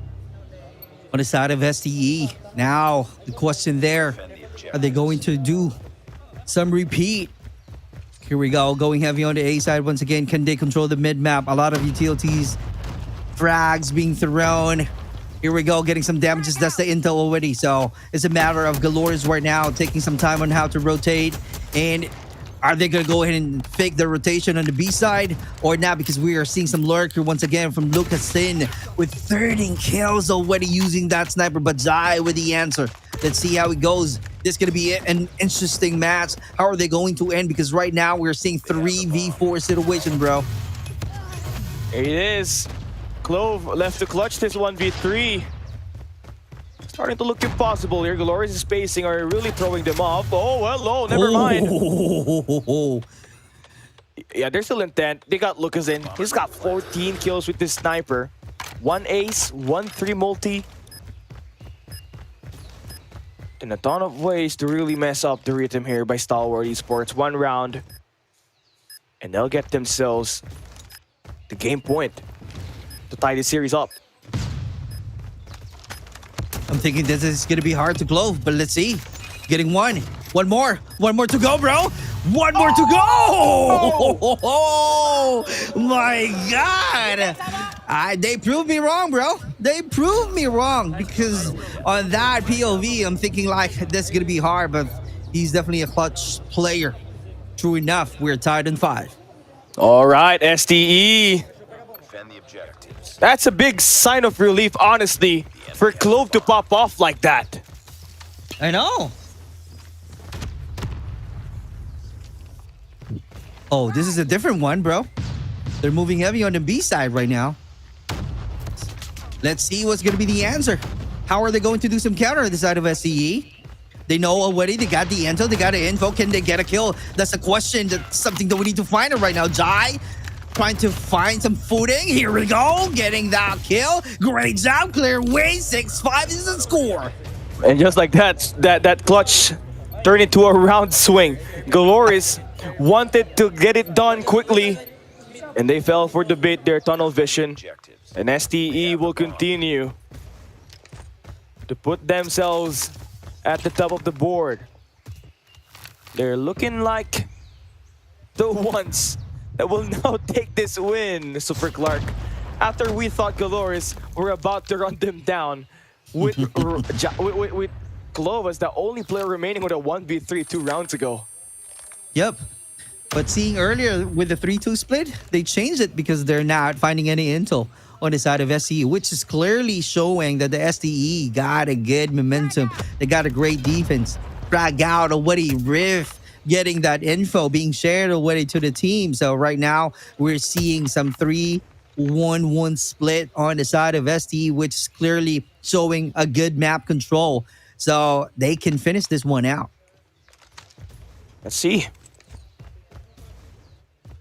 on the side of STE. Now, the question there, are they going to do some repeat? Here we go, going heavy on the A side once again. Can they control the mid-map? A lot of utilities, frags being thrown. Here we go, getting some damages. That's the intel already. So it's a matter of Galores right now taking some time on how to rotate. And are they going to go ahead and fake the rotation on the B side or not? Because we are seeing some lurker once again from Lucasin with 13 kills already using that sniper. But Zai with the answer. Let's see how it goes. This is going to be an interesting match. How are they going to end? Because right now we're seeing 3v4 situation, bro. Here it is. Clove left to clutch this 1v3. Starting to look impossible here. Glorious spacing are really throwing them off. Oh, hello, never mind. Yeah, they're still intent. They got Lucasin. He's got 14 kills with this sniper. 1 ace, 1 3 multi. And a ton of ways to really mess up the rhythm here by Stalwart Esports. 1 round. And they'll get themselves the game point to tie the series up. I'm thinking this is going to be hard to Clove, but let's see. Getting one. One more to go, bro. One more to go. Oh my God. They proved me wrong, bro. They proved me wrong because on that POV, I'm thinking like this is going to be hard, but he's definitely a clutch player. True enough, we're tied in 5. All right, STE. That's a big sign of relief, honestly, for Clove to pop off like that. I know. Oh, this is a different one, bro. They're moving heavy on the B side right now. Let's see what's going to be the answer. How are they going to do some counter on the side of SCE? They know already. They got the intel. They got the info. Can they get a kill? That's a question. That's something that we need to find out right now. Jai trying to find some footing. Here we go. Getting that kill. Great job. Clear way. 6-5 is the score. And just like that, that clutch turned into a round swing. Glorious wanted to get it done quickly, and they fell for the bait, their tunnel vision. And STE will continue to put themselves at the top of the board. They're looking like the ones that will now take this win, Super Clark. After we thought Glorious were about to run them down with Clove as the only player remaining with a 1v3 2 rounds ago. Yep. But seeing earlier with the 3-2 split, they changed it because they're not finding any intel on the side of SCE, which is clearly showing that the STE got a good momentum. They got a great defense. Drag out already, Riff getting that info being shared already to the team. So right now we're seeing some 3 1-1 split on the side of STE, which is clearly showing a good map control. So they can finish this one out. Let's see.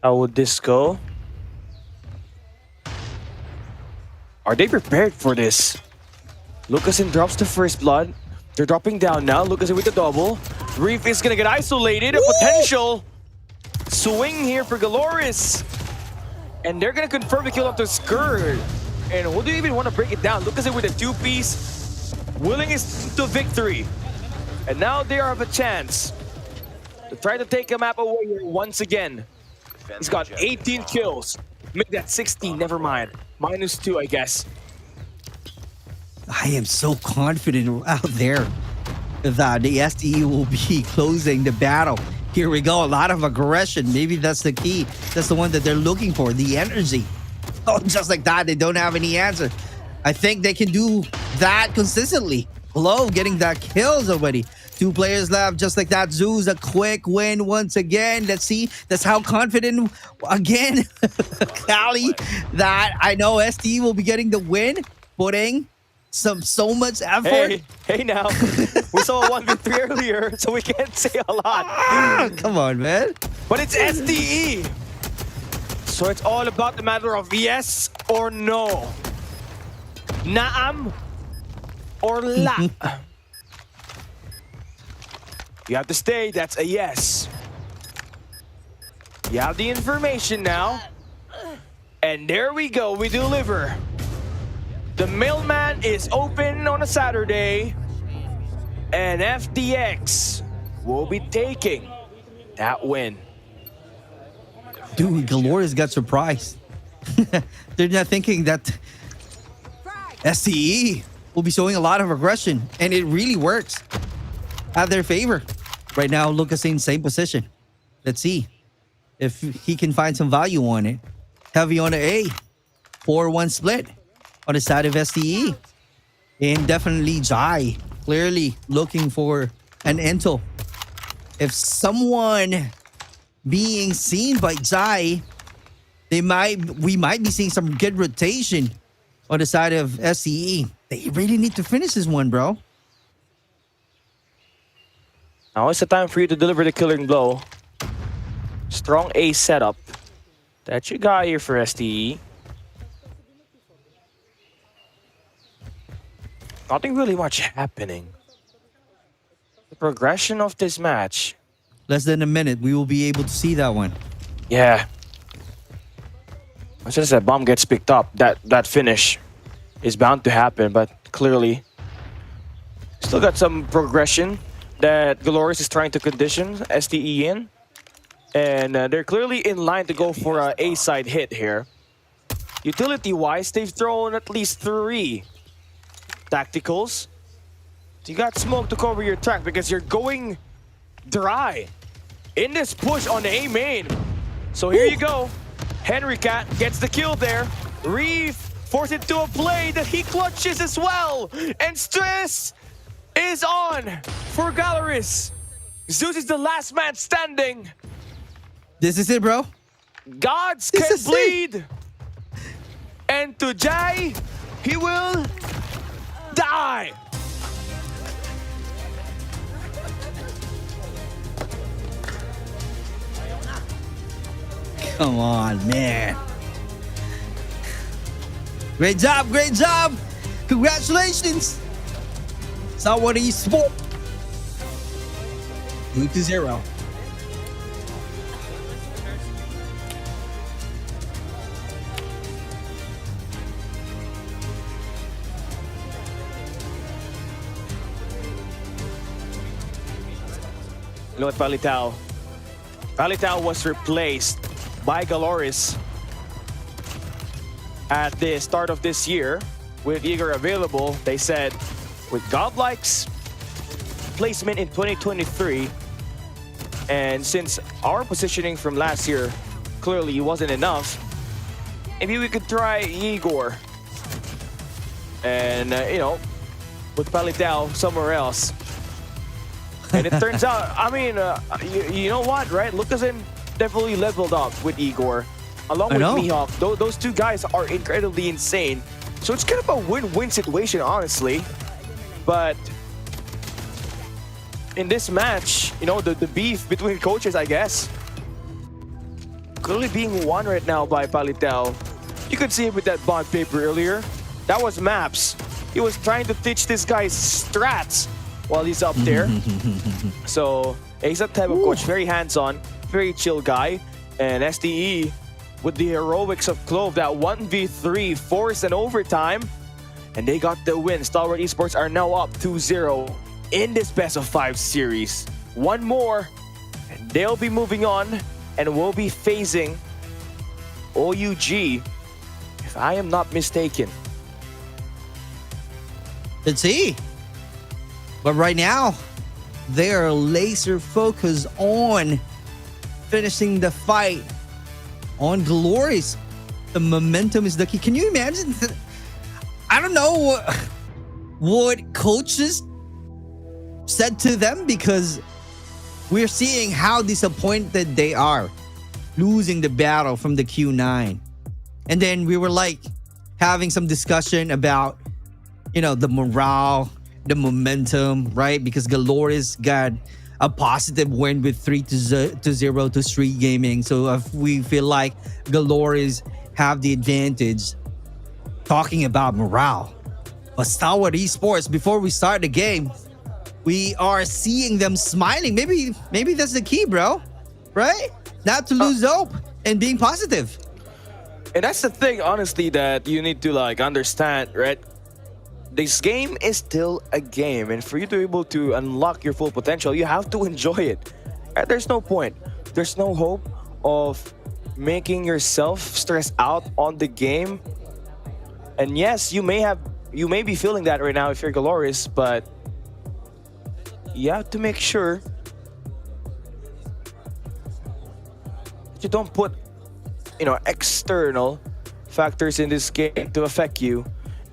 How would this go? Are they prepared for this? Lucasen drops the first blood. They're dropping down now. Lucasen with the double. Reef is gonna get isolated. A potential swing here for Galoris. And they're gonna confirm the kill onto Skurd. And who do you even want to break it down? Lucasen with a 2-piece. Willing is to victory. And now they have a chance to try to take a map away here once again. He's got 18 kills. Make that 16, never mind. -2, I guess. I am so confident out there that the STE will be closing the battle. Here we go. A lot of aggression. Maybe that's the key. That's the one that they're looking for. The energy. Oh, just like that. They don't have any answer. I think they can do that consistently. Hello, getting that kills already. 2 players left, just like that. Zeus, a quick win once again. Let's see. That's how confident, again, Cali, that I know STE will be getting the win, putting so much effort. Hey now. We saw a 1v3 earlier, so we can't say a lot. Come on, man. But it's STE. So it's all about the matter of yes or no. Naam or la. You have to stay, that's a yes. You have the information now. And there we go, we deliver. The mailman is open on a Saturday. And FDX will be taking that win. Dude, Galoris got surprised. They're not thinking that STE will be showing a lot of aggression. And it really works at their favor. Right now, Lucas in same position. Let's see if he can find some value on it. Heavy on the A. 4-1 split on the side of STE. And definitely Jai clearly looking for an intel. If someone being seen by Jai, we might be seeing some good rotation on the side of STE. They really need to finish this one, bro. Now it's the time for you to deliver the killing blow. Strong A setup that you got here for STE. Nothing really much happening. The progression of this match. Less than a minute, we will be able to see that one. Yeah. As soon as that bomb gets picked up, that finish is bound to happen, but clearly still got some progression that Galoris is trying to condition STE in. And they're clearly in line to go for an A-side hit here. Utility-wise, they've thrown at least 3 tacticals. You got smoke to cover your track because you're going dry in this push on the A main. So here you go. Henry Cat gets the kill there. Reef forced into a play that he clutches as well. And stress is on for Galoris. Zeus is the last man standing. This is it, bro. Gods can bleed. And to Jai, he will die. Come on, man. Great job, great job. Congratulations. STALWART ESPORTS. 2-0. Look at Palitao. Palitao was replaced by Galoris at the start of this year. With Igor available, they said, with Godlike's placement in 2023, and since our positioning from last year clearly wasn't enough, maybe we could try Igor and, you know, put Palitao somewhere else. And it turns out, I mean, you know what, right? Lucasen definitely leveled up with Igor. along I with know. Mihawk. Those two guys are incredibly insane. So it's kind of a win-win situation, honestly. But in this match, you know, the beef between coaches, I guess, clearly being won right now by Palitel. You could see it with that bond paper earlier. That was Maps. He was trying to teach this guy strats while he's up there. So he's that type of coach, very hands-on, very chill guy. And SDE, with the heroics of Clove, that 1v3 forced an overtime, and they got the win. Stalwart Esports are now up 2-0 in this best of 5 series. One more, and they'll be moving on, and will be facing OUG, if I am not mistaken. Let's see. But right now, they are laser focused on finishing the fight on Glories. The momentum is the key. Can you imagine? I don't know what coaches said to them, because we're seeing how disappointed they are losing the battle from the Q9. And then we were like having some discussion about, you know, the morale, the momentum, right? Because Glories got a positive win with 3-0 to Street Gaming. So if we feel like Glories have the advantage, talking about morale. But Stalwart Esports, before we start the game, we are seeing them smiling. Maybe that's the key, bro. Right? Not to lose hope and being positive. And that's the thing, honestly, that you need to like understand, right? This game is still a game, and for you to be able to unlock your full potential, you have to enjoy it. Right? There's no point. There's no hope of making yourself stress out on the game. And yes, you may be feeling that right now if you're Glories, but you have to make sure that you don't put, you know, external factors in this game to affect you.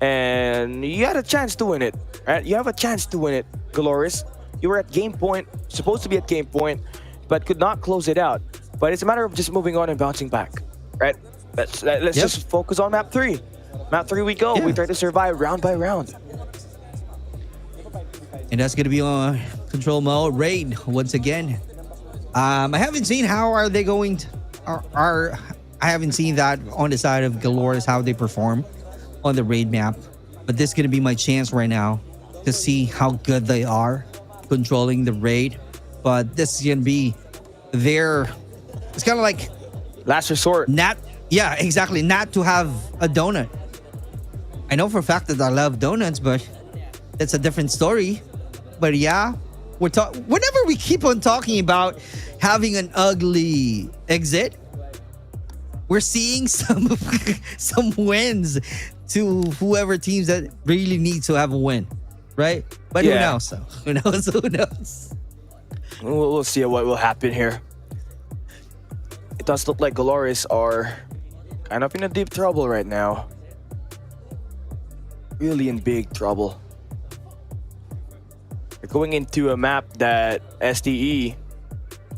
And you had a chance to win it, right? You have a chance to win it, Glories. You were at game point, supposed to be at game point, but could not close it out. But it's a matter of just moving on and bouncing back, right? Let's just focus on map 3. Map 3 we go. We try to survive round by round. And that's going to be on control mode. Raid, once again. I haven't seen how are they going to... I haven't seen that on the side of Glories, how they perform on the raid map. But this is going to be my chance right now to see how good they are controlling the raid. But this is going to be their... It's kind of like... last resort. Yeah, exactly. Not to have a donut. I know for a fact that I love donuts, but that's a different story. But yeah, whenever we keep on talking about having an ugly exit, we're seeing some wins to whoever teams that really need to have a win, right? But who knows? Who knows? Who knows? We'll see what will happen here. It does look like Glories are kind of in a deep trouble right now. Really in big trouble. They're going into a map that SDE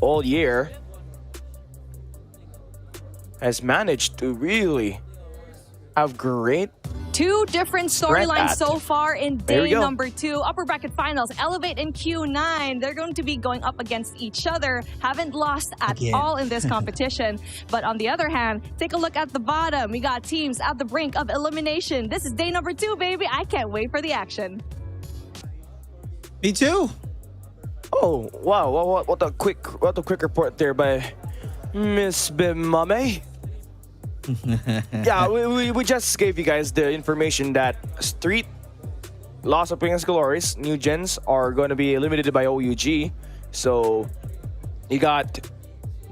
all year has managed to really have great 2 different storylines so far in day number 2. Upper bracket finals, Elevate and Q9. They're going to be going up against each other. Haven't lost at all in this competition. But on the other hand, take a look at the bottom. We got teams at the brink of elimination. This is day number 2, baby. I can't wait for the action. Me too. Oh, wow. What a quick report there by Miss Bimame. Yeah, we just gave you guys the information that Street lost up against Glories. New gens are going to be eliminated by OUG. So you got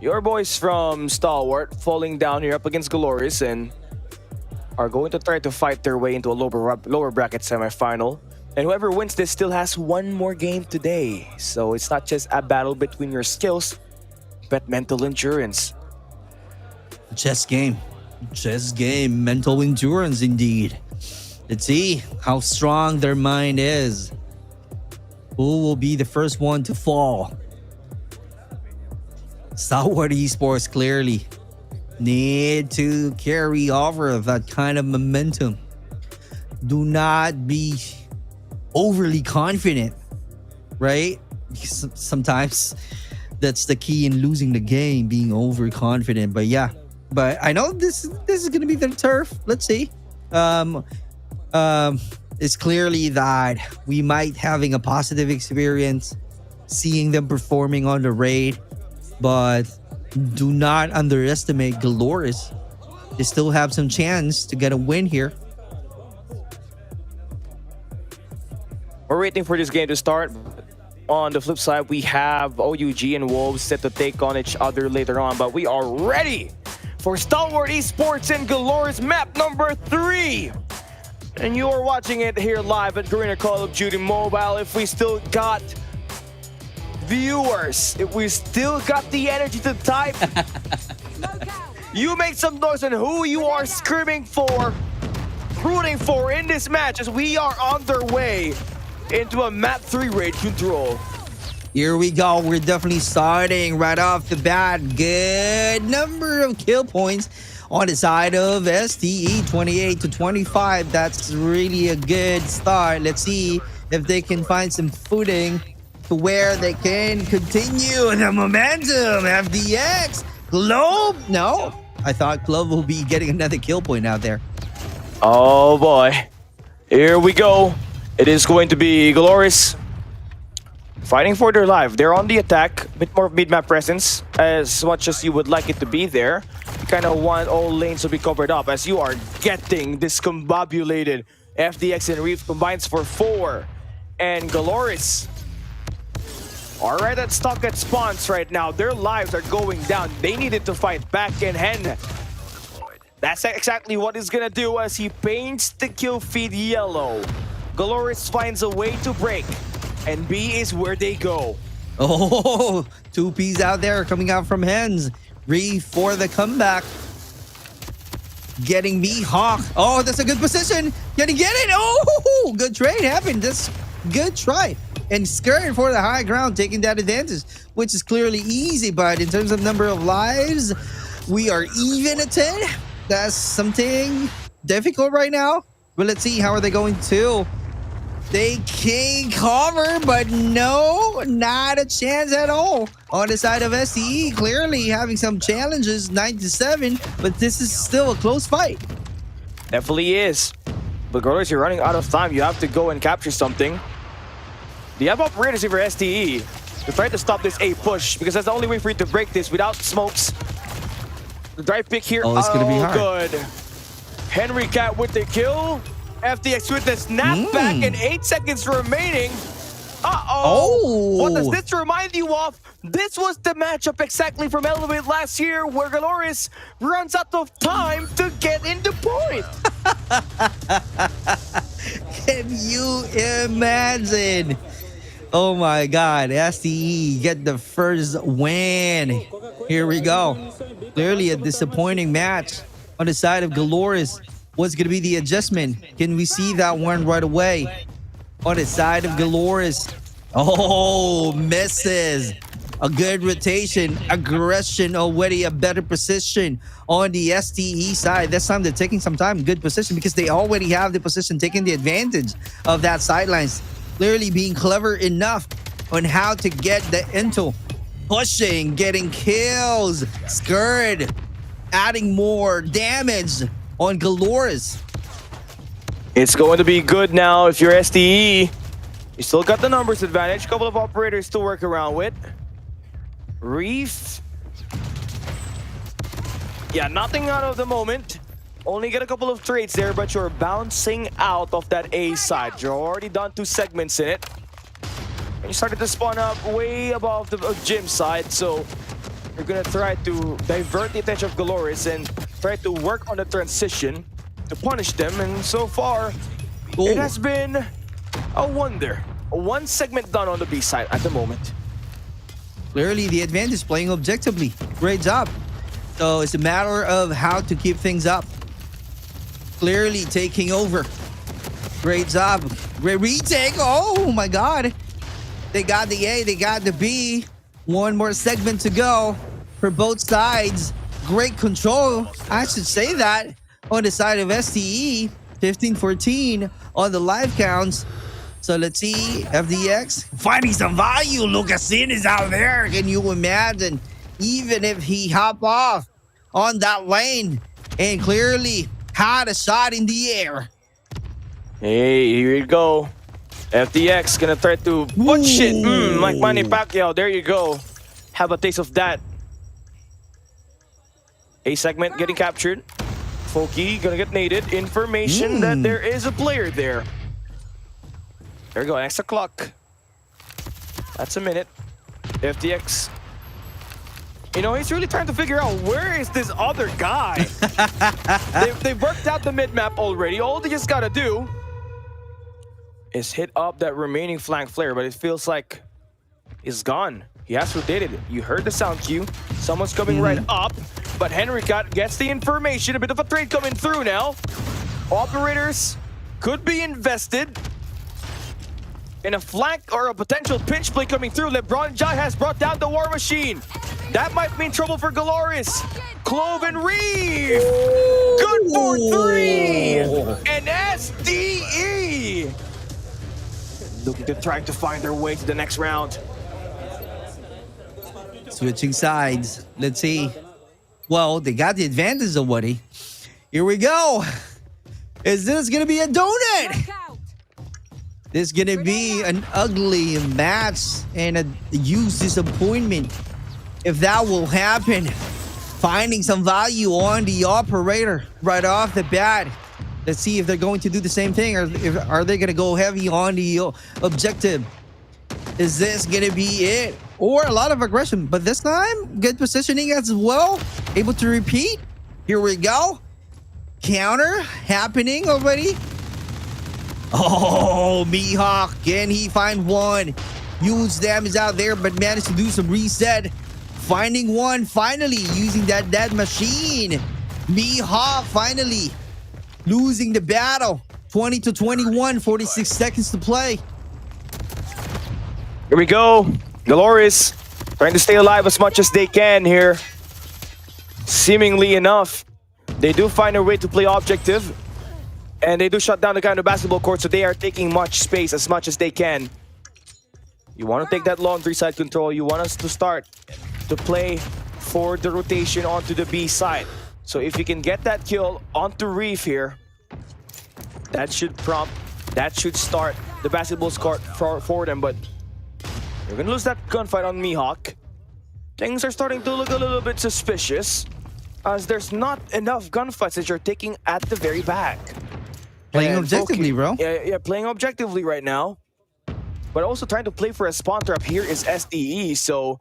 your boys from Stalwart falling down here up against Glories and are going to try to fight their way into a lower bracket semifinal. And whoever wins this still has one more game today. So it's not just a battle between your skills, but mental endurance. Chess game, mental endurance indeed. Let's see how strong their mind is. Who will be the first one to fall? Stalwart Esports clearly need to carry over that kind of momentum. Do not be overly confident, right? Sometimes that's the key in losing the game, being overconfident. But yeah, but I know this is gonna be the turf. Let's see. It's clearly that we might having a positive experience seeing them performing on the raid, but do not underestimate Galores. They still have some chance to get a win here. We're waiting for this game to start. On the flip side, we have OUG and Wolves set to take on each other later on, but we are ready for Stalwart Esports and Galores map number 3. And you are watching it here live at Garena Call of Duty Mobile. If we still got viewers, if we still got the energy to type, you make some noise on who you are screaming for, rooting for in this match as we are on their way into a map 3 raid control. Here we go. We're definitely starting right off the bat. Good number of kill points on the side of STE, 28 to 25. That's really a good start. Let's see if they can find some footing to where they can continue the momentum. FDX, Globe. No, I thought Globe will be getting another kill point out there. Oh boy. Here we go. It is going to be Galores fighting for their life. They're on the attack, a bit more mid-map presence, as much as you would like it to be there. You kind of want all lanes to be covered up as you are getting discombobulated. FDX and Reef combines for 4. And Galores are right at stuck at spawns right now. Their lives are going down. They needed to fight back in hand. That's exactly what he's gonna do as he paints the kill feed yellow. Galores finds a way to break, and B is where they go. Oh, 2Ps out there coming out from Hens. Reef for the comeback. Getting me Hawk. Oh, that's a good position. Can he get it? Oh, good trade happened. That's good try. And Skirt for the high ground, taking that advantage, which is clearly easy. But in terms of number of lives, we are even at 10. That's something difficult right now. But let's see, how are they going to? They can cover, but no, not a chance at all. On the side of STE, clearly having some challenges, 9-7, but this is still a close fight. Definitely is. But Galores, you're running out of time. You have to go and capture something. Do you have operators for STE to try to stop this A push? Because that's the only way for you to break this without smokes. The drive pick here. Oh, it's going to be hard. Good. Henry Cat with the kill. FDX with the snapback and 8 seconds remaining. Uh-oh. What does this remind you of? This was the matchup exactly from Elevate last year where Galores runs out of time to get into point. Can you imagine? Oh my God, STE get the first win. Here we go. Clearly a disappointing match on the side of Galores. What's going to be the adjustment? Can we see that one right away? On the side of Galores. Oh, misses. A good rotation, aggression, already a better position on the STE side. This time they're taking some time, good position, because they already have the position, taking the advantage of that sidelines. Clearly being clever enough on how to get the intel. Pushing, getting kills. Skirt, adding more damage on Galores. It's going to be good now if you're STE. You still got the numbers advantage. Couple of operators to work around with. Reef. Yeah, nothing out of the moment. Only get a couple of trades there, but you're bouncing out of that A side. You're already done 2 segments in it. And you started to spawn up way above the gym side, so you're gonna try to divert the attention of Galores and try to work on the transition to punish them. And so far, it has been a wonder. 1 segment done on the B side at the moment. Clearly the advantage, playing objectively. Great job. So it's a matter of how to keep things up. Clearly taking over. Great job. Great retake. Oh my God. They got the A, they got the B. 1 more segment to go for both sides. great control, I should say that, on the side of STE. 15-14 on the live counts. So let's see, FDX finding some value. Lucasin is out there. Can you imagine? Even if he hop off on that lane and clearly had a shot in the air. Hey, here you go. FDX gonna try to push it. Like Manny Pacquiao. There you go. Have a taste of that. A segment getting captured. Foki gonna get naded. Information that there is a player there. There you go, extra clock. That's a minute. FDX. You know, he's really trying to figure out where is this other guy. They've worked out the mid-map already. All they just gotta do is hit up that remaining flank flare, but it feels like it's gone. He has rotated. You heard the sound cue. Someone's coming right up, but Henry gets the information. A bit of a trade coming through now. Operators could be invested in a flank or a potential pinch play coming through. LeBron Jai has brought down the War Machine. That might mean trouble for Galoris. Clove and Reeve. Good for 3. And SDE looking to try to find their way to the next round. Switching sides. Let's see. Well, they got the advantage already. Here we go. Is this going to be a donut? This is going to be an ugly match and a huge disappointment if that will happen. Finding some value on the operator right off the bat. Let's see if they're going to do the same thing, or are they going to go heavy on the objective? Is this going to be it? Or a lot of aggression, but this time, good positioning as well. Able to repeat. Here we go. Counter happening already. Oh, Mihawk, can he find one? Huge damage out there, but managed to do some reset. Finding one, finally, using that dead machine. Mihawk finally losing the battle. 20-21, 46 seconds to play. Here we go. Galoris trying to stay alive as much as they can here. Seemingly enough, they do find a way to play objective. And they do shut down the kind of basketball court, so they are taking much space as much as they can. You want to take that laundry side control. You want us to start to play for the rotation onto the B side. So if you can get that kill onto Reef here, that should prompt, that should start the basketball court for them. But you're going to lose that gunfight on Mihawk. Things are starting to look a little bit suspicious, as there's not enough gunfights that you're taking at the very back. Playing objectively, bro. Yeah, playing objectively right now. But also trying to play for a spawn trap here is SDE, so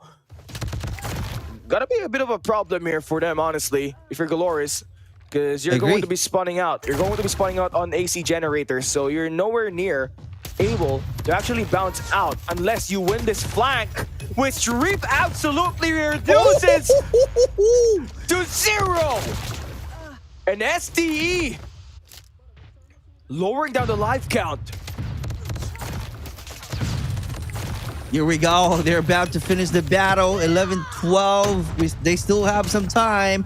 gotta be a bit of a problem here for them, honestly, if you're Galoris, because you're going to be spawning out. You're going to be spawning out on AC generators, so you're nowhere near able to actually bounce out unless you win this flank, which Reap absolutely reduces to 0. And SDE lowering down the life count. Here we go. They're about to finish the battle. 11-12. They still have some time,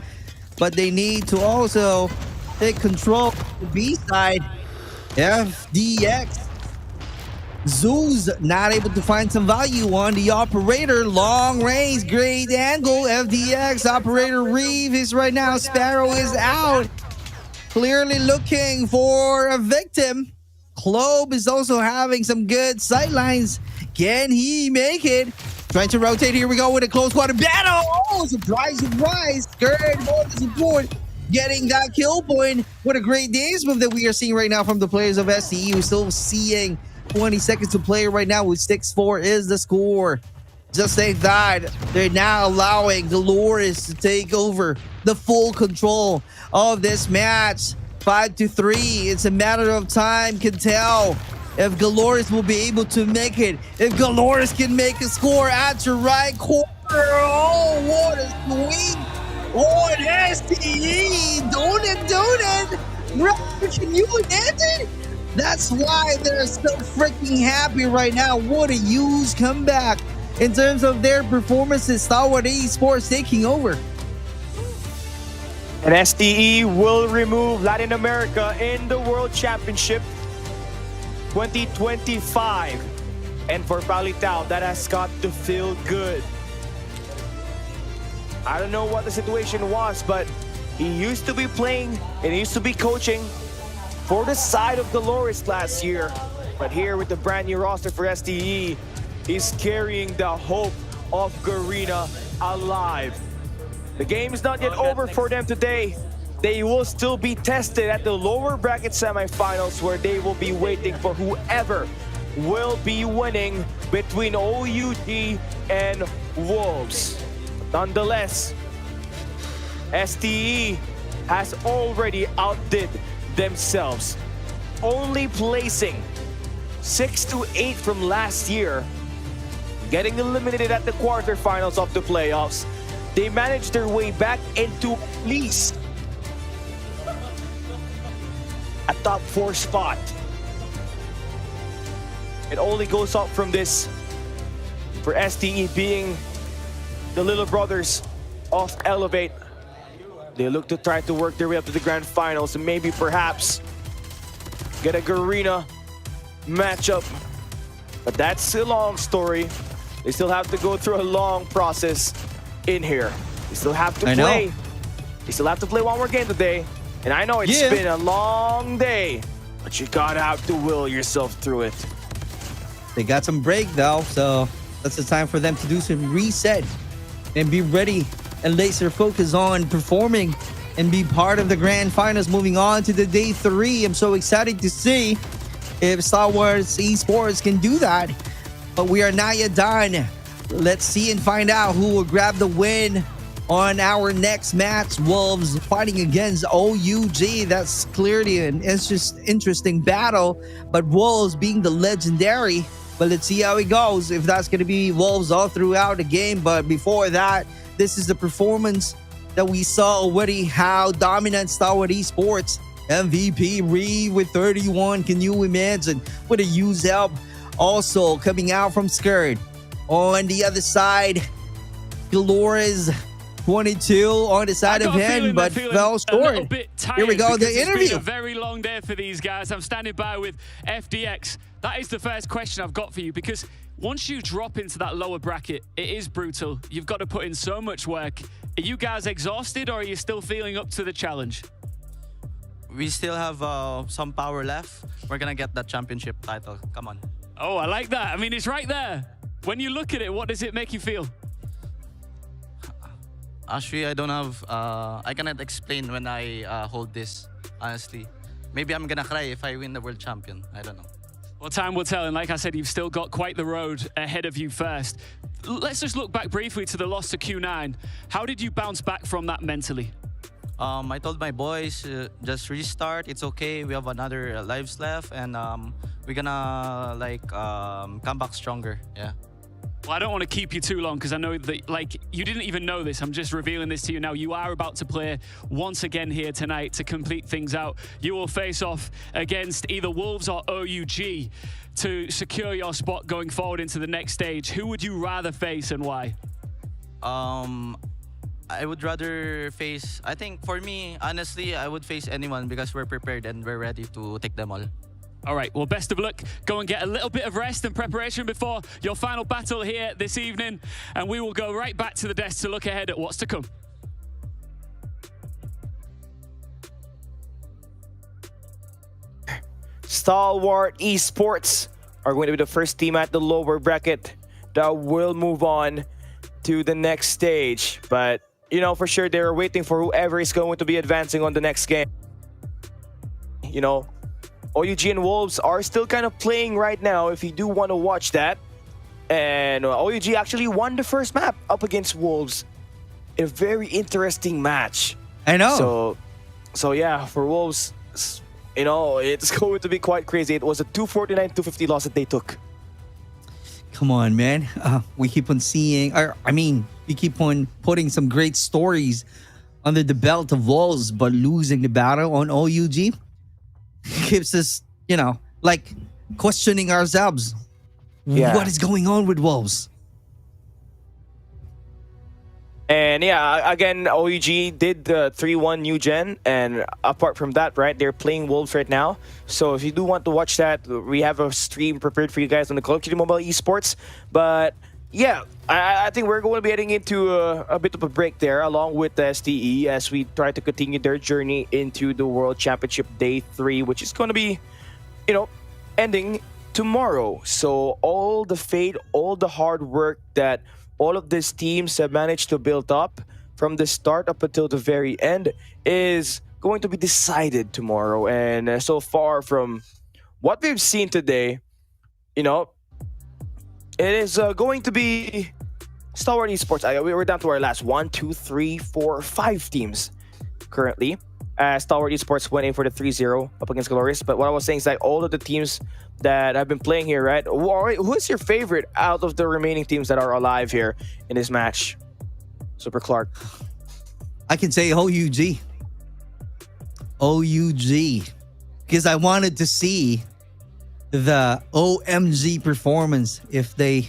but they need to also take control of the B side. FDX. Zeus not able to find some value on the operator. Long range, great angle. FDX operator Reeve is right now. Sparrow is out. Clearly looking for a victim. Clobe is also having some good sightlines. Can he make it? Trying to rotate. Here we go with a close quarter battle. Oh, surprise, surprise. Good more support. Getting that kill point. What a great dance move that we are seeing right now from the players of SCE. We're still seeing 20 seconds to play right now with 6-4 is the score. Just like that, they're now allowing Galoris to take over the full control of this match. 5-3. It's a matter of time, can tell if Galoris will be able to make it. If Galoris can make a score at your right corner. Oh, what a swing. Oh, an STE. Donut. Can you imagine? That's why they're so freaking happy right now. What a huge comeback in terms of their performances. STALWART Esports taking over. And STE will remove Latin America in the World Championship 2025. And for Palitao, that has got to feel good. I don't know what the situation was, but he used to be playing and he used to be coaching for the side of Dolores last year. But here with the brand new roster for STE, he's carrying the hope of Garena alive. The game is not yet over for them today. They will still be tested at the lower bracket semifinals, where they will be waiting for whoever will be winning between OUG and Wolves. Nonetheless, STE has already outdid themselves, only placing 6 to 8 from last year, getting eliminated at the quarterfinals of the playoffs. They managed their way back into at least a top 4 spot. It only goes up from this for STE being the little brothers of Elevate. They look to try to work their way up to the grand finals and maybe perhaps get a Garena matchup. But that's a long story. They still have to go through a long process in here. They still have to play. They still have to play one more game today. And I know it's been a long day, but you gotta have to will yourself through it. They got some break though, so that's the time for them to do some reset and be ready and laser focus on performing and be part of the grand finals moving on to the day 3. I'm so excited to see if STALWART Esports can do that. But we are not yet done. Let's see and find out who will grab the win on our next match. Wolves fighting against OUG. That's clearly an interesting battle. But Wolves being the legendary. But let's see how it goes. If that's going to be Wolves all throughout the game. But before that, this is the performance that we saw already. How dominant STALWART Esports. MVP Reeve with 31. Can you imagine? With a huge help also coming out from Skirt. On the other side, Dolores 22 on the side of him, but fell short. Here we go, the interview. It's been a very long day for these guys. I'm standing by with FDX. That is the first question I've got for you, because once you drop into that lower bracket, it is brutal. You've got to put in so much work. Are you guys exhausted, or are you still feeling up to the challenge? We still have some power left. We're gonna get that championship title. Come on. Oh, I like that. I mean, it's right there. When you look at it, what does it make you feel? Actually, I don't have, I cannot explain when I hold this, honestly. Maybe I'm gonna cry if I win the world champion. I don't know. Well, time will tell, and like I said, you've still got quite the road ahead of you first. Let's just look back briefly to the loss to Q9. How did you bounce back from that mentally? I told my boys, just restart, it's okay, we have another lives left, and we're gonna come back stronger, yeah. Well, I don't want to keep you too long, because I know that, you didn't even know this. I'm just revealing this to you now. You are about to play once again here tonight to complete things out. You will face off against either Wolves or OUG to secure your spot going forward into the next stage. Who would you rather face and why? I would rather face, I think for me, honestly, I would face anyone because we're prepared and we're ready to take them all. All right, well, best of luck. Go and get a little bit of rest and preparation before your final battle here this evening. And we will go right back to the desk to look ahead at what's to come. STALWART Esports are going to be the first team at the lower bracket that will move on to the next stage. But, you know, for sure, they're waiting for whoever is going to be advancing on the next game. You know, OUG and Wolves are still kind of playing right now, if you do want to watch that. And OUG actually won the first map up against Wolves. A very interesting match. I know. So yeah, for Wolves, you know, it's going to be quite crazy. It was a 249-250 loss that they took. Come on, man. We keep on seeing, we keep on putting some great stories under the belt of Wolves, but losing the battle on OUG keeps us, questioning ourselves. Yeah. What is going on with Wolves? And yeah, again, OUG did the 3-1 new gen, and apart from that, right, they're playing Wolves right now. So if you do want to watch that, we have a stream prepared for you guys on the Call of Duty Mobile Esports. But yeah, I think we're going to be heading into a bit of a break there, along with the STE, as we try to continue their journey into the World Championship Day 3, which is going to be, you know, ending tomorrow. So all the fate, all the hard work that all of these teams have managed to build up from the start up until the very end is going to be decided tomorrow. And so far from what we've seen today, you know, it is going to be Stalwart Esports. We were down to our last 1, 2, 3, 4, 5 teams currently. Stalwart Esports went in for the 3-0 up against Glorious. But what I was saying is that all of the teams that have been playing here, right? Who is your favorite out of the remaining teams that are alive here in this match? Super Clark. I can say OUG. OUG. Because I wanted to see the OMG performance if they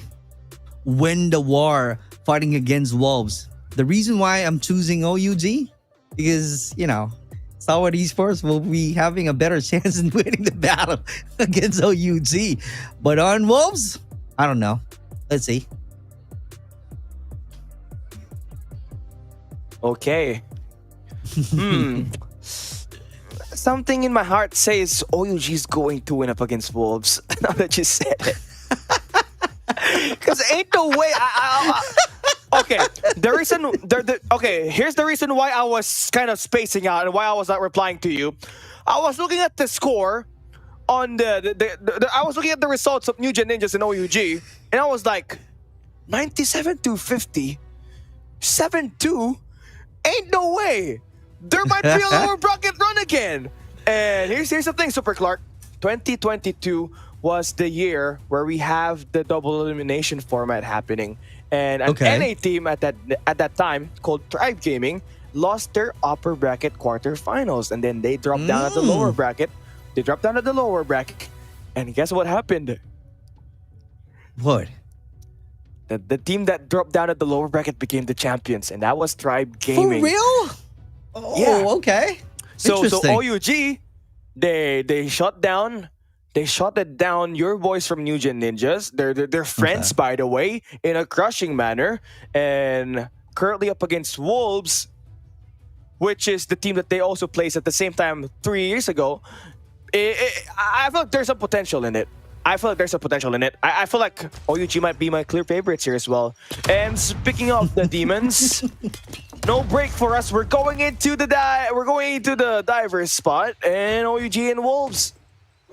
win the war fighting against Wolves. The reason why I'm choosing OUG, because, you know, Stalwart Esports will be having a better chance in winning the battle against OUG. But on Wolves, I don't know. Let's see. Okay. Something in my heart says OUG is going to win up against Wolves. Now that you said it. Because ain't no way okay, here's the reason why I was kind of spacing out and why I was not replying to you. I was looking at the score on I was looking at the results of New Gen Ninjas and OUG, and I was like, 97-50, 7-2, ain't no way. There might be a lower bracket run again. And here's the thing, Super Clark. 2022 was the year where we have the double elimination format happening. And an NA team at that time called Tribe Gaming lost their upper bracket quarterfinals, and then they dropped down at the lower bracket. They dropped down at the lower bracket, and guess what happened? What? The team that dropped down at the lower bracket became the champions, and that was Tribe Gaming. For real? Oh, yeah. Okay. So OUG, they shut down. They shot it down your boys from New Gen Ninjas. They're friends, by the way, in a crushing manner. And currently up against Wolves, which is the team that they also placed at the same time 3 years ago. I feel like there's some potential in it. I feel like OUG might be my clear favorites here as well. And speaking of the demons, no break for us. We're going into the divers spot, and OUG and Wolves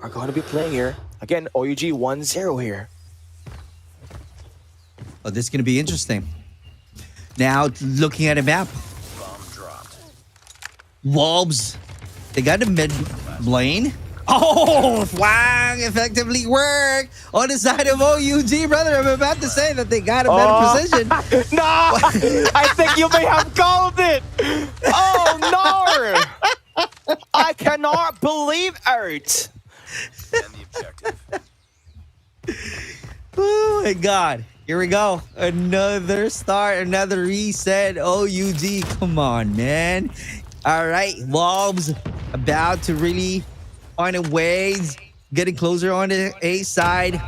are going to be playing here. Again, OUG 1-0 here. Oh, this is going to be interesting. Now, looking at a map. Wolves. They got the mid lane. Oh, flag effectively work on the side of OUG, brother. I'm about to say that they got a better position. No, I think you may have called it. Oh, no. I cannot believe it. Oh my God. Here we go. Another start, another reset. OUG, come on, man. All right, Wolves about to really find a ways, getting closer on the A side,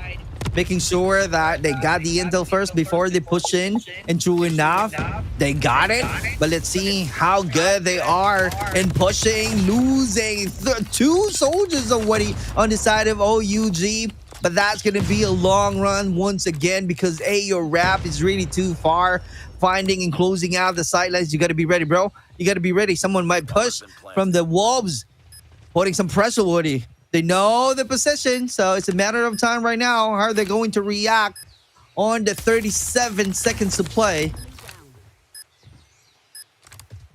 making sure that they got the intel first before they push in. And true enough, they got it. But let's see how good they are in pushing, losing 2 soldiers already on the side of OUG. But that's going to be a long run once again because your wrap is really too far. Finding and closing out the sidelines. You got to be ready, bro. You got to be ready. Someone might push from the Wolves, putting some pressure, Woody. They know the position, so it's a matter of time right now. How are they going to react on the 37 seconds to play?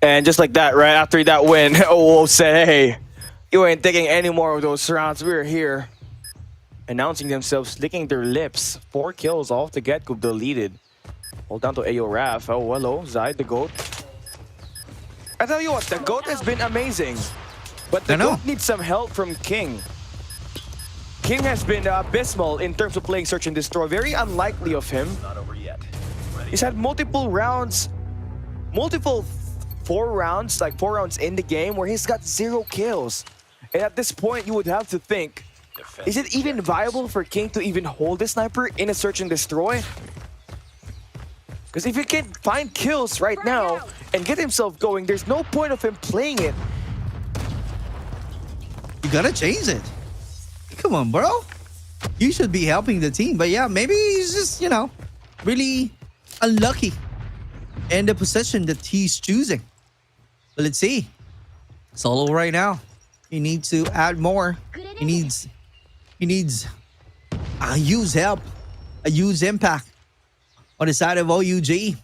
And just like that, right after that win, Wolves said, hey, you ain't taking any more of those rounds. We're here. Announcing themselves, licking their lips. 4 kills off the get-go deleted. Hold down to AO Raf. Oh, hello, Zai, the GOAT. I tell you what, the GOAT has been amazing. But the GOAT needs some help from King. King has been abysmal in terms of playing Search and Destroy. Very unlikely of him. He's had multiple rounds multiple 4 rounds, like 4 rounds in the game where he's got 0 kills. And at this point, you would have to think, is it even viable for King to even hold the sniper in a search and destroy? Because if he can't find kills right now and get himself going, there's no point of him playing it. You gotta change it. Come on, bro. You should be helping the team. But yeah, maybe he's just, you know, really unlucky in the position that he's choosing. But let's see. Solo right now. He needs to add more. He needs a huge help, a huge impact on the side of OUG.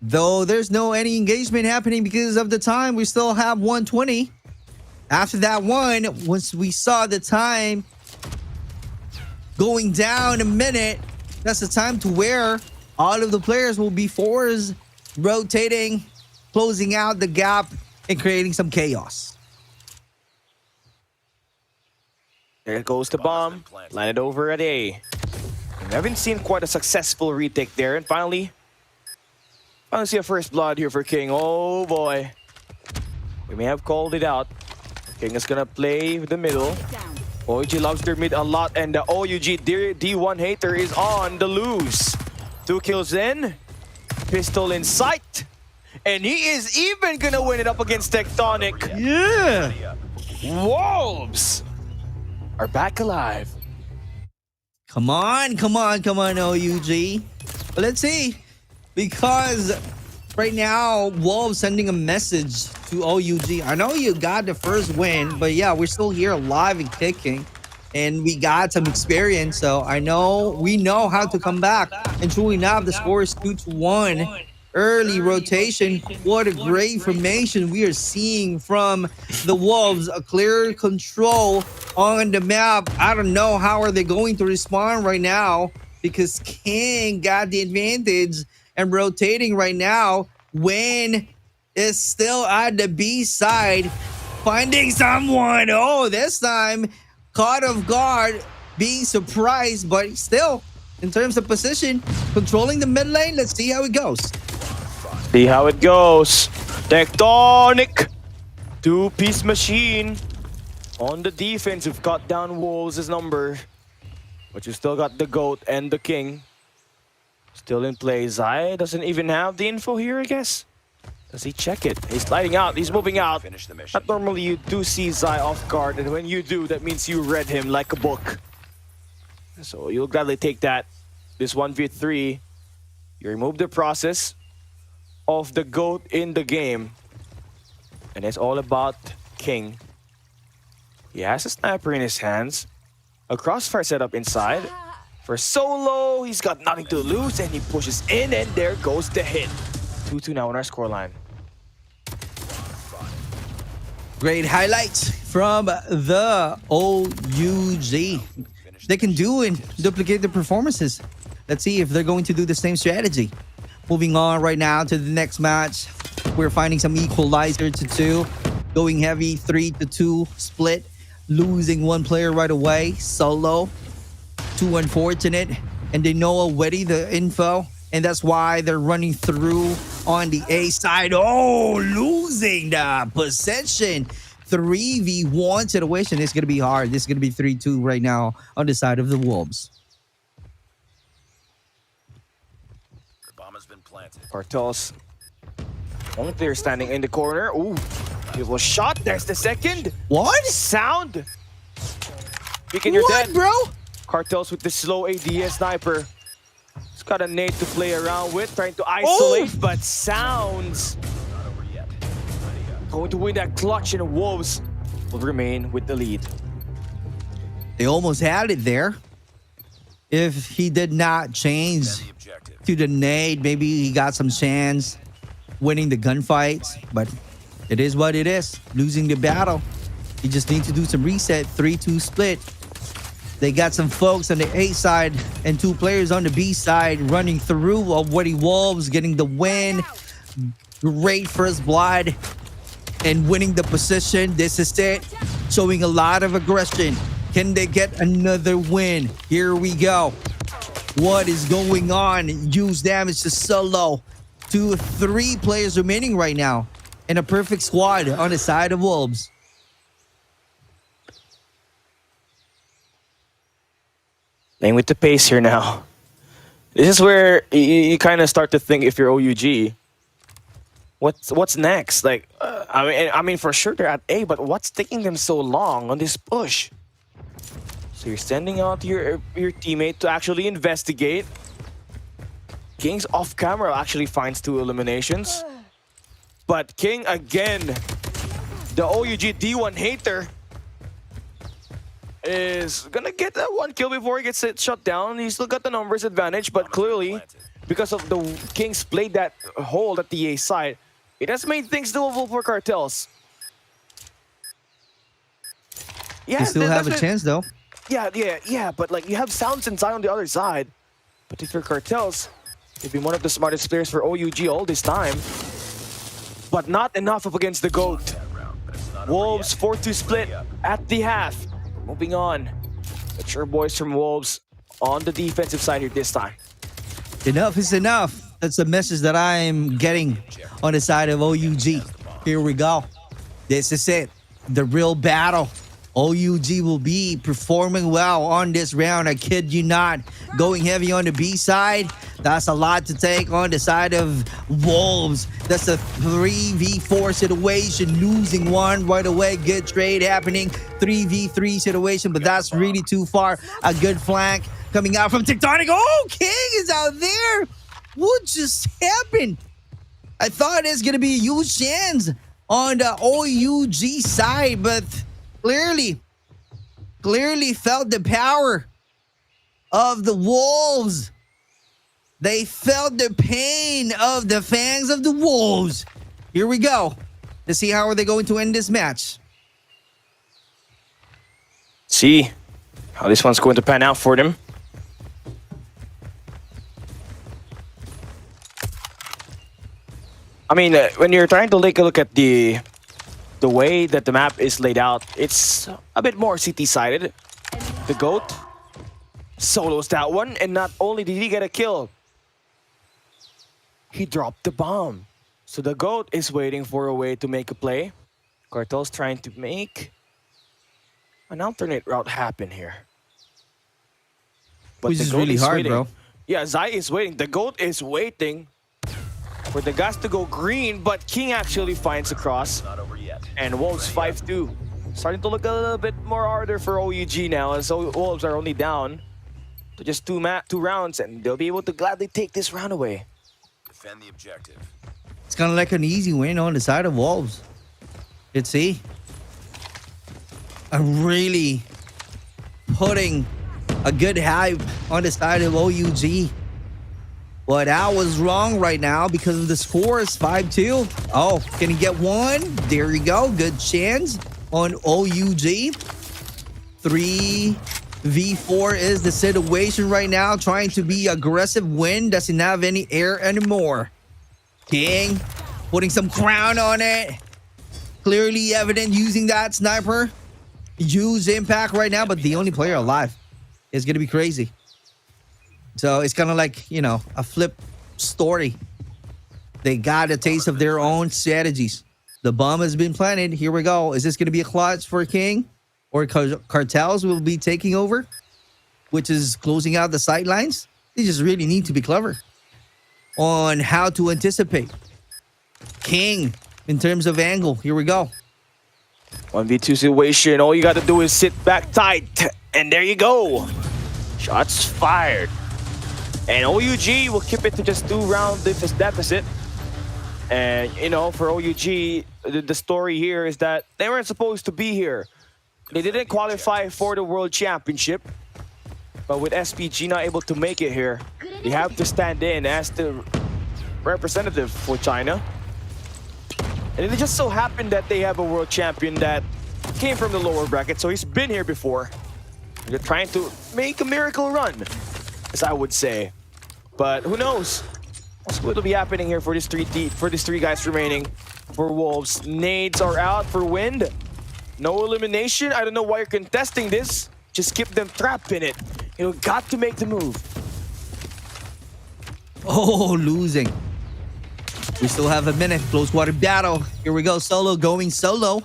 Though there's no any engagement happening because of the time, we still have 120. After that one, once we saw the time going down a minute, that's the time to where all of the players will be forced, rotating, closing out the gap, and creating some chaos. There goes the bomb, landed over at A. We haven't seen quite a successful retake there, and finally see a first blood here for King. Oh boy. We may have called it out. King is gonna play the middle. OUG loves their mid a lot, and the OUG D1 hater is on the loose. 2 kills in, pistol in sight, and he is even gonna win it up against Tectonic. Yeah! Wolves are back alive. Come on, OUG. But let's see. Because right now, Wolves sending a message to OUG. I know you got the first win, but yeah, we're still here alive and kicking. And we got some experience, so we know how to come back. And truly enough, the score is 2-1. Early rotation. What a great formation we are seeing from the Wolves. A clear control on the map. I don't know how are they going to respond right now, because King got the advantage and rotating right now. Win is still at the B side, finding someone. Oh, this time caught off guard, being surprised, but still in terms of position, controlling the mid lane. Let's see how it goes. See how it goes. Tectonic, 2-piece machine on the defense. We've cut down Wolves' number, but you still got the GOAT and the King still in play. Zai doesn't even have the info here, I guess. Does he check it? He's sliding out. He's moving out. Not normally you do see Zai off guard, and when you do, that means you read him like a book. So you'll gladly take that. This 1v3, you remove the process of the GOAT in the game, and it's all about King. He has a sniper in his hands, a crossfire setup inside. For solo, he's got nothing to lose, and he pushes in, and there goes the hit. 2-2 now on our scoreline. Great highlights from the OUG. They can do and duplicate the performances. Let's see if they're going to do the same strategy. Moving on right now to the next match. We're finding some equalizer to 2. Going heavy, 3-2 split. Losing 1 player right away. Solo. 2 unfortunate. And they know already the info. And that's why they're running through on the A side. Oh, losing the possession. 3v1 situation. It's going to be hard. This is going to be 3-2 right now on the side of the Wolves. Cartels. Only player standing in the corner. Ooh, beautiful shot. There's the second. What? Sound. Speaking, you're dead, bro. Cartels with the slow ADS sniper. He's got a nade to play around with, trying to isolate, but Sounds going to win that clutch, and Wolves will remain with the lead. They almost had it there. If he did not change to the nade, maybe he got some chance winning the gunfight, but it is what it is. Losing the battle. You just need to do some reset. 3-2 split. They got some folks on the A side and 2 players on the B side running through. Already Wolves getting the win. Great first blood and winning the position. This is it. Showing a lot of aggression. Can they get another win? Here we go. What is going on? Use damage to solo. to 3 players remaining right now in a perfect squad on the side of Wolves. Playing with the pace here now. This is where you kind of start to think, if you're OUG, what's next? Like, I mean, for sure they're at A, but what's taking them so long on this push? So you're sending out your teammate to actually investigate. King's off camera actually finds 2 eliminations, but King again, the OUG D1 hater, is gonna get that 1 kill before he gets it shut down. He's still got the numbers advantage, but clearly, because of the Kings played that hold at the A side, it has made things doable for Cartels. Yeah, they still have a chance though. Yeah, but like, you have Sounds and Zion on the other side. But if you're Cartels, they've been one of the smartest players for OUG all this time. But not enough up against the GOAT. Wolves 4-2 split at the half. Moving on. Mature boys from Wolves on the defensive side here this time. Enough is enough. That's the message that I'm getting on the side of OUG. Here we go. This is it. The real battle. OUG will be performing well on this round. I kid you not. Going heavy on the B side. That's a lot to take on the side of Wolves. That's a 3v4 situation. Losing 1 right away. Good trade happening. 3v3 situation, but that's really too far. A good flank coming out from Tectonic. Oh, King is out there. What just happened? I thought it's going to be Yu Shan's on the OUG side, but clearly felt the power of the Wolves. They felt the pain of the fans of the Wolves. Here we go. Let's see how are they going to end this match. See how this one's going to pan out for them. I mean, when you're trying to take a look at the way that the map is laid out, it's a bit more CT-sided. The GOAT solos that one, and not only did he get a kill, he dropped the bomb. So the GOAT is waiting for a way to make a play. Cartel's trying to make an alternate route happen here. But Which the is GOAT really hard, waiting. bro. Yeah, Zai is waiting. The GOAT is waiting for the guys to go green, but King actually finds a cross. And Wolves 5-2. Starting to look a little bit more harder for OUG now, as Wolves are only down to just 2 rounds, and they'll be able to gladly take this round away. Defend the objective. It's kind of like an easy win on the side of Wolves. Let's see. I'm really putting a good hype on the side of OUG. But I was wrong right now because of the scores. 5-2. Oh, can he get 1? There you go. Good chance on OUG. 3v4 is the situation right now. Trying to be aggressive. Win doesn't have any air anymore. King putting some crown on it. Clearly evident using that sniper. Huge impact right now, but the only player alive is going to be crazy. So it's kind of like, you know, a flip story. They got a taste of their own strategies. The bomb has been planted. Here we go. Is this going to be a clutch for King? Or Cartels will be taking over? Which is closing out the sidelines? They just really need to be clever on how to anticipate. King, in terms of angle. Here we go. 1v2 situation. All you got to do is sit back tight. And there you go. Shots fired. And OUG will keep it to just 2-round deficit. And, you know, for OUG, the story here is that they weren't supposed to be here. They didn't qualify for the World Championship. But with SPG not able to make it here, they have to stand in as the representative for China. And it just so happened that they have a world champion that came from the lower bracket, so he's been here before. They're trying to make a miracle run, as I would say. But who knows what's going to be happening here for this three guys remaining for Wolves. Nades are out for Wind. No elimination. I don't know why you're contesting this. Just keep them trapped in it. You know, got to make the move. Oh, losing. We still have a minute. Close quarter battle. Here we go. Solo going solo.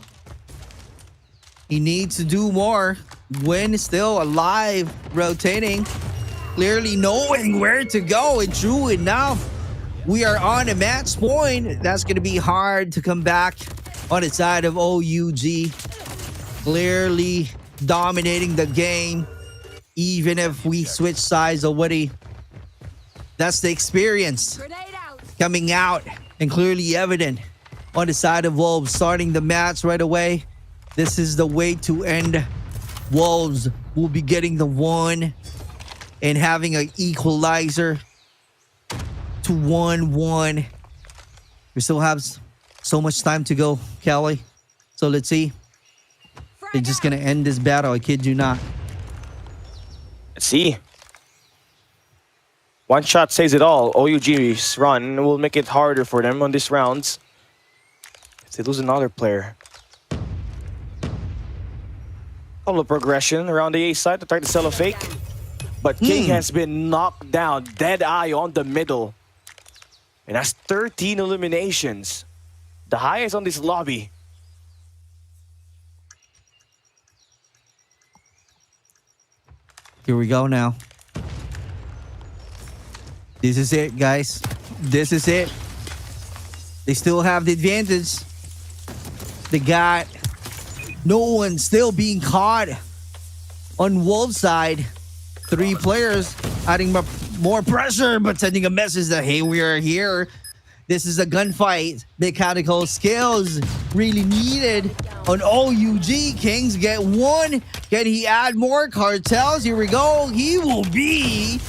He needs to do more. Win is still alive. Rotating. Clearly knowing where to go. And true enough, we are on a match point. That's going to be hard to come back on the side of OUG. Clearly dominating the game. Even if we switch sides already. That's the experience coming out and clearly evident on the side of Wolves. Starting the match right away. This is the way to end. Wolves will be getting the 1 and having an equalizer to 1-1. We still have so much time to go, Kelly. So let's see. They're just going to end this battle. I kid you not. Let's see. One shot says it all. OUG's run will make it harder for them on these rounds. If they lose another player. Couple of progression around the A side to try to sell a fake. But King has been knocked down. Dead eye on the middle. And that's 13 eliminations. The highest on this lobby. Here we go now. This is it, guys. This is it. They still have the advantage. They got no one still being caught on Wolves' side. 3 players adding more pressure, but sending a message that, hey, we are here. This is a gunfight. Mechanical skills really needed on OUG. Kings get 1. Can he add more cartels? Here we go. He will be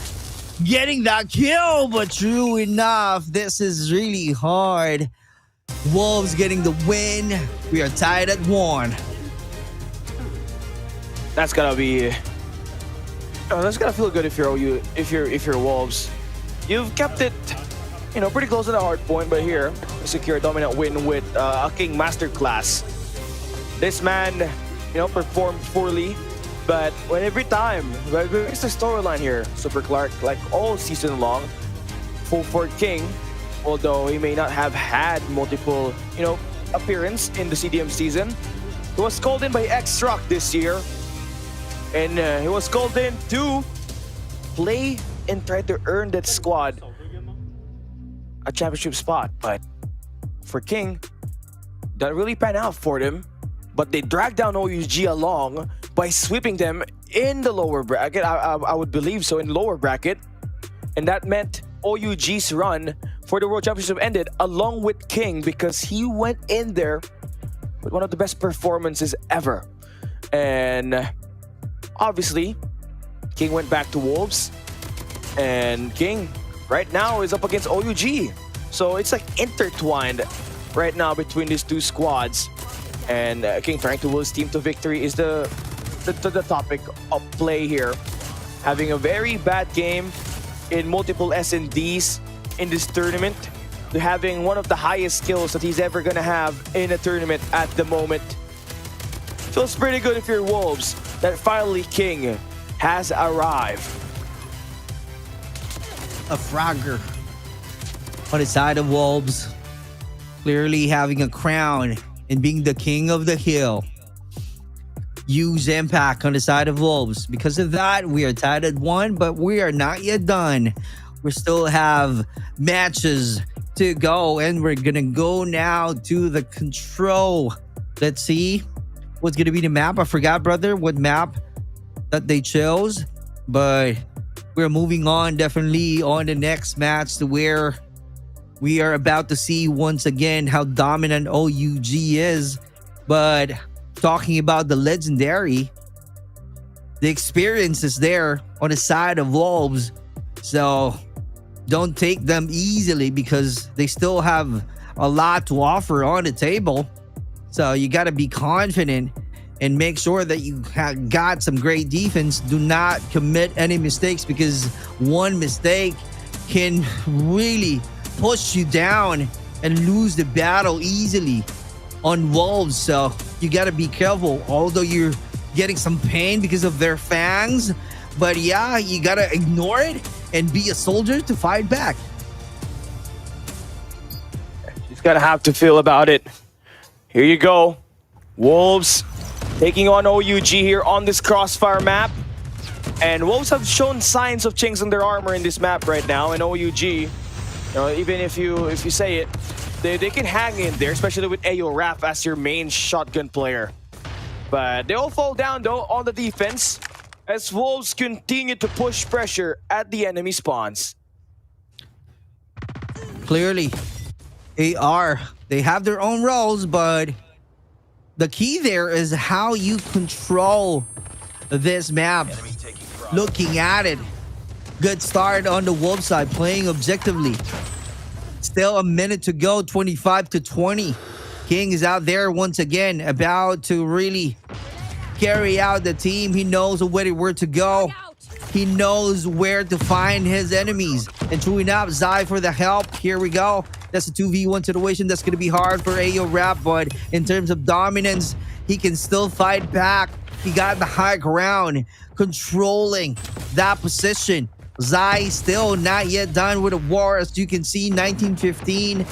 getting that kill, but true enough, this is really hard. Wolves getting the win. We are tied at 1. That's gotta be. That's gotta feel good if you're Wolves. You've kept it, pretty close to the hard point, but here you secure a dominant win with a King Masterclass. This man, performed poorly, but every time, it's the storyline here, Super Clark, like all season long, for King, although he may not have had multiple, appearance in the CDM season. He was called in by X-Rock this year. And he was called in to play and try to earn that squad a championship spot. But for King, that really panned out for them. But they dragged down OUG along by sweeping them in the lower bracket. I would believe so, in lower bracket. And that meant OUG's run for the World Championship ended along with King because he went in there with one of the best performances ever. And obviously, King went back to Wolves, and King right now is up against OUG. So it's like intertwined right now between these two squads. And King trying to will his team to victory is the topic of play here. Having a very bad game in multiple S&Ds in this tournament, to having one of the highest skills that he's ever gonna have in a tournament at the moment. Feels pretty good if you're Wolves, that finally King has arrived. A Frogger on the side of Wolves, clearly having a crown and being the king of the hill. Huge impact on the side of Wolves. Because of that, we are tied at 1, but we are not yet done. We still have matches to go, and we're gonna go now to the control. Let's see what's gonna be the map. I forgot, brother, what map that they chose, but we're moving on definitely on the next match to where we are about to see once again how dominant OUG is. But talking about the legendary, the experience is there on the side of Wolves, so don't take them easily because they still have a lot to offer on the table. So you got to be confident and make sure that you have got some great defense. Do not commit any mistakes because one mistake can really push you down and lose the battle easily on Wolves. So you got to be careful, although you're getting some pain because of their fangs. But yeah, you got to ignore it and be a soldier to fight back. gonna have to feel about it. Here you go. Wolves taking on OUG here on this crossfire map. And Wolves have shown signs of chinks in their armor in this map right now. And OUG, you know, even if you say it, they can hang in there, especially with Ayo Rap as your main shotgun player. But they all fall down though on the defense as Wolves continue to push pressure at the enemy spawns. Clearly, they have their own roles, but the key there is how you control this map. Looking at it, good start on the Wolf side, playing objectively. Still a minute to go, 25-20. King is out there once again, about to really carry out the team. He knows where to go. He knows where to find his enemies. And true enough, Zai for the help. Here we go. That's a 2v1 situation. That's going to be hard for Ayo Rap, but in terms of dominance, he can still fight back. He got the high ground, controlling that position. Zai still not yet done with the war. As you can see, 1915.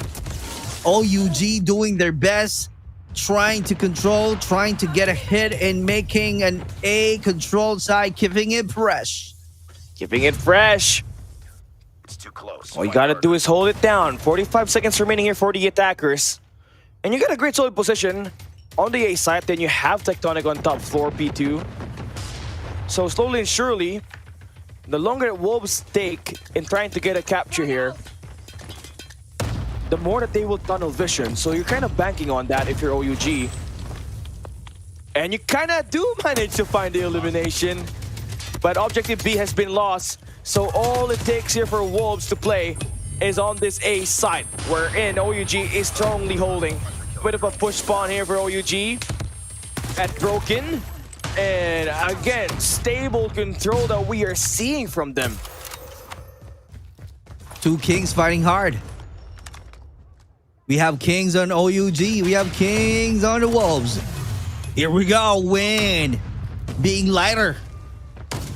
OUG doing their best, trying to control, trying to get a hit, and making an A controlled side, keeping it fresh. Keeping it fresh. It's too close. All you gotta do is hold it down. 45 seconds remaining here for the attackers. And you got a great solid position on the A side. Then you have Tectonic on top floor, P2. So slowly and surely, the longer Wolves take in trying to get a capture here, the more that they will tunnel vision. So you're kind of banking on that if you're OUG. And you kind of do manage to find the elimination. But objective B has been lost. So all it takes here for Wolves to play is on this A side, wherein OUG is strongly holding. Bit of a push spawn here for OUG at Broken. And again, stable control that we are seeing from them. Two Kings fighting hard. We have Kings on OUG. We have Kings on the Wolves. Here we go. Wind being lighter.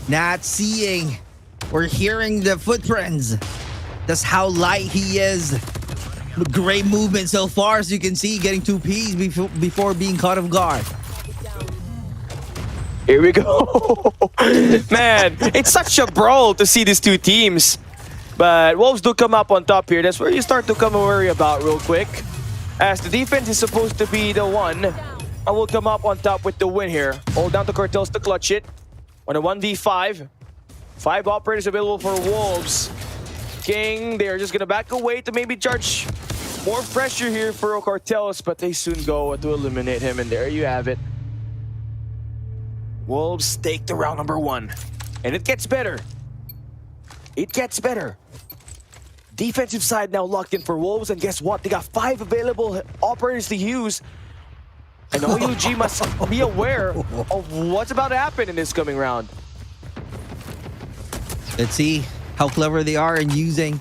Not seeing or hearing the footprints. That's how light he is. Great movement so far, as you can see, getting 2 Ps before being caught off guard. Here we go. Man, it's such a brawl to see these two teams. But Wolves do come up on top here. That's where you start to come and worry about real quick. As the defense is supposed to be the one. And will come up on top with the win here. Hold down to Cartels to clutch it. On a 1v5. 5 operators available for Wolves. King, they're just going to back away to maybe charge more pressure here for Cartels. But they soon go to eliminate him. And there you have it. Wolves take the round number 1. And it gets better. It gets better. Defensive side now locked in for Wolves, and guess what? They got 5 available operators to use. And OUG must be aware of what's about to happen in this coming round. Let's see how clever they are in using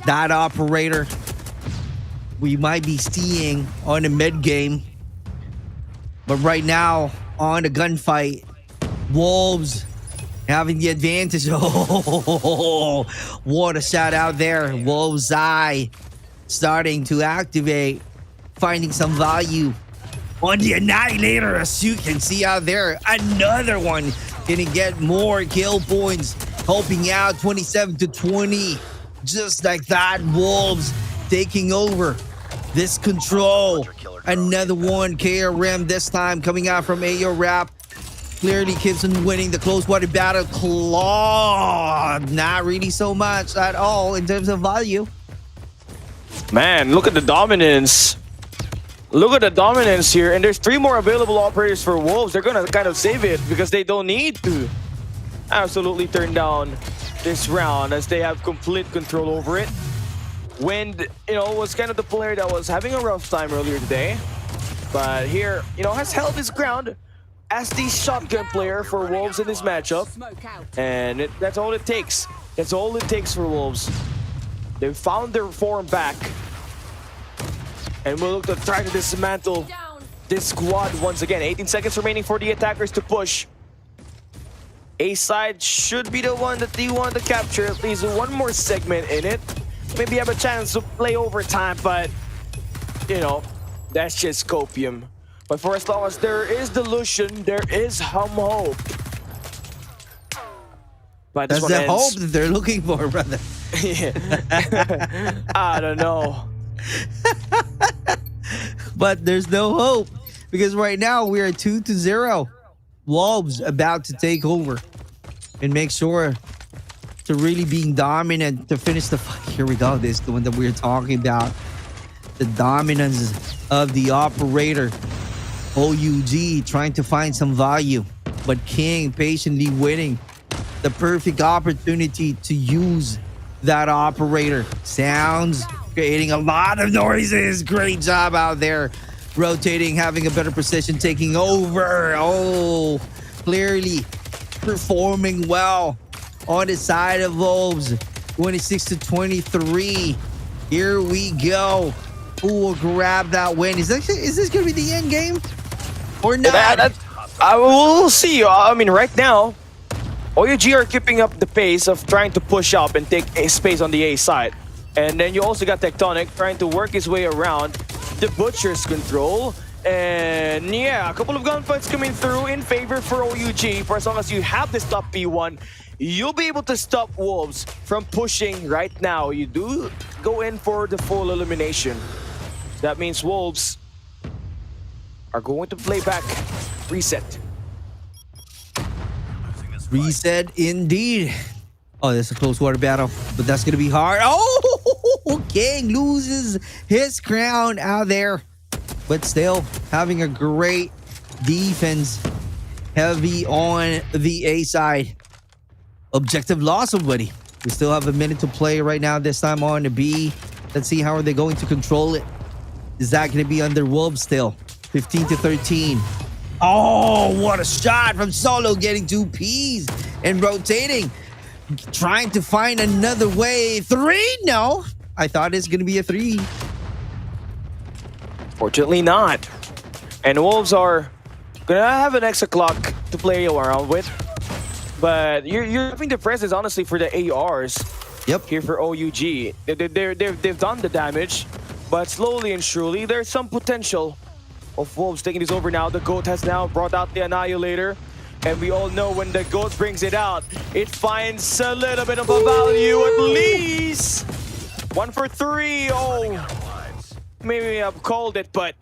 that operator. We might be seeing on the mid game. But right now, on the gunfight, Wolves having the advantage. Oh, what a shout out there. Wolves Eye starting to activate, finding some value on the Annihilator. As you can see out there, another one gonna get more kill points, helping out 27-20. Just like that, Wolves taking over this control. Another one, KRM this time coming out from Ayo Rap. Clearly keeps on winning the close water battle. Claw, not really so much at all in terms of value. Man, look at the dominance. Look at the dominance here. And there's 3 more available operators for Wolves. They're going to kind of save it because they don't need to absolutely turn down this round as they have complete control over it. Wind, was kind of the player that was having a rough time earlier today. But here, has held his ground as the shotgun player for Wolves in this matchup. And that's all it takes. That's all it takes for Wolves. They've found their form back. And we'll look to try to dismantle this squad once again. 18 seconds remaining for the attackers to push. A side should be the one that they want to capture. At least one more segment in it. maybe have a chance to play overtime, but you know, that's just copium. But for as long as there is delusion, there is some hope. But That's the hope that they're looking for, brother. I don't know. But there's no hope because right now we are 2-0. Wolves about to take over and make sure to really being dominant to finish the fight. Here we go. This is the one that we're talking about. The dominance of the operator. OUG trying to find some value, but King patiently waiting. The perfect opportunity to use that operator. Sounds creating a lot of noises. Great job out there. Rotating, having a better precision, taking over. Oh, clearly performing well on the side of Wolves. 26-23. Here we go. Who will grab that win? Is this going to be the end game or not? I will see. I mean, right now, OUG are keeping up the pace of trying to push up and take a space on the A side. And then you also got Tectonic trying to work his way around the Butcher's control. And yeah, a couple of gunfights coming through in favor for OUG. For as long as you have this top P1, you'll be able to stop Wolves from pushing right now. You do go in for the full elimination. That means Wolves are going to play back. Reset. Reset indeed. Oh, that's a close water battle, but that's going to be hard. Oh, King loses his crown out there, but still having a great defense. Heavy on the A side. Objective loss already. We still have a minute to play right now. This time on the B. Let's see how are they going to control it. Is that going to be under Wolves still? 15-13. Oh, what a shot from Solo, getting 2 Ps and rotating. Trying to find another way. 3? No. I thought it's going to be a 3. Fortunately not. And Wolves are going to have an extra clock to play around with. But you're having the presence, honestly, for the ARs. Yep. Here for OUG. They've done the damage. But slowly and surely, there's some potential of Wolves taking this over now. The GOAT has now brought out the Annihilator. And we all know when the GOAT brings it out, it finds a little bit of a value at least. 1 for 3. Oh, maybe I've called it, but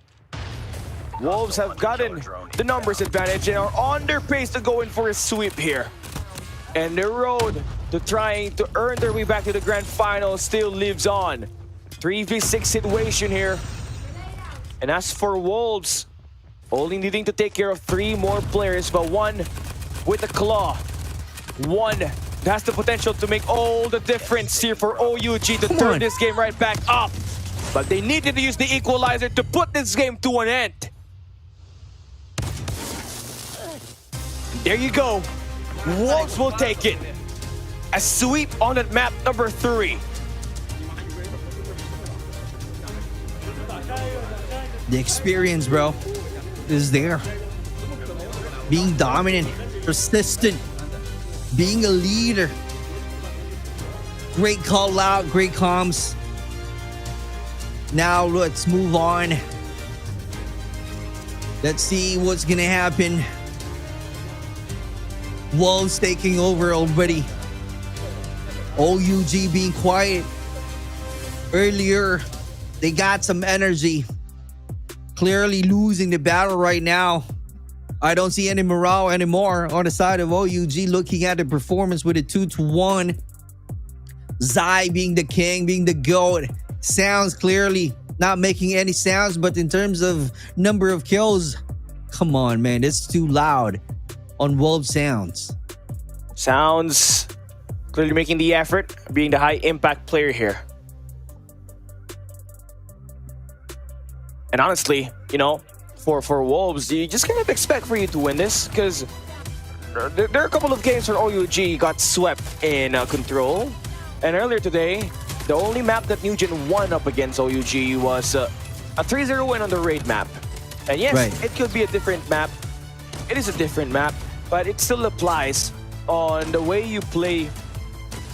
Wolves have gotten the numbers advantage and are on their pace to go in for a sweep here. And the road to trying to earn their way back to the grand final still lives on. 3v6 situation here. And as for Wolves, only needing to take care of 3 more players, but 1 with a claw. 1 has the potential to make all the difference here for OUG to turn this game right back up. But they needed to use the equalizer to put this game to an end. There you go. Wolves will take it. A sweep on that map number 3. The experience, bro, is there. Being dominant, persistent, being a leader. Great call out, great comms. Now let's move on. Let's see what's gonna happen. Wolves taking over already. OUG being quiet. Earlier, they got some energy. Clearly losing the battle right now. I don't see any morale anymore on the side of OUG. Looking at the performance with a 2-1. Zai being the king, being the GOAT. Sounds clearly not making any sounds, but in terms of number of kills, come on, man, it's too loud on Wolves Sounds. Sounds clearly making the effort, being the high impact player here. And honestly, you know, for Wolves, you just kind of expect for you to win this because there are a couple of games where OUG got swept in control. And earlier today, the only map that Nugent won up against OUG was a 3-0 win on the raid map. And yes, it could be a different map. It is a different map, but it still applies on the way you play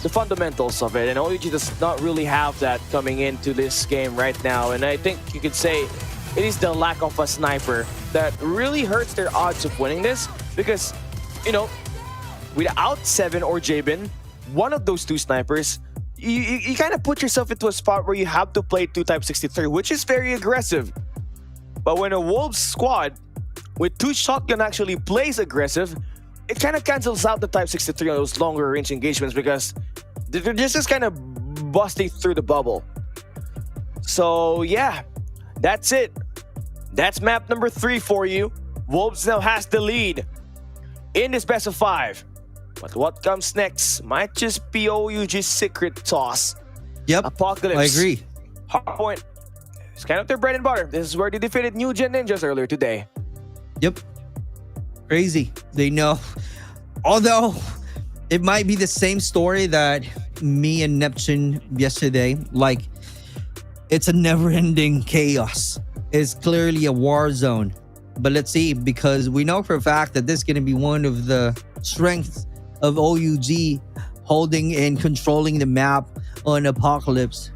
the fundamentals of it, and OUG does not really have that coming into this game right now. And I think you could say it is the lack of a sniper that really hurts their odds of winning this, because, you know, without Seven or Jabin, one of those two snipers, you kind of put yourself into a spot where you have to play 2 Type 63, which is very aggressive. But when a Wolves squad with 2 shotgun actually plays aggressive, it kind of cancels out the Type 63 on those longer range engagements, because they're just kind of busting through the bubble. So yeah, that's it. That's map number 3 for you. Wolves now has the lead in this best of 5. But what comes next might just be OUG's secret toss. Yep, Apocalypse. I agree. Hardpoint. It's kind of their bread and butter. This is where they defeated New Gen Ninjas earlier today. Yep. Crazy. They know. Although, it might be the same story that me and Neptune yesterday. Like, it's a never-ending chaos. It's clearly a war zone. But let's see, because we know for a fact that this is going to be one of the strengths of OUG, holding and controlling the map on Apocalypse.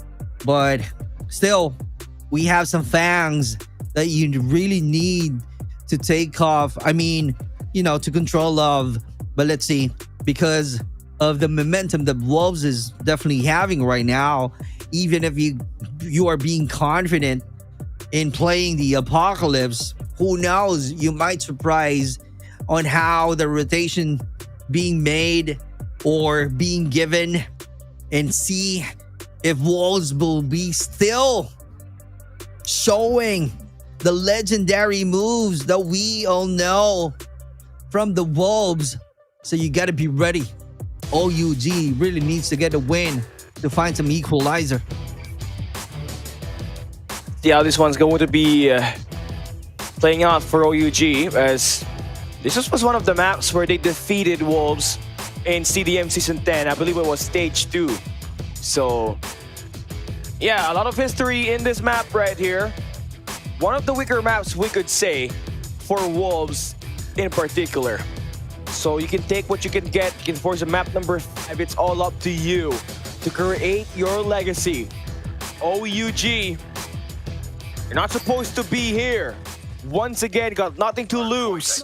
But still, we have some fangs that you really need to take off. I mean, you know, to control love. But let's see, because of the momentum that Wolves is definitely having right now, even if you are being confident in playing the Apocalypse, who knows, you might surprise on how the rotation being made or being given, and see if Wolves will be still showing the legendary moves that we all know from the Wolves. So you got to be ready. OUG really needs to get a win to find some equalizer. See how this one's going to be playing out for OUG, as this was one of the maps where they defeated Wolves in CDM Season 10. I believe it was Stage 2. So, yeah, a lot of history in this map right here. One of the weaker maps, we could say, for Wolves in particular. So you can take what you can get. You can force a map number 5. It's all up to you to create your legacy. OUG, you're not supposed to be here. Once again, got nothing to lose.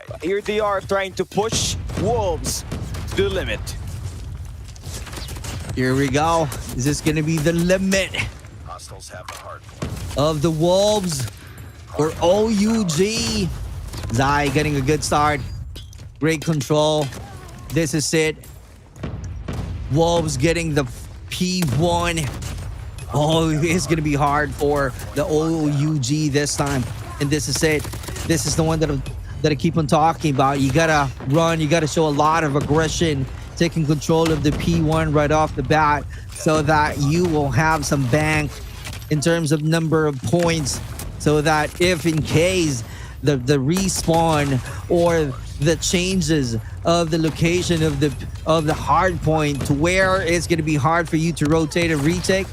But here they are trying to push Wolves to the limit. Here we go. Is this going to be the limit of the Wolves or OUG? Zai getting a good start. Great control. This is it. Wolves getting the P1. Oh, it's going to be hard for the OUG this time. And this is it. This is the one that I keep on talking about. You got to run. You got to show a lot of aggression, taking control of the P1 right off the bat, so that you will have some bank in terms of number of points, so that if in case the respawn or the changes of the location of the hard point to where it's going to be hard for you to rotate and retake,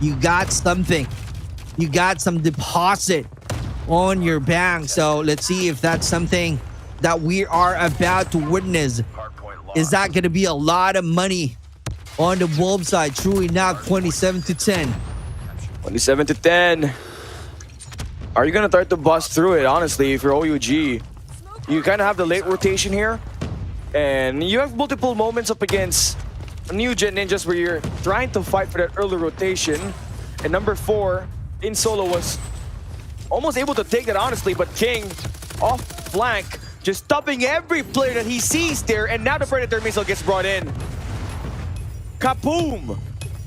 you got something. You got some deposit on your bank. So let's see if that's something that we are about to witness. Is that going to be a lot of money on the Wolves side? True enough, 27-10. 27-10. Are you going to start to bust through it, honestly, if you're OUG? You kind of have the late rotation here, and you have multiple moments up against New Gen Ninjas where you're trying to fight for that early rotation. And number 4 in solo was almost able to take that, honestly, but King off flank, just stopping every player that he sees there, and now the Predator missile gets brought in. Kaboom!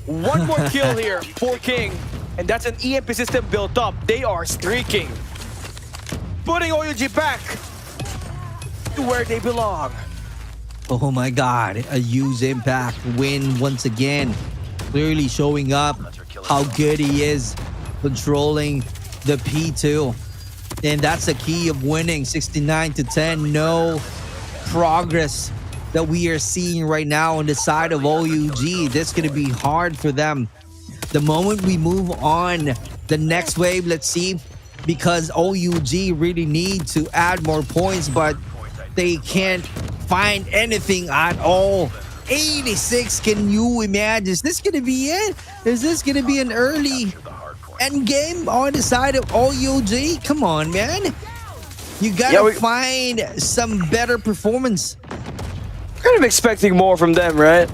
One more kill here for King, and that's an EMP system built up. They are streaking, putting OUG back to where they belong. Oh my god, a huge impact win once again. Clearly showing up how good he is controlling the P2. And that's the key of winning, 69-10. No progress that we are seeing right now on the side of OUG. This is going to be hard for them. The moment we move on the next wave, let's see, because OUG really need to add more points, but they can't find anything at all 86. Can you imagine? Is this going to be it? Is this going to be an early end game on the side of OUG? Come on, man. You got to find some better performance. Kind of expecting more from them, right?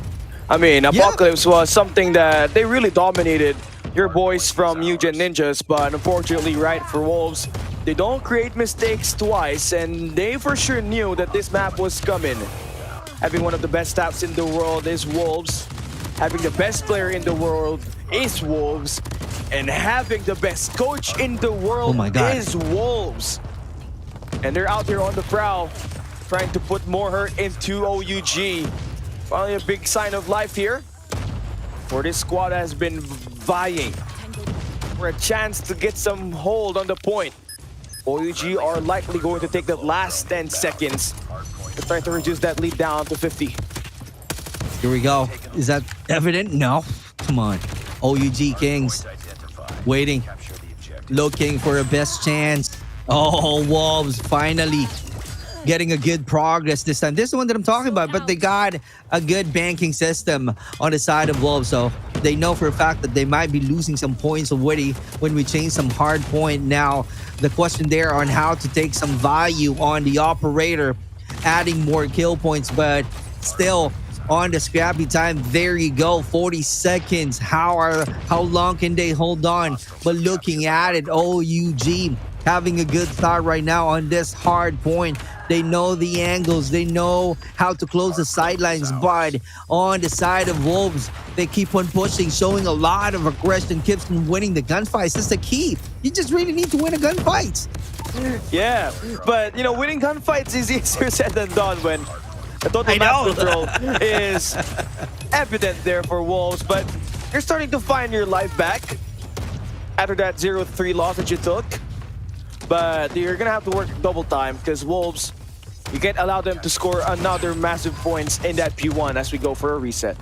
I mean, Apocalypse was something that they really dominated your boys from Eugen Ninjas, but unfortunately, right, for Wolves, they don't create mistakes twice, and they for sure knew that this map was coming. Having one of the best stats in the world is Wolves. Having the best player in the world is Wolves. And having the best coach in the world is Wolves. And they're out there on the prowl, trying to put more hurt into OUG. Finally a big sign of life here. For this squad has been vying for a chance to get some hold on the point. OUG are likely going to take the last 10 seconds to try to reduce that lead down to 50. Here we go. Is that evident? No. Come on. OUG Kings waiting, looking for a best chance. Oh, Wolves finally getting a good progress this time. This is the one that I'm talking about, but they got a good banking system on the side of Wolves, so they know for a fact that they might be losing some points already when we change some hard point. Now, the question there on how to take some value on the operator, adding more kill points, but still on the scrappy time. There you go, 40 seconds. How long can they hold on? But looking at it, OUG having a good start right now on this hard point. They know the angles, they know how to close the sidelines, but on the side of Wolves, they keep on pushing, showing a lot of aggression, keeps on winning the gunfights. That's the key. You just really need to win a gunfight. Yeah, but you know, winning gunfights is easier said than done when the total map control is evident there for Wolves, but you're starting to find your life back after that 0-3 loss that you took. But you're gonna have to work double time because Wolves, you can't allow them to score another massive points in that P1 as we go for a reset.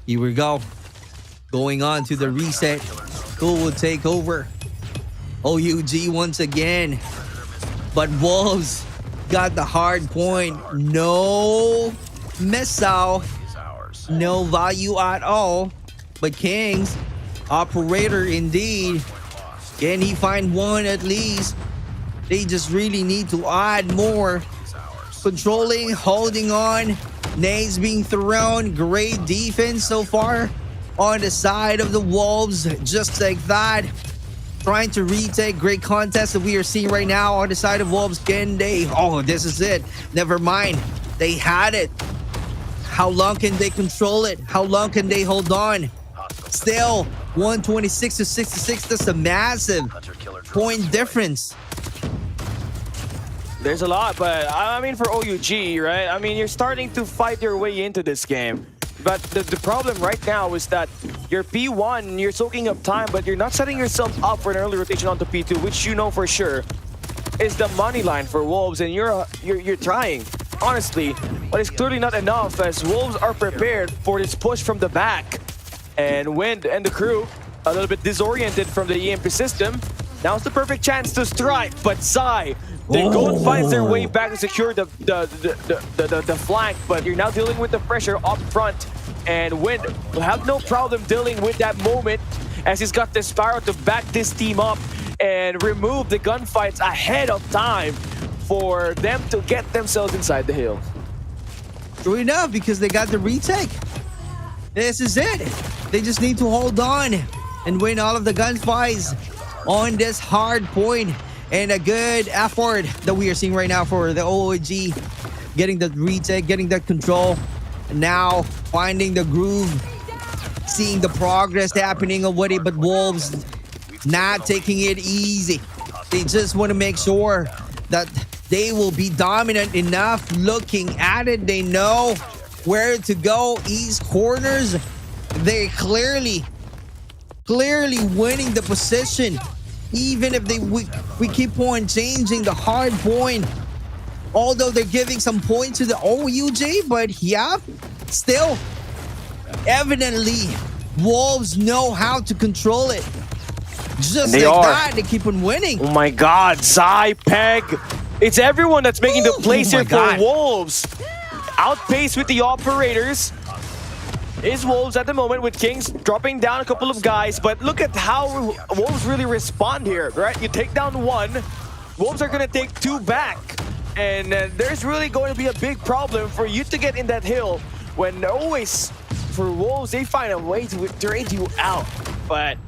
Here we go. Going on to the reset. Who will take over? OUG once again. But Wolves got the hard point. No missile. No value at all. But Kings, operator indeed. Can he find one at least? They just really need to add more. Controlling, holding on. Nades being thrown. Great defense so far on the side of the Wolves. Just like that. Trying to retake. Great contest that we are seeing right now on the side of Wolves. Can they? Oh, this is it. Never mind. They had it. How long can they control it? How long can they hold on? Still, 126 to 66. That's a massive point difference. There's a lot, but I mean for OUG, right? I mean, you're starting to fight your way into this game. But the problem right now is that your P1, you're soaking up time, but you're not setting yourself up for an early rotation onto P2, which you know for sure is the money line for Wolves, and you're trying, honestly. But it's clearly not enough as Wolves are prepared for this push from the back. And Wind and the crew, a little bit disoriented from the EMP system. Now's the perfect chance to strike, but Sai, the goat finds their way back to secure the flank, but you're now dealing with the pressure up front. And Wind will have no problem dealing with that moment as he's got the Sparrow to back this team up and remove the gunfights ahead of time for them to get themselves inside the hill. True enough, because they got the retake. This is it. They just need to hold on and win all of the gunfights on this hard point. And a good effort that we are seeing right now for the OOG. Getting the retake, getting that control. Now finding the groove. Seeing the progress happening already. But Wolves not taking it easy. They just want to make sure that they will be dominant enough. Looking at it, they know where to go. East corners, they clearly winning the position. Even if we keep on changing the hard point, although they're giving some points to the OUG, but yeah, still, evidently, Wolves know how to control it. Just like that, they keep on winning. Oh my God, Zai, Peg, it's everyone that's making the plays here for Wolves. Outpaced with the operators. is Wolves at the moment, with Kings dropping down a couple of guys. But look at how Wolves really respond here, right? You take down one, Wolves are going to take two back. And there's really going to be a big problem for you to get in that hill when always, for Wolves, they find a way to trade you out. But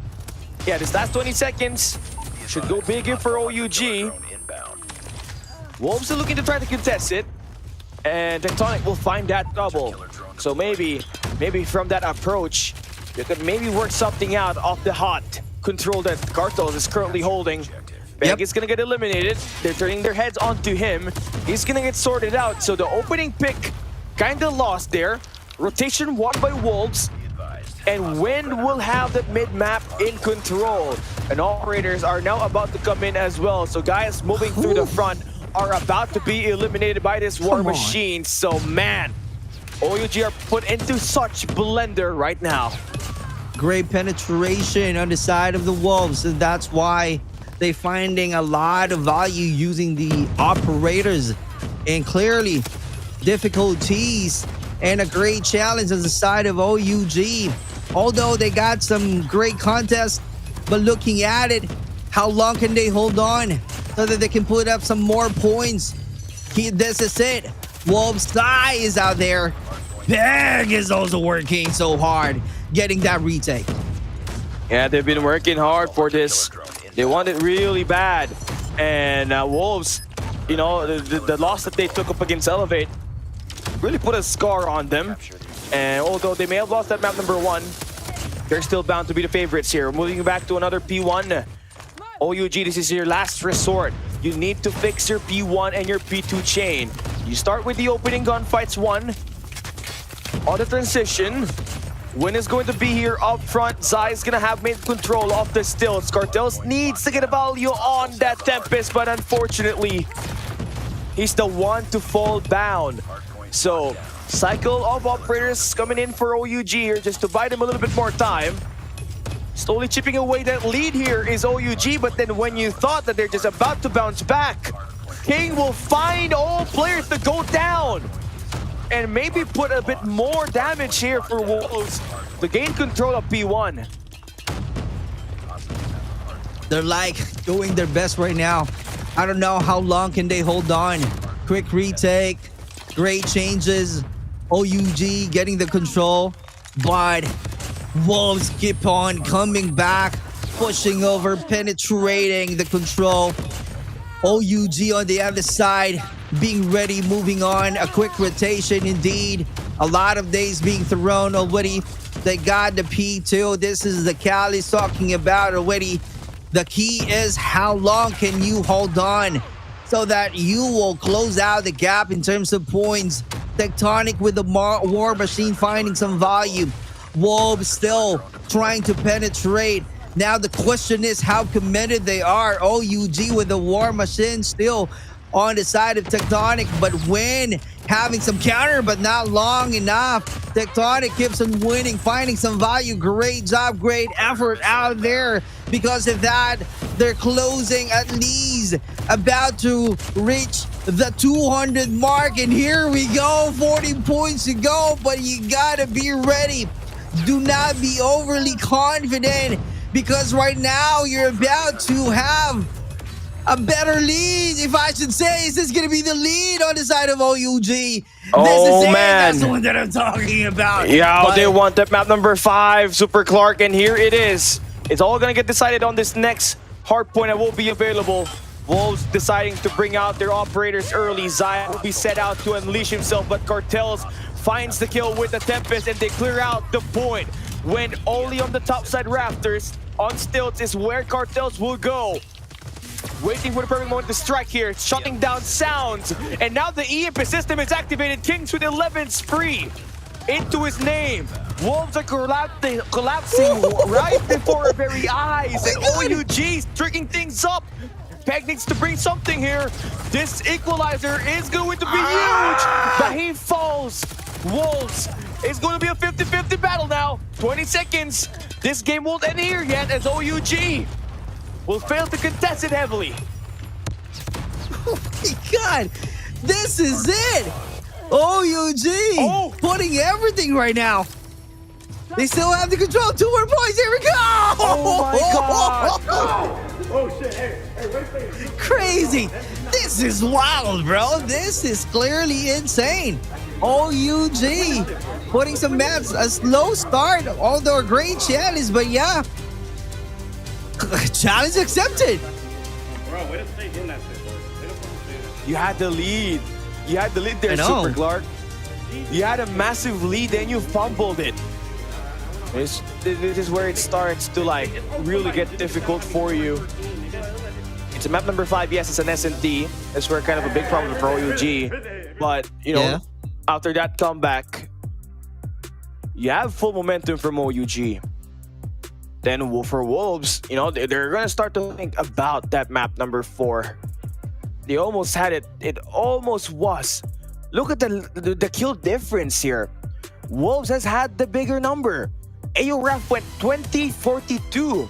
yeah, this last 20 seconds should go big here for OUG. Wolves are looking to try to contest it, and Tectonic will find that double. So maybe from that approach, you could maybe work something out off the hot control that Cartel is currently holding. Beg is gonna get eliminated. They're turning their heads onto him. He's gonna get sorted out. So the opening pick kinda lost there. Rotation won by Wolves. And Wind will have the mid-map in control. And operators are now about to come in as well. So guys moving through the front are about to be eliminated by this War Machine. So man, OUG are put into such blender right now. Great penetration on the side of the Wolves, and that's why they're finding a lot of value using the operators. And clearly, difficulties and a great challenge on the side of OUG. Although they got some great contests, but looking at it, how long can they hold on so that they can put up some more points? This is it. Wolves' Thigh is out there. Beg is also working so hard, getting that retake. Yeah, they've been working hard for this. They want it really bad. And Wolves, you know, the loss that they took up against Elevate really put a scar on them. And although they may have lost that map number 1, they're still bound to be the favorites here. Moving back to another P1. OUG, this is your last resort. You need to fix your P1 and your P2 chain. You start with the opening gunfights 1. On the transition, Win is going to be here up front. Zai is going to have made control of the stilts. Cartels needs to get a value on that Tempest, but unfortunately, he's the one to fall down. So, cycle of operators coming in for OUG here just to buy them a little bit more time. Slowly chipping away that lead here is OUG, but then when you thought that they're just about to bounce back, King will find all players to go down and maybe put a bit more damage here for Wolves to gain control of P1. They're like doing their best right now. I don't know how long can they hold on. Quick retake, great changes. OUG getting the control, but Wolves keep on coming back, pushing over, penetrating the control. OUG on the other side, being ready, moving on. A quick rotation indeed. A lot of days being thrown already. They got the P2. This is the Cali's talking about already. The key is how long can you hold on so that you will close out the gap in terms of points. Tectonic with the War Machine finding some value. Wolves still trying to penetrate. Now the question is how committed they are. OUG with the War Machine still on the side of Tectonic, but Win having some counter, but not long enough. Tectonic keeps on winning, finding some value. Great job, great effort out there. Because of that, they're closing at least, about to reach the 200 mark. And here we go, 40 points to go, but you gotta be ready. Do not be overly confident, because right now you're about to have a better lead, if I should say. Is this going to be the lead on the side of OUG? Oh, this is man. That's the one that I'm talking about. Yeah, But they want that map number 5, Super Clark, and here it is. It's all going to get decided on this next hard point that will be available. Wolves deciding to bring out their operators early. Zai will be set out to unleash himself, but Cartels finds the kill with the Tempest, and they clear out the point. When only on the top side rafters, on stilts is where Cartels will go. Waiting for the perfect moment to strike here, shutting down sounds. And now the EMP system is activated. Kings with 11 spree into his name. Wolves are collapsing right before our very eyes. And OUG's tricking things up. Peg needs to bring something here. This equalizer is going to be huge, but he falls. Wolves is going to be a 50-50 battle now. 20 seconds. This game won't end here yet, as OUG will fail to contest it heavily. Oh my God, this is it. OUG putting everything right now. They still have the control. 2 more points. Here we go. Oh my God. Oh shit! Hey, wait. Crazy. This is wild, bro. This is clearly insane. OUG putting some maps, a slow start, although a great challenge, but yeah. Challenge accepted. Bro, way to stay in that shit, bro. Way to fucking stay in that. You had the lead. You had the lead I there, know. Super Clark. You had a massive lead, and you fumbled it. This is where it starts to like really get difficult for you. It's a map number 5. Yes, it's an S&D. That's where kind of a big problem for OUG. But you know, after that comeback, you have full momentum from OUG. Then for Wolves, you know, they're gonna start to think about that map number 4. They almost had it. It almost was. Look at the kill difference here. Wolves has had the bigger number. AORAF went 20-42.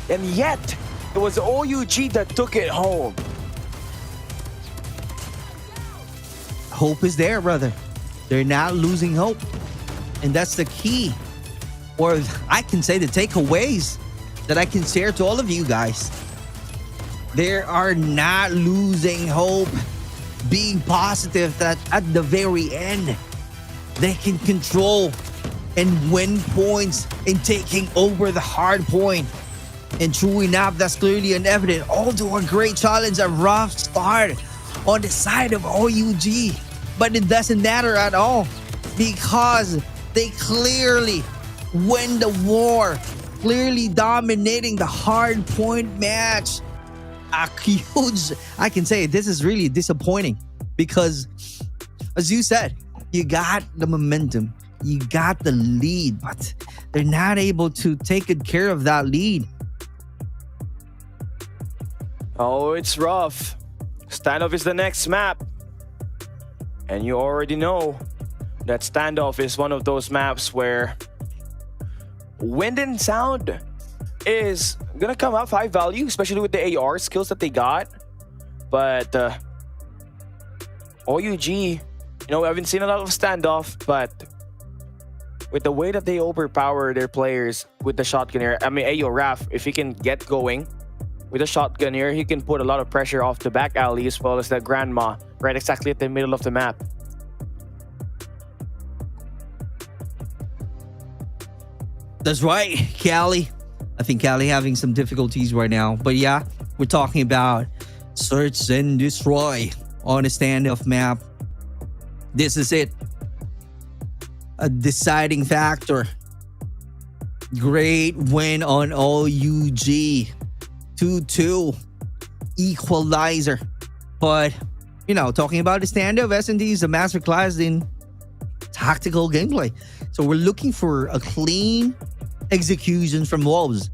And yet, it was OUG that took it home. Hope is there, brother. They're not losing hope. And that's the key. Or I can say the takeaways that I can share to all of you guys. They are not losing hope. Being positive that at the very end, they can control and win points and taking over the hard point. And true enough, that's clearly an evidence. Although a great challenge, a rough start on the side of OUG. But it doesn't matter at all because they clearly win the war, clearly dominating the hard point match. A huge, I can say this is really disappointing because, as you said, you got the momentum, you got the lead, but they're not able to take good care of that lead. Oh, it's rough. Standoff is the next map. And you already know that Standoff is one of those maps where wind and sound is gonna come up high value, especially with the AR skills that they got. But OUG, you know, we haven't seen a lot of Standoff, but with the way that they overpower their players with the shotgun here, I mean, AORAF, if he can get going with a shotgun here, he can put a lot of pressure off the back alley as well as the grandma right exactly at the middle of the map. That's right, Cali. I think Cali having some difficulties right now. But yeah, we're talking about search and destroy on a standoff map. This is it. A deciding factor. Great win on OUG. 2-2. Equalizer. But, you know, talking about the standoff, S&D is a masterclass in tactical gameplay. So we're looking for a clean execution from Wolves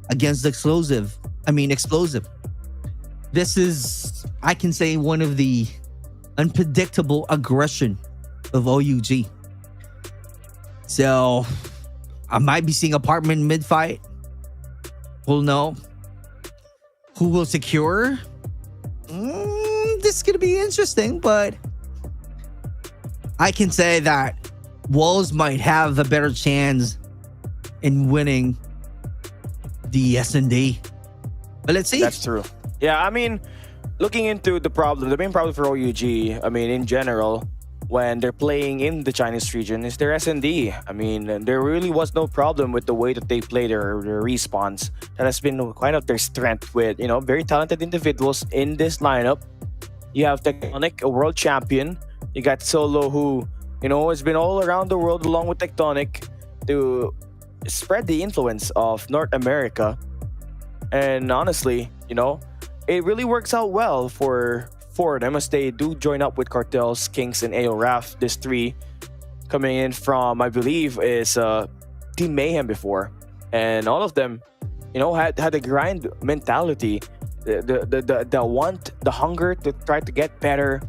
against the explosive. This is, I can say, one of the unpredictable aggression of OUG. So I might be seeing apartment mid-fight. We'll know who will secure. This is going to be interesting, but I can say that Wolves might have a better chance in winning the S&D. But let's see. That's true. Yeah, I mean, looking into the main problem for OUG, I mean, in general, when they're playing in the Chinese region, is their S&D. I mean, there really was no problem with the way that they play their respawns. That has been quite of their strength with, you know, very talented individuals in this lineup. You have Tectonic, a world champion. You got Solo, who, you know, has been all around the world along with Tectonic to spread the influence of North America. And honestly, you know, it really works out well for them as they do join up with Cartels, Kings, and AORAF. This 3 coming in from, I believe, is Team Mayhem before. And all of them, you know, had a grind mentality, the want, the hunger to try to get better.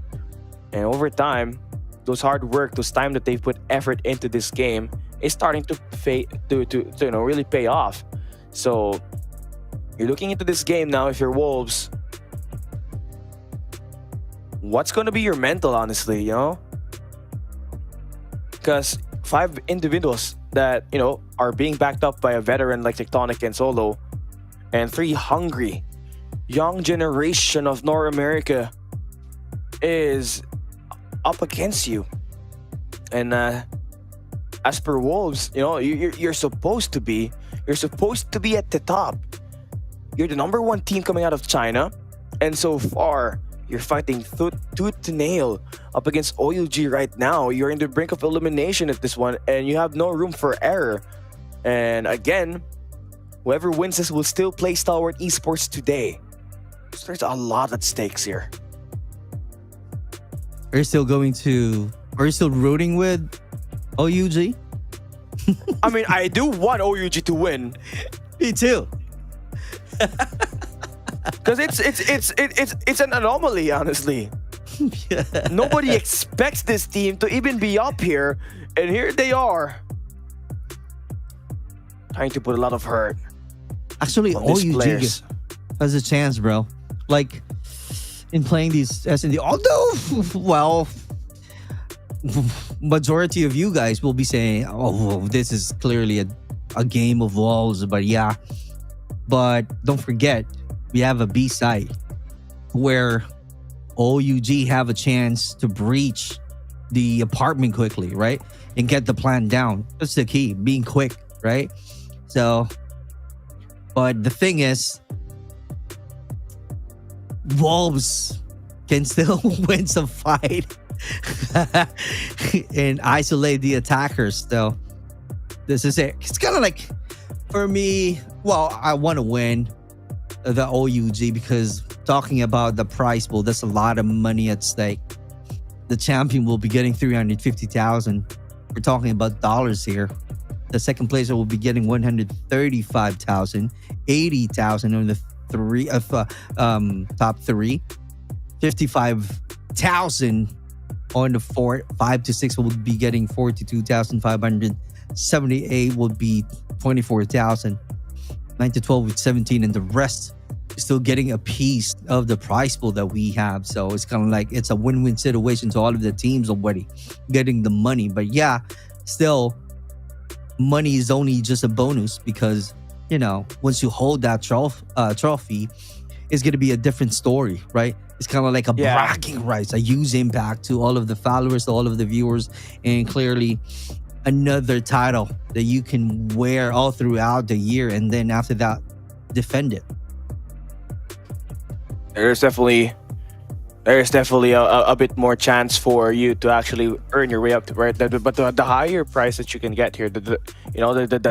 And over time, those hard work, those time that they put effort into this game is starting to you know, really pay off. So you're looking into this game now. If you're Wolves, what's going to be your mental, honestly, you know? Because 5 individuals that, you know, are being backed up by a veteran like Tectonic and Solo, and 3 hungry young generation of North America is up against you. And as per Wolves, you know, you're supposed to be at the top. You're the #1 team coming out of China, and so far you're fighting tooth to nail up against OUG right now. You're in the brink of elimination at this one, and you have no room for error. And again, whoever wins this will still play Stalwart Esports today. So there's a lot at stakes here. Are you still rooting with OUG? I mean, I do want OUG to win. Me too. Because it's an anomaly, honestly. Yeah. Nobody expects this team to even be up here, and here they are, trying to put a lot of hurt. Actually, on these OUG players. has a chance, bro. Like in playing these S&D, although, well, majority of you guys will be saying, "Oh, this is clearly a game of walls." But yeah, but don't forget, we have a B side where OUG have a chance to breach the apartment quickly, right? And get the plan down. That's the key, being quick, right? So, but the thing is, Wolves can still win some fight and isolate the attackers, though. This is it. It's kind of like, for me, well, I want to win the OUG because talking about the prize pool, there's a lot of money at stake. The champion will be getting 350,000. We're talking about dollars here. The second placer will be getting 135,000, 80,000 on the top 3, 55,000 on the 4. 5 to 6 will be getting 42,500. 78 will be 24,000. 9 to 12 with 17, and the rest is still getting a piece of the prize pool that we have. So it's kind of like it's a win-win situation to all of the teams already getting the money. But yeah, still, money is only just a bonus because, you know, once you hold that trophy, it's going to be a different story, right? It's kind of like a bragging rights, a huge impact to all of the followers, to all of the viewers, and clearly another title that you can wear all throughout the year, and then after that, defend it. There's definitely a bit more chance for you to actually earn your way up to, right? But the higher price that you can get here, the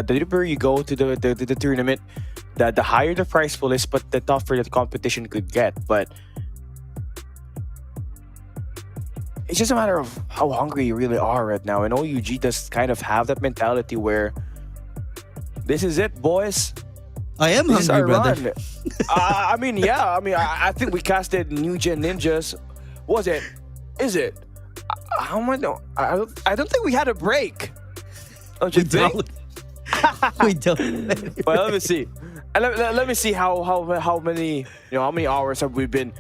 deeper you go to the tournament, the higher the price pool is, but the tougher the competition could get. But it's just a matter of how hungry you really are right now. And OUG does kind of have that mentality where this is it, boys. I am This is hungry, our brother. run. I think we casted New Gen Ninjas. Was it? Is it? How much? No, I don't think we had a break. Don't you think? We don't. Well, let me see. Let me see how many hours have we been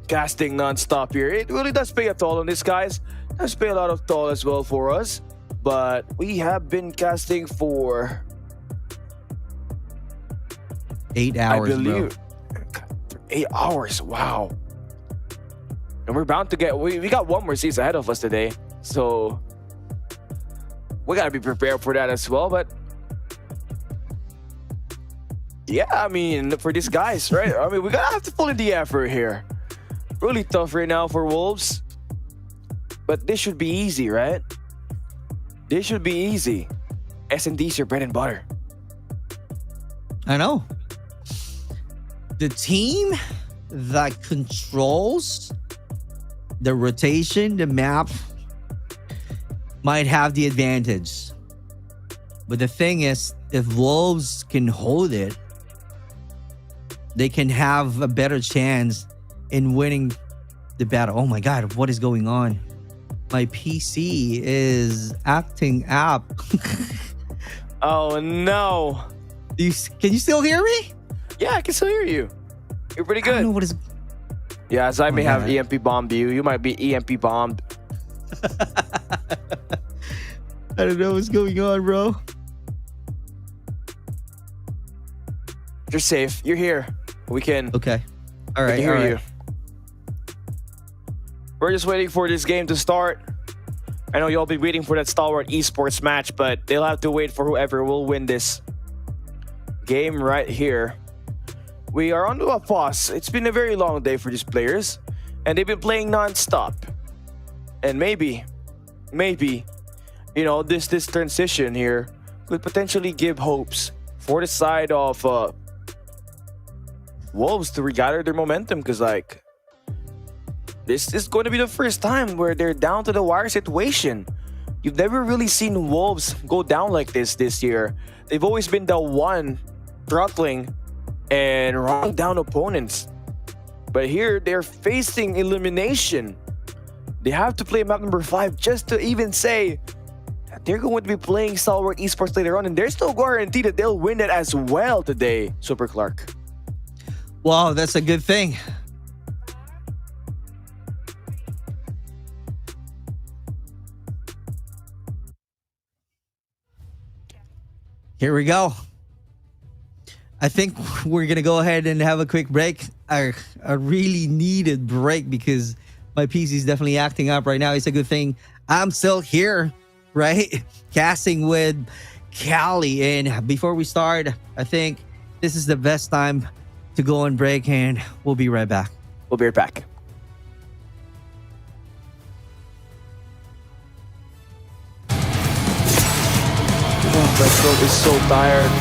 casting non-stop here. It really does pay a toll on these guys. It does pay a lot of toll as well for us. But we have been casting for 8 hours, I believe. Bro. 8 hours, wow. And we're bound to get, we got one more season ahead of us today. So we gotta be prepared for that as well. But yeah, I mean, for these guys, right? I mean, we gotta have to pull in the effort here. Really tough right now for Wolves. But this should be easy, right? This should be easy. S&D's your bread and butter. I know. The team that controls the rotation, the map, might have the advantage. But the thing is, if Wolves can hold it, they can have a better chance in winning the battle. Oh my God, what is going on? My PC is acting up. Oh no. Can you still hear me? Yeah, I can still hear you. You're pretty good. I don't know what is... Yeah, as I may have God. EMP bombed you. You might be EMP bombed. I don't know what's going on, bro. You're safe. You're here. We can. Okay. All We right. can hear all right. you. We're just waiting for this game to start. I know y'all been waiting for that Stalwart Esports match, but they'll have to wait for whoever will win this game right here. We are onto a pause. It's been a very long day for these players, and they've been playing non-stop. And maybe, you know, this transition here could potentially give hopes for the side of Wolves to regather their momentum, because like this is going to be the first time where they're down to the wire situation. You've never really seen Wolves go down like this year. They've always been the one throttling and running down opponents. But here they're facing elimination. They have to play map number 5 just to even say that they're going to be playing Stalwart Esports later on, and they're still guaranteed that they'll win it as well today, Super Clark. Wow, that's a good thing. Here we go. I think we're going to go ahead and have a quick break. A really needed break because my PC is definitely acting up right now. It's a good thing I'm still here, right? Casting with Cali. And before we start, I think this is the best time to go on break, and we'll be right back. We'll be right back. Oh, my throat is so tired.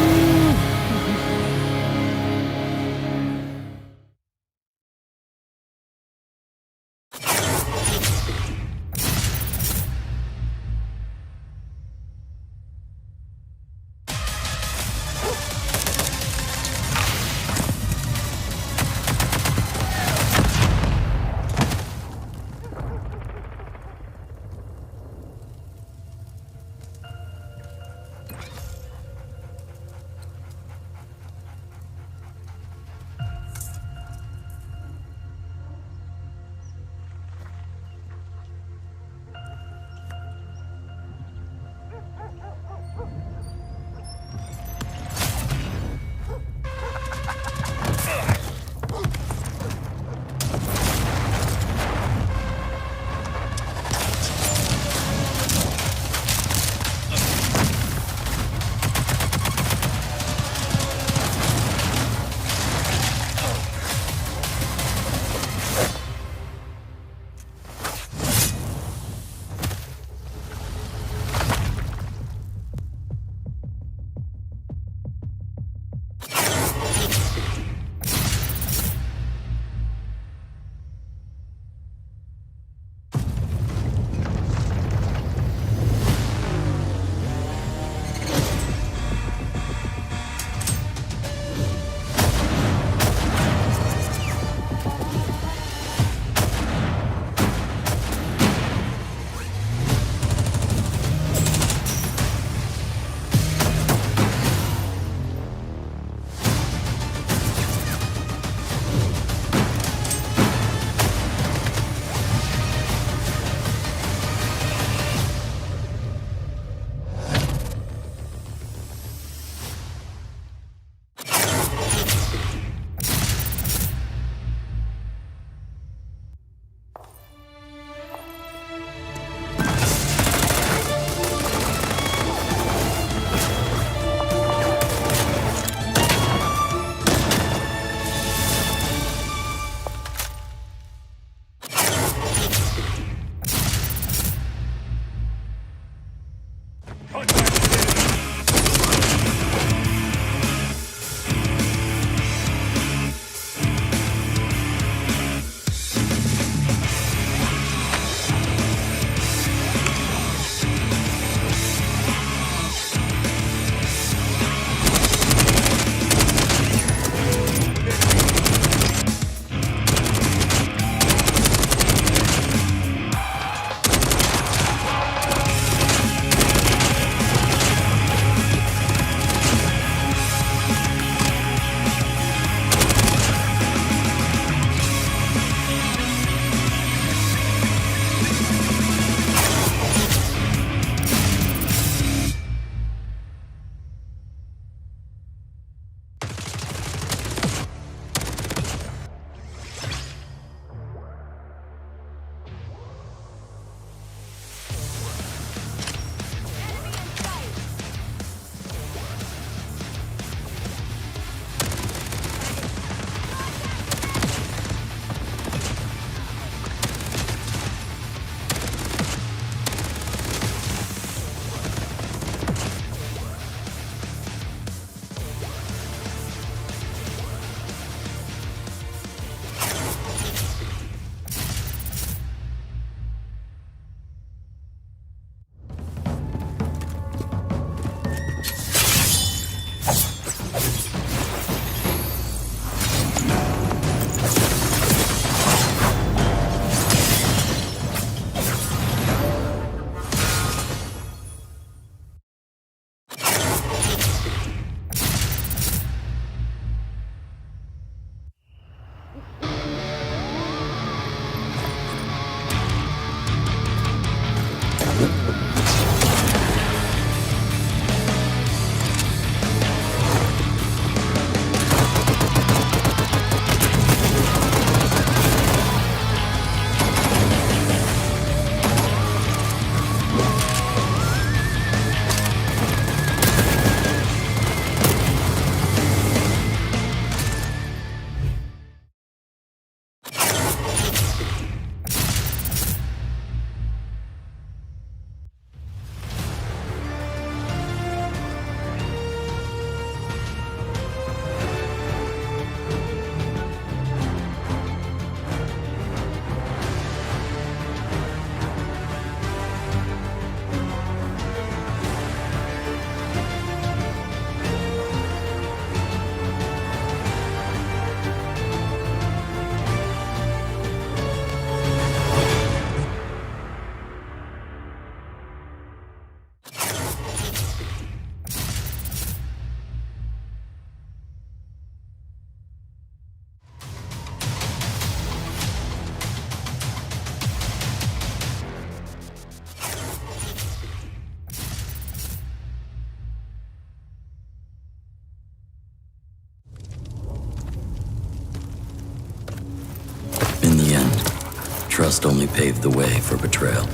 Trust only paved the way for betrayal.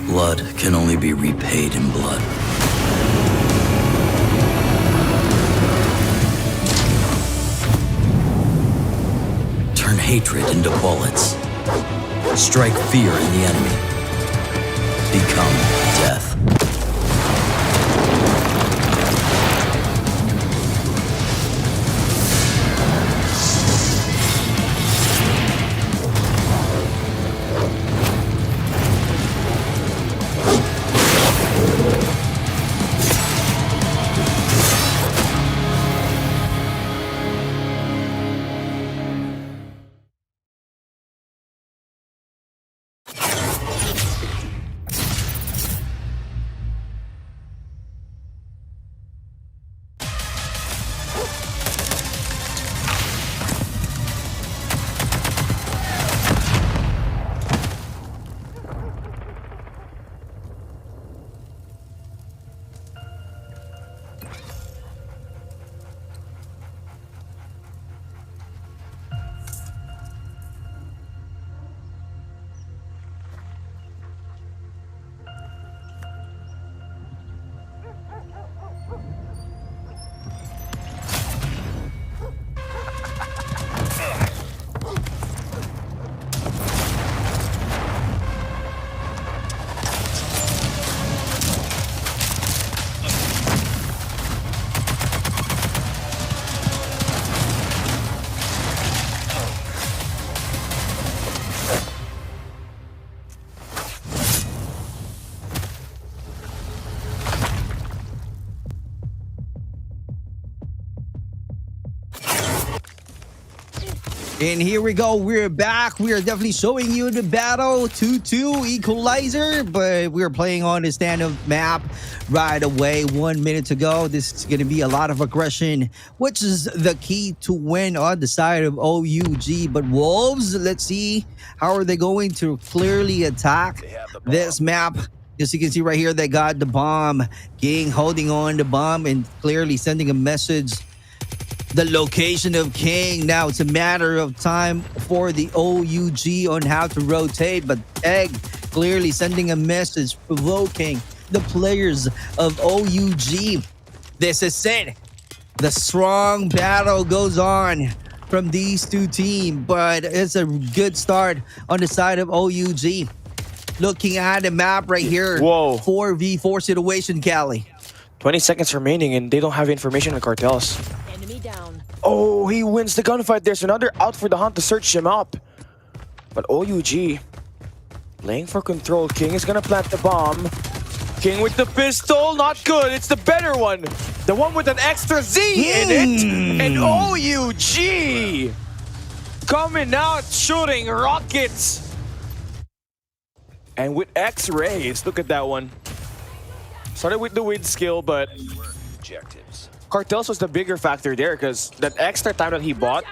Blood can only be repaid in blood. Turn hatred into bullets. Strike fear in the enemy. Become death. And here we go. We're back. We are definitely showing you the battle 2-2 equalizer, but we're playing on the stand-up map right away 1 minute to go. This is going to be a lot of aggression, which is the key to win on the side of OUG. But Wolves, let's see, how are they going to clearly attack this map? As you can see right here, they got the bomb. King holding on the bomb and clearly sending a message. The location of King. Now it's a matter of time for the OUG on how to rotate, but Egg clearly sending a message provoking the players of OUG. This is it. The strong battle goes on from these two teams, but it's a good start on the side of OUG. Looking at the map right here. Whoa. 4v4 situation, Cali. 20 seconds remaining and they don't have information on cartels. Oh, he wins the gunfight. There's another out for the hunt to search him up. But OUG playing for control. King is gonna plant the bomb. King with the pistol, not good. It's the better one. The one with an extra Z in it. And OUG coming out shooting rockets. And with X-rays, look at that one. Started with the wind skill, but Objectives. Cartels was the bigger factor there because that extra time that he bought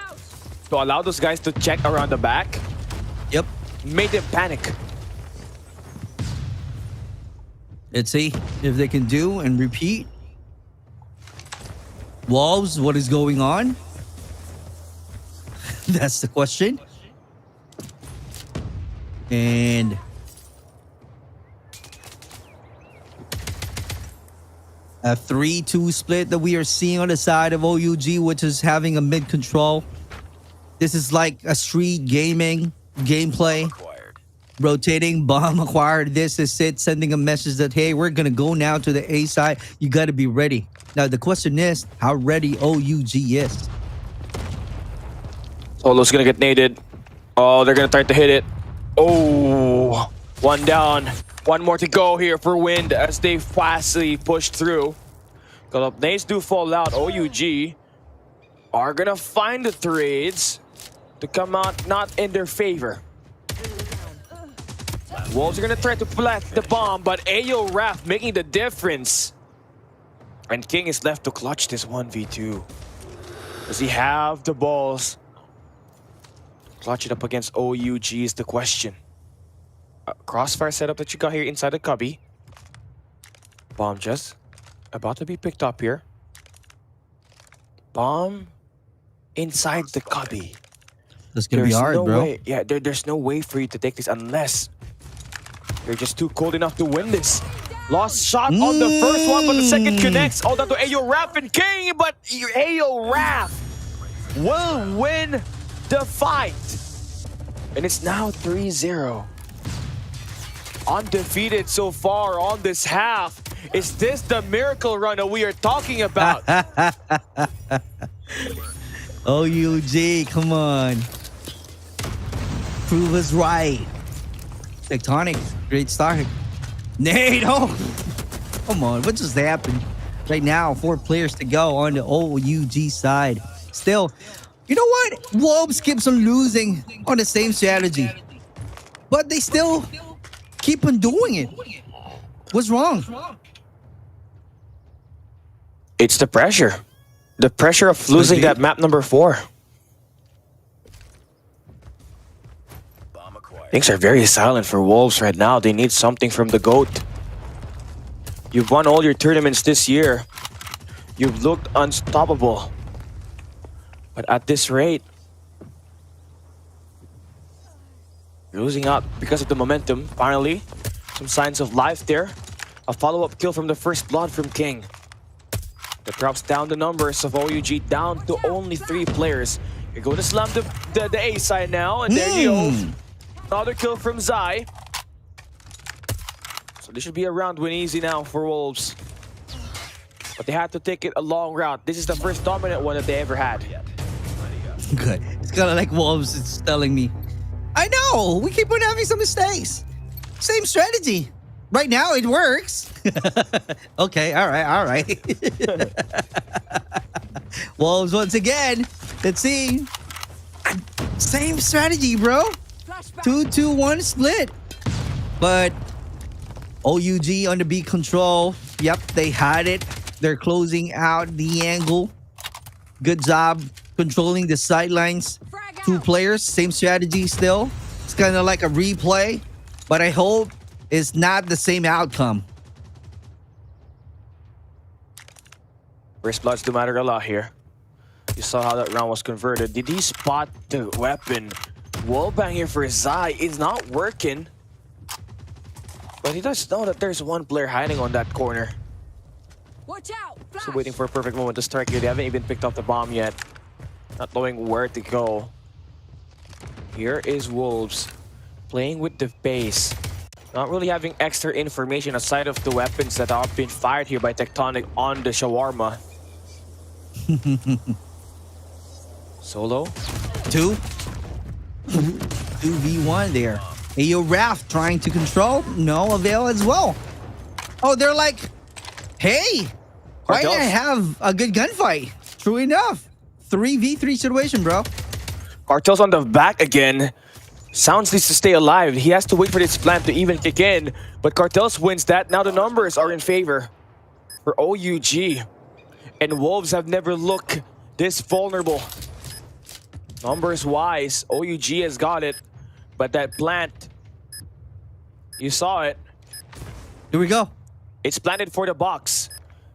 to allow those guys to check around the back, yep, made them panic. Let's see if they can do and repeat. Wolves, what is going on? That's the question. And a 3-2 split that we are seeing on the side of OUG, which is having a mid control. This is like a street gaming gameplay. Rotating, bomb acquired. This is it, sending a message that, hey, we're going to go now to the A side. You got to be ready. Now, the question is, how ready OUG is. Solo's going to get naded. Oh, they're going to try to hit it. Oh, one down. One more to go here for Wind as they fastly push through. Nades do fall out. OUG are gonna find the trades to come out not in their favor. Wolves are gonna try to plant the bomb, but Ayo Raph making the difference. And King is left to clutch this 1v2. Does he have the balls? Clutch it up against OUG is the question. Crossfire setup that you got here inside the cubby. Bomb just about to be picked up here. Bomb inside the cubby. That's gonna be hard, no bro. way. Yeah, there's no way for you to take this unless you're just too cold enough to win this. Lost shot on the first one, but the second connects. All down to Ayo Raph and King, but Ayo Raph will win the fight. And it's now 3-0. Undefeated so far on this half. Is this the miracle run that we are talking about? OUG, come on. Prove us right. Tectonic, great start. Nate, oh, come on, what just happened? Right now, 4 players to go on the OUG side. Still, you know what? Wolves keeps on losing on the same strategy. But they still keep on doing it. What's wrong? It's the pressure. The pressure of losing that map number 4. Things are very silent for Wolves right now. They need something from the GOAT. You've won all your tournaments this year. You've looked unstoppable. But at this rate, you're losing out because of the momentum. Finally, some signs of life there. A follow-up kill from the first blood from King. That drops down the numbers of OUG down to only 3 players. You're going to slam the A side now, and there you go. Another kill from Zai. So this should be a round win easy now for Wolves. But they had to take it a long route. This is the first dominant one that they ever had. Good. It's kind of like Wolves is telling me, I know, we keep on having some mistakes. Same strategy. Right now, it works. Okay, all right. Wolves once again. Let's see. Same strategy, bro. 2-2-1 split. But OUG on the B control. Yep, they had it. They're closing out the angle. Good job controlling the sidelines. 2 players, same strategy still. It's kind of like a replay, but I hope it's not the same outcome. First bloods do matter a lot here. You saw how that round was converted. Did he spot the weapon? Wallbang here for Zai is not working. But he does know that there's one player hiding on that corner. Watch out! So waiting for a perfect moment to strike here. They haven't even picked up the bomb yet. Not knowing where to go. Here is Wolves playing with the pace. Not really having extra information aside of the weapons that are being fired here by Tectonic on the shawarma. Solo. 2v1 there. Ayo Raph trying to control. No avail as well. Oh, they're like, hey, why didn't I have a good gunfight? True enough. 3v3 situation, bro. Cartel's on the back again. Sounds needs to stay alive. He has to wait for this plan to even kick in. But Cartels wins that. Now the numbers are in favor for OUG. And Wolves have never looked this vulnerable. Numbers-wise, OUG has got it. But that plant, you saw it. Here we go. It's planted for the box.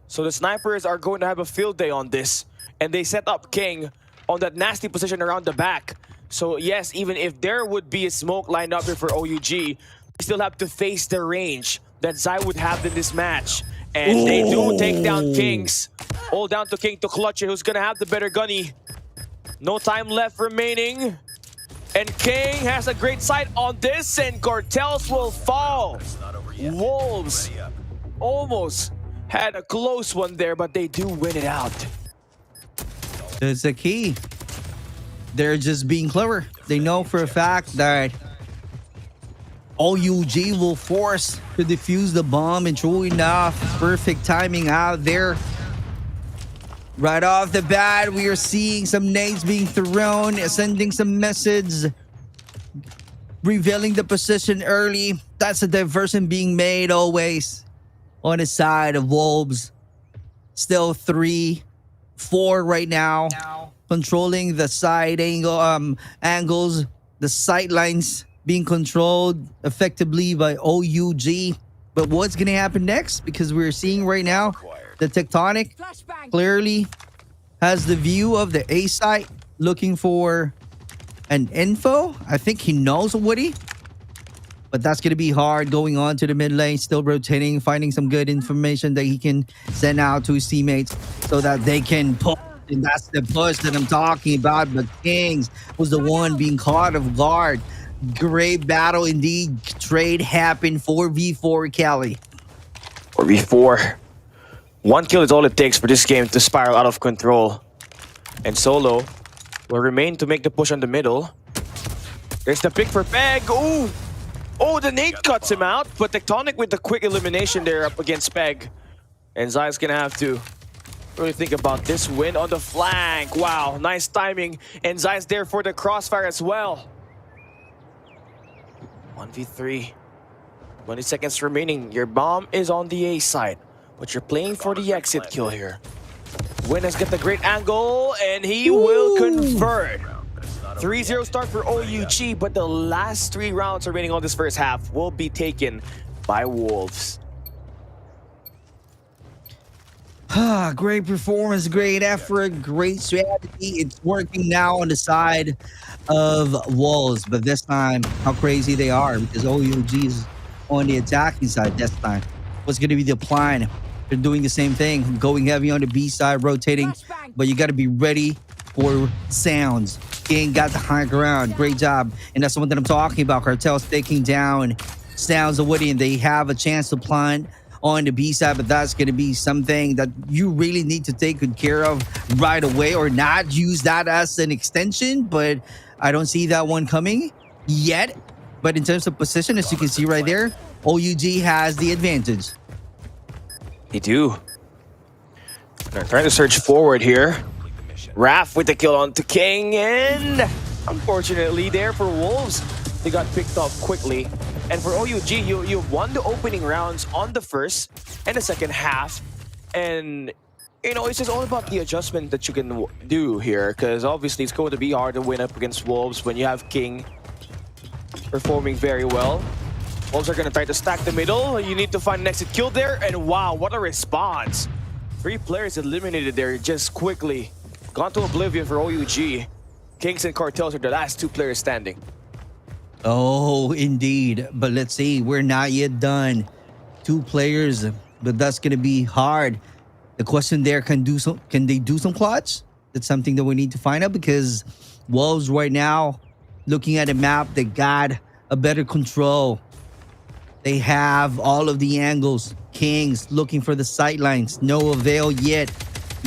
So the snipers are going to have a field day on this. And they set up King on that nasty position around the back. So yes, even if there would be a smoke lined up here for OUG, they still have to face the range that Zai would have in this match. And they do take down Kings. All down to King to clutch it, who's gonna have the better gunny. No time left remaining. And King has a great sight on this, and Cartels will fall. Wolves almost had a close one there, but they do win it out. That's the key. They're just being clever. They know for a fact that OUG will force to defuse the bomb, and true enough, perfect timing out there. Right off the bat, we are seeing some nades being thrown, sending some message, revealing the position early. That's a diversion being made always on the side of Wolves. Still 3-4 right now. Controlling the side angles, the sidelines being controlled effectively by OUG. But what's going to happen next? Because we're seeing right now the Tectonic clearly has the view of the A site, looking for an info. I think he knows Woody. But that's going to be hard going on to the mid lane, still rotating, finding some good information that he can send out to his teammates so that they can push. And that's the push that I'm talking about. But Kings was the one being caught off guard. Great battle indeed. Trade happened 4v4, Kelly. 4v4. One kill is all it takes for this game to spiral out of control. And Solo will remain to make the push on the middle. There's the pick for Peg. Ooh! Oh, the nade cuts him out, but Tectonic with the quick elimination there up against Peg. And Zai's gonna have to really think about this win on the flank. Wow, nice timing. And Zai's there for the crossfire as well. 1v3. 20 seconds remaining. Your bomb is on the A side, but you're playing for the exit kill here. Win has got the great angle, and he will convert. 3-0 start for OUG, but the last 3 rounds remaining on this first half will be taken by Wolves. Great performance, great effort, great strategy. It's working now on the side of Wolves, but this time, how crazy they are, because OUG is on the attacking side this time. What's going to be the plan? They're doing the same thing, going heavy on the B side, rotating, but you got to be ready for sounds. King got the high ground. Great job. And that's the one that I'm talking about. Cartel's taking down Sounds of Woody, and they have a chance to plant on the B side, but that's going to be something that you really need to take good care of right away, or not use that as an extension. But I don't see that one coming yet. But in terms of position, as you can see right there, OUG has the advantage. They do. They're trying to surge forward here. Raph with the kill onto King, and unfortunately there for Wolves, they got picked off quickly. And for OUG, you won the opening rounds on the first and the second half. And, you know, it's just all about the adjustment that you can do here, because obviously it's going to be hard to win up against Wolves when you have King performing very well. Wolves are going to try to stack the middle. You need to find an exit kill there, and wow, what a response. 3 players eliminated there just quickly. Gone to oblivion for OUG. Kings and Cartels are the last 2 players standing. Oh, indeed. But let's see, we're not yet done. 2 players, but that's going to be hard. The question there, can they do some clutch? That's something that we need to find out, because Wolves right now, looking at the map, they got a better control. They have all of the angles. Kings looking for the sightlines. No avail yet.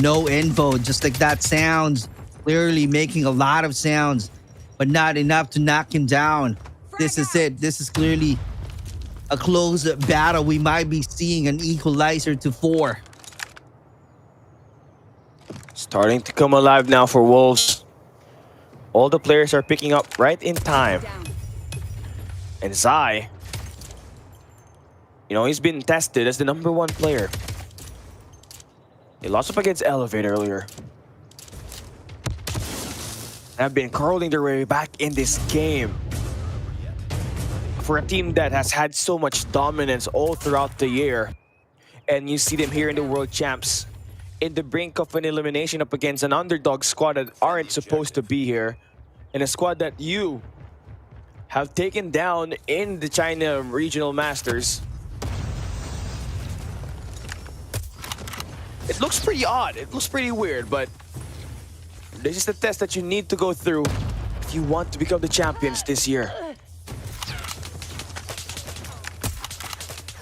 No info. Just like that sounds. Clearly making a lot of sounds, but not enough to knock him down. This is it. This is clearly a close battle. We might be seeing an equalizer to 4. Starting to come alive now for Wolves. All the players are picking up right in time. And Zai, you know, he's been tested as the #1 player. He lost up against Elevate earlier. Have been curling their way back in this game. For a team that has had so much dominance all throughout the year. And you see them here in the World Champs, in the brink of an elimination up against an underdog squad that aren't supposed to be here. And a squad that you have taken down in the China Regional Masters. It looks pretty odd. It looks pretty weird, but this is the test that you need to go through if you want to become the champions this year.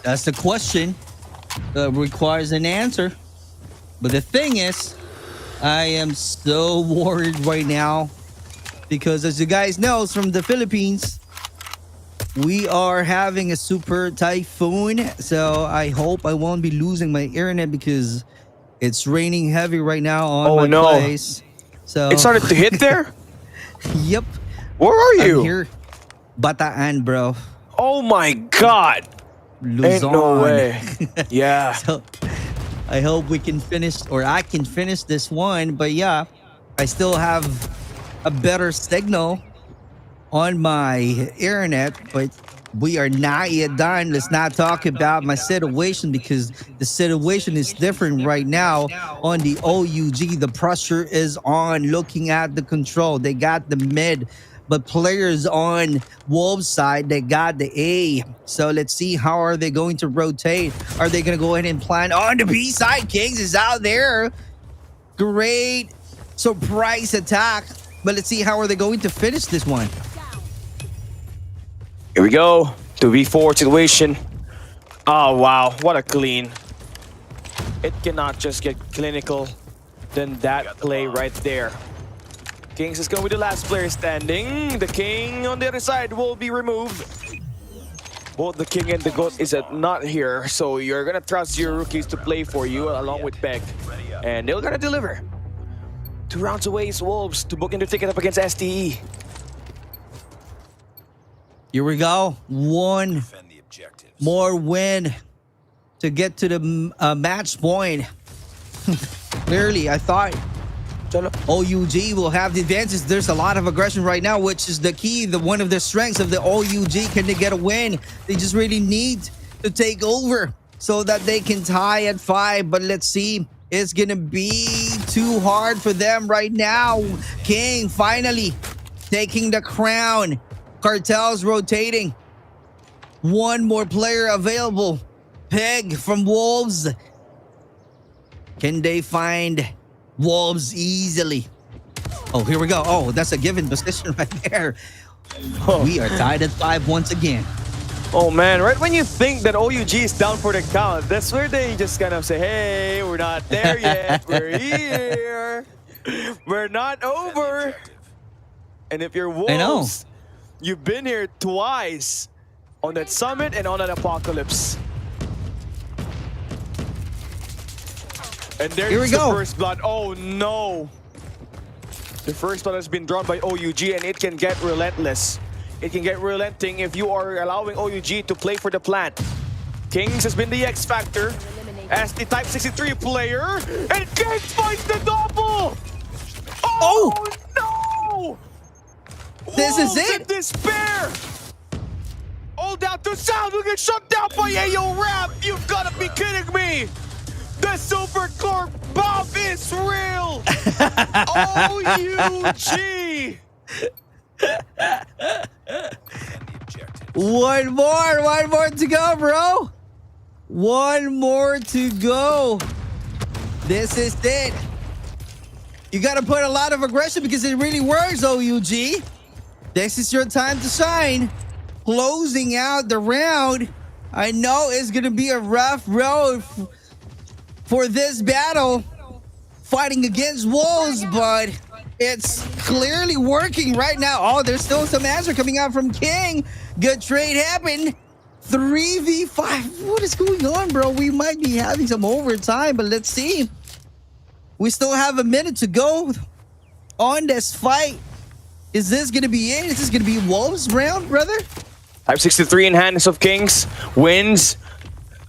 That's the question that requires an answer. But the thing is, I am so worried right now, because as you guys know, from the Philippines, we are having a super typhoon. So I hope I won't be losing my internet, because it's raining heavy right now on my place. So it started to hit there? Yep. Where are you? I'm here. Bataan, bro. Oh my God. Luzon. Ain't no way. Yeah. So I hope we can finish, or I can finish this one. But yeah, I still have a better signal on my internet, but we are not yet done. Let's not talk about my situation, because the situation is different right now on the OUG. The pressure is on. Looking at the control, they got the mid but players on Wolves side, they got the A. So let's see, how are they going to rotate? Are they going to go ahead and plan on the B side? Kings is out there. Great surprise attack. But let's see, how are they going to finish this one? Here we go. 2v4 situation. Oh, wow. What a clean. It cannot just get clinical than that play right there. Kings is going to be the last player standing. The King on the other side will be removed. Both the King and the GOAT is not here, so you're going to trust your rookies to play for you along with Peg. And they're going to deliver. 2 rounds away is Wolves to book in their ticket up against STE. Here we go. One more win to get to the match point. Clearly, I thought OUG will have the advantage. There's a lot of aggression right now, which is the key, one of the strengths of the OUG. Can they get a win? They just really need to take over so that they can tie at 5. But let's see. It's going to be too hard for them right now. King finally taking the crown. Cartels rotating. One more player available. Peg from Wolves. Can they find Wolves easily? Oh, here we go. Oh, that's a given position right there. Oh, we are tied at 5 once again. Oh man, right when you think that OUG is down for the count, that's where they just kind of say, hey, we're not there yet. We're here. We're not over. And if you're Wolves, you've been here twice. On that summit and on an apocalypse. And there's the first blood. Oh no. The first blood has been drawn by OUG and it can get relentless. It can get relenting if you are allowing OUG to play for the plant. Kings has been the X factor as the Type 63 player. And Kings finds the double! Oh no! This is it! In despair! All down to sound, we get shut down by AO Rap! You've gotta be kidding me! The Super Corp bomb is real! OUG! One more to go, bro. One more to go. This is it. You gotta put a lot of aggression because it really works, OUG. This is your time to shine. Closing out the round. I know it's gonna be a rough road for this battle, fighting against Wolves, but it's clearly working right now. Oh, there's still some answer coming out from King. Good trade happened. 3v5. What is going on, bro? We might be having some overtime, but let's see. We still have a minute to go on this fight. Is this gonna be it? Is this gonna be Wolves round, brother? Type 63 in hands of Kings. Wins.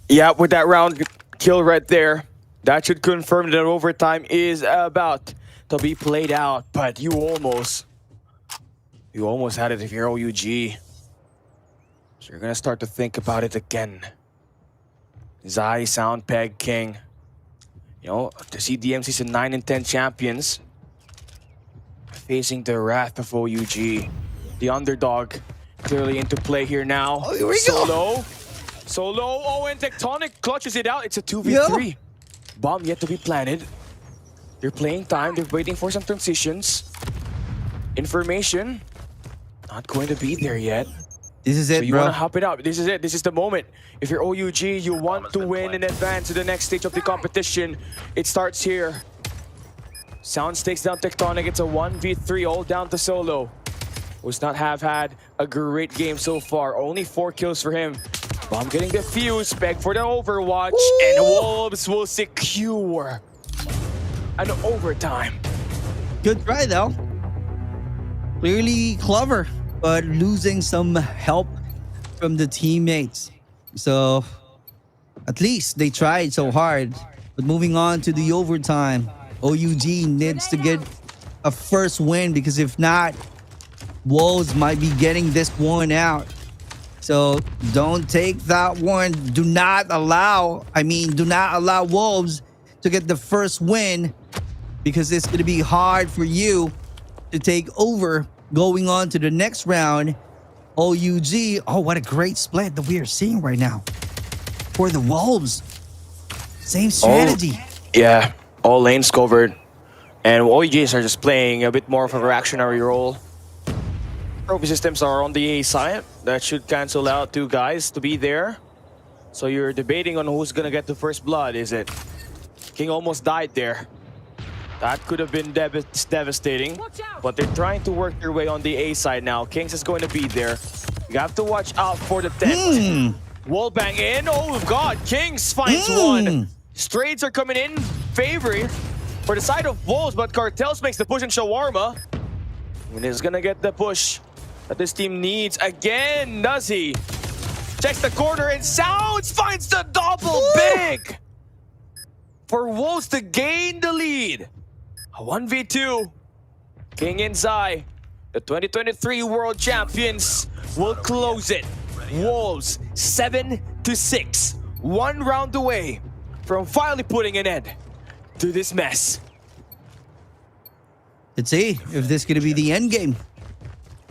Yeah, with that round kill right there. That should confirm that overtime is about to be played out. But you almost had it if you're OUG. So you're gonna start to think about it again. Zai, Sound, Peg, King. You know, to see DMC's 9 and 10 champions facing the wrath of OUG. The underdog clearly into play here now. Oh, here we go. Solo. Oh, and Tectonic clutches it out. It's a 2v3. Bomb yet to be planted. They're playing time. They're waiting for some transitions. Information not going to be there yet. This is it, so you bro. want to hop it out. This is it. This is the moment. If you're OUG, you want to win and advance to the next stage of the competition. It starts here. Sounds takes down Tectonic. It's a 1v3 all down to Solo. Does not have had a great game so far. Only 4 kills for him. Bomb getting the fuse. Peg for the overwatch. Ooh. And Wolves will secure an overtime. Good try, though. Clearly clever, but losing some help from the teammates. So at least they tried so hard. But moving on to the overtime, OUG needs to get a first win because if not, Wolves might be getting this one out. So don't take that one. Do not allow Wolves to get the first win because it's going to be hard for you to take over Going on to the next round, OUG. Oh, what a great split that we are seeing right now for the Wolves. Same strategy. Yeah, all lanes covered. And OEGs are just playing a bit more of a reactionary role. Trophy systems are on the A side. That should cancel out 2 guys to be there. So you're debating on who's gonna get the first blood, is it? King almost died there. That could have been devastating. But they're trying to work their way on the A side now. Kings is going to be there. You have to watch out for the tent. Wallbang in. Oh god, Kings finds one. Straights are coming in, favoring for the side of Wolves, but Cartels makes the push in Shawarma. And is gonna get the push that this team needs again, does he? Checks the corner and Sounds finds the double big for Wolves to gain the lead. A 1v2. King and Zai, the 2023 World Champions, will close it. Wolves 7-6, 1 round away from finally putting an end to this mess. Let's see if this is going to be the end game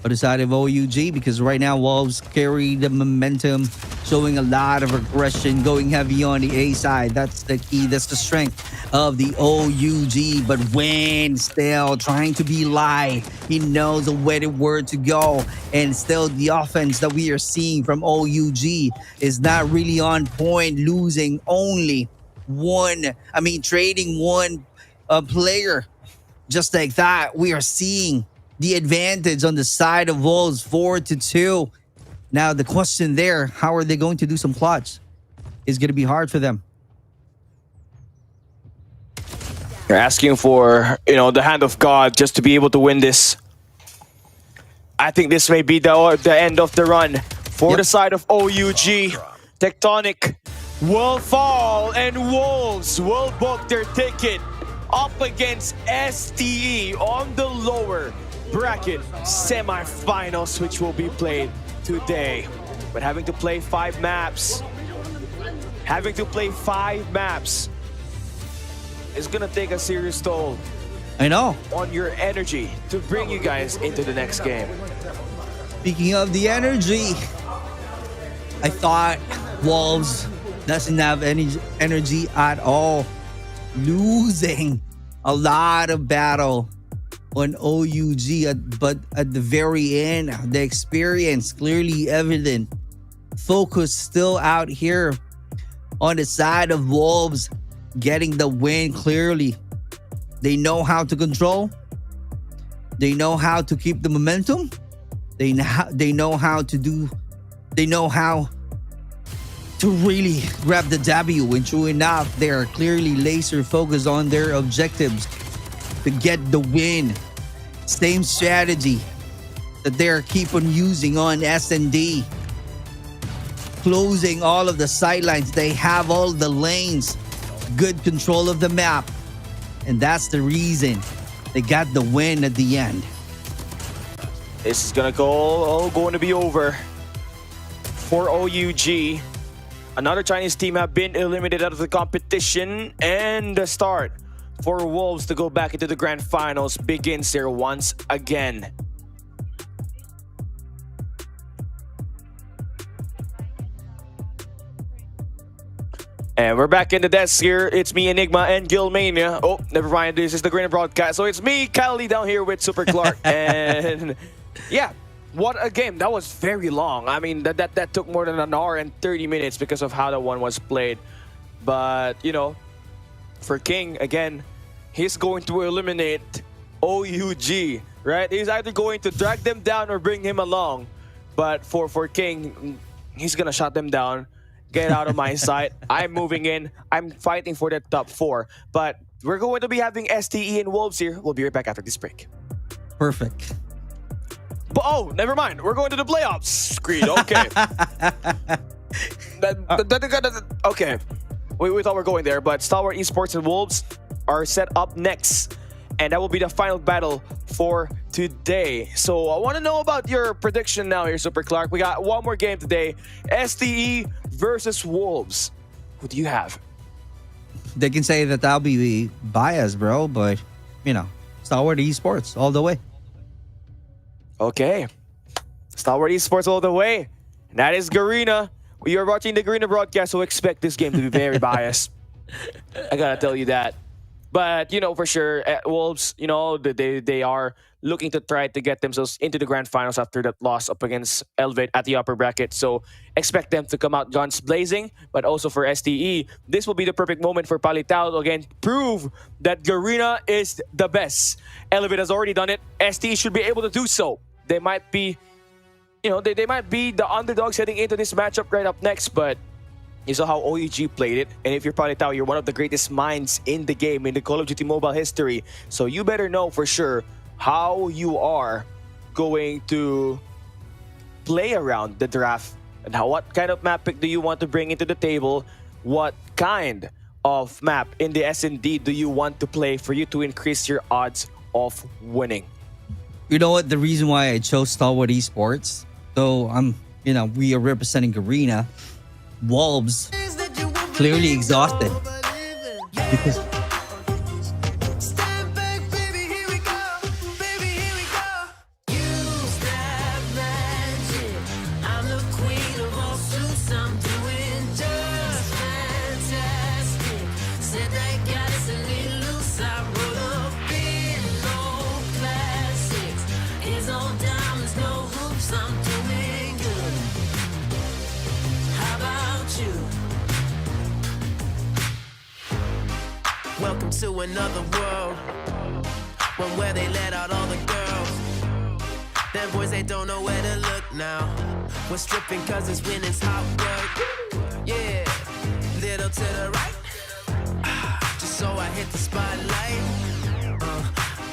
on the side of OUG, because right now Wolves carry the momentum, showing a lot of aggression, going heavy on the A side. That's the key. That's the strength of the OUG. But when still trying to be live, he knows where to go. And still the offense that we are seeing from OUG is not really on point, losing only trading one player. Just like that, we are seeing the advantage on the side of Wolves, 4-2. Now the question there, how are they going to do some clutch? Is going to be hard for them. You're asking for, the hand of God just to be able to win this. I think this may be the end of the run for the side of OUG. Tectonic will fall and Wolves will book their ticket up against STE on the lower bracket semifinals, which will be played today. But having to play 5 maps, is gonna take a serious toll. I know. On your energy to bring you guys into the next game. Speaking of the energy, I thought Wolves doesn't have any energy at all. Losing a lot of battle on OUG, but at the very end, the experience clearly evident. Focus still out here on the side of Wolves, getting the win clearly. They know how to control. They know how to keep the momentum. They know how to really grab the W, and true enough, they are clearly laser focused on their objectives to get the win. Same strategy that they're keep on using on S&D. Closing all of the sidelines. They have all the lanes. Good control of the map. And that's the reason they got the win at the end. This is going to be over for OUG. Another Chinese team have been eliminated out of the competition, and the start for Wolves to go back into the grand finals begins here once again. And we're back in the desk here. It's me, Enigma, and Gilmania. Oh, never mind. This is the Garena broadcast. So it's me, Kylie, down here with Super Clark. And yeah, what a game. That was very long. I mean, that took more than an hour and 30 minutes because of how that one was played. But, for King, again, he's going to eliminate OUG, right? He's either going to drag them down or bring him along. But for King, he's going to shut them down. Get out of my sight. I'm moving in. I'm fighting for that top 4. But we're going to be having STE and Wolves here. We'll be right back after this break. Perfect. But oh, never mind. We're going to the playoffs. Screed. Okay. Okay. We thought we were going there, but STALWART Esports and Wolves are set up next. And that will be the final battle for today. So I want to know about your prediction now here, Super Clark. We got one more game today. STE versus Wolves. Who do you have? They can say that I'll be biased, bro, but, STALWART Esports all the way. Okay. Stalwart Esports all the way. And that is Garena. We are watching the Garena broadcast, so expect this game to be very biased. I gotta tell you that. But, you know, for sure, Wolves, you know, they are looking to try to get themselves into the grand finals after that loss up against Elevate at the upper bracket. So expect them to come out guns blazing. But also for STE, this will be the perfect moment for Palitao to again prove that Garena is the best. Elevate has already done it. STE should be able to do so. They might be, you know, they might be the underdogs heading into this matchup right up next, but you saw how OUG played it, and if you're Palitao, you're one of the greatest minds in the game, in the Call of Duty mobile history. So you better know for sure how you are going to play around the draft, and what kind of map pick do you want to bring into the table? What kind of map in the S&D do you want to play for you to increase your odds of winning? You know what? The reason why I chose Stalwart Esports, though we are representing Garena, Wolves clearly exhausted because Welcome to another world, one where they let out all the girls. Them boys, they don't know where to look now. We're stripping cause it's winning's hot work. Yeah, little to the right, just so I hit the spotlight.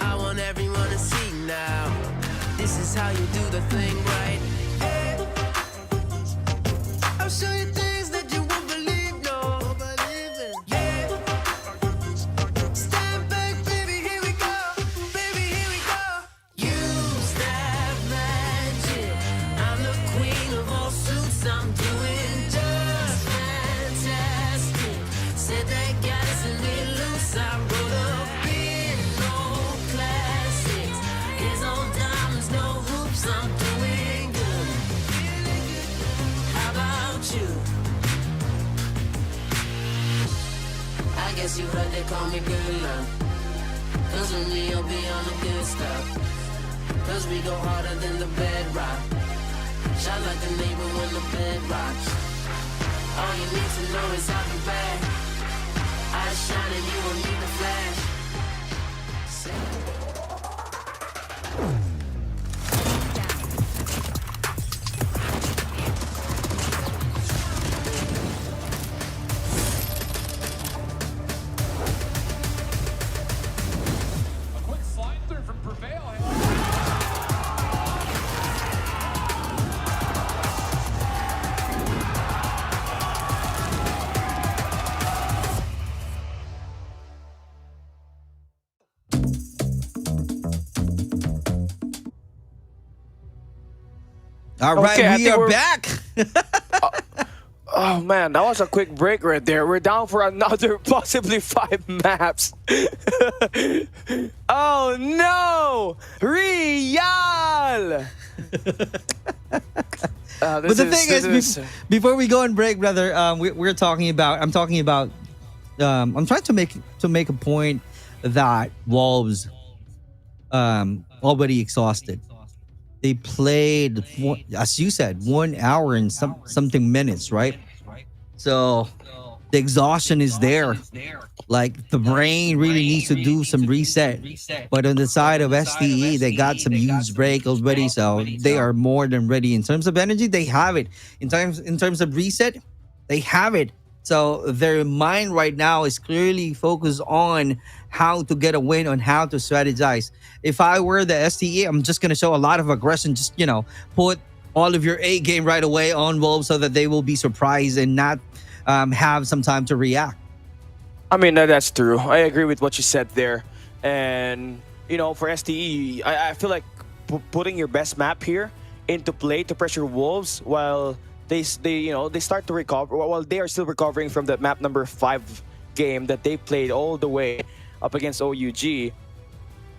I want everyone to see now. This is how you do the thing right. Hey, I'll show you things that you won't believe, no. Yeah. Stand back, baby, here we go. Baby, here we go. Use that magic. I'm the queen of all suits. I'm doing just fantastic. Said they got us a little loose. I wrote up in old classics. It's on diamonds, no hoops. I'm doing good. How about you? I guess you heard they call me good luck. Cause with me you'll be on the good stuff. Cause we go harder than the bedrock. Shot like a neighbor when the bed rocks. All you need to know is I'll be back. Eyes shining, you won't need the flash. All right, Okay, we are back. Oh man, that was a quick break right there. We're down for another possibly 5 maps. Oh no! Real! But the thing is, before we go and break, brother, we're talking about. I'm talking about. I'm trying to make a point that Wolves already exhausted. They played, as you said, 1 hour and something minutes, right? So the exhaustion is there. Like the brain really needs to do some reset. But on the side of STE, they got some huge break already, so they are more than ready. In terms of energy, they have it. In terms of reset, they have it. So their mind right now is clearly focused on how to get a win, on how to strategize. If I were the STE, I'm just going to show a lot of aggression. Just, put all of your A game right away on Wolves so that they will be surprised and not have some time to react. I mean, that's true. I agree with what you said there. And, for STE, I feel like putting your best map here into play to pressure Wolves while they start to recover, while they are still recovering from the map number 5 game that they played all the way up against OUG.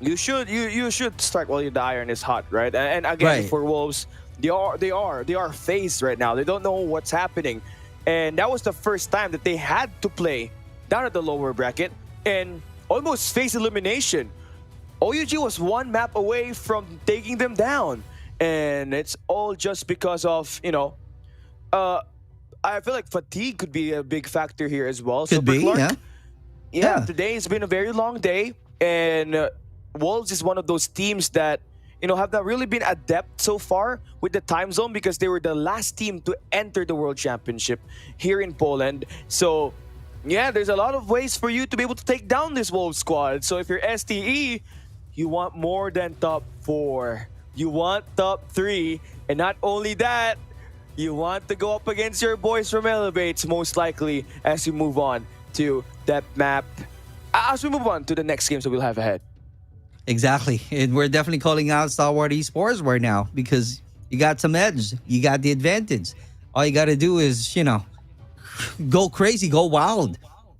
You should strike while the iron is hot, right? And again, Right. for Wolves, they are phased right now. They don't know what's happening, and that was the first time that they had to play down at the lower bracket and almost face elimination. OUG was one map away from taking them down, and it's all just because of, you know, I feel like fatigue could be a big factor here as well. Could be, Clark, yeah. yeah, today has been a very long day, and Wolves is one of those teams that, you know, have not really been adept so far with the time zone because they were the last team to enter the World Championship here in Poland. So, yeah, there's a lot of ways for you to be able to take down this Wolves squad. So if you're STE, you want more than top 4. You want top 3. And not only that, you want to go up against your boys from Elevates, most likely, as you move on to that map. As we move on to the next games that we'll have ahead. Exactly. And we're definitely calling out Stalwart Esports right now because you got some edge. You got the advantage. All you got to do is, you know, go crazy, go wild,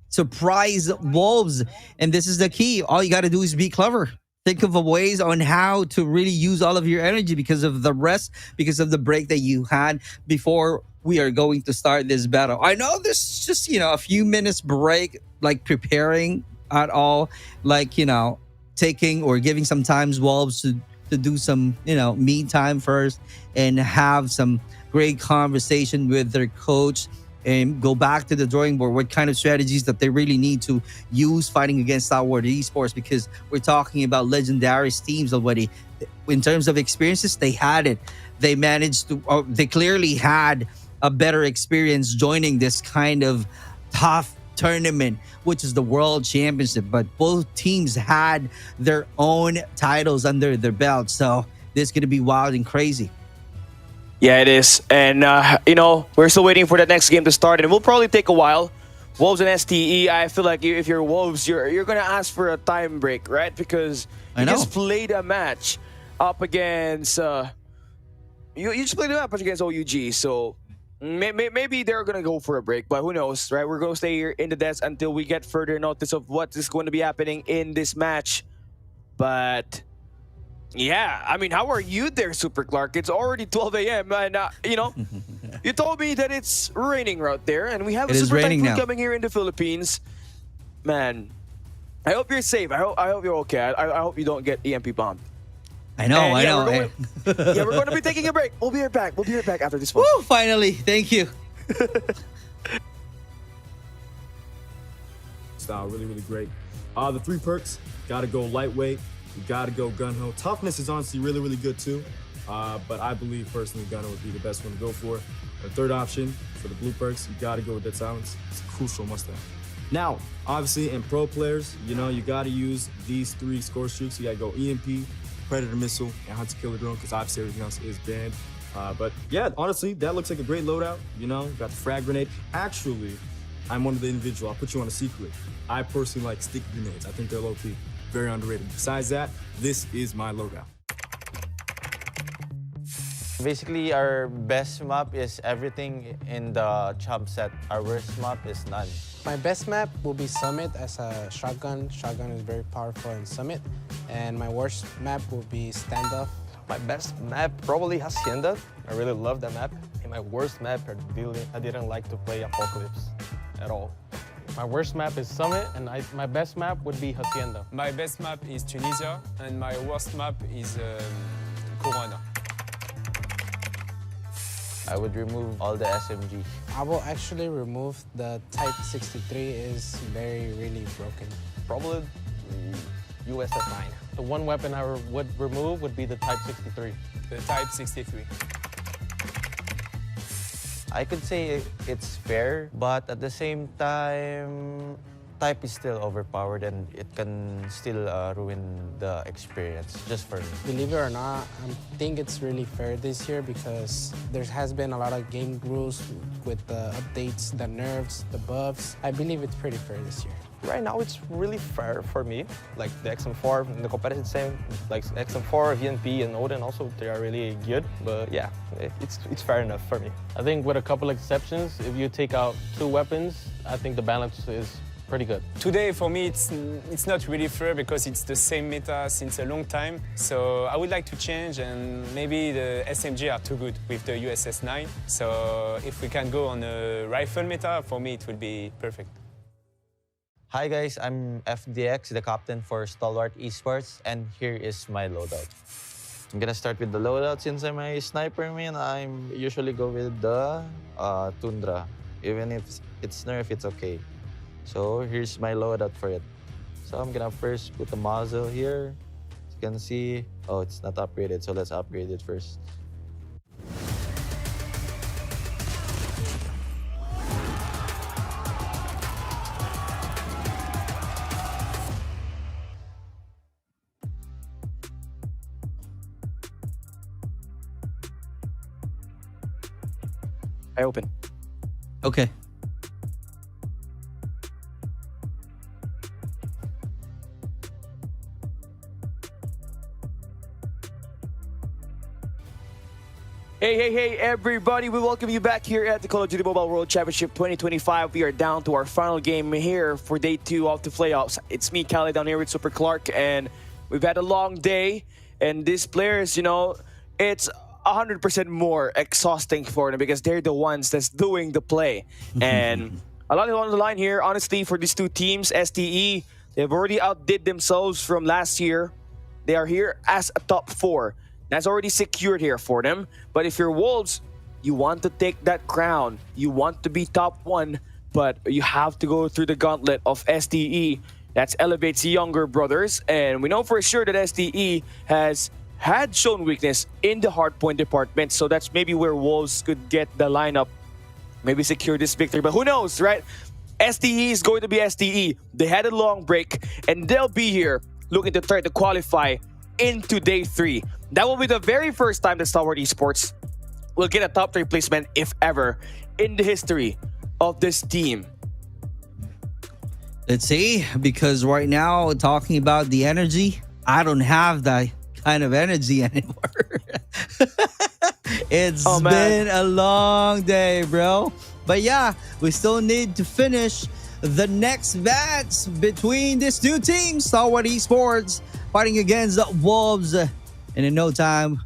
surprise Wolves. And this is the key. All you got to do is be clever. Think of ways on how to really use all of your energy because of the rest, because of the break that you had before we are going to start this battle. I know this is just, you know, a few minutes break, like preparing at all, like, you know, taking or giving some times Wolves to do some, you know, me time first and have some great conversation with their coach and go back to the drawing board. What kind of strategies that they really need to use fighting against Stalwart Esports, because we're talking about legendary teams already. In terms of experiences, they had it. They managed to, they clearly had a better experience joining this kind of tough tournament, which is the World Championship. But both teams had their own titles under their belt. So this is going to be wild and crazy. Yeah, it is. And, you know, we're still waiting for the next game to start, and it will probably take a while. Wolves and STE, I feel like if you're Wolves, you're going to ask for a time break, right? Because you just played a match up against... you just played a match against OUG, so maybe they're going to go for a break, but who knows, right? We're going to stay here in the desk until we get further notice of what is going to be happening in this match. But... yeah, I mean, how are you there, Super Clark? It's already 12 a.m. and, you know, you told me that it's raining out there and we have a super typhoon coming here in the Philippines. Man, I hope you're safe. I hope you're okay. I hope you don't get EMP bombed. I know, and, I know. Yeah, we're going to be taking a break. We'll be right back. We'll be right back after this one. Woo, finally. Thank you. Style, really, really great. The 3 perks, gotta go lightweight. You gotta go gun-ho. Toughness is honestly really, really good too. But I believe personally gun-ho would be the best one to go for. The third option for the blue perks, you gotta go with Dead Silence. It's a crucial must-have. Now, obviously in pro players, you know, you gotta use these 3 score streaks. You gotta go EMP, Predator Missile, and Hunter Killer Drone, because obviously everything else is banned. But yeah, honestly, that looks like a great loadout. You know, got the frag grenade. Actually, I'm one of the individual. I'll put you on a secret. I personally like sticky grenades. I think they're low-key. Very underrated. Besides that, this is my loadout. Basically, our best map is everything in the chump set. Our worst map is none. My best map will be Summit as a shotgun. Shotgun is very powerful in Summit. And my worst map will be Standoff. My best map, probably Hacienda. I really love that map. And my worst map, I didn't like to play Apocalypse at all. My worst map is Summit, and my best map would be Hacienda. My best map is Tunisia, and my worst map is Corona. I would remove all the SMG. I will actually remove the Type 63. Is really broken. Probably USS 9. The one weapon I would remove would be the Type 63. The Type 63. I could say it's fair, but at the same time, Type is still overpowered and it can still ruin the experience, just for me. Believe it or not, I think it's really fair this year because there has been a lot of game rules with the updates, the nerfs, the buffs. I believe it's pretty fair this year. Right now, it's really fair for me. Like the XM4, in the competitive same, like XM4, VNP, and Odin also, they are really good. But yeah, it's fair enough for me. I think with a couple exceptions, if you take out 2 weapons, I think the balance is pretty good. Today, for me, it's not really fair because it's the same meta since a long time. So I would like to change, and maybe the SMG are too good with the USS 9. So if we can go on a rifle meta, for me, it will be perfect. Hi guys, I'm FDX, the captain for Stalwart Esports, and here is my loadout. I'm gonna start with the loadout. Since I'm a sniper man, I usually go with the Tundra. Even if it's nerf, it's okay. So here's my loadout for it. So I'm gonna first put the muzzle here. As you can see, oh, it's not upgraded, so let's upgrade it first. I open. Okay. Hey, everybody. We welcome you back here at the Call of Duty Mobile World Championship 2025. We are down to our final game here for day 2 of the playoffs. It's me, Callie, down here with Super Clark, and we've had a long day. And these players, you know, it's 100% more exhausting for them because they're the ones that's doing the play. And a lot on the line here, honestly, for these two teams. STE, they've already outdid themselves from last year. They are here as a top 4. That's already secured here for them. But if you're Wolves, you want to take that crown. You want to be top 1, but you have to go through the gauntlet of STE. That's Elevate's younger brothers. And we know for sure that STE has had shown weakness in the hardpoint department. So that's maybe where Wolves could get the lineup, maybe secure this victory. But who knows, right? STE is going to be STE. They had a long break, and they'll be here looking to try to qualify into day 3. That will be the very first time that Stalwart Esports will get a top 3 placement, if ever, in the history of this team. Let's see, because right now, talking about the energy, I don't have that kind of energy anymore. It's been a long day, bro. But yeah, we still need to finish the next match between these two teams. Stalwart Esports fighting against the Wolves. And in no time,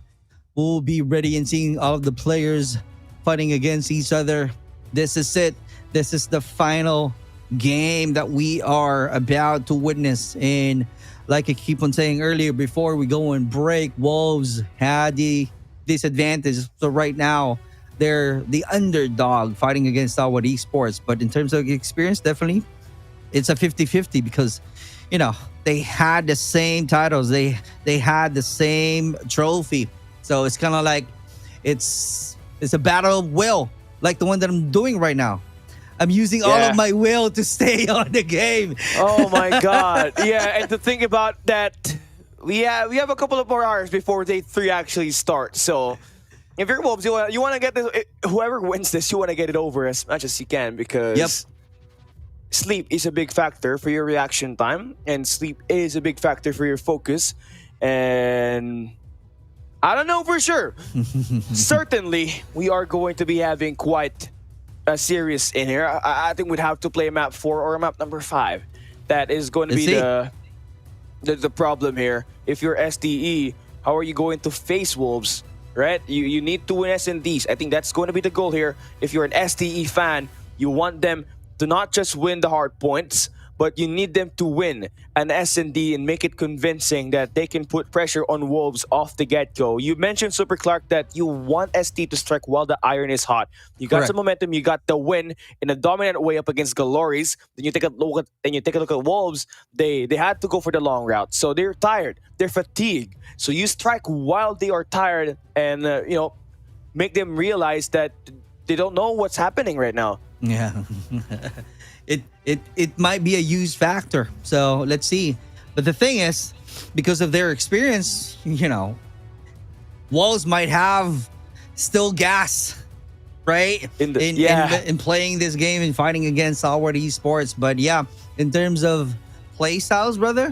we'll be ready and seeing all of the players fighting against each other. This is it. This is the final game that we are about to witness. And like I keep on saying earlier, before we go and break, Wolves had the disadvantage. So right now, they're the underdog fighting against Stalwart Esports. But in terms of experience, definitely, it's a 50-50 because, you know, they had the same titles. They had the same trophy. So it's kind of like it's a battle of will, like the one that I'm doing right now. I'm using all of my will to stay on the game. Oh my God. Yeah, and to think about that, we have a couple of more hours before day 3 actually starts. So if you're Wolves, you want to get this, whoever wins this, you want to get it over as much as you can because sleep is a big factor for your reaction time, and sleep is a big factor for your focus. And I don't know for sure. Certainly, we are going to be having quite a series in here. I think we'd have to play map 4 or map number 5. That is going to be the problem here. If you're SDE, how are you going to face Wolves, right? You need to win S&Ds. I think that's going to be the goal here. If you're an SDE fan, you want them to not just win the hard points, but you need them to win an S&D and make it convincing that they can put pressure on Wolves off the get-go. You mentioned, Super Clark, that you want ST to strike while the iron is hot. You got some momentum, you got the win in a dominant way up against Glories. Then you take a look at Wolves. They had to go for the long route. So they're tired, they're fatigued. So you strike while they are tired and you know, make them realize that they don't know what's happening right now. Yeah. It might be a huge factor. So let's see. But the thing is, because of their experience, you know, Wolves might have still gas, right? In playing this game and fighting against Stalwart Esports. But yeah, in terms of play styles, brother,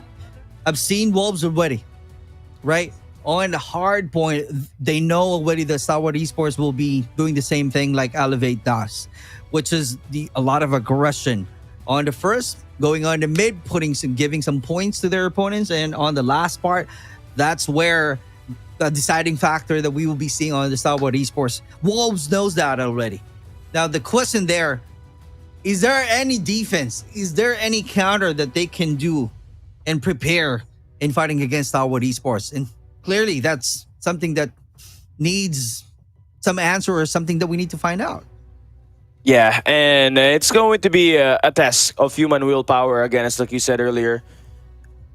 I've seen Wolves already, right? On the hard point, they know already that Stalwart Esports will be doing the same thing like Elevate does, which is a lot of aggression on the first, going on the mid, giving some points to their opponents, and on the last part, that's where the deciding factor that we will be seeing on the STALWART Esports. Wolves knows that already. Now the question there, is there any defense? Is there any counter that they can do and prepare in fighting against STALWART Esports? And clearly that's something that needs some answer, or something that we need to find out. Yeah, and it's going to be a test of human willpower again, as like you said earlier.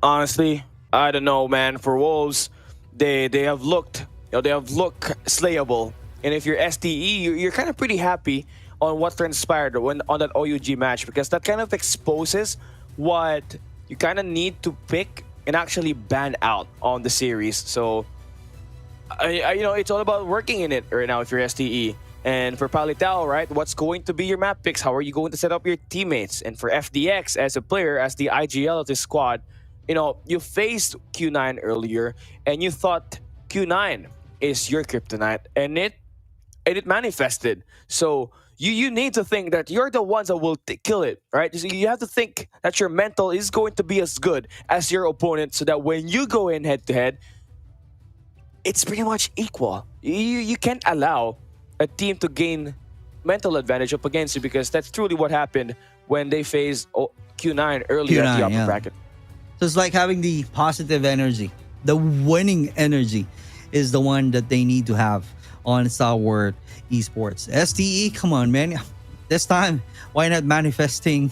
Honestly, I don't know, man. For Wolves, they have looked, slayable. And if you're STE, you're kind of pretty happy on what transpired on that OUG match, because that kind of exposes what you kind of need to pick and actually ban out on the series. So, it's all about working in it right now if you're STE. And for Palitao, right, what's going to be your map picks? How are you going to set up your teammates? And for FDX, as a player, as the IGL of this squad, you faced Q9 earlier, and you thought Q9 is your kryptonite, and it manifested. So you need to think that you're the ones that will kill it, right? So you have to think that your mental is going to be as good as your opponent, so that when you go in head-to-head, it's pretty much equal. You can't allow a team to gain mental advantage up against you, because that's truly what happened when they faced Q9 earlier at the upper bracket. So it's like having the positive energy. The winning energy is the one that they need to have on STALWART Esports. STE, come on, man. This time, why not manifesting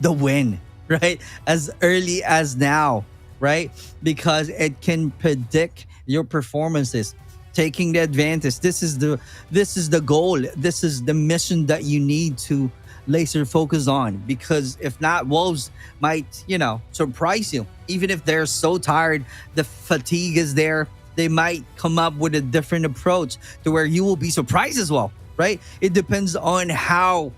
the win, right? As early as now, right? Because it can predict your performances. Taking the advantage. This is the goal. This is the mission that you need to laser focus on, because if not, Wolves might, surprise you. Even if they're so tired, the fatigue is there, they might come up with a different approach to where you will be surprised as well, right? It depends on how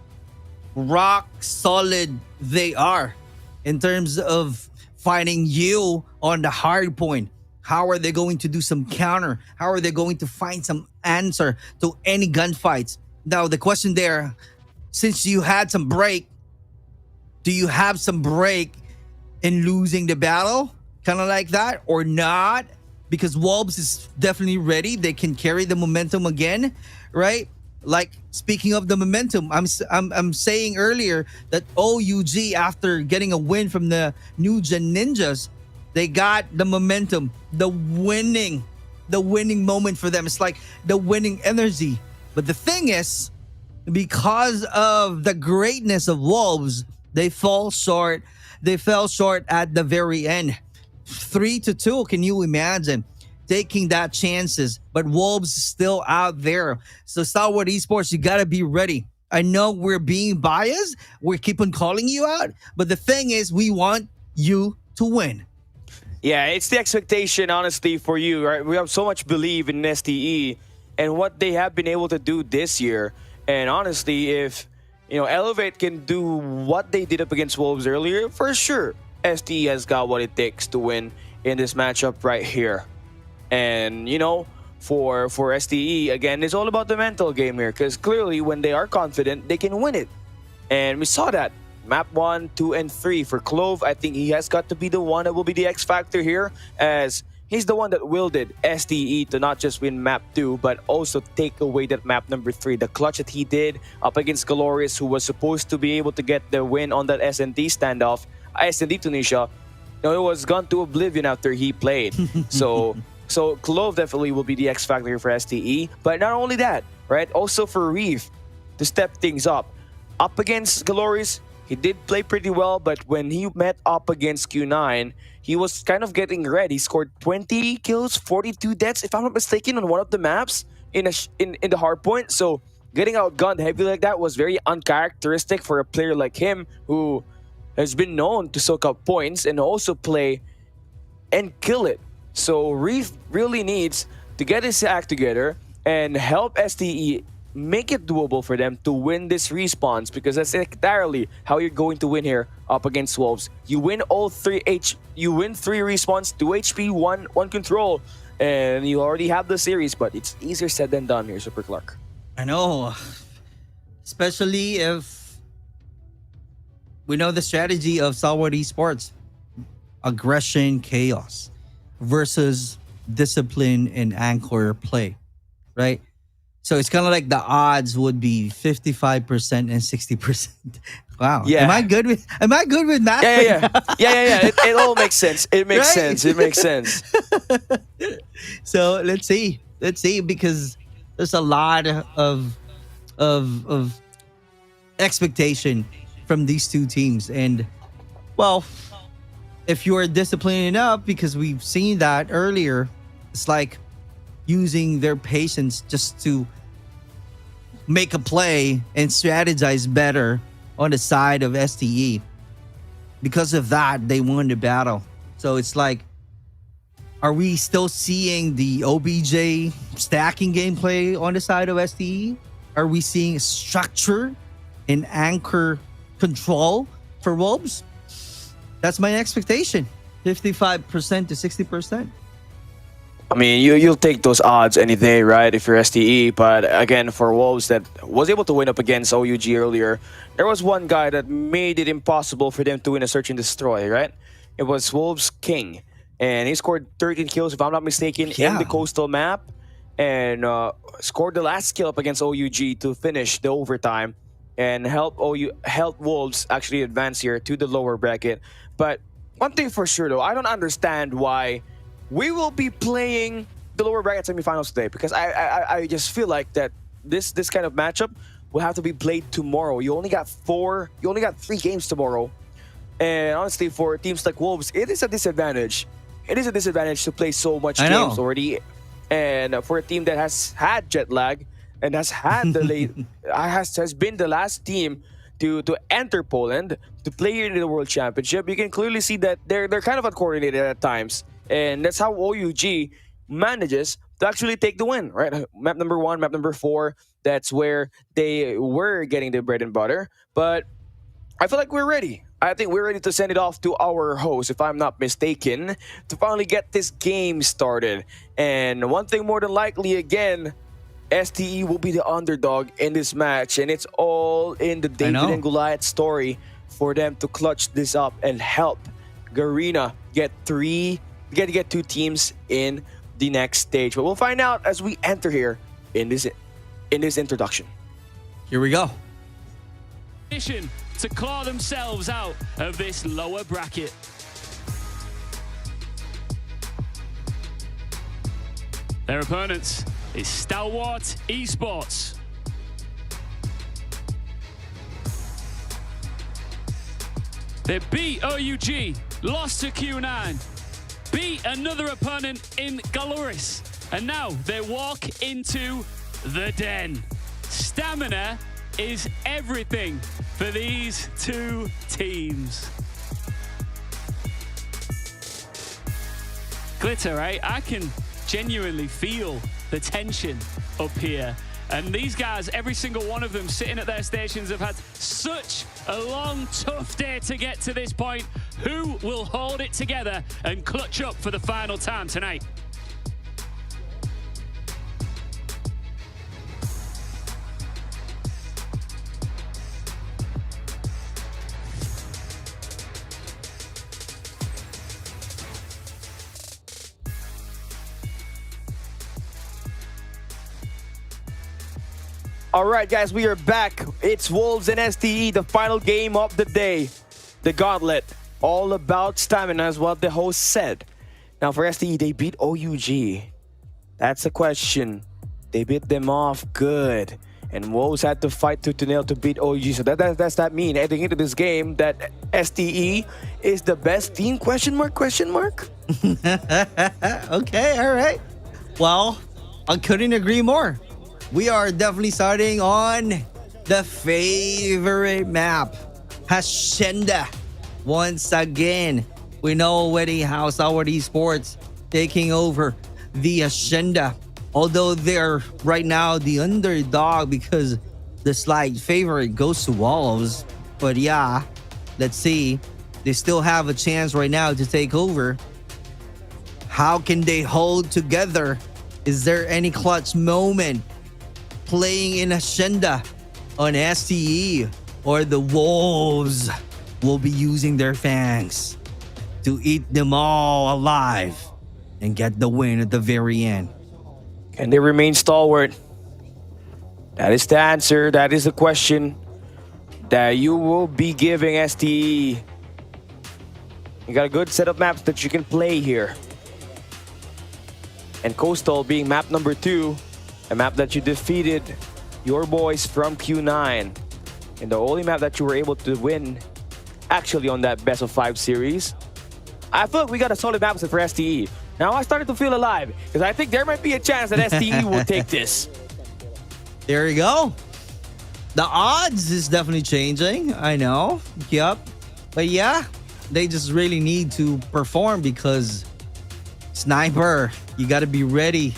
rock solid they are in terms of fighting you on the hard point. How are they going to do some counter? How are they going to find some answer to any gunfights? Now, the question there, since you had some break, do you have some break in losing the battle? Kind of like that, or not? Because Wolves is definitely ready. They can carry the momentum again, right? Like, speaking of the momentum, I'm saying earlier that OUG, after getting a win from the New Gen Ninjas, they got the momentum, the winning moment for them. It's like the winning energy. But the thing is, because of the greatness of Wolves, they fell short. They fell short at the very end. 3-2. Can you imagine taking that chances? But Wolves is still out there. So STALWART Esports, you gotta be ready. I know we're being biased. We keep on calling you out. But the thing is, we want you to win. Yeah, it's the expectation, honestly, for you, right? We have so much belief in STE and what they have been able to do this year. And honestly, if, Elevate can do what they did up against Wolves earlier, for sure, STE has got what it takes to win in this matchup right here. And, for STE, again, it's all about the mental game here, because clearly when they are confident, they can win it. And we saw that. Map 1, 2, and 3 for Clove. I think he has got to be the one that will be the X factor here, as he's the one that wielded STE to not just win map 2, but also take away that map number 3. The clutch that he did up against Glorious, who was supposed to be able to get the win on that S&D standoff, S&D Tunisia, it was gone to oblivion after he played. So Clove definitely will be the X factor for STE. But not only that, right? Also for Reef to step things up. Up against Glorious, he did play pretty well, but when he met up against Q9, he was kind of getting ready. He scored 20 kills, 42 deaths, if I'm not mistaken, on one of the maps in the hard point. So getting outgunned heavy like that was very uncharacteristic for a player like him, who has been known to soak up points and also play and kill it. So Reef really needs to get his act together and help STE make it doable for them to win this respawns, because that's entirely how you're going to win here up against Wolves. You win all 3 respawns, 2 HP, 1 control, and you already have the series, but it's easier said than done here, Super Clark. I know, especially if we know the strategy of Stalwart Esports: aggression, chaos, versus discipline and anchor play, right? So it's kind of like the odds would be 55% and 60%. Wow. Yeah. Am I good with math? Yeah. It all makes sense. It makes Right? sense. It makes sense. So let's see, because there's a lot of expectation from these two teams, and well, if you are disciplined enough, because we've seen that earlier, it's like using their patience just to make a play and strategize better on the side of STE. Because of that, they won the battle. So it's like, are we still seeing the OBJ stacking gameplay on the side of STE? Are we seeing structure and anchor control for Wolves? That's my expectation. 55% to 60%. I mean, you'll take those odds any day, right, if you're STE. But again, for Wolves that was able to win up against OUG earlier, there was one guy that made it impossible for them to win a search and destroy, right? It was Wolves King. And he scored 13 kills, if I'm not mistaken, in the coastal map. And scored the last kill up against OUG to finish the overtime and help Wolves actually advance here to the lower bracket. But one thing for sure, though, I don't understand why we will be playing the lower bracket semifinals today, because I just feel like that this kind of matchup will have to be played tomorrow. You only got 3 games tomorrow. And honestly, for teams like Wolves, it is a disadvantage. It is a disadvantage to play so much games already. And for a team that has had jet lag and has had the late, has been the last team to enter Poland to play in the World Championship, you can clearly see that they're kind of uncoordinated at times. And that's how OUG manages to actually take the win, right? Map number 1, map number 4, that's where they were getting the bread and butter. But I feel like we're ready. I think we're ready to send it off to our host, if I'm not mistaken, to finally get this game started. And one thing more than likely, again, STE will be the underdog in this match. And it's all in the David and Goliath story for them to clutch this up and help Garena get 2 teams in the next stage. But we'll find out as we enter here in this introduction. Here we go. Mission to claw themselves out of this lower bracket. Their opponents is Stalwart Esports. They beat OUG, lost to Q9, beat another opponent in Galoris, and now they walk into the den. Stamina is everything for these two teams. Glitter, right? I can genuinely feel the tension up here. And these guys, every single one of them sitting at their stations, have had such a long, tough day to get to this point. Who will hold it together and clutch up for the final time tonight? All right, guys, we are back. It's Wolves and STE, the final game of the day. The gauntlet, all about stamina, is what the host said. Now, for STE, they beat OUG. That's the question. They beat them off good. And Wolves had to fight tooth and nail to beat OUG. So does that mean, heading into this game, that STE is the best team? Question mark? Okay, all right. Well, I couldn't agree more. We are definitely starting on the favorite map, Hacienda. Once again, we know already how Stalwart Esports taking over the Hacienda. Although they're right now the underdog because the slight favorite goes to Wolves. But yeah, let's see. They still have a chance right now to take over. How can they hold together? Is there any clutch moment playing in Hacienda on STE or the Wolves? will be using their fangs to eat them all alive and get the win at the very end. Can they remain stalwart? That is the answer. That is the question that you will be giving STE. You got a good set of maps that you can play here. And Coastal being map number 2, a map that you defeated your boys from Q9. And the only map that you were able to win actually on that best of 5 series. I feel like we got a solid map set for STE. Now I started to feel alive because I think there might be a chance that STE will take this. There you go. The odds is definitely changing. I know. Yep. But yeah, they just really need to perform because Sniper, you got to be ready,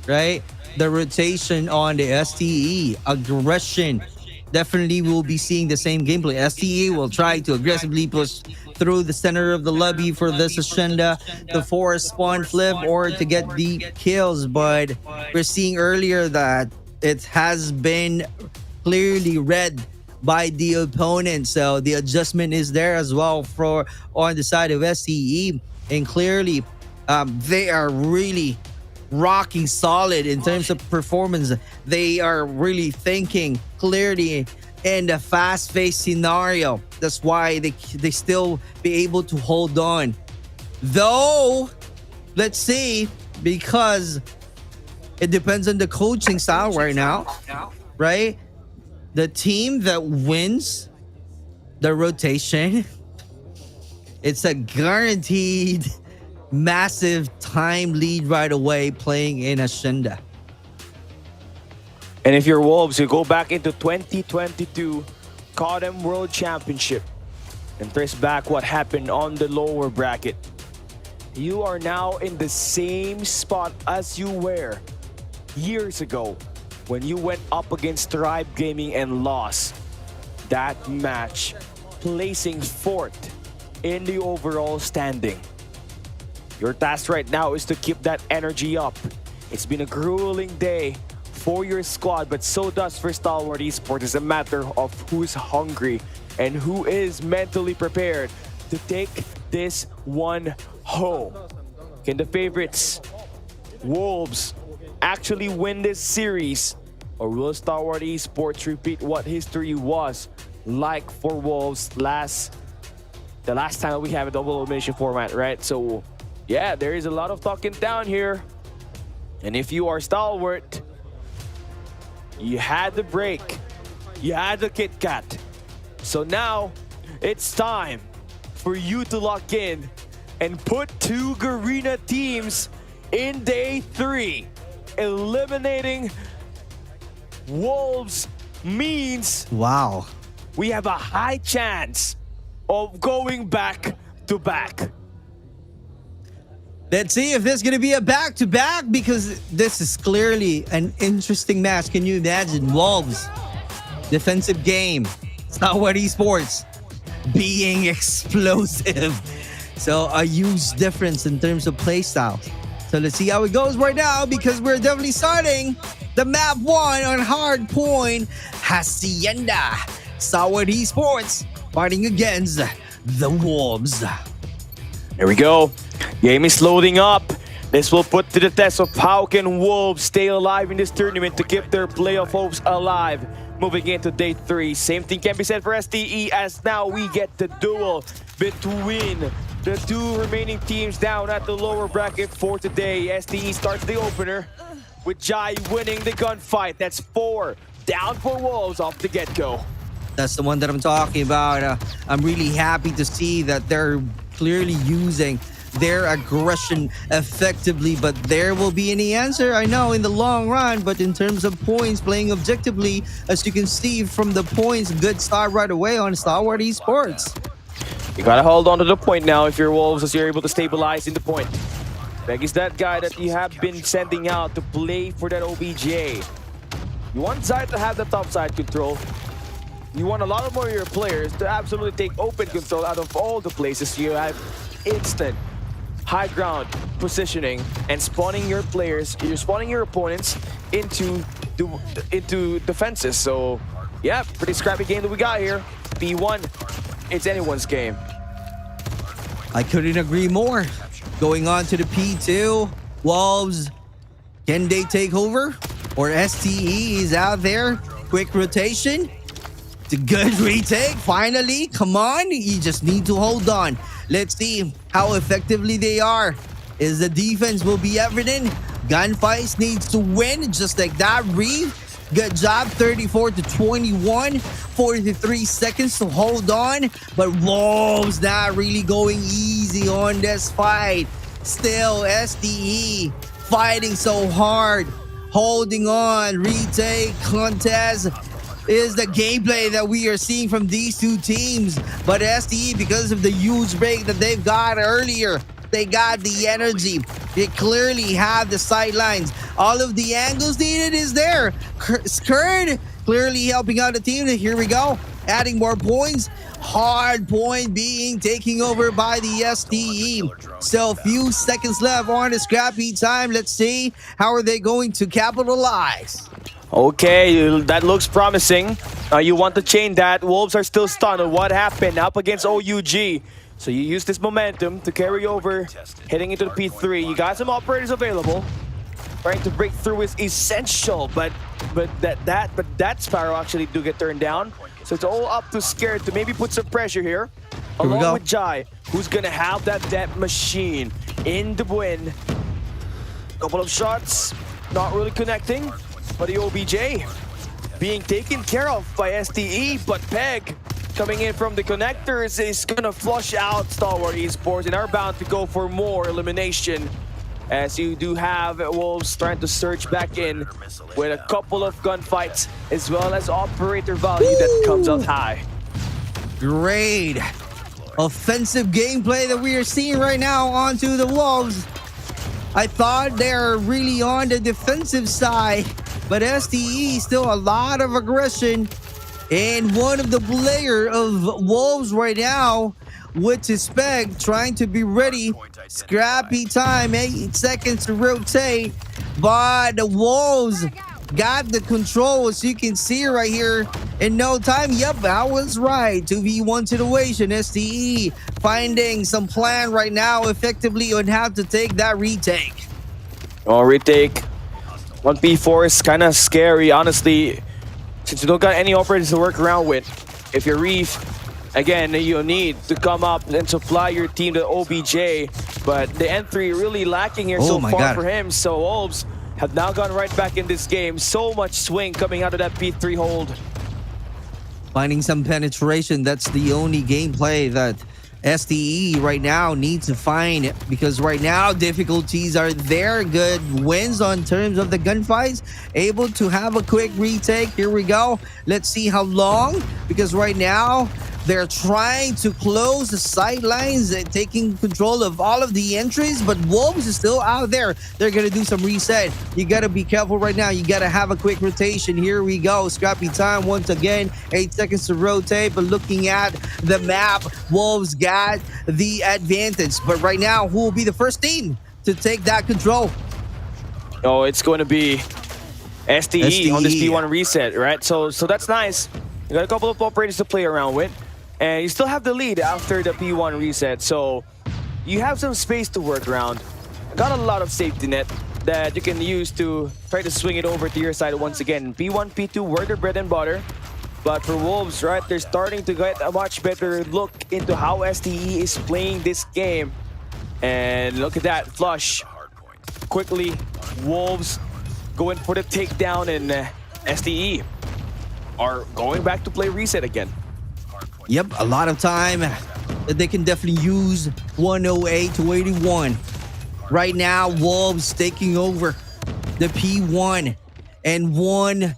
right? The rotation on the STE, aggression. Definitely we'll be seeing the same gameplay. STE will try to aggressively push through the center of the lobby for this agenda, the force spawn flip, or to get deep kills. But we're seeing earlier that it has been clearly read by the opponent. So the adjustment is there as well for on the side of STE. And clearly, they are really rocking solid in terms of performance. They are really thinking clearly in the fast-paced scenario. That's why they still be able to hold on. Though, let's see, because it depends on the coaching style right now, right? The team that wins the rotation, it's a guaranteed massive time lead right away playing in Ascenda. And if you're Wolves, you go back into 2022 COD World Championship and trace back what happened on the lower bracket. You are now in the same spot as you were years ago when you went up against Tribe Gaming and lost that match, placing 4th in the overall standing. Your task right now is to keep that energy up. It's been a grueling day for your squad, but so does for Stalwart Esports. It's a matter of who's hungry and who is mentally prepared to take this one home. Can the favorites, Wolves, actually win this series? Or will Stalwart Esports repeat what history was like for Wolves the last time we have a double elimination format, right? So yeah, there is a lot of talking down here. And if you are Stalwart, you had the break. You had the Kit Kat. So now it's time for you to lock in and put 2 Garena teams in day 3. Eliminating Wolves means wow, we have a high chance of going back to back. Let's see if this is going to be a back-to-back because this is clearly an interesting match. Can you imagine Wolves, defensive game, Stalwart Esports being explosive. So a huge difference in terms of playstyle. So let's see how it goes right now because we're definitely starting the map 1 on hard point, Hacienda. Stalwart Esports fighting against the Wolves. There we go. Game is loading up. This will put to the test of how can Wolves stay alive in this tournament to keep their playoff hopes alive. Moving into day 3. Same thing can be said for STE as now we get the duel between the 2 remaining teams down at the lower bracket for today. STE starts the opener with Jai winning the gunfight. That's 4 down for Wolves off the get-go. That's the one that I'm talking about. I'm really happy to see that they're clearly using their aggression effectively, but there will be any answer, I know, in the long run. But in terms of points, playing objectively, as you can see from the points, good start right away on Stalwart Esports. You gotta hold on to the point now if you're Wolves, as you're able to stabilize in the point. Beck is that guy that you have been sending out to play for that OBJ. You want Zai to have the top side control. You want a lot of more of your players to absolutely take open control out of all the places. You have instant high ground positioning and spawning your players, you're spawning your opponents into defenses. So yeah, pretty scrappy game that we got here. P1 it's anyone's game. I couldn't agree more. Going on to the P2. Wolves, can they take over? Or STE is out there. Quick rotation. It's a good retake. Finally, come on. You just need to hold on. Let's see how effectively they are. Is the defense will be evident. Gunfights needs to win just like that. Reeve, good job. 34 to 21. 43 seconds to hold on. But Wolves not really going easy on this fight. Still, STE fighting so hard. Holding on. Retake, contest is the gameplay that we are seeing from these two teams. But STE, because of the huge break that they've got earlier, they got the energy. They clearly have the sidelines. All of the angles needed is there. Skird clearly helping out the team. Here we go. Adding more points. Hard point being taken over by the STE. So few seconds left on the scrappy time. Let's see how are they going to capitalize. Okay, that looks promising. You want to chain that. Wolves are still stunned. What happened up against OUG? So you use this momentum to carry over, heading into the P3. You got some operators available. Trying to break through is essential, but that Sparrow actually do get turned down. So it's all up to Scared to maybe put some pressure here. Along with Jai, who's gonna have that death machine in the win. Couple of shots, not really connecting, but the OBJ being taken care of by STE, but Peg coming in from the connectors is gonna flush out Stalwart Esports and are bound to go for more elimination, as you do have Wolves trying to surge back in with a couple of gunfights as well as operator value that comes out high. Great offensive gameplay that we are seeing right now onto the Wolves. I thought they're really on the defensive side, but STE still a lot of aggression. And one of the player of Wolves right now with his spec trying to be ready. Scrappy time, 8 seconds to rotate. But the Wolves got the control, as you can see right here. In no time, yep, I was right. 2v1 situation. STE finding some plan right now effectively on how to take that retake. Oh, retake. 1p4 is kind of scary, honestly. Since you don't got any operators to work around with, if you're Reef, again, you need to come up and supply your team to OBJ. But the N3 really lacking here so far for him. So Wolves have now gone right back in this game. So much swing coming out of that P3 hold. Finding some penetration, that's the only gameplay that STE right now needs to find, because right now difficulties are there. Good wins on terms of the gunfights, able to have a quick retake. Here we go. Let's see how long, because right now they're trying to close the sidelines and taking control of all of the entries, but Wolves is still out there. They're gonna do some reset. You gotta be careful right now. You gotta have a quick rotation. Here we go. Scrappy time once again. 8 seconds to rotate, but looking at the map, Wolves got the advantage. But right now, who will be the first team to take that control? Oh, it's going to be STE on this P1 reset, right? So that's nice. You got a couple of operators to play around with, and you still have the lead after the P1 reset. So you have some space to work around. Got a lot of safety net that you can use to try to swing it over to your side once again. P1, P2 were their bread and butter. But for Wolves, right, they're starting to get a much better look into how STE is playing this game. And look at that, flush. Quickly, Wolves going for the takedown, and STE are going back to play reset again. Yep, a lot of time that they can definitely use. 108 to 81. Right now, Wolves taking over the P1 and one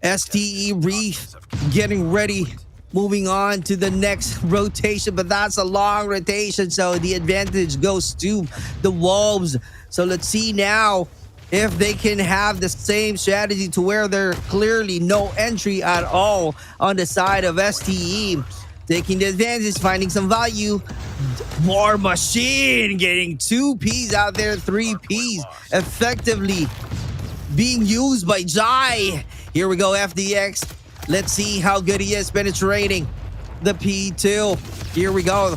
STE Reef getting ready, moving on to the next rotation, but that's a long rotation, so the advantage goes to the Wolves. So let's see now if they can have the same strategy to where there clearly no entry at all on the side of STE. Taking the advantage, finding some value. War Machine getting 2 Ps out there, 3 Ps effectively being used by Jai. Here we go, FDX. Let's see how good he is penetrating. the P2. Here we go.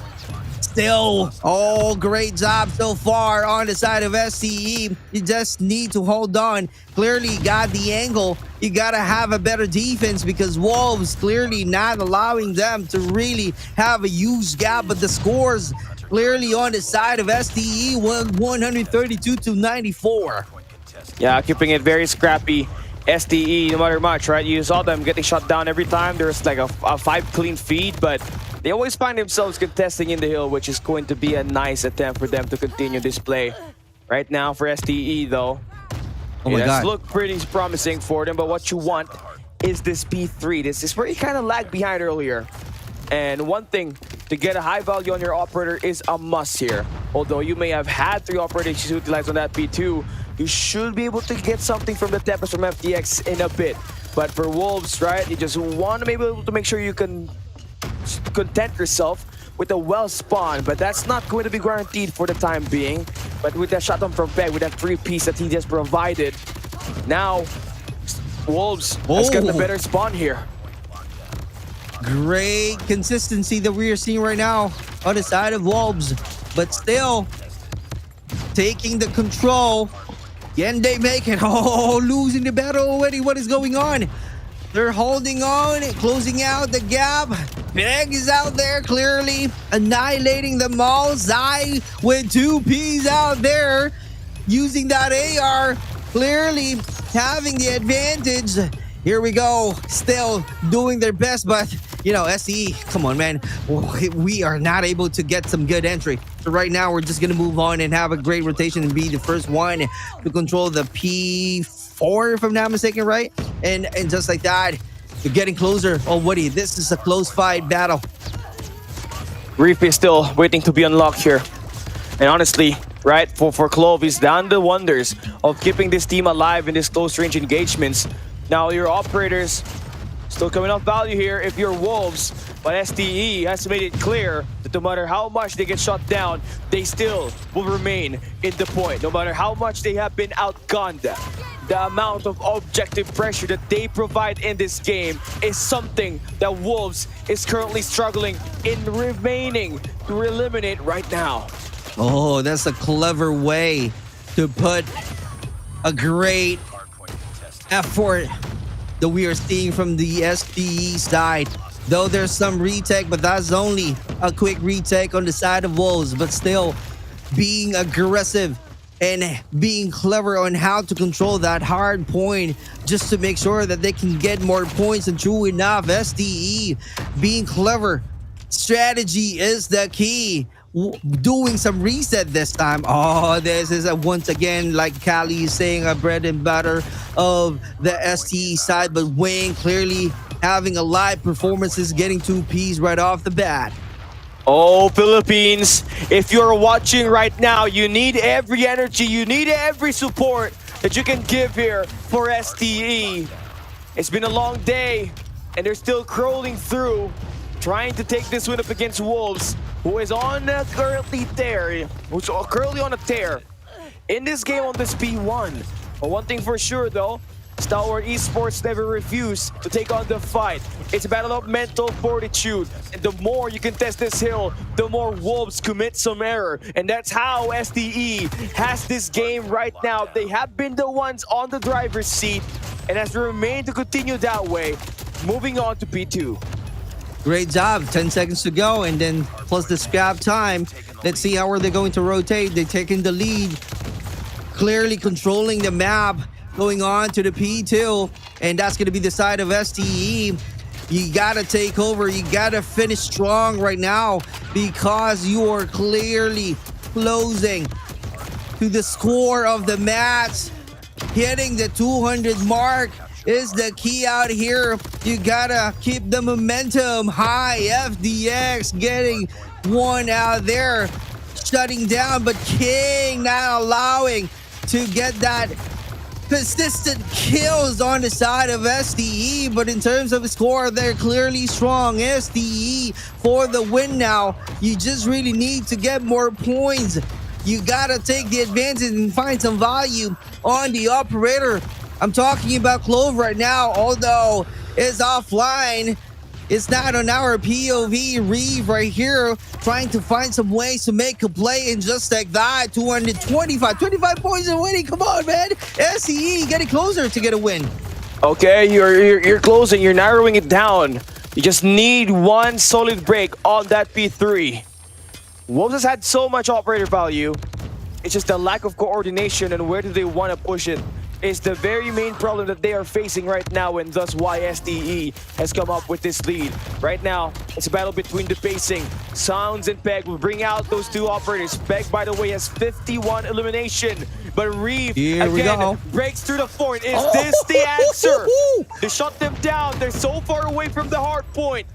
Still, oh, great job so far on the side of STE. You just need to hold on. Clearly got the angle. You got to have a better defense because Wolves clearly not allowing them to really have a huge gap. But the scores clearly on the side of STE, 132 to 94. Yeah, keeping it very scrappy. STE, no matter much, right? You saw them getting shot down every time. There's like a 5 clean feed, but they always find themselves contesting in the hill, which is going to be a nice attempt for them to continue this play. Right now for STE, though, oh my God, look pretty promising for them, but what you want is this P3. This is where you kind of lagged behind earlier. And one thing, to get a high value on your operator is a must here. Although you may have had 3 operators utilized on that P2, you should be able to get something from the Tempest from FTX in a bit. But for Wolves, right, you just want to be able to make sure you can content yourself with a well spawn, but that's not going to be guaranteed for the time being. But with that shotgun from PUK, with that 3-piece that he just provided, now Wolves has got the better spawn here. Great consistency that we are seeing right now on the side of Wolves, but still taking the control. Can they make it? Oh, losing the battle already. What is going on? They're holding on, closing out the gap. PUK is out there, clearly annihilating them all. Zai with 2 Ps out there, using that AR, clearly having the advantage. Here we go, still doing their best, but you know, SE, come on, man. We are not able to get some good entry. So right now, we're just going to move on and have a great rotation and be the first one to control the P4, if I'm not mistaken, right? And just like that, we're getting closer. Oh, Woody, this is a close fight battle. Reef is still waiting to be unlocked here. And honestly, right, for Clove, he's done the wonders of keeping this team alive in these close-range engagements. Now, your operators still coming off value here if you're Wolves, but STE has made it clear that no matter how much they get shot down, they still will remain in the point. No matter how much they have been outgunned, the amount of objective pressure that they provide in this game is something that Wolves is currently struggling in remaining to eliminate right now. Oh, that's a clever way to put a great effort that we are seeing from the STE side. Though there's some retake, but that's only a quick retake on the side of Wolves, but still being aggressive and being clever on how to control that hard point just to make sure that they can get more points. And true enough, STE being clever. Strategy is the key. Doing some reset this time. Oh, this is once again, like Callie is saying, a bread and butter of the STE side, but Wayne clearly having a live performances, getting 2 Ps right off the bat. Oh, Philippines, if you're watching right now, you need every energy, you need every support that you can give here for STE. It's been a long day, and they're still crawling through, trying to take this win up against Wolves, who is on currently on a tear in this game on this P1. But one thing for sure, though, STALWART Esports never refuse to take on the fight. It's a battle of mental fortitude, and the more you contest this hill, the more Wolves commit some error. And that's how STE has this game right now. They have been the ones on the driver's seat, and has remained to continue that way. Moving on to P2. Great job. 10 seconds to go, and then plus the scrap time. Let's see how are they going to rotate. They're taking the lead, clearly controlling the map, going on to the P2, and that's going to be the side of STE. You got to take over. You got to finish strong right now because you are clearly closing to the score of the match. Hitting the 200 mark is the key out here. You gotta keep the momentum high. FDX getting one out there, shutting down, but King not allowing to get that consistent kills on the side of STE. But in terms of score, they're clearly strong. STE for the win now. You just really need to get more points. You gotta take the advantage and find some value on the operator. I'm talking about Clove right now, although it's offline. It's not on our POV. Reeve right here trying to find some ways to make a play, and just like that, 25 points and winning. Come on, man. SCE getting closer to get a win. Okay, you're closing, you're narrowing it down. You just need one solid break on that P3. Wolves has had so much operator value. It's just the lack of coordination and where do they want to push it is the very main problem that they are facing right now, and thus why SDE has come up with this lead. Right now, it's a battle between the pacing. Sounds and Peg will bring out those two operators. Peg, by the way, has 51 elimination, but Reeve again breaks through the fort. Is this the answer to shut them down? They're so far away from the hard point.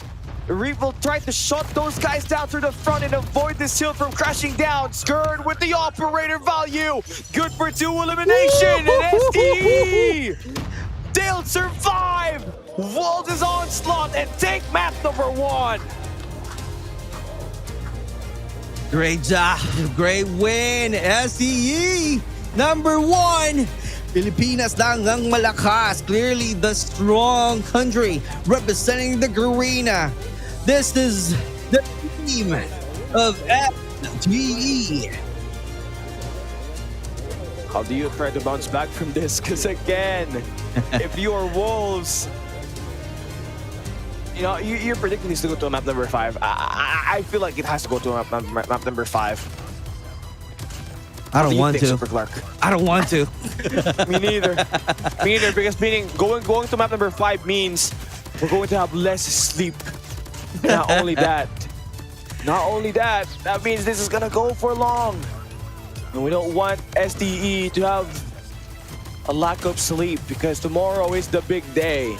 Reeve will try to shut those guys down through the front and avoid this hill from crashing down. Skird with the operator value. Good for 2 elimination. And STE, they'll survive Wolves' onslaught and take map number 1. Great job. Great win. SCE, number 1. Pilipinas lang ang malakas. Clearly the strong country representing the Garena. This is the team of FTE. How do you try to bounce back from this? Because again, if you are Wolves, you know, you're predicting this to go to map number 5. I feel like it has to go to map number 5. I don't want to. Super Clark? I don't want to. Me neither. Me neither, because meaning going to map number 5 means we're going to have less sleep. Not only that, that means this is gonna go for long. And we don't want SDE to have a lack of sleep, because tomorrow is the big day.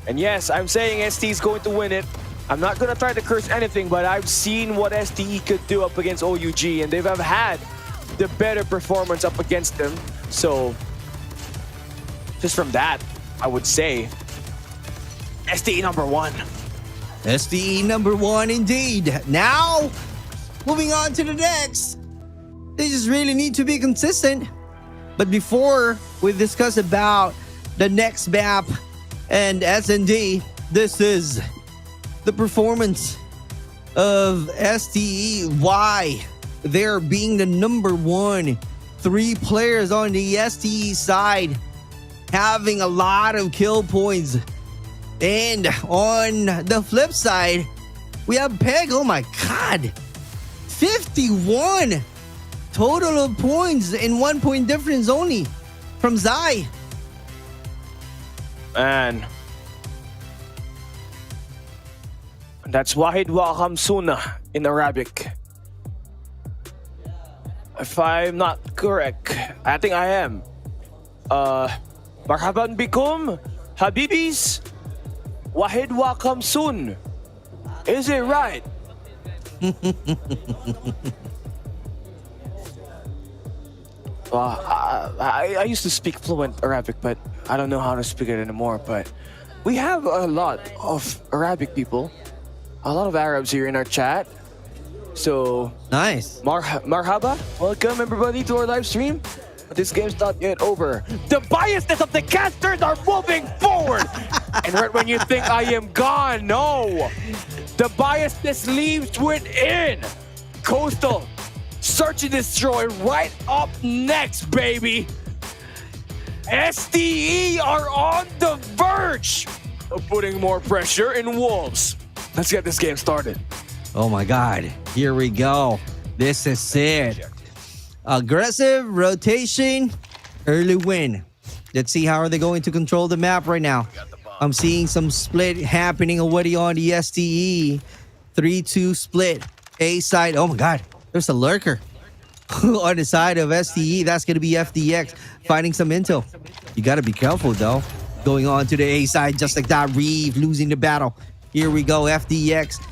And yes, I'm saying SDE is going to win it. I'm not gonna try to curse anything, but I've seen what SDE could do up against OUG, and they've had the better performance up against them. So just from that, I would say SDE number 1. SDE number 1 indeed. Now, moving on to the next. They just really need to be consistent. But before we discuss about the next map and SND, this is the performance of SDE. Why they're being the number 1. 3 players on the SDE side having a lot of kill points. And on the flip side, we have Peg. Oh my God. 51 total of points in 1 point difference only from Zai. Man. That's Wahid wa Khamsuna in Arabic. If I'm not correct, I think I am. Marhaban bikum, Habibis. Wahid wa Khamsun. Is it right? I used to speak fluent Arabic, but I don't know how to speak it anymore. But we have a lot of Arabic people, a lot of Arabs here in our chat. So nice. Marhaba. Welcome everybody to our live stream. This game's not yet over. The biasness of the casters are moving forward. And right when you think I am gone, no. The biasness leaves within. Coastal, search and destroy right up next, baby. SDE are on the verge of putting more pressure in Wolves. Let's get this game started. Oh my God, here we go. This is it. Aggressive rotation, early win. Let's see how are they going to control the map right now. I'm seeing some split happening already on the SDE. 3-2 split. A side. Oh my God, there's a lurker on the side of SDE. That's going to be FDX finding some intel. You got to be careful though. Going on to the A side just like that. Reeve losing the battle. Here we go. FDX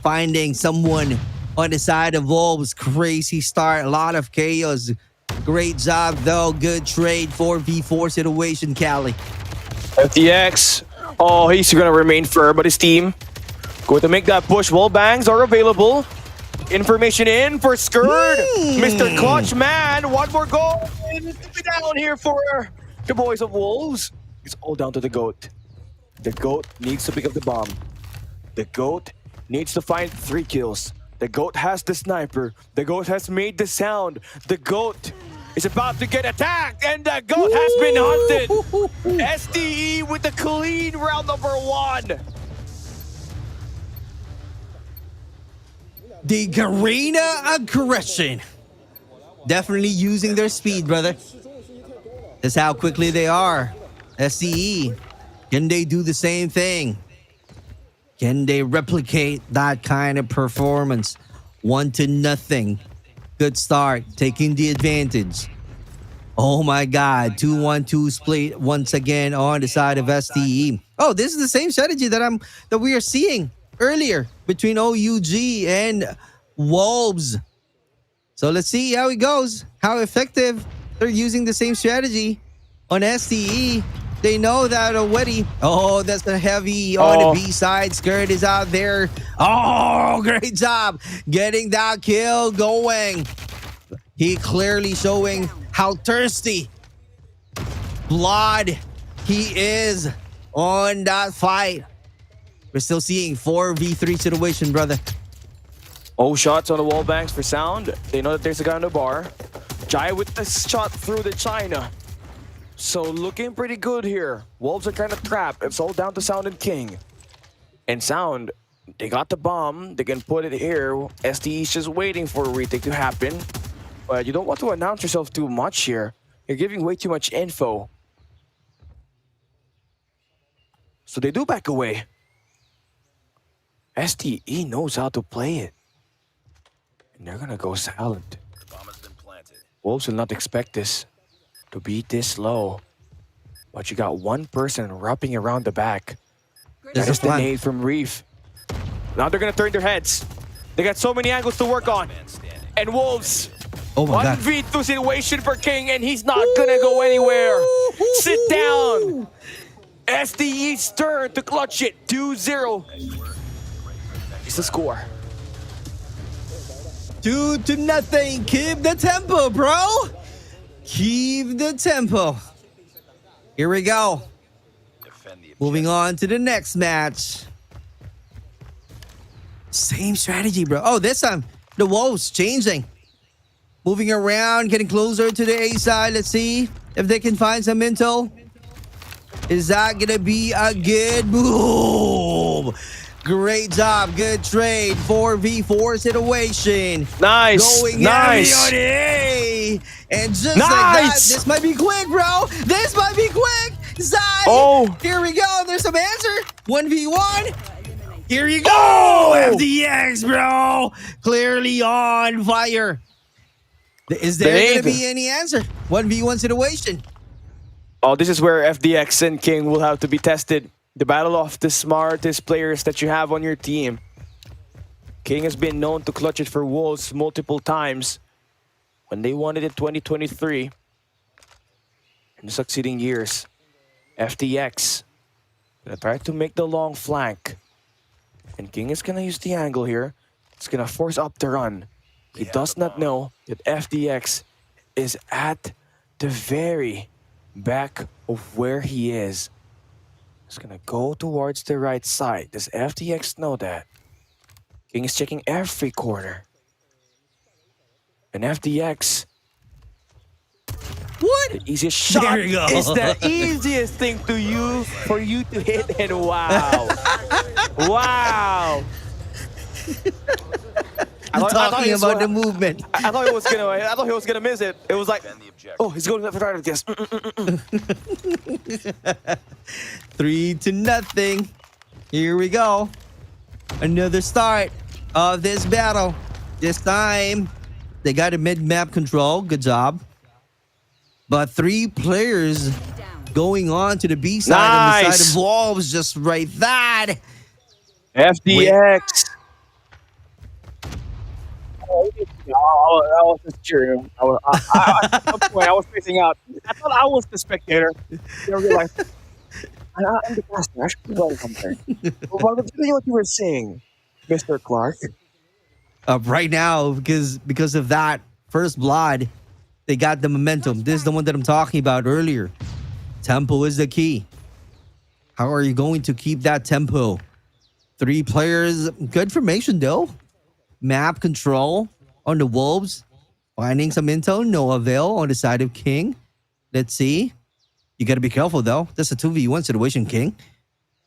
finding someone on the side of Wolves. Crazy start. A lot of chaos. Great job though. Good trade. 4v4 situation, Cali. FDX. Oh, he's going to remain firm, but his team going to make that push. Wall bangs are available. Information in for Skird. Mr. Clutch Man. One more goal. And down here for the boys of Wolves. It's all down to the GOAT. The GOAT needs to pick up the bomb. The GOAT needs to find 3 kills. The GOAT has the sniper. The GOAT has made the sound. The GOAT is about to get attacked, and the GOAT has been hunted. SDE with the clean round number 1. The Garena aggression. Definitely using their speed, brother. That's how quickly they are. SDE. Can they do the same thing? Can they replicate that kind of performance? 1-0. Good start. Taking the advantage. Oh my God. 2-1-2 split once again on the side of SDE. Oh, this is the same strategy that we are seeing earlier between OUG and Wolves. So let's see how it goes. How effective they're using the same strategy on SDE. They know that already. Oh, that's a heavy on the B side. Skirt is out there. Oh, great job getting that kill going. He clearly showing how thirsty blood he is on that fight. We're still seeing 4v3 situation, brother. Oh, shots on the wall banks for Sound. They know that there's a guy on the bar. Jai with the shot through the China. So looking pretty good here. Wolves are kind of trapped. It's all down to Sound and King. And Sound, they got the bomb. They can put it here. SDE is just waiting for a retake to happen. But you don't want to announce yourself too much here. You're giving way too much info. So they do back away. SDE knows how to play it. And they're gonna go silent. Wolves will not expect this to be this low. But you got one person wrapping around the back. That is the nade from Reef. Now they're gonna turn their heads. They got so many angles to work on. And Wolves, oh my God, 1v2 situation for King, and he's not gonna go anywhere. Sit down. SDE's turn to clutch it. 2-0. It's the score. 2-0. Keep the tempo, bro. Keep the tempo. Here we go. Moving on to the next match. Same strategy, bro. Oh, this time the Wolves changing. Moving around, getting closer to the A side. Let's see if they can find some intel. Is that gonna be a good move? Great job, good trade. 4v4 situation. Nice, going nice. heavy on A. And just like that, this might be quick, bro. This might be quick. Zai. Oh, here we go. There's some answer. 1v1. Here you go. Oh! FDX, bro. Clearly on fire. Is there going to be any answer? 1v1 situation. Oh, this is where FDX and King will have to be tested. The battle of the smartest players that you have on your team. King has been known to clutch it for Wolves multiple times. When they won it in 2023. In the succeeding years. FDX gonna try to make the long flank. And King is gonna use the angle here. It's gonna force up the run. He does not know that FDX is at the very back of where he is. He's gonna go towards the right side. Does FDX know that? King is checking every corner. And FDX, what? The easiest shot there you go. is the easiest thing to you for you to hit, and wow. Wow. Talking about the movement. I thought he was gonna miss it. It was like, oh, he's going left right. Yes. 3-0. Here we go. Another start of this battle. This time, they got a mid-map control. Good job. But 3 players going on to the B side and the side of Wolves. Just right that. FDX. I was just cheering. I was facing out. I thought I was the spectator. I realized I'm the caster. I should be going somewhere. Well, tell me what you were saying, Mr. Clark. Right now, because of that first blood, they got the momentum. This is the one that I'm talking about earlier. Tempo is the key. How are you going to keep that tempo 3 players. Good formation though. Map control on the Wolves. Finding some intel. No avail on the side of King. Let's see. You got to be careful though. That's a 2v1 situation, King.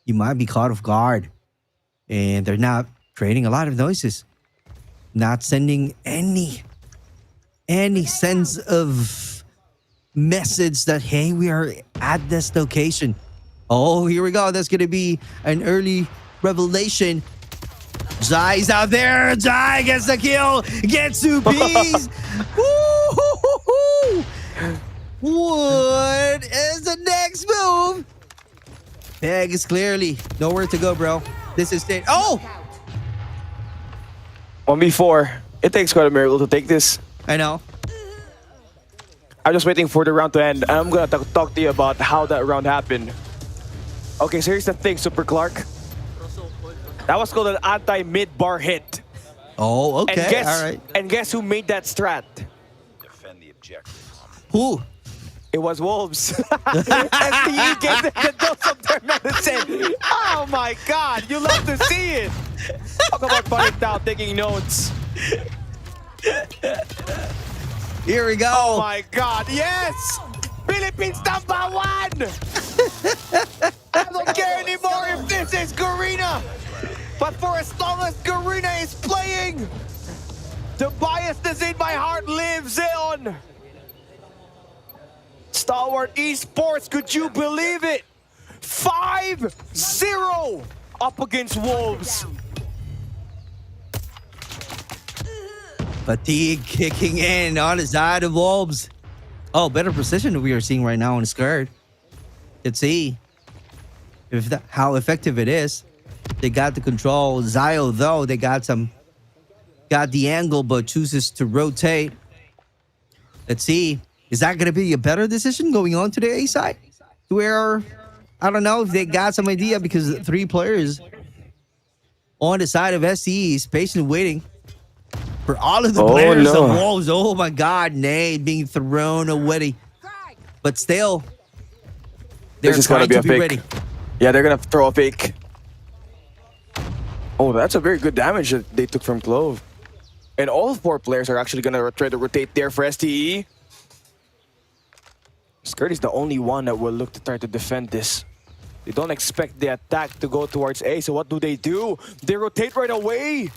You might be caught off guard. And they're not creating a lot of noises. Not sending any sense of message that, hey, we are at this location. Oh, here we go. That's going to be an early revelation. Jai's out there. Jai gets the kill. Gets 2 Bs. Woo-hoo-hoo-hoo. What is the next move? Peg is clearly nowhere to go, bro. This is it. Oh! 1v4. It takes quite a miracle to take this. I know. I'm just waiting for the round to end. I'm gonna talk to you about how that round happened. Okay, so here's the thing, Super Clark. That was called an anti-mid bar hit. Oh, okay. And guess, all right. And guess who made that strat? Defend the objective. Who? It was Wolves. SDE gave them the dose of their medicine. Oh my God, you love to see it. Talk about putting down, taking notes. Here we go. Oh my God, yes! Philippines #1! I don't care anymore if this is Garena. But for as long as Garena is playing, the biasness in my heart lives on. Stalwart Esports, could you believe it? 5-0 up against Wolves. Fatigue kicking in on the side of Wolves. Oh, better precision we are seeing right now on the skirt. Let's see if how effective it is. They got the control. Zio, though, they got the angle, but chooses to rotate. Let's see. Is that going to be a better decision going on to the A side? Where, I don't know if they got some idea, because 3 players on the side of SCE is patiently waiting for all of the players of Wolves. Oh my God, Nade being thrown away. But still, they're this is trying gonna be to a be fake. ready. Yeah, they're gonna throw a fake. Oh, that's a very good damage that they took from Clove. And all 4 players are actually gonna try to rotate there for STE. Skirt is the only one that will look to try to defend this. They don't expect the attack to go towards A, so what do? They rotate right away.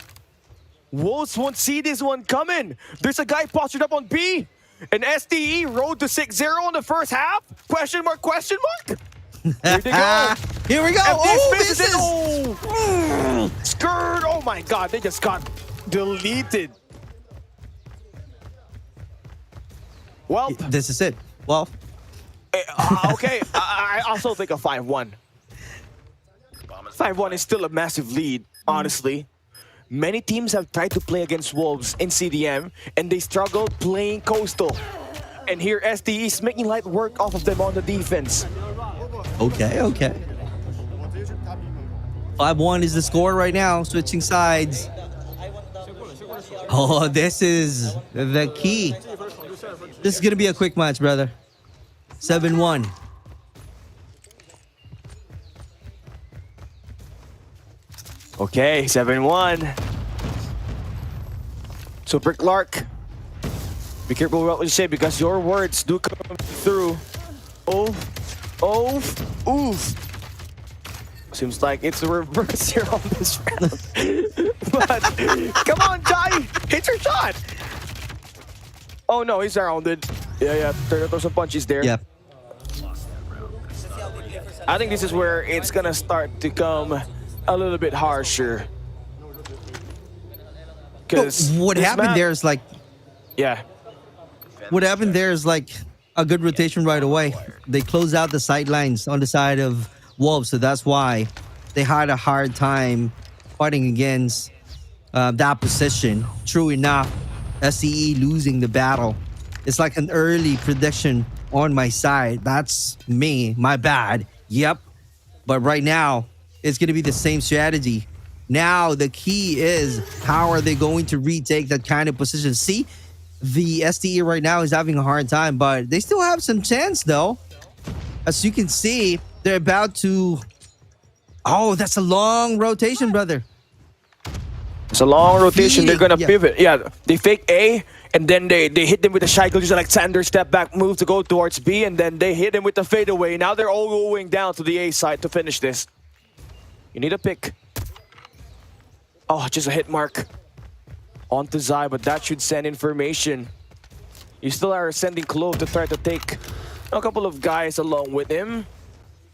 Wolves won't see this one coming. There's a guy postured up on B. And STE road to 6-0 in the first half? Question mark, question mark? Here they go. Here we go. Oh, this is... Oh, Skirt. Oh my God, they just got deleted. Well, this is it. Well, okay, I also think a 5-1. 5-1 is still a massive lead, honestly. Many teams have tried to play against Wolves in CDM, and they struggled playing Coastal. And here STE is making light work off of them on the defense. Okay. 5-1 is the score right now. Switching sides. Oh, this is the key. This is going to be a quick match, brother. 7-1. Okay, 7-1. Super Clark, be careful what you say, because your words do come through. Oof. Seems like it's the reverse here on this round. But come on, Jai, hit your shot. Oh no, he's surrounded. Yeah, throw some punches there. Yeah. I think this is where it's gonna start to come a little bit harsher. Because what happened there is like... Yeah. What happened there is like a good rotation right away. They close out the sidelines on the side of Wolves, so that's why they had a hard time fighting against that position. True enough, SCE losing the battle. It's like an early prediction on my side. That's me, my bad. Yep. But right now, it's going to be the same strategy. Now, the key is how are they going to retake that kind of position? See, the STE right now is having a hard time, but they still have some chance, though. As you can see, they're about to Oh, that's a long rotation, brother. It's a long rotation. They're gonna Yeah. pivot. Yeah, they fake A, and then they hit them with the cycle. Just like Sander step back move to go towards B, and then they hit him with the fadeaway. Now they're all going down to the A side to finish this. You need a pick. Oh, just a hit mark onto Zai, but that should send information. You still are sending Clove to try to take a couple of guys along with him,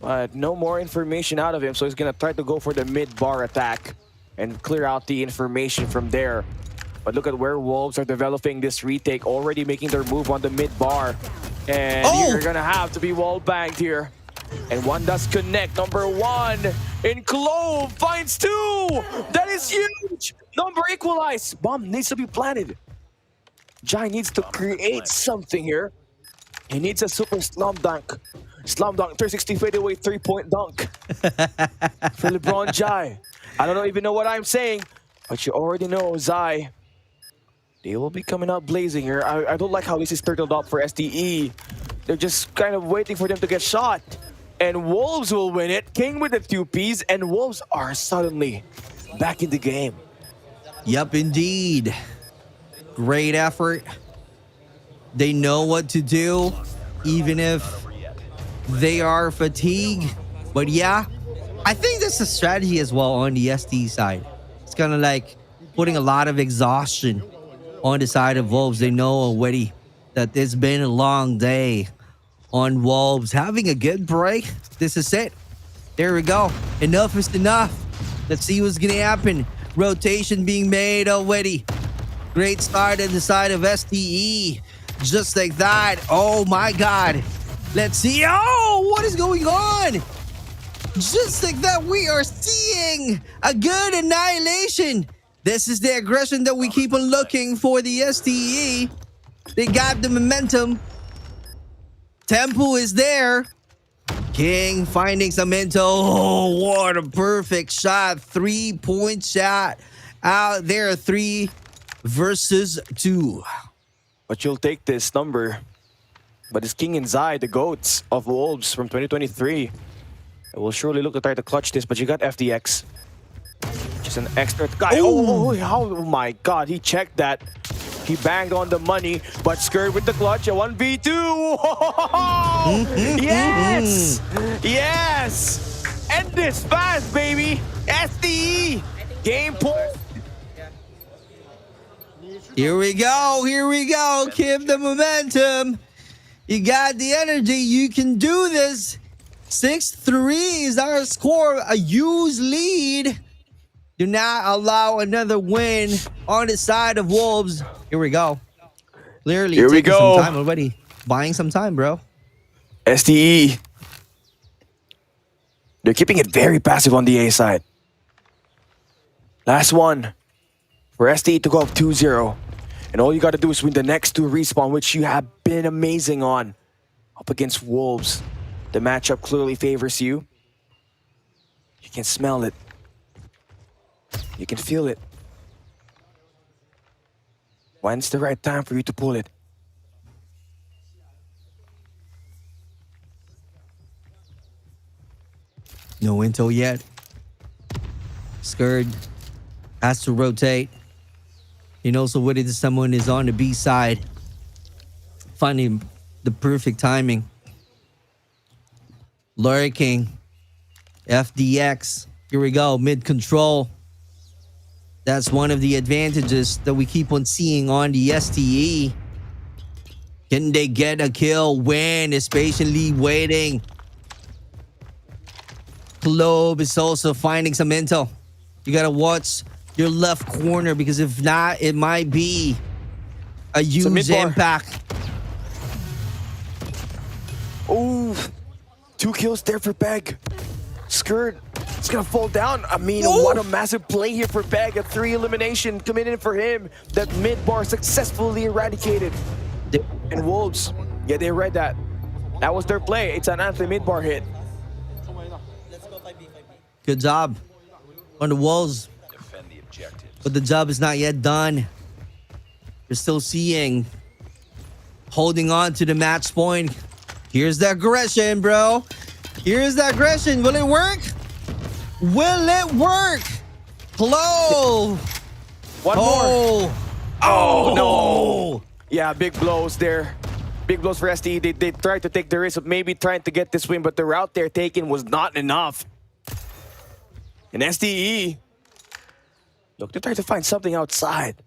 but no more information out of him, so he's gonna try to go for the mid-bar attack and clear out the information from there. But look at where Wolves are developing this retake, already making their move on the mid-bar. And you're gonna have to be wall banged here. And one does connect. Number one in Clove finds two. That is huge. Number equalized. Bomb needs to be planted. Jai needs to create something here. He needs a super slam dunk. Slam dunk, 360 fadeaway, 3-point dunk. For LeBron Jai. I don't even know what I'm saying, but you already know Zai. They will be coming out blazing here. I don't like how this is turtled up for SDE. They're just kind of waiting for them to get shot. And Wolves will win it. King with the 2Ps, and Wolves are suddenly back in the game. Yep, indeed. Great effort. They know what to do, even if they are fatigued. But yeah, I think that's a strategy as well on the SD side. It's kind of like putting a lot of exhaustion on the side of Wolves. They know already that it's been a long day on Wolves. Having a good break. This is it. There we go. Enough is enough. Let's see what's going to happen. Rotation being made already. Great start on the side of STE. Just like that. Oh my God. Let's see. Oh, what is going on? Just like that, we are seeing a good annihilation. This is the aggression that we keep on looking for the STE. They got the momentum. Tempo is there. King finding Samento. Oh, what a perfect shot. 3-point shot out there. 3 versus 2. But you'll take this number. But it's King and Zai, the GOATs of Wolves from 2023. It will surely look to try to clutch this, but you got FDX. Just an extra guy. Oh my God, he checked that. He banged on the money, but Skirt with the clutch, a 1v2. Yes! Yes! End this fast, baby! SDE! Game point! Here we go. Here we go. Keep the momentum. You got the energy. You can do this. 6-3 is our score. A huge lead. Do not allow another win on the side of Wolves. Here we go. Clearly, here we taking go. some time already. Buying some time, bro. SDE. They're keeping it very passive on the A side. Last one. For SDE to go up 2-0. And all you got to do is win the next 2 respawn, which you have been amazing on. Up against Wolves. The matchup clearly favors you. You can smell it. You can feel it. When's the right time for you to pull it? No intel yet. Skurd has to rotate. He knows already that someone is on the B side. Finding the perfect timing. Lurking. FDX. Here we go. Mid control. That's one of the advantages that we keep on seeing on the STE. Can they get a kill? Win is patiently waiting. Globe is also finding some intel. You gotta watch your left corner because if not, it might be a huge impact. Oh, 2 kills there for Peg. Skirt, it's gonna fall down. I mean, what a massive play here for Peg. A 3 elimination coming in for him. That mid bar successfully eradicated. And Wolves, yeah, they read that. That was their play. It's an anti-mid bar hit. Good job on the walls. But the job is not yet done. You're still seeing, holding on to the match point. Here's the aggression, bro. Here's the aggression. Will it work? Will it work? Clove. One more. Oh, no. Yeah, big blows there. Big blows for STE. They tried to take the risk of maybe trying to get this win, but the route they're taking was not enough. And STE, look, they're trying to find something outside.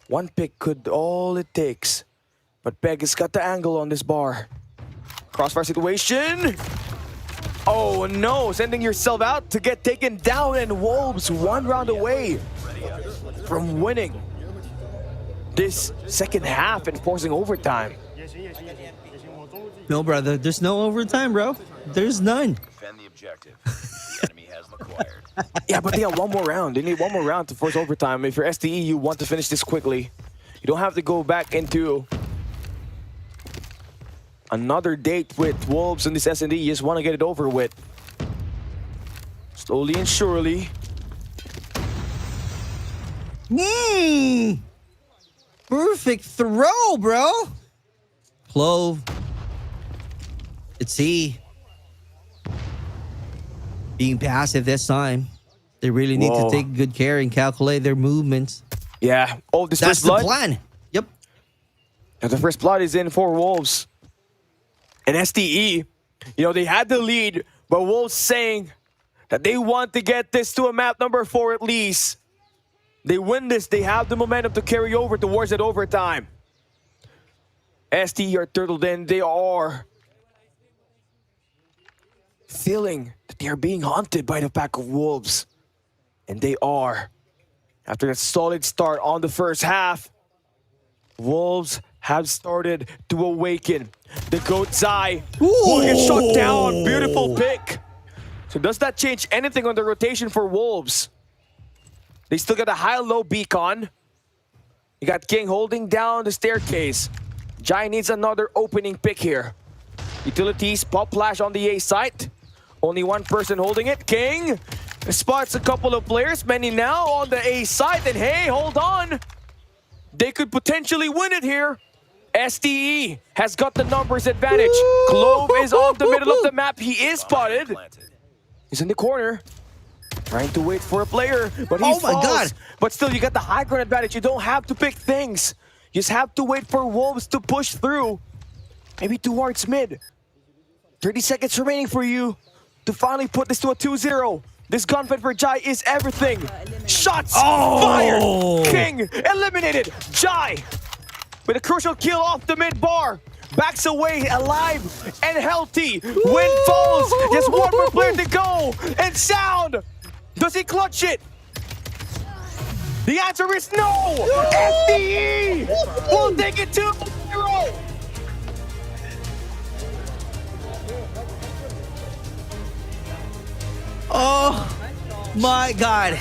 One pick could all it takes. But Peg has got the angle on this bar. Crossfire situation. Oh no, sending yourself out to get taken down, and Wolves one round away from winning this second half and forcing overtime. No, brother, there's no overtime, bro. There's none. Defend the objective. The enemy has acquired. Yeah, but they have one more round. They need one more round to force overtime. If you're STE, you want to finish this quickly. You don't have to go back into another date with Wolves in this S&D. You just want to get it over with. Slowly and surely. Perfect throw, bro. Clove. It's he. Being passive this time. They really need to take good care and calculate their movements. Yeah. Oh, this That's first blood? the plan. Yep. And the first blood is in for Wolves. And STE, you know, they had the lead, but Wolves saying that they want to get this to a map number 4 at least. They win this, they have the momentum to carry over towards that overtime. STE are turtled in. They are feeling that they are being haunted by the pack of Wolves. And they are. After that solid start on the first half, Wolves have started to awaken. The GOAT Zai will get shot down. Beautiful pick. So does that change anything on the rotation for Wolves? They still got a high-low beacon. You got King holding down the staircase. Jai needs another opening pick here. Utilities, pop flash on the A site. Only one person holding it. King spots a couple of players. Many now on the A site. And hey, hold on. They could potentially win it here. STE has got the numbers advantage. Clove is on the middle of the map. He is spotted. He's in the corner. Trying to wait for a player, but he falls. My God. But still, you got the high ground advantage. You don't have to pick things. You just have to wait for Wolves to push through. Maybe towards mid. 30 seconds remaining for you to finally put this to a 2-0. This gunfight for Jai is everything. Shots fired. King eliminated. Jai with a crucial kill off the mid bar. Backs away alive and healthy. Win falls. Just one more player to go. And Sound. Does he clutch it? The answer is no. STE will take it 2-0. Oh my God.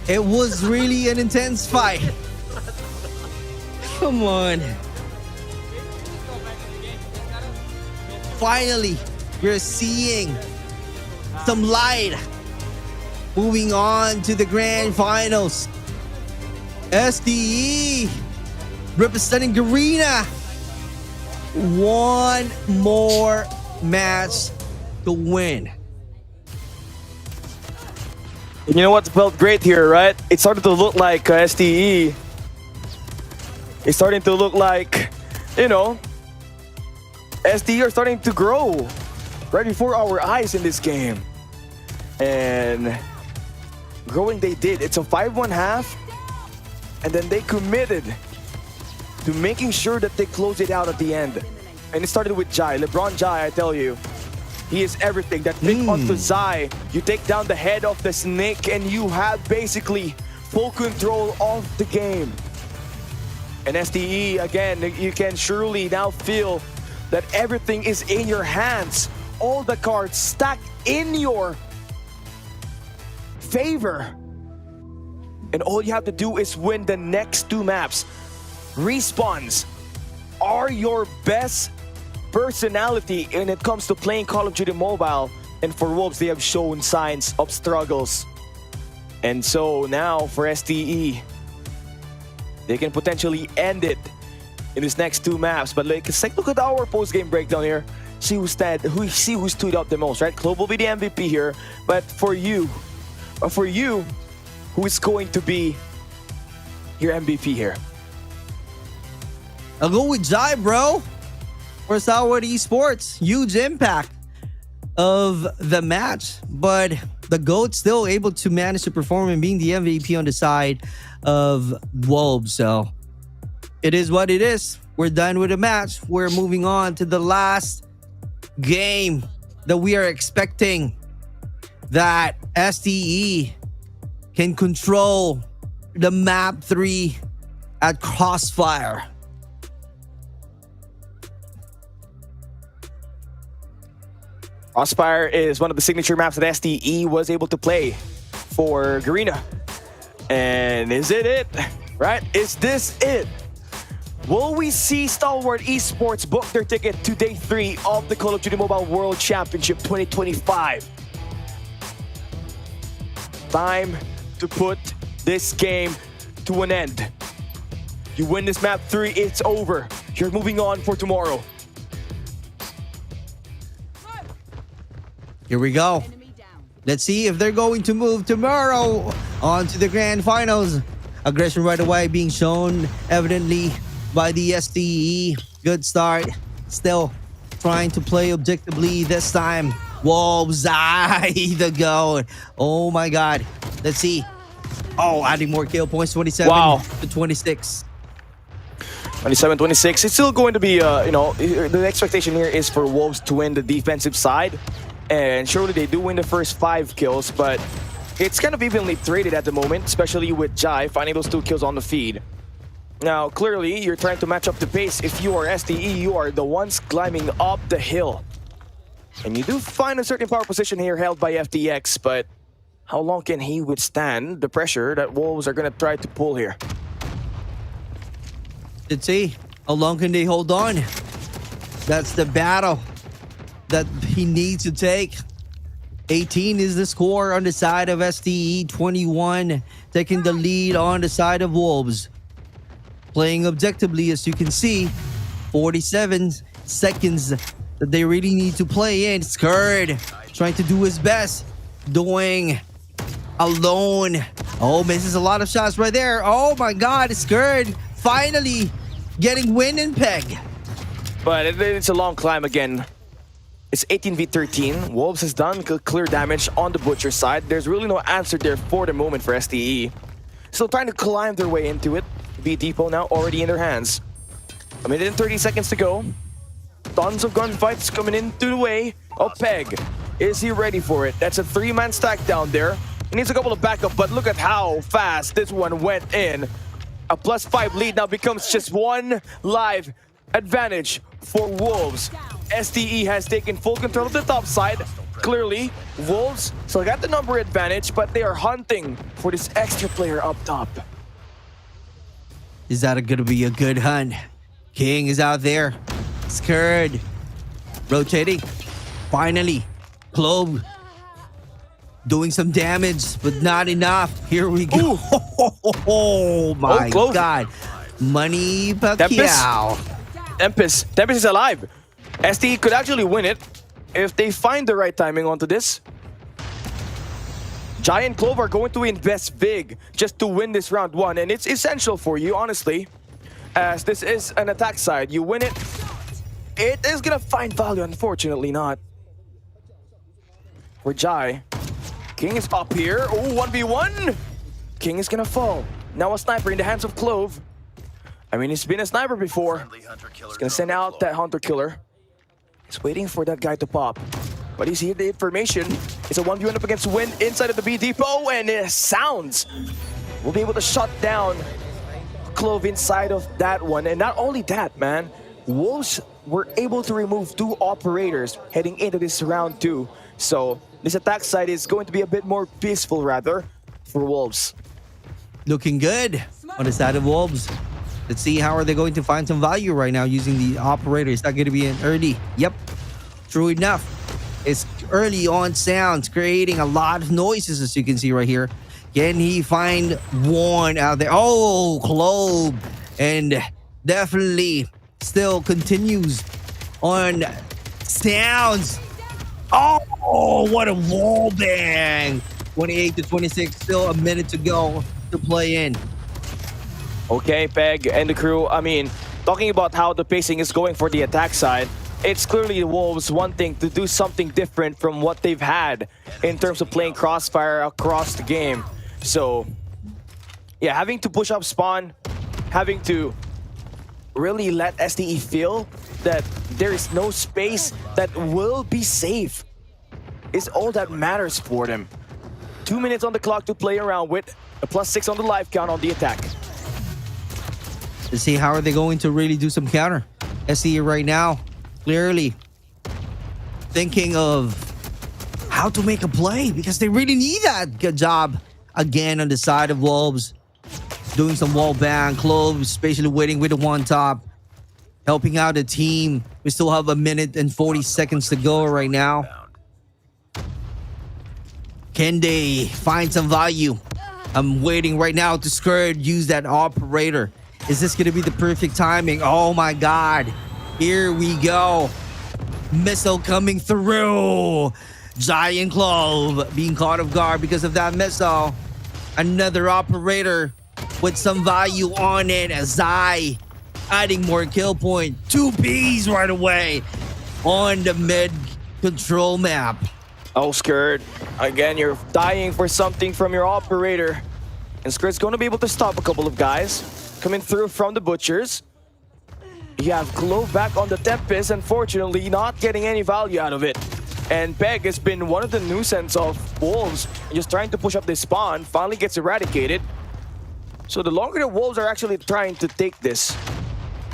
It was really an intense fight. Come on. Finally, we're seeing some light. Moving on to the grand finals. STE representing Garena. One more match to win. You know what felt great here, right? It started to look like STE. It's starting to look like, you know, STE are starting to grow right before our eyes in this game. And growing they did. It's a 5-1 half. And then they committed to making sure that they close it out at the end. And it started with Jai. LeBron Jai, I tell you. He is everything. That pick onto Zai. You take down the head of the snake and you have basically full control of the game. And STE, again, you can surely now feel that everything is in your hands. All the cards stacked in your favor. And all you have to do is win the next 2 maps. Respawns are your best personality when it comes to playing Call of Duty Mobile. And for Wolves, they have shown signs of struggles. And so now for STE, they can potentially end it in these next two maps. But let's take a look at our post-game breakdown here. See who stood out the most, right? Clove will be the MVP here. But for you, who is going to be your MVP here? I'll go with Jai, bro. For STALWART Esports. Huge impact of the match. But the GOAT still able to manage to perform and being the MVP on the side of Wolves. So it is what it is. We're done with the match. We're moving on to the last game that we are expecting that STE can control the map 3 at Crossfire. Crossfire is one of the signature maps that STE was able to play for Garena. And is it? Right? Is this it? Will we see STALWART Esports book their ticket to Day 3 of the Call of Duty Mobile World Championship 2025? Time to put this game to an end. You win this map 3, it's over. You're moving on for tomorrow. Here we go. Let's see if they're going to move tomorrow on to the grand finals. Aggression right away being shown evidently by the STE. Good start. Still trying to play objectively this time. Wolves, the goat. Oh my God. Let's see. Oh, adding more kill points. 27 to 26. 27-26. It's still going to be, the expectation here is for Wolves to win the defensive side. And surely they do win the first 5 kills, but it's kind of evenly traded at the moment, especially with Jai finding those 2 kills on the feed. Now, clearly, you're trying to match up the pace. If you are STE, you are the ones climbing up the hill. And you do find a certain power position here held by FTX, but how long can he withstand the pressure that Wolves are going to try to pull here? Let's see. How long can they hold on? That's the battle that he needs to take. 18 is the score on the side of STE. 21 taking the lead on the side of Wolves. Playing objectively, as you can see. 47 seconds that they really need to play in. Skurd trying to do his best. Doing alone. Oh, misses a lot of shots right there. Oh my God, Skurd finally getting win and peg. But it's a long climb again. It's 18v13. Wolves has done clear damage on the Butcher side. There's really no answer there for the moment for STE. Still trying to climb their way into it. B Depot now already in their hands. A minute and 30 seconds to go. Tons of gunfights coming into the way of Peg. Is he ready for it? That's a 3-man stack down there. He needs a couple of backup, but look at how fast this one went in. A +5 lead now becomes just 1 live advantage for Wolves. STE has taken full control of the top side. Clearly, Wolves still got the number advantage, but they are hunting for this extra player up top. Is that going to be a good hunt? King is out there. Skurd rotating. Finally, Clove doing some damage, but not enough. Here we go. Oh my God. Money Pacquiao. Tempest is alive. STE could actually win it if they find the right timing onto this. Giant Clove are going to invest big just to win this round 1, and it's essential for you, honestly, as this is an attack side. You win it, it is gonna find value. Unfortunately not. For Jai, King is up here. Oh, 1v1. King is gonna fall. Now a sniper in the hands of Clove. I mean, he's been a sniper before. He's gonna send out that hunter killer. He's waiting for that guy to pop. But he's here the information. It's a 1v1 up against Wind inside of the B Depot, and it sounds will be able to shut down Clove inside of that one. And not only that, man, Wolves were able to remove 2 operators heading into this round 2. So this attack side is going to be a bit more peaceful, rather, for Wolves. Looking good on the side of Wolves. Let's see how are they going to find some value right now using the operator. Is that going to be an early? Yep, true enough. It's early on sounds, creating a lot of noises, as you can see right here. Can he find one out there? Oh, Clove and definitely still continues on sounds. Oh, what a wall bang. 28 to 26, still a minute to go to play in. Okay, Peg and the crew, I mean, talking about how the pacing is going for the attack side, it's clearly the Wolves wanting to do something different from what they've had in terms of playing Crossfire across the game. So, yeah, having to push up spawn, having to really let STE feel that there is no space that will be safe is all that matters for them. 2 minutes on the clock to play around with, a +6 on the life count on the attack. To see how are they going to really do some counter. STE right now, clearly thinking of how to make a play because they really need that. Good job again on the side of Wolves. Doing some wall bang, Clove especially waiting with the one top. Helping out the team. We still have a minute and 40 seconds to go right now. Can they find some value? I'm waiting right now to Scourge use that operator. Is this going to be the perfect timing? Oh my God. Here we go. Missile coming through. Giant Clove being caught off guard because of that missile. Another operator with some value on it. Zai adding more kill point. 2 Bs right away on the mid control map. Oh, Skirt. Again, you're dying for something from your operator. And Skirt's going to be able to stop a couple of guys coming through from the Butchers. You have Clove back on the Tempest, unfortunately not getting any value out of it. And Peg has been one of the nuisance of Wolves, just trying to push up this spawn, finally gets eradicated. So the longer the Wolves are actually trying to take this,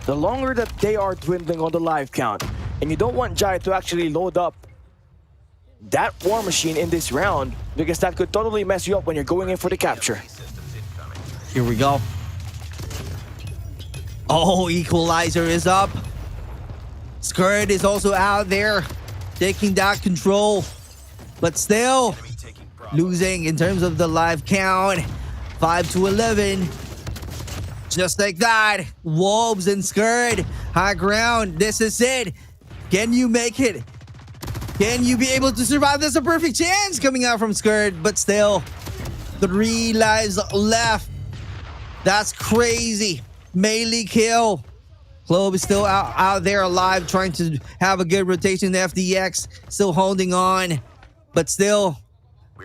the longer that they are dwindling on the life count. And you don't want Jai to actually load up that War Machine in this round, because that could totally mess you up when you're going in for the capture. Here we go. Oh, Equalizer is up. Skirt is also out there taking that control, but still losing in terms of the life count. 5 to 11. Just like that. Wolves and Skirt, high ground. This is it. Can you make it? Can you be able to survive? There's a perfect chance coming out from Skirt, but still 3 lives left. That's crazy. Melee kill. Clove is still out there alive, trying to have a good rotation. The FDX still holding on, but still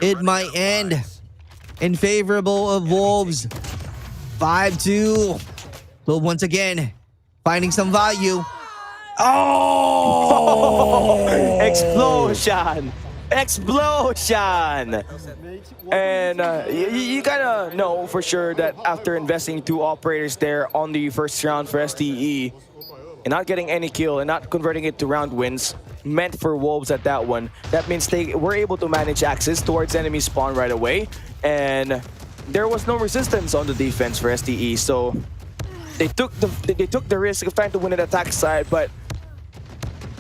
it might end in favorable of Wolves. 5-2. Clove once again finding some value. Oh! Explosion! Explosion! And you gotta know for sure that after investing 2 operators there on the first round for STE and not getting any kill and not converting it to round wins, meant for Wolves at that one, that means they were able to manage access towards enemy spawn right away, and there was no resistance on the defense for STE, so they took the risk of trying to win an attack side, but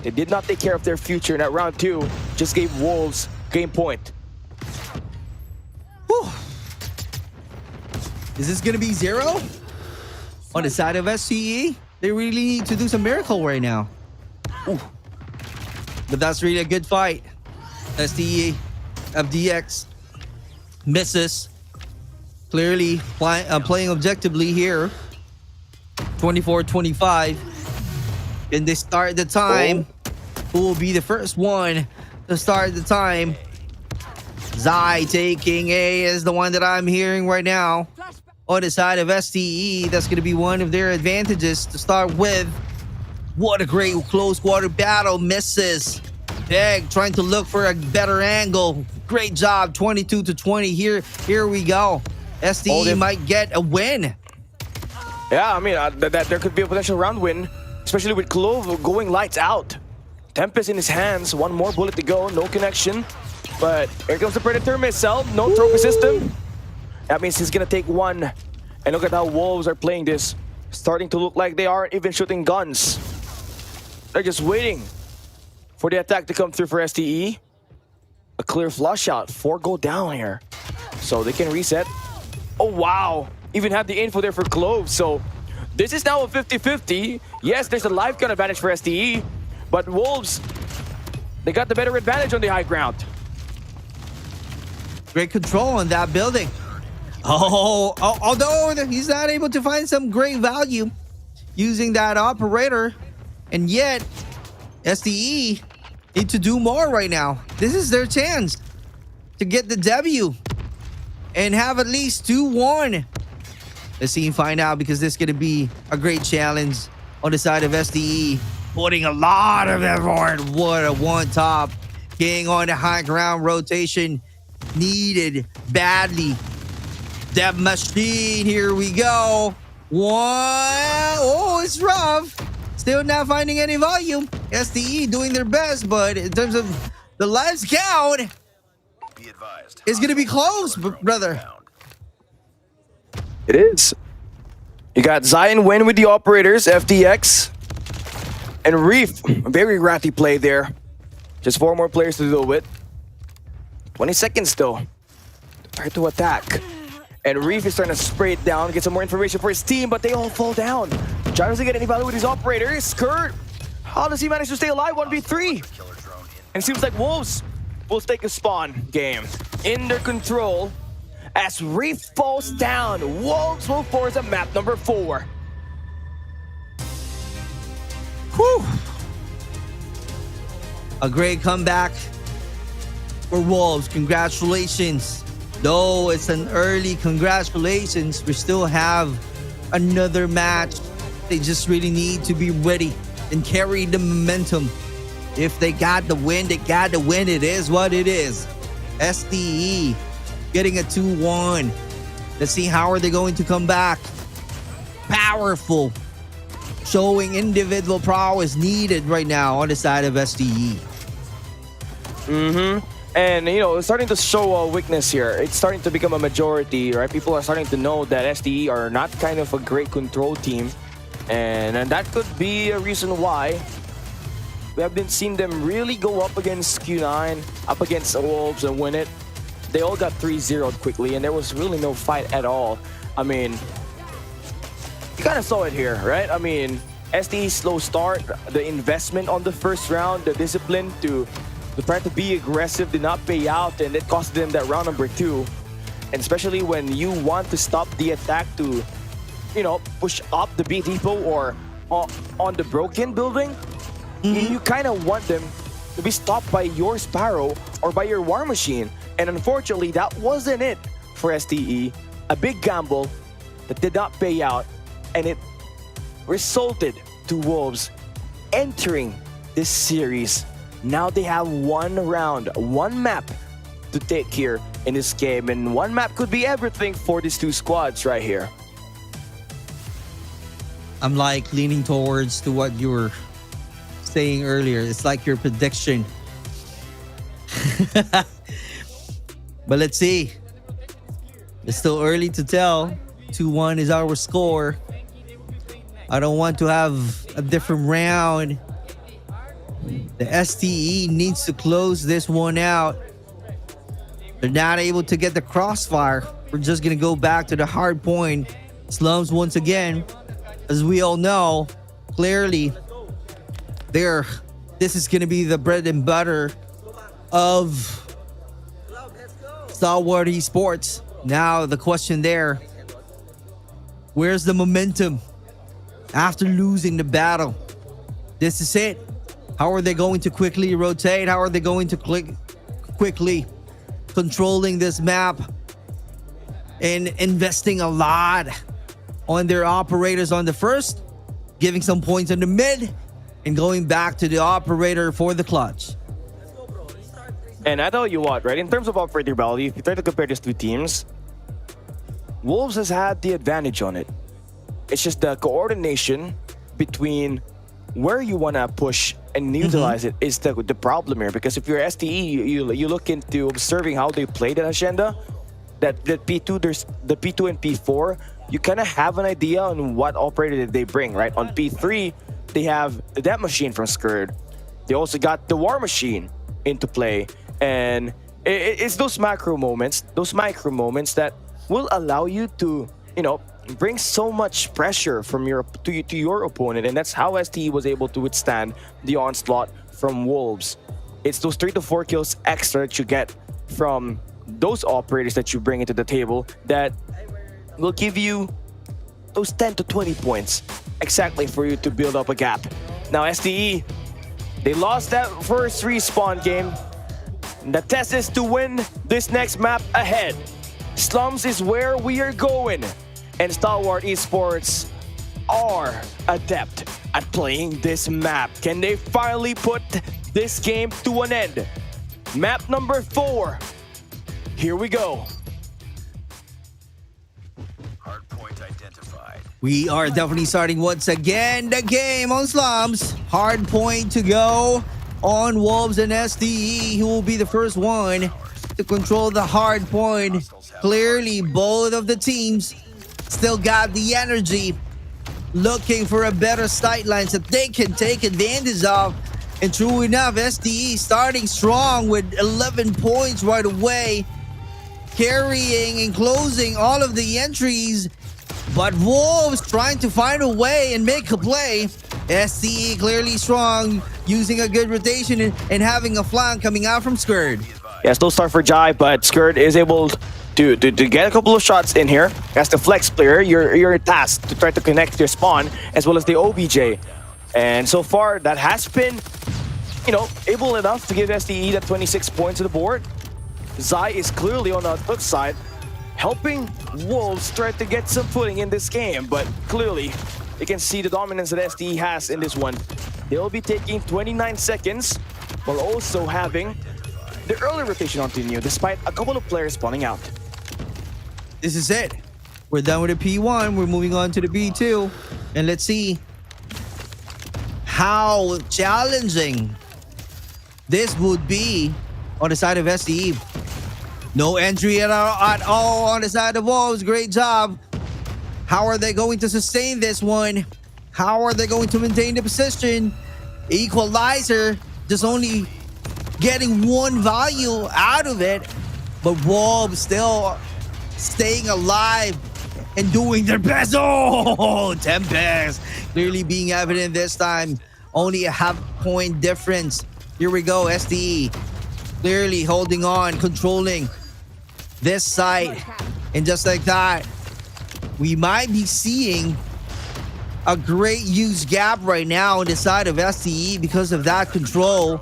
they did not take care of their future. In that round 2 just gave Wolves game point. Whew. Is this gonna be 0 on the side of STE? They really need to do some miracle right now. Ooh. But that's really a good fight. STE, FDX misses. Clearly playing objectively here. 24-25. Can they start the time? Who will be the first one to start the time? Zai taking A is the one that I'm hearing right now. On the side of STE, that's going to be one of their advantages to start with. What a great close quarter battle. Misses. Peg trying to look for a better angle. Great job. 22-20 here. Here we go. STE might get a win. Yeah, I mean, that there could be a potential round win, especially with Clove going lights out. Tempest in his hands, 1 more bullet to go, no connection. But here comes the Predator missile, no trophy system. That means he's gonna take 1. And look at how Wolves are playing this. Starting to look like they aren't even shooting guns. They're just waiting for the attack to come through for STE. A clear flush out, 4 go down here. So they can reset. Oh wow, even have the info there for Clove. So This is now a 50-50. Yes, there's a life gun advantage for STE, but Wolves, they got the better advantage on the high ground. Great control on that building. Although he's not able to find some great value using that operator, and yet STE need to do more right now. This is their chance to get the W and have at least 2-1. Let's see and find out, because this is going to be a great challenge on the side of STE, putting a lot of effort. What a one top. King on the high ground rotation needed badly. That machine, here we go. One. Oh, it's rough. Still not finding any volume. STE doing their best, but in terms of the lives count, it's going to be close, brother. It is. You got Zion win with the operators, FDX, and Reef. Very ratty play there. Just 4 more players to deal with. 20 seconds still. Try to attack. And Reef is trying to spray it down, get some more information for his team, but they all fall down. John doesn't get any value with his operators. Skirt, how does he manage to stay alive? 1v3. And it seems like Wolves will take a spawn game in their control. As Reef falls down, Wolves will force a map number 4. Whew. A great comeback for Wolves. Congratulations. Though it's an early congratulations, we still have another match. They just really need to be ready and carry the momentum. If they got the win, they got the win. It is what it is. STE getting a 2-1. Let's see, how are they going to come back? Powerful. Showing individual prowess needed right now on the side of STE. And, you know, it's starting to show a weakness here. It's starting to become a majority, right? People are starting to know that STE are not kind of a great control team. And that could be a reason why we have been seeing them really go up against Q9, up against Wolves and win it. They all got 3-0'd quickly, and there was really no fight at all. I mean, you kind of saw it here, right? I mean, STE's slow start, the investment on the first round, the discipline to try to be aggressive did not pay out, and it cost them that round number 2. And especially when you want to stop the attack to, you know, push up the B depot or on the broken building, you kind of want them to be stopped by your Sparrow or by your War Machine. And unfortunately, that wasn't it for STE. A big gamble that did not pay out, and it resulted to Wolves entering this series. Now they have 1 round, 1 map to take here in this game, and 1 map could be everything for these 2 squads right here. I'm like leaning towards to what you were saying earlier. It's like your prediction. But let's see. It's still early to tell. 2-1 is our score. I don't want to have a different round. The STE needs to close this one out. They're not able to get the crossfire. We're just going to go back to the hard point. Slums once again. As we all know, clearly, this is going to be the bread and butter of STALWART Esports. Now, the question there, where's the momentum after losing the battle? This is it. How are they going to quickly rotate? How are they going to quickly controlling this map and investing a lot on their operators on the first, giving some points on the mid, and going back to the operator for the clutch? And I tell you what, right? In terms of operator value, if you try to compare these 2 teams, Wolves has had the advantage on it. It's just the coordination between where you want to push and utilize it is the problem here. Because if you're STE, you look into observing how they play that agenda, that P2, there's the P2 and P4, you kind of have an idea on what operator they bring, right? On P3, they have that machine from Skurd. They also got the War Machine into play. And it's those macro moments, those micro moments that will allow you to, you know, brings so much pressure from to your opponent, and that's how STE was able to withstand the onslaught from Wolves. It's those 3 to 4 kills extra that you get from those operators that you bring into the table that will give you those 10 to 20 points exactly for you to build up a gap. Now STE, they lost that first respawn game. The test is to win this next map ahead. Slums is where we are going, and Stalwart Esports are adept at playing this map. Can they finally put this game to an end? Map number 4. Here we go. Hardpoint identified. We are definitely starting once again the game on Slums. Hard point to go on Wolves and STE, who will be the first one to control the hard point. Clearly, both of the teams still got the energy, looking for a better sightlines that they can take advantage of. And true enough, STE starting strong with 11 points right away, carrying and closing all of the entries. But Wolves trying to find a way and make a play. STE clearly strong, using a good rotation and having a flank coming out from Skurd. Yeah, slow start for Jai, but Skurd is able to get a couple of shots in here. As the flex player, you're tasked to try to connect your spawn as well as the OBJ. And so far, that has been, able enough to give STE that 26 points to the board. Zai is clearly on the flip side, helping Wolves try to get some footing in this game, but clearly you can see the dominance that STE has in this one. They'll be taking 29 seconds while also having the early rotation continue despite a couple of players spawning out. This is it. We're done with the P1. We're moving on to the B2. And let's see how challenging this would be on the side of STE. No entry at all on the side of Wolves. Great job. How are they going to sustain this one? How are they going to maintain the position? Equalizer just only getting 1 value out of it. But Wolves still staying alive and doing their best. Oh, Tempest clearly being evident this time. Only a half-point difference. Here we go, STE clearly holding on, controlling this side. And just like that, we might be seeing a great use gap right now on the side of STE because of that control.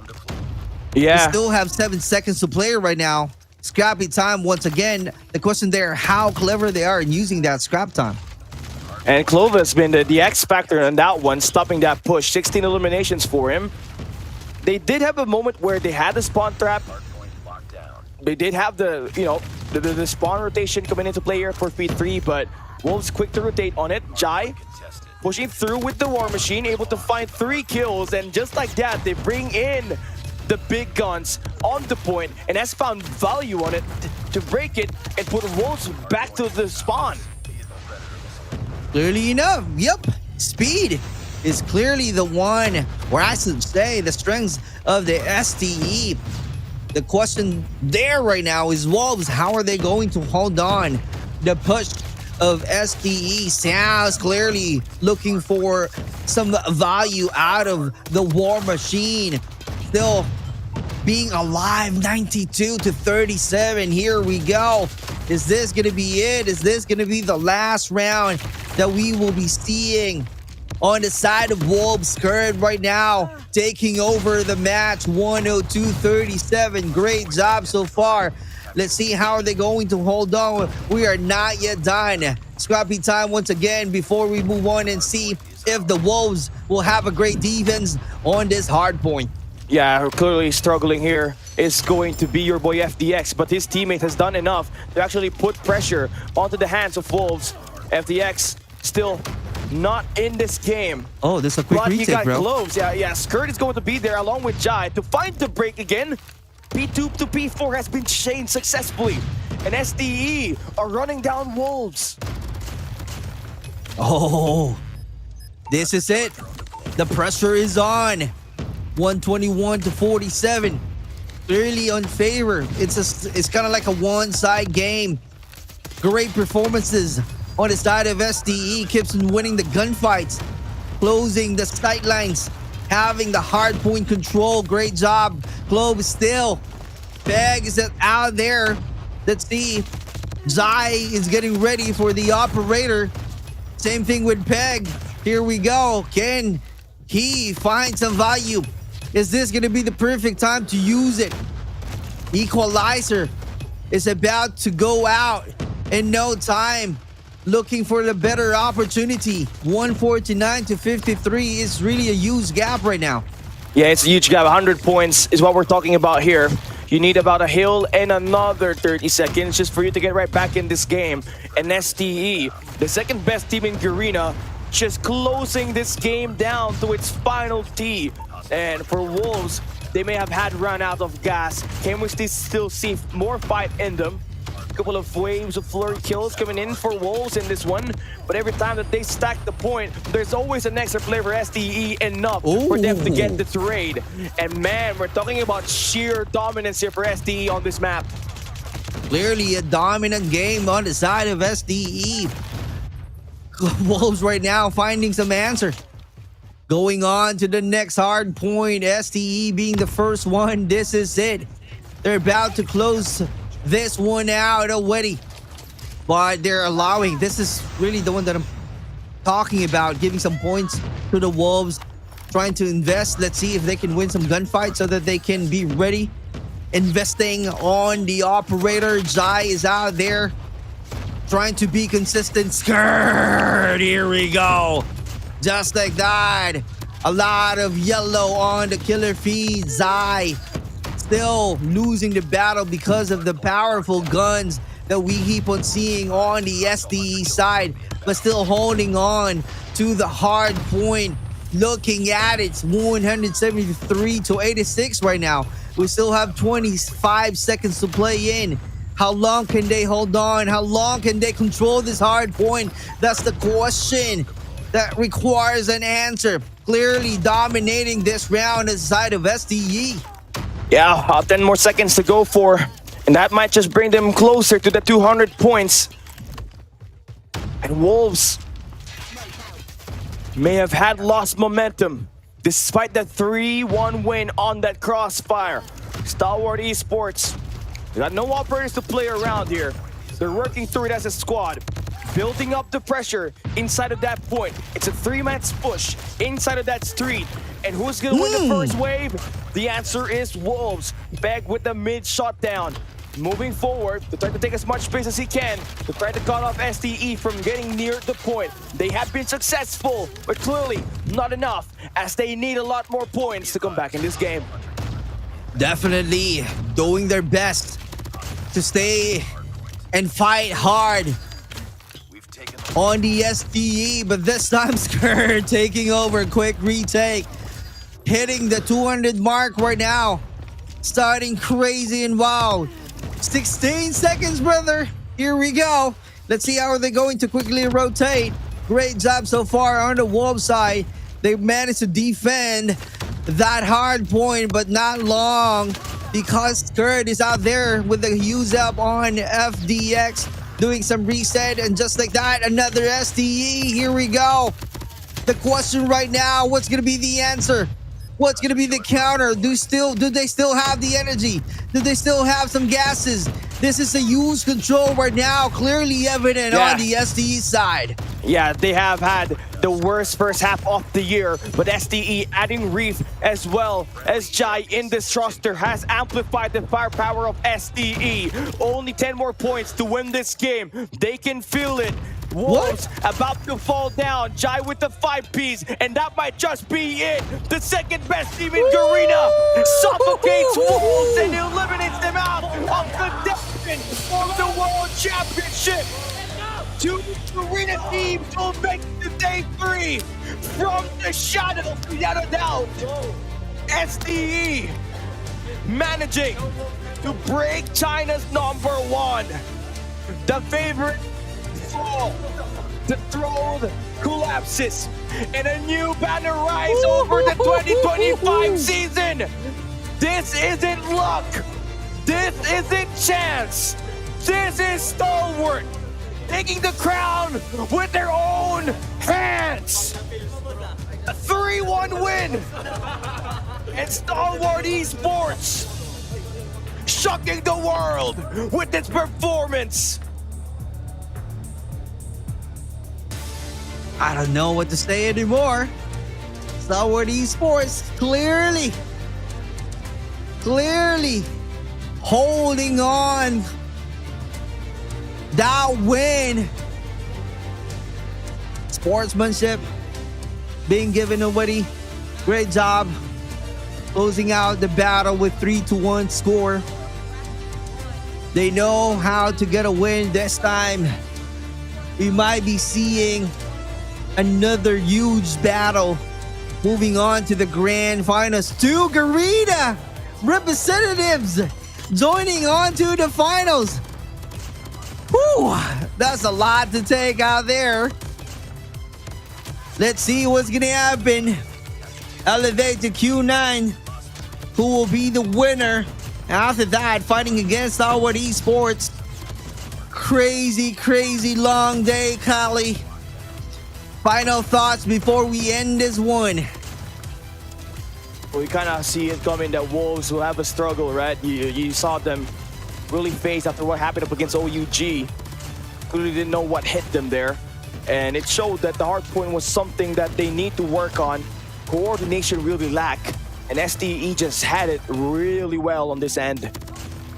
Yeah. We still have 7 seconds to play right now. Scrappy time once again. The question there, how clever they are in using that scrap time. And Clovis been the X factor on that one, stopping that push. 16 eliminations for him. They did have a moment where they had the spawn trap. They did have the, the spawn rotation coming into play here for P3, but Wolves quick to rotate on it. Jai pushing through with the War Machine, able to find 3 kills, and just like that, they bring in the big guns on the point and has found value on it to break it and put Wolves back to the spawn. Clearly enough, yep. Speed is clearly the one, or I should say, the strengths of the STE. The question there right now is Wolves, how are they going to hold on? The push of STE sounds clearly looking for some value out of the War Machine. Still being alive, 92 to 37. Here we go. Is this going to be it? Is this going to be the last round that we will be seeing on the side of Wolves? Skurd right now taking over the match, 102-37. Great job so far. Let's see how are they going to hold on. We are not yet done. Scrappy time once again before we move on and see if the Wolves will have a great defense on this hard point. Yeah, clearly struggling here is going to be your boy FDX, but his teammate has done enough to actually put pressure onto the hands of Wolves. FDX still not in this game. Oh, this is a quick but retake, he got bro. gloves. Yeah, Skurd is going to be there along with Jai to find the break again. P2 to P4 has been changed successfully, and STE are running down Wolves. Oh, this is it. The pressure is on. 121 to 47. Clearly on favor. It's kind of like a one-side game. Great performances on the side of SDE keeps on winning the gunfights, closing the sight lines, having the hard point control. Great job, Globe. Still, Peg is out there. Let's see. Zai is getting ready for the operator. Same thing with Peg. Here we go. Can he find some value? Is this going to be the perfect time to use it? Equalizer is about to go out in no time. Looking for the better opportunity. 149 to 53 is really a huge gap right now. Yeah, it's a huge gap. 100 points is what we're talking about here. You need about a hill and another 30 seconds just for you to get right back in this game. And STE, the second best team in Garena, just closing this game down to its final T. And for Wolves, they may have had run out of gas. Can we still see more fight in them? A couple of waves of flurry kills coming in for Wolves in this one. But every time that they stack the point, there's always an extra play for STE enough for them to get the trade. And man, we're talking about sheer dominance here for STE on this map. Clearly a dominant game on the side of SDE. Wolves right now finding some answer. Going on to the next hard point. SDE being the first one. This is it. They're about to close this one out already. But they're allowing. This is really the one that I'm talking about. Giving some points to the Wolves. Trying to invest. Let's see if they can win some gunfights so that they can be ready. Investing on the operator. Jai is out there. Trying to be consistent. Skirt. Here we go. Just like that. A lot of yellow on the killer feed. Zai still losing the battle because of the powerful guns that we keep on seeing on the SDE side, but still holding on to the hard point. Looking at it, 173 to 86 right now. We still have 25 seconds to play in. How long can they hold on? How long can they control this hard point? That's the question that requires an answer. Clearly dominating this round inside of SDE. Yeah, 10 more seconds to go for. And that might just bring them closer to the 200 points. And Wolves may have had lost momentum despite the 3-1 win on that crossfire. Stalwart Esports, they got no operators to play around here. They're working through it as a squad, building up the pressure inside of that point. It's a 3-man push inside of that street. And who's gonna win the first wave? The answer is Wolves. Beg with the mid shutdown. Moving forward to try to take as much space as he can to try to cut off STE from getting near the point. They have been successful, but clearly not enough, as they need a lot more points to come back in this game. Definitely doing their best to stay and fight hard on the STE, but this time Skirt taking over. Quick retake, hitting the 200 mark right now, starting crazy and wild. 16 seconds, brother. Here we go. Let's see how they're going to quickly rotate. Great job so far on the Wolves side. They managed to defend that hard point, but not long, because Skirt is out there with the use up on FDX, doing some reset, and just like that, another STE. Here we go. The question right now, what's gonna be the answer? What's gonna be the counter? Do they still have the energy? Do they still have some gases? This is a huge control right now, clearly evident on the STE side. Yeah, they have had the worst first half of the year, but STE adding Reef as well as Jai in this roster has amplified the firepower of STE. Only 10 more points to win this game. They can feel it. Wolves about to fall down. Jai with the 5-piece, and that might just be it. The second best team in Garena suffocates Wolves and eliminates them out of the destiny of the World Championship. Two Garena teams will make it to day 3 from the shadow without a doubt. STE managing to break China's #1. The favorite fall. The throne collapses and a new banner rises over the 2025 season. This isn't luck. This isn't chance. This is Stalwart. taking the crown with their own hands. A 3-1 win. And Stalwart Esports shocking the world with its performance. I don't know what to say anymore. Stalwart Esports clearly holding on that win. Sportsmanship being given away. Great job closing out the battle with 3-1 score. They know how to get a win this time. We might be seeing another huge battle moving on to the grand finals. 2 Garena representatives joining on to the finals. Whew, that's a lot to take out there. Let's see what's gonna happen. Elevate to Q9. Who will be the winner? After that, fighting against Stalwart Esports. Crazy long day, Kali. Final thoughts before we end this one. We kind of see it coming that Wolves will have a struggle, right? You saw them really face after what happened up against OUG. Clearly didn't know what hit them there. And it showed that the hard point was something that they need to work on. Coordination really lack. And STE just had it really well on this end.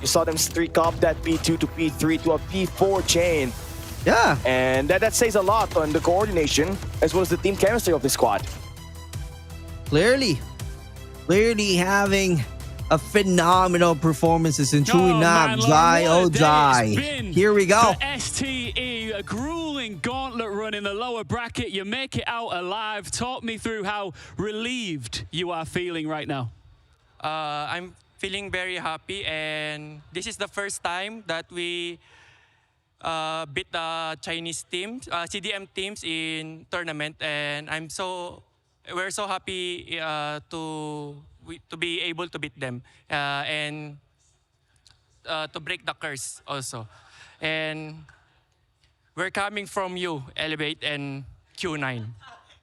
You saw them streak up that P2 to P3 to a P4 chain. Yeah. And that says a lot on the coordination as well as the team chemistry of the squad. Clearly having a phenomenal performances in Chewy Knob, Jai. Here we go. STE, a grueling gauntlet run in the lower bracket. You make it out alive. Talk me through how relieved you are feeling right now. I'm feeling very happy, and this is the first time that we beat the Chinese teams, CDM teams in tournament, and we're so happy to be able to beat them and to break the curse also. And we're coming from you, Elevate and Q9.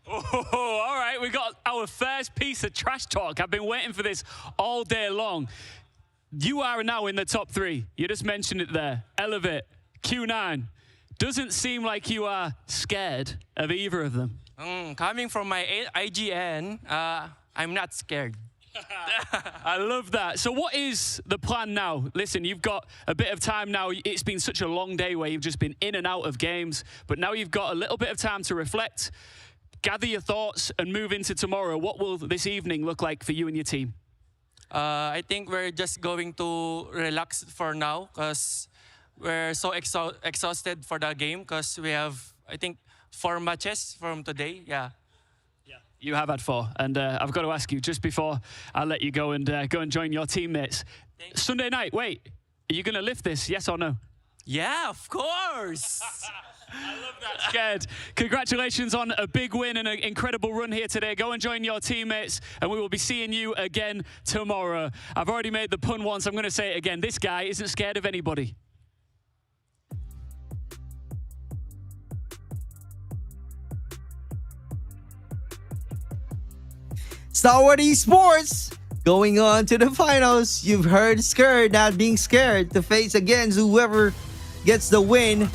Oh, all right, we got our first piece of trash talk. I've been waiting for this all day long. You are now in the top 3. You just mentioned it there. Elevate, Q9. Doesn't seem like you are scared of either of them. Coming from my IGN, I'm not scared. I love that. So what is the plan now? Listen, you've got a bit of time now. It's been such a long day where you've just been in and out of games, but now you've got a little bit of time to reflect, gather your thoughts, and move into tomorrow. What will this evening look like for you and your team? I think we're just going to relax for now because we're so exhausted for the game because we have, I think, 4 matches from today. Yeah. You have had 4, and I've got to ask you, just before I let you go and join your teammates, Sunday night, wait, are you going to lift this, yes or no? Yeah, of course. I love that. Scared. Congratulations on a big win and an incredible run here today. Go and join your teammates, and we will be seeing you again tomorrow. I've already made the pun once. I'm going to say it again. This guy isn't scared of anybody. Stalwart Esports going on to the finals. You've heard scared, not being scared to face against whoever gets the win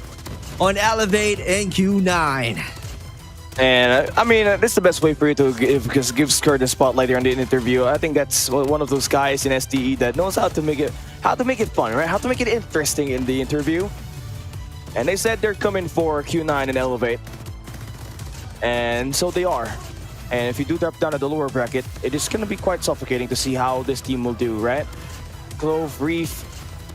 on Elevate and Q9. And I mean, this is the best way for you to give Skirt the spotlight here on the interview. I think that's one of those guys in STE that knows how to make it fun, right? How to make it interesting in the interview. And they said they're coming for Q9 and Elevate, and so they are. And if you do drop down at the lower bracket, it is going to be quite suffocating to see how this team will do, right? Clove, Reef,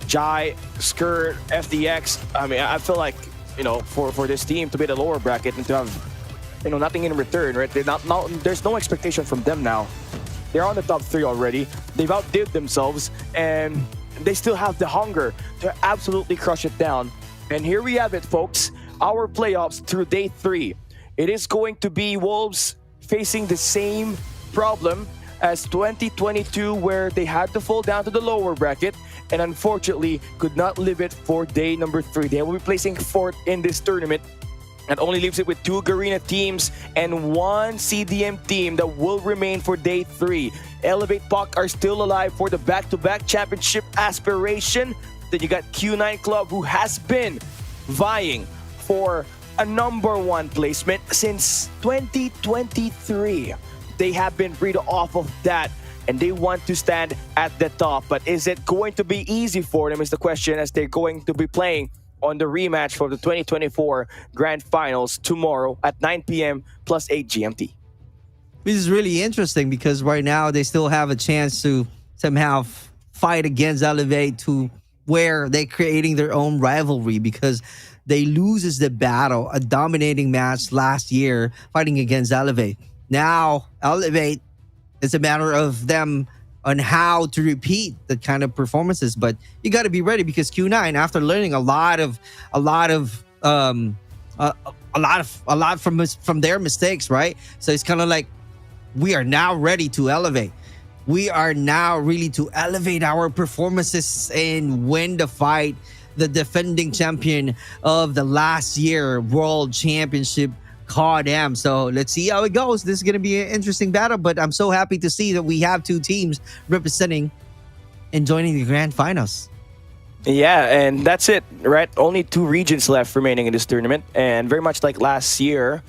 Jai, Skirt, FDX. I mean, I feel like, you know, for this team to be the lower bracket and to have, you know, nothing in return, right? There's no expectation from them now. They're on the top 3 already. They've outdid themselves, and they still have the hunger to absolutely crush it down. And here we have it, folks. Our playoffs through day 3. It is going to be Wolves facing the same problem as 2022, where they had to fall down to the lower bracket and unfortunately could not live it for day number 3. They will be placing 4th in this tournament. That only leaves it with 2 Garena teams and 1 CDM team that will remain for day 3. Elevate PUK are still alive for the back-to-back championship aspiration. Then you got Q9 Club, who has been vying for a number 1 placement since 2023. They have been rid off of that and they want to stand at the top. But is it going to be easy for them is the question, as they're going to be playing on the rematch for the 2024 Grand Finals tomorrow at 9 p.m. plus 8 GMT. This is really interesting because right now they still have a chance to somehow fight against Elevate, to where they're creating their own rivalry, because they loses the battle, a dominating match last year fighting against Elevate. Now Elevate, it's a matter of them on how to repeat the kind of performances, but you got to be ready, because Q9, after learning a lot from their mistakes, right? So it's kind of like, we are now ready to elevate. We are now really to elevate our performances and win the fight, the defending champion of the last year World Championship COD. So let's see how it goes. This is going to be an interesting battle, but I'm so happy to see that we have 2 teams representing and joining the Grand Finals. Yeah, and that's it, right? Only 2 regions left remaining in this tournament, and very much like last year,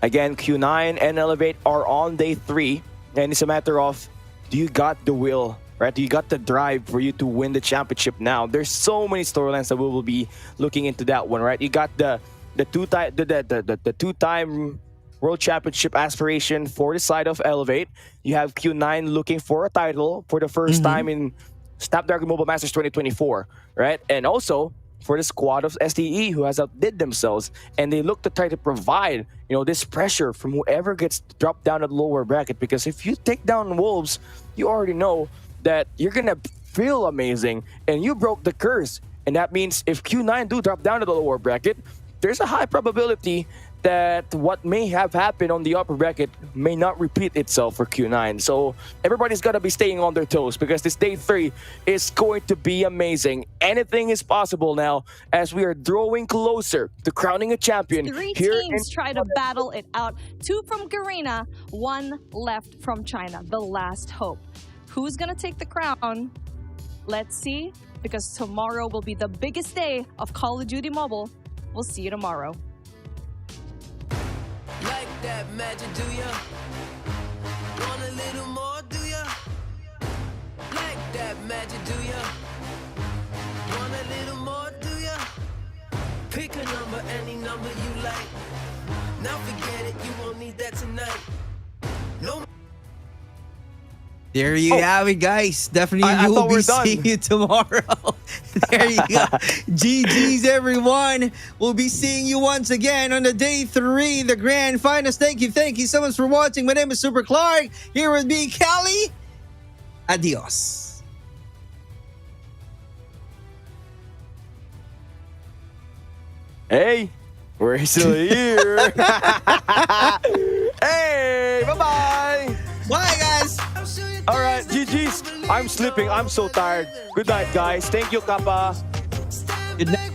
again, Q9 and Elevate are on day 3, and it's a matter of, do you got the will, right? Do you got the drive for you to win the championship now? There's so many storylines that we will be looking into that one, right? You got the two-time World Championship aspiration for the side of Elevate. You have Q9 looking for a title for the first time in Snapdragon Mobile Masters 2024, right? And also for the squad of STE, who has outdid themselves, and they look to try to provide, this pressure from whoever gets dropped down at the lower bracket. Because if you take down Wolves, you already know that you're gonna feel amazing, and you broke the curse. And that means if Q9 do drop down to the lower bracket, there's a high probability that what may have happened on the upper bracket may not repeat itself for Q9. So everybody's got to be staying on their toes, because this day 3 is going to be amazing. Anything is possible now as we are drawing closer to crowning a champion. 3 here teams try to battle it out. 2 from Garena, 1 left from China, the last hope. Who's gonna take the crown? Let's see, because tomorrow will be the biggest day of Call of Duty Mobile. We'll see you tomorrow. Like that magic, do ya? Want a little more, do ya? Like that magic, do ya? Want a little more, do ya? Pick a number, any number you like. Now forget it, you won't need that tonight. No. There you have it, guys. Definitely I we will thought be we're done. seeing you tomorrow. There you go. GG's, everyone. We'll be seeing you once again on the day 3, the Grand Finals. Thank you so much for watching. My name is Super Clark. Here with me, Callie. Adios. Hey, we're still here. Hey, bye-bye. Bye, guys. All right, GG's. I'm sleeping. I'm so tired. Good night, guys. Thank you, Kappa. Good night.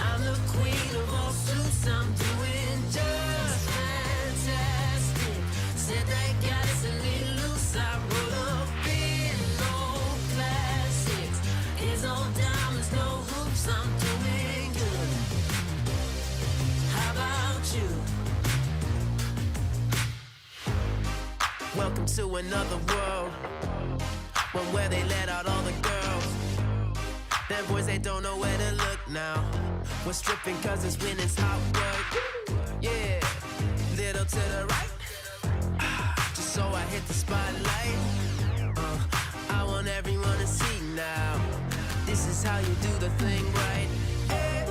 I'm the queen of all suits. I'm doing just fantastic. Said that guy's a little loose. I roll up in old classics. It's all diamonds, no hoops. I'm doing good. How about you? Welcome to another world, one where they let out all the girls. Them boys, they don't know where to look now. We're stripping cause it's winning's hot work. Yeah, little to the right, just so I hit the spotlight. I want everyone to see now. This is how you do the thing right. Hey,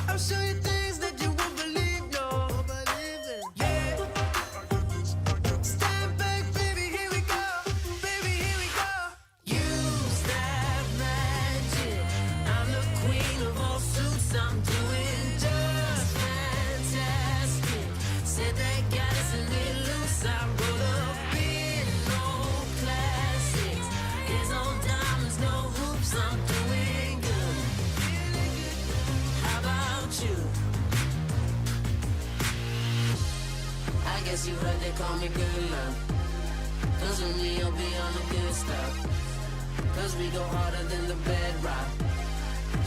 I'll show you things that you won't believe, no. Yeah. Stand back, baby, here we go. Baby, here we go. Use that magic. I'm the queen of all suits. I'm doing just Yeah, they got us a little loose. I roll up in old classics. It's on diamonds, no hoops. I'm doing good. How about you? I guess you heard they call me good love. Cause with me you'll be on the good stuff. Cause we go harder than the bedrock.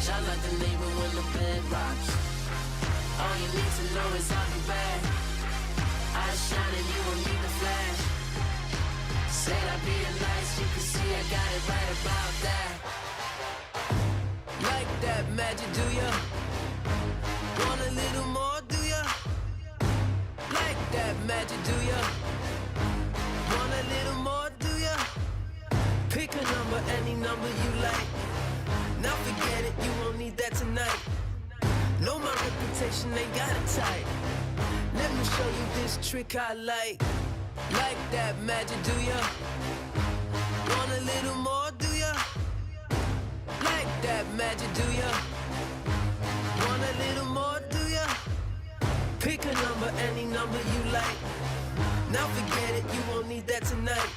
Shot like the neighbor when the bed rocks. All you need to know is I'll be back. Eyes shining, you won't need the flash. Said I'd be a lights, you can see I got it right about that. Like that magic, do ya? Want a little more, do ya? Like that magic, do ya? Want a little more, do ya? Pick a number, any number you like. Now forget it, you won't need that tonight. Know my reputation, they got it tight. Let me show you this trick I like. Like that magic, do ya? Want a little more, do ya? Like that magic, do ya? Want a little more, do ya? Pick a number, any number you like. Now forget it, you won't need that tonight.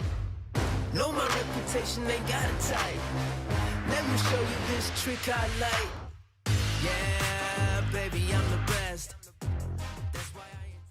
Know my reputation, they got it tight. Let me show you this trick I like. Yeah, baby, I'm the best. That's why I ain't